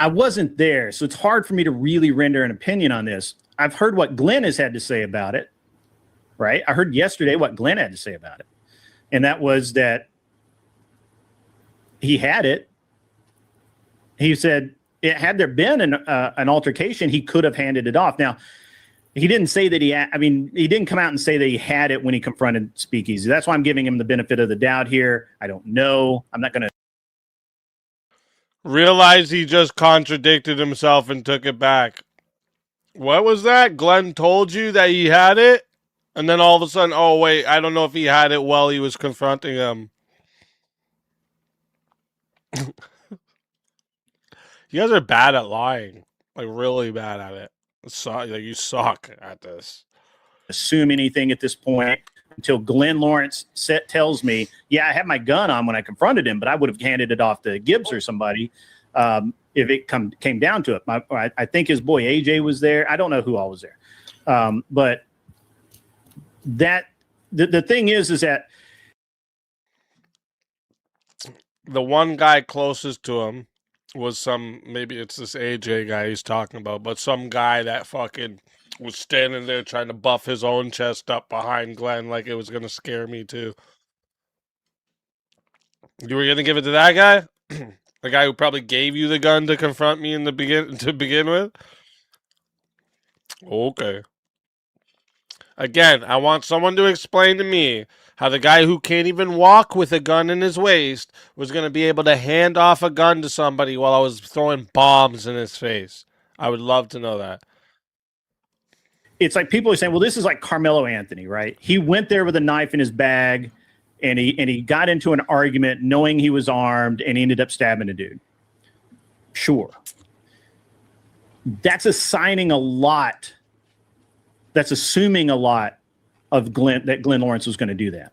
I wasn't there, so it's hard for me to really render an opinion on this. I've heard what Glenn has had to say about it, right? I heard yesterday what Glenn had to say about it. And that was that he had it. He said, had there been an altercation, he could have handed it off. Now, he didn't say that he didn't come out and say that he had it when he confronted Speakeasy. That's why I'm giving him the benefit of the doubt here. I don't know. I'm not going to. Realize he just contradicted himself and took it back. What was that? Glenn told you that he had it? And then all of a sudden, oh, wait, I don't know if he had it while he was confronting him. You guys are bad at lying. Like, really bad at it. You suck at this. Assume anything at this point until Glenn Lawrence tells me, yeah, I had my gun on when I confronted him, but I would have handed it off to Gibbs or somebody if it came down to it. I think his boy AJ was there. I don't know who all was there. But that the thing is that the one guy closest to him was maybe it's this AJ guy he's talking about, but some guy that fucking was standing there trying to buff his own chest up behind Glenn like it was going to scare me too. You were going to give it to that guy? The guy who probably gave you the gun to confront me to begin with? Okay. Again, I want someone to explain to me how the guy who can't even walk with a gun in his waist was going to be able to hand off a gun to somebody while I was throwing bombs in his face. I would love to know that. It's like people are saying, well, this is like Carmelo Anthony, right? He went there with a knife in his bag and he got into an argument knowing he was armed and he ended up stabbing a dude. Sure. That's assigning a lot. That's assuming a lot of Glenn Lawrence was going to do that.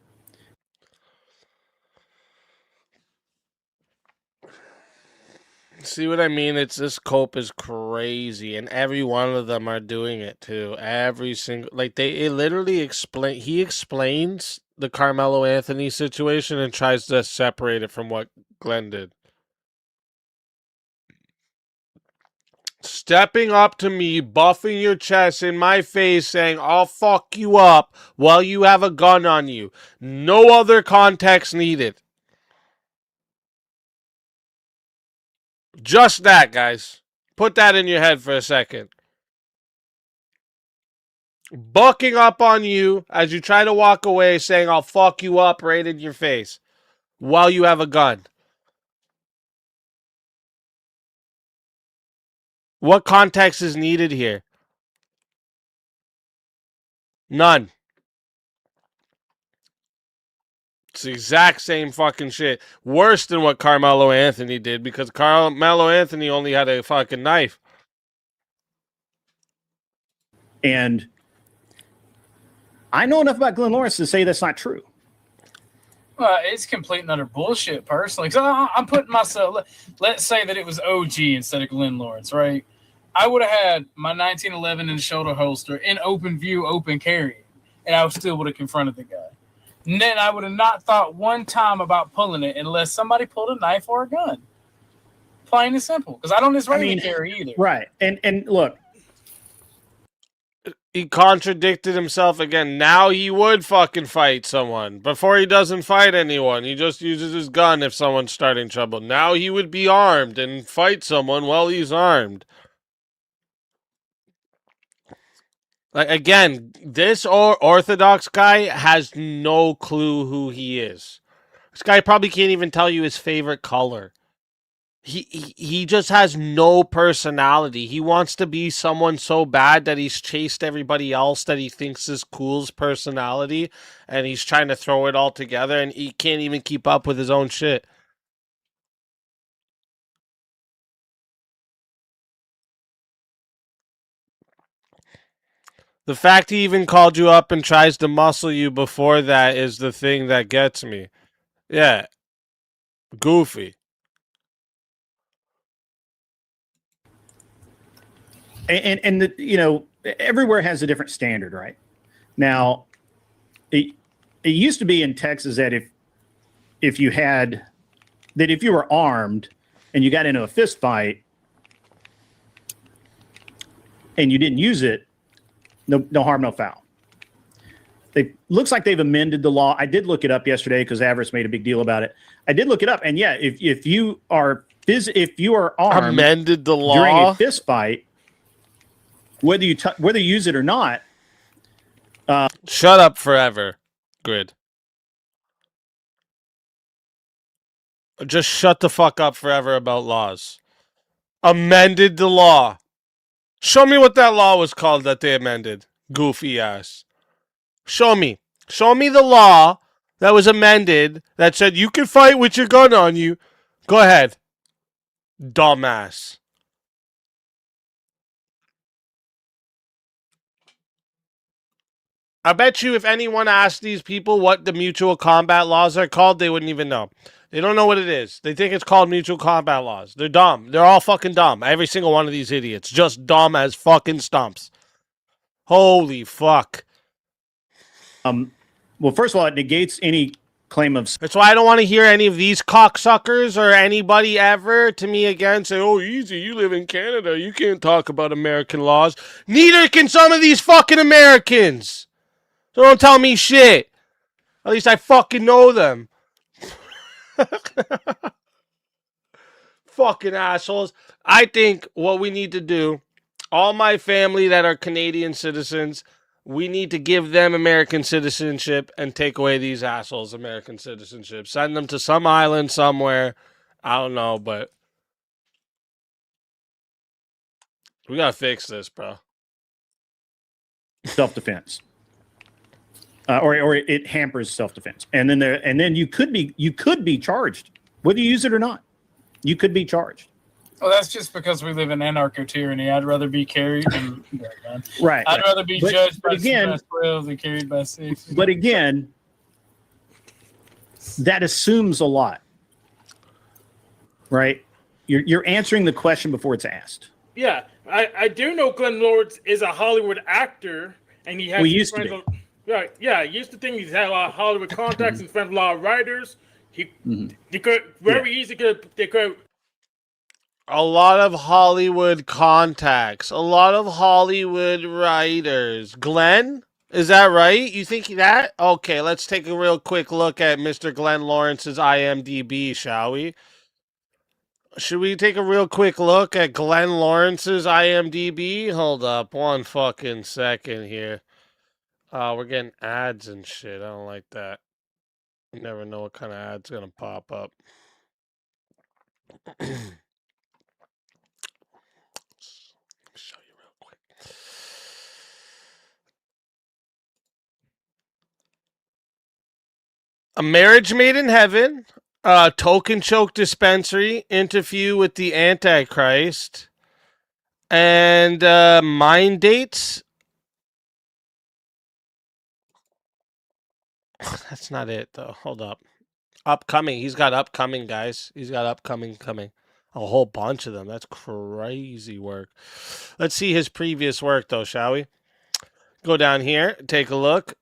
See what I mean? It's this cope is crazy, and every one of them are doing it too. Every single it literally explain. He explains the Carmelo Anthony situation and tries to separate it from what Glenn did. Stepping up to me, buffing your chest in my face, saying, I'll fuck you up while you have a gun on you. No other context needed. Just that, guys. Put that in your head for a second. Bucking up on you as you try to walk away, saying, I'll fuck you up right in your face while you have a gun. What context is needed here? None. It's the exact same fucking shit. Worse than what Carmelo Anthony did, because Carmelo Anthony only had a fucking knife. And I know enough about Glenn Lawrence to say that's not true. Well, it's complete and utter bullshit, personally. Because I'm putting myself, let's say that it was OG instead of Glenn Lawrence, right? I would have had my 1911 in the shoulder holster in open view, open carry, and I still would have confronted the guy. And then I would have not thought one time about pulling it unless somebody pulled a knife or a gun. Plain and simple. Because I don't just carry either. Right. And look. He contradicted himself again. Now he would fucking fight someone. Before he doesn't fight anyone. He just uses his gun if someone's starting trouble. Now he would be armed and fight someone while he's armed. Like, again, this Orthodox guy has no clue who he is. This guy probably can't even tell you his favorite color. He just has no personality. He wants to be someone so bad that he's chased everybody else that he thinks is cool's personality, and he's trying to throw it all together, and he can't even keep up with his own shit. The fact he even called you up and tries to muscle you before that is the thing that gets me. Yeah. Goofy. And the, you know, everywhere has a different standard, right? Now, it used to be in Texas that if you were armed and you got into a fist fight and you didn't use it, no harm, no foul. It looks like they've amended the law. I did look it up yesterday because Avarice made a big deal about it. I did look it up, and yeah, if you are armed, amended the law during a fist fight, whether you use it or not. Shut up forever, Grid. Just shut the fuck up forever about laws. Amended the law. Show me what that law was called that they amended. Goofy ass. Show me. Show me the law that was amended that said you can fight with your gun on you. Go ahead. Dumbass. I bet you if anyone asked these people what the mutual combat laws are called, they wouldn't even know. They don't know what it is. They think it's called mutual combat laws. They're dumb. They're all fucking dumb. Every single one of these idiots. Just dumb as fucking stumps. Holy fuck. Well, first of all, it negates any claim of... That's why I don't want to hear any of these cocksuckers or anybody ever to me again say, oh, EaZy, you live in Canada. You can't talk about American laws. Neither can some of these fucking Americans. So don't tell me shit. At least I fucking know them. Fucking assholes. I think what we need to do, all my family that are Canadian citizens, we need to give them American citizenship and take away these assholes' American citizenship. Send them to some island somewhere. I don't know, but we gotta fix this, bro. Self-defense. Or it hampers self-defense, and then you could be charged whether you use it or not. You could be charged. Well, that's just because we live in anarcho-tyranny. I'd rather be carried. Right. I'd rather be judged by again, than carried by safety. But again, that assumes a lot, right? You're answering the question before it's asked. Yeah, I do know Glenn Lawrence is a Hollywood actor, and he has. We used to be. Right, yeah, he used to think he's had a lot of Hollywood contacts and friends with a lot of writers. He could very easily they could. A lot of Hollywood contacts, a lot of Hollywood writers. Glenn, is that right? You think that? Okay, let's take a real quick look at Mr. Glenn Lawrence's IMDb, shall we? Should we take a real quick look at Glenn Lawrence's IMDb? Hold up one fucking second here. We're getting ads and shit. I don't like that. You never know what kind of ad's gonna pop up. Show you real quick. A Marriage Made in Heaven, Token Choke Dispensary, Interview with the Antichrist, and Mind Dates. That's not it, though. Hold up. Upcoming. He's got upcoming, guys. He's got upcoming coming. A whole bunch of them. That's crazy work. Let's see his previous work, though, shall we? Go down here. Take a look.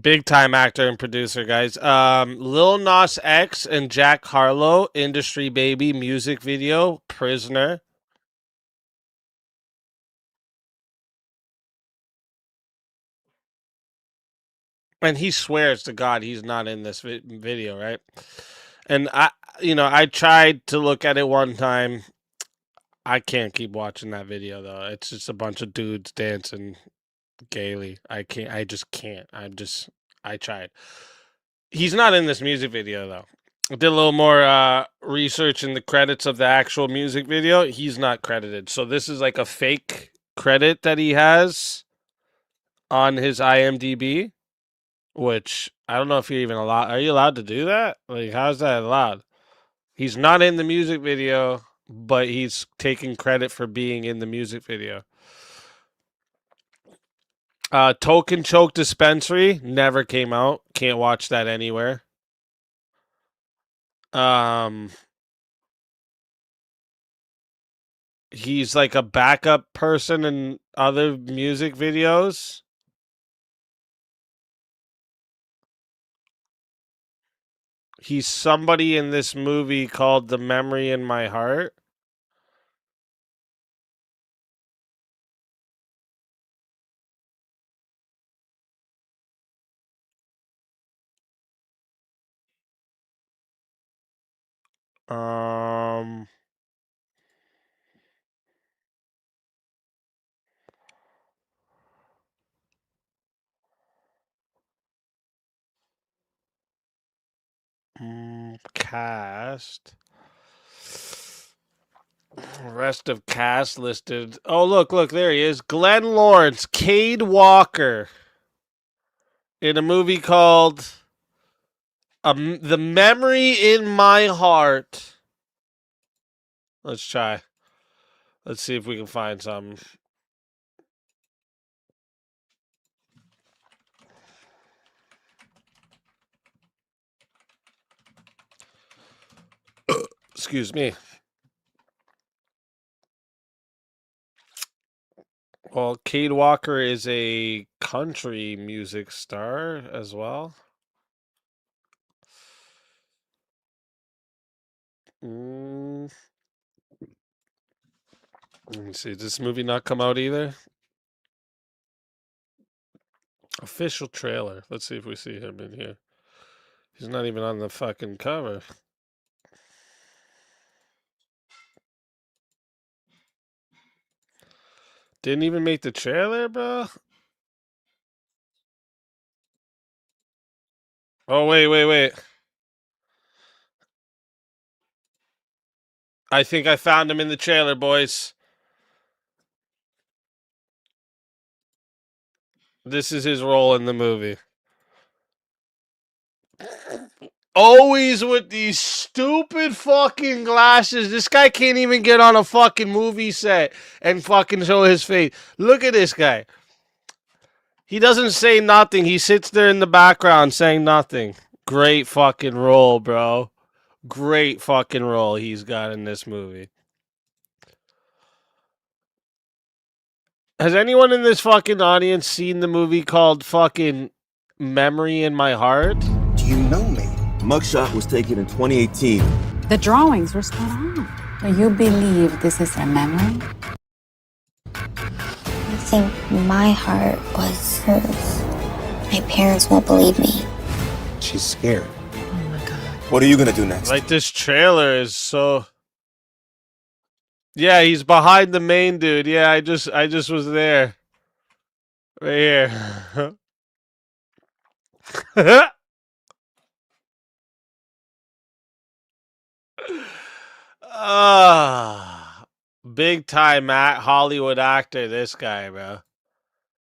Big time actor and producer, guys. Lil Nas X and Jack Harlow, Industry Baby music video, Prisoner. And he swears to God he's not in this video, right? And I tried to look at it one time. I can't keep watching that video though. It's just a bunch of dudes dancing gaily. I can't. I just can't. I tried. He's not in this music video though. I did a little more research in the credits of the actual music video. He's not credited. So this is like a fake credit that he has on his IMDb, which I don't know if you're even allowed. Are you allowed to do that? Like, how's that allowed? He's not in the music video, but he's taking credit for being in the music video. Token Choke Dispensary never came out. Can't watch that anywhere. He's like a backup person in other music videos. He's somebody in this movie called The Memory in My Heart. Cast. Rest of cast listed. Oh, look, there he is. Glenn Lawrence, Cade Walker, in a movie called The Memory in My Heart. Let's try. Let's see if we can find something. Excuse me. Well, Cade Walker is a country music star as well. Let me see. Did this movie not come out either? Official trailer. Let's see if we see him in here. He's not even on the fucking cover. Didn't even make the trailer, bro? Oh, wait. I think I found him in the trailer, boys. This is his role in the movie. Always with these stupid fucking glasses. This guy can't even get on a fucking movie set and fucking show his face. Look at this guy. He doesn't say nothing. He sits there in the background saying nothing. Great fucking role, bro. Great fucking role he's got in this movie. Has anyone in this fucking audience seen the movie called fucking Memory in My Heart? Do you know me? Mugshot was taken in 2018. The drawings were spot on. Do you believe this is a memory? I think my heart was hers. My parents won't believe me. She's scared. Oh my God. What are you gonna do next? Like, this trailer is so... Yeah, he's behind the main dude. Yeah, I just was there. Right here. Big time Hollywood actor, this guy, bro.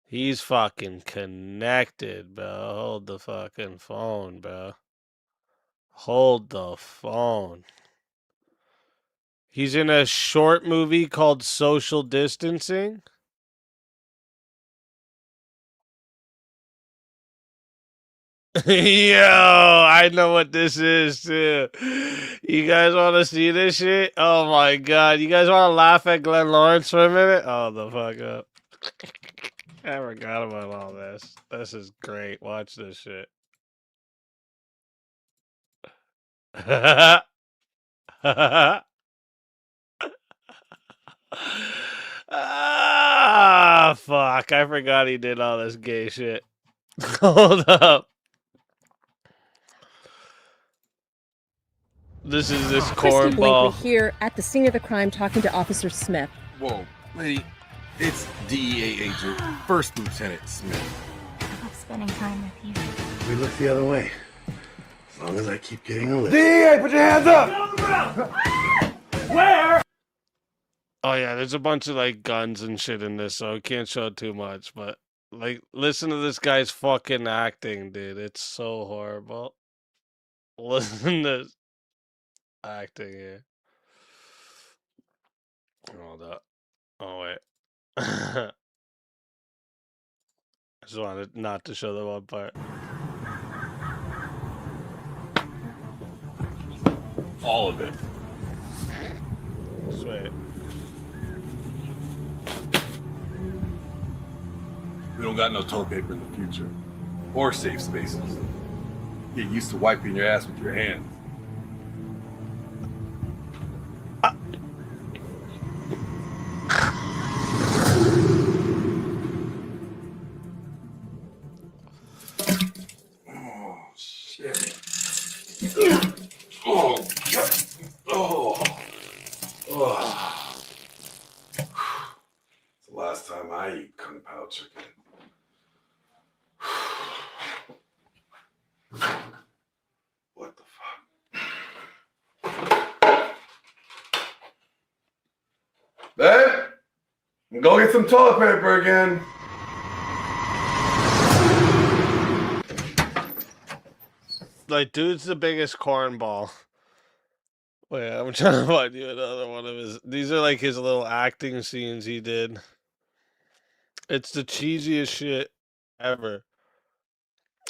He's fucking connected, bro. Hold the fucking phone, bro. Hold the phone. He's in a short movie called Social Distancing. Yo, I know what this is too. You guys want to see this shit? Oh my god. You guys want to laugh at Glenn Lawrence for a minute? Oh, the fuck up. I forgot about all this. This is great. Watch this shit. Ah, fuck. I forgot he did all this gay shit. Hold up. This is this Christy Blinkley cornball. here at the scene of the crime talking to Officer Smith. Whoa, lady. It's DEA agent, First Lieutenant Smith. I love spending time with you. We look the other way. As long as I keep getting a lift. DEA, put your hands up! Where? Oh yeah, there's a bunch of like guns and shit in this, so I can't show too much. But like, listen to this guy's fucking acting, dude. It's so horrible. Listen to this acting here. Hold up. Oh wait. I just wanted not to show the one part. All of it. Sweet. We don't got no toilet paper in the future. Or safe spaces. Get used to wiping your ass with your hands. Oh, shit. Oh, God. Oh. Oh. It's the last time I eat kung pao chicken. What the fuck? Babe, go get some toilet paper again. Like, dude's the biggest cornball. Wait, I'm trying to find you another one of his. These are like his little acting scenes he did. It's the cheesiest shit ever.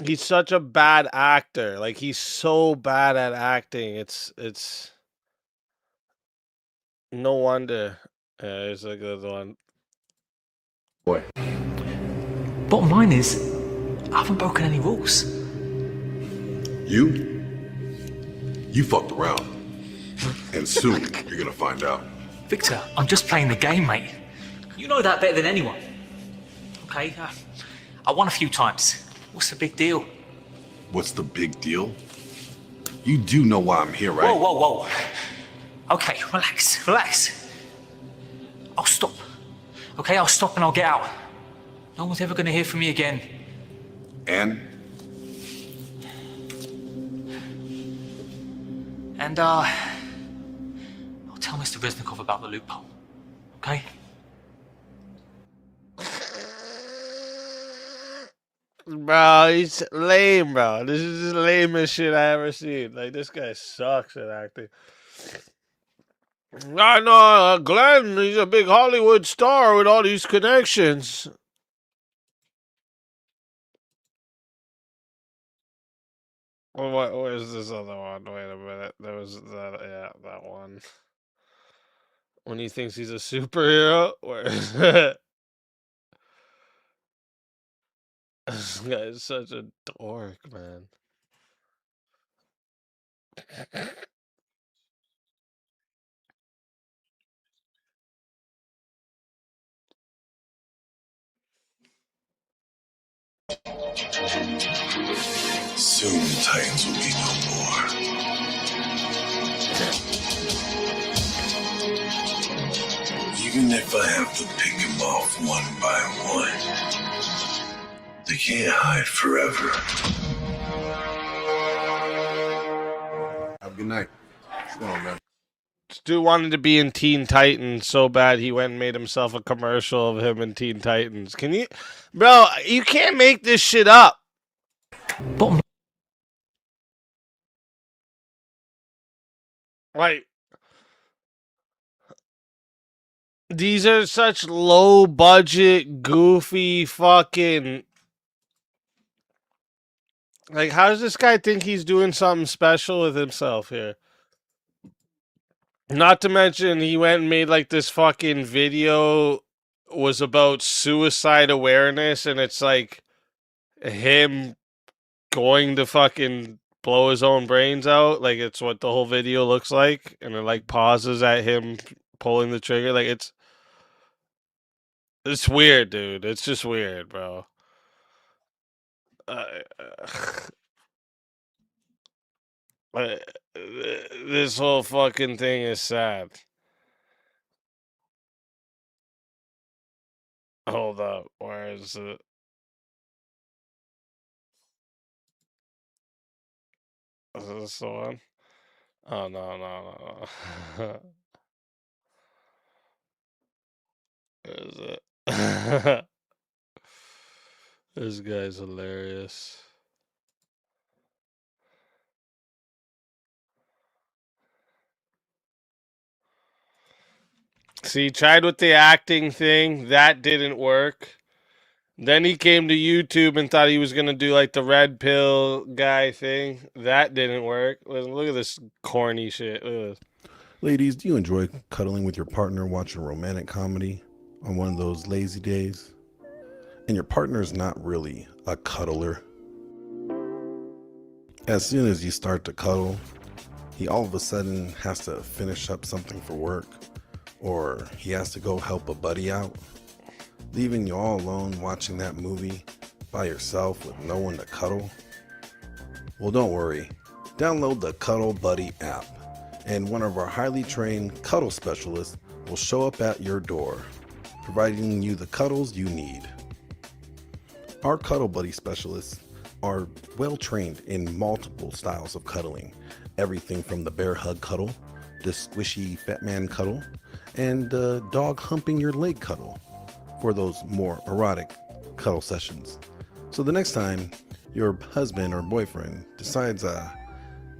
He's such a bad actor. Like, he's so bad at acting. It's no wonder. Yeah, there's like the one. Boy. Bottom line is, I haven't broken any rules. You fucked around. And soon you're gonna find out. Victor, I'm just playing the game, mate. You know that better than anyone. Okay, I won a few times. What's the big deal? What's the big deal? You do know why I'm here, right? Whoa, whoa, whoa. Okay, relax, relax. I'll stop. Okay, I'll stop and I'll get out. No one's ever gonna hear from me again. And? And, I'll tell Mr. Reznikov about the loophole. Okay? Bro, he's lame, bro. This is the lamest shit I ever seen. Like, this guy sucks at acting. I know Glenn, he's a big Hollywood star with all these connections. Well, where's this other one? Wait a minute. There was that, yeah, that one. When he thinks he's a superhero? Where is it? This guy is such a dork, man. Soon the Titans will be no more. Even if I have to pick them off one by one, they can't hide forever. Have a good night. What's going on, man? This dude wanted to be in Teen Titans so bad he went and made himself a commercial of him in Teen Titans. Can you... Bro, you can't make this shit up. Like... These are such low budget, goofy fucking... Like, how does this guy think he's doing something special with himself here? Not to mention, he went and made, like, this fucking video was about suicide awareness, and it's, like, him going to fucking blow his own brains out. Like, it's what the whole video looks like, and it, like, pauses at him pulling the trigger. Like, it's weird, dude. It's just weird, bro. This whole fucking thing is sad. Hold up. Where is it? Is this the one? Oh, no. Where is it? This guy's hilarious. See, he tried with the acting thing. That didn't work. Then he came to YouTube and thought he was going to do like the red pill guy thing. That didn't work. Look at this corny shit. Look at this. Ladies, do you enjoy cuddling with your partner watching a romantic comedy on one of those lazy days? And your partner is not really a cuddler. As soon as you start to cuddle, he all of a sudden has to finish up something for work, or he has to go help a buddy out, leaving you all alone watching that movie by yourself with no one to cuddle. Well, don't worry. Download the Cuddle Buddy app, and one of our highly trained cuddle specialists will show up at your door, providing you the cuddles you need. Our Cuddle Buddy specialists are well trained in multiple styles of cuddling, everything from the bear hug cuddle, the squishy fat man cuddle, and the dog humping your leg cuddle for those more erotic cuddle sessions. So the next time your husband or boyfriend decides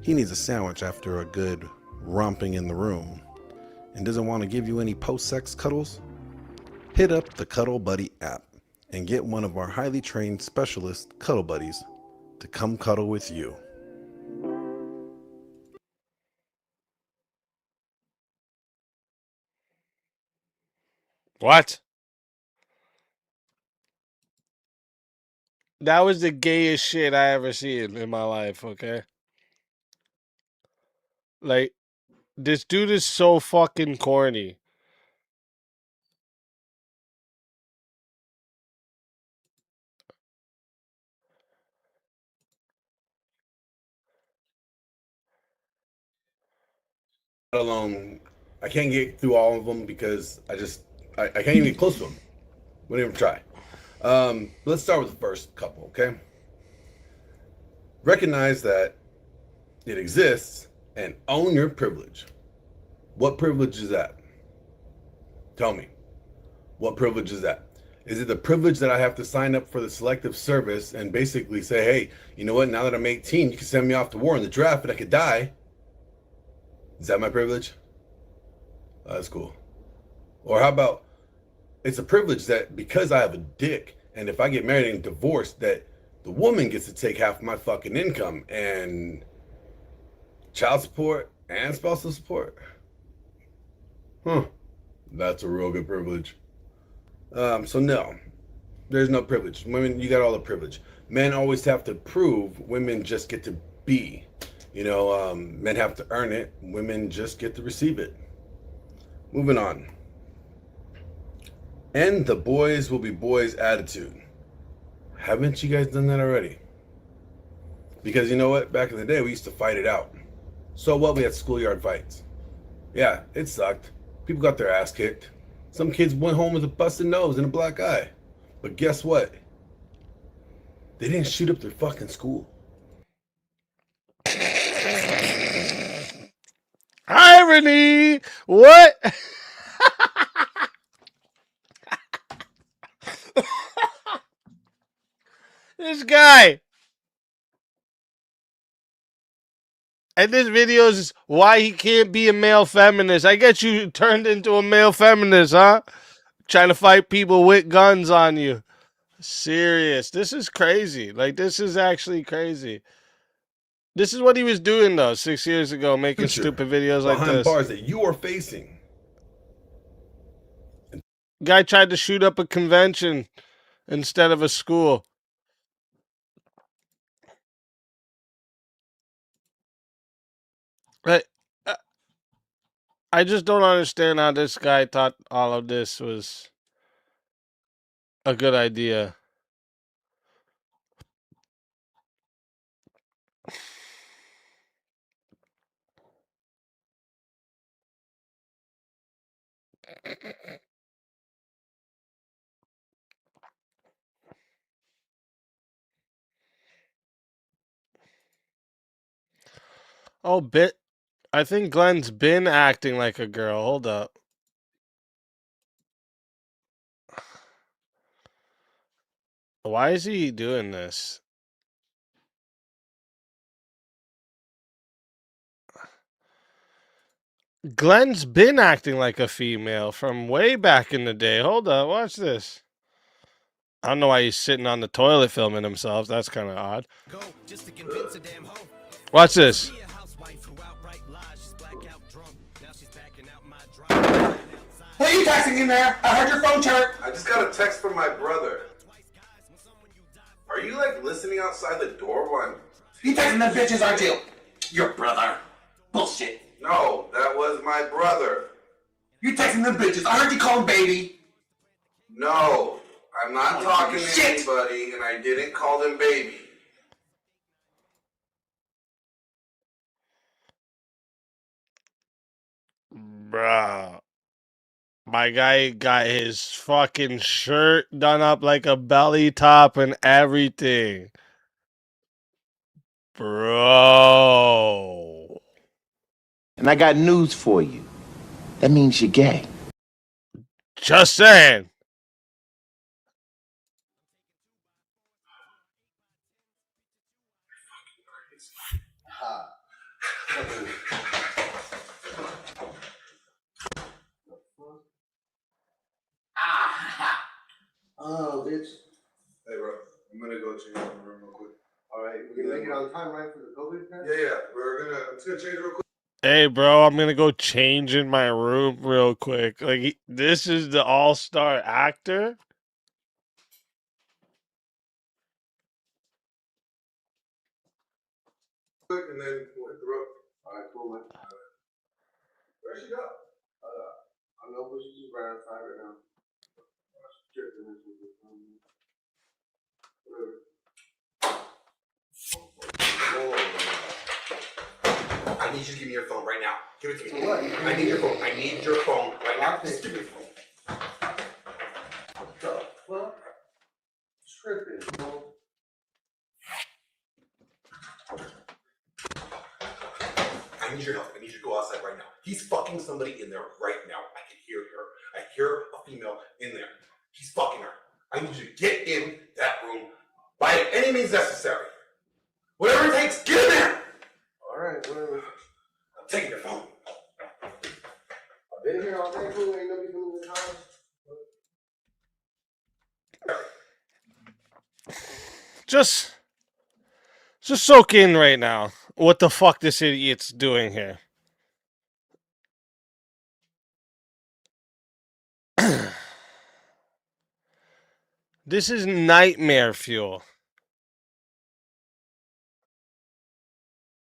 he needs a sandwich after a good romping in the room and doesn't want to give you any post-sex cuddles, hit up the Cuddle Buddy app and get one of our highly trained specialist cuddle buddies to come cuddle with you. What? That was the gayest shit I ever seen in my life, okay? Like, this dude is so fucking corny. Alone, I can't get through all of them because I can't even get close to them. Wouldn't even try. Let's start with the first couple, okay? Recognize that it exists and own your privilege. What privilege is that? Tell me. What privilege is that? Is it the privilege that I have to sign up for the selective service and basically say, hey, you know what, now that I'm 18, you can send me off to war in the draft and I could die? Is that my privilege? That's cool. Or how about it's a privilege that because I have a dick and if I get married and divorced, that the woman gets to take half of my fucking income and child support and spousal support? That's a real good privilege. So no, there's no privilege. Women, you got all the privilege. Men always have to prove, women just get to be. You know, men have to earn it. Women just get to receive it. Moving on. End the boys will be boys attitude. Haven't you guys done that already? Because you know what? Back in the day, we used to fight it out. So what? We had schoolyard fights. Yeah, it sucked. People got their ass kicked. Some kids went home with a busted nose and a black eye. But guess what? They didn't shoot up their fucking school. Irony! What? This guy. And this video is why he can't be a male feminist. I get you turned into a male feminist, huh? Trying to fight people with guns on you. Serious. This is crazy. Like, this is actually crazy. This is what he was doing, though, 6 years ago, making stupid videos like behind this. bars that you are facing. Guy tried to shoot up a convention instead of a school. I just don't understand how this guy thought all of this was a good idea. Oh, I think Glenn's been acting like a girl. Hold up. Why is he doing this? Glenn's been acting like a female from way back in the day. Hold up, watch this. I don't know why he's sitting on the toilet filming himself. That's kind of odd. Watch this. What are you texting in there? I heard your phone chirp. I just got a text from my brother. Are you like listening outside the door one? You texting them bitches, aren't you? Your brother. Bullshit. No, that was my brother. You texting them bitches. I heard you call him baby. No, I'm not talking to anybody, and I didn't call them baby. Bruh. My guy got his fucking shirt done up like a belly top and everything. Bro. And I got news for you. That means you're gay. Just saying. Oh, bitch. Hey, bro, I'm gonna go change my room real quick. All right, we're gonna make it on time, right, for the COVID test? Yeah, I'm just gonna change real quick. Hey, bro, I'm gonna go change in my room real quick. Like, this is the all-star actor? Quick, and then we'll hit the road. All right, cool, man. Where'd she go? I don't know, but she's just right outside right now. I need you to give me your phone right now. Give it to me. What? I need your phone. I need your phone right now. Just give me your phone. What the fuck? Tripping, bro. I need your help. I need you to go outside right now. He's fucking somebody in there right now. I can hear her. I hear a female in there. He's fucking her. I need you to get in that room by any means necessary. Whatever it takes, get in there! Alright, whatever. I'm taking your phone. I've been here all day, fool. Ain't nobody coming in the house. Just soak in right now what the fuck this idiot's doing here. This is nightmare fuel.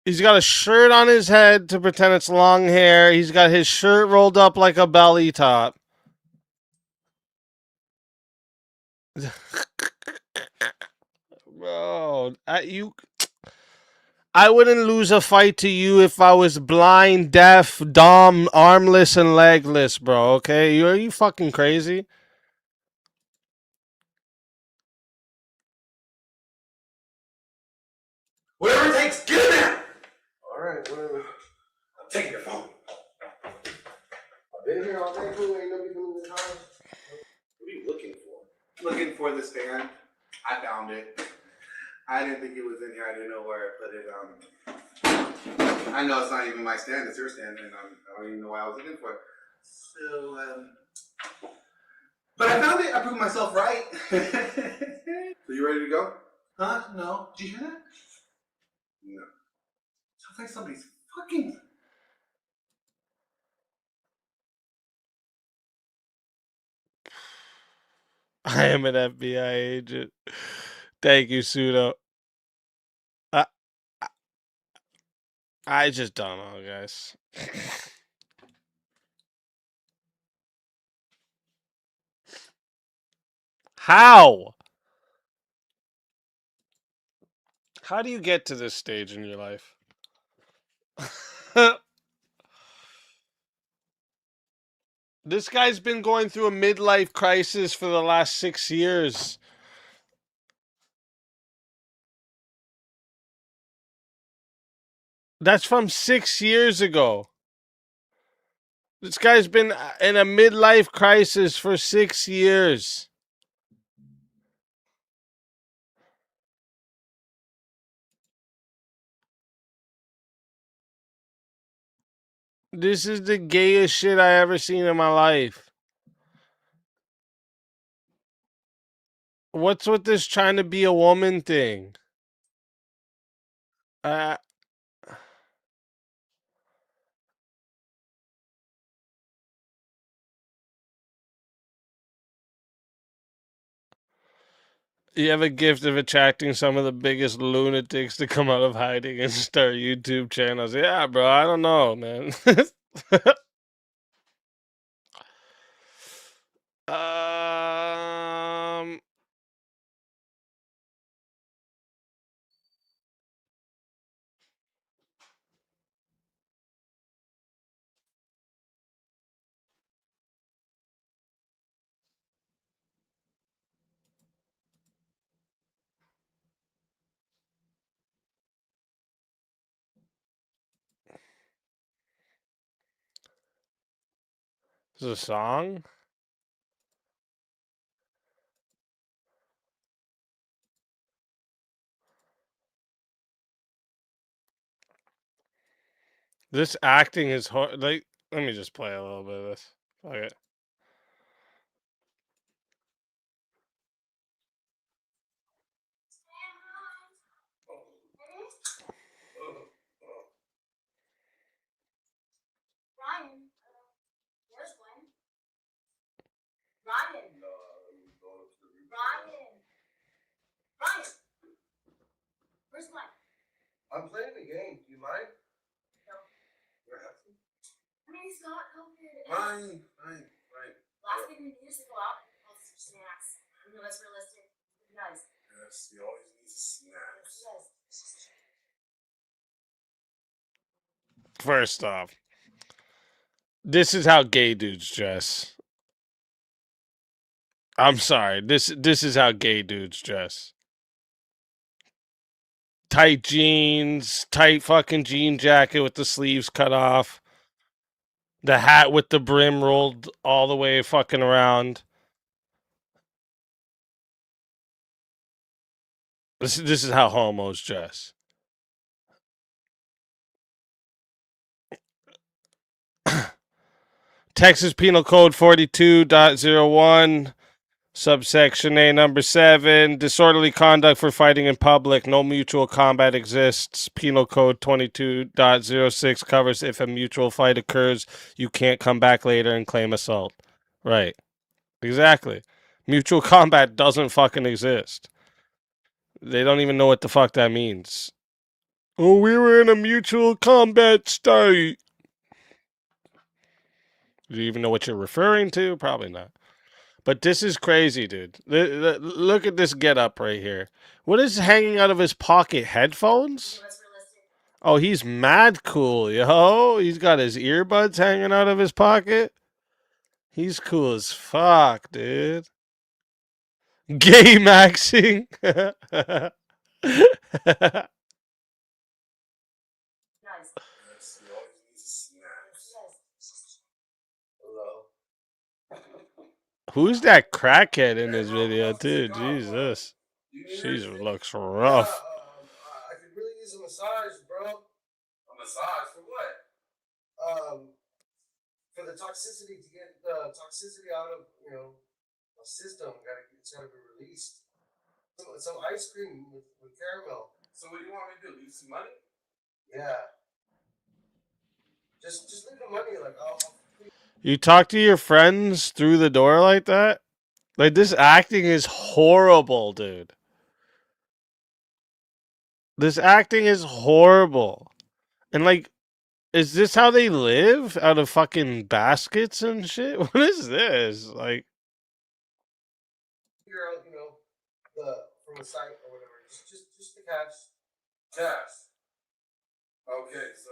He's got a shirt on his head to pretend it's long hair. He's got his shirt rolled up like a belly top. Bro, I wouldn't lose a fight to you if I was blind, deaf, dumb, armless, and legless, bro. Okay, are you fucking crazy? Whatever it takes, get in there! Alright, whatever. I'm taking your phone. I've been here all day, fool. Ain't nobody coming in the house. What are you looking for? Looking for this fan. I found it. I didn't think it was in here. I didn't know where I put it. I know it's not even my stand. It's your stand, and I don't even know why I was looking for it. So, but I found it. I proved myself right. So you ready to go? Huh? No. Did you hear that? No. Sounds like somebody's fucking. I am an FBI agent. Thank you, Pseudo. I just don't know, guys. How? How do you get to this stage in your life? This guy's been going through a midlife crisis for the last 6 years. That's from 6 years ago. This guy's been in a midlife crisis for 6 years. This is the gayest shit I ever seen in my life. What's with this trying to be a woman thing? You have a gift of attracting some of the biggest lunatics to come out of hiding and start YouTube channels. Yeah, bro, I don't know, man. um... Is it a song? This acting is hard. Like, let me just play a little bit of this. Fuck it. Ryan, where's Glenn? Ryan. Ryan. Where's Glenn? I'm playing the game. Do you mind? No. You're happy? I mean, he's got COVID. Fine. Last thing we need is to go out and pull some snacks. I know that's realistic. You guys. Yes, he always needs snacks. First off, this is how gay dudes dress. I'm sorry. This is how gay dudes dress. Tight jeans, tight fucking jean jacket with the sleeves cut off. The hat with the brim rolled all the way fucking around. This is how homos dress. Texas Penal Code 42.01, subsection A number 7, disorderly conduct for fighting in public. No mutual combat exists. Penal Code 22.06 covers if a mutual fight occurs, you can't come back later and claim assault. Right. Exactly. Mutual combat doesn't fucking exist. They don't even know what the fuck that means. Oh, we were in a mutual combat state. Do you even know what you're referring to? Probably not. But this is crazy, dude. Look at this getup right here. What is hanging out of his pocket? Headphones? Oh, he's mad cool, yo. He's got his earbuds hanging out of his pocket. He's cool as fuck, dude. Gay maxing. Who's that crackhead in this video, too? Jesus. She looks rough. I could really use a massage, bro. A massage for what? For the toxicity, to get the toxicity out of, a system. It's gotta be released. Some ice cream with caramel. So what do you want me to do? Leave some money? Yeah. Just leave the money. Like, You talk to your friends through the door like that? Like, this acting is horrible, dude. This acting is horrible. And, like, is this how they live? Out of fucking baskets and shit? What is this? Like, figure out, from a site or whatever. Just the cash. Cash. Okay, so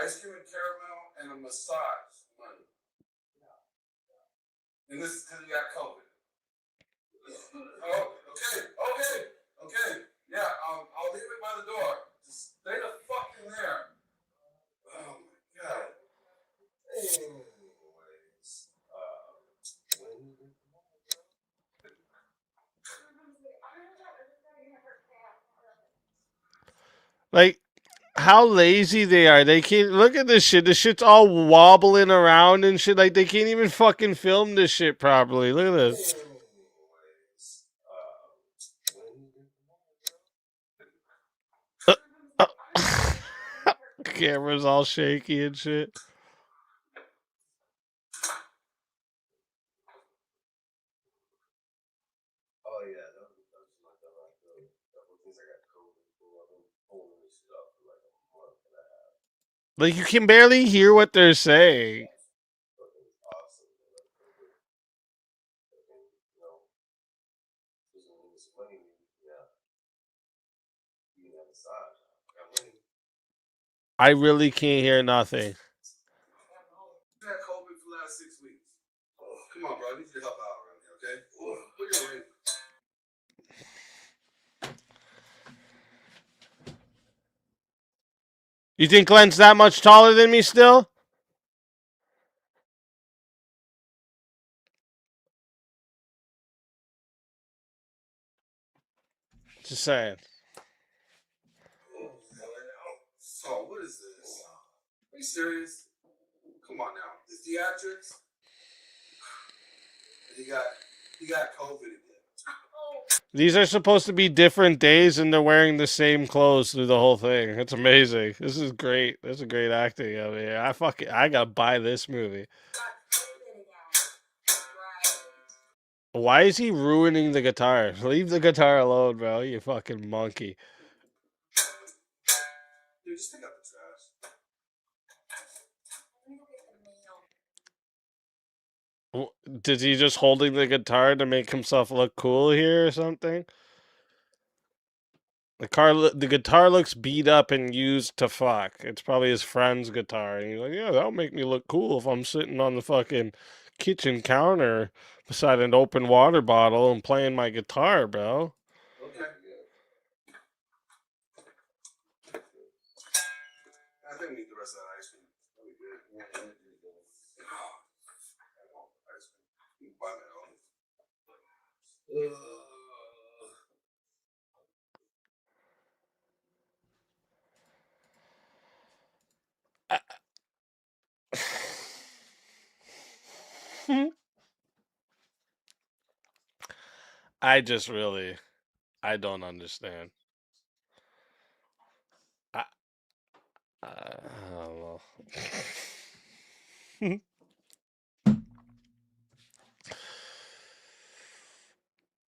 ice cream and caramel and a massage money. And this is because you got COVID. Oh, okay. Yeah, I'll leave it by the door. Just stay the fuck in there. Oh my god. Anyways, Like, how lazy they are. They can't look at this shit. This shit's all wobbling around and shit. Like, they can't even fucking film this shit properly. Look at this. Camera's all shaky and shit. oh yeah, that was like the things I got COVID for. I've been pulling this shit up for like a month and a half. Like, you can barely hear what they're saying. I really can't hear nothing. I had COVID for the last 6 weeks. Oh, come on, bro. I need you to help out around here, okay? Put your weight. You think Glenn's that much taller than me still? Just saying. Oh, what is this? Are you serious? Come on now. The theatrics? You got COVID again. These are supposed to be different days and they're wearing the same clothes through the whole thing. It's amazing. This is great. This is great acting over here. I gotta buy this movie. Why is he ruining the guitar? Leave the guitar alone, bro. You fucking monkey. Dude, just take out the trash. Did he just holding the guitar to make himself look cool here or something? The guitar looks beat up and used to fuck. It's probably his friend's guitar. And he's like, yeah, that'll make me look cool if I'm sitting on the fucking kitchen counter beside an open water bottle and playing my guitar, bro. Okay. I think we need the rest of that ice cream. That'll be good. Yeah, that'll be good. I want ice cream. You can buy my own. I don't understand. I don't know.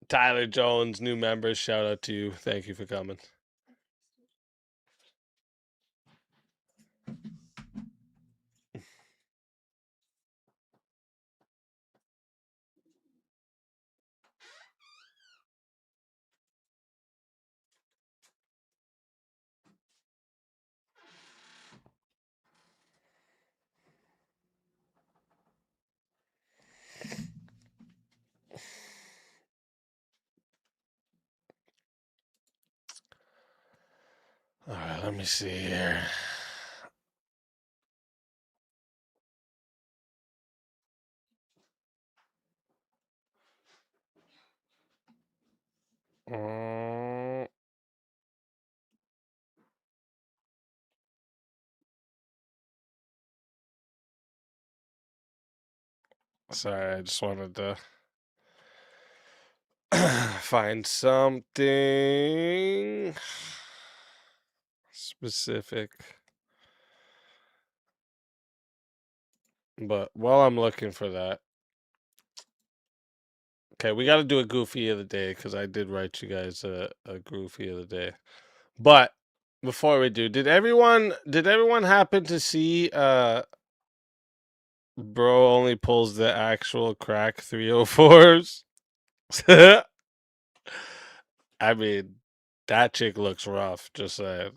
Tyler Jones, new members, shout out to you. Thank you for coming. All right, let me see here. Sorry, I just wanted to find something specific. But while I'm looking for that, okay, we got to do a goofy of the day because I did write you guys a goofy of the day. But before we do, did everyone happen to see bro only pulls the actual crack 304s? I mean, that chick looks rough, just saying.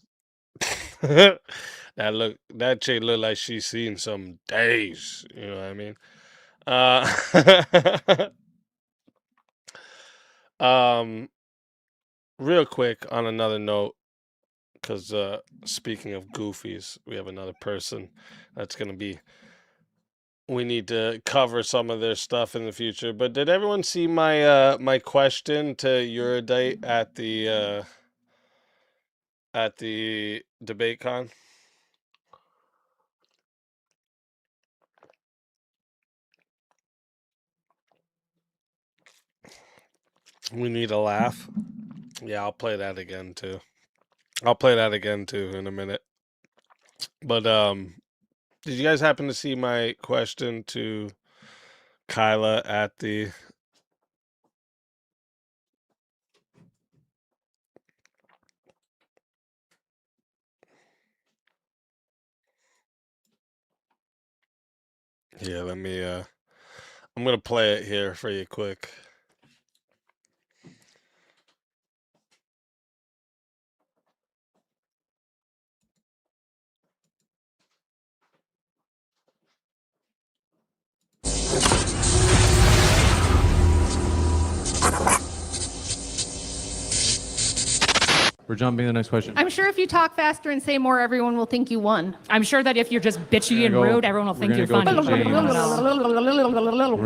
That chick look like she's seen some days, you know what I mean? Real quick on another note, because speaking of goofies, we have another person that's going to be. We need to cover some of their stuff in the future. But did everyone see my my question to Eurodite at the DebateCon? We need a laugh. Yeah, I'll play that again too. I'll play that again too in a minute. But did you guys happen to see my question to Kyla at the Yeah, let me I'm gonna play it here for you quick. We're jumping to the next question. I'm sure if you talk faster and say more, everyone will think you won. I'm sure that if you're just bitchy and rude, everyone will think you're funny. We're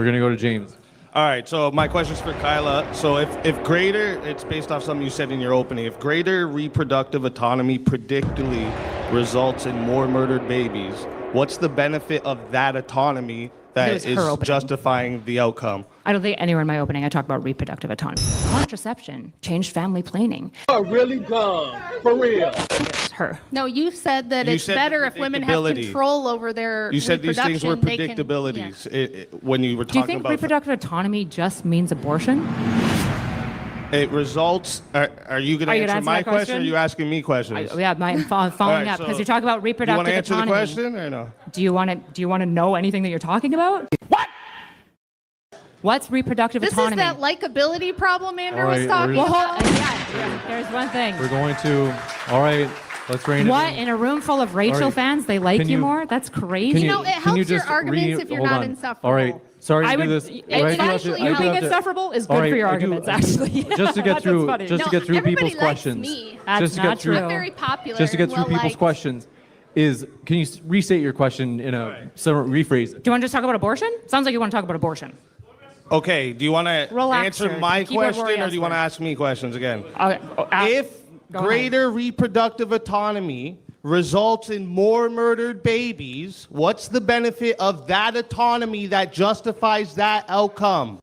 gonna go to James. All right, so my question's for Kyla. So if greater, it's based off something you said in your opening, if greater reproductive autonomy predictably results in more murdered babies, what's the benefit of that autonomy that is justifying the outcome? I don't think anywhere in my opening I talk about reproductive autonomy. Contraception changed family planning. Oh, really dumb. For real. Her. No, you said that You it's said better if women have predictability. control over their You said these things were reproduction, they can- predictabilities when you were Do you talking think about reproductive autonomy just means abortion? it results. Are you going to Are you answer gonna answer my that question? Or question? are you asking me questions? I'm following All right, up because so you're talking about Do you reproductive want to answer autonomy. the question or no? Do you want to know anything that you're talking about? What? What's reproductive This autonomy? is that likability problem Andrew All was right, talking Well, about. there's one thing. We're going to. All right, let's rein it What, in. in a room full of Rachel All right. fans, they like Can you you- more? That's crazy. Can You know, it can helps you your just arguments if you're hold not on. insufferable. All right, sorry to I do would. this. It's I do have to- actually, I do being have to- insufferable is All good right, for your I do- arguments, actually. Just to get That's through, funny. just to get through everybody people's likes questions. me. That's just to not get through. true. I'm very popular. Just to get and through people's well-liked. questions. Can you restate your question in a some rephrase? Do you want to just talk about abortion? Sounds like you want to talk about abortion. Okay, do you want to Relax, answer sir. my Keyboard question warrior or do you want to ask me questions again? Okay. If go ahead. greater reproductive autonomy results in more murdered babies, what's the benefit of that autonomy that justifies that outcome?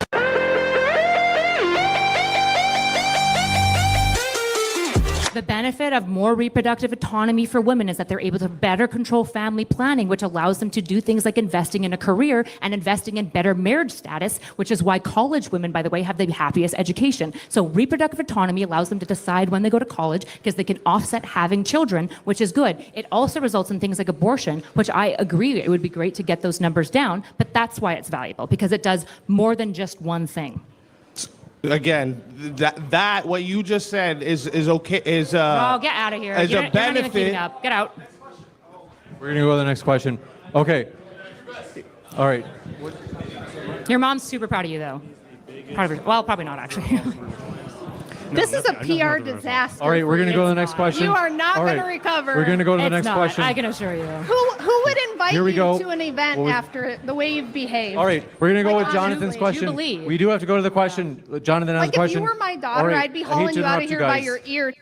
The benefit of more reproductive autonomy for women is that they're able to better control family planning, which allows them to do things like investing in a career and investing in better marriage status, which is why college women, by the way, have the happiest education. So reproductive autonomy allows them to decide when they go to college because they can offset having children, which is good. It also results in things like abortion, which I agree it would be great to get those numbers down, but that's why it's valuable, because it does more than just one thing. Again, that what you just said is okay. Is Oh, get out of here. as You're a not even keeping benefit. up. Get out. We're gonna go to the next question. Okay. All right. Your mom's super proud of you, though. Proud of her. Well, probably not, actually. This is a PR disaster. All right, we're for gonna you. go to the next question. You are not All going right. to recover. We're gonna go to the It's next not, question. I can assure you. Who would invite Here we you go. to an event Well, we- after the way you've behaved? All right, we're gonna go Like, with Jonathan's honestly, question. Jubilee. We do have to go to the question. Jonathan has Like a if question. you were my All daughter, right, I'd be I hate hauling to you out of interrupt here by guys. your ear.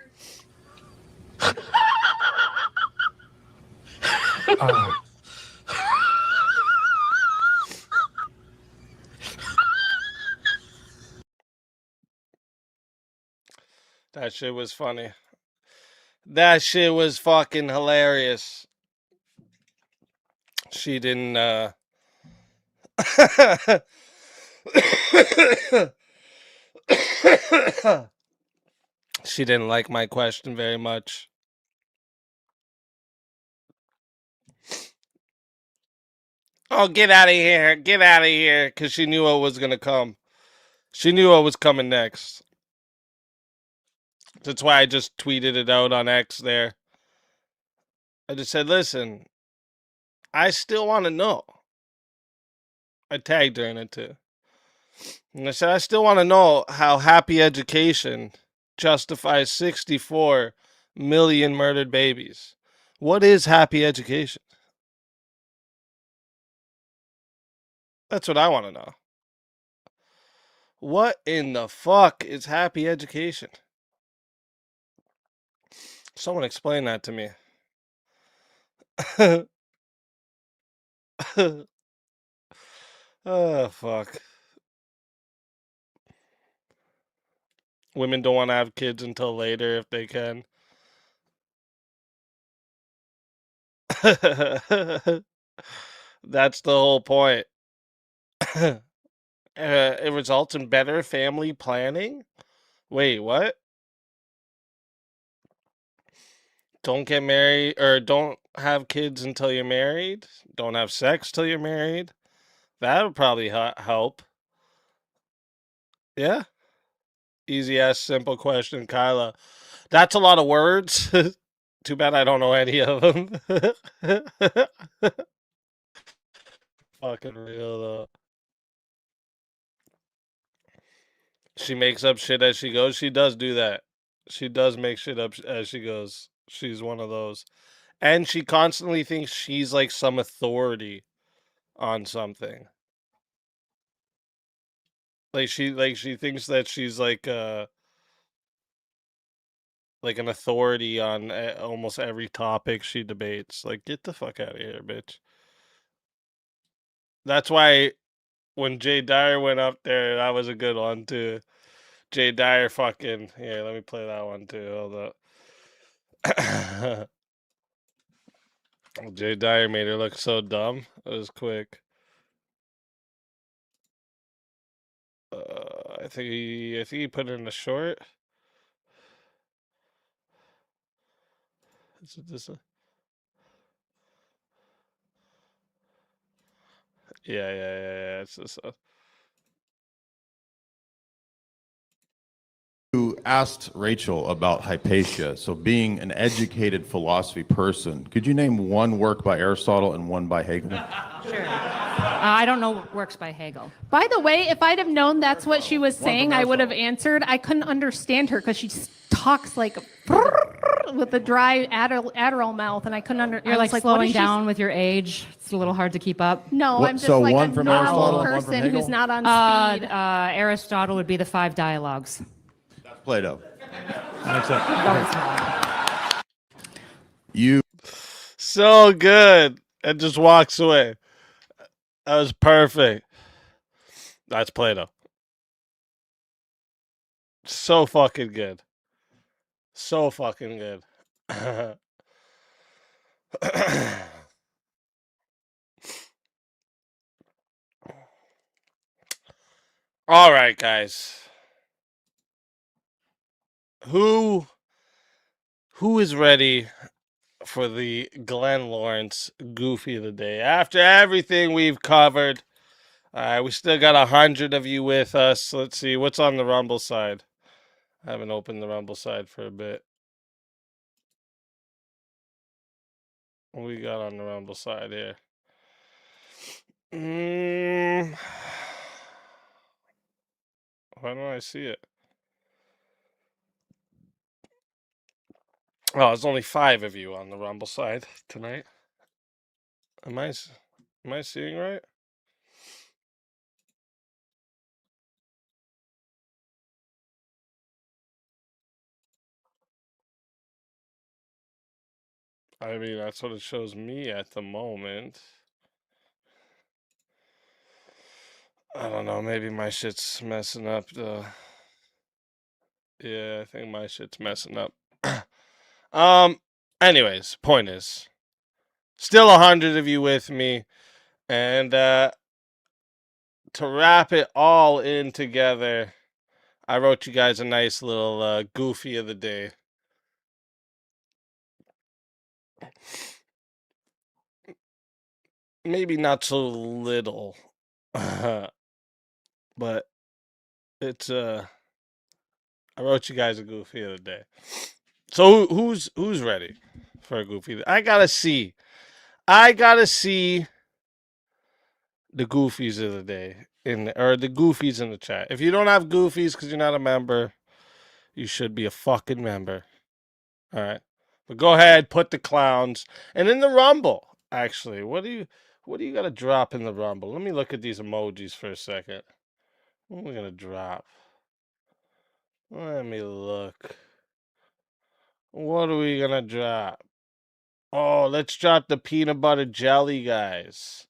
That shit was funny. That shit was fucking hilarious. She didn't she didn't like my question very much. Oh, get out of here. Get out of here. Because she knew what was going to come. She knew what was coming next. That's why I just tweeted it out on X there. I just said, listen, I still want to know. I tagged her in it too. And I said, I still want to know how happy education justifies 64 million murdered babies. What is happy education? That's what I want to know. What in the fuck is happy education? Someone explain that to me. Oh, fuck. Women don't want to have kids until later if they can. That's the whole point. It results in better family planning? Wait, what? Don't get married or don't have kids until you're married? Don't have sex till you're married? That would probably help. Yeah? Easy ass, simple question, Kyla. That's a lot of words. Too bad I don't know any of them. Fucking real though. She makes up shit as she goes. She does do that. She does make shit up as she goes. She's one of those. And she constantly thinks she's like some authority on something. Like she thinks that she's like an authority on almost every topic she debates. Like, get the fuck out of here, bitch. That's why when Dyer went up there, that was a good one too. Dyer fucking here. Let me play that one too. Hold up. Dyer made her look so dumb. It was quick. I think he put it in the short. Is it this one? Yeah. It's this one. You asked Rachel about Hypatia. So being an educated philosophy person, could you name one work by Aristotle and one by Hegel? Sure. I don't know works by Hegel. By the way, if I'd have known that's what she was saying, I would have answered. I couldn't understand her because she talks like with a dry Adderall mouth, and I couldn't understand. You're like slowing down with your age. It's a little hard to keep up. No, I'm just like a normal person who's not on speed. Aristotle would be the 5 dialogues. That's Plato. You so good and just walks away. That was perfect. That's Plato. So fucking good. So fucking good. All right, guys. Who is ready for the Glenn Lawrence Goofy of the Day? After everything we've covered, we still got 100 of you with us. Let's see what's on the Rumble side. I haven't opened the Rumble side for a bit. What we got on the Rumble side here? Why don't I see it? Oh, there's only 5 of you on the Rumble side tonight. Am I seeing right? I mean, that's what it shows me at the moment. I don't know. Maybe my shit's messing up, though. Yeah, I think my shit's messing up. Anyways, point is, still 100 of you with me. And to wrap it all in together, I wrote you guys a nice little Goofy of the Day. Maybe not so little, but it's I wrote you guys a Goofy of the Day. So who's ready for a Goofy? I gotta see the goofies of the day or the goofies in the chat. If you don't have goofies because you're not a member, you should be a fucking member. All right. But go ahead, put the clowns. And in the Rumble, actually, what do you got to drop in the Rumble? Let me look at these emojis for a second. What are we going to drop? Let me look. What are we going to drop? Oh, let's drop the peanut butter jelly, guys.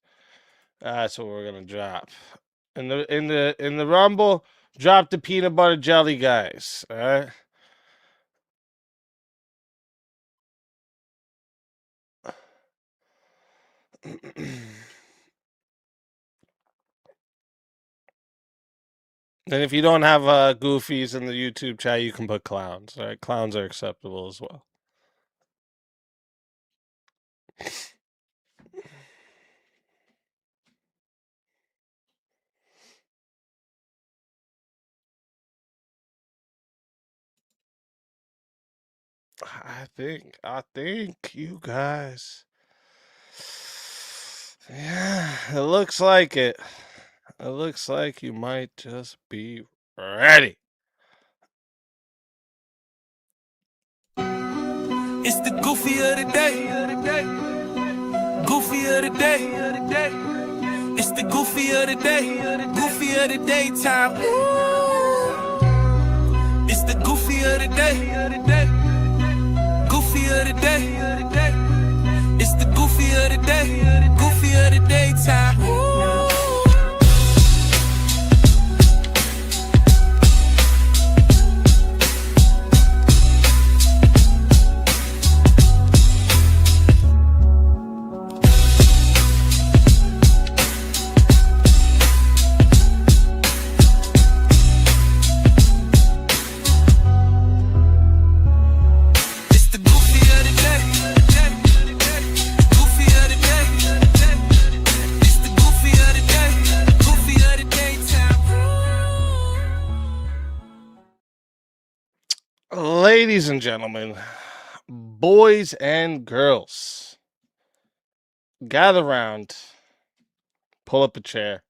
That's what we're going to drop. In the Rumble, drop the peanut butter jelly, guys. All right? And if you don't have goofies in the YouTube chat, you can put clowns. All right, clowns are acceptable as well. I think you guys. Yeah, it looks like it. It looks like you might just be ready. It's the goofy of the day. Goofy of the day. It's the goofy of the day. Goofy of the daytime. It's the goofy of the day. Goofy of the day. It's the goofy of the day. Goofy of the daytime. Ladies and gentlemen, boys and girls, gather round, pull up a chair,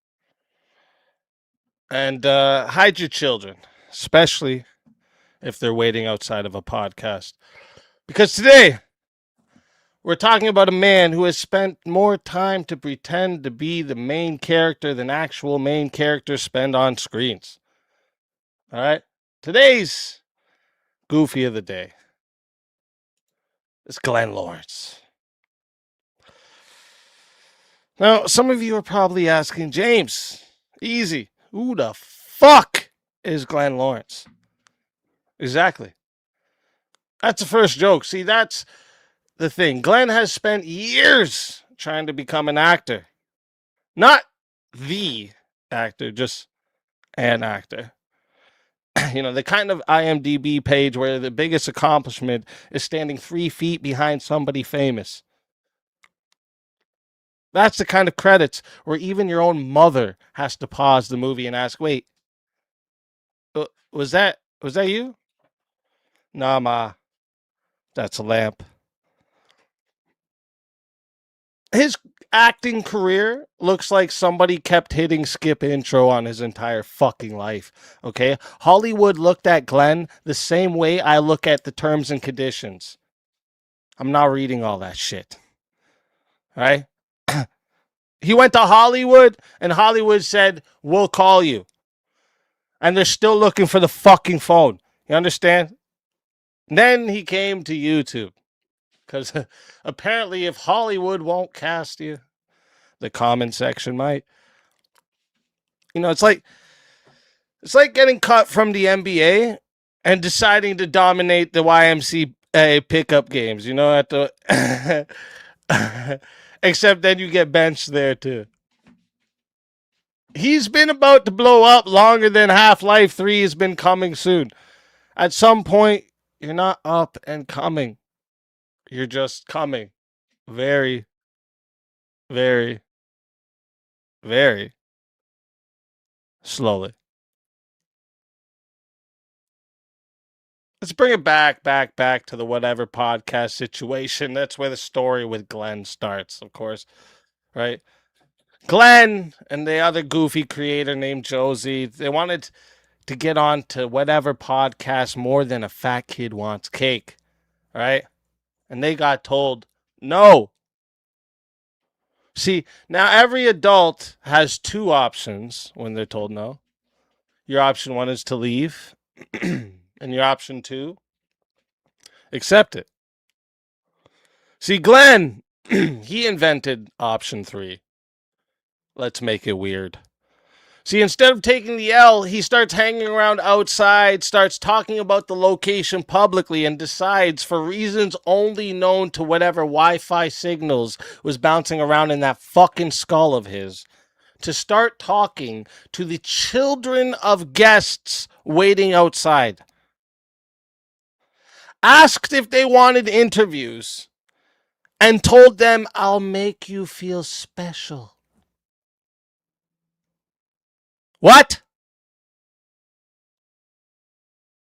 and hide your children, especially if they're waiting outside of a podcast. Because today, we're talking about a man who has spent more time to pretend to be the main character than actual main characters spend on screens. All right? Today's Goofy of the Day is Glenn Lawrence. Now, some of you are probably asking, James, EaZy, who the fuck is Glenn Lawrence? Exactly. That's the first joke. See, that's the thing. Glenn has spent years trying to become an actor. Not the actor, just an actor. You know, the kind of IMDb page where the biggest accomplishment is standing 3 feet behind somebody famous. That's the kind of credits where even your own mother has to pause the movie and ask, wait, was that you? Nah, Ma, that's a lamp. His acting career looks like somebody kept hitting skip intro on his entire fucking life, okay? Hollywood looked at Glenn the same way I look at the terms and conditions. I'm not reading all that shit. All right? He went to Hollywood, and Hollywood said, we'll call you. And they're still looking for the fucking phone. You understand? Then he came to YouTube. Because apparently if Hollywood won't cast you, the comment section might. You know, it's like getting cut from the NBA and deciding to dominate the YMCA pickup games, you know, at the except then you get benched there too. He's been about to blow up longer than Half-Life 3 has been coming soon. At some point, you're not up and coming. You're just coming. Very, very, very slowly. Let's bring it back to the whatever podcast situation. That's where the story with Glenn starts, of course, right? Glenn and the other goofy creator named Josie, they wanted to get on to whatever podcast More Than a Fat Kid Wants Cake, right? And they got told no. See, now every adult has two options when they're told no. Your option one is to leave, and your option two, accept it. See, Glenn, he invented option three. Let's make it weird. See, instead of taking the L, he starts hanging around outside, starts talking about the location publicly, and decides, for reasons only known to whatever Wi-Fi signals was bouncing around in that fucking skull of his, to start talking to the children of guests waiting outside. Asked if they wanted interviews, and told them, "I'll make you feel special." What?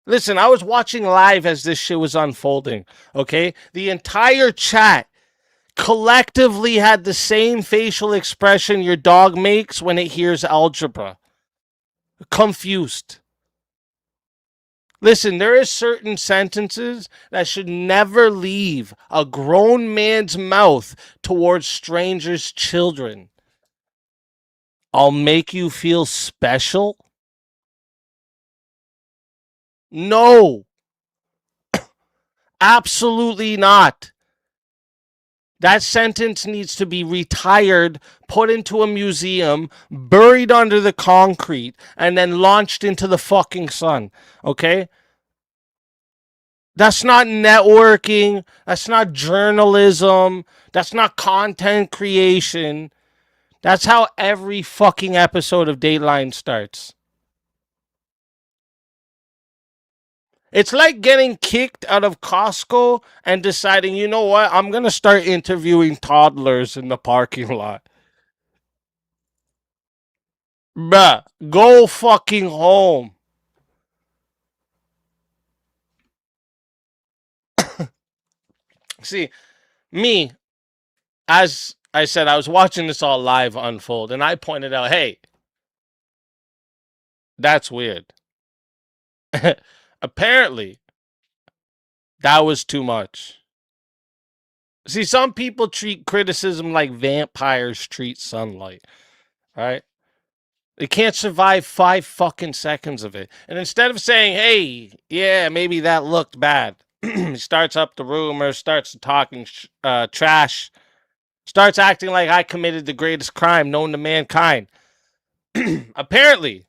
Listen, I was watching live as this shit was unfolding, okay? The entire chat collectively had the same facial expression your dog makes when it hears algebra. Confused. Listen, there is certain sentences that should never leave a grown man's mouth towards strangers' children. I'll make you feel special? No. Absolutely not. That sentence needs to be retired, put into a museum, buried under the concrete, and then launched into the fucking sun. Okay? That's not networking. That's not journalism. That's not content creation. That's how every fucking episode of Dateline starts. It's like getting kicked out of Costco and deciding, you know what, I'm going to start interviewing toddlers in the parking lot. Bruh, go fucking home. See, me, as I said, I was watching this all live unfold, and I pointed out, hey, that's weird. Apparently, that was too much. See, some people treat criticism like vampires treat sunlight, right? They can't survive 5 fucking seconds of it. And instead of saying, hey, yeah, maybe that looked bad, he starts up the rumor, starts talking trash, starts acting like I committed the greatest crime known to mankind. Apparently,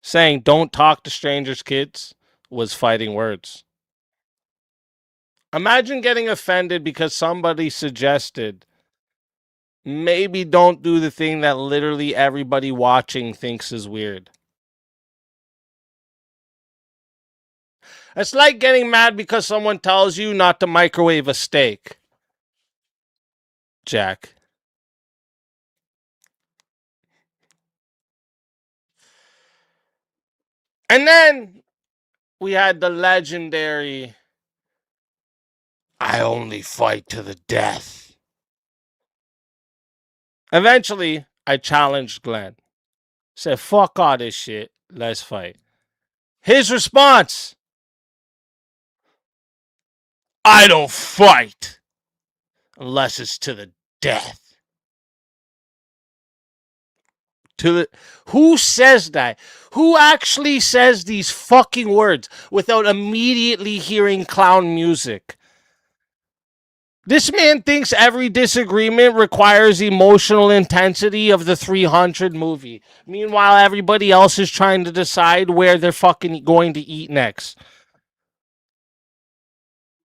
saying don't talk to strangers, kids, was fighting words. Imagine getting offended because somebody suggested maybe don't do the thing that literally everybody watching thinks is weird. It's like getting mad because someone tells you not to microwave a steak. Jack. And then we had the legendary, I only fight to the death. Eventually, I challenged Glenn. Said, fuck all this shit. Let's fight. His response, I don't fight unless it's to the death. Who says that? Who actually says these fucking words without immediately hearing clown music? This man thinks every disagreement requires emotional intensity of the 300 movie. Meanwhile, everybody else is trying to decide where they're fucking going to eat next.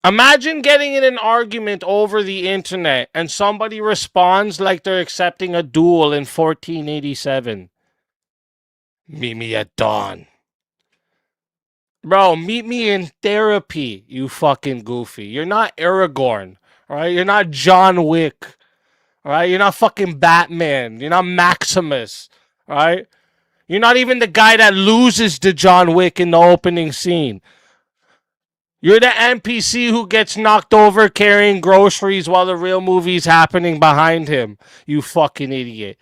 Imagine getting in an argument over the internet and somebody responds like they're accepting a duel in 1487. Meet me at dawn. Bro, meet me in therapy, you fucking goofy. You're not Aragorn, all right? You're not John Wick, all right? You're not fucking Batman. You're not Maximus, all right? You're not even the guy that loses to John Wick in the opening scene. You're the NPC who gets knocked over carrying groceries while the real movie's happening behind him. You fucking idiot.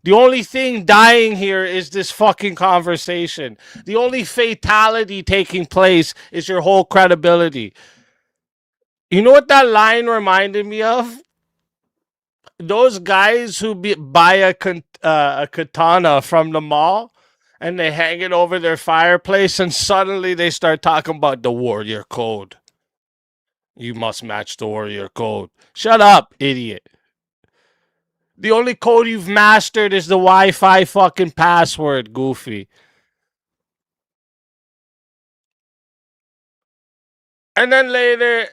The only thing dying here is this fucking conversation. The only fatality taking place is your whole credibility. You know what that line reminded me of? Those guys who buy a katana from the mall and they hang it over their fireplace and suddenly they start talking about the warrior code. You must match the warrior code. Shut up, idiot. The only code you've mastered is the Wi-Fi fucking password, goofy. And then later,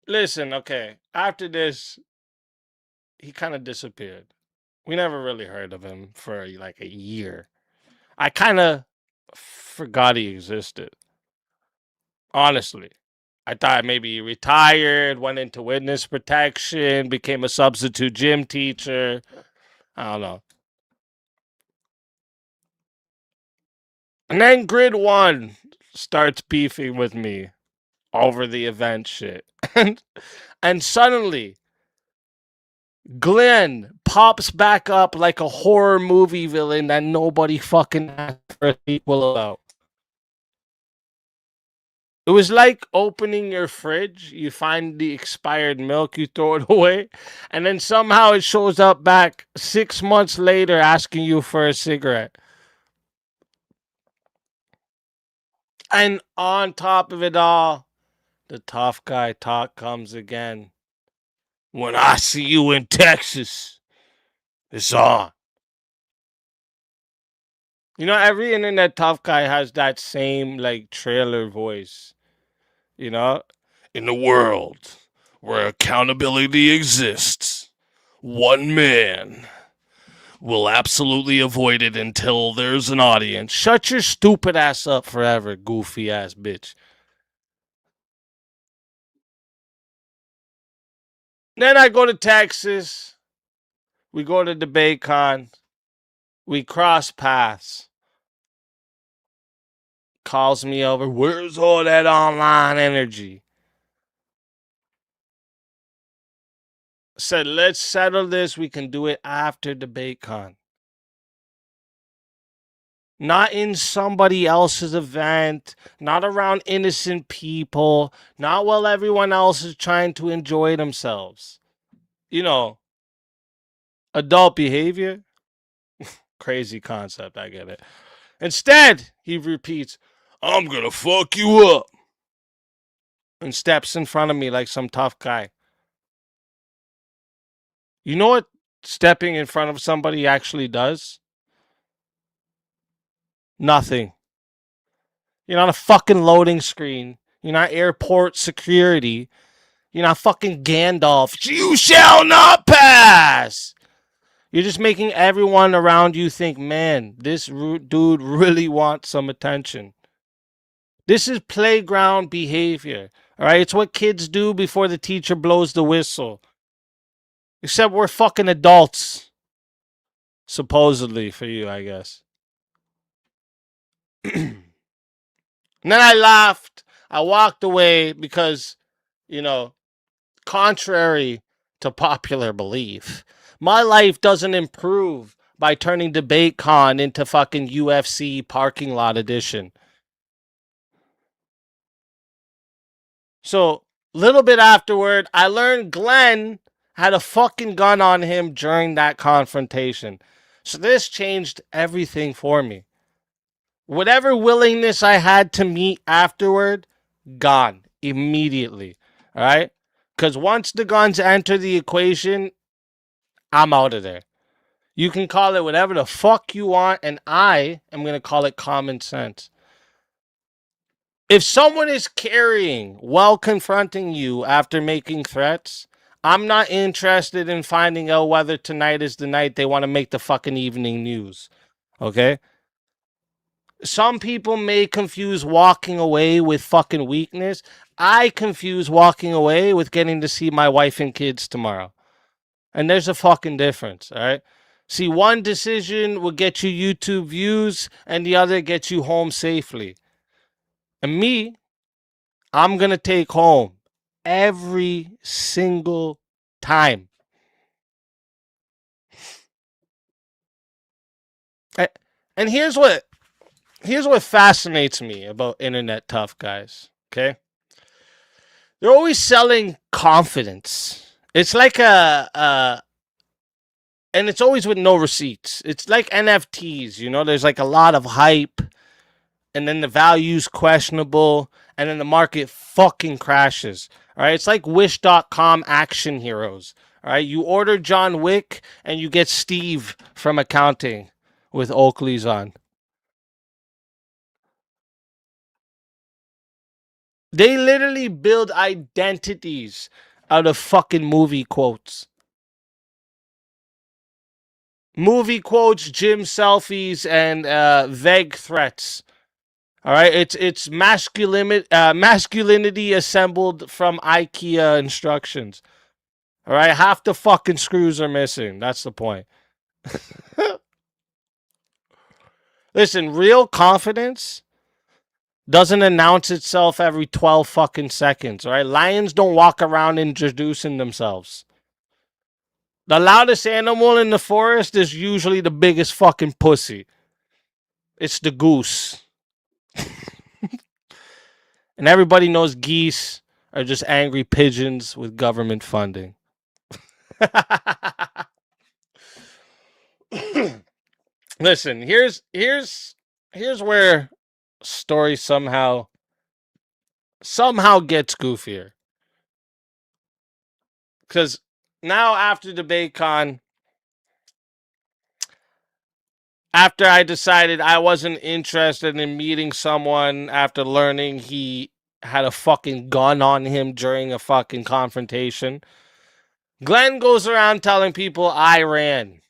listen, okay, after this, he kind of disappeared. We never really heard of him for like a year. I kind of forgot he existed. Honestly. I thought maybe he retired, went into witness protection, became a substitute gym teacher. I don't know. And then Grid 1 starts beefing with me over the event shit. And suddenly, Glenn pops back up like a horror movie villain that nobody fucking asked for a sequel about. It was like opening your fridge, you find the expired milk, you throw it away, and then somehow it shows up back 6 months later asking you for a cigarette. And on top of it all, the tough guy talk comes again. When I see you in Texas, it's on. You know, every internet tough guy has that same, like, trailer voice. You know? In the world where accountability exists, one man will absolutely avoid it until there's an audience. Shut your stupid ass up forever, goofy ass bitch. Then I go to Texas. We go to DebateCon. We cross paths. Calls me over. Where's all that online energy? Said, let's settle this. We can do it after DebateCon. Not in somebody else's event. Not around innocent people. Not while everyone else is trying to enjoy themselves. You know, adult behavior. Crazy concept. I get it. Instead, he repeats, I'm gonna fuck you up. And steps in front of me like some tough guy. You know what stepping in front of somebody actually does? Nothing. You're not a fucking loading screen. You're not airport security. You're not fucking Gandalf. You shall not pass. You're just making everyone around you think, man, this dude really wants some attention. This is playground behavior. All right? It's what kids do before the teacher blows the whistle. Except we're fucking adults. Supposedly for you, I guess. And then I laughed. I walked away because, you know, contrary to popular belief, my life doesn't improve by turning DebateCon into fucking UFC parking lot edition. So, little bit afterward, I learned Glenn had a fucking gun on him during that confrontation. So this changed everything for me. Whatever willingness I had to meet afterward, gone immediately. All right? Because once the guns enter the equation, I'm out of there. You can call it whatever the fuck you want, and I am going to call it common sense. If someone is carrying while confronting you after making threats, I'm not interested in finding out whether tonight is the night they want to make the fucking evening news. Okay? Some people may confuse walking away with fucking weakness. I confuse walking away with getting to see my wife and kids tomorrow. And there's a fucking difference, all right? See, one decision will get you YouTube views and the other gets you home safely. And me, I'm going to take home every single time. And here's what fascinates me about internet tough guys. Okay, they're always selling confidence. It's like and it's always with no receipts. It's like NFTs, you know. There's like a lot of hype, and then the value's questionable, and then the market fucking crashes. All right, it's like Wish.com action heroes. All right, you order John Wick, and you get Steve from accounting with Oakley's on. They literally build identities out of fucking movie quotes. Movie quotes, gym selfies, and vague threats. All right, it's masculinity assembled from IKEA instructions. All right, half the fucking screws are missing. That's the point. Listen, real confidence doesn't announce itself every 12 fucking seconds. All right, lions don't walk around introducing themselves. The loudest animal in the forest is usually the biggest fucking pussy. It's the goose. And everybody knows geese are just angry pigeons with government funding. Listen, here's where story somehow gets goofier. Because now after DebateCon, after I decided I wasn't interested in meeting someone after learning he had a fucking gun on him during a fucking confrontation, Glenn goes around telling people I ran.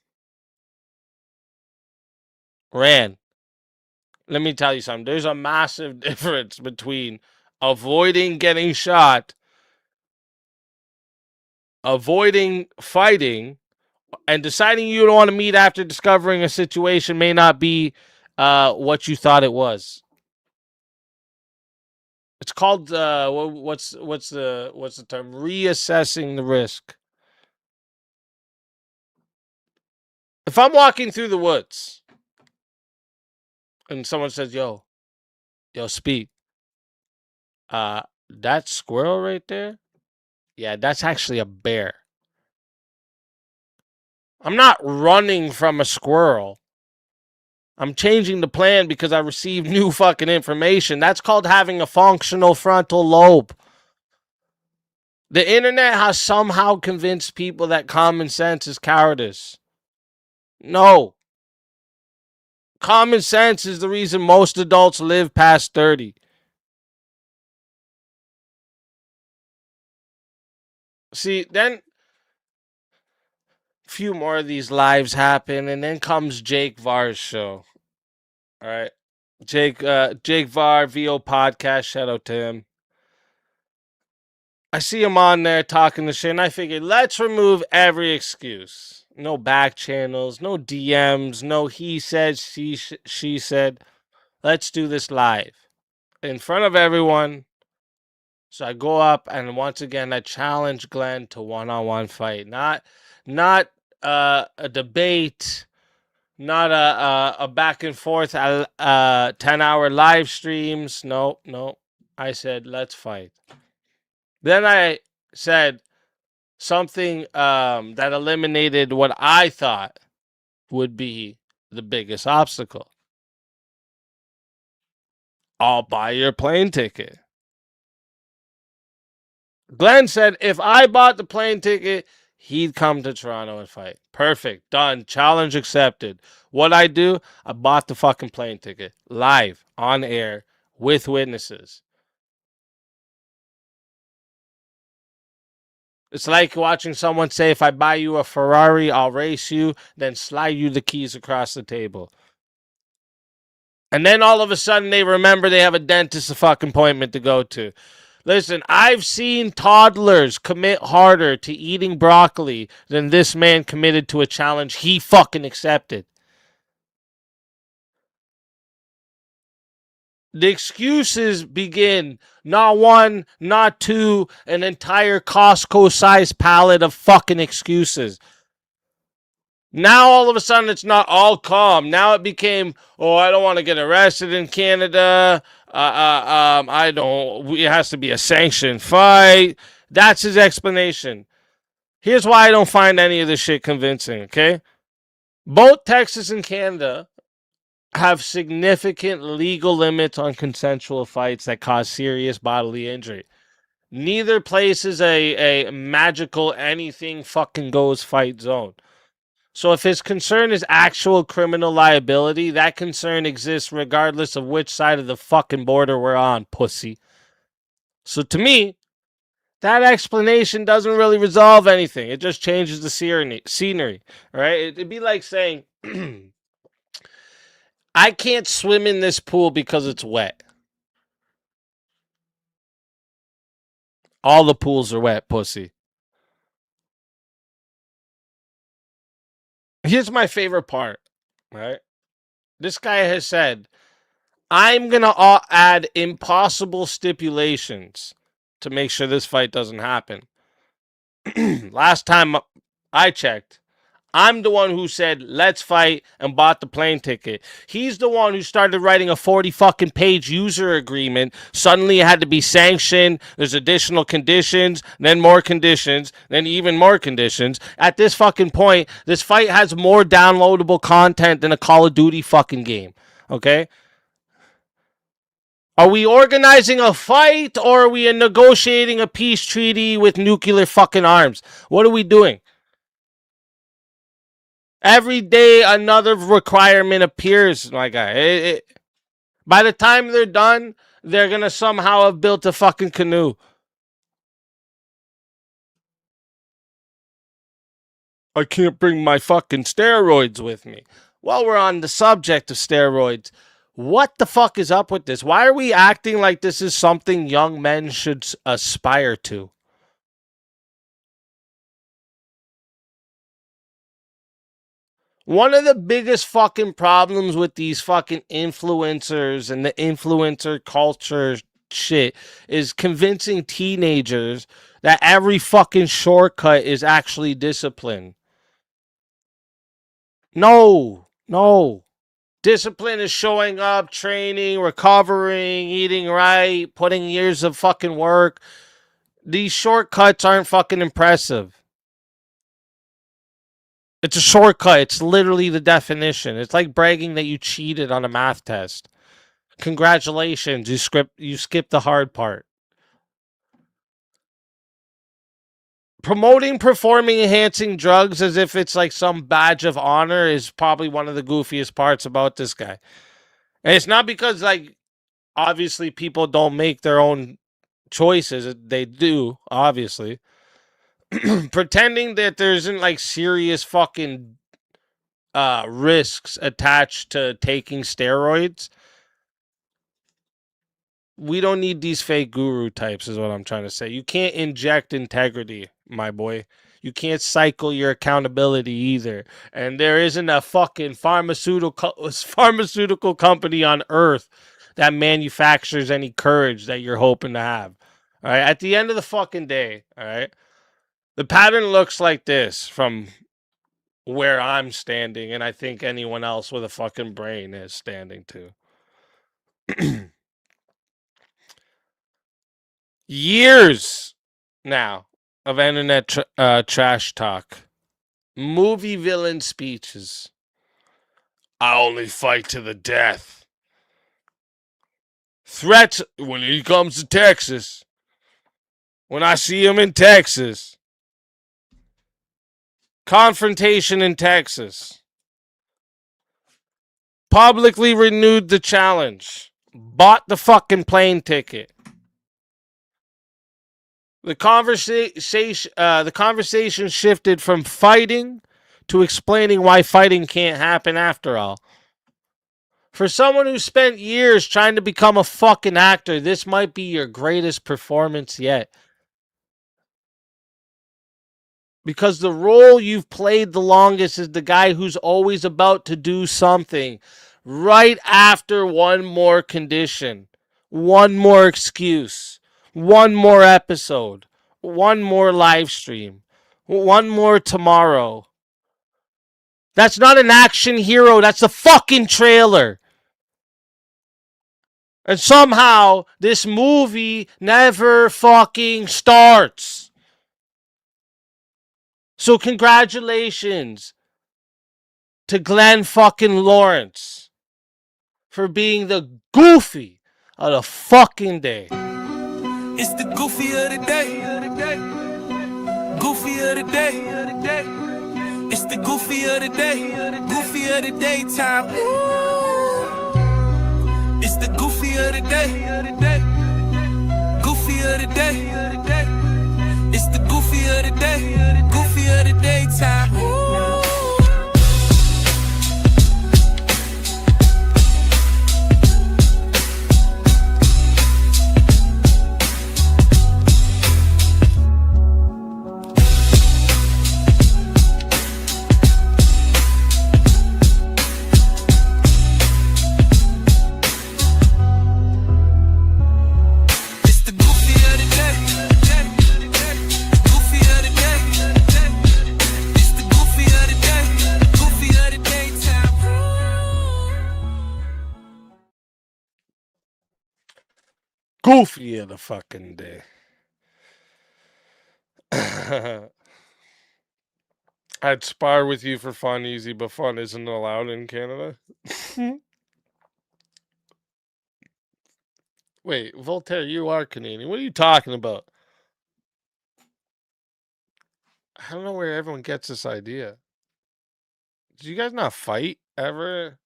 Let me tell you something. There's a massive difference between avoiding getting shot, avoiding fighting, and deciding you don't want to meet after discovering a situation may not be what you thought it was. It's called what's the term? Reassessing the risk. If I'm walking through the woods and someone says, yo, Speed, that squirrel right there, yeah, that's actually a bear. I'm not running from a squirrel. I'm changing the plan because I received new fucking information. That's called having a functional frontal lobe. The internet has somehow convinced people that common sense is cowardice. No. Common sense is the reason most adults live past 30. See, then a few more of these lives happen, and then comes Jake Var's show. All right. Jake Var, VO Podcast, shout out to him. I see him on there talking to shit, and I figured, let's remove every excuse. No back channels, no DMs, no he said, she said. Let's do this live in front of everyone. So I go up, and once again, I challenge Glenn to one-on-one fight. Not a debate, not a back and forth 10-hour live streams. No. I said, let's fight. Then I said something that eliminated what I thought would be the biggest obstacle. I'll buy your plane ticket. Glenn said if I bought the plane ticket, he'd come to Toronto and fight. Perfect. Done. Challenge accepted. What I do? I bought the fucking plane ticket. Live. On air. With witnesses. It's like watching someone say, if I buy you a Ferrari, I'll race you, then slide you the keys across the table. And then all of a sudden they remember they have a dentist fucking appointment to go to. Listen, I've seen toddlers commit harder to eating broccoli than this man committed to a challenge he fucking accepted. The excuses begin. Not one, not two, an entire Costco-sized pallet of fucking excuses. Now all of a sudden it's not all calm. Now it became, oh, I don't want to get arrested in Canada. I don't. It has to be a sanctioned fight. That's his explanation. Here's why I don't find any of this shit convincing. Okay, both Texas and Canada have significant legal limits on consensual fights that cause serious bodily injury. Neither place is a magical anything fucking goes fight zone. So if his concern is actual criminal liability, that concern exists regardless of which side of the fucking border we're on, pussy. So to me, that explanation doesn't really resolve anything. It just changes the scenery, right? It'd be like saying, I can't swim in this pool because it's wet. All the pools are wet, pussy. Here's my favorite part, right? This guy has said, I'm going to add impossible stipulations to make sure this fight doesn't happen. Last time I checked, I'm the one who said, let's fight, and bought the plane ticket. He's the one who started writing a 40 fucking page user agreement. Suddenly it had to be sanctioned. There's additional conditions, then more conditions, then even more conditions. At this fucking point, this fight has more downloadable content than a Call of Duty fucking game. Okay? Are we organizing a fight, or are we negotiating a peace treaty with nuclear fucking arms? What are we doing? Every day another requirement appears, my guy. By the time they're done, they're going to somehow have built a fucking canoe. I can't bring my fucking steroids with me. While we're on the subject of steroids, what the fuck is up with this? Why are we acting like this is something young men should aspire to? One of the biggest fucking problems with these fucking influencers and the influencer culture shit is convincing teenagers that every fucking shortcut is actually discipline. No. Discipline is showing up, training, recovering, eating right, putting years of fucking work. These shortcuts aren't fucking impressive. It's a shortcut. It's literally the definition. It's like bragging that you cheated on a math test. Congratulations, you skipped the hard part. Promoting performing enhancing drugs as if it's like some badge of honor is probably one of the goofiest parts about this guy. And it's not because, like, obviously people don't make their own choices. They do, obviously. Pretending that there isn't like serious fucking risks attached to taking steroids. We don't need these fake guru types is what I'm trying to say. You can't inject integrity, my boy. You can't cycle your accountability either. And there isn't a fucking pharmaceutical company on earth that manufactures any courage that you're hoping to have. All right. At the end of the fucking day, all right, the pattern looks like this from where I'm standing, and I think anyone else with a fucking brain is standing too. Years now of internet trash talk. Movie villain speeches. I only fight to the death. Threats when he comes to Texas. When I see him in Texas. Confrontation in Texas. Publicly renewed the challenge. Bought the fucking plane ticket. The conversation shifted from fighting to explaining why fighting can't happen after all. For someone who spent years trying to become a fucking actor, this might be your greatest performance yet. Because the role you've played the longest is the guy who's always about to do something right after one more condition, one more excuse, one more episode, one more live stream, one more tomorrow. That's not an action hero. That's the fucking trailer. And somehow, this movie never fucking starts. So congratulations to Glenn fucking Lawrence for being the goofy of the fucking day. It's the goofy of the day. Goofy of the day. It's the goofy of the day. Goofy of the daytime. It's the goofy of the day. Goofy of the day. It's the goofy of the day. Goofy of the daytime. Goofy of the fucking day. I'd spar with you for fun, EaZy, but fun isn't allowed in Canada. Wait, Voltaire, you are Canadian. What are you talking about? I don't know where everyone gets this idea. Did you guys not fight ever?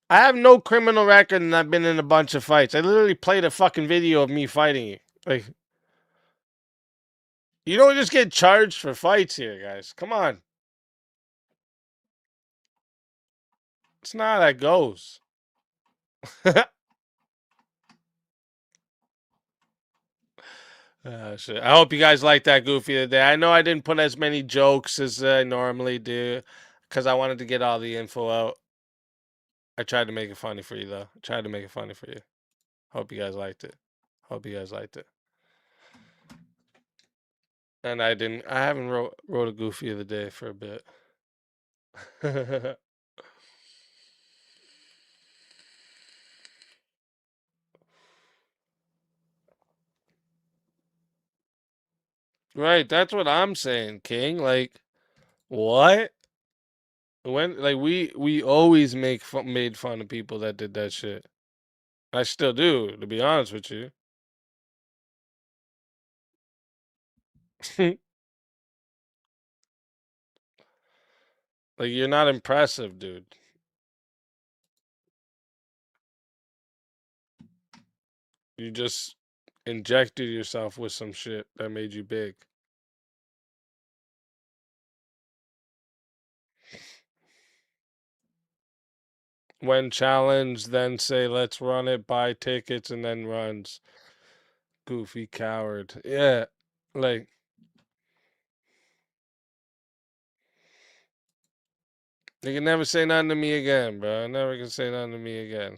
I have no criminal record and I've been in a bunch of fights. I literally played a fucking video of me fighting you. Like, you don't just get charged for fights here, guys. Come on. It's not how that goes. Shit. I hope you guys like that Goofy today. I know I didn't put as many jokes as I normally do because I wanted to get all the info out. I tried to make it funny for you, though. I tried to make it funny for you. Hope you guys liked it. Hope you guys liked it. And I haven't wrote a Goofy of the day for a bit. Right, that's what I'm saying, King. Like, what? When like we always made fun of people that did that shit. I still do, to be honest with you. Like, you're not impressive, dude. You just injected yourself with some shit that made you big. When challenged, then say, let's run it, buy tickets, and then runs. Goofy coward. Yeah, like, you can never say nothing to me again, bro. Never can say nothing to me again.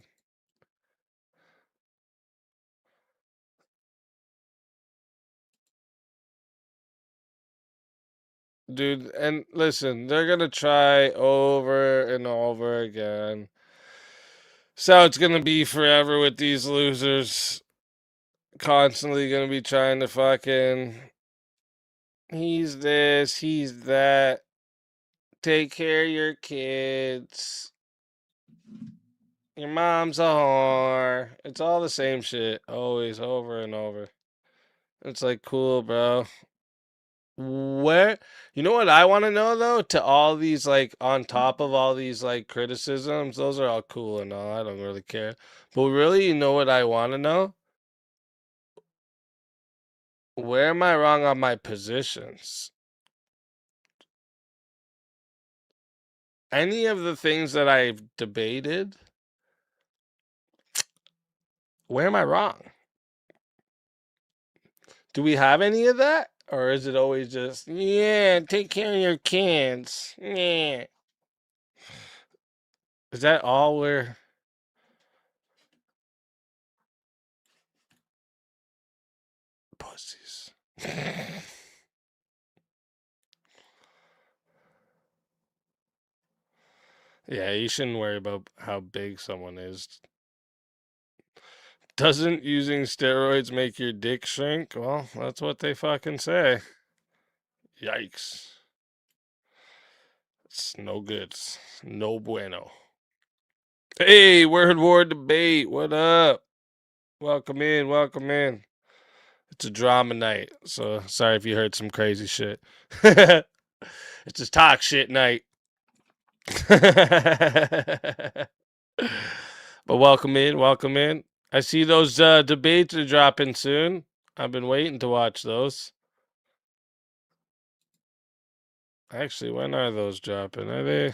Dude, and listen, they're gonna try over and over again. So it's gonna be forever with these losers. Constantly gonna be trying to fucking, he's this, he's that. Take care of your kids. Your mom's a whore. It's all the same shit. Always over and over. It's like, cool, bro. Where, you know what I want to know though? To all these, like, on top of all these, like, criticisms, those are all cool and all. I don't really care. But really, you know what I want to know? Where am I wrong on my positions? Any of the things that I've debated, where am I wrong? Do we have any of that? Or is it always just, yeah, take care of your kids. Yeah. Is that all we're... Pussies. Yeah, you shouldn't worry about how big someone is. Doesn't using steroids make your dick shrink? Well, that's what they fucking say. Yikes. It's no good. It's no bueno. Hey, Word War Debate. What up? Welcome in. Welcome in. It's a drama night, so sorry if you heard some crazy shit. It's a talk shit night. But welcome in. Welcome in. I see those debates are dropping soon. I've been waiting to watch those. Actually, when are those dropping? Are they?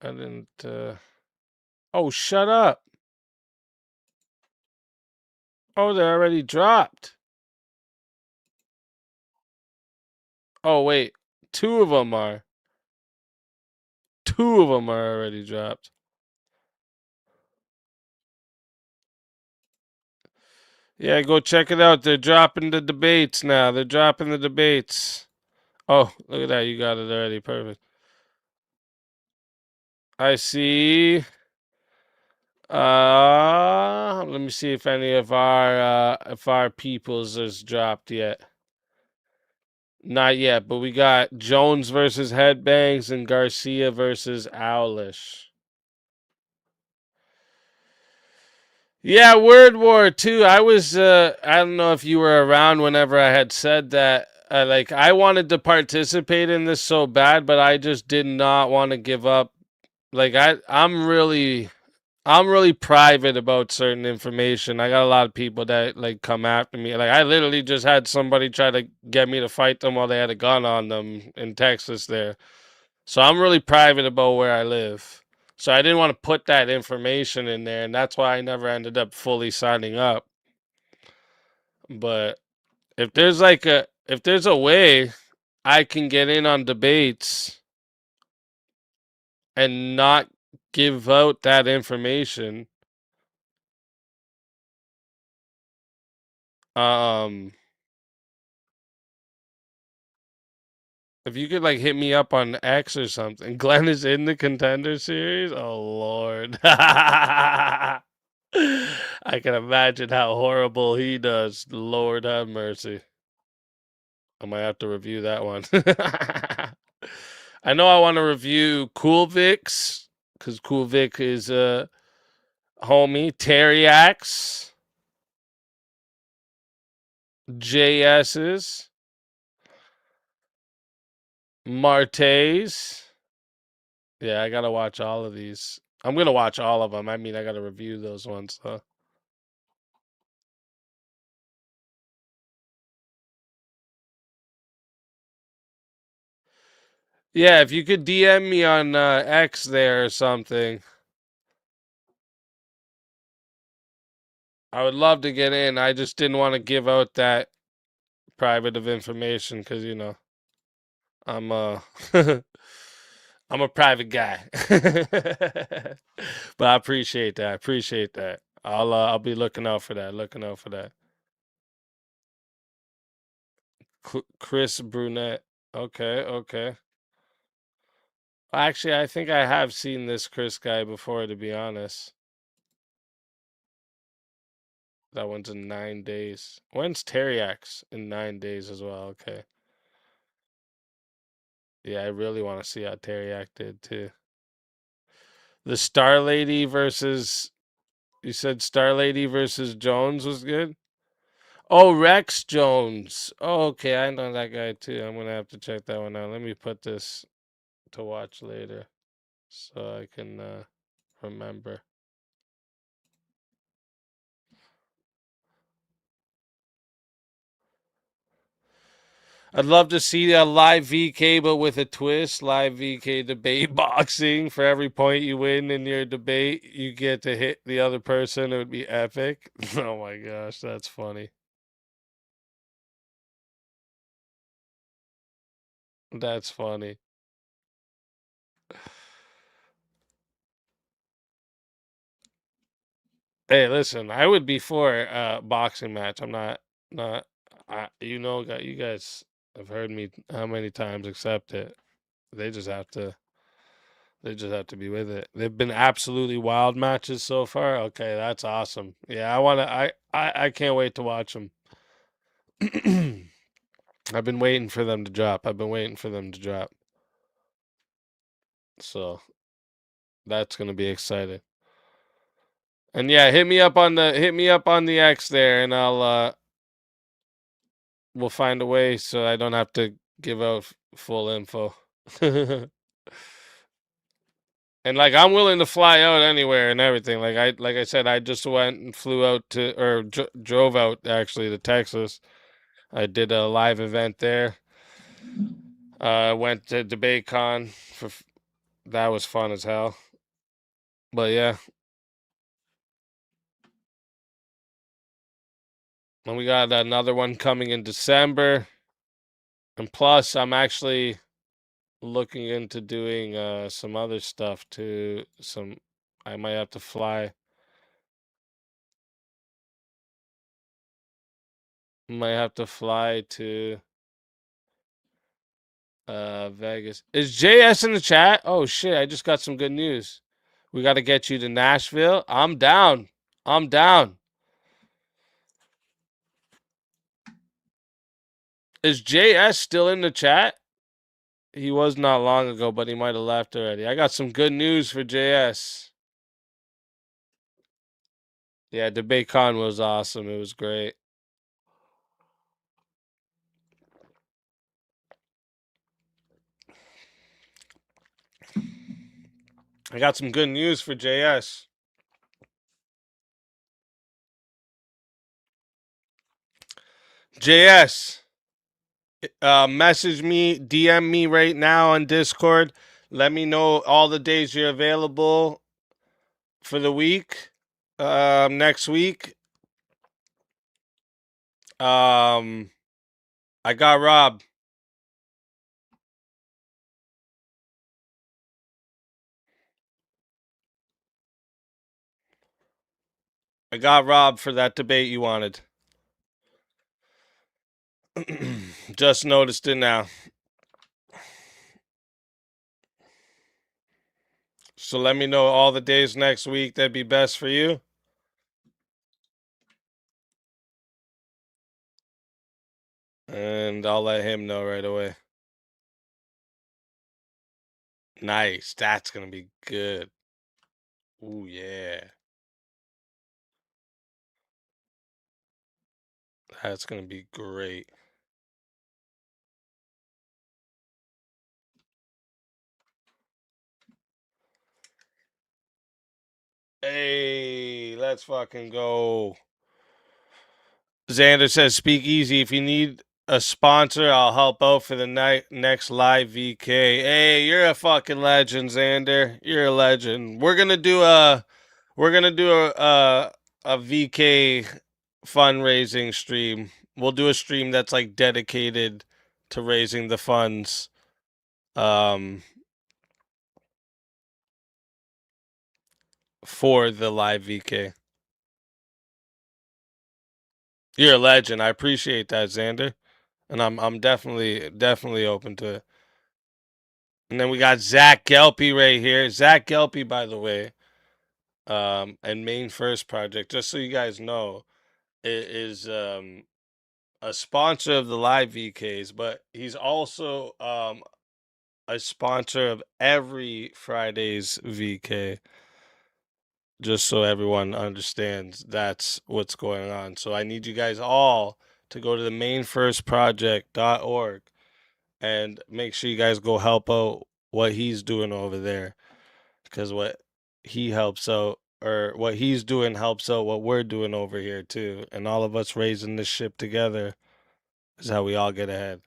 I didn't. Oh, shut up. Oh, they're already dropped. Oh, wait. Two of them are. Two of them are already dropped. Yeah, go check it out. They're dropping the debates now. They're dropping the debates. Oh, look at that. You got it already. Perfect. I see. Let me see if any of our peoples has dropped yet. Not yet, but we got Jones versus Headbangs and Garcia versus Owlish. Yeah, Word War too. I was I don't know if you were around whenever I had said that. Like I wanted to participate in this so bad, but I just did not want to give up. Like I'm really private about certain information. I got a lot of people that like come after me. Like I literally just had somebody try to get me to fight them while they had a gun on them in Texas there. So I'm really private about where I live. So I didn't want to put that information in there, and that's why I never ended up fully signing up. But if there's a way I can get in on debates and not give out that information, if you could like hit me up on X or something. Glenn is in the Contender Series? Oh Lord. I can imagine how horrible he does. Lord have mercy. I might have to review that one. I know I want to review Cool Vic's, because Cool Vic is a homie. Teriax. JS's. Marte's. Yeah, I gotta watch all of these. I'm gonna watch all of them. I mean, I gotta review those ones, huh? Yeah, if you could DM me on X there or something, I would love to get in. I just didn't want to give out that private of information because you know I'm I'm a private guy. But I appreciate that. I appreciate that. I'll be looking out for that. Looking out for that. Chris Brunette. Okay, okay. Actually, I think I have seen this Chris guy before, to be honest. That one's in 9 days. When's Teriax? In 9 days as well. Okay. Yeah, I really want to see how Teriax did too. The Star Lady versus... You said Star Lady versus Jones was good? Oh, Rex Jones. Oh, okay. I know that guy too. I'm going to have to check that one out. Let me put this to watch later so I can remember. I'd love to see a live VK, but with a twist. Live VK debate boxing. For every point you win in your debate, you get to hit the other person. It would be epic. Oh my gosh, that's funny. That's funny. Hey, listen, I would be for a boxing match. I'm not, you know, you guys have heard me how many times accept it. They just have to be with it. They've been absolutely wild matches so far. Okay, that's awesome. Yeah, I can't wait to watch them. I've been waiting for them to drop. So that's gonna be exciting. And yeah, hit me up on the X there, and we'll find a way so I don't have to give out full info. And like I'm willing to fly out anywhere and everything. Like I said, I just went and flew out to or drove out actually to Texas. I did a live event there. Went to DebateCon that was fun as hell. But yeah. And we got another one coming in December. And plus I'm actually looking into doing some other stuff too. I might have to fly. Might have to fly to Vegas. Is JS in the chat? Oh shit, I just got some good news. We got to get you to Nashville. I'm down. Is JS still in the chat? He was not long ago, but he might have left already. I got some good news for JS. Yeah, DebateCon was awesome. It was great. I got some good news for JS. JS, message me, DM me right now on Discord. Let me know all the days you're available for the week. Next week. I got Rob. I got Rob for that debate you wanted. Just noticed it now. So let me know all the days next week that'd be best for you. And I'll let him know right away. Nice. That's going to be good. Ooh, yeah. That's going to be great. Hey, let's fucking go. Xander says, speak easy. If you need a sponsor, I'll help out for the next live VK. Hey, you're a fucking legend, Xander. You're a legend. We're gonna do a VK fundraising stream. We'll do a stream that's like dedicated to raising the funds. For the live VK. You're a legend. I appreciate that, Xander. And I'm definitely open to it. And then we got Zach Gelpy right here. Zach Gelpy, by the way, and Main First Project, just so you guys know, is a sponsor of the live VKs, but he's also a sponsor of every Friday's VK. Just so everyone understands that's what's going on. So I need you guys all to go to the mainfirstproject.org and make sure you guys go help out what he's doing over there. Because what he helps out, or what he's doing helps out what we're doing over here too. And all of us raising this ship together is how we all get ahead.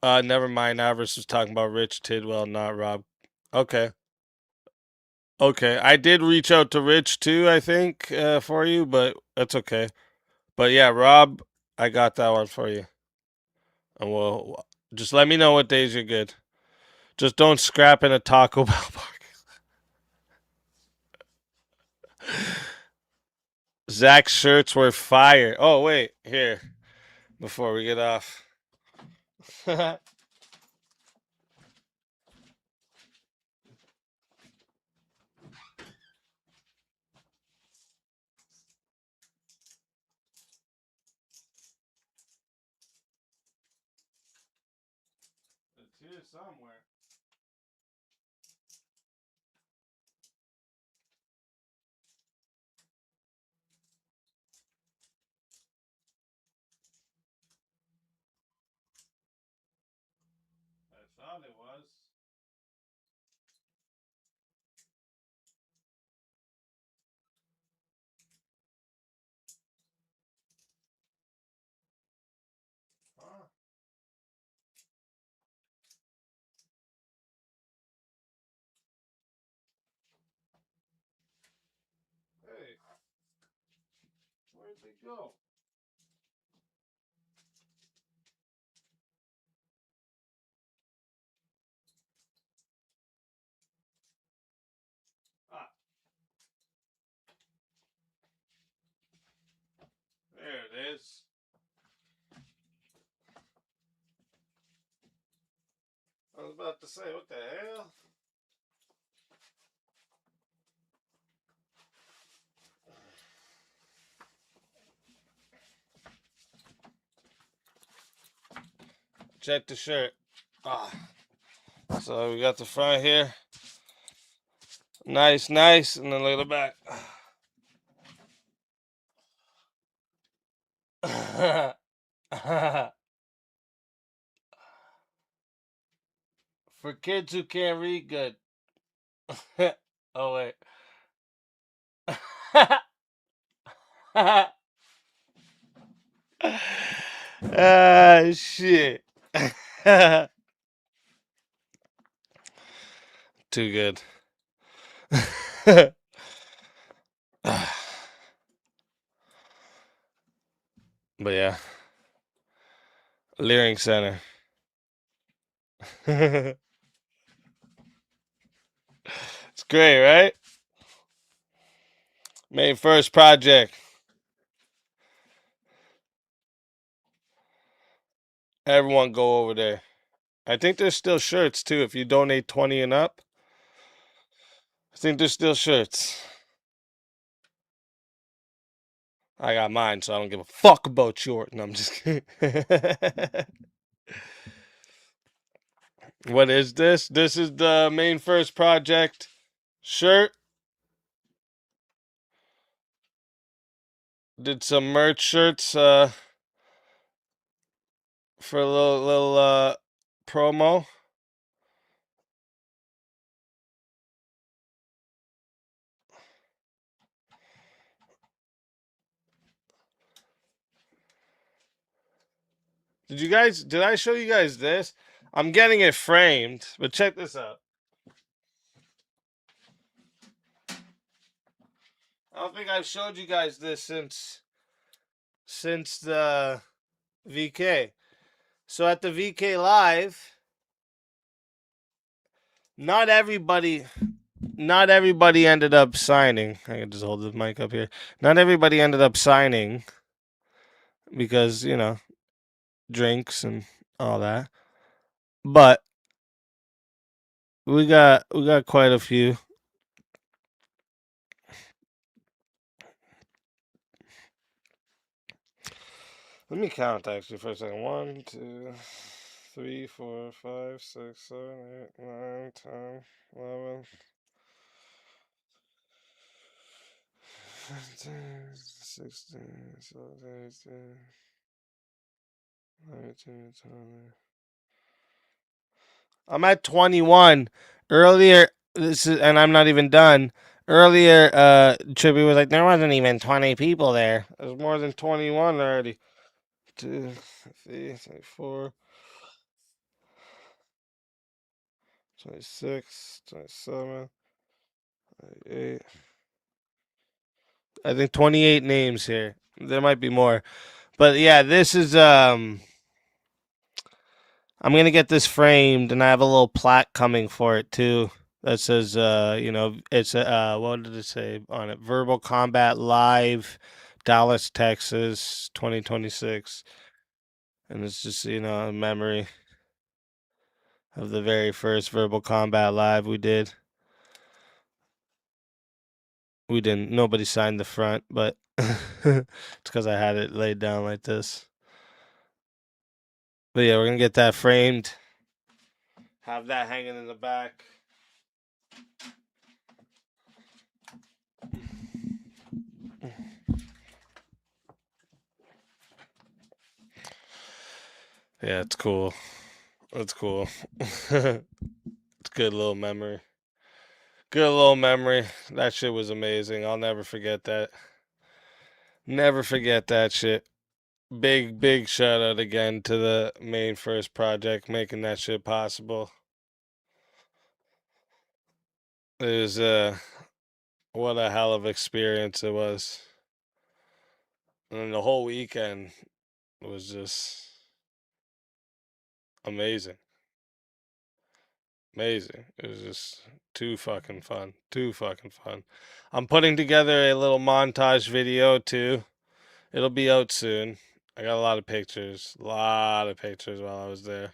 Never mind. Avarice was talking about Rich Tidwell, not Rob. Okay. Okay, I did reach out to Rich too, I think, for you, but that's okay. But yeah, Rob, I got that one for you. And we'll just let me know what days you're good. Just don't scrap in a Taco Bell park. Zach's shirts were fire. Oh, wait, here. before we get off. It's here somewhere. I thought it was. Huh? Hey, where'd they go? Ah, there it is. I was about to say, what the hell? Check the shirt. Ah. So we got the front here. Nice, nice. And then look at the back. For kids who can't read good. Oh, wait. Ah, shit. Too good. But yeah. Leering Center. It's great, right? May 1st project. Everyone go over there. I think there's still shirts too if you donate 20 and up. I think there's still shirts. I got mine, so I don't give a fuck about yours. No, I'm just kidding. What is this? This is the Main 1st project shirt. Did some merch shirts for a little promo. Did I show you guys this? I'm getting it framed, but check this out. I don't think I've showed you guys this since the VK. So at the VK Live, not everybody ended up signing. I can just hold the mic up here. Not everybody ended up signing because, you know, drinks and all that. But we got quite a few. Let me count actually for a second. 1, 2, 3, 4, 5, 6, 7, 8, 9, 10, 11, 15, 16, 17, 18, 19, 20. I'm at 21. Earlier, and I'm not even done. Earlier, Trippy was like, there wasn't even 20 people there. There's more than 21 already. 2, 3, 4, 26, 27, 28. I think 28 names here. There might be more. But yeah, this is I'm gonna get this framed, and I have a little plaque coming for it too. That says, you know, it's what did it say on it? Verbal Combat Live, Dallas, Texas, 2026. And it's just, you know, a memory of the very first Verbal Combat Live we did. We didn't, nobody signed the front, but it's because I had it laid down like this. But yeah, we're going to get that framed. Have that hanging in the back. Yeah, it's cool. It's cool. It's a good little memory. Good little memory. That shit was amazing. I'll never forget that. Never forget that shit. Big shout out again to the main first project making that shit possible. It was what a hell of experience it was. And the whole weekend was just amazing. Amazing. It was just too fucking fun. Too fucking fun. I'm putting together a little montage video too. It'll be out soon. I got a lot of pictures. A lot of pictures while I was there.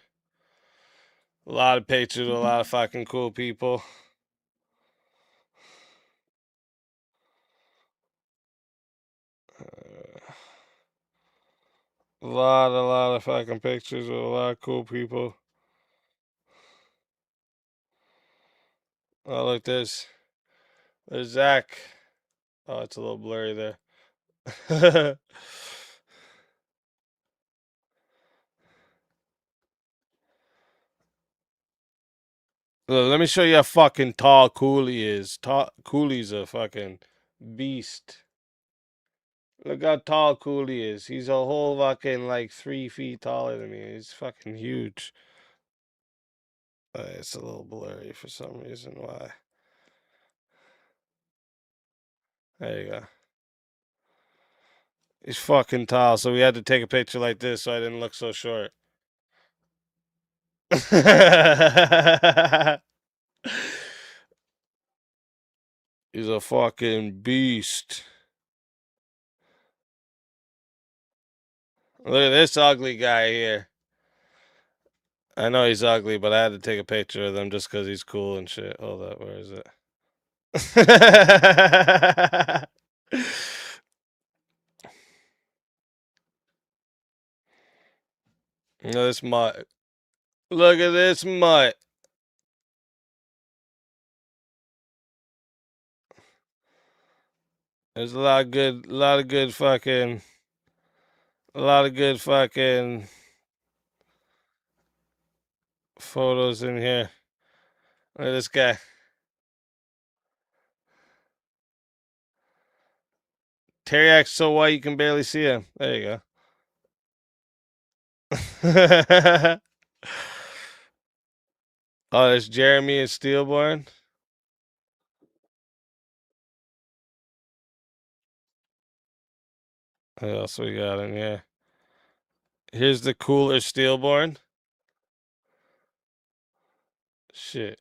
A lot of pictures with a lot of fucking cool people. A lot of fucking pictures with a lot of cool people. Oh, look, there's Zach. Oh, it's a little blurry there. Look, let me show you how fucking tall Cooley is. Cooley's a fucking beast. Look how tall Cooley is. He's a whole fucking like 3 feet taller than me. He's fucking huge. It's a little blurry for some reason. Why? There you go. He's fucking tall, so we had to take a picture like this so I didn't look so short. He's a fucking beast. Look at this ugly guy here. I know he's ugly, but I had to take a picture of him just because he's cool and shit. Hold up, where is it? Look at this mutt. Look at this mutt. There's a lot of good fucking photos in here. Look at this guy. Teriak's so white you can barely see him. There you go. Oh, there's Jeremy and Steelborn. What else we got in here? Here's the cooler Steelborn. Shit.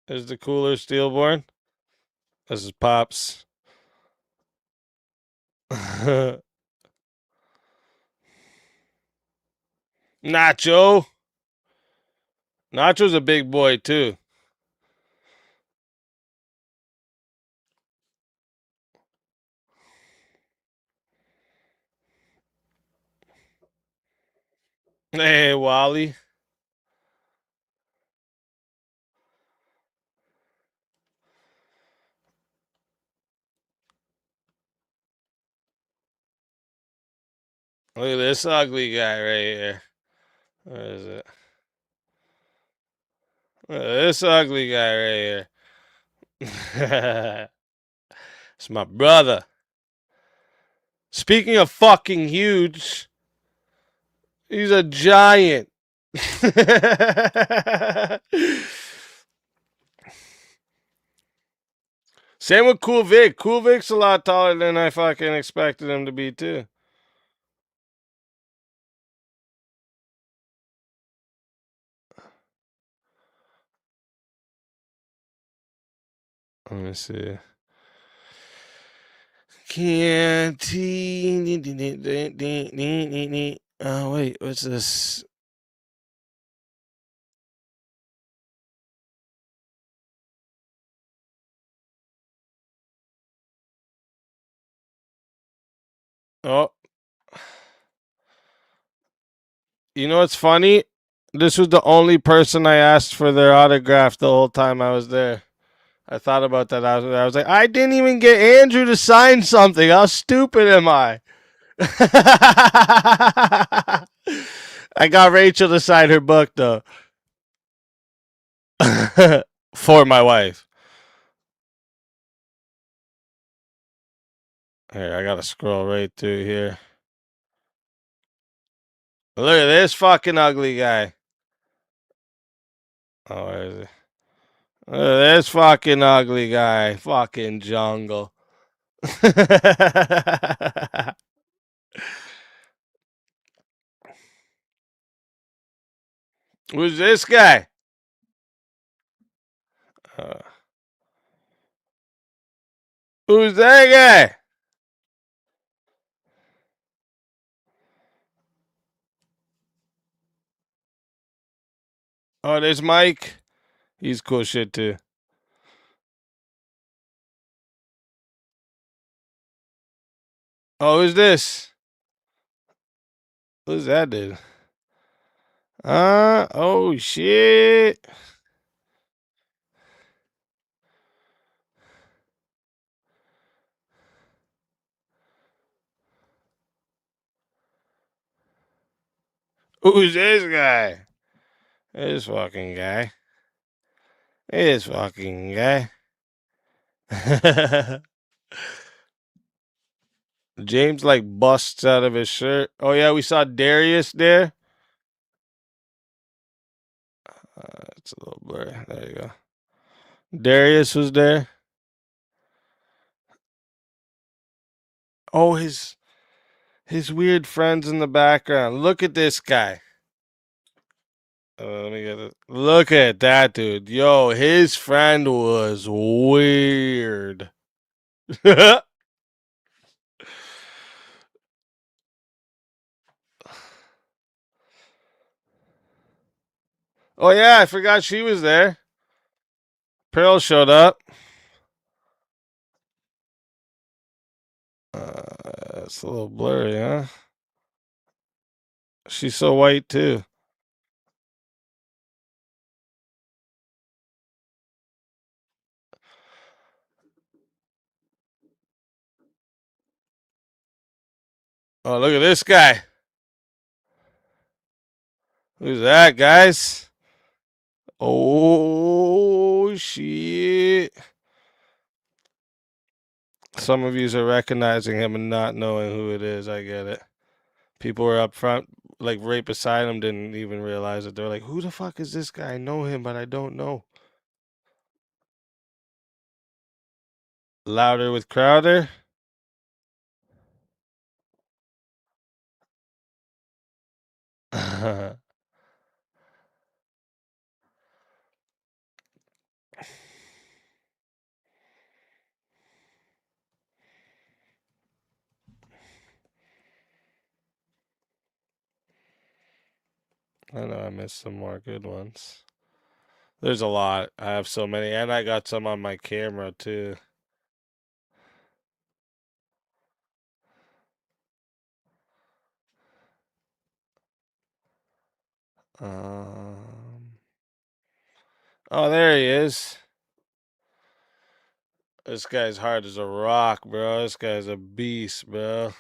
There's the cooler Steelborn. This is Pops. Nacho. Nacho's a big boy too. Hey, Wally. Look at this ugly guy right here. Where is it? Look at this ugly guy right here. It's my brother. Speaking of fucking huge, he's a giant. Same with Cool Vic. Cool Vic's a lot taller than I fucking expected him to be too. Let me see. Can't. Oh, wait, what's this? Oh. You know what's funny? This was the only person I asked for their autograph the whole time I was there. I thought about that. I was like, I didn't even get Andrew to sign something. How stupid am I? I got Rachel to sign her book, though. For my wife. Here, I gotta scroll right through here. Look at this fucking ugly guy. Oh, where is he? Look at this fucking ugly guy. Fucking jungle. Who's this guy? Who's that guy? Oh, there's Mike. He's cool shit too. Oh, who's this? Who's that dude? Oh shit. Who's this guy? This fucking guy. This fucking guy. James like busts out of his shirt. Oh yeah, we saw Darius there. It's a little blurry. There you go. Darius was there. Oh, his weird friends in the background. Look at this guy. Let me get it. Look at that dude. Yo, his friend was weird. Oh yeah, I forgot she was there. Pearl showed up. It's a little blurry, huh? She's so white too. Oh, look at this guy. Who's that, guys? Oh, shit. Some of you are recognizing him and not knowing who it is. I get it. People were up front, like right beside him, didn't even realize it. They're like, who the fuck is this guy? I know him, but I don't know. Louder with Crowder. I know I missed some more good ones. There's a lot. I have so many, and I got some on my camera too. Oh, there he is. This guy's hard as a rock, bro. This guy's a beast, bro.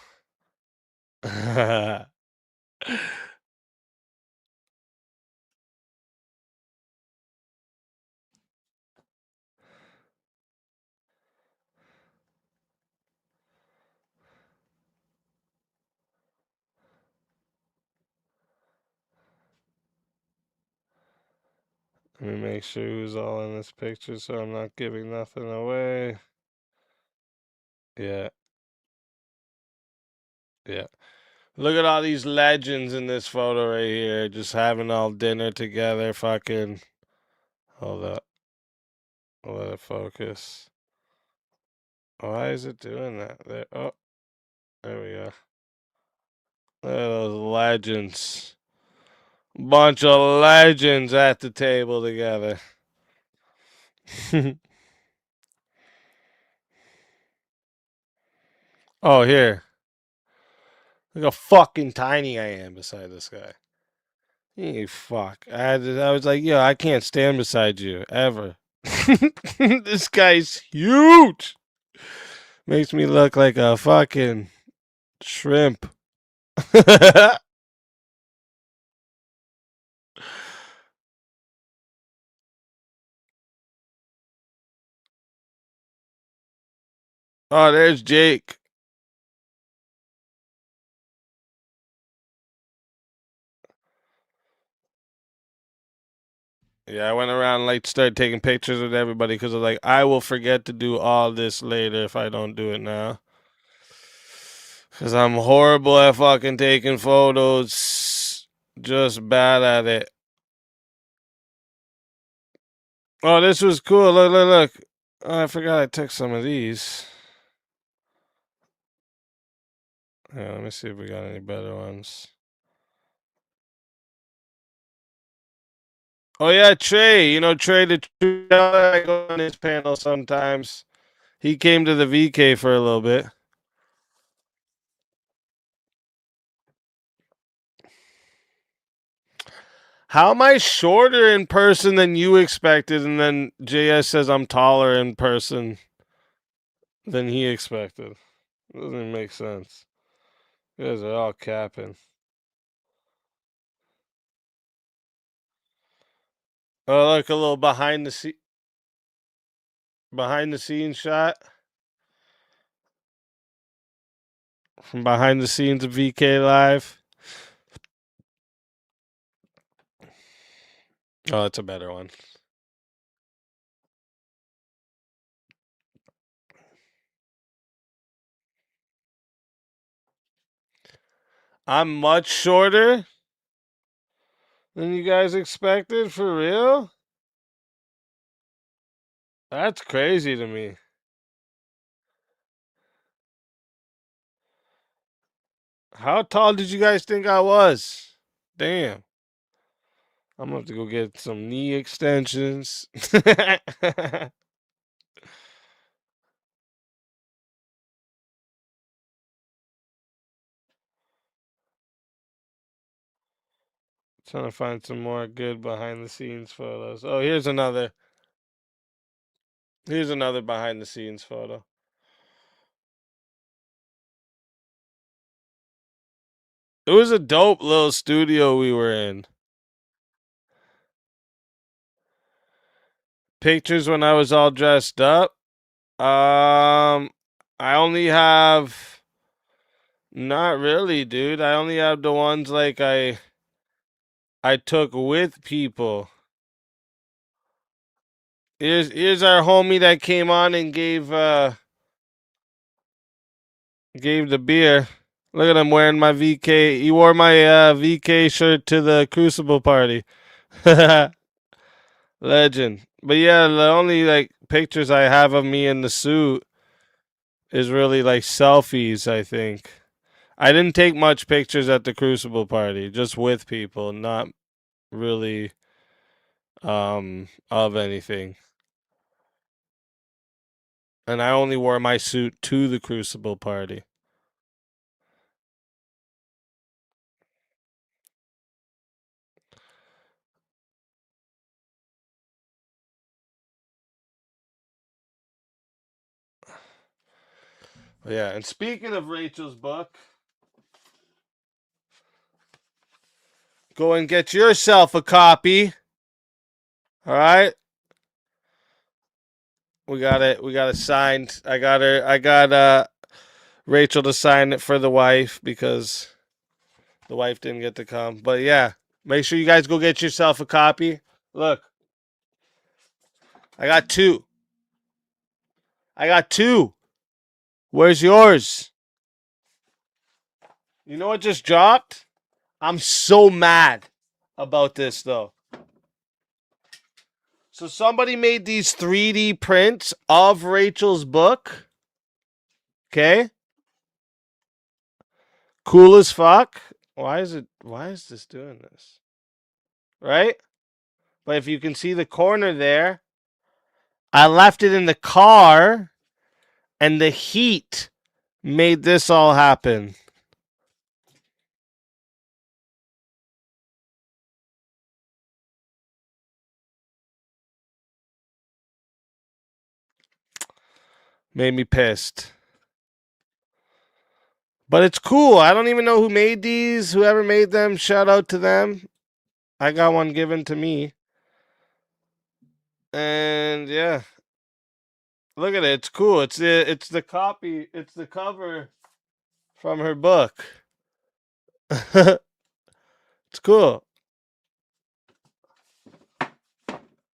Let me make sure who's all in this picture so I'm not giving nothing away. Yeah. Yeah. Look at all these legends in this photo right here. Just having all dinner together. Fucking. Hold up. I'll let it focus. Why is it doing that? There. Oh, there we go. Look at those legends. Bunch of legends at the table together. Oh, here. Look how fucking tiny I am beside this guy. You fuck. I was like, yo, I can't stand beside you ever. This guy's huge. Makes me look like a fucking shrimp. Oh, there's Jake. Yeah, I went around like started taking pictures with everybody because I was like, I will forget to do all this later if I don't do it now. Because I'm horrible at fucking taking photos. Just bad at it. Oh, this was cool. Look, look, look. Oh, I forgot I took some of these. Yeah, let me see if we got any better ones. Oh yeah, Trey. You know Trey, the I go on his panel sometimes. He came to the VK for a little bit. How am I shorter in person than you expected? And then JS says I'm taller in person than he expected. Doesn't even make sense. You guys are all capping. Oh, look, a little behind the scenes shot from behind the scenes of VK Live. Oh, that's a better one. I'm much shorter than you guys expected, for real? That's crazy to me. How tall did you guys think I was? Damn. I'm gonna have to go get some knee extensions. Trying to find some more good behind the scenes photos. Oh, here's another. Here's another behind the scenes photo. It was a dope little studio we were in. Pictures when I was all dressed up. I only have not really, dude. I only have the ones like I took with people. Here's our homie that came on and gave the beer. Look at him wearing my VK. He wore my VK shirt to the Crucible party. Legend. But yeah, the only like pictures I have of me in the suit is really like selfies, I think. I didn't take much pictures at the Crucible party, just with people, not really of anything. And I only wore my suit to the Crucible party. Yeah, and speaking of Rachel's book, go and get yourself a copy. All right? We got it signed. I got Rachel to sign it for the wife because the wife didn't get to come. But yeah, make sure you guys go get yourself a copy. Look. I got two. Where's yours? You know what just dropped? I'm so mad about this though. So somebody made these 3D prints of Rachel's book. Okay? Cool as fuck. Why is this doing this? Right? But if you can see the corner there, I left it in the car and the heat made this all happen. Made me pissed. But it's cool. I don't even know who made these. Whoever made them, shout out to them. I got one given to me. And yeah. Look at it. It's cool. It's the copy. It's the cover from her book. It's cool.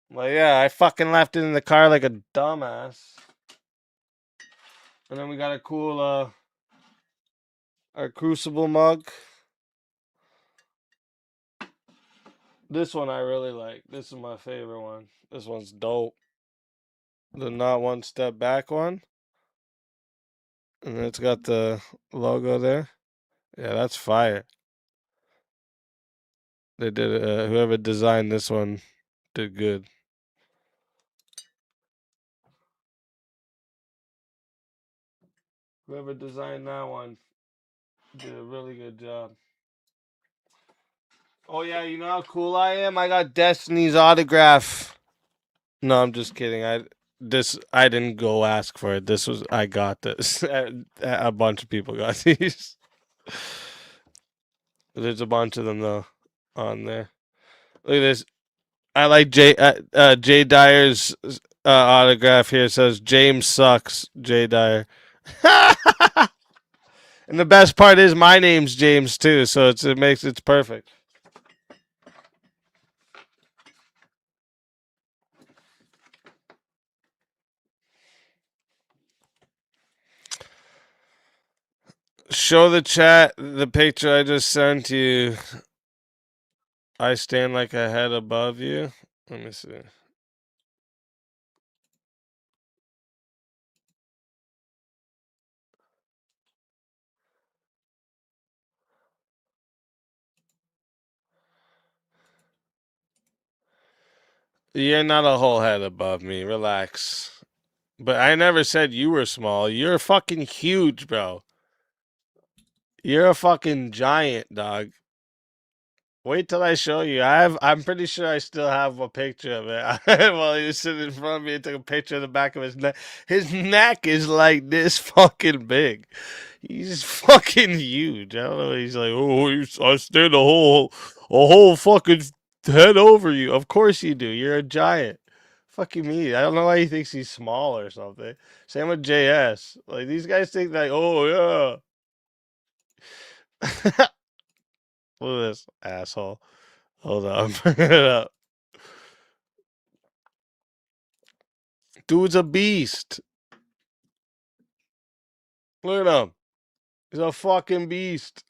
Well, yeah, I fucking left it in the car like a dumbass. And then we got a cool our Crucible mug. This one I really like. This is my favorite one. This one's dope. The not one step back one. And it's got the logo there. Yeah, that's fire. They did whoever designed this one did good. Whoever designed that one did a really good job. Oh yeah, you know how cool I am? I got Destiny's autograph. No, I'm just kidding. I didn't go ask for it. I got this. A bunch of people got these. There's a bunch of them though on there. Look at this. I like Jay Dyer's autograph here. It says James sucks, Jay Dyer. And the best part is my name's James too, so it's perfect. Show the chat the picture I just sent you. I stand like a head above you. Let me see. You're not a whole head above me. Relax. But I never said you were small. You're fucking huge, bro. You're a fucking giant, dog. Wait till I show you. I'm pretty sure I still have a picture of it. While he was sitting in front of me, I took a picture of the back of his neck. His neck is like this fucking big. He's fucking huge. I don't know. He's like, oh, I stand a whole fucking head over you. Of course you do. You're a giant. Fucking me. I don't know why he thinks he's small or something. Same with JS. Like these guys think like, oh yeah. Look at this asshole. Hold on, bring it up. Dude's a beast. Look at him. He's a fucking beast.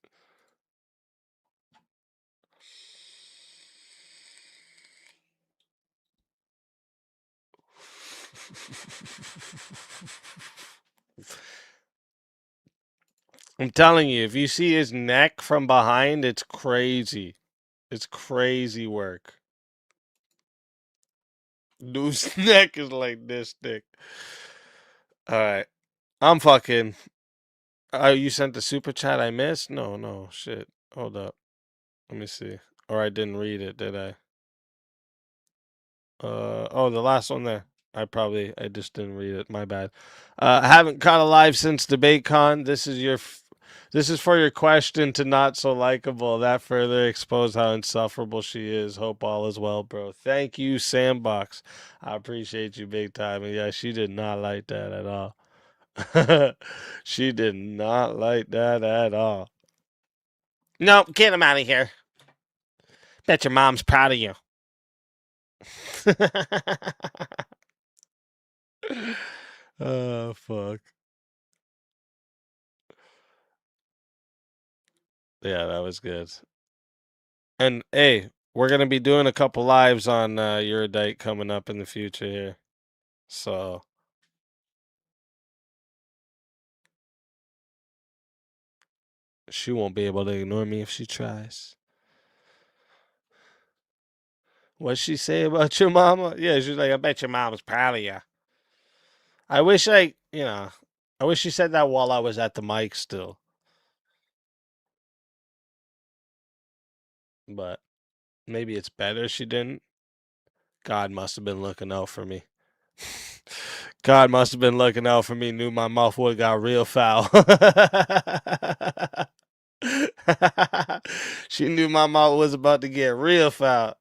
I'm telling you, if you see his neck from behind, it's crazy. It's crazy work. Dude's neck is like this thick. Alright. I'm fucking... Oh, you sent the super chat I missed? No, shit. Hold up. Let me see. Or I didn't read it, did I? Oh, the last one there. I just didn't read it. My bad. I haven't caught a live since DebateCon. This is for your question to Not So Likable. That further exposed how insufferable she is. Hope all is well, bro. Thank you, Sandbox. I appreciate you big time. And yeah, she did not like that at all. She did not like that at all. No, get him out of here. Bet your mom's proud of you. Oh, fuck. Yeah, that was good. And hey, we're gonna be doing a couple lives on Eurodite coming up in the future here. So She won't be able to ignore me if she tries. What'd she say about your mama? Yeah, she's like, I bet your mama's proud of you. I wish I wish she said that while I was at the mic still. But maybe it's better she didn't. God must have been looking out for me. God must have been looking out for me. Knew my mouth would have got real foul. She knew my mouth was about to get real foul.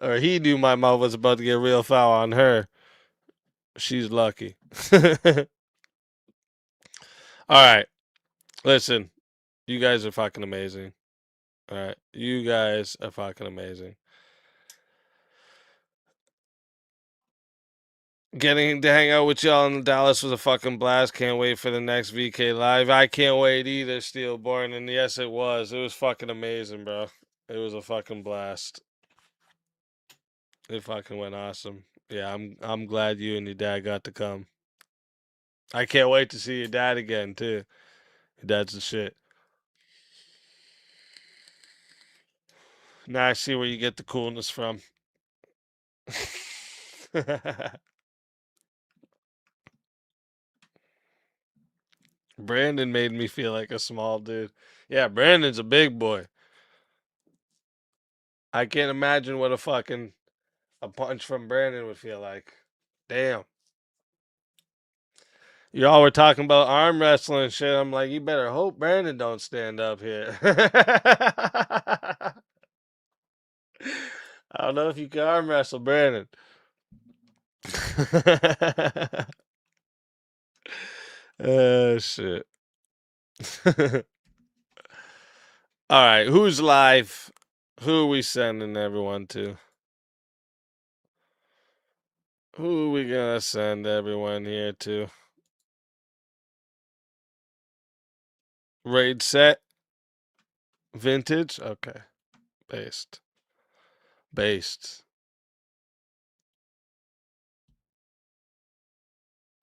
Or he knew my mouth was about to get real foul on her. She's lucky. All right. Listen, you guys are fucking amazing. All right. You guys are fucking amazing. Getting to hang out with y'all in Dallas was a fucking blast. Can't wait for the next VK Live. I can't wait either, Steelborn. And yes, it was. It was fucking amazing, bro. It was a fucking blast. It fucking went awesome. Yeah, I'm glad you and your dad got to come. I can't wait to see your dad again, too. Your dad's the shit. Now I see where you get the coolness from. Brandon made me feel like a small dude. Yeah, Brandon's a big boy. I can't imagine what a punch from Brandon would feel like. Damn. Y'all were talking about arm wrestling and shit. I'm like, you better hope Brandon don't stand up here. I don't know if you can arm wrestle Brandon. Oh, shit. All right, who's live? Who are we sending everyone to? Who are we gonna send everyone here to? Raid set? Vintage? Okay. Based.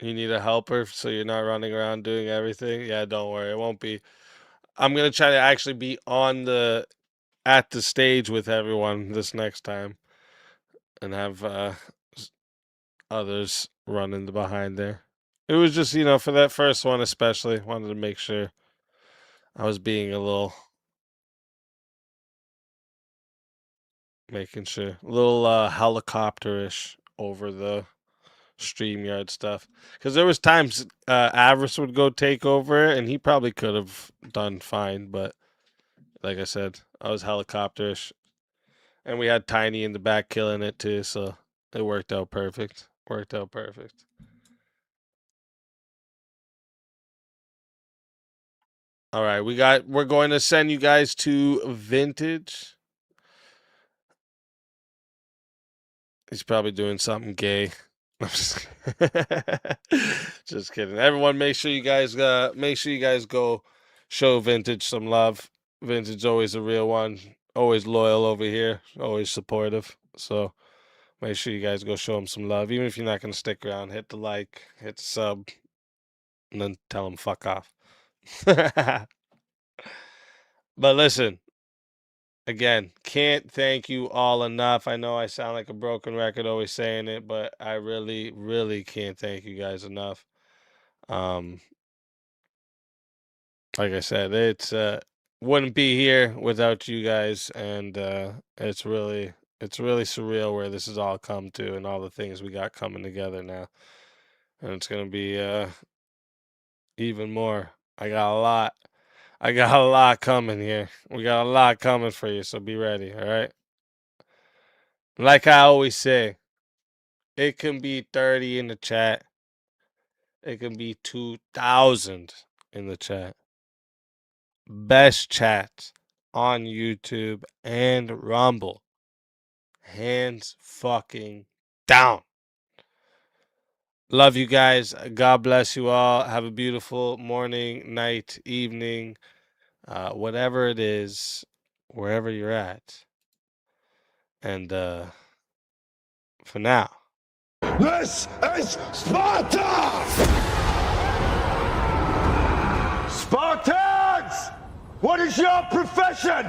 You need a helper so you're not running around doing everything? Yeah, don't worry. It won't be. I'm going to try to actually be at the stage with everyone this next time and have others running behind there. It was just, for that first one especially, wanted to make sure I was being making sure, a little helicopterish over the StreamYard stuff, because there was times Avarice would go take over and he probably could have done fine, but like I said, I was helicopterish, and we had Tiny in the back killing it too, so it worked out perfect. All right, we're going to send you guys to Vintage. He's probably doing something gay. I'm just kidding. Everyone, make sure you guys go show Vintage some love. Vintage always a real one, always loyal over here, always supportive. So make sure you guys go show him some love. Even if you're not gonna stick around, hit the like, hit the sub, and then tell him fuck off. But listen, again, can't thank you all enough. I know I sound like a broken record always saying it, but I really, really can't thank you guys enough. Like I said, it's wouldn't be here without you guys, and it's really surreal where this has all come to and all the things we got coming together now. And it's gonna be even more. I got a lot coming here. We got a lot coming for you, so be ready, all right? Like I always say, it can be 30 in the chat. It can be 2,000 in the chat. Best chat on YouTube and Rumble. Hands fucking down. Love you guys. God bless you all. Have a beautiful morning, night, evening, whatever it is, wherever you're at. And for now. This is Sparta! Spartans! What is your profession?